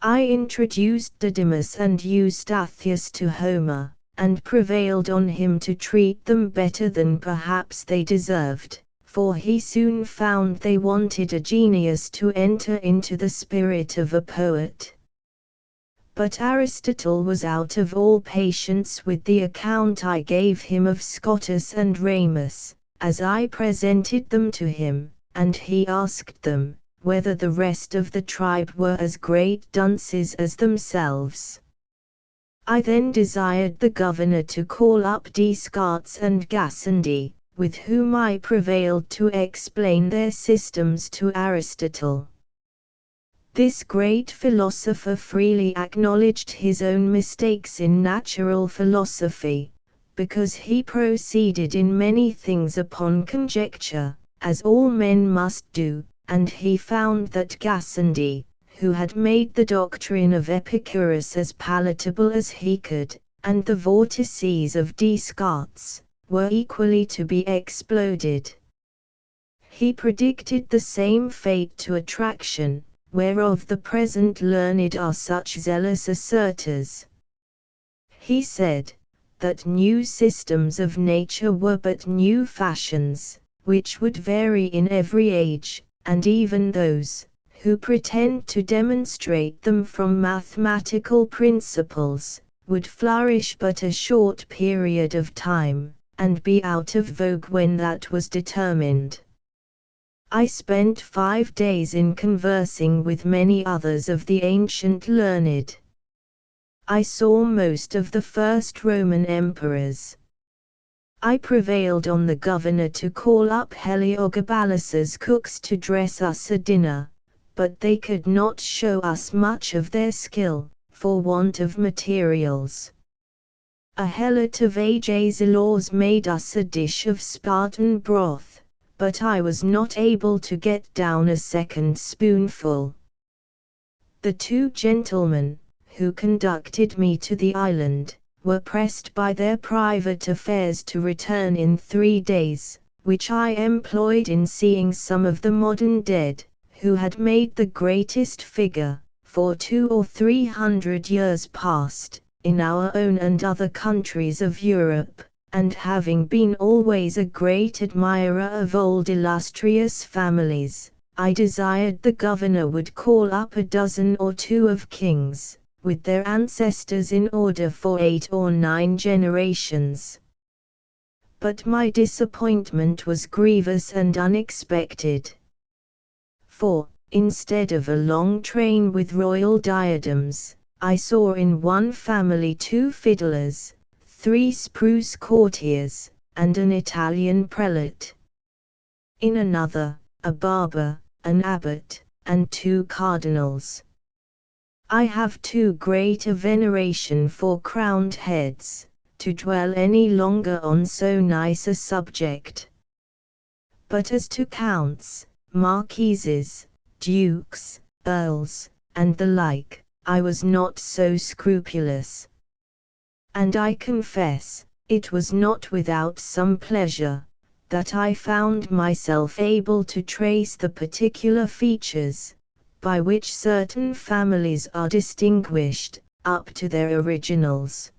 I introduced Didymus and Eustathius to Homer, and prevailed on him to treat them better than perhaps they deserved, for he soon found they wanted a genius to enter into the spirit of a poet. But Aristotle was out of all patience with the account I gave him of Scotus and Ramus, as I presented them to him, and he asked them, whether the rest of the tribe were as great dunces as themselves. I then desired the governor to call up Descartes and Gassendi, with whom I prevailed to explain their systems to Aristotle. This great philosopher freely acknowledged his own mistakes in natural philosophy, because he proceeded in many things upon conjecture, as all men must do, and he found that Gassendi, who had made the doctrine of Epicurus as palatable as he could, and the vortices of Descartes, were equally to be exploded. He predicted the same fate to attraction, whereof the present learned are such zealous asserters. He said, that new systems of nature were but new fashions, which would vary in every age, and even those, who pretend to demonstrate them from mathematical principles, would flourish but a short period of time, and be out of vogue when that was determined. I spent 5 days in conversing with many others of the ancient learned. I saw most of the first Roman emperors. I prevailed on the governor to call up Heliogabalus's cooks to dress us a dinner, but they could not show us much of their skill, for want of materials. A helot of Agesilaus made us a dish of Spartan broth, but I was not able to get down a second spoonful. The 2 gentlemen, who conducted me to the island, were pressed by their private affairs to return in 3 days, which I employed in seeing some of the modern dead, who had made the greatest figure, for 200 or 300 years past, in our own and other countries of Europe, and having been always a great admirer of old illustrious families, I desired the governor would call up a dozen or 2 of kings, with their ancestors in order for 8 or 9 generations. But my disappointment was grievous and unexpected. For, instead of a long train with royal diadems, I saw in one family 2 fiddlers, 3 spruce courtiers, and an Italian prelate. In another, a barber, an abbot, and 2 cardinals. I have too great a veneration for crowned heads, to dwell any longer on so nice a subject. But as to counts, marquises, dukes, earls, and the like, I was not so scrupulous. And I confess, it was not without some pleasure, that I found myself able to trace the particular features, by which certain families are distinguished, up to their originals.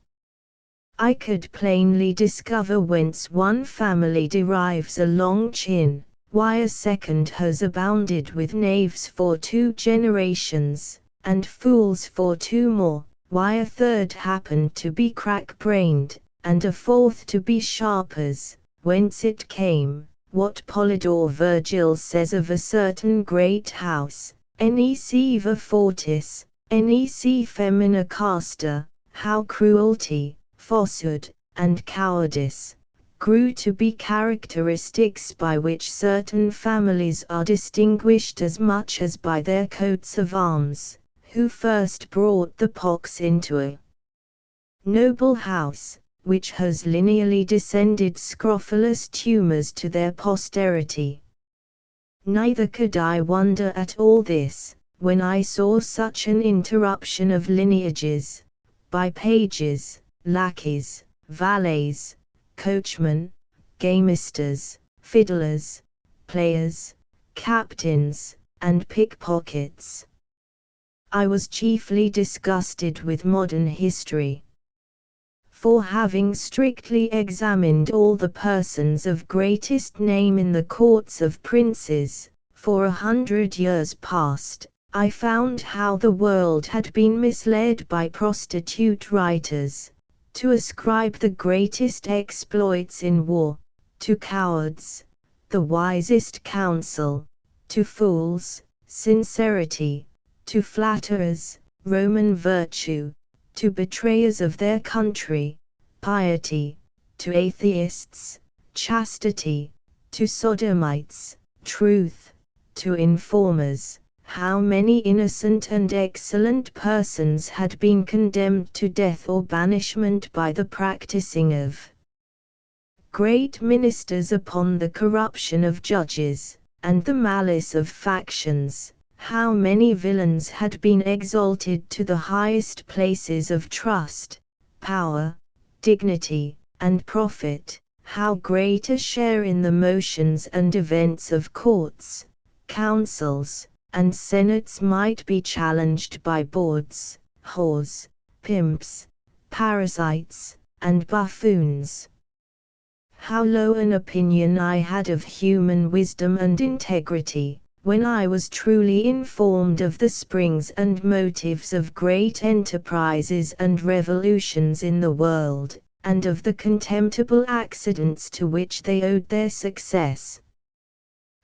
I could plainly discover whence one family derives a long chin, why a second has abounded with knaves for 2 generations, and fools for 2 more, why a third happened to be crack-brained, and a fourth to be sharpers, whence it came, what Polydore Virgil says of a certain great house, nec va fortis, nec femina casta, how cruelty, falsehood, and cowardice grew to be characteristics by which certain families are distinguished as much as by their coats of arms, who first brought the pox into a noble house, which has lineally descended scrofulous tumors to their posterity. Neither could I wonder at all this, when I saw such an interruption of lineages, by pages, lackeys, valets, coachmen, gamesters, fiddlers, players, captains, and pickpockets. I was chiefly disgusted with modern history. For having strictly examined all the persons of greatest name in the courts of princes, for 100 years past, I found how the world had been misled by prostitute writers, to ascribe the greatest exploits in war, to cowards, the wisest counsel, to fools, sincerity, to flatterers, Roman virtue, to betrayers of their country, piety, to atheists, chastity, to sodomites, truth, to informers. How many innocent and excellent persons had been condemned to death or banishment by the practicing of great ministers upon the corruption of judges, and the malice of factions. How many villains had been exalted to the highest places of trust, power, dignity, and profit, how great a share in the motions and events of courts, councils, and senates might be challenged by bawds, whores, pimps, parasites, and buffoons. How low an opinion I had of human wisdom and integrity, when I was truly informed of the springs and motives of great enterprises and revolutions in the world, and of the contemptible accidents to which they owed their success.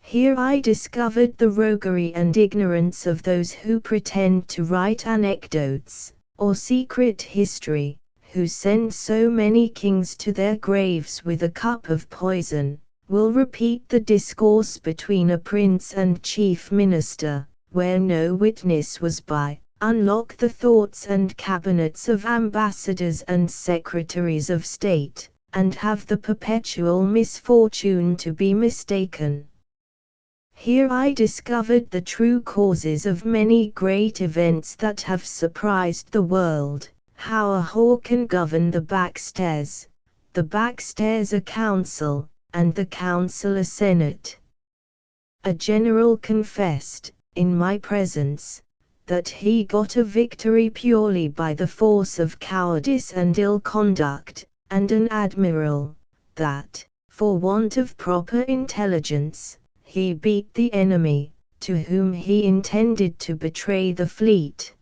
Here I discovered the roguery and ignorance of those who pretend to write anecdotes, or secret history, who send so many kings to their graves with a cup of poison, will repeat the discourse between a prince and chief minister, where no witness was by, unlock the thoughts and cabinets of ambassadors and secretaries of state, and have the perpetual misfortune to be mistaken. Here I discovered the true causes of many great events that have surprised the world, how a whore can govern the backstairs a council, and the council a senate. A general confessed, in my presence, that he got a victory purely by the force of cowardice and ill conduct, and an admiral, that, for want of proper intelligence, he beat the enemy, to whom he intended to betray the fleet.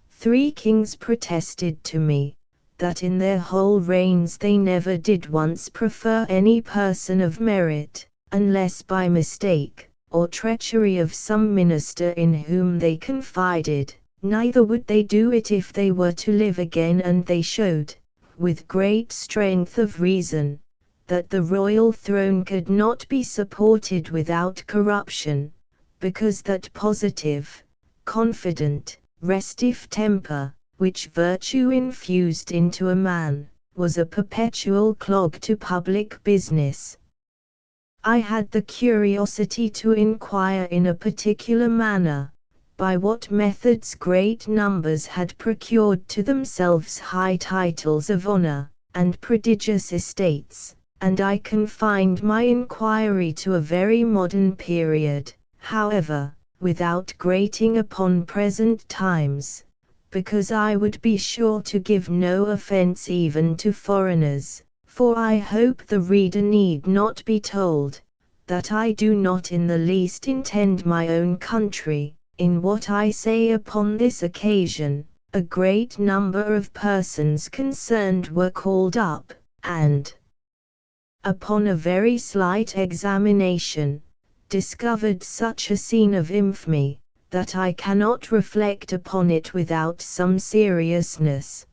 3 kings protested to me, that in their whole reigns they never did once prefer any person of merit, unless by mistake, or treachery of some minister in whom they confided, neither would they do it if they were to live again, and they showed, with great strength of reason, that the royal throne could not be supported without corruption, because that positive, confident, restive temper, which virtue infused into a man, was a perpetual clog to public business. I had the curiosity to inquire in a particular manner, by what methods great numbers had procured to themselves high titles of honor, and prodigious estates, and I confined my inquiry to a very modern period, however, without grating upon present times, because I would be sure to give no offense even to foreigners, for I hope the reader need not be told, that I do not in the least intend my own country. In what I say upon this occasion, a great number of persons concerned were called up, and, upon a very slight examination, discovered such a scene of infamy, that I cannot reflect upon it without some seriousness.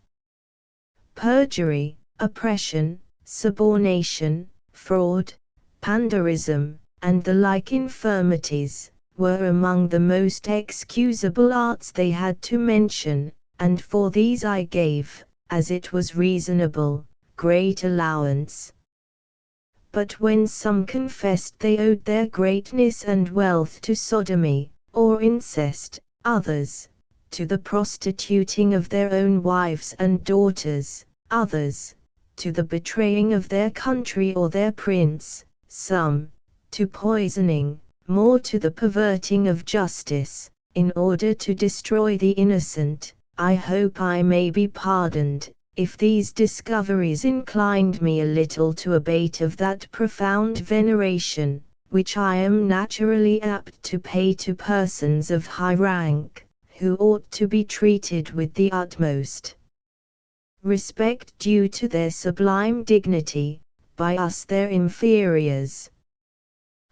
Perjury, oppression, subornation, fraud, pandarism, and the like infirmities, were among the most excusable arts they had to mention, and for these I gave, as it was reasonable, great allowance. But when some confessed they owed their greatness and wealth to sodomy, or incest, others, to the prostituting of their own wives and daughters, others, to the betraying of their country or their prince, some, to poisoning, more to the perverting of justice, in order to destroy the innocent, I hope I may be pardoned, if these discoveries inclined me a little to abate of that profound veneration, which I am naturally apt to pay to persons of high rank, who ought to be treated with the utmost respect due to their sublime dignity, by us their inferiors.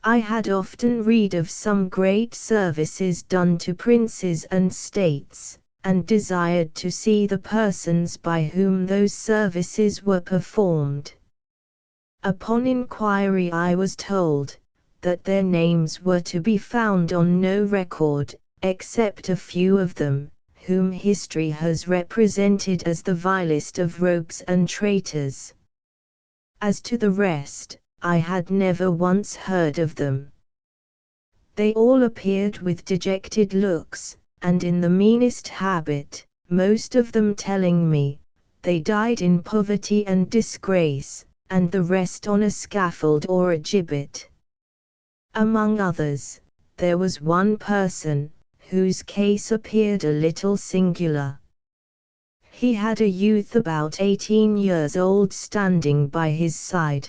I had often read of some great services done to princes and states, and desired to see the persons by whom those services were performed. Upon inquiry I was told, that their names were to be found on no record, except a few of them, whom history has represented as the vilest of rogues and traitors. As to the rest, I had never once heard of them. They all appeared with dejected looks, and in the meanest habit, most of them telling me, they died in poverty and disgrace, and the rest on a scaffold or a gibbet. Among others, there was one person, whose case appeared a little singular. He had a youth about 18 years old standing by his side.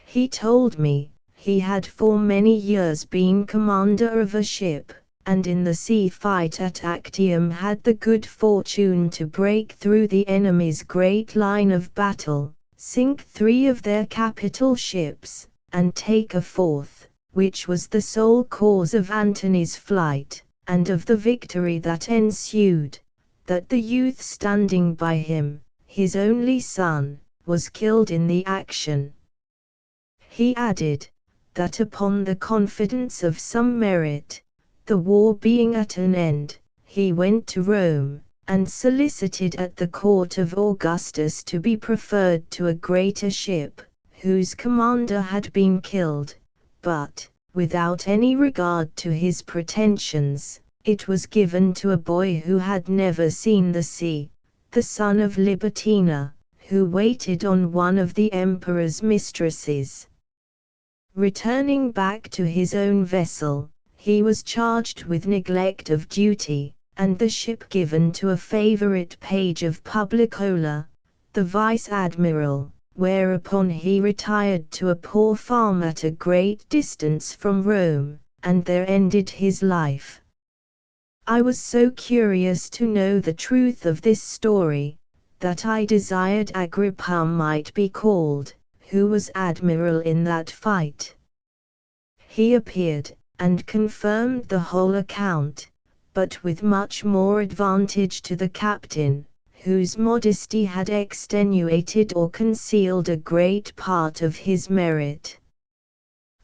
He told me, he had for many years been commander of a ship, and in the sea fight at Actium had the good fortune to break through the enemy's great line of battle, sink 3 of their capital ships, and take a 4th, which was the sole cause of Antony's flight, and of the victory that ensued, that the youth standing by him, his only son, was killed in the action. He added, that upon the confidence of some merit, the war being at an end, he went to Rome, and solicited at the court of Augustus to be preferred to a greater ship, whose commander had been killed, but, without any regard to his pretensions, it was given to a boy who had never seen the sea, the son of Libitina, who waited on one of the emperor's mistresses. Returning back to his own vessel, he was charged with neglect of duty, and the ship given to a favorite page of Publicola, the vice-admiral, whereupon he retired to a poor farm at a great distance from Rome, and there ended his life. I was so curious to know the truth of this story, that I desired Agrippa might be called, who was admiral in that fight. He appeared, and confirmed the whole account, but with much more advantage to the captain, whose modesty had extenuated or concealed a great part of his merit.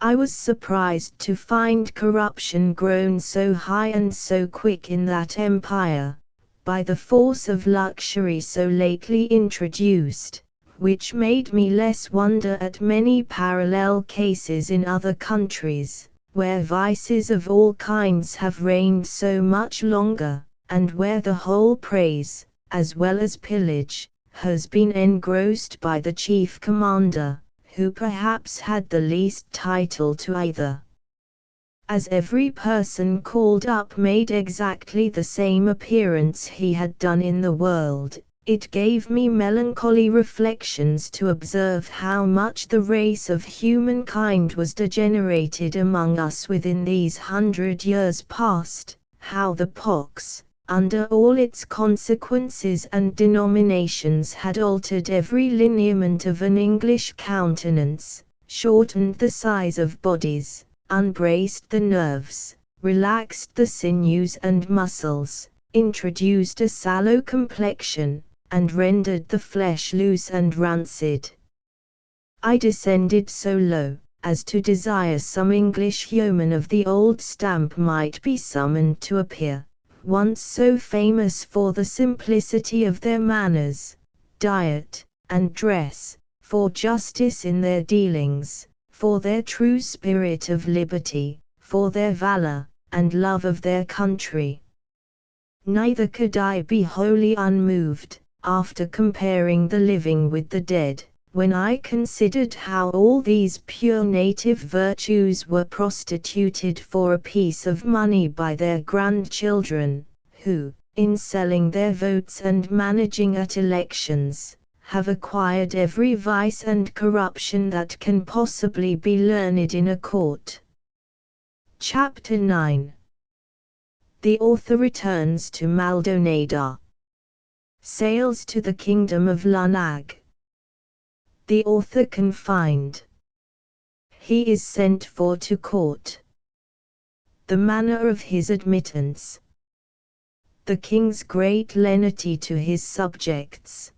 I was surprised to find corruption grown so high and so quick in that empire, by the force of luxury so lately introduced, which made me less wonder at many parallel cases in other countries, where vices of all kinds have reigned so much longer, and where the whole praise, as well as pillage, has been engrossed by the chief commander, who perhaps had the least title to either. As every person called up made exactly the same appearance he had done in the world, it gave me melancholy reflections to observe how much the race of humankind was degenerated among us within these 100 years past, how the pox, under all its consequences and denominations, had altered every lineament of an English countenance, shortened the size of bodies, unbraced the nerves, relaxed the sinews and muscles, introduced a sallow complexion, and rendered the flesh loose and rancid. I descended so low, as to desire some English yeoman of the old stamp might be summoned to appear, once so famous for the simplicity of their manners, diet, and dress, for justice in their dealings, for their true spirit of liberty, for their valor, and love of their country. Neither could I be wholly unmoved, after comparing the living with the dead, when I considered how all these pure native virtues were prostituted for a piece of money by their grandchildren, who, in selling their votes and managing at elections, have acquired every vice and corruption that can possibly be learned in a court. Chapter 9. The author returns to Maldonada. Sails to the kingdom of Lunag. The author confined. He is sent for to court. The manner of his admittance. The king's great lenity to his subjects.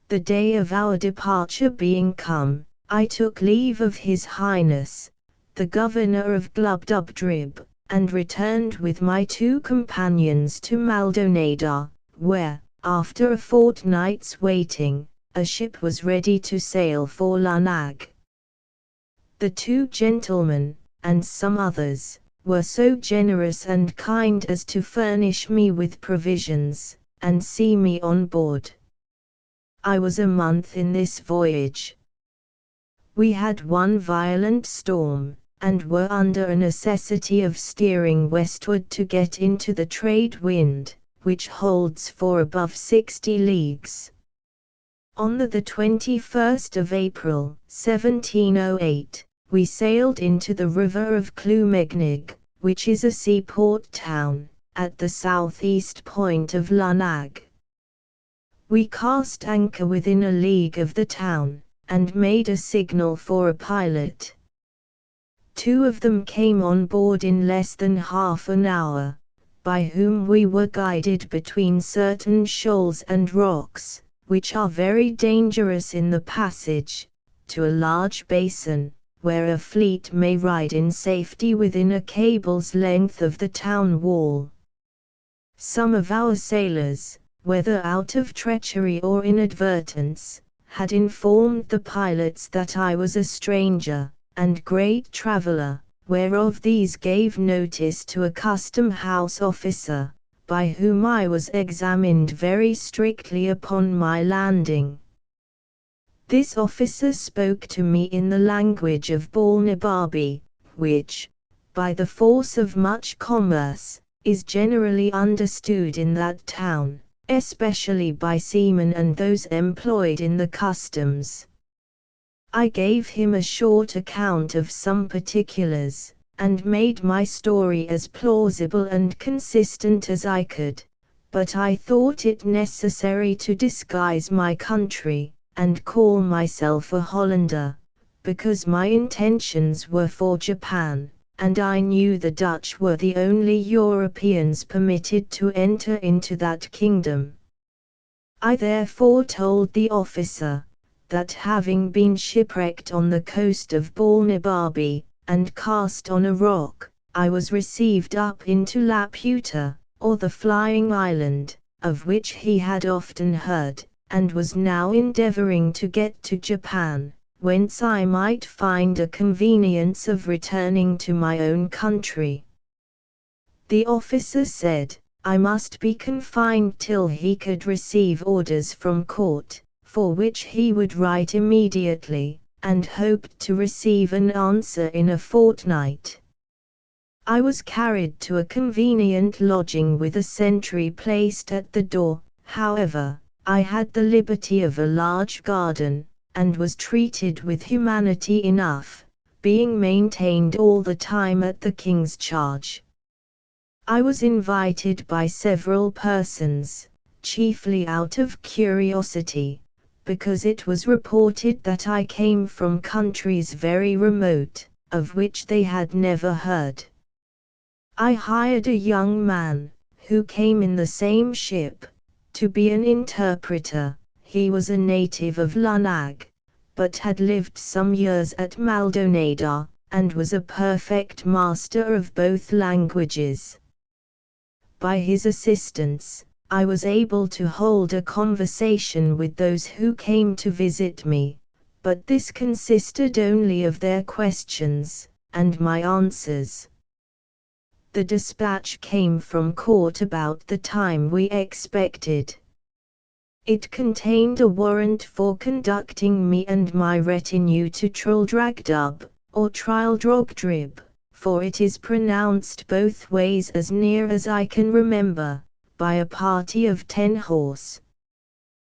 The day of our departure being come, I took leave of His Highness, the Governor of Glubbdubdrib, and returned with my 2 companions to Maldonada, where, after a fortnight's waiting, a ship was ready to sail for Lunag. The 2 gentlemen, and some others, were so generous and kind as to furnish me with provisions, and see me on board. I was a month in this voyage. We had one violent storm, and were under a necessity of steering westward to get into the trade wind, which holds for above 60 leagues. On the 21st of April, 1708, we sailed into the river of Clwmegnig, which is a seaport town, at the southeast point of Lunag. We cast anchor within a league of the town, and made a signal for a pilot. 2 of them came on board in less than half an hour, by whom we were guided between certain shoals and rocks, which are very dangerous in the passage, to a large basin, where a fleet may ride in safety within a cable's length of the town wall. Some of our sailors, whether out of treachery or inadvertence, had informed the pilots that I was a stranger, and great traveller, whereof these gave notice to a custom-house officer, by whom I was examined very strictly upon my landing. This officer spoke to me in the language of Balnibarbi, which, by the force of much commerce, is generally understood in that town, especially by seamen and those employed in the customs. I gave him a short account of some particulars, and made my story as plausible and consistent as I could, but I thought it necessary to disguise my country, and call myself a Hollander, because my intentions were for Japan, and I knew the Dutch were the only Europeans permitted to enter into that kingdom. I therefore told the officer, that having been shipwrecked on the coast of Balnibarbi, and cast on a rock, I was received up into Laputa, or the Flying Island, of which he had often heard, and was now endeavoring to get to Japan, whence I might find a convenience of returning to my own country. The officer said, I must be confined till he could receive orders from court, for which he would write immediately, and hoped to receive an answer in a fortnight. I was carried to a convenient lodging with a sentry placed at the door. However, I had the liberty of a large garden, and was treated with humanity enough, being maintained all the time at the king's charge. I was invited by several persons, chiefly out of curiosity, because it was reported that I came from countries very remote, of which they had never heard. I hired a young man, who came in the same ship, to be an interpreter. He was a native of Lunag, but had lived some years at Maldonado, and was a perfect master of both languages. By his assistance, I was able to hold a conversation with those who came to visit me, but this consisted only of their questions, and my answers. The dispatch came from court about the time we expected. It contained a warrant for conducting me and my retinue to Troldragdub, or Trildrogdrib, for it is pronounced both ways as near as I can remember, by a party of 10 horse.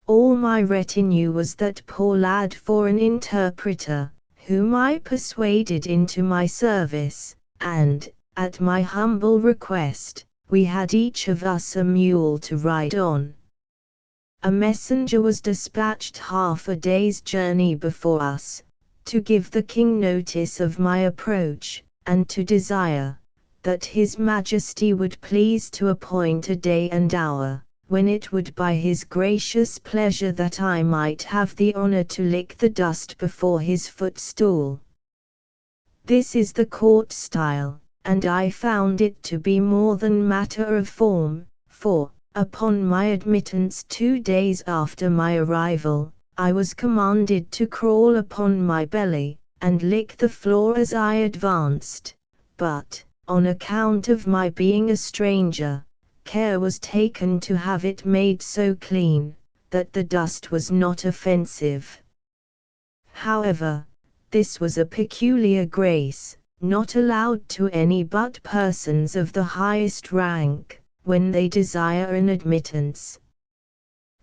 All my retinue was that poor lad for an interpreter, whom I persuaded into my service, and, at my humble request, we had each of us a mule to ride on. A messenger was dispatched half a day's journey before us, to give the king notice of my approach, and to desire that his majesty would please to appoint a day and hour, when it would by his gracious pleasure that I might have the honor to lick the dust before his footstool. This is the court style, and I found it to be more than matter of form, for, upon my admittance 2 days after my arrival, I was commanded to crawl upon my belly, and lick the floor as I advanced, but, on account of my being a stranger, care was taken to have it made so clean, that the dust was not offensive. However, this was a peculiar grace, not allowed to any but persons of the highest rank, when they desire an admittance.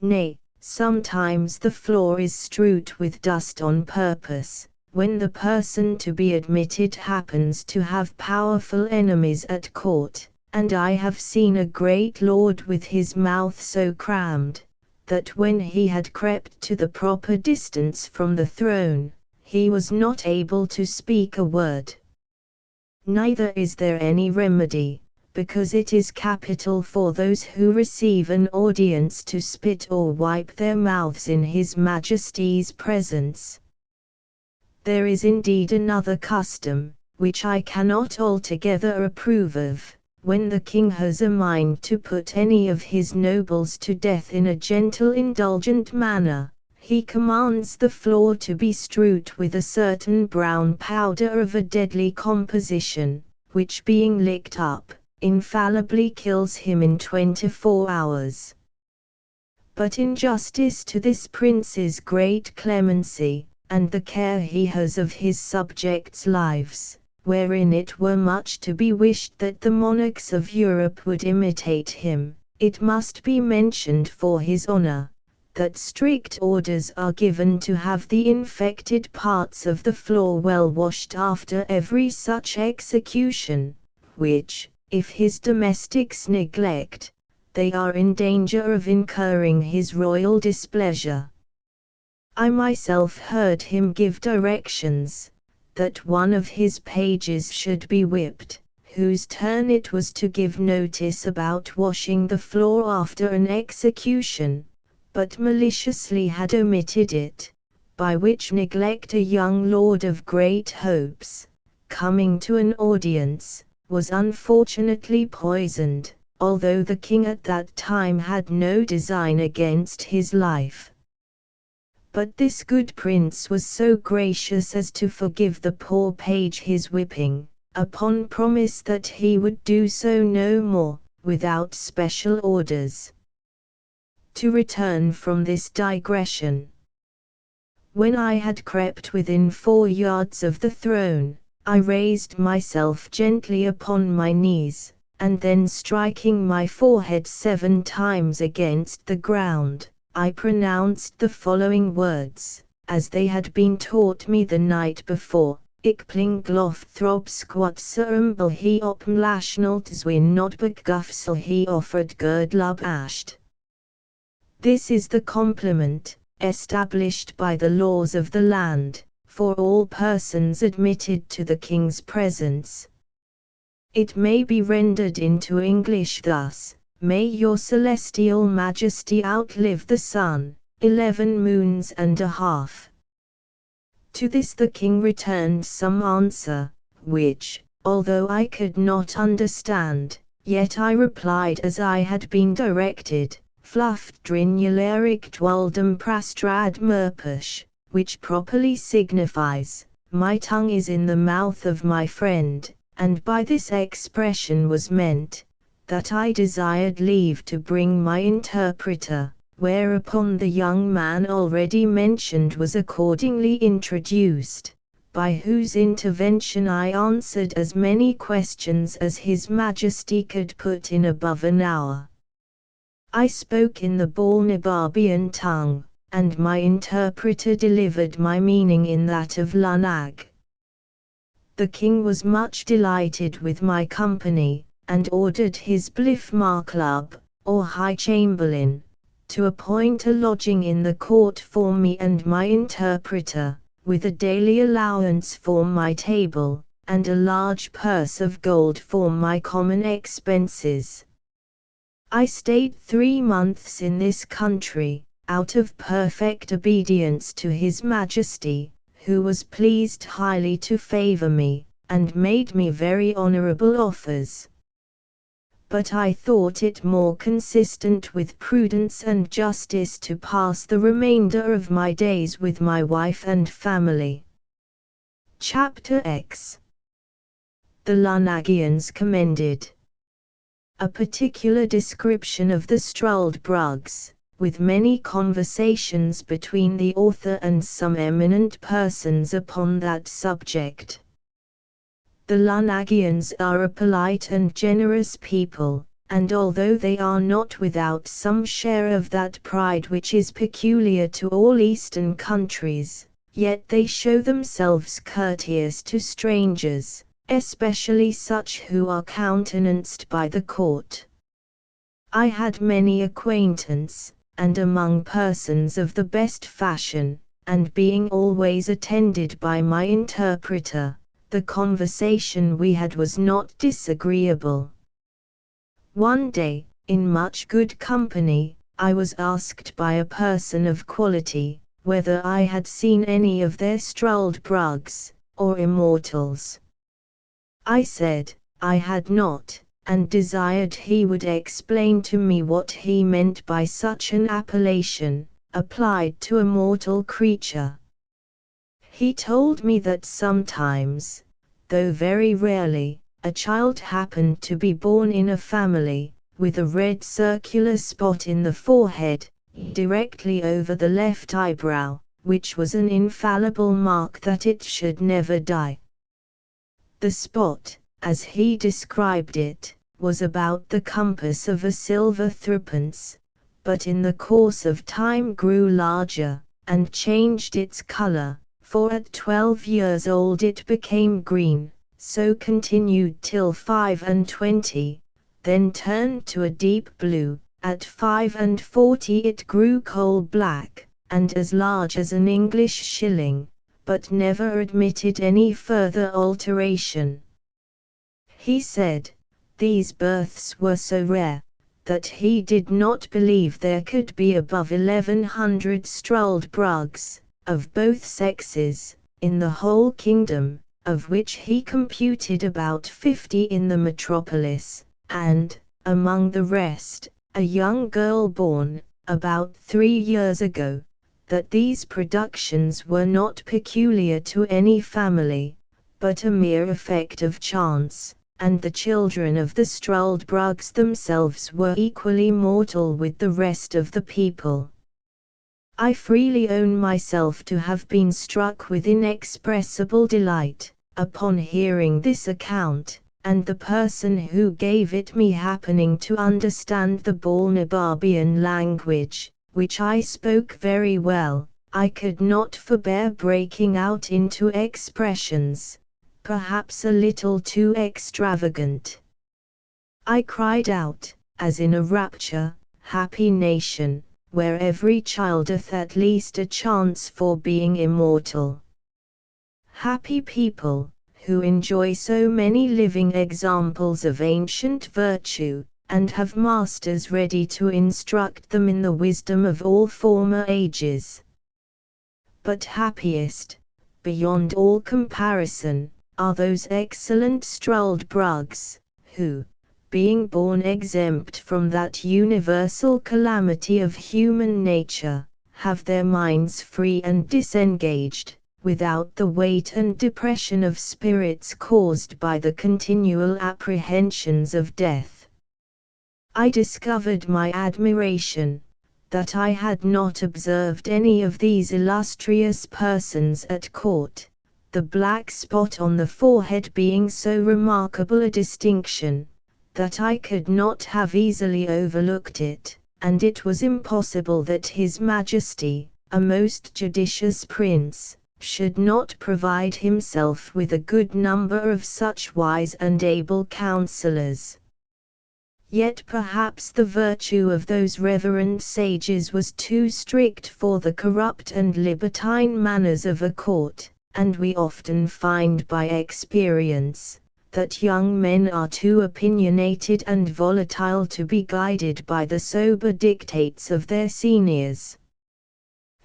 Nay, sometimes the floor is strewed with dust on purpose, when the person to be admitted happens to have powerful enemies at court, and I have seen a great lord with his mouth so crammed, that when he had crept to the proper distance from the throne, he was not able to speak a word. Neither is there any remedy, because it is capital for those who receive an audience to spit or wipe their mouths in His Majesty's presence. There is indeed another custom, which I cannot altogether approve of, when the king has a mind to put any of his nobles to death in a gentle indulgent manner. He commands the floor to be strewed with a certain brown powder of a deadly composition, which being licked up, infallibly kills him in 24 hours. But in justice to this prince's great clemency, and the care he has of his subjects' lives, wherein it were much to be wished that the monarchs of Europe would imitate him, it must be mentioned for his honor, that strict orders are given to have the infected parts of the floor well washed after every such execution, which, if his domestics neglect, they are in danger of incurring his royal displeasure. I myself heard him give directions, that one of his pages should be whipped, whose turn it was to give notice about washing the floor after an execution, but maliciously had omitted it, by which neglect a young lord of great hopes, coming to an audience, was unfortunately poisoned, although the king at that time had no design against his life, But this good prince was so gracious as to forgive the poor page his whipping, upon promise that he would do so no more, without special orders. To return from this digression. When I had crept within 4 yards of the throne, I raised myself gently upon my knees, and then striking my forehead 7 times against the ground, I pronounced the following words, as they had been taught me the night before: Ik plink glof throb squat serumbel he op mlashnalt zwin not begufsel he offered gerd lub asht. This is the compliment, established by the laws of the land, for all persons admitted to the king's presence. It may be rendered into English thus: May your celestial majesty outlive the sun, 11 moons and a half. To this the king returned some answer, which, although I could not understand, yet I replied as I had been directed, Fluft drinularik dwaldum prastrad murpush, which properly signifies, my tongue is in the mouth of my friend, and by this expression was meant, that I desired leave to bring my interpreter, whereupon the young man already mentioned was accordingly introduced, by whose intervention I answered as many questions as His Majesty could put in above an hour. I spoke in the Balnibarbian tongue, and my interpreter delivered my meaning in that of Lunag. The king was much delighted with my company, and ordered his Blifmarklub, or High Chamberlain, to appoint a lodging in the court for me and my interpreter, with a daily allowance for my table, and a large purse of gold for my common expenses. I stayed 3 months in this country, out of perfect obedience to His Majesty, who was pleased highly to favor me, and made me very honorable offers. But I thought it more consistent with prudence and justice to pass the remainder of my days with my wife and family. Chapter X. The Lunagians commended. A particular description of the Struldbrugs, with many conversations between the author and some eminent persons upon that subject. The Lunagians are a polite and generous people, and although they are not without some share of that pride which is peculiar to all Eastern countries, yet they show themselves courteous to strangers, especially such who are countenanced by the court. I had many acquaintance, and among persons of the best fashion, and being always attended by my interpreter, the conversation we had was not disagreeable. One day, in much good company, I was asked by a person of quality, whether I had seen any of their Struldbrugs, or immortals. I said, I had not, and desired he would explain to me what he meant by such an appellation, applied to a mortal creature. He told me that sometimes, though very rarely, a child happened to be born in a family, with a red circular spot in the forehead, directly over the left eyebrow, which was an infallible mark that it should never die. The spot, as he described it, was about the compass of a silver threepence, but in the course of time grew larger, and changed its color, for at 12 years old it became green, so continued till 25, then turned to a deep blue, at 45 it grew coal black, and as large as an English shilling, but never admitted any further alteration. He said, these births were so rare, that he did not believe there could be above 1100 Struldbrugs, of both sexes, in the whole kingdom, of which he computed about 50 in the metropolis, and, among the rest, a young girl born, about 3 years ago, that these productions were not peculiar to any family, but a mere effect of chance, and the children of the Struldbrugs themselves were equally mortal with the rest of the people. I freely own myself to have been struck with inexpressible delight, upon hearing this account, and the person who gave it me happening to understand the Balnibarbian language, which I spoke very well, I could not forbear breaking out into expressions, perhaps a little too extravagant. I cried out, as in a rapture, "Happy nation, where every child hath at least a chance for being immortal! Happy people, who enjoy so many living examples of ancient virtue, and have masters ready to instruct them in the wisdom of all former ages! But happiest, beyond all comparison, are those excellent Struldbrugs, who, being born exempt from that universal calamity of human nature, have their minds free and disengaged, without the weight and depression of spirits caused by the continual apprehensions of death." I discovered my admiration, that I had not observed any of these illustrious persons at court, the black spot on the forehead being so remarkable a distinction, that I could not have easily overlooked it, and it was impossible that His Majesty, a most judicious prince, should not provide himself with a good number of such wise and able counselors. Yet perhaps the virtue of those reverend sages was too strict for the corrupt and libertine manners of a court, and we often find by experience, that young men are too opinionated and volatile to be guided by the sober dictates of their seniors.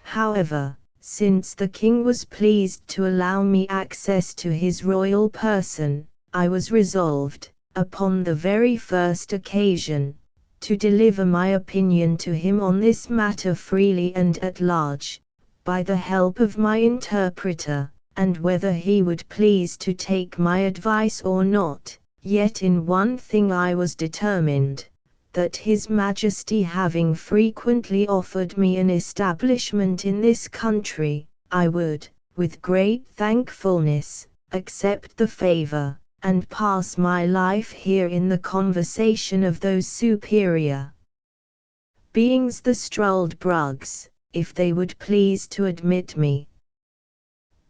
However, since the king was pleased to allow me access to his royal person, I was resolved, upon the very first occasion, to deliver my opinion to him on this matter freely and at large, by the help of my interpreter, and whether he would please to take my advice or not, yet in one thing I was determined, that His Majesty having frequently offered me an establishment in this country, I would, with great thankfulness, accept the favor, and pass my life here in the conversation of those superior beings, the Struldbrugs, if they would please to admit me.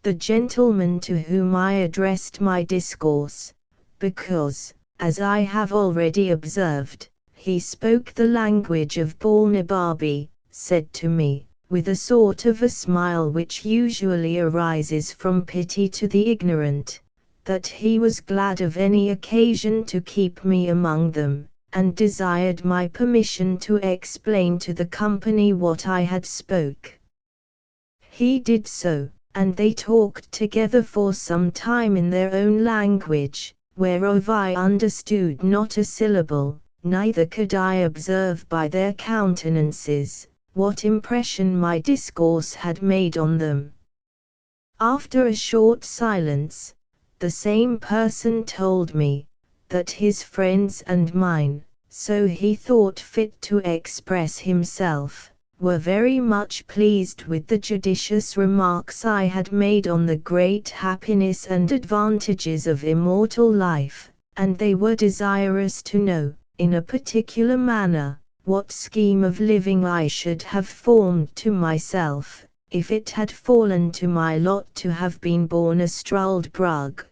The gentleman to whom I addressed my discourse, because, as I have already observed, he spoke the language of Balnibarbi, said to me, with a sort of a smile which usually arises from pity to the ignorant, that he was glad of any occasion to keep me among them, and desired my permission to explain to the company what I had spoke. He did so, and they talked together for some time in their own language, whereof I understood not a syllable, neither could I observe by their countenances, what impression my discourse had made on them. After a short silence, the same person told me, that his friends and mine, so he thought fit to express himself, were very much pleased with the judicious remarks I had made on the great happiness and advantages of immortal life, and they were desirous to know, in a particular manner, what scheme of living I should have formed to myself, if it had fallen to my lot to have been born a Struldbrug.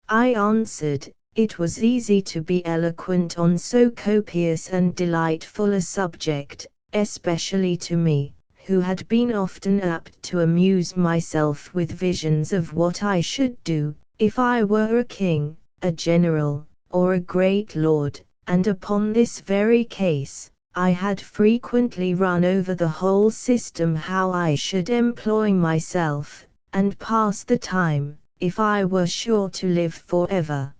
I answered, it was easy to be eloquent on so copious and delightful a subject, especially to me, who had been often apt to amuse myself with visions of what I should do, if I were a king, a general, or a great lord, and upon this very case, I had frequently run over the whole system how I should employ myself, and pass the time, if I were sure to live forever.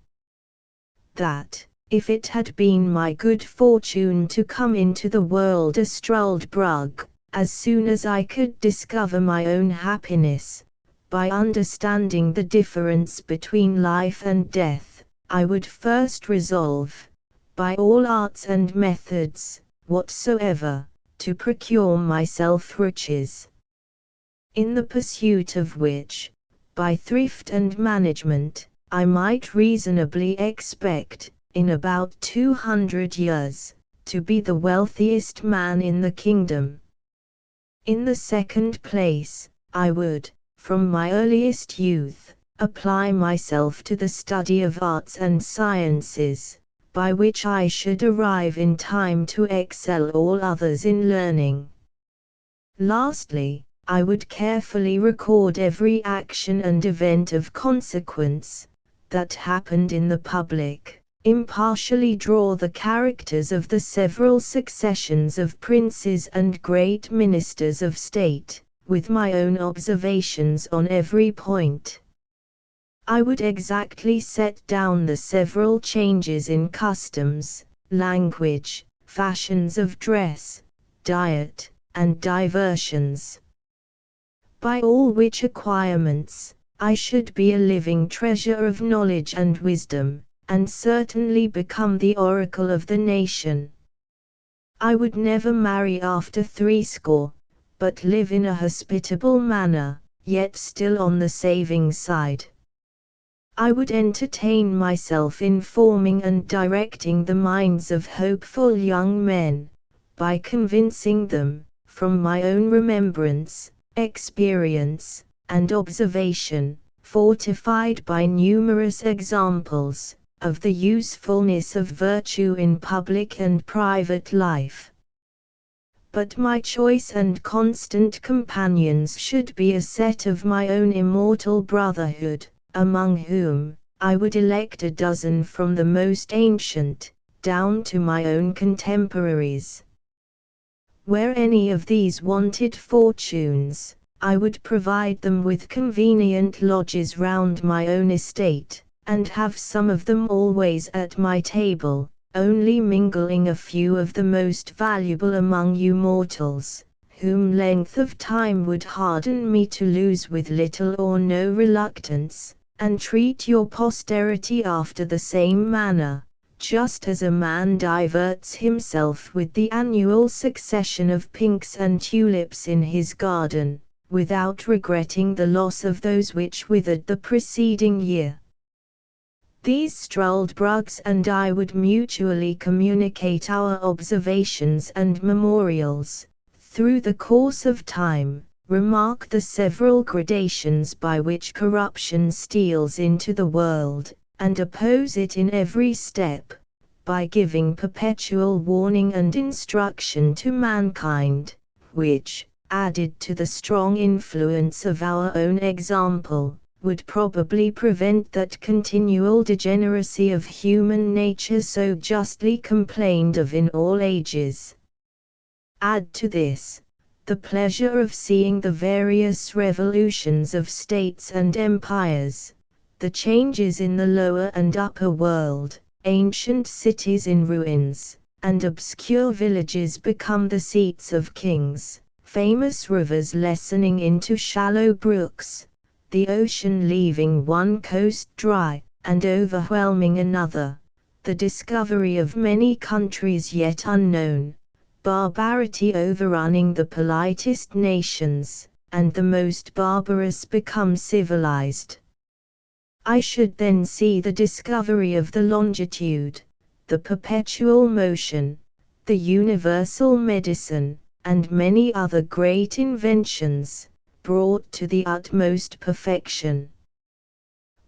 That, if it had been my good fortune to come into the world a Struldbrug, as soon as I could discover my own happiness, by understanding the difference between life and death, I would first resolve, by all arts and methods, whatsoever, to procure myself riches, in the pursuit of which, by thrift and management, I might reasonably expect, in about 200 years, to be the wealthiest man in the kingdom. In the second place, I would, from my earliest youth, apply myself to the study of arts and sciences, by which I should arrive in time to excel all others in learning. Lastly, I would carefully record every action and event of consequence that happened in the public, impartially draw the characters of the several successions of princes and great ministers of state, with my own observations on every point. I would exactly set down the several changes in customs, language, fashions of dress, diet, and diversions. By all which acquirements, I should be a living treasure of knowledge and wisdom, and certainly become the oracle of the nation. I would never marry after 60, but live in a hospitable manner, yet still on the saving side. I would entertain myself in forming and directing the minds of hopeful young men, by convincing them, from my own remembrance, experience, and observation, fortified by numerous examples, of the usefulness of virtue in public and private life. But my choice and constant companions should be a set of my own immortal brotherhood, among whom I would elect a dozen from the most ancient, down to my own contemporaries. Where any of these wanted fortunes, I would provide them with convenient lodges round my own estate, and have some of them always at my table, only mingling a few of the most valuable among you mortals, whom length of time would harden me to lose with little or no reluctance, and treat your posterity after the same manner, just as a man diverts himself with the annual succession of pinks and tulips in his garden, without regretting the loss of those which withered the preceding year. These Struldbrugs and I would mutually communicate our observations and memorials, through the course of time, remark the several gradations by which corruption steals into the world, and oppose it in every step, by giving perpetual warning and instruction to mankind, which, added to the strong influence of our own example, would probably prevent that continual degeneracy of human nature so justly complained of in all ages. Add to this, the pleasure of seeing the various revolutions of states and empires, the changes in the lower and upper world, ancient cities in ruins, and obscure villages become the seats of kings, famous rivers lessening into shallow brooks, the ocean leaving one coast dry, and overwhelming another, the discovery of many countries yet unknown, barbarity overrunning the politest nations, and the most barbarous become civilized. I should then see the discovery of the longitude, the perpetual motion, the universal medicine, and many other great inventions, brought to the utmost perfection.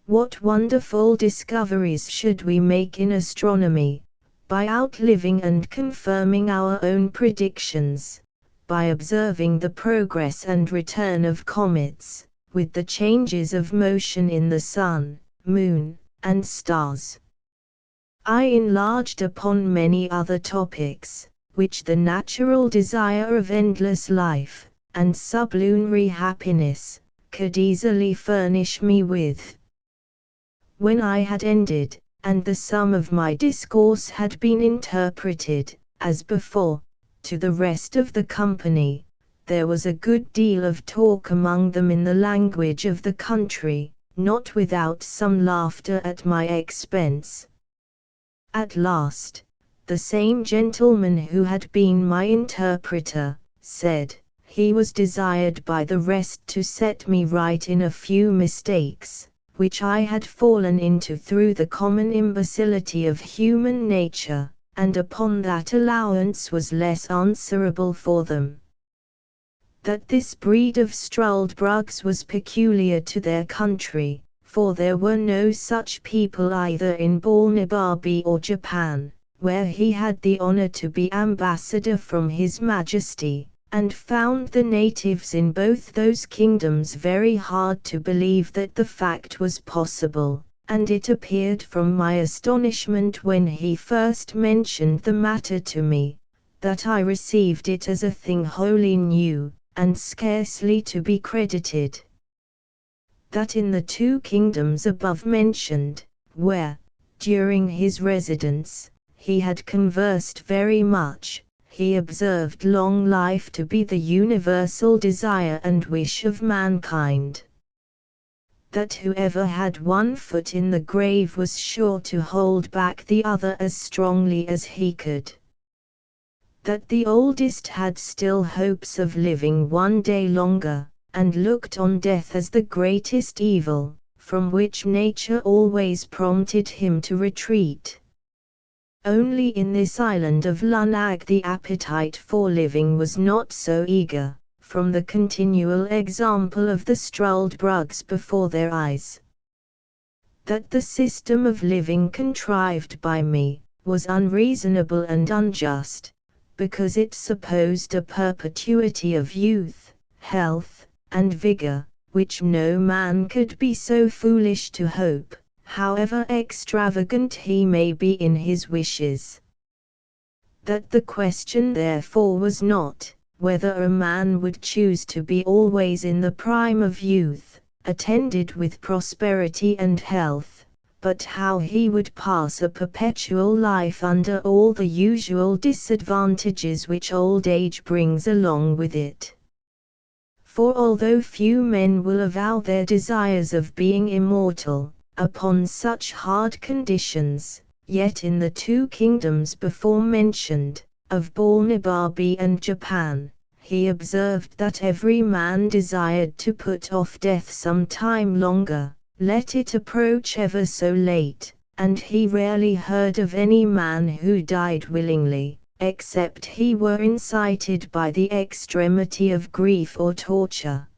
What wonderful discoveries should we make in astronomy, by outliving and confirming our own predictions, by observing the progress and return of comets, with the changes of motion in the sun, moon, and stars. I enlarged upon many other topics, which the natural desire of endless life, and sublunary happiness, could easily furnish me with. When I had ended, and the sum of my discourse had been interpreted, as before, to the rest of the company, there was a good deal of talk among them in the language of the country, not without some laughter at my expense. At last, the same gentleman who had been my interpreter, said, he was desired by the rest to set me right in a few mistakes, which I had fallen into through the common imbecility of human nature, and upon that allowance was less answerable for them. That this breed of Struldbrugs was peculiar to their country, for there were no such people either in Balnibarbi or Japan, where he had the honor to be ambassador from His Majesty, and found the natives in both those kingdoms very hard to believe that the fact was possible, and it appeared from my astonishment when he first mentioned the matter to me, that I received it as a thing wholly new, and scarcely to be credited. That in the 2 kingdoms above mentioned, where, during his residence, he had conversed very much, he observed long life to be the universal desire and wish of mankind. That whoever had one foot in the grave was sure to hold back the other as strongly as he could. That the oldest had still hopes of living one day longer, and looked on death as the greatest evil, from which nature always prompted him to retreat. Only in this island of Lunag the appetite for living was not so eager, from the continual example of the Struldbrugs before their eyes. That the system of living contrived by me, was unreasonable and unjust, because it supposed a perpetuity of youth, health, and vigor, which no man could be so foolish to hope, however extravagant he may be in his wishes. That the question therefore was not, whether a man would choose to be always in the prime of youth, attended with prosperity and health, but how he would pass a perpetual life under all the usual disadvantages which old age brings along with it. For although few men will avow their desires of being immortal, upon such hard conditions, yet in the 2 kingdoms before mentioned, of Balnibarbi and Japan, he observed that every man desired to put off death some time longer, let it approach ever so late, and he rarely heard of any man who died willingly, except he were incited by the extremity of grief or torture.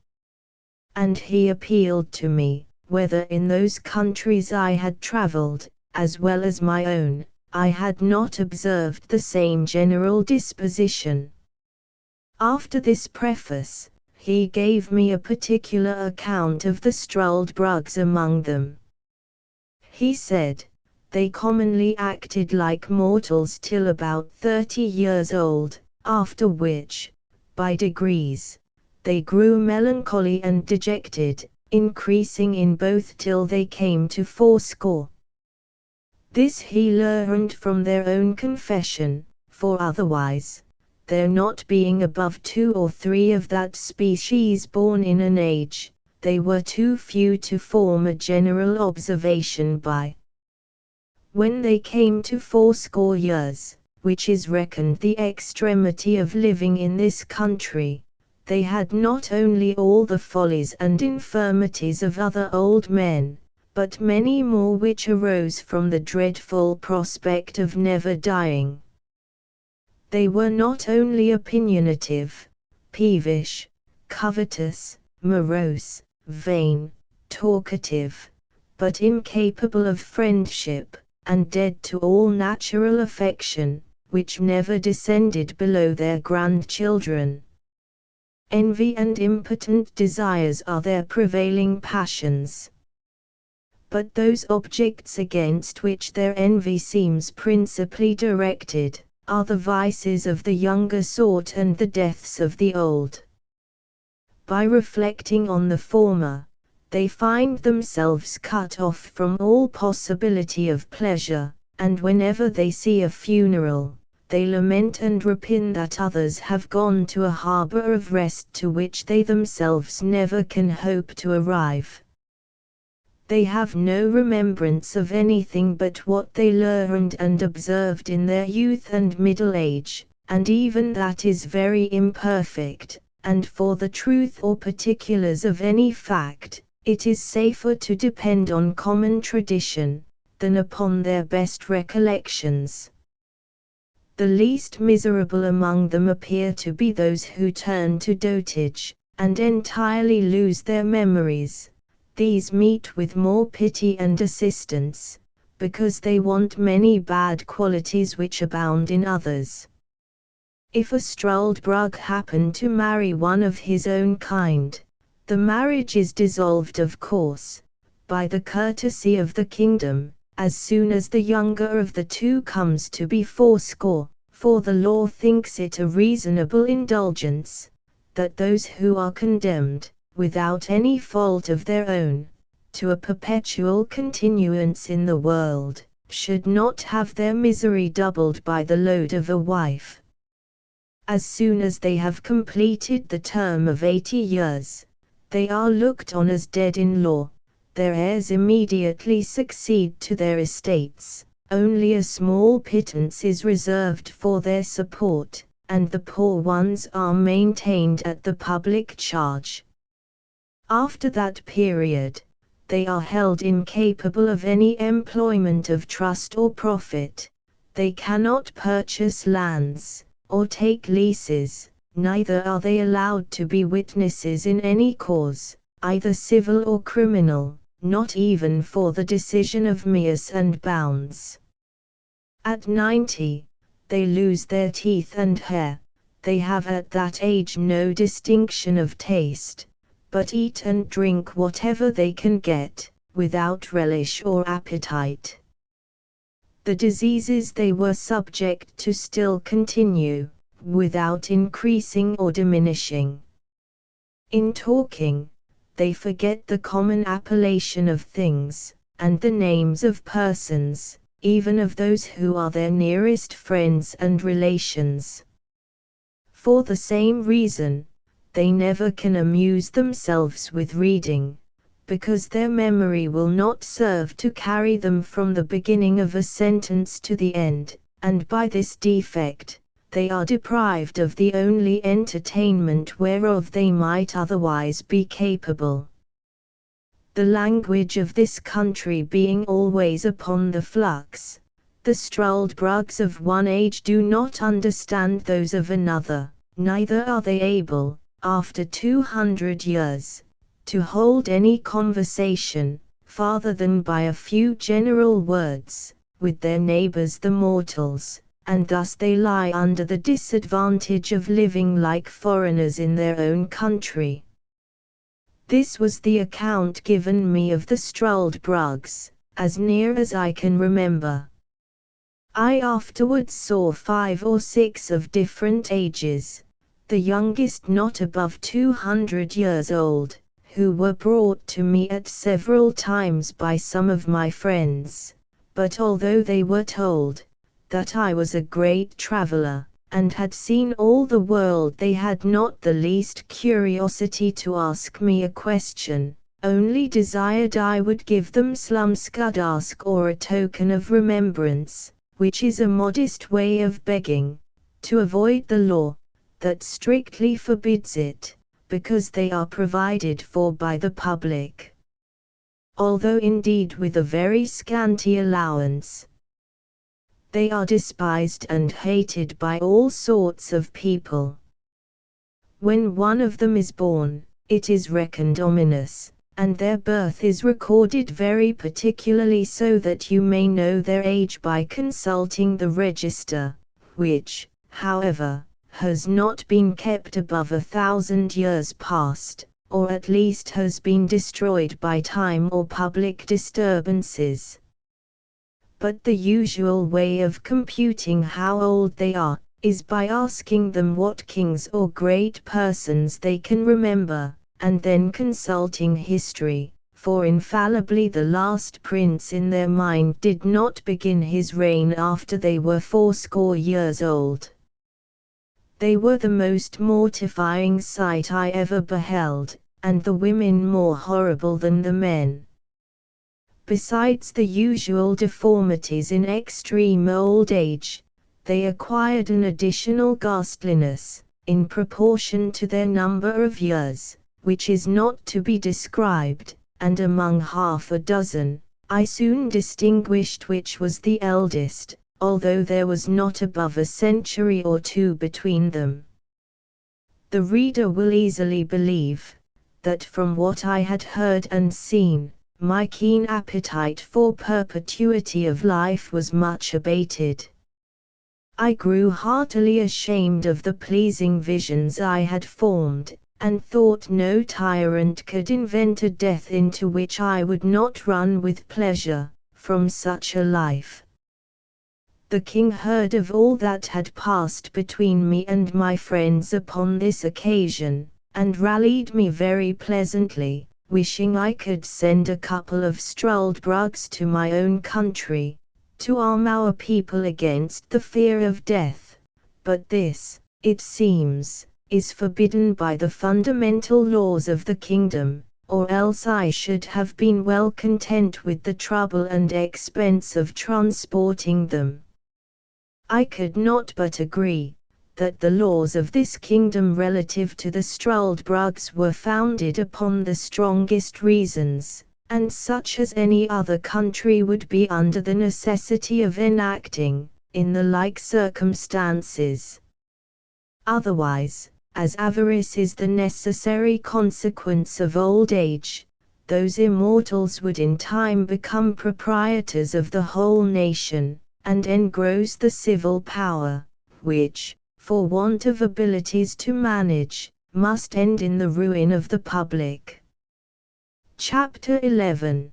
And he appealed to me, whether in those countries I had travelled, as well as my own, I had not observed the same general disposition. After this preface, he gave me a particular account of the Struldbrugs among them. He said, they commonly acted like mortals till about 30 years old, after which, by degrees, they grew melancholy and dejected, increasing in both till they came to 80. This he learned from their own confession, for otherwise, there not being above 2 or 3 of that species born in an age, they were too few to form a general observation by. When they came to 80 years, which is reckoned the extremity of living in this country, they had not only all the follies and infirmities of other old men, but many more which arose from the dreadful prospect of never dying. They were not only opinionative, peevish, covetous, morose, vain, talkative, but incapable of friendship, and dead to all natural affection, which never descended below their grandchildren. Envy and impotent desires are their prevailing passions. But those objects against which their envy seems principally directed, are the vices of the younger sort and the deaths of the old. By reflecting on the former, they find themselves cut off from all possibility of pleasure, and whenever they see a funeral, they lament and repine that others have gone to a harbor of rest to which they themselves never can hope to arrive. They have no remembrance of anything but what they learned and observed in their youth and middle age, and even that is very imperfect, and for the truth or particulars of any fact, it is safer to depend on common tradition, than upon their best recollections. The least miserable among them appear to be those who turn to dotage, and entirely lose their memories. These meet with more pity and assistance, because they want many bad qualities which abound in others. If a Struldbrug happen to marry one of his own kind, the marriage is dissolved of course, by the courtesy of the kingdom, as soon as the younger of the two comes to be fourscore, for the law thinks it a reasonable indulgence, that those who are condemned, without any fault of their own, to a perpetual continuance in the world, should not have their misery doubled by the load of a wife. As soon as they have completed the term of 80 years, they are looked on as dead in law, their heirs immediately succeed to their estates, only a small pittance is reserved for their support, and the poor ones are maintained at the public charge. After that period, they are held incapable of any employment of trust or profit. They cannot purchase lands, or take leases, neither are they allowed to be witnesses in any cause, either civil or criminal, not even for the decision of meers and bounds. At 90, they lose their teeth and hair. They have at that age no distinction of taste, but eat and drink whatever they can get, without relish or appetite. The diseases they were subject to still continue, without increasing or diminishing. In talking, they forget the common appellation of things, and the names of persons, even of those who are their nearest friends and relations. For the same reason, they never can amuse themselves with reading, because their memory will not serve to carry them from the beginning of a sentence to the end, and by this defect, they are deprived of the only entertainment whereof they might otherwise be capable. The language of this country being always upon the flux, the Struldbrugs of one age do not understand those of another, neither are they able, after 200 years, to hold any conversation, farther than by a few general words, with their neighbors the mortals, and thus they lie under the disadvantage of living like foreigners in their own country. This was the account given me of the Struldbrugs, as near as I can remember. I afterwards saw 5 or 6 of different ages, the youngest not above 200 years old, who were brought to me at several times by some of my friends, but although they were told that I was a great traveler, and had seen all the world, they had not the least curiosity to ask me a question, only desired I would give them slumskudask or a token of remembrance, which is a modest way of begging, to avoid the law, that strictly forbids it, because they are provided for by the public. Although indeed with a very scanty allowance, they are despised and hated by all sorts of people. When one of them is born, it is reckoned ominous, and their birth is recorded very particularly, so that you may know their age by consulting the register, which, however, has not been kept above 1,000 years past, or at least has been destroyed by time or public disturbances. But the usual way of computing how old they are, is by asking them what kings or great persons they can remember, and then consulting history, for infallibly the last prince in their mind did not begin his reign after they were 80 years old. They were the most mortifying sight I ever beheld, and the women more horrible than the men. Besides the usual deformities in extreme old age, they acquired an additional ghastliness, in proportion to their number of years, which is not to be described, and among 6, I soon distinguished which was the eldest, although there was not above a century or 2 between them. The reader will easily believe, that from what I had heard and seen, my keen appetite for perpetuity of life was much abated. I grew heartily ashamed of the pleasing visions I had formed, and thought no tyrant could invent a death into which I would not run with pleasure, from such a life. The king heard of all that had passed between me and my friends upon this occasion, and rallied me very pleasantly, wishing I could send a couple of struldbrugs to my own country, to arm our people against the fear of death, but this, it seems, is forbidden by the fundamental laws of the kingdom, or else I should have been well content with the trouble and expense of transporting them. I could not but agree, that the laws of this kingdom relative to the struldbrugs were founded upon the strongest reasons, and such as any other country would be under the necessity of enacting, in the like circumstances. Otherwise, as avarice is the necessary consequence of old age, those immortals would in time become proprietors of the whole nation, and engross the civil power, which, for want of abilities to manage, must end in the ruin of the public. Chapter 11.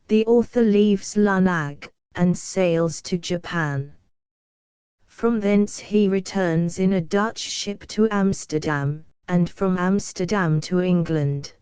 The author leaves Lunag, and sails to Japan. From thence he returns in a Dutch ship to Amsterdam, and from Amsterdam to England.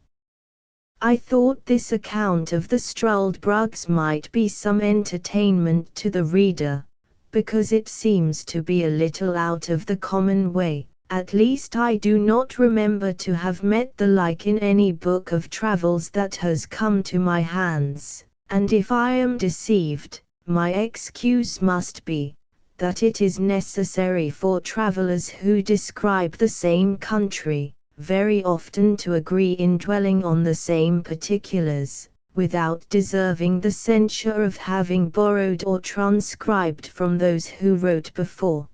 I thought this account of the struldbrugs might be some entertainment to the reader, because it seems to be a little out of the common way. At least I do not remember to have met the like in any book of travels that has come to my hands, and if I am deceived, my excuse must be, that it is necessary for travelers who describe the same country, very often to agree in dwelling on the same particulars, without deserving the censure of having borrowed or transcribed from those who wrote before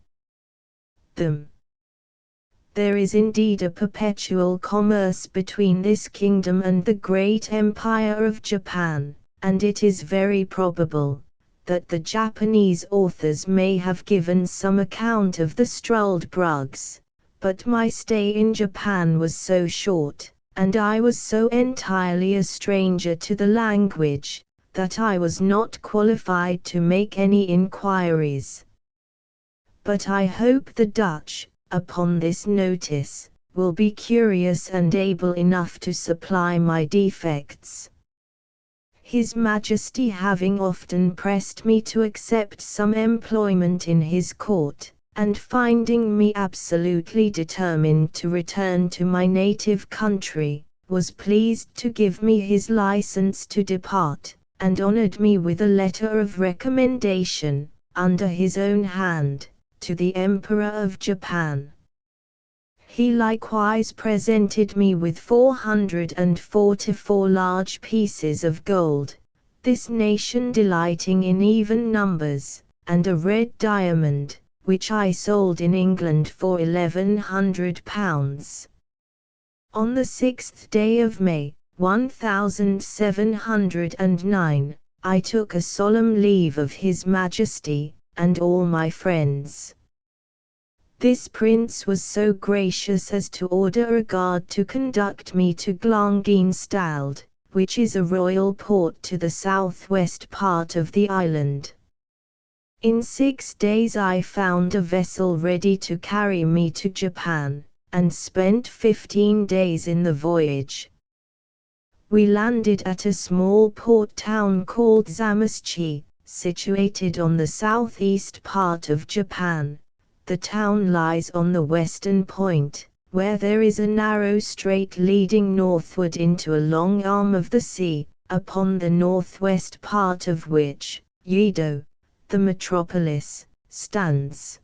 them. There is indeed a perpetual commerce between this kingdom and the great empire of Japan, and it is very probable that the Japanese authors may have given some account of the struldbrugs, but my stay in Japan was so short, and I was so entirely a stranger to the language, that I was not qualified to make any inquiries. But I hope the Dutch, upon this notice, will be curious and able enough to supply my defects. His Majesty having often pressed me to accept some employment in his court, and finding me absolutely determined to return to my native country, was pleased to give me his license to depart, and honored me with a letter of recommendation, under his own hand, to the Emperor of Japan. He likewise presented me with 444 large pieces of gold, this nation delighting in even numbers, and a red diamond, which I sold in England for £1,100. On the 6th day of May, 1709, I took a solemn leave of His Majesty, and all my friends. This prince was so gracious as to order a guard to conduct me to Glangenstald, which is a royal port to the southwest part of the island. In 6 days I found a vessel ready to carry me to Japan, and spent 15 days in the voyage. We landed at a small port town called Zamości, situated on the southeast part of Japan. The town lies on the western point, where there is a narrow strait leading northward into a long arm of the sea, upon the northwest part of which, Yedo, the metropolis, stands.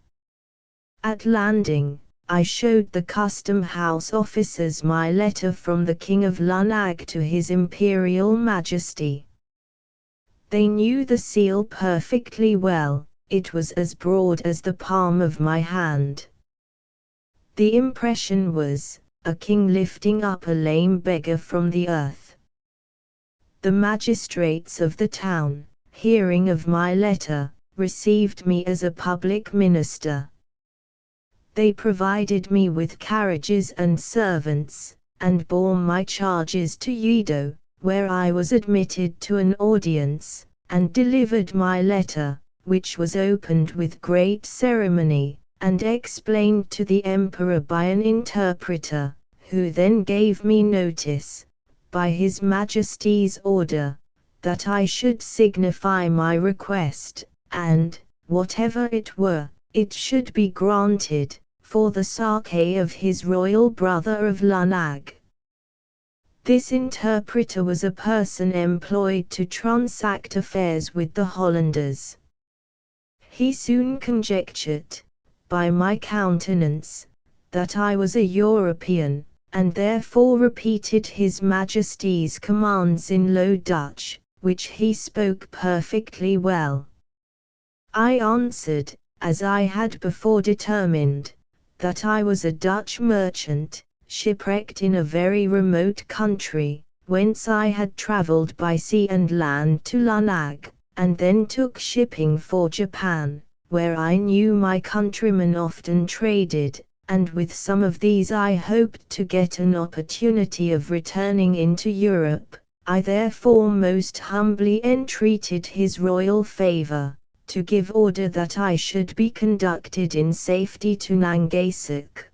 At landing, I showed the custom house officers my letter from the King of Lunag to His Imperial Majesty. They knew the seal perfectly well, it was as broad as the palm of my hand. The impression was, a king lifting up a lame beggar from the earth. The magistrates of the town, hearing of my letter, received me as a public minister. They provided me with carriages and servants, and bore my charges to Yedo, where I was admitted to an audience, and delivered my letter, which was opened with great ceremony, and explained to the emperor by an interpreter, who then gave me notice, by His Majesty's order, that I should signify my request, and, whatever it were, it should be granted, for the sake of his royal brother of Lunag. This interpreter was a person employed to transact affairs with the Hollanders. He soon conjectured, by my countenance, that I was a European, and therefore repeated His Majesty's commands in Low Dutch, which he spoke perfectly well. I answered, as I had before determined, that I was a Dutch merchant, shipwrecked in a very remote country, whence I had travelled by sea and land to Lunag, and then took shipping for Japan, where I knew my countrymen often traded, and with some of these I hoped to get an opportunity of returning into Europe. I therefore most humbly entreated His royal favour, to give order that I should be conducted in safety to Nangasuk.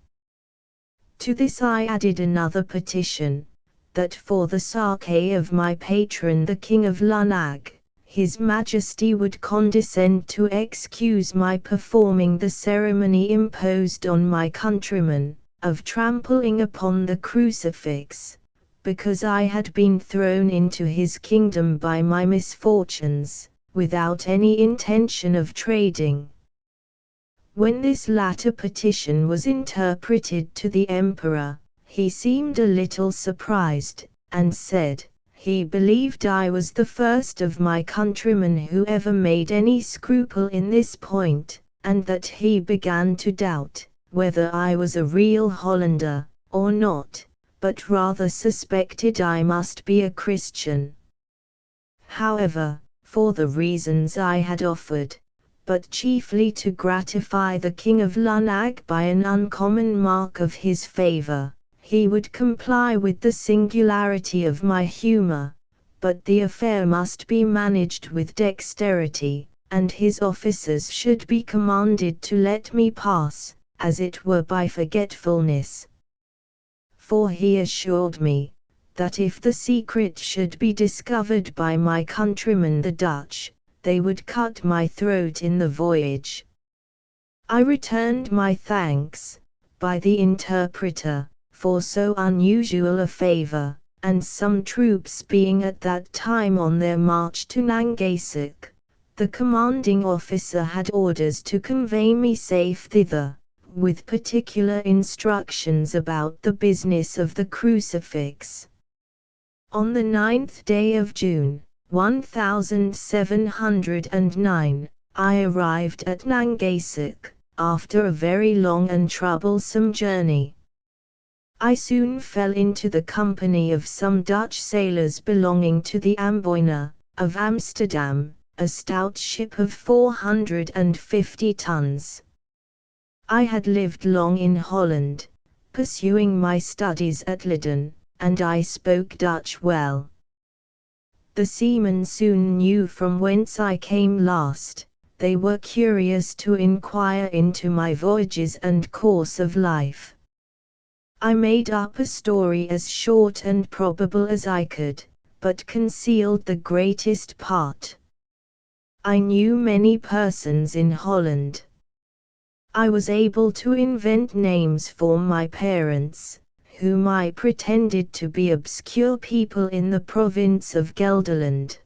To this I added another petition, that for the sake of my patron the King of Lunag, His Majesty would condescend to excuse my performing the ceremony imposed on my countrymen, of trampling upon the crucifix, because I had been thrown into His kingdom by my misfortunes, without any intention of trading. When this latter petition was interpreted to the emperor, he seemed a little surprised, and said, he believed I was the first of my countrymen who ever made any scruple in this point, and that he began to doubt, whether I was a real Hollander, or not, but rather suspected I must be a Christian. However, for the reasons I had offered, but chiefly to gratify the King of Lunag by an uncommon mark of his favour, he would comply with the singularity of my humour, but the affair must be managed with dexterity, and his officers should be commanded to let me pass, as it were by forgetfulness. For he assured me, that if the secret should be discovered by my countrymen the Dutch, they would cut my throat in the voyage. I returned my thanks, by the interpreter, for so unusual a favour, and some troops being at that time on their march to Nangasuk, the commanding officer had orders to convey me safe thither, with particular instructions about the business of the crucifix. On the 9th day of June, 1709, I arrived at Nangasuk, after a very long and troublesome journey. I soon fell into the company of some Dutch sailors belonging to the Amboina, of Amsterdam, a stout ship of 450 tons. I had lived long in Holland, pursuing my studies at Leiden, and I spoke Dutch well. The seamen soon knew from whence I came last. They were curious to inquire into my voyages and course of life. I made up a story as short and probable as I could, but concealed the greatest part. I knew many persons in Holland. I was able to invent names for my parents, whom I pretended to be obscure people in the province of Gelderland.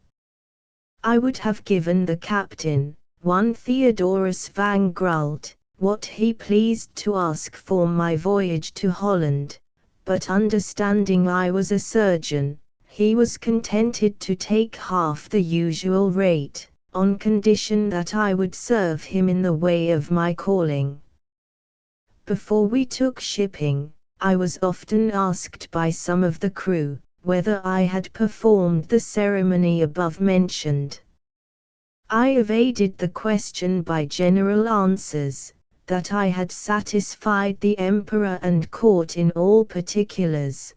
I would have given the captain, one Theodorus van Grult, what he pleased to ask for my voyage to Holland, but understanding I was a surgeon, he was contented to take half the usual rate, on condition that I would serve him in the way of my calling. Before we took shipping, I was often asked by some of the crew, whether I had performed the ceremony above mentioned. I evaded the question by general answers, that I had satisfied the emperor and court in all particulars.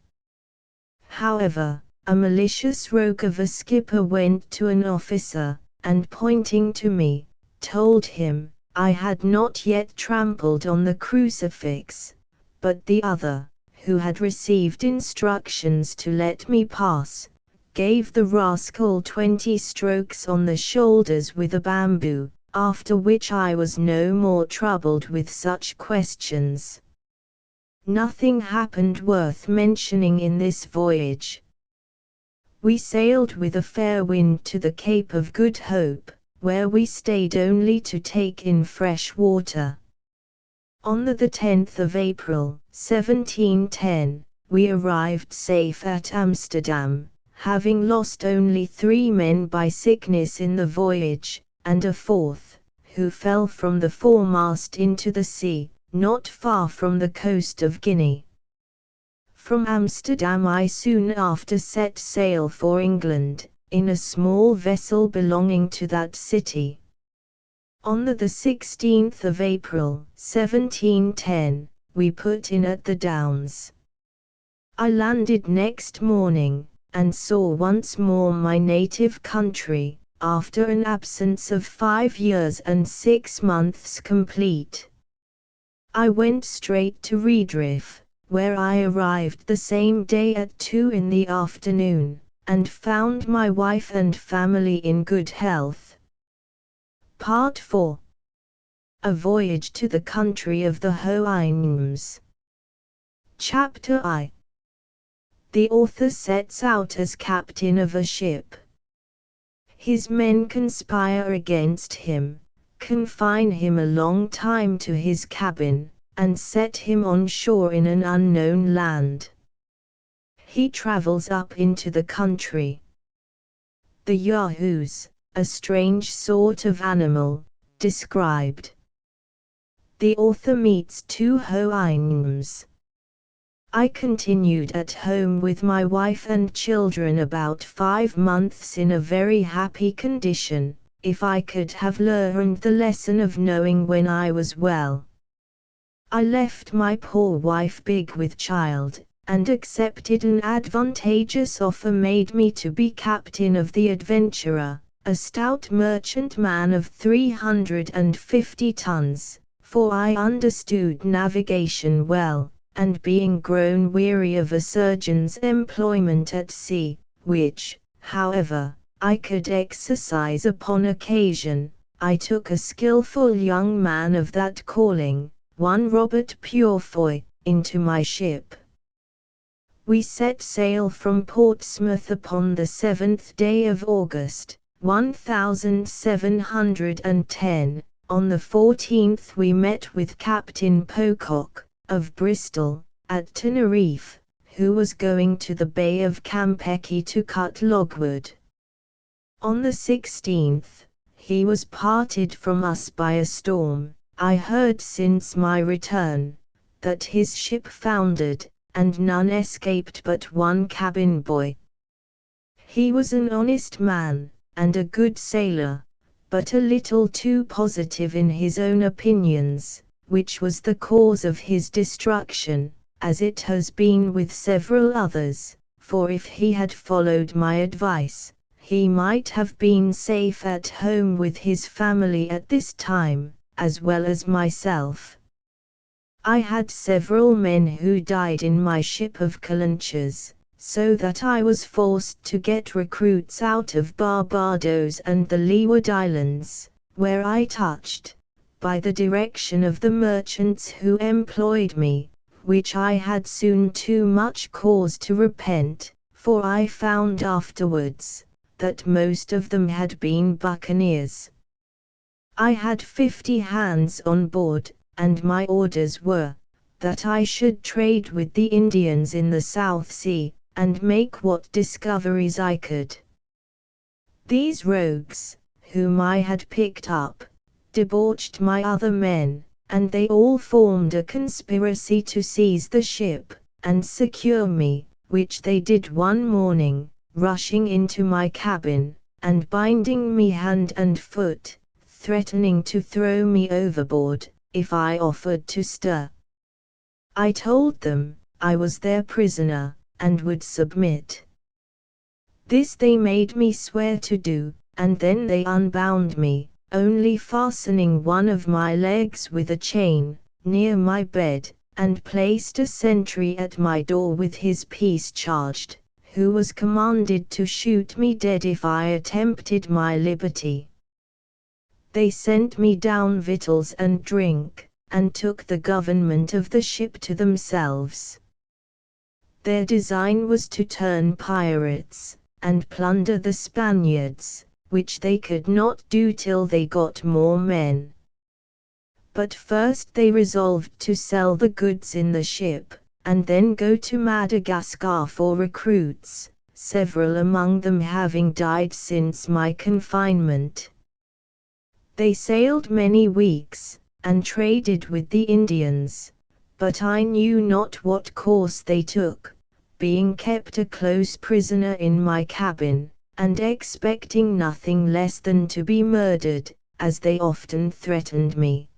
However, a malicious rogue of a skipper went to an officer, and pointing to me, told him, I had not yet trampled on the crucifix, but the other, who had received instructions to let me pass, gave the rascal 20 strokes on the shoulders with a bamboo, after which I was no more troubled with such questions. Nothing happened worth mentioning in this voyage. We sailed with a fair wind to the Cape of Good Hope, where we stayed only to take in fresh water. On the 10th of April, 1710, we arrived safe at Amsterdam, having lost only 3 men by sickness in the voyage, and a 4th, who fell from the foremast into the sea, not far from the coast of Guinea. From Amsterdam I soon after set sail for England, in a small vessel belonging to that city. On the 16th of April, 1710, we put in at the Downs. I landed next morning, and saw once more my native country, after an absence of 5 years and 6 months complete. I went straight to Redriff, where I arrived the same day at 2 in the afternoon, and found my wife and family in good health. Part 4. A Voyage to the Country of the Houyhnhnms. Chapter I. The author sets out as captain of a ship. His men conspire against him, confine him a long time to his cabin, and set him on shore in an unknown land. He travels up into the country. The Yahoos, a strange sort of animal, described. The author meets 2 Houyhnhnms. I continued at home with my wife and children about 5 months in a very happy condition, if I could have learned the lesson of knowing when I was well. I left my poor wife big with child, and accepted an advantageous offer made me to be captain of the Adventurer, a stout merchantman of 350 tons, for I understood navigation well, and being grown weary of a surgeon's employment at sea, which, however, I could exercise upon occasion, I took a skilful young man of that calling, one Robert Purefoy, into my ship. We set sail from Portsmouth upon the 7th day of August, 1710. On the 14th we met with Captain Pocock, of Bristol, at Tenerife, who was going to the Bay of Campeche to cut logwood. On the 16th, he was parted from us by a storm. I heard since my return, that his ship foundered, and none escaped but one cabin boy. He was an honest man, and a good sailor, but a little too positive in his own opinions, which was the cause of his destruction, as it has been with several others, for if he had followed my advice, he might have been safe at home with his family at this time, as well as myself. I had several men who died in my ship of calanchas, so that I was forced to get recruits out of Barbados and the Leeward Islands, where I touched, by the direction of the merchants who employed me, which I had soon too much cause to repent, for I found afterwards, that most of them had been buccaneers. I had 50 hands on board, and my orders were, that I should trade with the Indians in the South Sea, and make what discoveries I could. These rogues, whom I had picked up, debauched my other men, and they all formed a conspiracy to seize the ship, and secure me, which they did one morning, rushing into my cabin, and binding me hand and foot, threatening to throw me overboard, if I offered to stir. I told them, I was their prisoner, and would submit. This they made me swear to do, and then they unbound me, only fastening one of my legs with a chain, near my bed, and placed a sentry at my door with his piece charged, who was commanded to shoot me dead if I attempted my liberty. They sent me down victuals and drink, and took the government of the ship to themselves. Their design was to turn pirates, and plunder the Spaniards, which they could not do till they got more men. But first they resolved to sell the goods in the ship, and then go to Madagascar for recruits, several among them having died since my confinement. They sailed many weeks, and traded with the Indians, but I knew not what course they took, being kept a close prisoner in my cabin, and expecting nothing less than to be murdered, as they often threatened me.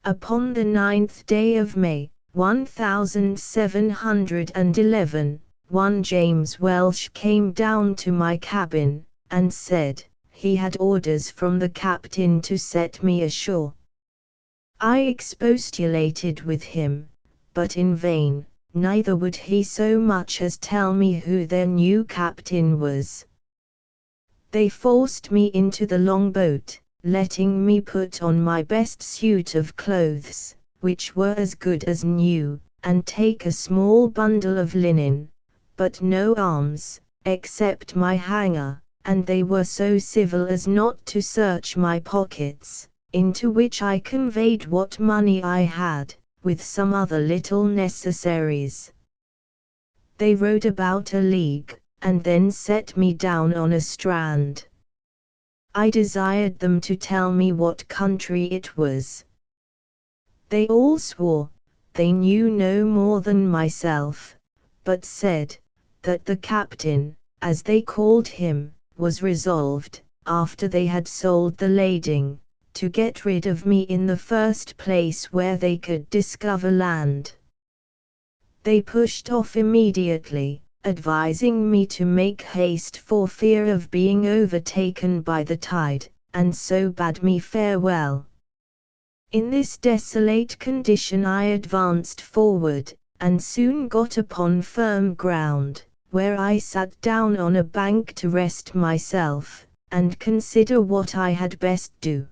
Upon the 9th day of May, 1711, one James Welsh came down to my cabin, and said, he had orders from the captain to set me ashore. I expostulated with him, but in vain, neither would he so much as tell me who their new captain was. They forced me into the longboat, letting me put on my best suit of clothes, which were as good as new, and take a small bundle of linen, but no arms, except my hanger, and they were so civil as not to search my pockets, into which I conveyed what money I had, with some other little necessaries. They rowed about a league, and then set me down on a strand. I desired them to tell me what country it was. They all swore, they knew no more than myself, but said, that the captain, as they called him, was resolved, after they had sold the lading, to get rid of me in the first place where they could discover land. They pushed off immediately, advising me to make haste for fear of being overtaken by the tide, and so bade me farewell. In this desolate condition I advanced forward, and soon got upon firm ground, where I sat down on a bank to rest myself, and consider what I had best do.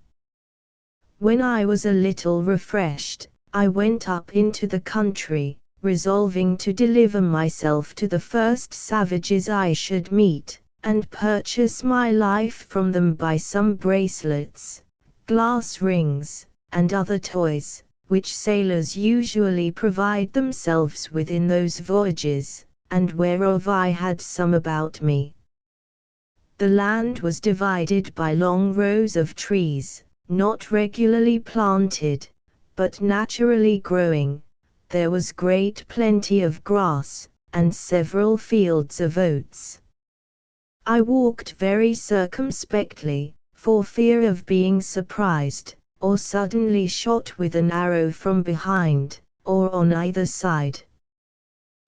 When I was a little refreshed, I went up into the country, resolving to deliver myself to the first savages I should meet, and purchase my life from them by some bracelets, glass rings, and other toys, which sailors usually provide themselves with in those voyages, and whereof I had some about me. The land was divided by long rows of trees, not regularly planted, but naturally growing. There was great plenty of grass, and several fields of oats. I walked very circumspectly, for fear of being surprised, or suddenly shot with an arrow from behind, or on either side.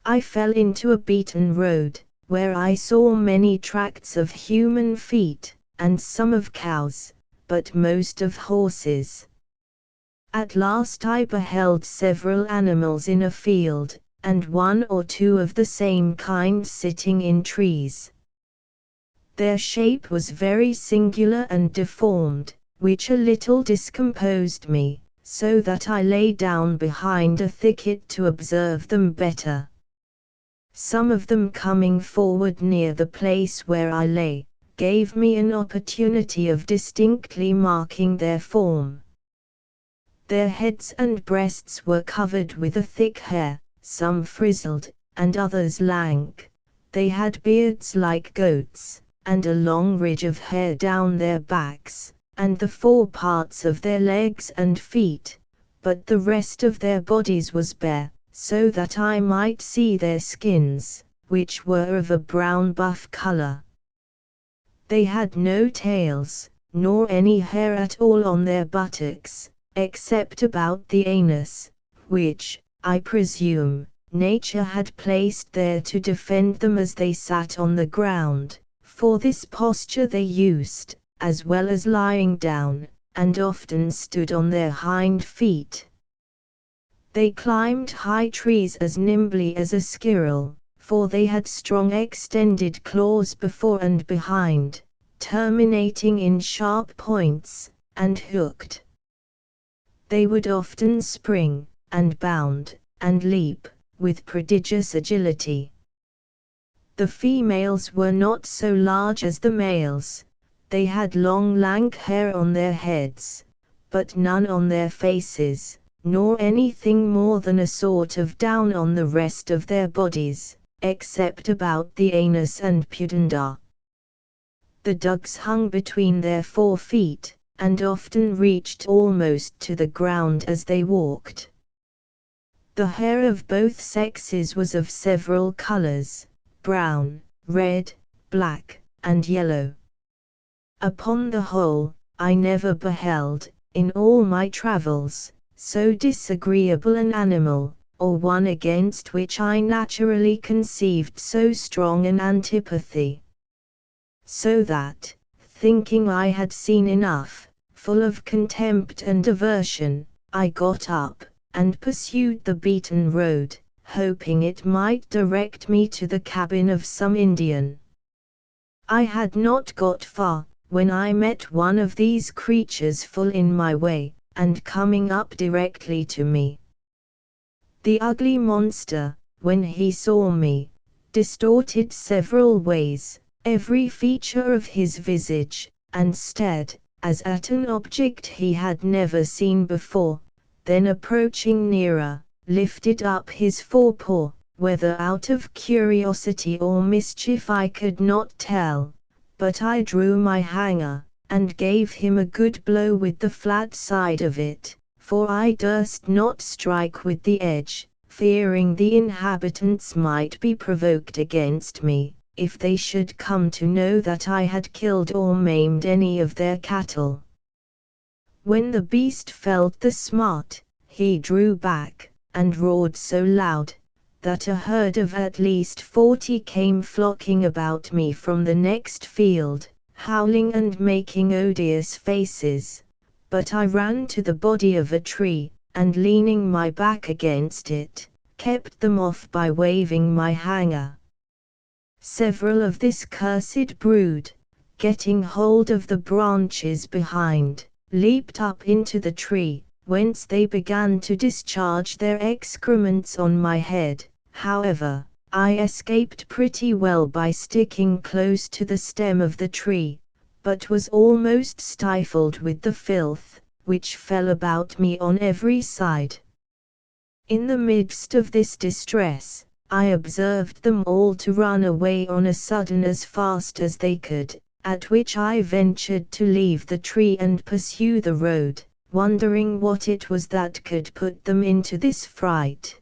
I fell into a beaten road, where I saw many tracks of human feet, and some of cows, but most of horses. At last I beheld several animals in a field, and one or two of the same kind sitting in trees. Their shape was very singular and deformed, which a little discomposed me, so that I lay down behind a thicket to observe them better. Some of them coming forward near the place where I lay, gave me an opportunity of distinctly marking their form. Their heads and breasts were covered with a thick hair, some frizzled, and others lank. They had beards like goats, and a long ridge of hair down their backs, and the fore parts of their legs and feet, but the rest of their bodies was bare, so that I might see their skins, which were of a brown-buff color. They had no tails, nor any hair at all on their buttocks, except about the anus, which, I presume, nature had placed there to defend them as they sat on the ground. For this posture they used, as well as lying down, and often stood on their hind feet. They climbed high trees as nimbly as a squirrel, for they had strong extended claws before and behind, terminating in sharp points, and hooked. They would often spring, and bound, and leap, with prodigious agility. The females were not so large as the males. They had long lank hair on their heads, but none on their faces, nor anything more than a sort of down on the rest of their bodies, except about the anus and pudenda. The dugs hung between their 4 feet, and often reached almost to the ground as they walked. The hair of both sexes was of several colors: brown, red, black, and yellow. Upon the whole, I never beheld, in all my travels, so disagreeable an animal, or one against which I naturally conceived so strong an antipathy. So that, thinking I had seen enough, full of contempt and aversion, I got up, and pursued the beaten road, hoping it might direct me to the cabin of some Indian. I had not got far, when I met one of these creatures full in my way, and coming up directly to me. The ugly monster, when he saw me, distorted several ways every feature of his visage, and stared, as at an object he had never seen before, then approaching nearer, lifted up his forepaw, whether out of curiosity or mischief I could not tell, but I drew my hanger, and gave him a good blow with the flat side of it, for I durst not strike with the edge, fearing the inhabitants might be provoked against me, if they should come to know that I had killed or maimed any of their cattle. When the beast felt the smart, he drew back, and roared so loud, that a herd of at least 40 came flocking about me from the next field, howling and making odious faces, but I ran to the body of a tree, and leaning my back against it, kept them off by waving my hanger. Several of this cursed brood, getting hold of the branches behind, leaped up into the tree, whence they began to discharge their excrements on my head. However, I escaped pretty well by sticking close to the stem of the tree, but was almost stifled with the filth, which fell about me on every side. In the midst of this distress, I observed them all to run away on a sudden as fast as they could, at which I ventured to leave the tree and pursue the road, wondering what it was that could put them into this fright.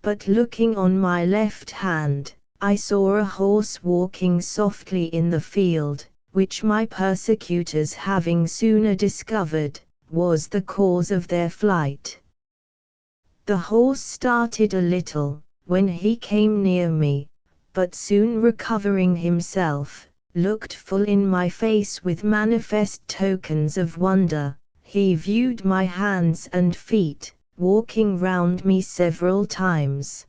But looking on my left hand, I saw a horse walking softly in the field, which my persecutors having sooner discovered, was the cause of their flight. The horse started a little, when he came near me, but soon recovering himself, looked full in my face with manifest tokens of wonder. he viewed my hands and feet, walking round me several times.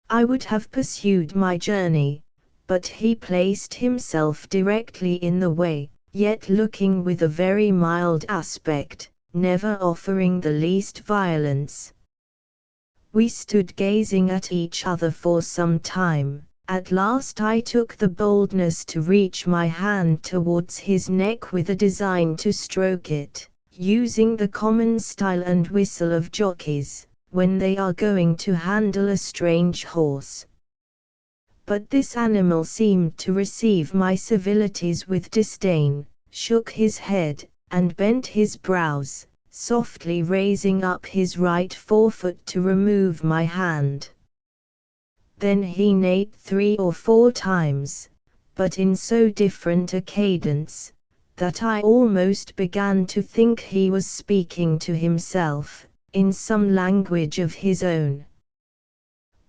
I would have pursued my journey, but he placed himself directly in the way, yet looking with a very mild aspect, never offering the least violence. We stood gazing at each other for some time. At last I took the boldness to reach my hand towards his neck with a design to stroke it, using the common style and whistle of jockeys, when they are going to handle a strange horse. But this animal seemed to receive my civilities with disdain, shook his head, and bent his brows, softly raising up his right forefoot to remove my hand. Then he neighed 3 or 4 times, but in so different a cadence, that I almost began to think he was speaking to himself, in some language of his own.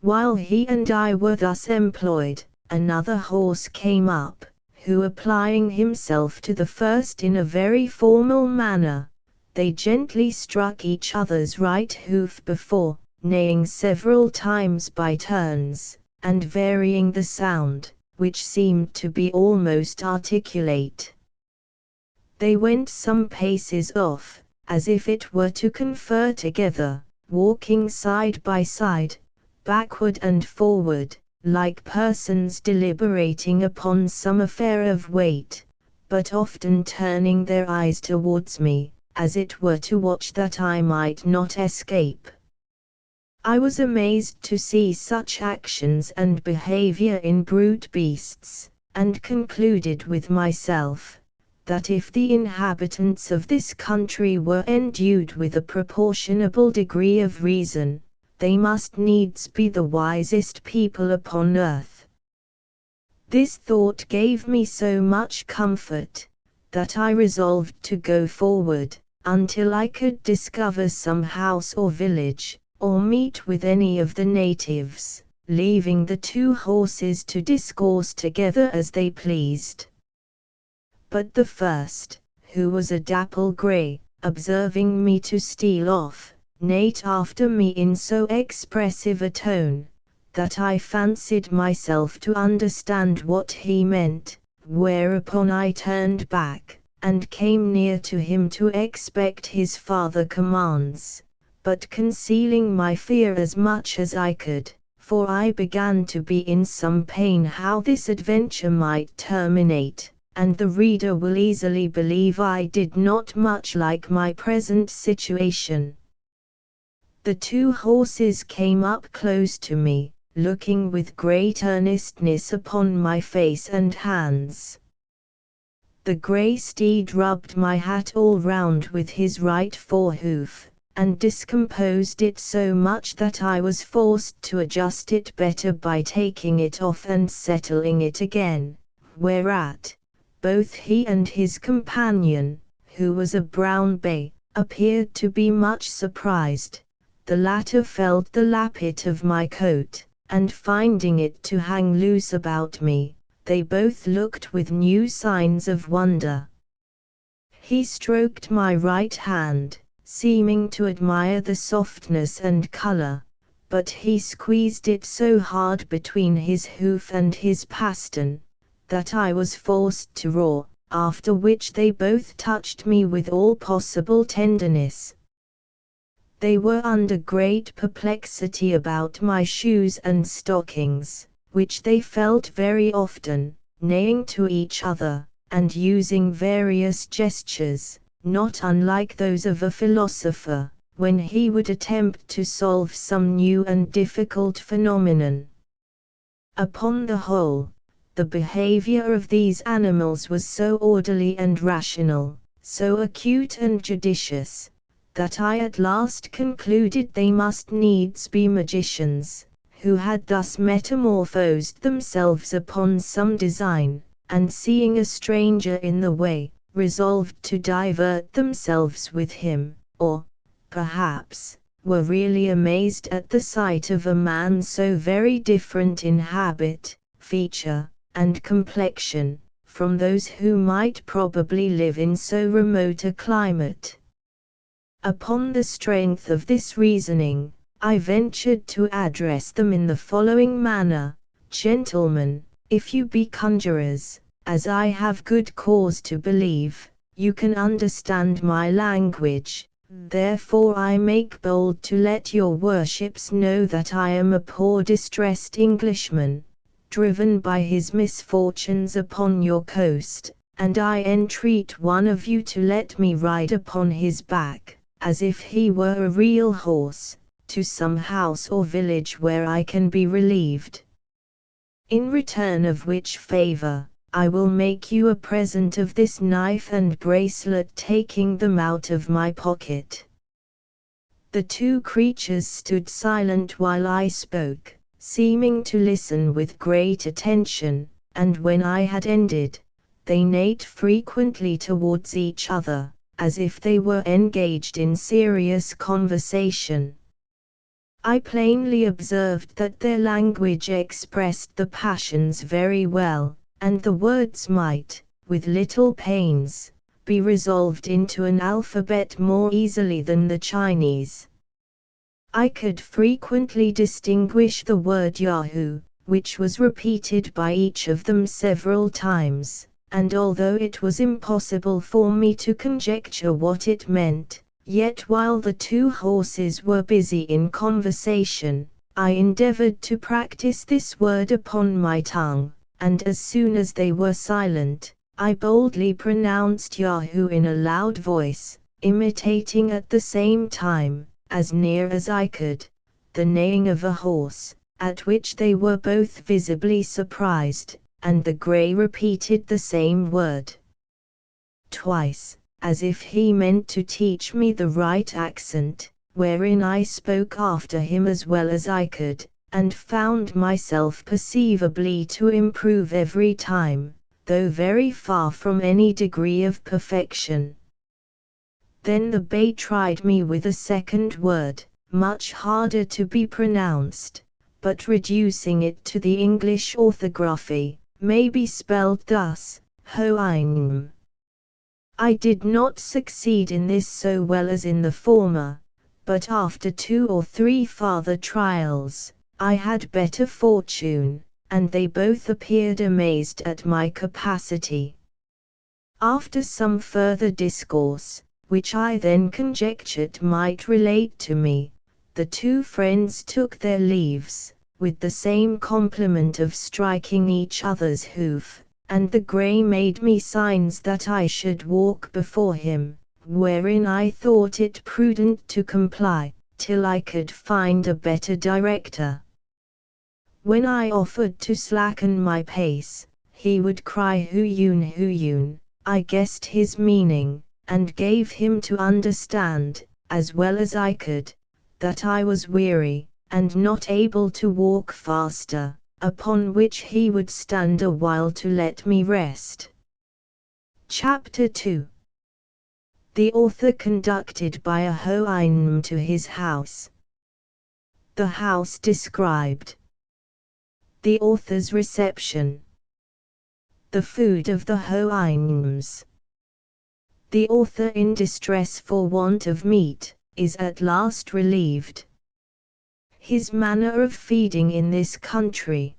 While he and I were thus employed, another horse came up, who applying himself to the first in a very formal manner, they gently struck each other's right hoof before, neighing several times by turns, and varying the sound, which seemed to be almost articulate. They went some paces off, as if it were to confer together, walking side by side, backward and forward, like persons deliberating upon some affair of weight, but often turning their eyes towards me, as it were to watch that I might not escape. I was amazed to see such actions and behavior in brute beasts, and concluded with myself, that if the inhabitants of this country were endued with a proportionable degree of reason, they must needs be the wisest people upon earth. This thought gave me so much comfort, that I resolved to go forward, until I could discover some house or village, or meet with any of the natives, leaving the 2 horses to discourse together as they pleased. But the first, who was a dapple grey, observing me to steal off, neighed after me in so expressive a tone, that I fancied myself to understand what he meant, whereupon I turned back, and came near to him to expect his farther commands, but concealing my fear as much as I could, for I began to be in some pain how this adventure might terminate, and the reader will easily believe I did not much like my present situation. The 2 horses came up close to me, looking with great earnestness upon my face and hands. The grey steed rubbed my hat all round with his right forehoof, and discomposed it so much that I was forced to adjust it better by taking it off and settling it again, whereat, both he and his companion, who was a brown bay, appeared to be much surprised. The latter felt the lappet of my coat, and finding it to hang loose about me, they both looked with new signs of wonder. He stroked my right hand, seeming to admire the softness and color, but he squeezed it so hard between his hoof and his pastern, that I was forced to roar, after which they both touched me with all possible tenderness. They were under great perplexity about my shoes and stockings, which they felt very often, neighing to each other, and using various gestures, not unlike those of a philosopher, when he would attempt to solve some new and difficult phenomenon. Upon the whole, the behavior of these animals was so orderly and rational, so acute and judicious, that I at last concluded they must needs be magicians, who had thus metamorphosed themselves upon some design, and seeing a stranger in the way, resolved to divert themselves with him, or, perhaps, were really amazed at the sight of a man so very different in habit, feature, and complexion, from those who might probably live in so remote a climate, Upon the strength of this reasoning, I ventured to address them in the following manner: Gentlemen, if you be conjurers, as I have good cause to believe, you can understand my language, therefore I make bold to let your worships know that I am a poor distressed Englishman, driven by his misfortunes upon your coast, and I entreat one of you to let me ride upon his back, as if he were a real horse, to some house or village where I can be relieved. In return of which favor, I will make you a present of this knife and bracelet, taking them out of my pocket. The two creatures stood silent while I spoke, seeming to listen with great attention, and when I had ended, they neighed frequently towards each other, as if they were engaged in serious conversation. I plainly observed that their language expressed the passions very well, and the words might, with little pains, be resolved into an alphabet more easily than the Chinese. I could frequently distinguish the word Yahoo, which was repeated by each of them several times, and although it was impossible for me to conjecture what it meant, yet while the two horses were busy in conversation, I endeavored to practice this word upon my tongue, and as soon as they were silent, I boldly pronounced Yahoo in a loud voice, imitating at the same time, as near as I could, the neighing of a horse, at which they were both visibly surprised, and the grey repeated the same word twice, as if he meant to teach me the right accent, wherein I spoke after him as well as I could, and found myself perceivably to improve every time, though very far from any degree of perfection. Then the bay tried me with a second word, much harder to be pronounced, but reducing it to the English orthography, may be spelled thus, Hoinm. I did not succeed in this so well as in the former, but after 2 or 3 farther trials, I had better fortune, and they both appeared amazed at my capacity. After some further discourse, which I then conjectured might relate to me, the two friends took their leaves, with the same compliment of striking each other's hoof, and the grey made me signs that I should walk before him, wherein I thought it prudent to comply, till I could find a better director. When I offered to slacken my pace, he would cry Huyun Huyun. I guessed his meaning, and gave him to understand, as well as I could, that I was weary, and not able to walk faster, upon which he would stand a while to let me rest. Chapter 2. The author conducted by a Hoinm to his house. The house described. The author's reception. The food of the Hoinms. The author, in distress for want of meat, is at last relieved. His manner of feeding in this country.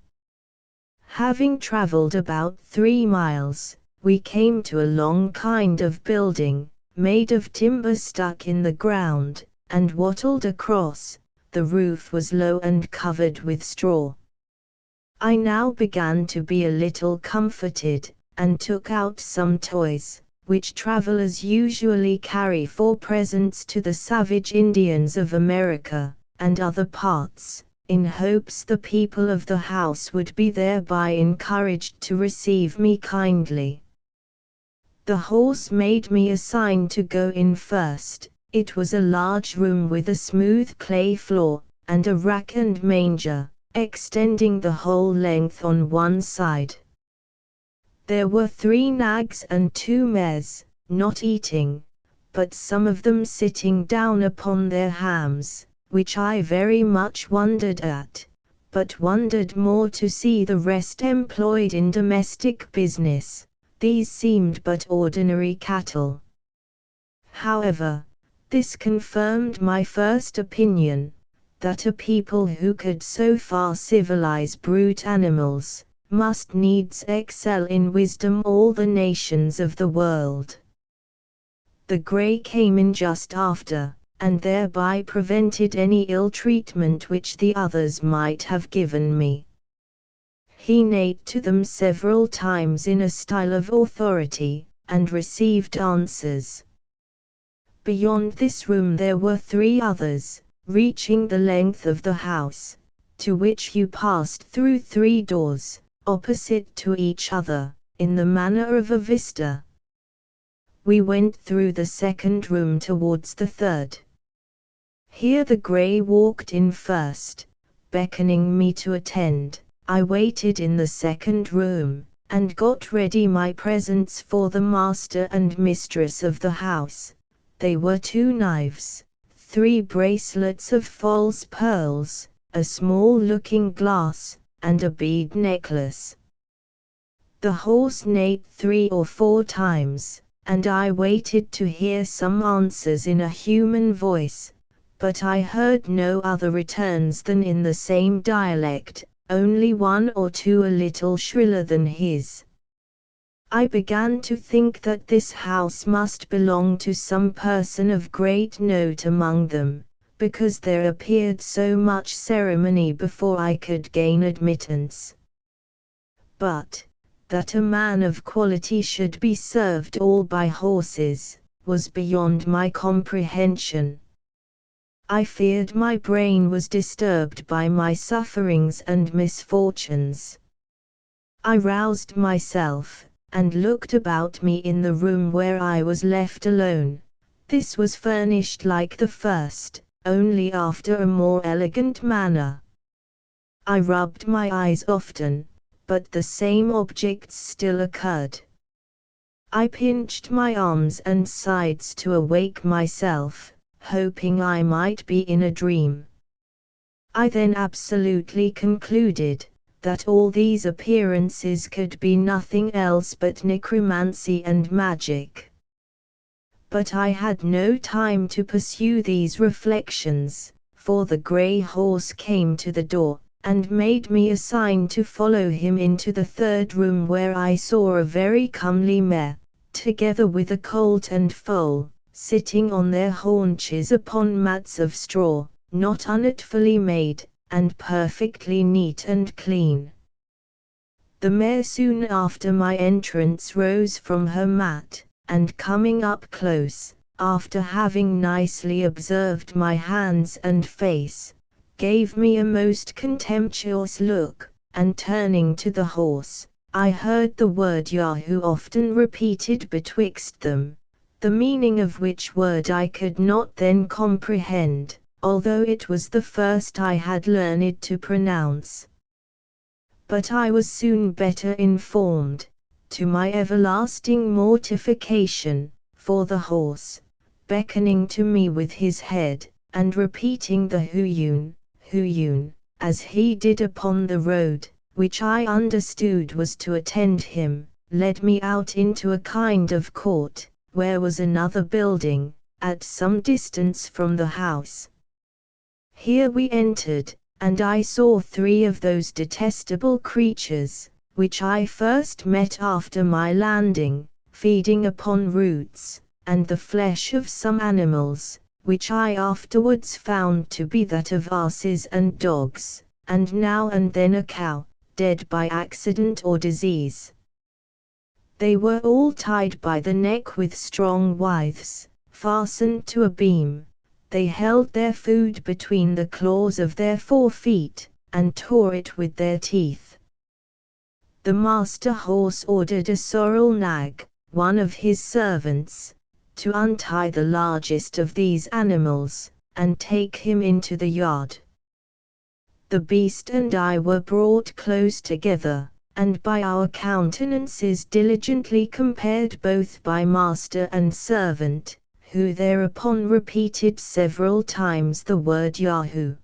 Having travelled about 3 miles, we came to a long kind of building, made of timber stuck in the ground, and wattled across. The roof was low and covered with straw. I now began to be a little comforted, and took out some toys, which travelers usually carry for presents to the savage Indians of America, and other parts, in hopes the people of the house would be thereby encouraged to receive me kindly. The horse made me a sign to go in first. It was a large room with a smooth clay floor, and a rack and manger, extending the whole length on one side. There were 3 nags and 2 mares, not eating, but some of them sitting down upon their hams, which I very much wondered at, but wondered more to see the rest employed in domestic business. These seemed but ordinary cattle. However, This confirmed my first opinion, that a people who could so far civilize brute animals, must needs excel in wisdom all the nations of the world. The grey came in just after, and thereby prevented any ill treatment which the others might have given me. He neighed to them several times in a style of authority, and received answers. Beyond this room there were 3 others, reaching the length of the house, to which you passed through 3 doors, opposite to each other, in the manner of a vista. We went through the 2nd room towards the 3rd. Here the grey walked in first, beckoning me to attend. I waited in the 2nd room, and got ready my presents for the master and mistress of the house. They were 2 knives, 3 bracelets of false pearls, a small looking glass, and a bead necklace. The horse neighed 3 or 4 times, and I waited to hear some answers in a human voice, but I heard no other returns than in the same dialect, only 1 or 2 a little shriller than his. I began to think that this house must belong to some person of great note among them, because there appeared so much ceremony before I could gain admittance. But, that a man of quality should be served all by horses, was beyond my comprehension. I feared my brain was disturbed by my sufferings and misfortunes. I roused myself, and looked about me in the room where I was left alone. This was furnished like the first, only after a more elegant manner. I rubbed my eyes often, but the same objects still occurred. I pinched my arms and sides to awake myself, hoping I might be in a dream. I then absolutely concluded that all these appearances could be nothing else but necromancy and magic. But I had no time to pursue these reflections, for the grey horse came to the door, and made me a sign to follow him into the 3rd room, where I saw a very comely mare, together with a colt and foal, sitting on their haunches upon mats of straw, not unartfully made, and perfectly neat and clean. The mare soon after my entrance rose from her mat, and coming up close, after having nicely observed my hands and face, gave me a most contemptuous look, and turning to the horse, I heard the word Yahoo often repeated betwixt them, the meaning of which word I could not then comprehend, although it was the first I had learned to pronounce. But I was soon better informed, to my everlasting mortification, for the horse, beckoning to me with his head, and repeating the Huyun, Huyun, as he did upon the road, which I understood was to attend him, led me out into a kind of court, where was another building, at some distance from the house. Here we entered, and I saw 3 of those detestable creatures, which I first met after my landing, feeding upon roots, and the flesh of some animals, which I afterwards found to be that of asses and dogs, and now and then a cow, dead by accident or disease. They were all tied by the neck with strong withes, fastened to a beam. They held their food between the claws of their 4 feet, and tore it with their teeth. The master horse ordered a sorrel nag, one of his servants, to untie the largest of these animals, and take him into the yard. The beast and I were brought close together, and by our countenances diligently compared both by master and servant, who thereupon repeated several times the word Yahoo.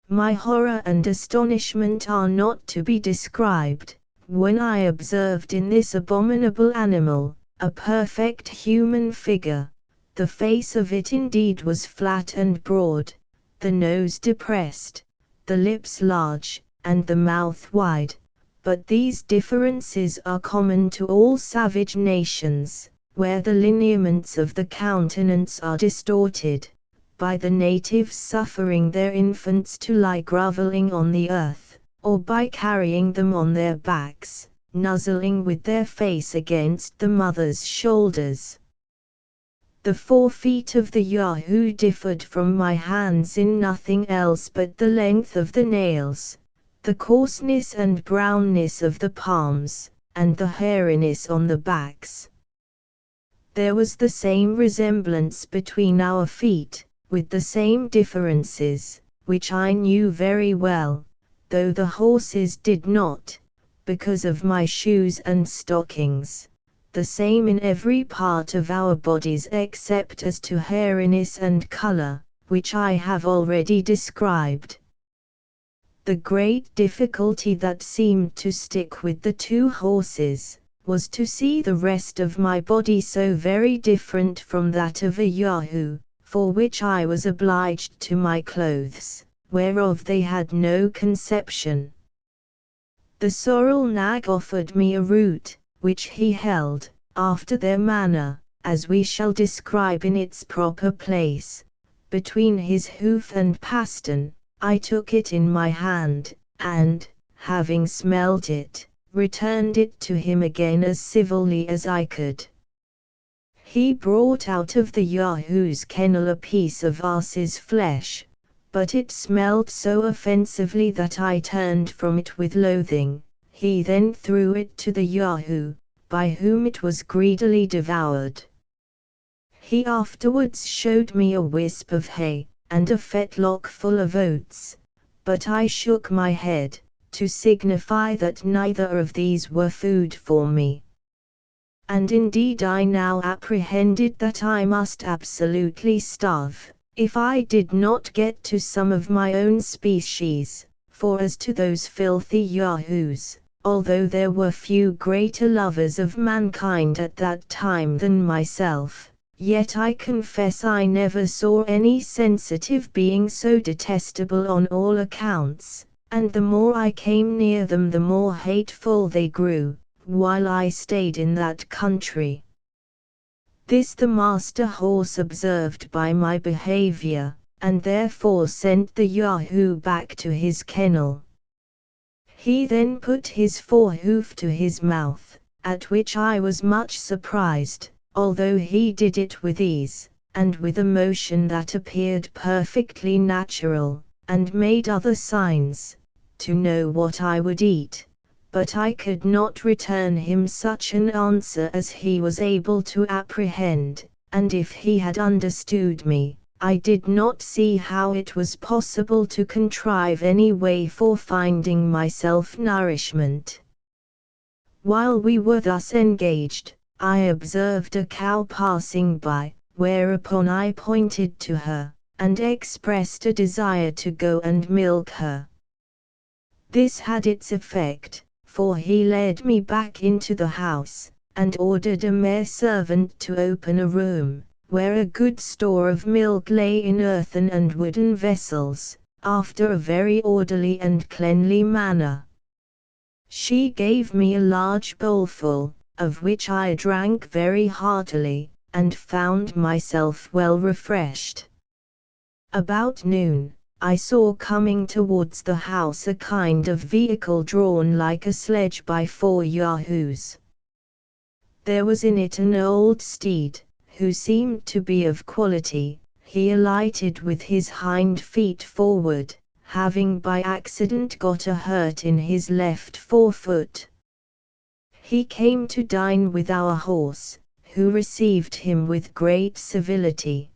My horror and astonishment are not to be described, when I observed in this abominable animal, a perfect human figure, The face of it indeed was flat and broad, the nose depressed, the lips large, and the mouth wide, but these differences are common to all savage nations, where the lineaments of the countenance are distorted, by the natives suffering their infants to lie grovelling on the earth, or by carrying them on their backs, nuzzling with their face against the mother's shoulders. The 4 feet of the Yahoo differed from my hands in nothing else but the length of the nails, the coarseness and brownness of the palms, and the hairiness on the backs. There was the same resemblance between our feet, with the same differences, which I knew very well, though the horses did not, because of my shoes and stockings, the same in every part of our bodies except as to hairiness and color, which I have already described. The great difficulty that seemed to stick with the 2 horses, was to see the rest of my body so very different from that of a Yahoo, for which I was obliged to my clothes, whereof they had no conception. The sorrel nag offered me a root, which he held, after their manner, as we shall describe in its proper place, between his hoof and pastern. I took it in my hand, and, having smelt it, returned it to him again as civilly as I could. He brought out of the Yahoo's kennel a piece of ass's flesh, but it smelt so offensively that I turned from it with loathing. He then threw it to the Yahoo, by whom it was greedily devoured. He afterwards showed me a wisp of hay, and a fetlock full of oats, but I shook my head, to signify that neither of these were food for me. And indeed I now apprehended that I must absolutely starve, if I did not get to some of my own species, for as to those filthy Yahoos, although there were few greater lovers of mankind at that time than myself, yet I confess I never saw any sensitive being so detestable on all accounts, and the more I came near them the more hateful they grew, while I stayed in that country. This the master horse observed by my behavior, and therefore sent the Yahoo back to his kennel. He then put his forehoof to his mouth, at which I was much surprised, although he did it with ease, and with a motion that appeared perfectly natural, and made other signs, to know what I would eat. But I could not return him such an answer as he was able to apprehend, and if he had understood me, I did not see how it was possible to contrive any way for finding myself nourishment. While we were thus engaged, I observed a cow passing by, whereupon I pointed to her, and expressed a desire to go and milk her. This had its effect, for he led me back into the house, and ordered a mare servant to open a room, where a good store of milk lay in earthen and wooden vessels, after a very orderly and cleanly manner. She gave me a large bowlful, of which I drank very heartily, and found myself well refreshed. About noon, I saw coming towards the house a kind of vehicle drawn like a sledge by 4 Yahoos. There was in it an old steed, who seemed to be of quality. He alighted with his hind feet forward, having by accident got a hurt in his left forefoot. He came to dine with our horse, who received him with great civility.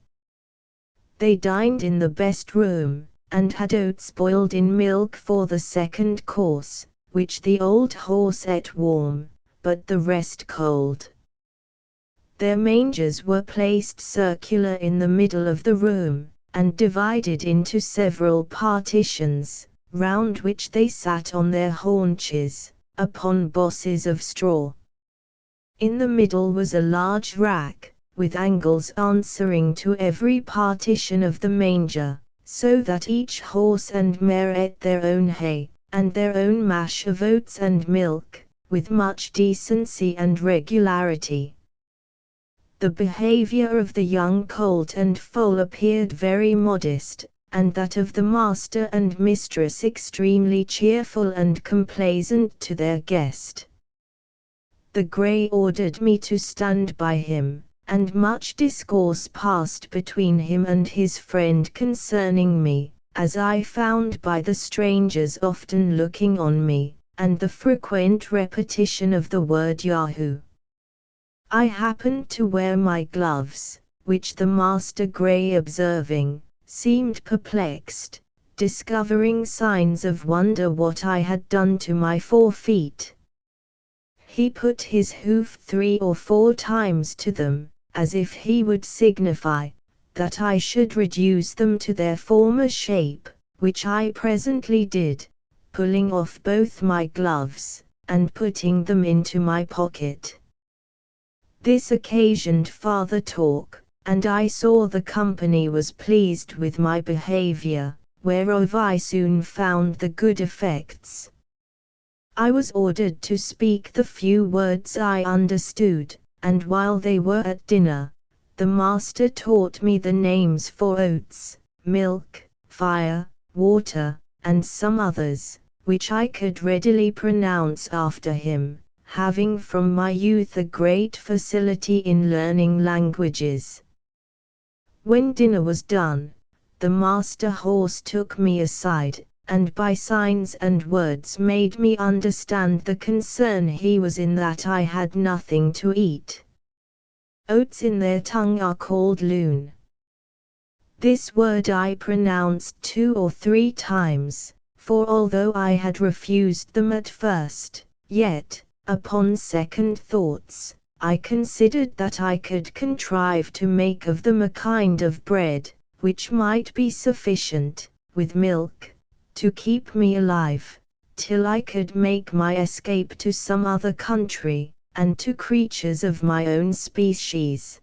They dined in the best room, and had oats boiled in milk for the second course, which the old horse ate warm, but the rest cold. Their mangers were placed circular in the middle of the room, and divided into several partitions, round which they sat on their haunches, upon bosses of straw. In the middle was a large rack, with angles answering to every partition of the manger, so that each horse and mare ate their own hay, and their own mash of oats and milk, with much decency and regularity. The behavior of the young colt and foal appeared very modest, and that of the master and mistress extremely cheerful and complaisant to their guest. The grey ordered me to stand by him, and much discourse passed between him and his friend concerning me, as I found by the strangers often looking on me, and the frequent repetition of the word Yahoo. I happened to wear my gloves, which the master grey observing, seemed perplexed, discovering signs of wonder what I had done to my 4 feet. He put his hoof 3 or 4 times to them, as if he would signify that I should reduce them to their former shape, which I presently did, pulling off both my gloves, and putting them into my pocket. This occasioned farther talk, and I saw the company was pleased with my behavior, whereof I soon found the good effects. I was ordered to speak the few words I understood, and while they were at dinner, the master taught me the names for oats, milk, fire, water, and some others, which I could readily pronounce after him, having from my youth a great facility in learning languages. When dinner was done, the master horse took me aside, and by signs and words made me understand the concern he was in that I had nothing to eat. Oats in their tongue are called loon. This word I pronounced 2 or 3 times, for although I had refused them at first, yet, upon second thoughts, I considered that I could contrive to make of them a kind of bread, which might be sufficient, with milk, to keep me alive, till I could make my escape to some other country, and to creatures of my own species.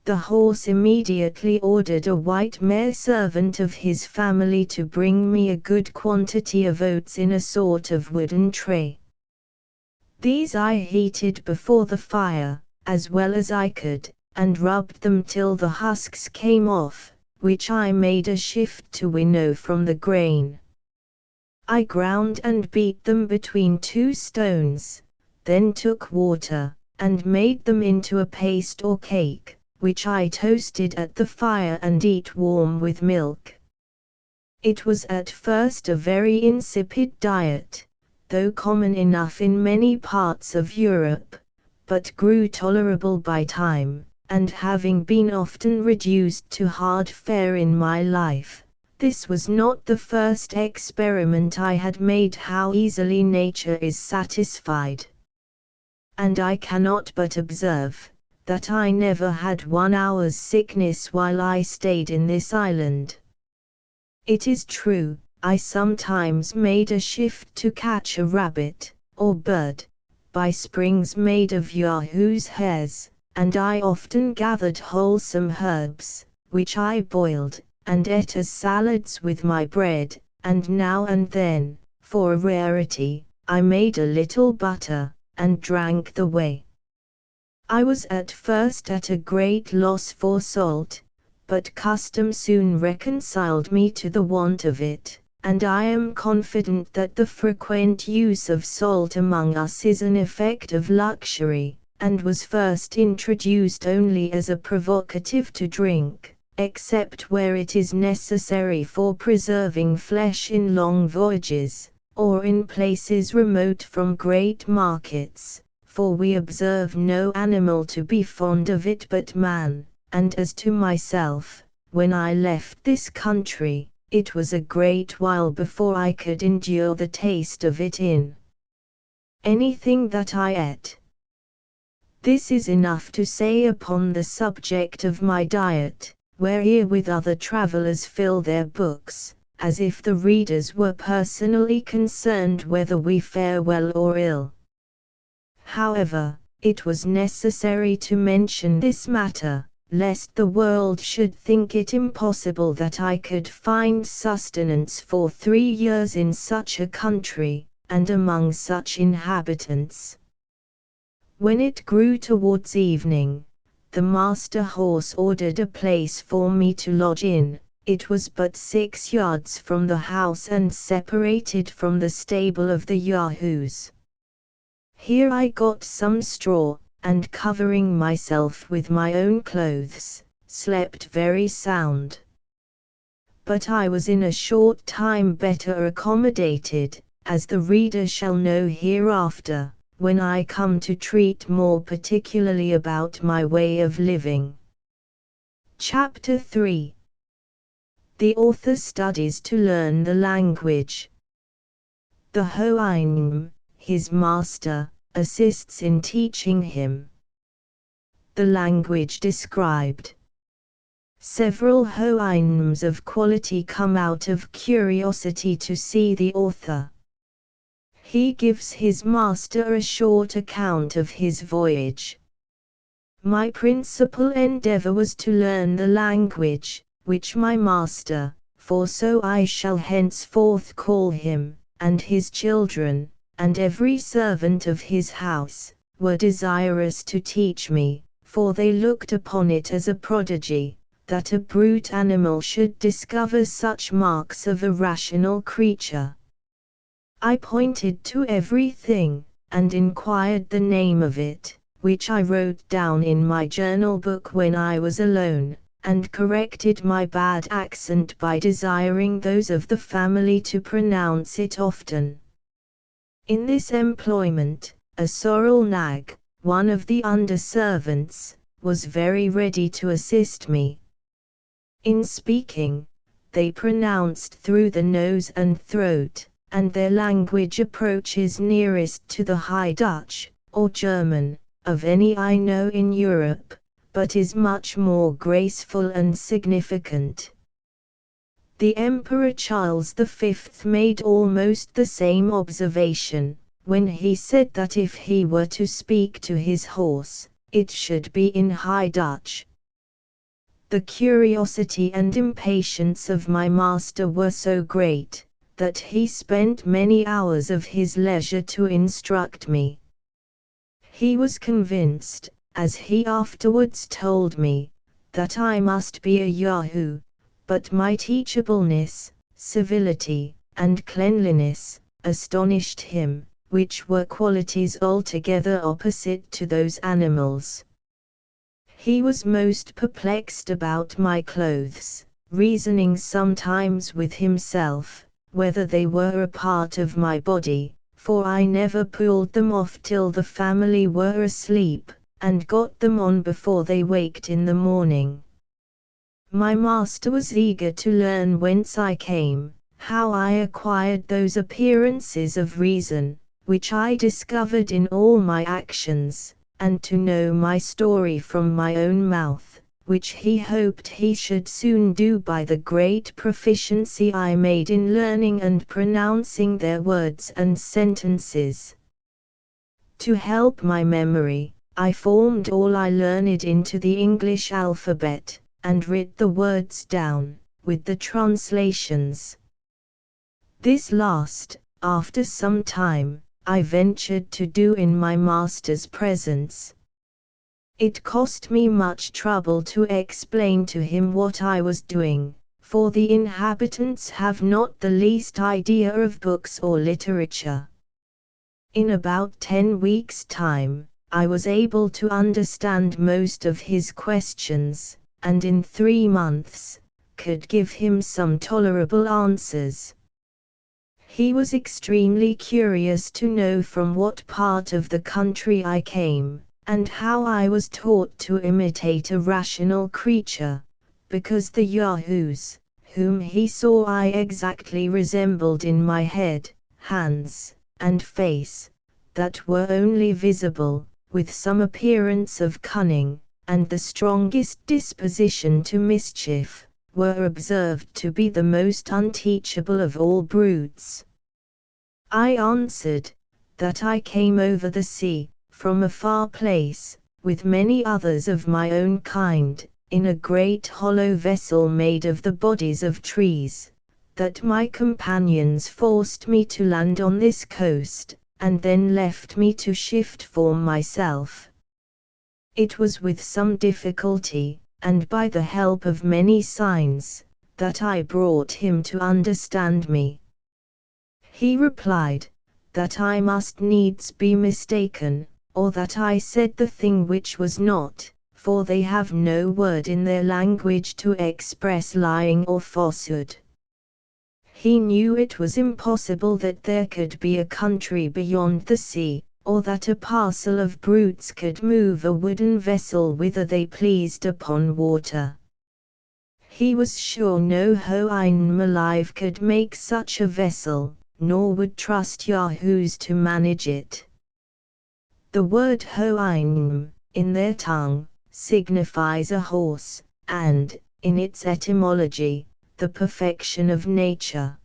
The horse immediately ordered a white mare servant of his family to bring me a good quantity of oats in a sort of wooden tray. These I heated before the fire, as well as I could, and rubbed them till the husks came off, which I made a shift to winnow from the grain. I ground and beat them between 2 stones, then took water, and made them into a paste or cake, which I toasted at the fire and eat warm with milk. It was at first a very insipid diet, though common enough in many parts of Europe, but grew tolerable by time, and having been often reduced to hard fare in my life, this was not the first experiment I had made how easily nature is satisfied. And I cannot but observe, that I never had 1 hour's sickness while I stayed in this island. It is true, I sometimes made a shift to catch a rabbit, or bird, by springs made of Yahoo's hairs, and I often gathered wholesome herbs, which I boiled, and ate as salads with my bread, and now and then, for a rarity, I made a little butter, and drank the whey. I was at first at a great loss for salt, but custom soon reconciled me to the want of it, and I am confident that the frequent use of salt among us is an effect of luxury, and was first introduced only as a provocative to drink, except where it is necessary for preserving flesh in long voyages, or in places remote from great markets, for we observe no animal to be fond of it but man. And as to myself, when I left this country, it was a great while before I could endure the taste of it in anything that I ate. This is enough to say upon the subject of my diet, wherewith other travellers fill their books, as if the readers were personally concerned whether we fare well or ill. However, It was necessary to mention this matter, lest the world should think it impossible that I could find sustenance for 3 years in such a country, and among such inhabitants. When it grew towards evening, the master horse ordered a place for me to lodge in. It was but 6 yards from the house and separated from the stable of the Yahoos. Here I got some straw, and covering myself with my own clothes, slept very sound. But I was in a short time better accommodated, as the reader shall know hereafter, when I come to treat more particularly about my way of living. Chapter 3. The author studies to learn the language. The Hoaynim, his master, assists in teaching him. The language described. Several Hoaynims of quality come out of curiosity to see the author. He gives his master a short account of his voyage. My principal endeavor was to learn the language, which my master, for so I shall henceforth call him, and his children, and every servant of his house, were desirous to teach me, for they looked upon it as a prodigy, that a brute animal should discover such marks of a rational creature. I pointed to everything, and inquired the name of it, which I wrote down in my journal book when I was alone, and corrected my bad accent by desiring those of the family to pronounce it often. In this employment, a sorrel nag, one of the under-servants, was very ready to assist me. In speaking, they pronounced through the nose and throat, and their language approaches nearest to the High Dutch, or German, of any I know in Europe, but is much more graceful and significant. The Emperor Charles V made almost the same observation, when he said that if he were to speak to his horse, it should be in High Dutch. The curiosity and impatience of my master were so great, that he spent many hours of his leisure to instruct me. He was convinced, as he afterwards told me, that I must be a Yahoo, but my teachableness, civility, and cleanliness, astonished him, which were qualities altogether opposite to those animals. He was most perplexed about my clothes, reasoning sometimes with himself, whether they were a part of my body, for I never pulled them off till the family were asleep, and got them on before they waked in the morning. My master was eager to learn whence I came, how I acquired those appearances of reason, which I discovered in all my actions, and to know my story from my own mouth, which he hoped he should soon do by the great proficiency I made in learning and pronouncing their words and sentences. To help my memory, I formed all I learned into the English alphabet, and writ the words down, with the translations. This last, after some time, I ventured to do in my master's presence. It cost me much trouble to explain to him what I was doing, for the inhabitants have not the least idea of books or literature. In about 10 weeks' time, I was able to understand most of his questions, and in 3 months, could give him some tolerable answers. He was extremely curious to know from what part of the country I came, and how I was taught to imitate a rational creature, because the Yahoos, whom he saw I exactly resembled in my head, hands, and face, that were only visible, with some appearance of cunning, and the strongest disposition to mischief, were observed to be the most unteachable of all brutes. I answered, that I came over the sea, from a far place, with many others of my own kind, in a great hollow vessel made of the bodies of trees, that my companions forced me to land on this coast, and then left me to shift for myself. It was with some difficulty, and by the help of many signs, that I brought him to understand me. He replied, that I must needs be mistaken, or that I said the thing which was not, for they have no word in their language to express lying or falsehood. He knew it was impossible that there could be a country beyond the sea, or that a parcel of brutes could move a wooden vessel whither they pleased upon water. He was sure no Houyhnhnm alive could make such a vessel, nor would trust Yahoos to manage it. The word Houyhnhnm, in their tongue, signifies a horse, and, in its etymology, the perfection of nature.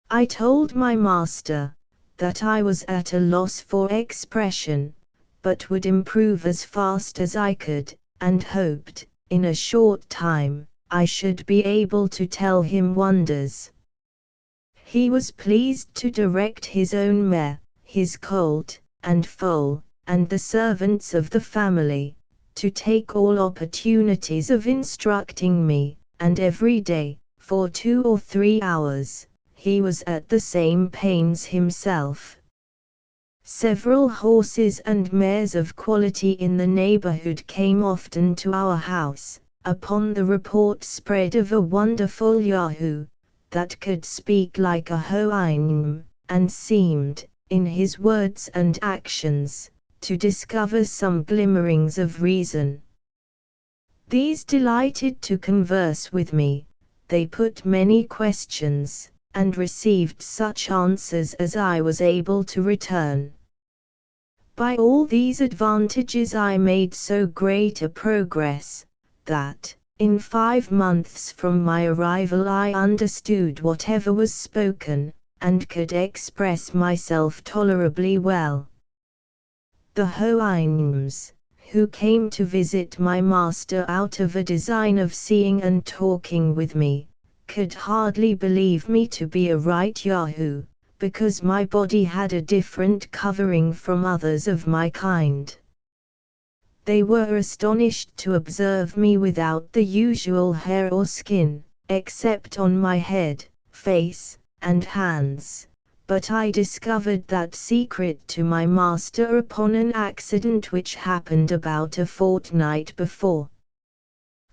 I told my master that I was at a loss for expression, but would improve as fast as I could, and hoped, in a short time, I should be able to tell him wonders. He was pleased to direct his own mare, his colt, and foal, and the servants of the family, to take all opportunities of instructing me, and every day, for 2 or 3 hours, he was at the same pains himself. Several horses and mares of quality in the neighborhood came often to our house, upon the report spread of a wonderful Yahoo, that could speak like a Houyhnhnm, and seemed, in his words and actions, to discover some glimmerings of reason. These delighted to converse with me, they put many questions, and received such answers as I was able to return. By all these advantages I made so great a progress, that, in 5 months from my arrival I understood whatever was spoken, and could express myself tolerably well. The Houyhnhnms, who came to visit my master out of a design of seeing and talking with me, could hardly believe me to be a right Yahoo, because my body had a different covering from others of my kind. They were astonished to observe me without the usual hair or skin, except on my head, face, and hands, but I discovered that secret to my master upon an accident which happened about a fortnight before.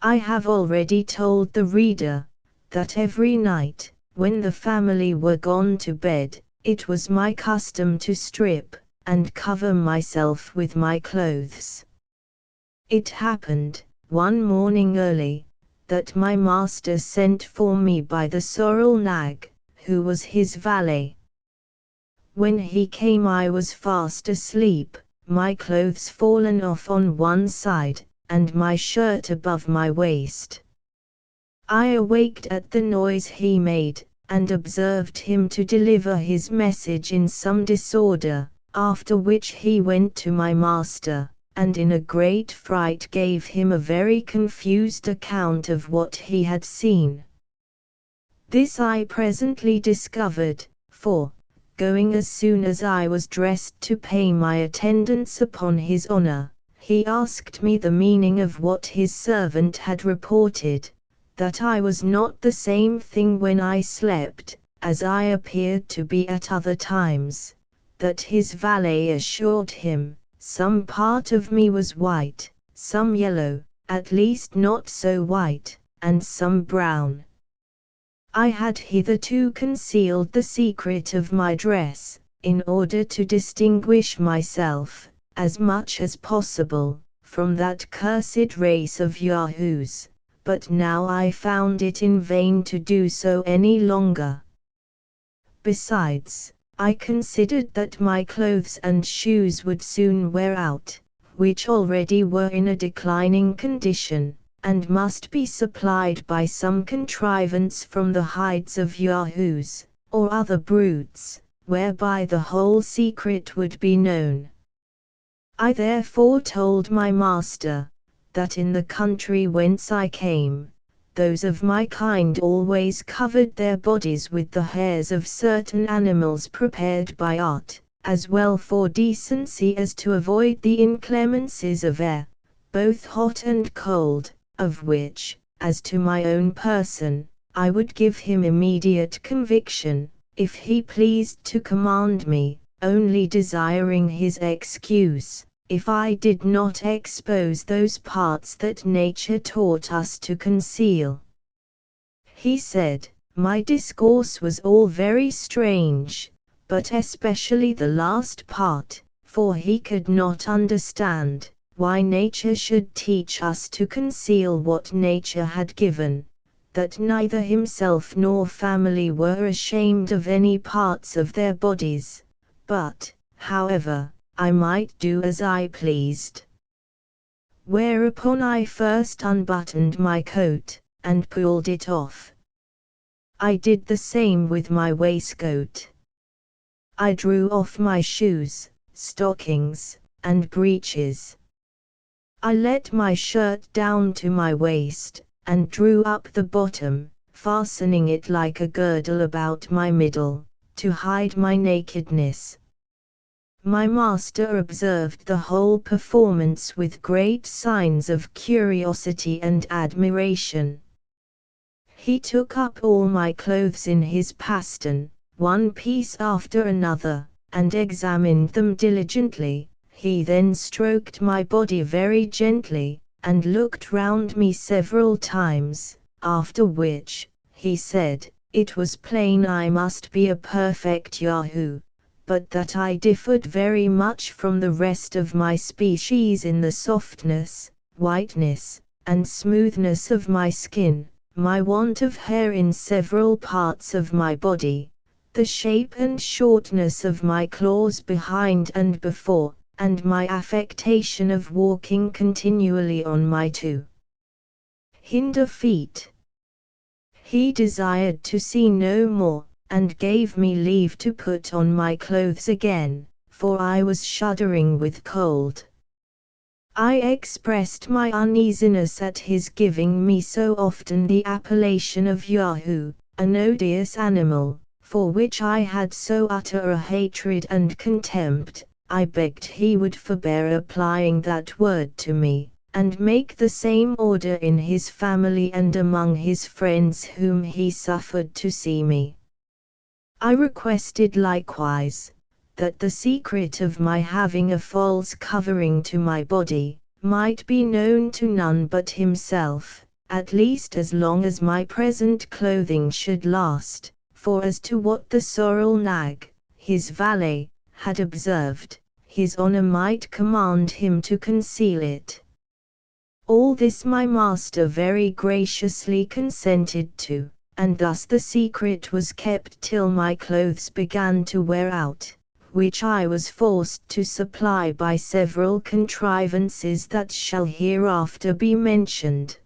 I have already told the reader, that every night, when the family were gone to bed, it was my custom to strip, and cover myself with my clothes. It happened, one morning early, that my master sent for me by the sorrel nag, who was his valet. When he came I was fast asleep, my clothes fallen off on one side, and my shirt above my waist. I awaked at the noise he made, and observed him to deliver his message in some disorder, after which he went to my master, and in a great fright gave him a very confused account of what he had seen. This I presently discovered, for, going as soon as I was dressed to pay my attendance upon his honor, he asked me the meaning of what his servant had reported, that I was not the same thing when I slept, as I appeared to be at other times, that his valet assured him, some part of me was white, some yellow, at least not so white, and some brown. I had hitherto concealed the secret of my dress, in order to distinguish myself, as much as possible, from that cursed race of Yahoos, but now I found it in vain to do so any longer. Besides, I considered that my clothes and shoes would soon wear out, which already were in a declining condition, and must be supplied by some contrivance from the hides of Yahoos, or other brutes, whereby the whole secret would be known. I therefore told my master, that in the country whence I came, those of my kind always covered their bodies with the hairs of certain animals prepared by art, as well for decency as to avoid the inclemencies of air, both hot and cold, of which, as to my own person, I would give him immediate conviction, if he pleased to command me, only desiring his excuse, if I did not expose those parts that nature taught us to conceal. He said, my discourse was all very strange, but especially the last part, for he could not understand why nature should teach us to conceal what nature had given, that neither himself nor family were ashamed of any parts of their bodies, but, however, I might do as I pleased. Whereupon I first unbuttoned my coat, and pulled it off. I did the same with my waistcoat. I drew off my shoes, stockings, and breeches. I let my shirt down to my waist, and drew up the bottom, fastening it like a girdle about my middle, to hide my nakedness. My master observed the whole performance with great signs of curiosity and admiration. He took up all my clothes in his pastern, one piece after another, and examined them diligently. He then stroked my body very gently, and looked round me several times, after which, he said, it was plain I must be a perfect Yahoo, but that I differed very much from the rest of my species in the softness, whiteness, and smoothness of my skin, my want of hair in several parts of my body, the shape and shortness of my claws behind and before, and my affectation of walking continually on my two hinder feet. He desired to see no more, and gave me leave to put on my clothes again, for I was shuddering with cold. I expressed my uneasiness at his giving me so often the appellation of Yahoo, an odious animal, for which I had so utter a hatred and contempt. I begged he would forbear applying that word to me, and make the same order in his family and among his friends whom he suffered to see me. I requested likewise, that the secret of my having a false covering to my body, might be known to none but himself, at least as long as my present clothing should last, for as to what the sorrel nag, his valet, had observed, his honour might command him to conceal it. All this my master very graciously consented to, and thus the secret was kept till my clothes began to wear out, which I was forced to supply by several contrivances that shall hereafter be mentioned.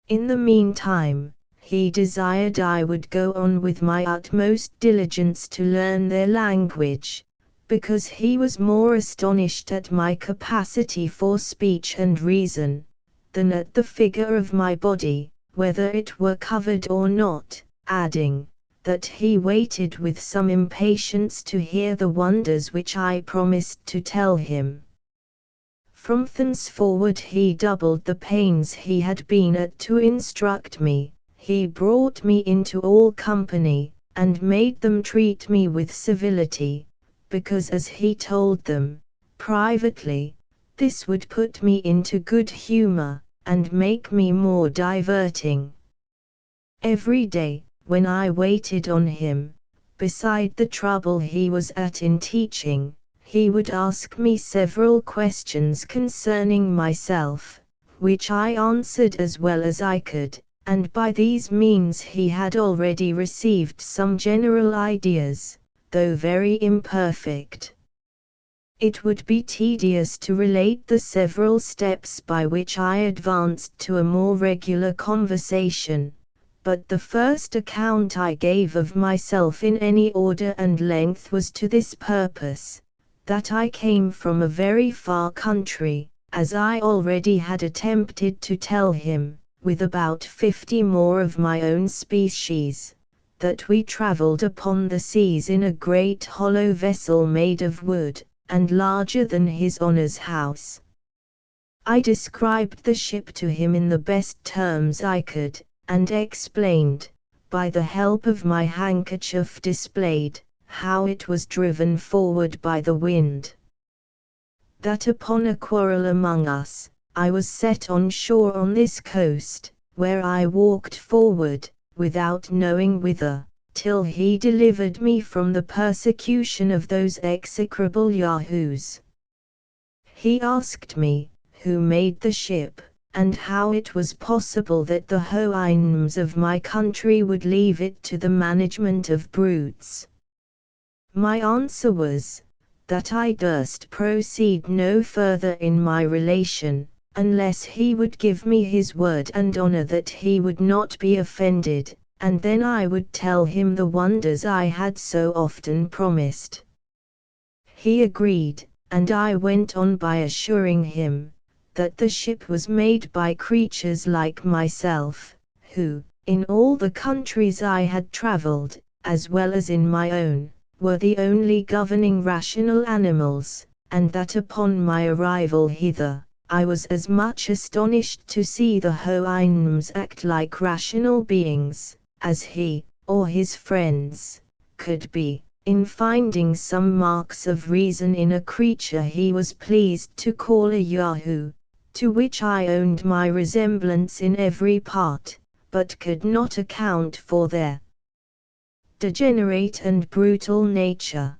In the meantime, he desired I would go on with my utmost diligence to learn their language, because he was more astonished at my capacity for speech and reason, than at the figure of my body, whether it were covered or not, adding, that he waited with some impatience to hear the wonders which I promised to tell him. From thenceforward he doubled the pains he had been at to instruct me. He brought me into all company, and made them treat me with civility, because as he told them, privately, this would put me into good humor, and make me more diverting. Every day, when I waited on him, beside the trouble he was at in teaching, he would ask me several questions concerning myself, which I answered as well as I could, and by these means he had already received some general ideas, though very imperfect. It would be tedious to relate the several steps by which I advanced to a more regular conversation, but the first account I gave of myself in any order and length was to this purpose, that I came from a very far country, as I already had attempted to tell him, with about 50 more of my own species, that we travelled upon the seas in a great hollow vessel made of wood, and larger than his honour's house. I described the ship to him in the best terms I could, and explained, by the help of my handkerchief displayed, how it was driven forward by the wind. That upon a quarrel among us, I was set on shore on this coast, where I walked forward, without knowing whither, till he delivered me from the persecution of those execrable Yahoos. He asked me, who made the ship, and how it was possible that the Houyhnhnms of my country would leave it to the management of brutes. My answer was, that I durst proceed no further in my relation, unless he would give me his word and honour that he would not be offended, and then I would tell him the wonders I had so often promised. He agreed, and I went on by assuring him, that the ship was made by creatures like myself, who, in all the countries I had travelled, as well as in my own, were the only governing rational animals, and that upon my arrival hither, I was as much astonished to see the Houyhnhnms act like rational beings, as he, or his friends, could be, in finding some marks of reason in a creature he was pleased to call a Yahoo, to which I owned my resemblance in every part, but could not account for their degenerate and brutal nature.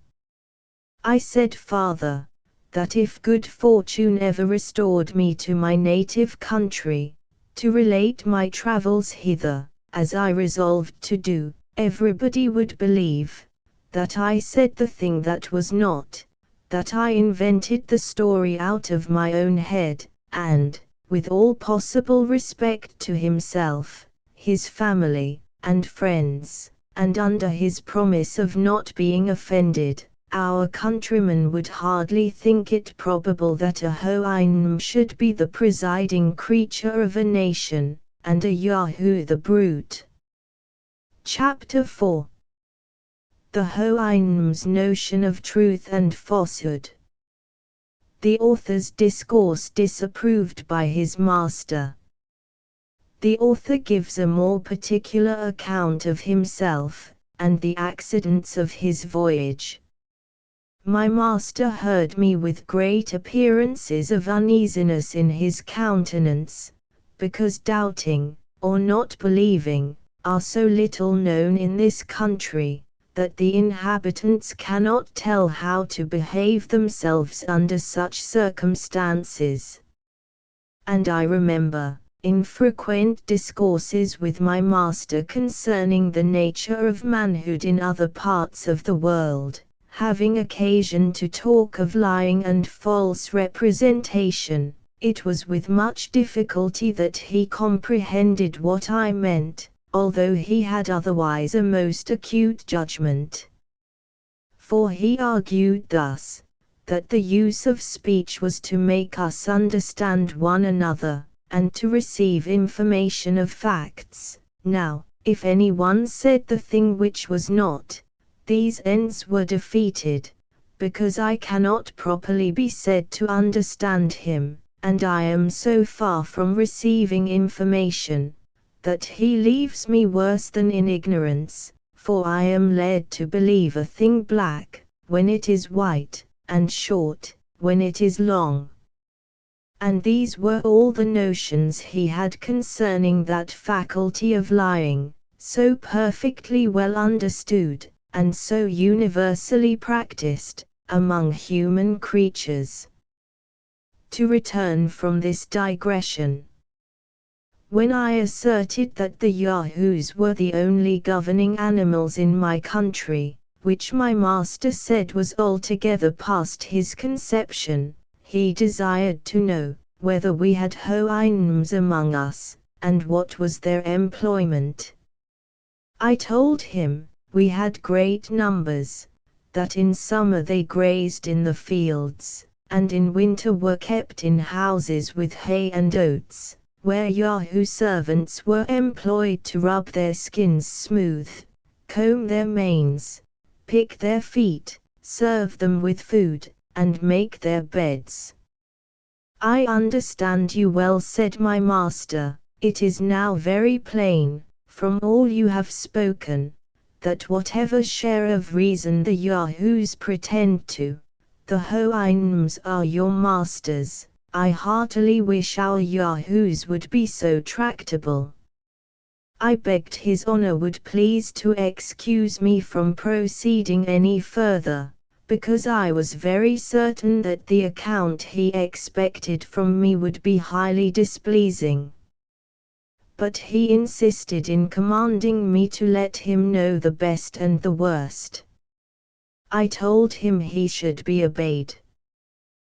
I said farther, that if good fortune ever restored me to my native country, to relate my travels hither, as I resolved to do, everybody would believe, that I said the thing that was not, that I invented the story out of my own head, and, with all possible respect to himself, his family, and friends, and under his promise of not being offended, our countrymen would hardly think it probable that a Houyhnhnm should be the presiding creature of a nation, and a Yahoo the brute. Chapter 4. The Houyhnhnm's notion of truth and falsehood. The author's discourse disapproved by his master. The author gives a more particular account of himself, and the accidents of his voyage. My master heard me with great appearances of uneasiness in his countenance, because doubting, or not believing, are so little known in this country, that the inhabitants cannot tell how to behave themselves under such circumstances. And I remember, in frequent discourses with my master concerning the nature of manhood in other parts of the world, having occasion to talk of lying and false representation, it was with much difficulty that he comprehended what I meant, although he had otherwise a most acute judgment. For he argued thus, that the use of speech was to make us understand one another, and to receive information of facts. Now, if any one said the thing which was not, these ends were defeated, because I cannot properly be said to understand him, and I am so far from receiving information, that he leaves me worse than in ignorance, for I am led to believe a thing black, when it is white, and short, when it is long. And these were all the notions he had concerning that faculty of lying, so perfectly well understood, and so universally practiced, among human creatures. To return from this digression. When I asserted that the Yahoos were the only governing animals in my country, which my master said was altogether past his conception, he desired to know, whether we had Houyhnhnms among us, and what was their employment. I told him, we had great numbers, that in summer they grazed in the fields, and in winter were kept in houses with hay and oats, where Yahoo servants were employed to rub their skins smooth, comb their manes, pick their feet, serve them with food, and make their beds. "I understand you well," said my master. "It is now very plain, from all you have spoken, that whatever share of reason the Yahoos pretend to, the Houyhnhnms are your masters. I heartily wish our Yahoos would be so tractable." I begged his honor would please to excuse me from proceeding any further, because I was very certain that the account he expected from me would be highly displeasing. But he insisted in commanding me to let him know the best and the worst. I told him he should be obeyed.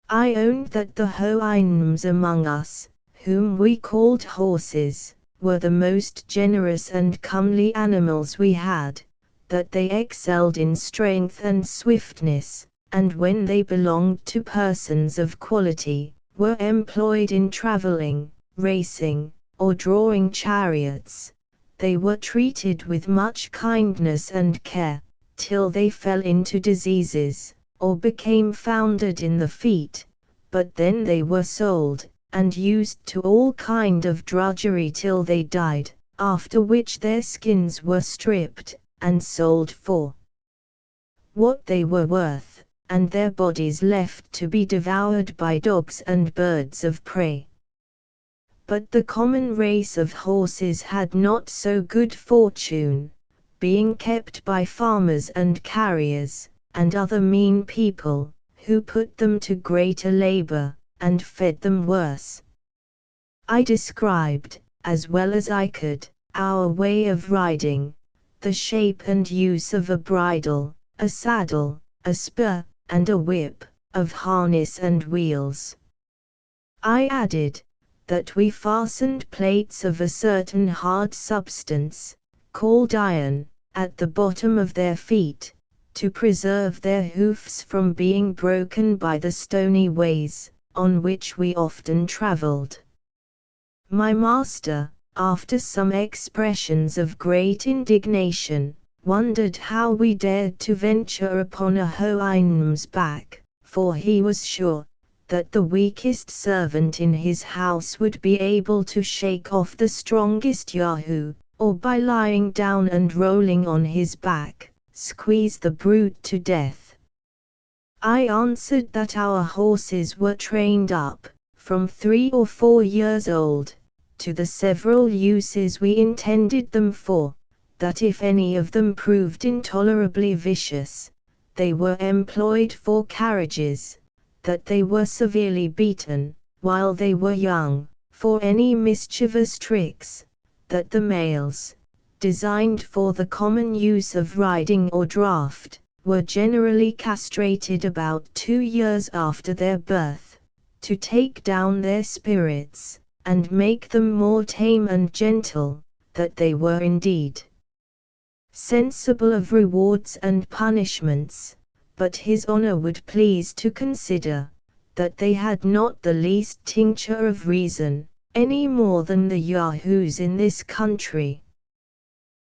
I owned that the Houyhnhnms among us, whom we called horses, were the most generous and comely animals we had, that they excelled in strength and swiftness, and when they belonged to persons of quality, were employed in traveling, racing, or drawing chariots, they were treated with much kindness and care, till they fell into diseases, or became foundered in the feet, but then they were sold, and used to all kind of drudgery till they died, after which their skins were stripped, and sold for what they were worth, and their bodies left to be devoured by dogs and birds of prey. But the common race of horses had not so good fortune, being kept by farmers and carriers, and other mean people, who put them to greater labor, and fed them worse. I described, as well as I could, our way of riding, the shape and use of a bridle, a saddle, a spur, and a whip, of harness and wheels. I added, that we fastened plates of a certain hard substance, called iron, at the bottom of their feet, to preserve their hoofs from being broken by the stony ways, on which we often travelled. My master, after some expressions of great indignation, wondered how we dared to venture upon a Houyhnhnm's back, for he was sure that the weakest servant in his house would be able to shake off the strongest Yahoo, or by lying down and rolling on his back, squeeze the brute to death. I answered that our horses were trained up, from 3 or 4 years old, to the several uses we intended them for, that if any of them proved intolerably vicious, they were employed for carriages, that they were severely beaten, while they were young, for any mischievous tricks, that the males, designed for the common use of riding or draught, were generally castrated about 2 years after their birth, to take down their spirits, and make them more tame and gentle, that they were indeed sensible of rewards and punishments, but his honor would please to consider, that they had not the least tincture of reason, any more than the Yahoos in this country.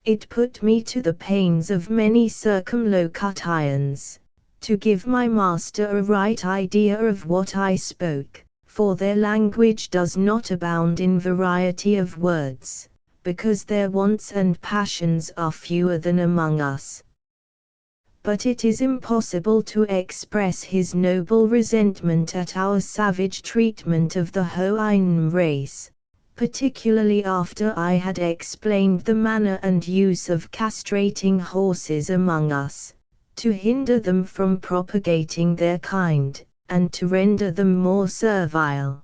It put me to the pains of many circumlocutions, to give my master a right idea of what I spoke, for their language does not abound in variety of words, because their wants and passions are fewer than among us. But it is impossible to express his noble resentment at our savage treatment of the Houyhnhnm race, particularly after I had explained the manner and use of castrating horses among us, to hinder them from propagating their kind, and to render them more servile.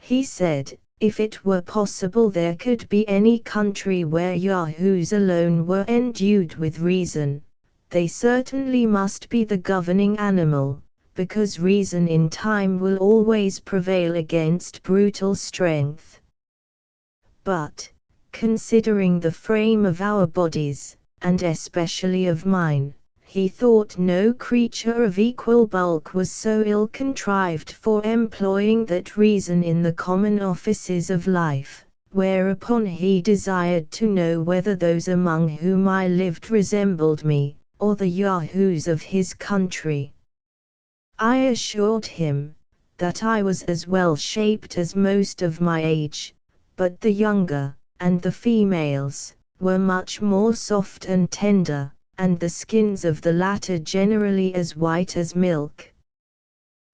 He said, if it were possible there could be any country where Yahoos alone were endued with reason, they certainly must be the governing animal, because reason in time will always prevail against brutal strength. But, considering the frame of our bodies, and especially of mine, he thought no creature of equal bulk was so ill-contrived for employing that reason in the common offices of life, whereupon he desired to know whether those among whom I lived resembled me, or the Yahoos of his country. I assured him that I was as well shaped as most of my age, but the younger, and the females, were much more soft and tender, and the skins of the latter generally as white as milk.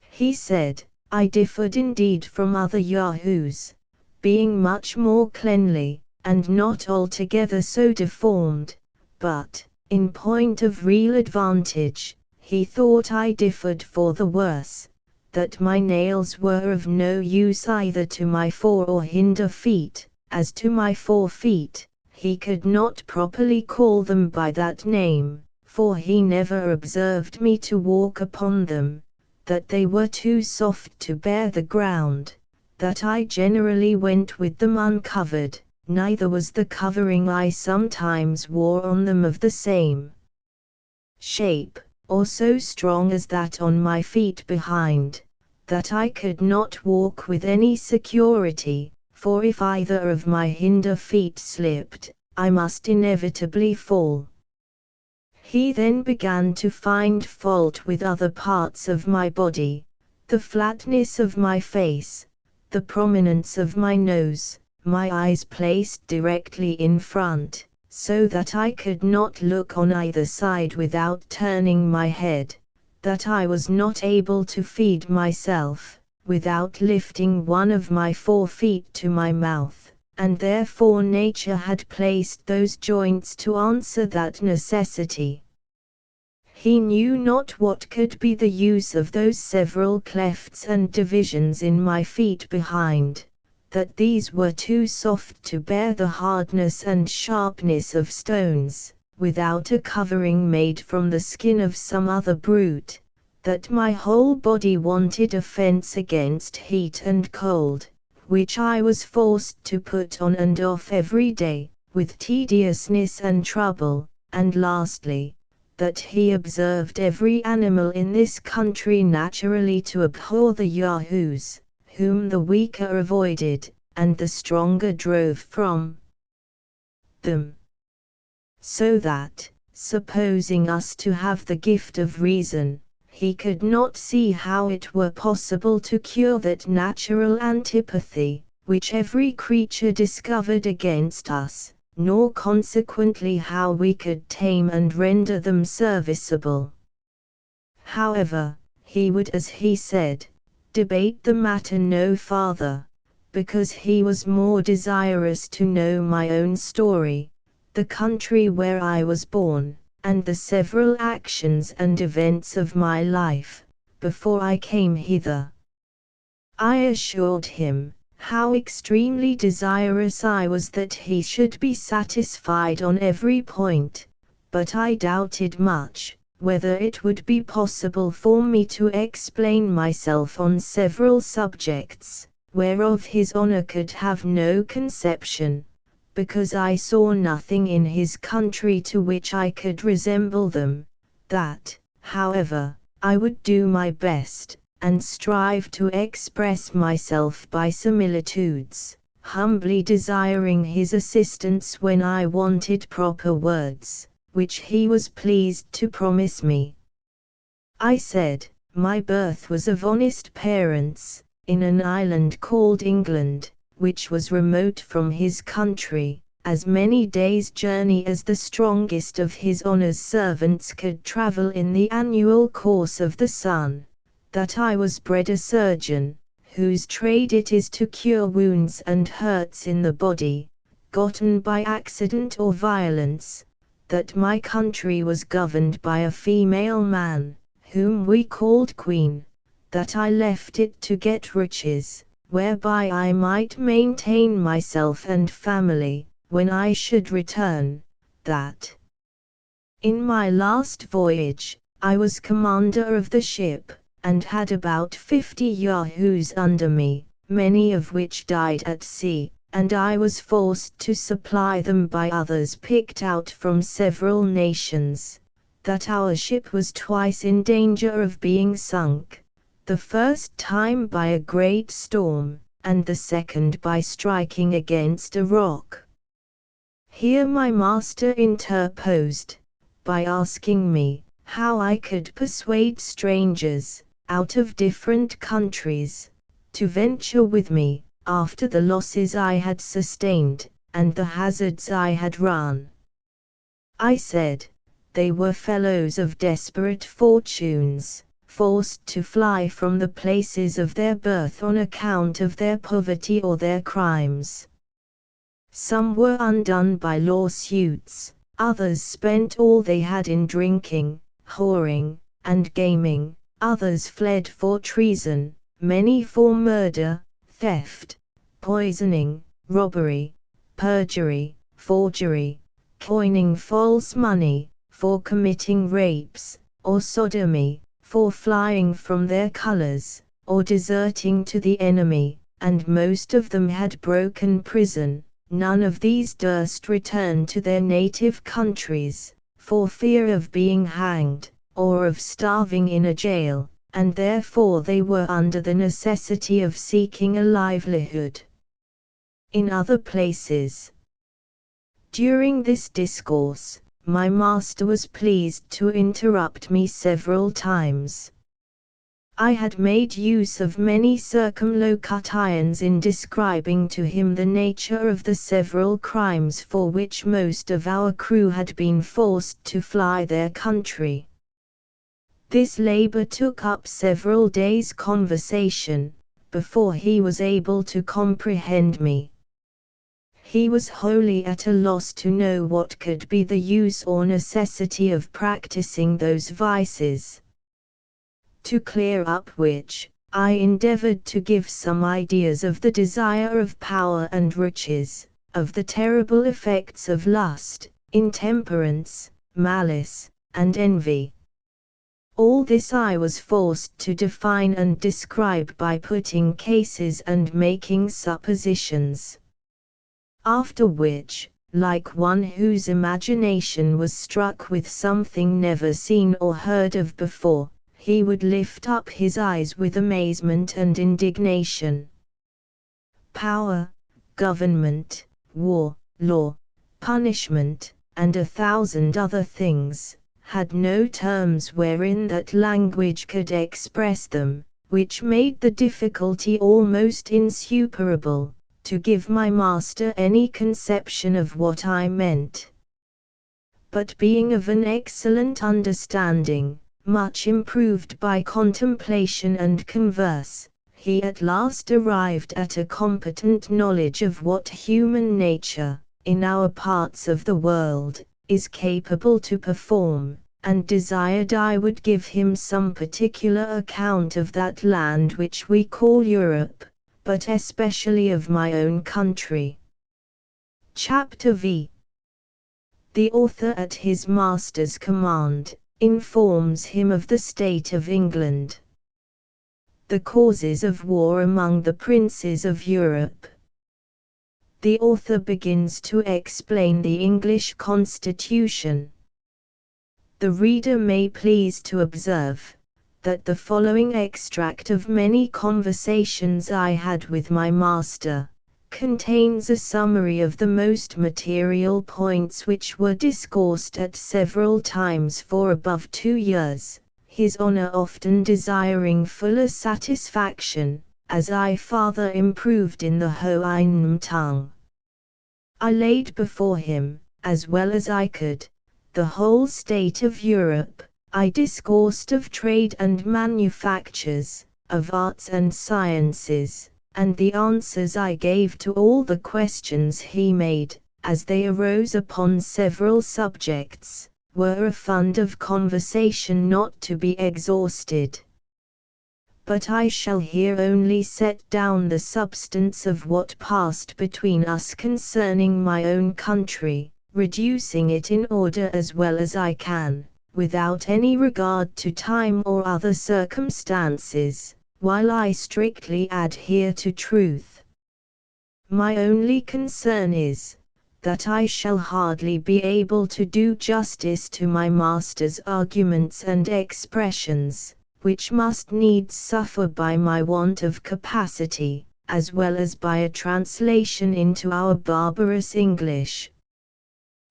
He said, I differed indeed from other Yahoos, being much more cleanly, and not altogether so deformed, but, in point of real advantage, he thought I differed for the worse, that my nails were of no use either to my fore or hinder feet. As to my 4 feet, he could not properly call them by that name, for he never observed me to walk upon them, that they were too soft to bear the ground, that I generally went with them uncovered, neither was the covering I sometimes wore on them of the same shape, or so strong as that on my feet behind, that I could not walk with any security, for if either of my hinder feet slipped, I must inevitably fall. He then began to find fault with other parts of my body, the flatness of my face, the prominence of my nose, my eyes placed directly in front, so that I could not look on either side without turning my head, that I was not able to feed myself, without lifting one of my 4 feet to my mouth, and therefore nature had placed those joints to answer that necessity. He knew not what could be the use of those several clefts and divisions in my feet behind, that these were too soft to bear the hardness and sharpness of stones, without a covering made from the skin of some other brute, that my whole body wanted a fence against heat and cold, which I was forced to put on and off every day, with tediousness and trouble, and lastly, that he observed every animal in this country naturally to abhor the Yahoos, whom the weaker avoided, and the stronger drove from them. So that, supposing us to have the gift of reason, he could not see how it were possible to cure that natural antipathy, which every creature discovered against us, nor consequently how we could tame and render them serviceable. However, he would, as he said, debate the matter no farther, because he was more desirous to know my own story, the country where I was born, and the several actions and events of my life, before I came hither. I assured him, how extremely desirous I was that he should be satisfied on every point, but I doubted much, whether it would be possible for me to explain myself on several subjects, whereof his honour could have no conception, because I saw nothing in his country to which I could resemble them, that, however, I would do my best, and strive to express myself by similitudes, humbly desiring his assistance when I wanted proper words, which he was pleased to promise me. I said, my birth was of honest parents, in an island called England, which was remote from his country, as many days' journey as the strongest of his honour's servants could travel in the annual course of the sun, that I was bred a surgeon, whose trade it is to cure wounds and hurts in the body, gotten by accident or violence, that my country was governed by a female man, whom we called Queen, that I left it to get riches, whereby I might maintain myself and family, when I should return, that in my last voyage, I was commander of the ship, and had about 50 Yahoos under me, many of which died at sea, and I was forced to supply them by others picked out from several nations, that our ship was twice in danger of being sunk, the first time by a great storm, and the second by striking against a rock. Here my master interposed, by asking me how I could persuade strangers, out of different countries, to venture with me, after the losses I had sustained, and the hazards I had run. I said, they were fellows of desperate fortunes, forced to fly from the places of their birth on account of their poverty or their crimes. Some were undone by lawsuits, others spent all they had in drinking, whoring, and gaming, others fled for treason, many for murder, theft, poisoning, robbery, perjury, forgery, coining false money, for committing rapes, or sodomy, for flying from their colors, or deserting to the enemy, and most of them had broken prison. None of these durst return to their native countries, for fear of being hanged, or of starving in a jail, and therefore they were under the necessity of seeking a livelihood in other places. During this discourse, my master was pleased to interrupt me several times. I had made use of many circumlocutions in describing to him the nature of the several crimes for which most of our crew had been forced to fly their country. This labor took up several days' conversation, before he was able to comprehend me. He was wholly at a loss to know what could be the use or necessity of practicing those vices, to clear up which, I endeavored to give some ideas of the desire of power and riches, of the terrible effects of lust, intemperance, malice, and envy. All this I was forced to define and describe by putting cases and making suppositions. After which, like one whose imagination was struck with something never seen or heard of before, he would lift up his eyes with amazement and indignation. Power, government, war, law, punishment, and 1,000 other things, had no terms wherein that language could express them, which made the difficulty almost insuperable, to give my master any conception of what I meant. But being of an excellent understanding, much improved by contemplation and converse, he at last arrived at a competent knowledge of what human nature, in our parts of the world, is capable to perform, and desired I would give him some particular account of that land which we call Europe, but especially of my own country. Chapter V. The author at his master's command, informs him of the state of England. The causes of war among the princes of Europe. The author begins to explain the English constitution. The reader may please to observe, that the following extract of many conversations I had with my master, contains a summary of the most material points which were discoursed at several times for above 2 years, his Honour often desiring fuller satisfaction, as I farther improved in the Houyhnhnm tongue. I laid before him, as well as I could, the whole state of Europe. I discoursed of trade and manufactures, of arts and sciences, and the answers I gave to all the questions he made, as they arose upon several subjects, were a fund of conversation not to be exhausted. But I shall here only set down the substance of what passed between us concerning my own country, reducing it in order as well as I can, without any regard to time or other circumstances, while I strictly adhere to truth. My only concern is, that I shall hardly be able to do justice to my master's arguments and expressions, which must needs suffer by my want of capacity, as well as by a translation into our barbarous English.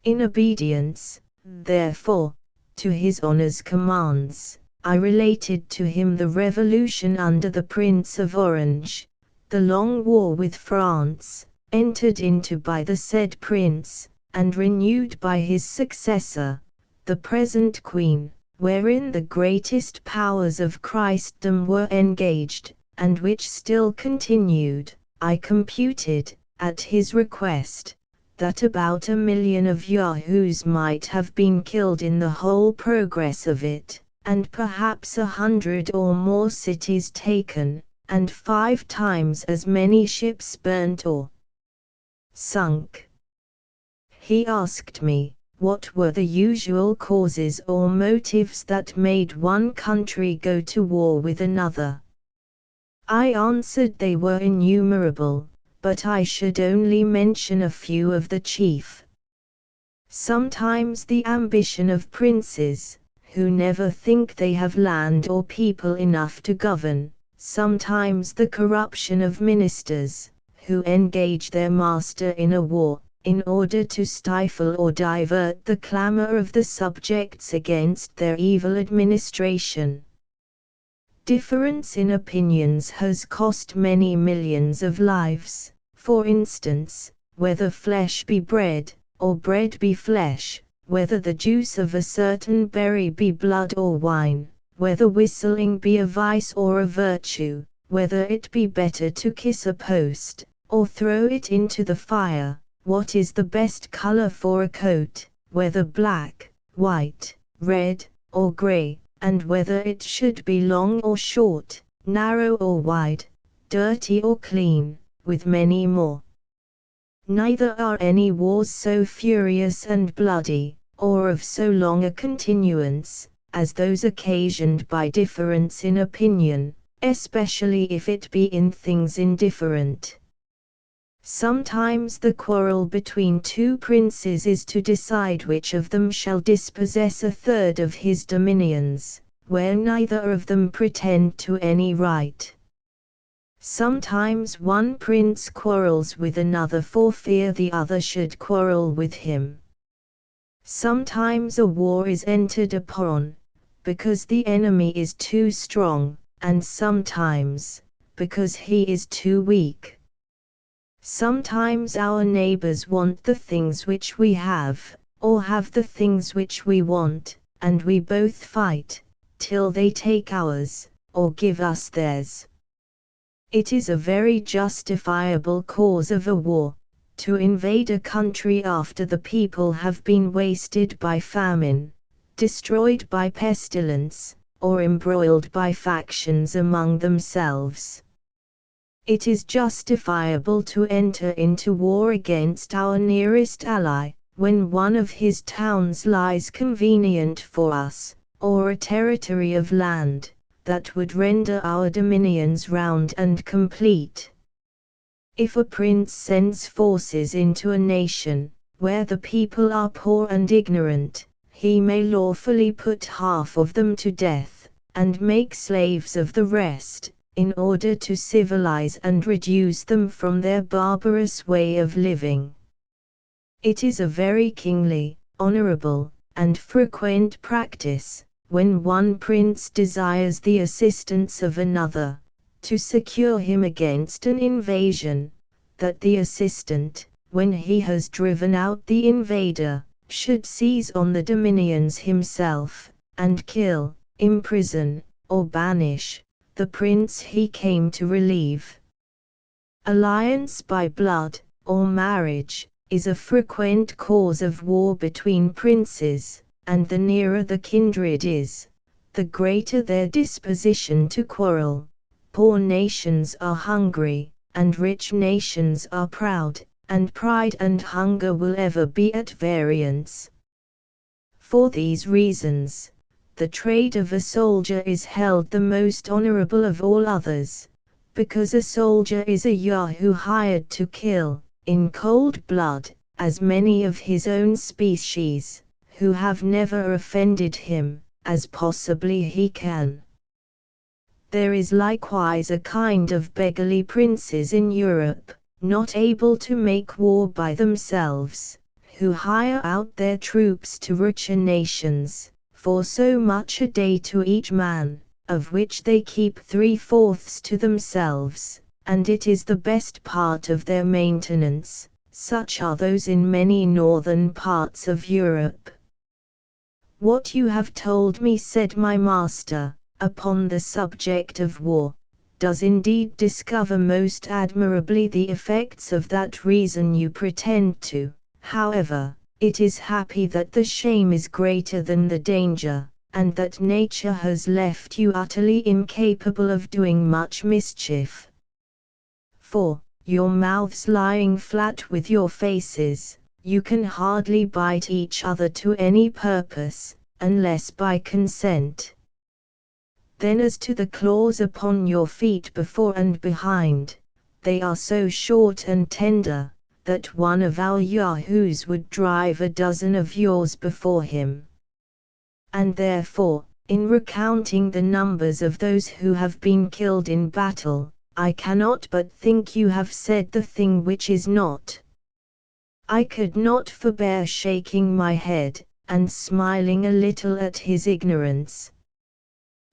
In obedience, therefore, to his honour's commands, I related to him the revolution under the Prince of Orange, the long war with France, entered into by the said prince, and renewed by his successor, the present queen, wherein the greatest powers of Christendom were engaged, and which still continued. I computed, at his request, that about 1,000,000 of Yahoos might have been killed in the whole progress of it, and perhaps 100 or more cities taken, and 5 times as many ships burnt or sunk. He asked me, what were the usual causes or motives that made one country go to war with another? I answered they were innumerable, but I should only mention a few of the chief. Sometimes the ambition of princes, who never think they have land or people enough to govern, sometimes the corruption of ministers, who engage their master in a war, in order to stifle or divert the clamor of the subjects against their evil administration. Difference in opinions has cost many millions of lives. For instance, whether flesh be bread, or bread be flesh, whether the juice of a certain berry be blood or wine, whether whistling be a vice or a virtue, whether it be better to kiss a post, or throw it into the fire, what is the best color for a coat, whether black, white, red, or gray, and whether it should be long or short, narrow or wide, dirty or clean, with many more. Neither are any wars so furious and bloody, or of so long a continuance, as those occasioned by difference in opinion, especially if it be in things indifferent. Sometimes the quarrel between two princes is to decide which of them shall dispossess a third of his dominions, where neither of them pretend to any right. Sometimes one prince quarrels with another for fear the other should quarrel with him. Sometimes a war is entered upon, because the enemy is too strong, and sometimes, because he is too weak. Sometimes our neighbors want the things which we have, or have the things which we want, and we both fight, till they take ours, or give us theirs. It is a very justifiable cause of a war, to invade a country after the people have been wasted by famine, destroyed by pestilence, or embroiled by factions among themselves. It is justifiable to enter into war against our nearest ally, when one of his towns lies convenient for us, or a territory of land that would render our dominions round and complete. If a prince sends forces into a nation, where the people are poor and ignorant, he may lawfully put half of them to death, and make slaves of the rest, in order to civilize and reduce them from their barbarous way of living. It is a very kingly, honorable, and frequent practice, when one prince desires the assistance of another, to secure him against an invasion, that the assistant, when he has driven out the invader, should seize on the dominions himself, and kill, imprison, or banish the prince he came to relieve. Alliance by blood, or marriage, is a frequent cause of war between princes, and the nearer the kindred is, the greater their disposition to quarrel. Poor nations are hungry, and rich nations are proud, and pride and hunger will ever be at variance. For these reasons, the trade of a soldier is held the most honorable of all others, because a soldier is a Yahoo hired to kill, in cold blood, as many of his own species, who have never offended him, as possibly he can. There is likewise a kind of beggarly princes in Europe, not able to make war by themselves, who hire out their troops to richer nations, for so much a day to each man, of which they keep 3/4 to themselves, and it is the best part of their maintenance. Such are those in many northern parts of Europe. What you have told me, said my master, upon the subject of war, does indeed discover most admirably the effects of that reason you pretend to. However, it is happy that the shame is greater than the danger, and that nature has left you utterly incapable of doing much mischief. For, your mouths lying flat with your faces, you can hardly bite each other to any purpose, unless by consent. Then as to the claws upon your feet before and behind, they are so short and tender, that one of our yahoos would drive a dozen of yours before him. And therefore, in recounting the numbers of those who have been killed in battle, I cannot but think you have said the thing which is not. I could not forbear shaking my head, and smiling a little at his ignorance.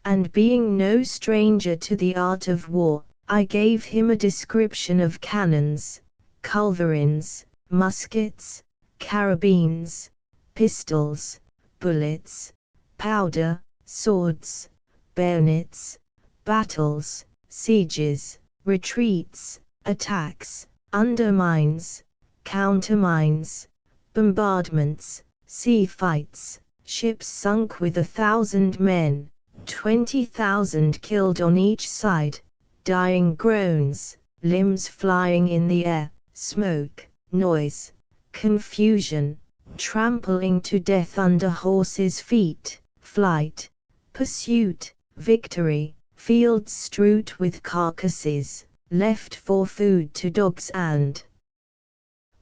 And being no stranger to the art of war, I gave him a description of cannons, culverins, muskets, carabines, pistols, bullets, powder, swords, bayonets, battles, sieges, retreats, attacks, undermines, countermines, bombardments, sea fights, ships sunk with 1,000 men, 20,000 killed on each side, dying groans, limbs flying in the air, smoke, noise, confusion, trampling to death under horses' feet, flight, pursuit, victory, fields strewed with carcasses, left for food to dogs and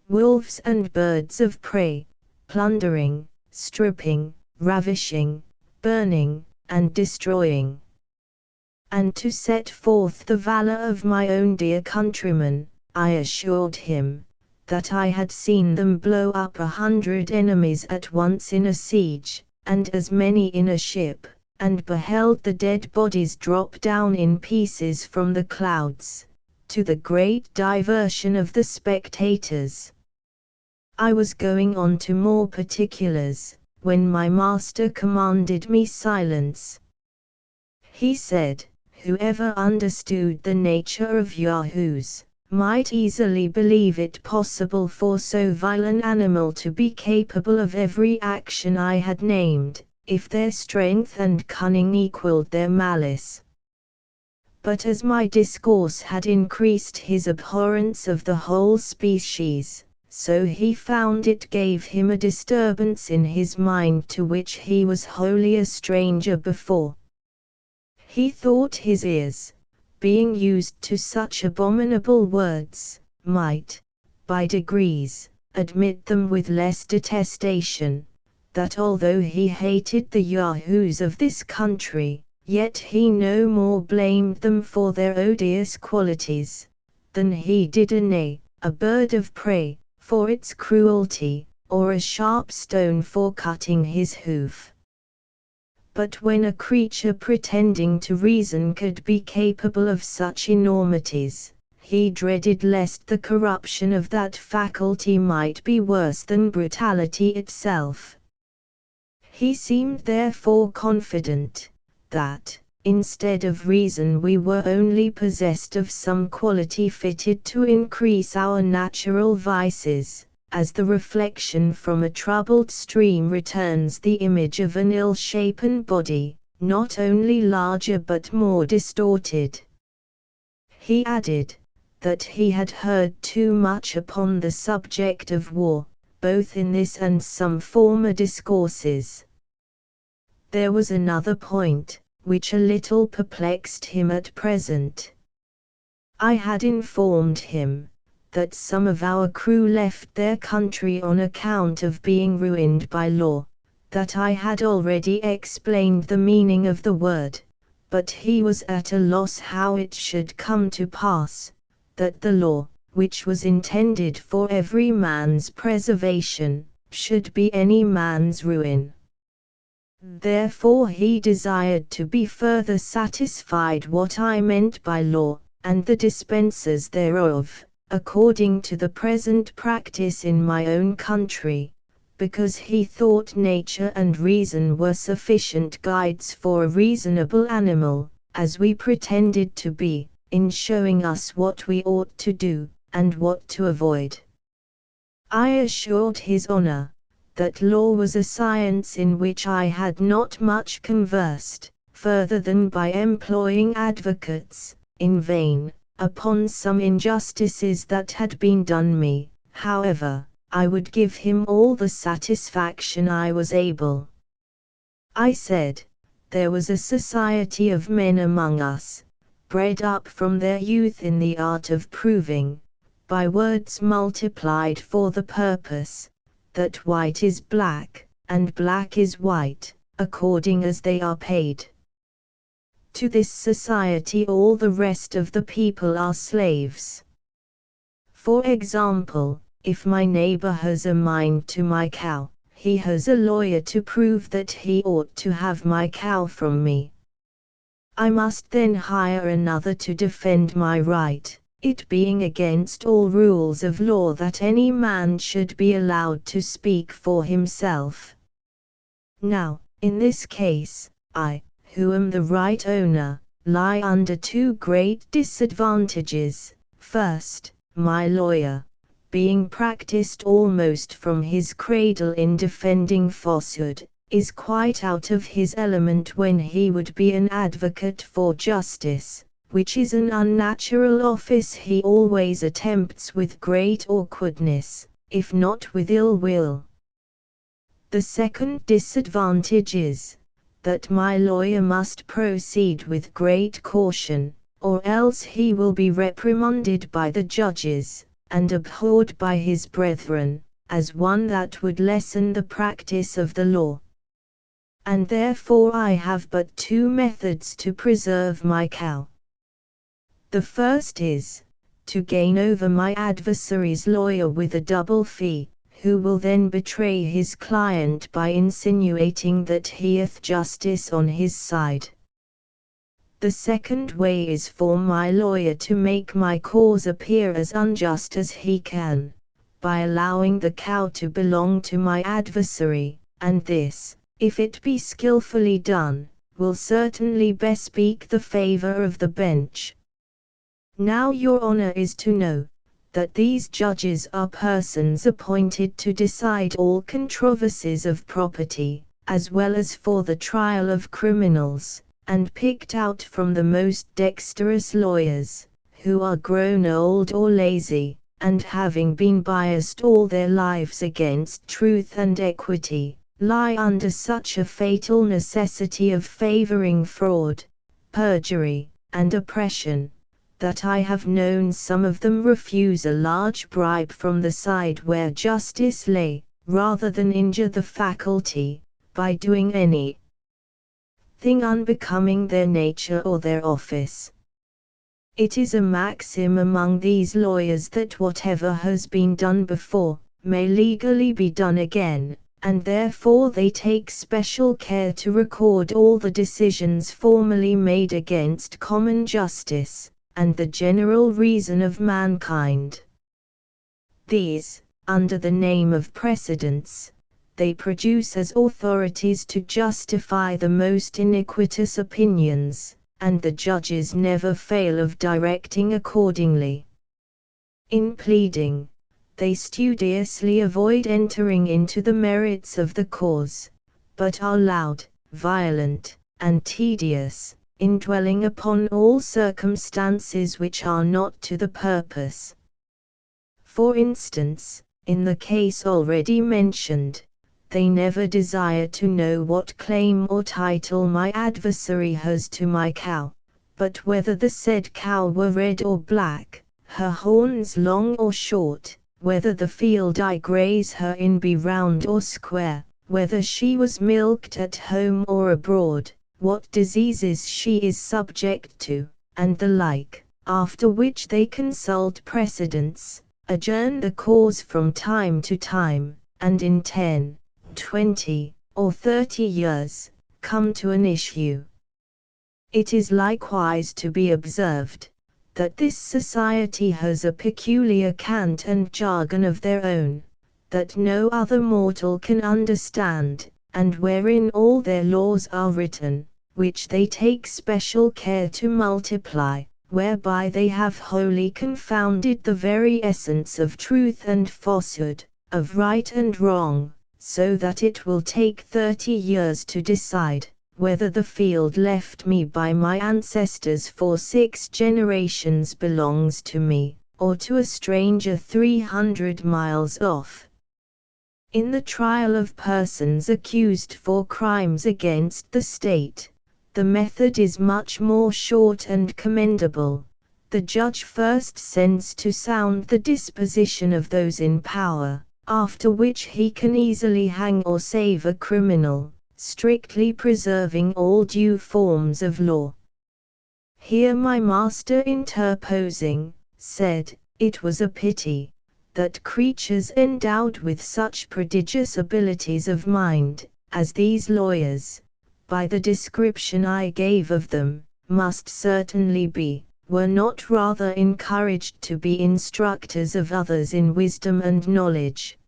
wolves and birds of prey, plundering, stripping, ravishing, burning, and destroying. And to set forth the valor of my own dear countrymen, I assured him, that I had seen them blow up 100 enemies at once in a siege, and as many in a ship, and beheld the dead bodies drop down in pieces from the clouds, to the great diversion of the spectators. I was going on to more particulars, when my master commanded me silence. He said, whoever understood the nature of yahoos, might easily believe it possible for so vile an animal to be capable of every action I had named, if their strength and cunning equaled their malice. But as my discourse had increased his abhorrence of the whole species, so he found it gave him a disturbance in his mind to which he was wholly a stranger before. He thought his ears, being used to such abominable words, might, by degrees, admit them with less detestation, that although he hated the yahoos of this country, yet he no more blamed them for their odious qualities, than he did a bird of prey, for its cruelty, or a sharp stone for cutting his hoof. But when a creature pretending to reason could be capable of such enormities, he dreaded lest the corruption of that faculty might be worse than brutality itself. He seemed therefore confident, that, instead of reason, we were only possessed of some quality fitted to increase our natural vices, as the reflection from a troubled stream returns the image of an ill-shapen body, not only larger but more distorted. He added, that he had heard too much upon the subject of war, both in this and some former discourses. There was another point, which a little perplexed him at present. I had informed him, that some of our crew left their country on account of being ruined by law, that I had already explained the meaning of the word, but he was at a loss how it should come to pass, that the law, which was intended for every man's preservation, should be any man's ruin. Therefore he desired to be further satisfied what I meant by law, and the dispensers thereof, according to the present practice in my own country, because he thought nature and reason were sufficient guides for a reasonable animal, as we pretended to be, in showing us what we ought to do, and what to avoid. I assured his Honour, that law was a science in which I had not much conversed, further than by employing advocates, in vain, upon some injustices that had been done me. However, I would give him all the satisfaction I was able. I said, there was a society of men among us, bred up from their youth in the art of proving, by words multiplied for the purpose, that white is black, and black is white, according as they are paid. To this society all the rest of the people are slaves. For example, if my neighbor has a mind to my cow, he has a lawyer to prove that he ought to have my cow from me. I must then hire another to defend my right, it being against all rules of law that any man should be allowed to speak for himself. Now, in this case, I, who am the right owner, lie under two great disadvantages. First, my lawyer, being practiced almost from his cradle in defending falsehood, is quite out of his element when he would be an advocate for justice, which is an unnatural office he always attempts with great awkwardness, if not with ill will. The second disadvantage is, that my lawyer must proceed with great caution, or else he will be reprimanded by the judges, and abhorred by his brethren, as one that would lessen the practice of the law. And therefore I have but two methods to preserve my cow. The first is, to gain over my adversary's lawyer with a double fee, who will then betray his client by insinuating that he hath justice on his side. The second way is for my lawyer to make my cause appear as unjust as he can, by allowing the cow to belong to my adversary, and this, if it be skillfully done, will certainly bespeak the favor of the bench. Now your Honour is to know, that these judges are persons appointed to decide all controversies of property, as well as for the trial of criminals, and picked out from the most dexterous lawyers, who are grown old or lazy, and having been biased all their lives against truth and equity, lie under such a fatal necessity of favoring fraud, perjury, and oppression, that I have known some of them refuse a large bribe from the side where justice lay, rather than injure the faculty, by doing any thing unbecoming their nature or their office. It is a maxim among these lawyers that whatever has been done before, may legally be done again, and therefore they take special care to record all the decisions formerly made against common justice, and the general reason of mankind. These, under the name of precedents, they produce as authorities to justify the most iniquitous opinions, and the judges never fail of directing accordingly. In pleading, they studiously avoid entering into the merits of the cause, but are loud, violent, and tedious, in dwelling upon all circumstances which are not to the purpose. For instance, in the case already mentioned, they never desire to know what claim or title my adversary has to my cow, but whether the said cow were red or black, her horns long or short, whether the field I graze her in be round or square, whether she was milked at home or abroad, what diseases she is subject to, and the like, after which they consult precedents, adjourn the cause from time to time, and in 10, 20, or 30 years, come to an issue. It is likewise to be observed, that this society has a peculiar cant and jargon of their own, that no other mortal can understand, and wherein all their laws are written, which they take special care to multiply, whereby they have wholly confounded the very essence of truth and falsehood, of right and wrong, so that it will take 30 years to decide whether the field left me by my ancestors for 6 generations belongs to me, or to a stranger 300 miles off. In the trial of persons accused for crimes against the state, the method is much more short and commendable. The judge first sends to sound the disposition of those in power, after which he can easily hang or save a criminal, strictly preserving all due forms of law. Here my master interposing, said, it was a pity, that creatures endowed with such prodigious abilities of mind, as these lawyers, by the description I gave of them, must certainly be, were not rather encouraged to be instructors of others in wisdom and knowledge.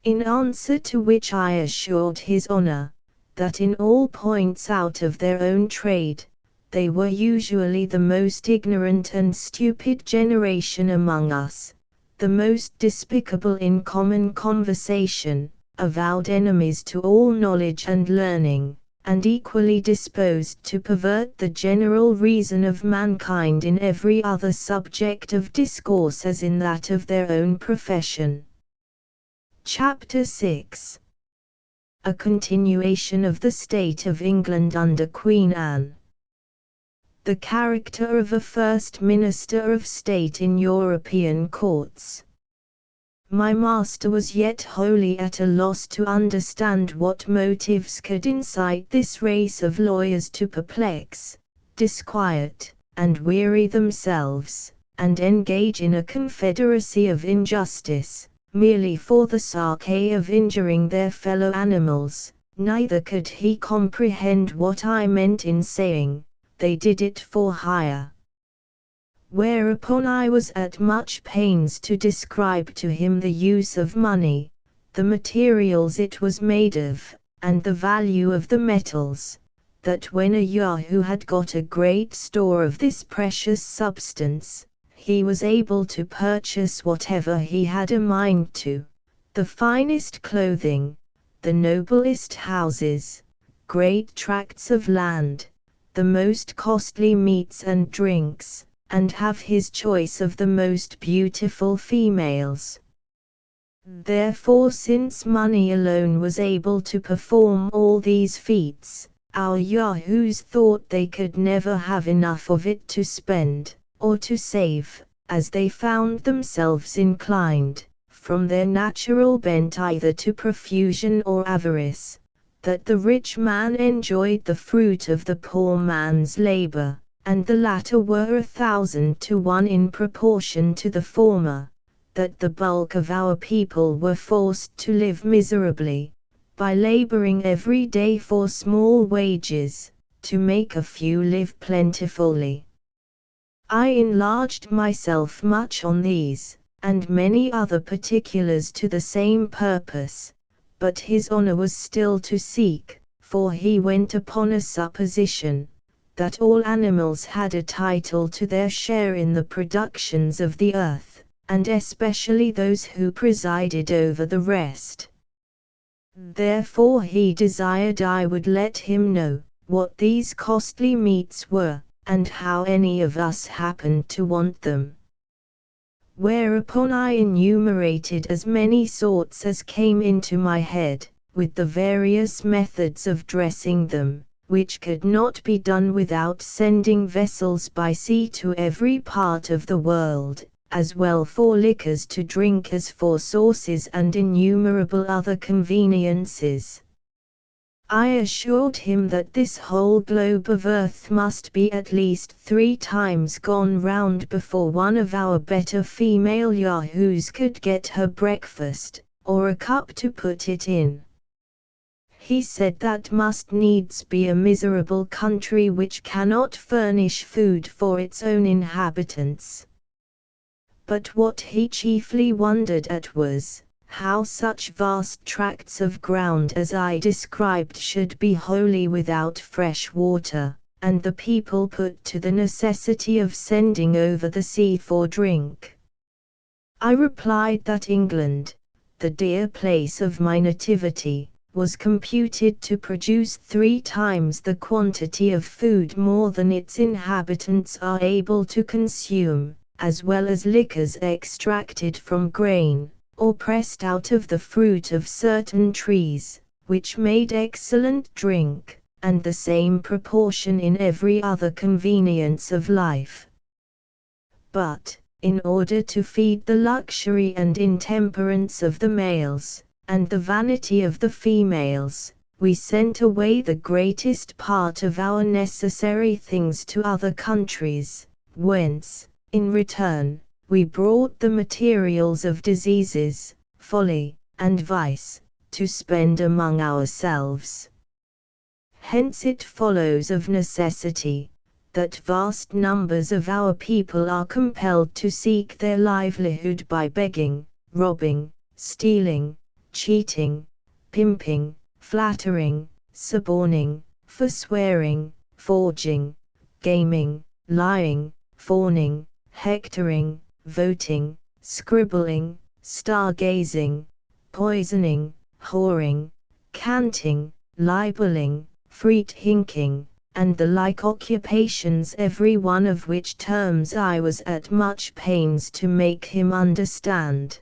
In answer to which I assured his Honour, that in all points out of their own trade, they were usually the most ignorant and stupid generation among us, the most despicable in common conversation, avowed enemies to all knowledge and learning, and equally disposed to pervert the general reason of mankind in every other subject of discourse as in that of their own profession. Chapter 6. A continuation of the state of England under Queen Anne. The character of a first Minister of State in European courts. My master was yet wholly at a loss to understand what motives could incite this race of lawyers to perplex, disquiet, and weary themselves, and engage in a confederacy of injustice, merely for the sake of injuring their fellow animals. Neither could he comprehend what I meant in saying, they did it for hire. Whereupon I was at much pains to describe to him the use of money, the materials it was made of, and the value of the metals, that when a Yahoo had got a great store of this precious substance, he was able to purchase whatever he had a mind to, the finest clothing, the noblest houses, great tracts of land, the most costly meats and drinks, and have his choice of the most beautiful females. Therefore, since money alone was able to perform all these feats, our Yahoos thought they could never have enough of it to spend, or to save, as they found themselves inclined, from their natural bent either to profusion or avarice, that the rich man enjoyed the fruit of the poor man's labor, and the latter were 1,000 to 1 in proportion to the former, that the bulk of our people were forced to live miserably, by laboring every day for small wages, to make a few live plentifully. I enlarged myself much on these, and many other particulars to the same purpose, but his Honour was still to seek, for he went upon a supposition, that all animals had a title to their share in the productions of the earth, and especially those who presided over the rest. Therefore he desired I would let him know, what these costly meats were, and how any of us happened to want them. Whereupon I enumerated as many sorts as came into my head, with the various methods of dressing them, which could not be done without sending vessels by sea to every part of the world, as well for liquors to drink as for sauces and innumerable other conveniences. I assured him that this whole globe of earth must be at least 3 times gone round before one of our better female yahoos could get her breakfast, or a cup to put it in. He said that must needs be a miserable country which cannot furnish food for its own inhabitants. But what he chiefly wondered at was, how such vast tracts of ground as I described should be wholly without fresh water, and the people put to the necessity of sending over the sea for drink. I replied that England, the dear place of my nativity, was computed to produce 3 times the quantity of food more than its inhabitants are able to consume, as well as liquors extracted from grain, or pressed out of the fruit of certain trees, which made excellent drink, and the same proportion in every other convenience of life. But, in order to feed the luxury and intemperance of the males, and the vanity of the females, we sent away the greatest part of our necessary things to other countries, whence, in return, we brought the materials of diseases, folly, and vice, to spend among ourselves. Hence it follows of necessity, that vast numbers of our people are compelled to seek their livelihood by begging, robbing, stealing, cheating, pimping, flattering, suborning, forswearing, forging, gaming, lying, fawning, hectoring, voting, scribbling, stargazing, poisoning, whoring, canting, libeling, freet-hinking, and the like occupations, every one of which terms I was at much pains to make him understand.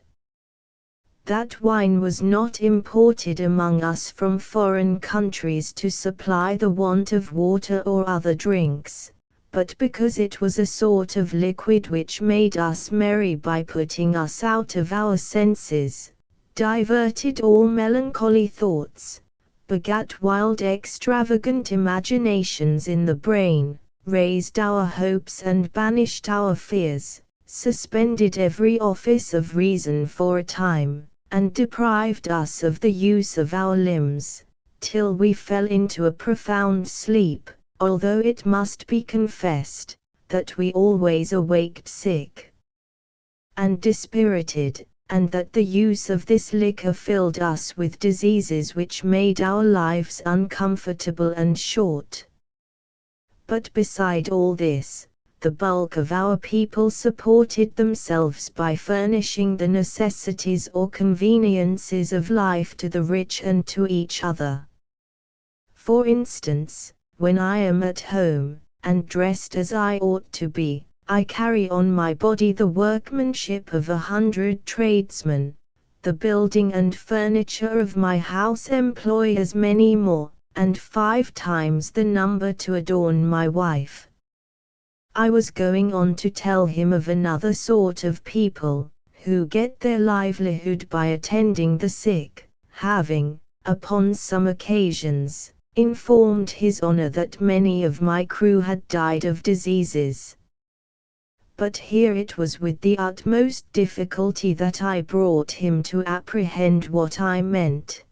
That wine was not imported among us from foreign countries to supply the want of water or other drinks, but because it was a sort of liquid which made us merry by putting us out of our senses, diverted all melancholy thoughts, begat wild extravagant imaginations in the brain, raised our hopes and banished our fears, suspended every office of reason for a time, and deprived us of the use of our limbs, till we fell into a profound sleep, although it must be confessed, that we always awaked sick and dispirited, and that the use of this liquor filled us with diseases which made our lives uncomfortable and short. But beside all this, the bulk of our people supported themselves by furnishing the necessities or conveniences of life to the rich and to each other. For instance, when I am at home, and dressed as I ought to be, I carry on my body the workmanship of 100 tradesmen. The building and furniture of my house employ as many more, and 5 times the number to adorn my wife. I was going on to tell him of another sort of people, who get their livelihood by attending the sick, having, upon some occasions, informed his honor that many of my crew had died of diseases. But here it was with the utmost difficulty that I brought him to apprehend what I meant.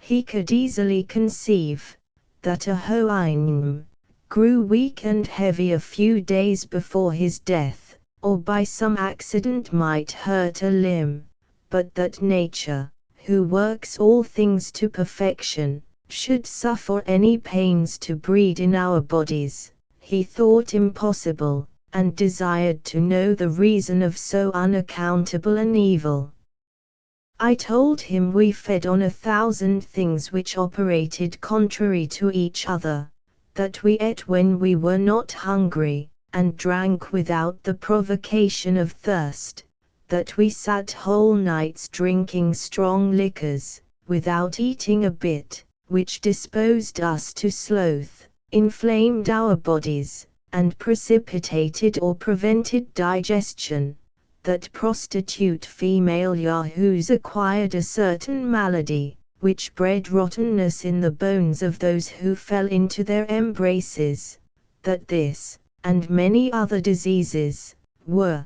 He could easily conceive that a Houyhnhnm grew weak and heavy a few days before his death, or by some accident might hurt a limb, but that nature, who works all things to perfection, should suffer any pains to breed in our bodies, he thought impossible, and desired to know the reason of so unaccountable an evil. I told him we fed on 1,000 things which operated contrary to each other, that we ate when we were not hungry, and drank without the provocation of thirst, that we sat whole nights drinking strong liquors, without eating a bit, which disposed us to sloth, inflamed our bodies, and precipitated or prevented digestion, that prostitute female yahoos acquired a certain malady, which bred rottenness in the bones of those who fell into their embraces, that this, and many other diseases, were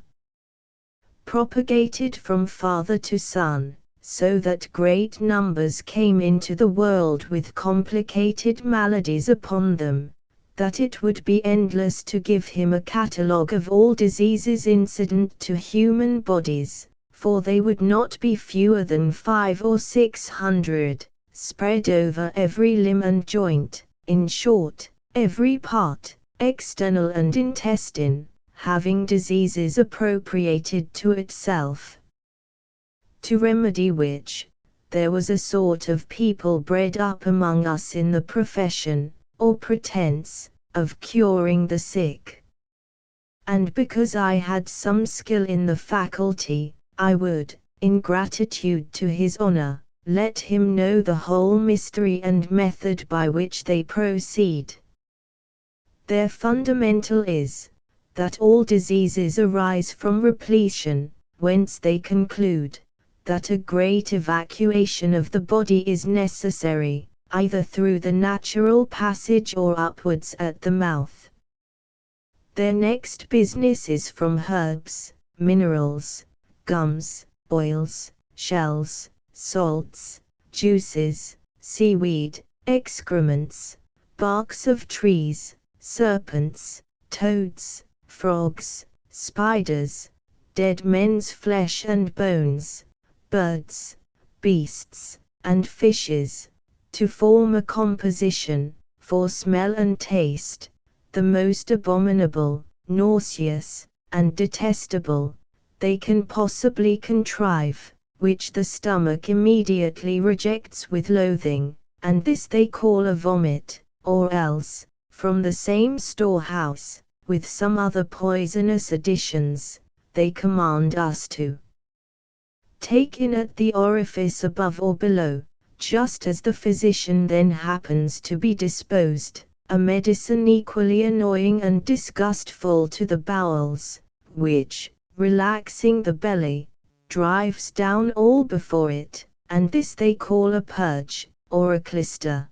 propagated from father to son, so that great numbers came into the world with complicated maladies upon them, that it would be endless to give him a catalogue of all diseases incident to human bodies, for they would not be fewer than 500 or 600, spread over every limb and joint, in short, every part, external and intestine, having diseases appropriated to itself. To remedy which, there was a sort of people bred up among us in the profession, or pretence, of curing the sick. And because I had some skill in the faculty, I would, in gratitude to his honor, let him know the whole mystery and method by which they proceed. Their fundamental is, that all diseases arise from repletion, whence they conclude, that a great evacuation of the body is necessary, either through the natural passage or upwards at the mouth. Their next business is from herbs, minerals, gums, oils, shells, salts, juices, seaweed, excrements, barks of trees, serpents, toads, frogs, spiders, dead men's flesh and bones, birds, beasts, and fishes, to form a composition, for smell and taste, the most abominable, nauseous, and detestable, they can possibly contrive, which the stomach immediately rejects with loathing, and this they call a vomit, or else, from the same storehouse, with some other poisonous additions, they command us to take in at the orifice above or below, just as the physician then happens to be disposed, a medicine equally annoying and disgustful to the bowels, which, relaxing the belly, drives down all before it, and this they call a purge, or a clyster.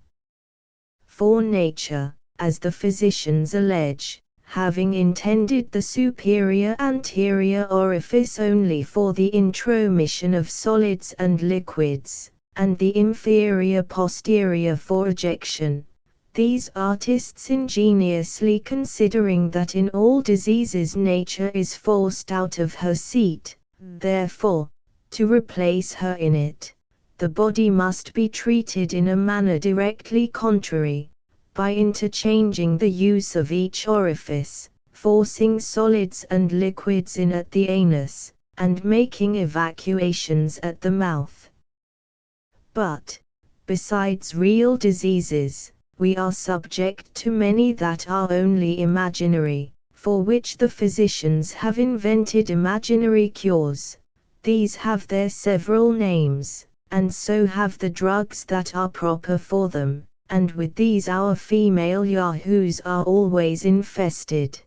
For nature, as the physicians allege, having intended the superior anterior orifice only for the intromission of solids and liquids, and the inferior posterior for ejection, these artists ingeniously considering that in all diseases nature is forced out of her seat, therefore, to replace her in it, the body must be treated in a manner directly contrary, by interchanging the use of each orifice, forcing solids and liquids in at the anus, and making evacuations at the mouth. But, besides real diseases, we are subject to many that are only imaginary, for which the physicians have invented imaginary cures. These have their several names, and so have the drugs that are proper for them, and with these our female yahoos are always infested.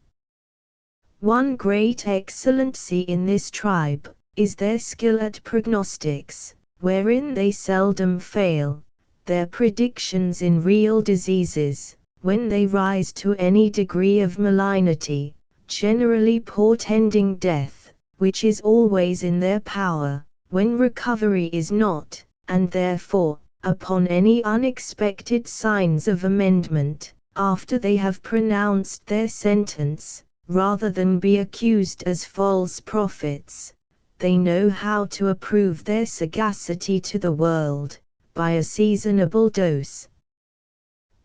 One great excellency in this tribe, is their skill at prognostics, wherein they seldom fail. Their predictions in real diseases, when they rise to any degree of malignity, generally portending death, which is always in their power, when recovery is not, and therefore, upon any unexpected signs of amendment, after they have pronounced their sentence, rather than be accused as false prophets, they know how to approve their sagacity to the world, by a seasonable dose.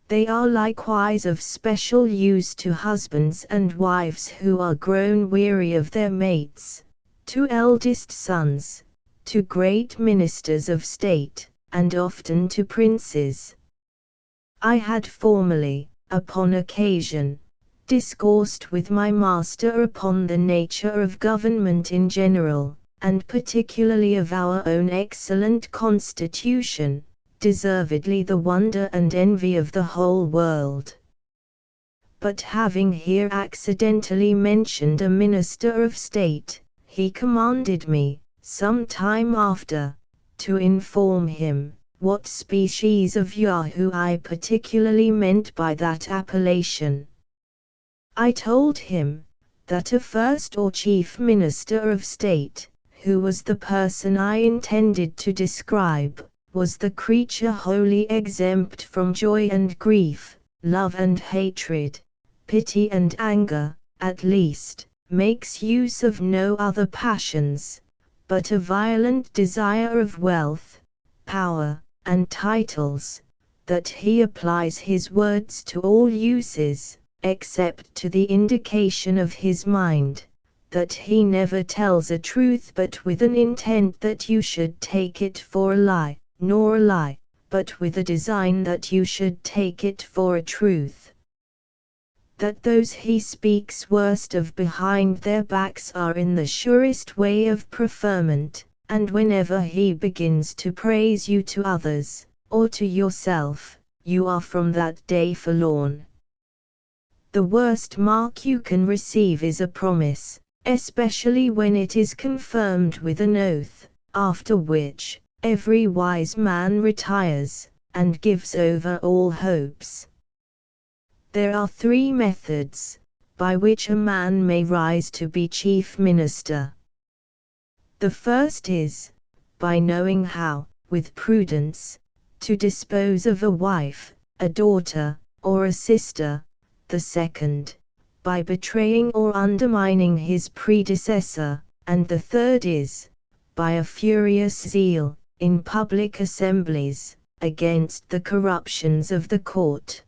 They are likewise of special use to husbands and wives who are grown weary of their mates, to eldest sons, to great ministers of state, and often to princes. I had formerly, upon occasion, discoursed with my master upon the nature of government in general, and particularly of our own excellent constitution, deservedly the wonder and envy of the whole world. But having here accidentally mentioned a minister of state, he commanded me, some time after, to inform him what species of Yahoo I particularly meant by that appellation. I told him that a first or chief minister of state, who was the person I intended to describe, was the creature wholly exempt from joy and grief, love and hatred, pity and anger, at least, makes use of no other passions, but a violent desire of wealth, power, and titles, that he applies his words to all uses, except to the indication of his mind, that he never tells a truth but with an intent that you should take it for a lie, nor a lie, but with a design that you should take it for a truth. That those he speaks worst of behind their backs are in the surest way of preferment, and whenever he begins to praise you to others, or to yourself, you are from that day forlorn. The worst mark you can receive is a promise, especially when it is confirmed with an oath, after which, every wise man retires, and gives over all hopes. There are 3 methods by which a man may rise to be chief minister. The first is, by knowing how, with prudence, to dispose of a wife, a daughter, or a sister. The second, by betraying or undermining his predecessor, and the third is, by a furious zeal, in public assemblies, against the corruptions of the court.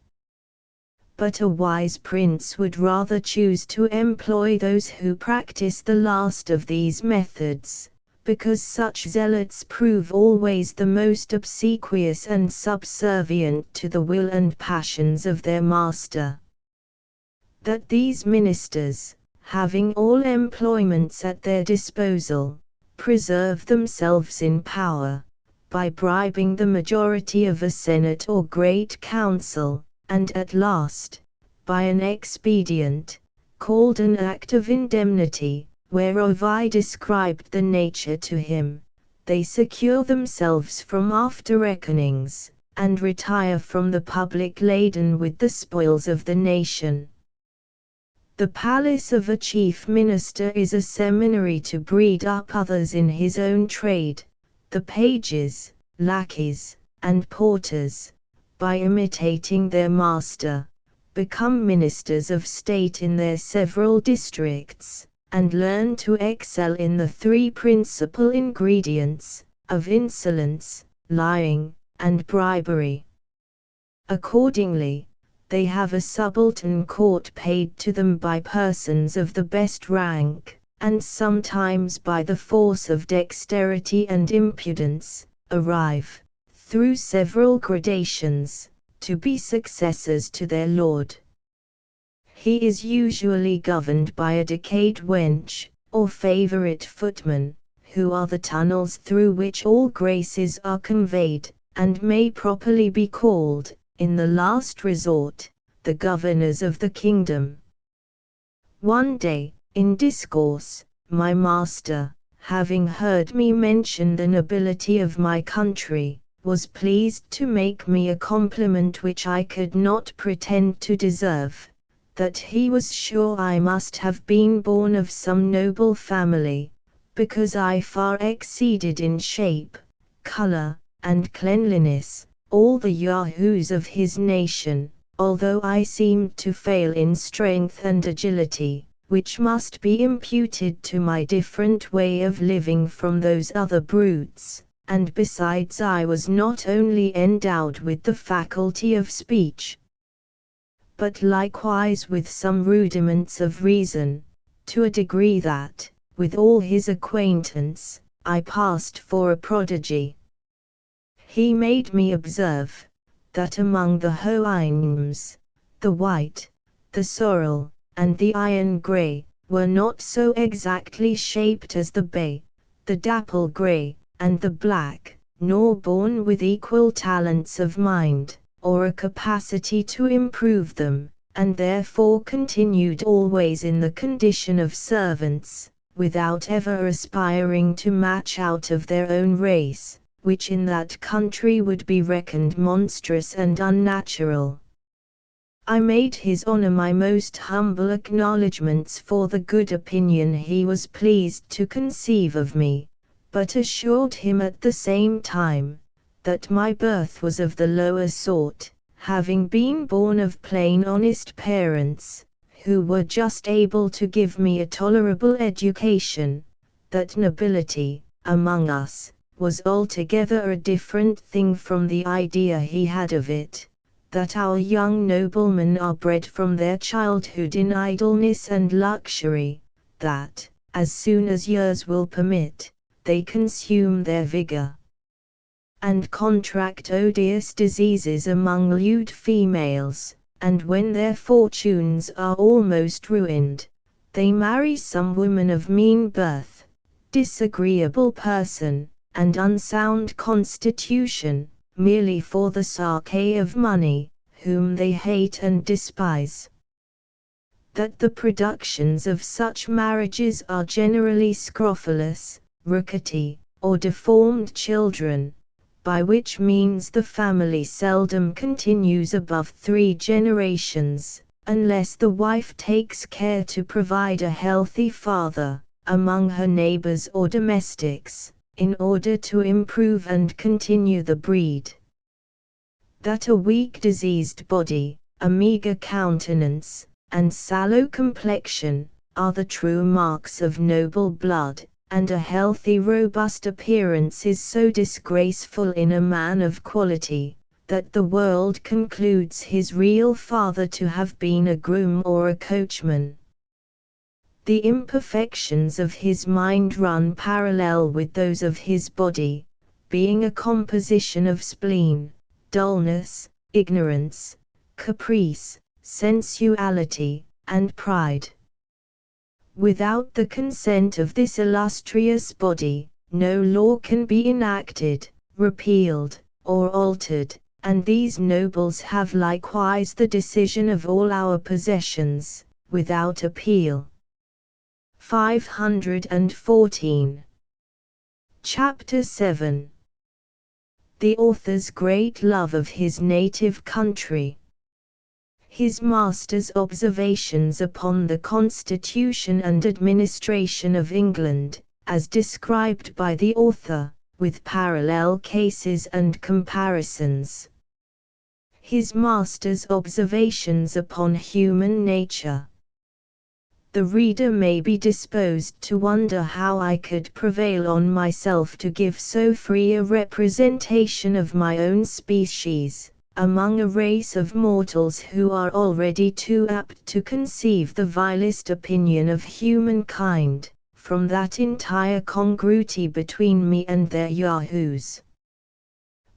But a wise prince would rather choose to employ those who practice the last of these methods, because such zealots prove always the most obsequious and subservient to the will and passions of their master. That these ministers, having all employments at their disposal, preserve themselves in power, by bribing the majority of a senate or great council, and at last, by an expedient, called an act of indemnity, whereof I described the nature to him, they secure themselves from after reckonings, and retire from the public laden with the spoils of the nation. The palace of a chief minister is a seminary to breed up others in his own trade, the pages, lackeys, and porters, by imitating their master, become ministers of state in their several districts, and learn to excel in the 3 principal ingredients, of insolence, lying, and bribery. Accordingly, they have a subaltern court paid to them by persons of the best rank, and sometimes by the force of dexterity and impudence, arrive, through several gradations, to be successors to their lord. He is usually governed by a decayed wench, or favourite footman, who are the tunnels through which all graces are conveyed, and may properly be called, in the last resort, the governors of the kingdom. One day, in discourse, my master, having heard me mention the nobility of my country, was pleased to make me a compliment which I could not pretend to deserve, that he was sure I must have been born of some noble family, because I far exceeded in shape, color, and cleanliness, all the Yahoos of his nation, although I seemed to fail in strength and agility, which must be imputed to my different way of living from those other brutes. And besides I was not only endowed with the faculty of speech, but likewise with some rudiments of reason, to a degree that, with all his acquaintance, I passed for a prodigy. He made me observe, that among the Houyhnhnms, the white, the sorrel, and the iron grey, were not so exactly shaped as the bay, the dapple grey, and the black, nor born with equal talents of mind, or a capacity to improve them, and therefore continued always in the condition of servants, without ever aspiring to match out of their own race, which in that country would be reckoned monstrous and unnatural. I made his honor my most humble acknowledgments for the good opinion he was pleased to conceive of me, but assured him at the same time, that my birth was of the lower sort, having been born of plain honest parents, who were just able to give me a tolerable education, that nobility, among us, was altogether a different thing from the idea he had of it, that our young noblemen are bred from their childhood in idleness and luxury, that, as soon as years will permit, they consume their vigor, and contract odious diseases among lewd females, and when their fortunes are almost ruined, they marry some woman of mean birth, disagreeable person, and unsound constitution, merely for the sake of money, whom they hate and despise. That the productions of such marriages are generally scrofulous, rickety, or deformed children, by which means the family seldom continues above 3 generations, unless the wife takes care to provide a healthy father, among her neighbors or domestics, in order to improve and continue the breed. That a weak diseased body, a meager countenance, and sallow complexion, are the true marks of noble blood, and a healthy robust appearance is so disgraceful in a man of quality, that the world concludes his real father to have been a groom or a coachman. The imperfections of his mind run parallel with those of his body, being a composition of spleen, dullness, ignorance, caprice, sensuality, and pride. Without the consent of this illustrious body, no law can be enacted, repealed, or altered, and these nobles have likewise the decision of all our possessions, without appeal. 514. Chapter 7. The author's great love of his native country. His master's observations upon the constitution and administration of England, as described by the author, with parallel cases and comparisons. His master's observations upon human nature. The reader may be disposed to wonder how I could prevail on myself to give so free a representation of my own species, among a race of mortals who are already too apt to conceive the vilest opinion of humankind, from that entire congruity between me and their yahoos.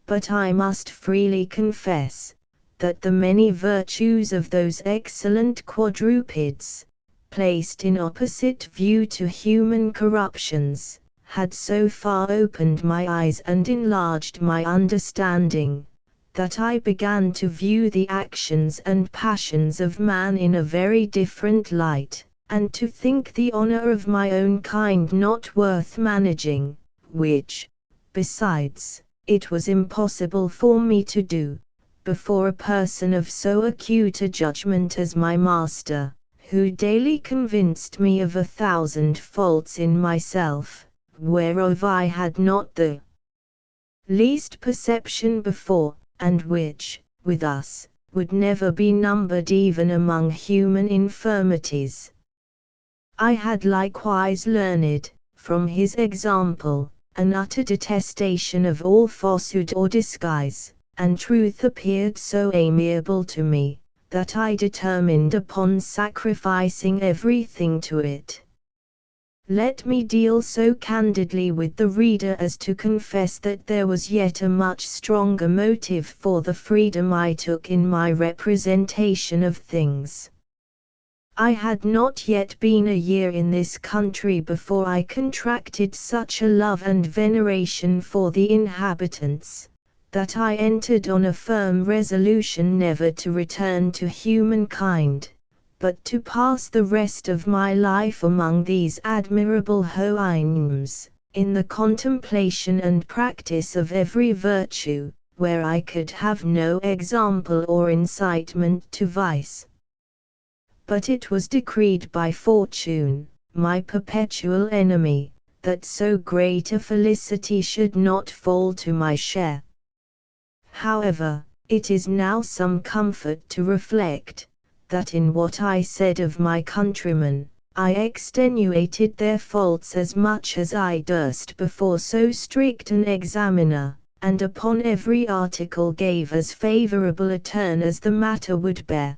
But I must freely confess, that the many virtues of those excellent quadrupeds, placed in opposite view to human corruptions, had so far opened my eyes and enlarged my understanding, that I began to view the actions and passions of man in a very different light, and to think the honor of my own kind not worth managing, which, besides, it was impossible for me to do, before a person of so acute a judgment as my master, who daily convinced me of 1,000 faults in myself, whereof I had not the least perception before, and which, with us, would never be numbered even among human infirmities. I had likewise learned, from his example, an utter detestation of all falsehood or disguise, and truth appeared so amiable to me, that I determined upon sacrificing everything to it. Let me deal so candidly with the reader as to confess that there was yet a much stronger motive for the freedom I took in my representation of things. I had not yet been a year in this country before I contracted such a love and veneration for the inhabitants, that I entered on a firm resolution never to return to humankind, but to pass the rest of my life among these admirable Houyhnhnms, in the contemplation and practice of every virtue, where I could have no example or incitement to vice. But it was decreed by fortune, my perpetual enemy, that so great a felicity should not fall to my share. However, it is now some comfort to reflect, that in what I said of my countrymen, I extenuated their faults as much as I durst before so strict an examiner, and upon every article gave as favourable a turn as the matter would bear.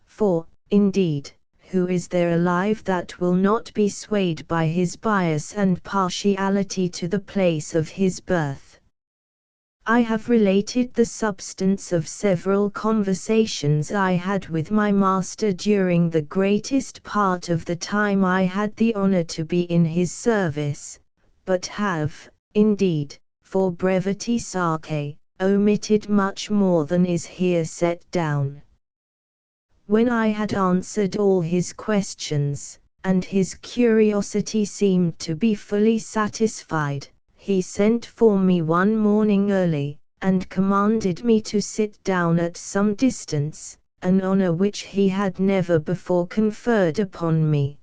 For, indeed, who is there alive that will not be swayed by his bias and partiality to the place of his birth? I have related the substance of several conversations I had with my master during the greatest part of the time I had the honor to be in his service, but have, indeed, for brevity's sake, omitted much more than is here set down. When I had answered all his questions, and his curiosity seemed to be fully satisfied, he sent for me one morning early, and commanded me to sit down at some distance, an honor which he had never before conferred upon me.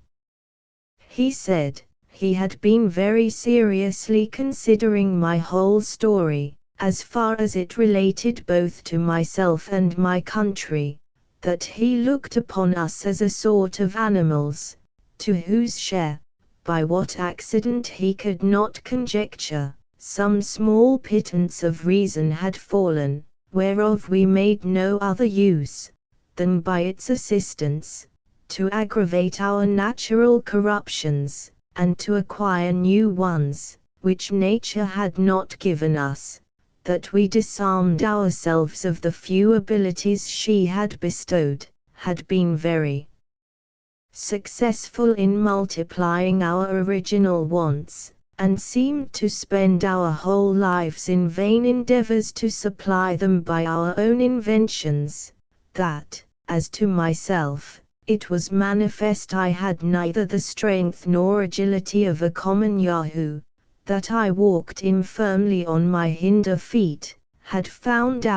He said, he had been very seriously considering my whole story, as far as it related both to myself and my country, that he looked upon us as a sort of animals, to whose share, by what accident he could not conjecture, some small pittance of reason had fallen, whereof we made no other use, than by its assistance, to aggravate our natural corruptions, and to acquire new ones, which nature had not given us, that we disarmed ourselves of the few abilities she had bestowed, had been very successful in multiplying our original wants, and seemed to spend our whole lives in vain endeavors to supply them by our own inventions, that, as to myself, it was manifest I had neither the strength nor agility of a common Yahoo, that I walked infirmly on my hinder feet, had found out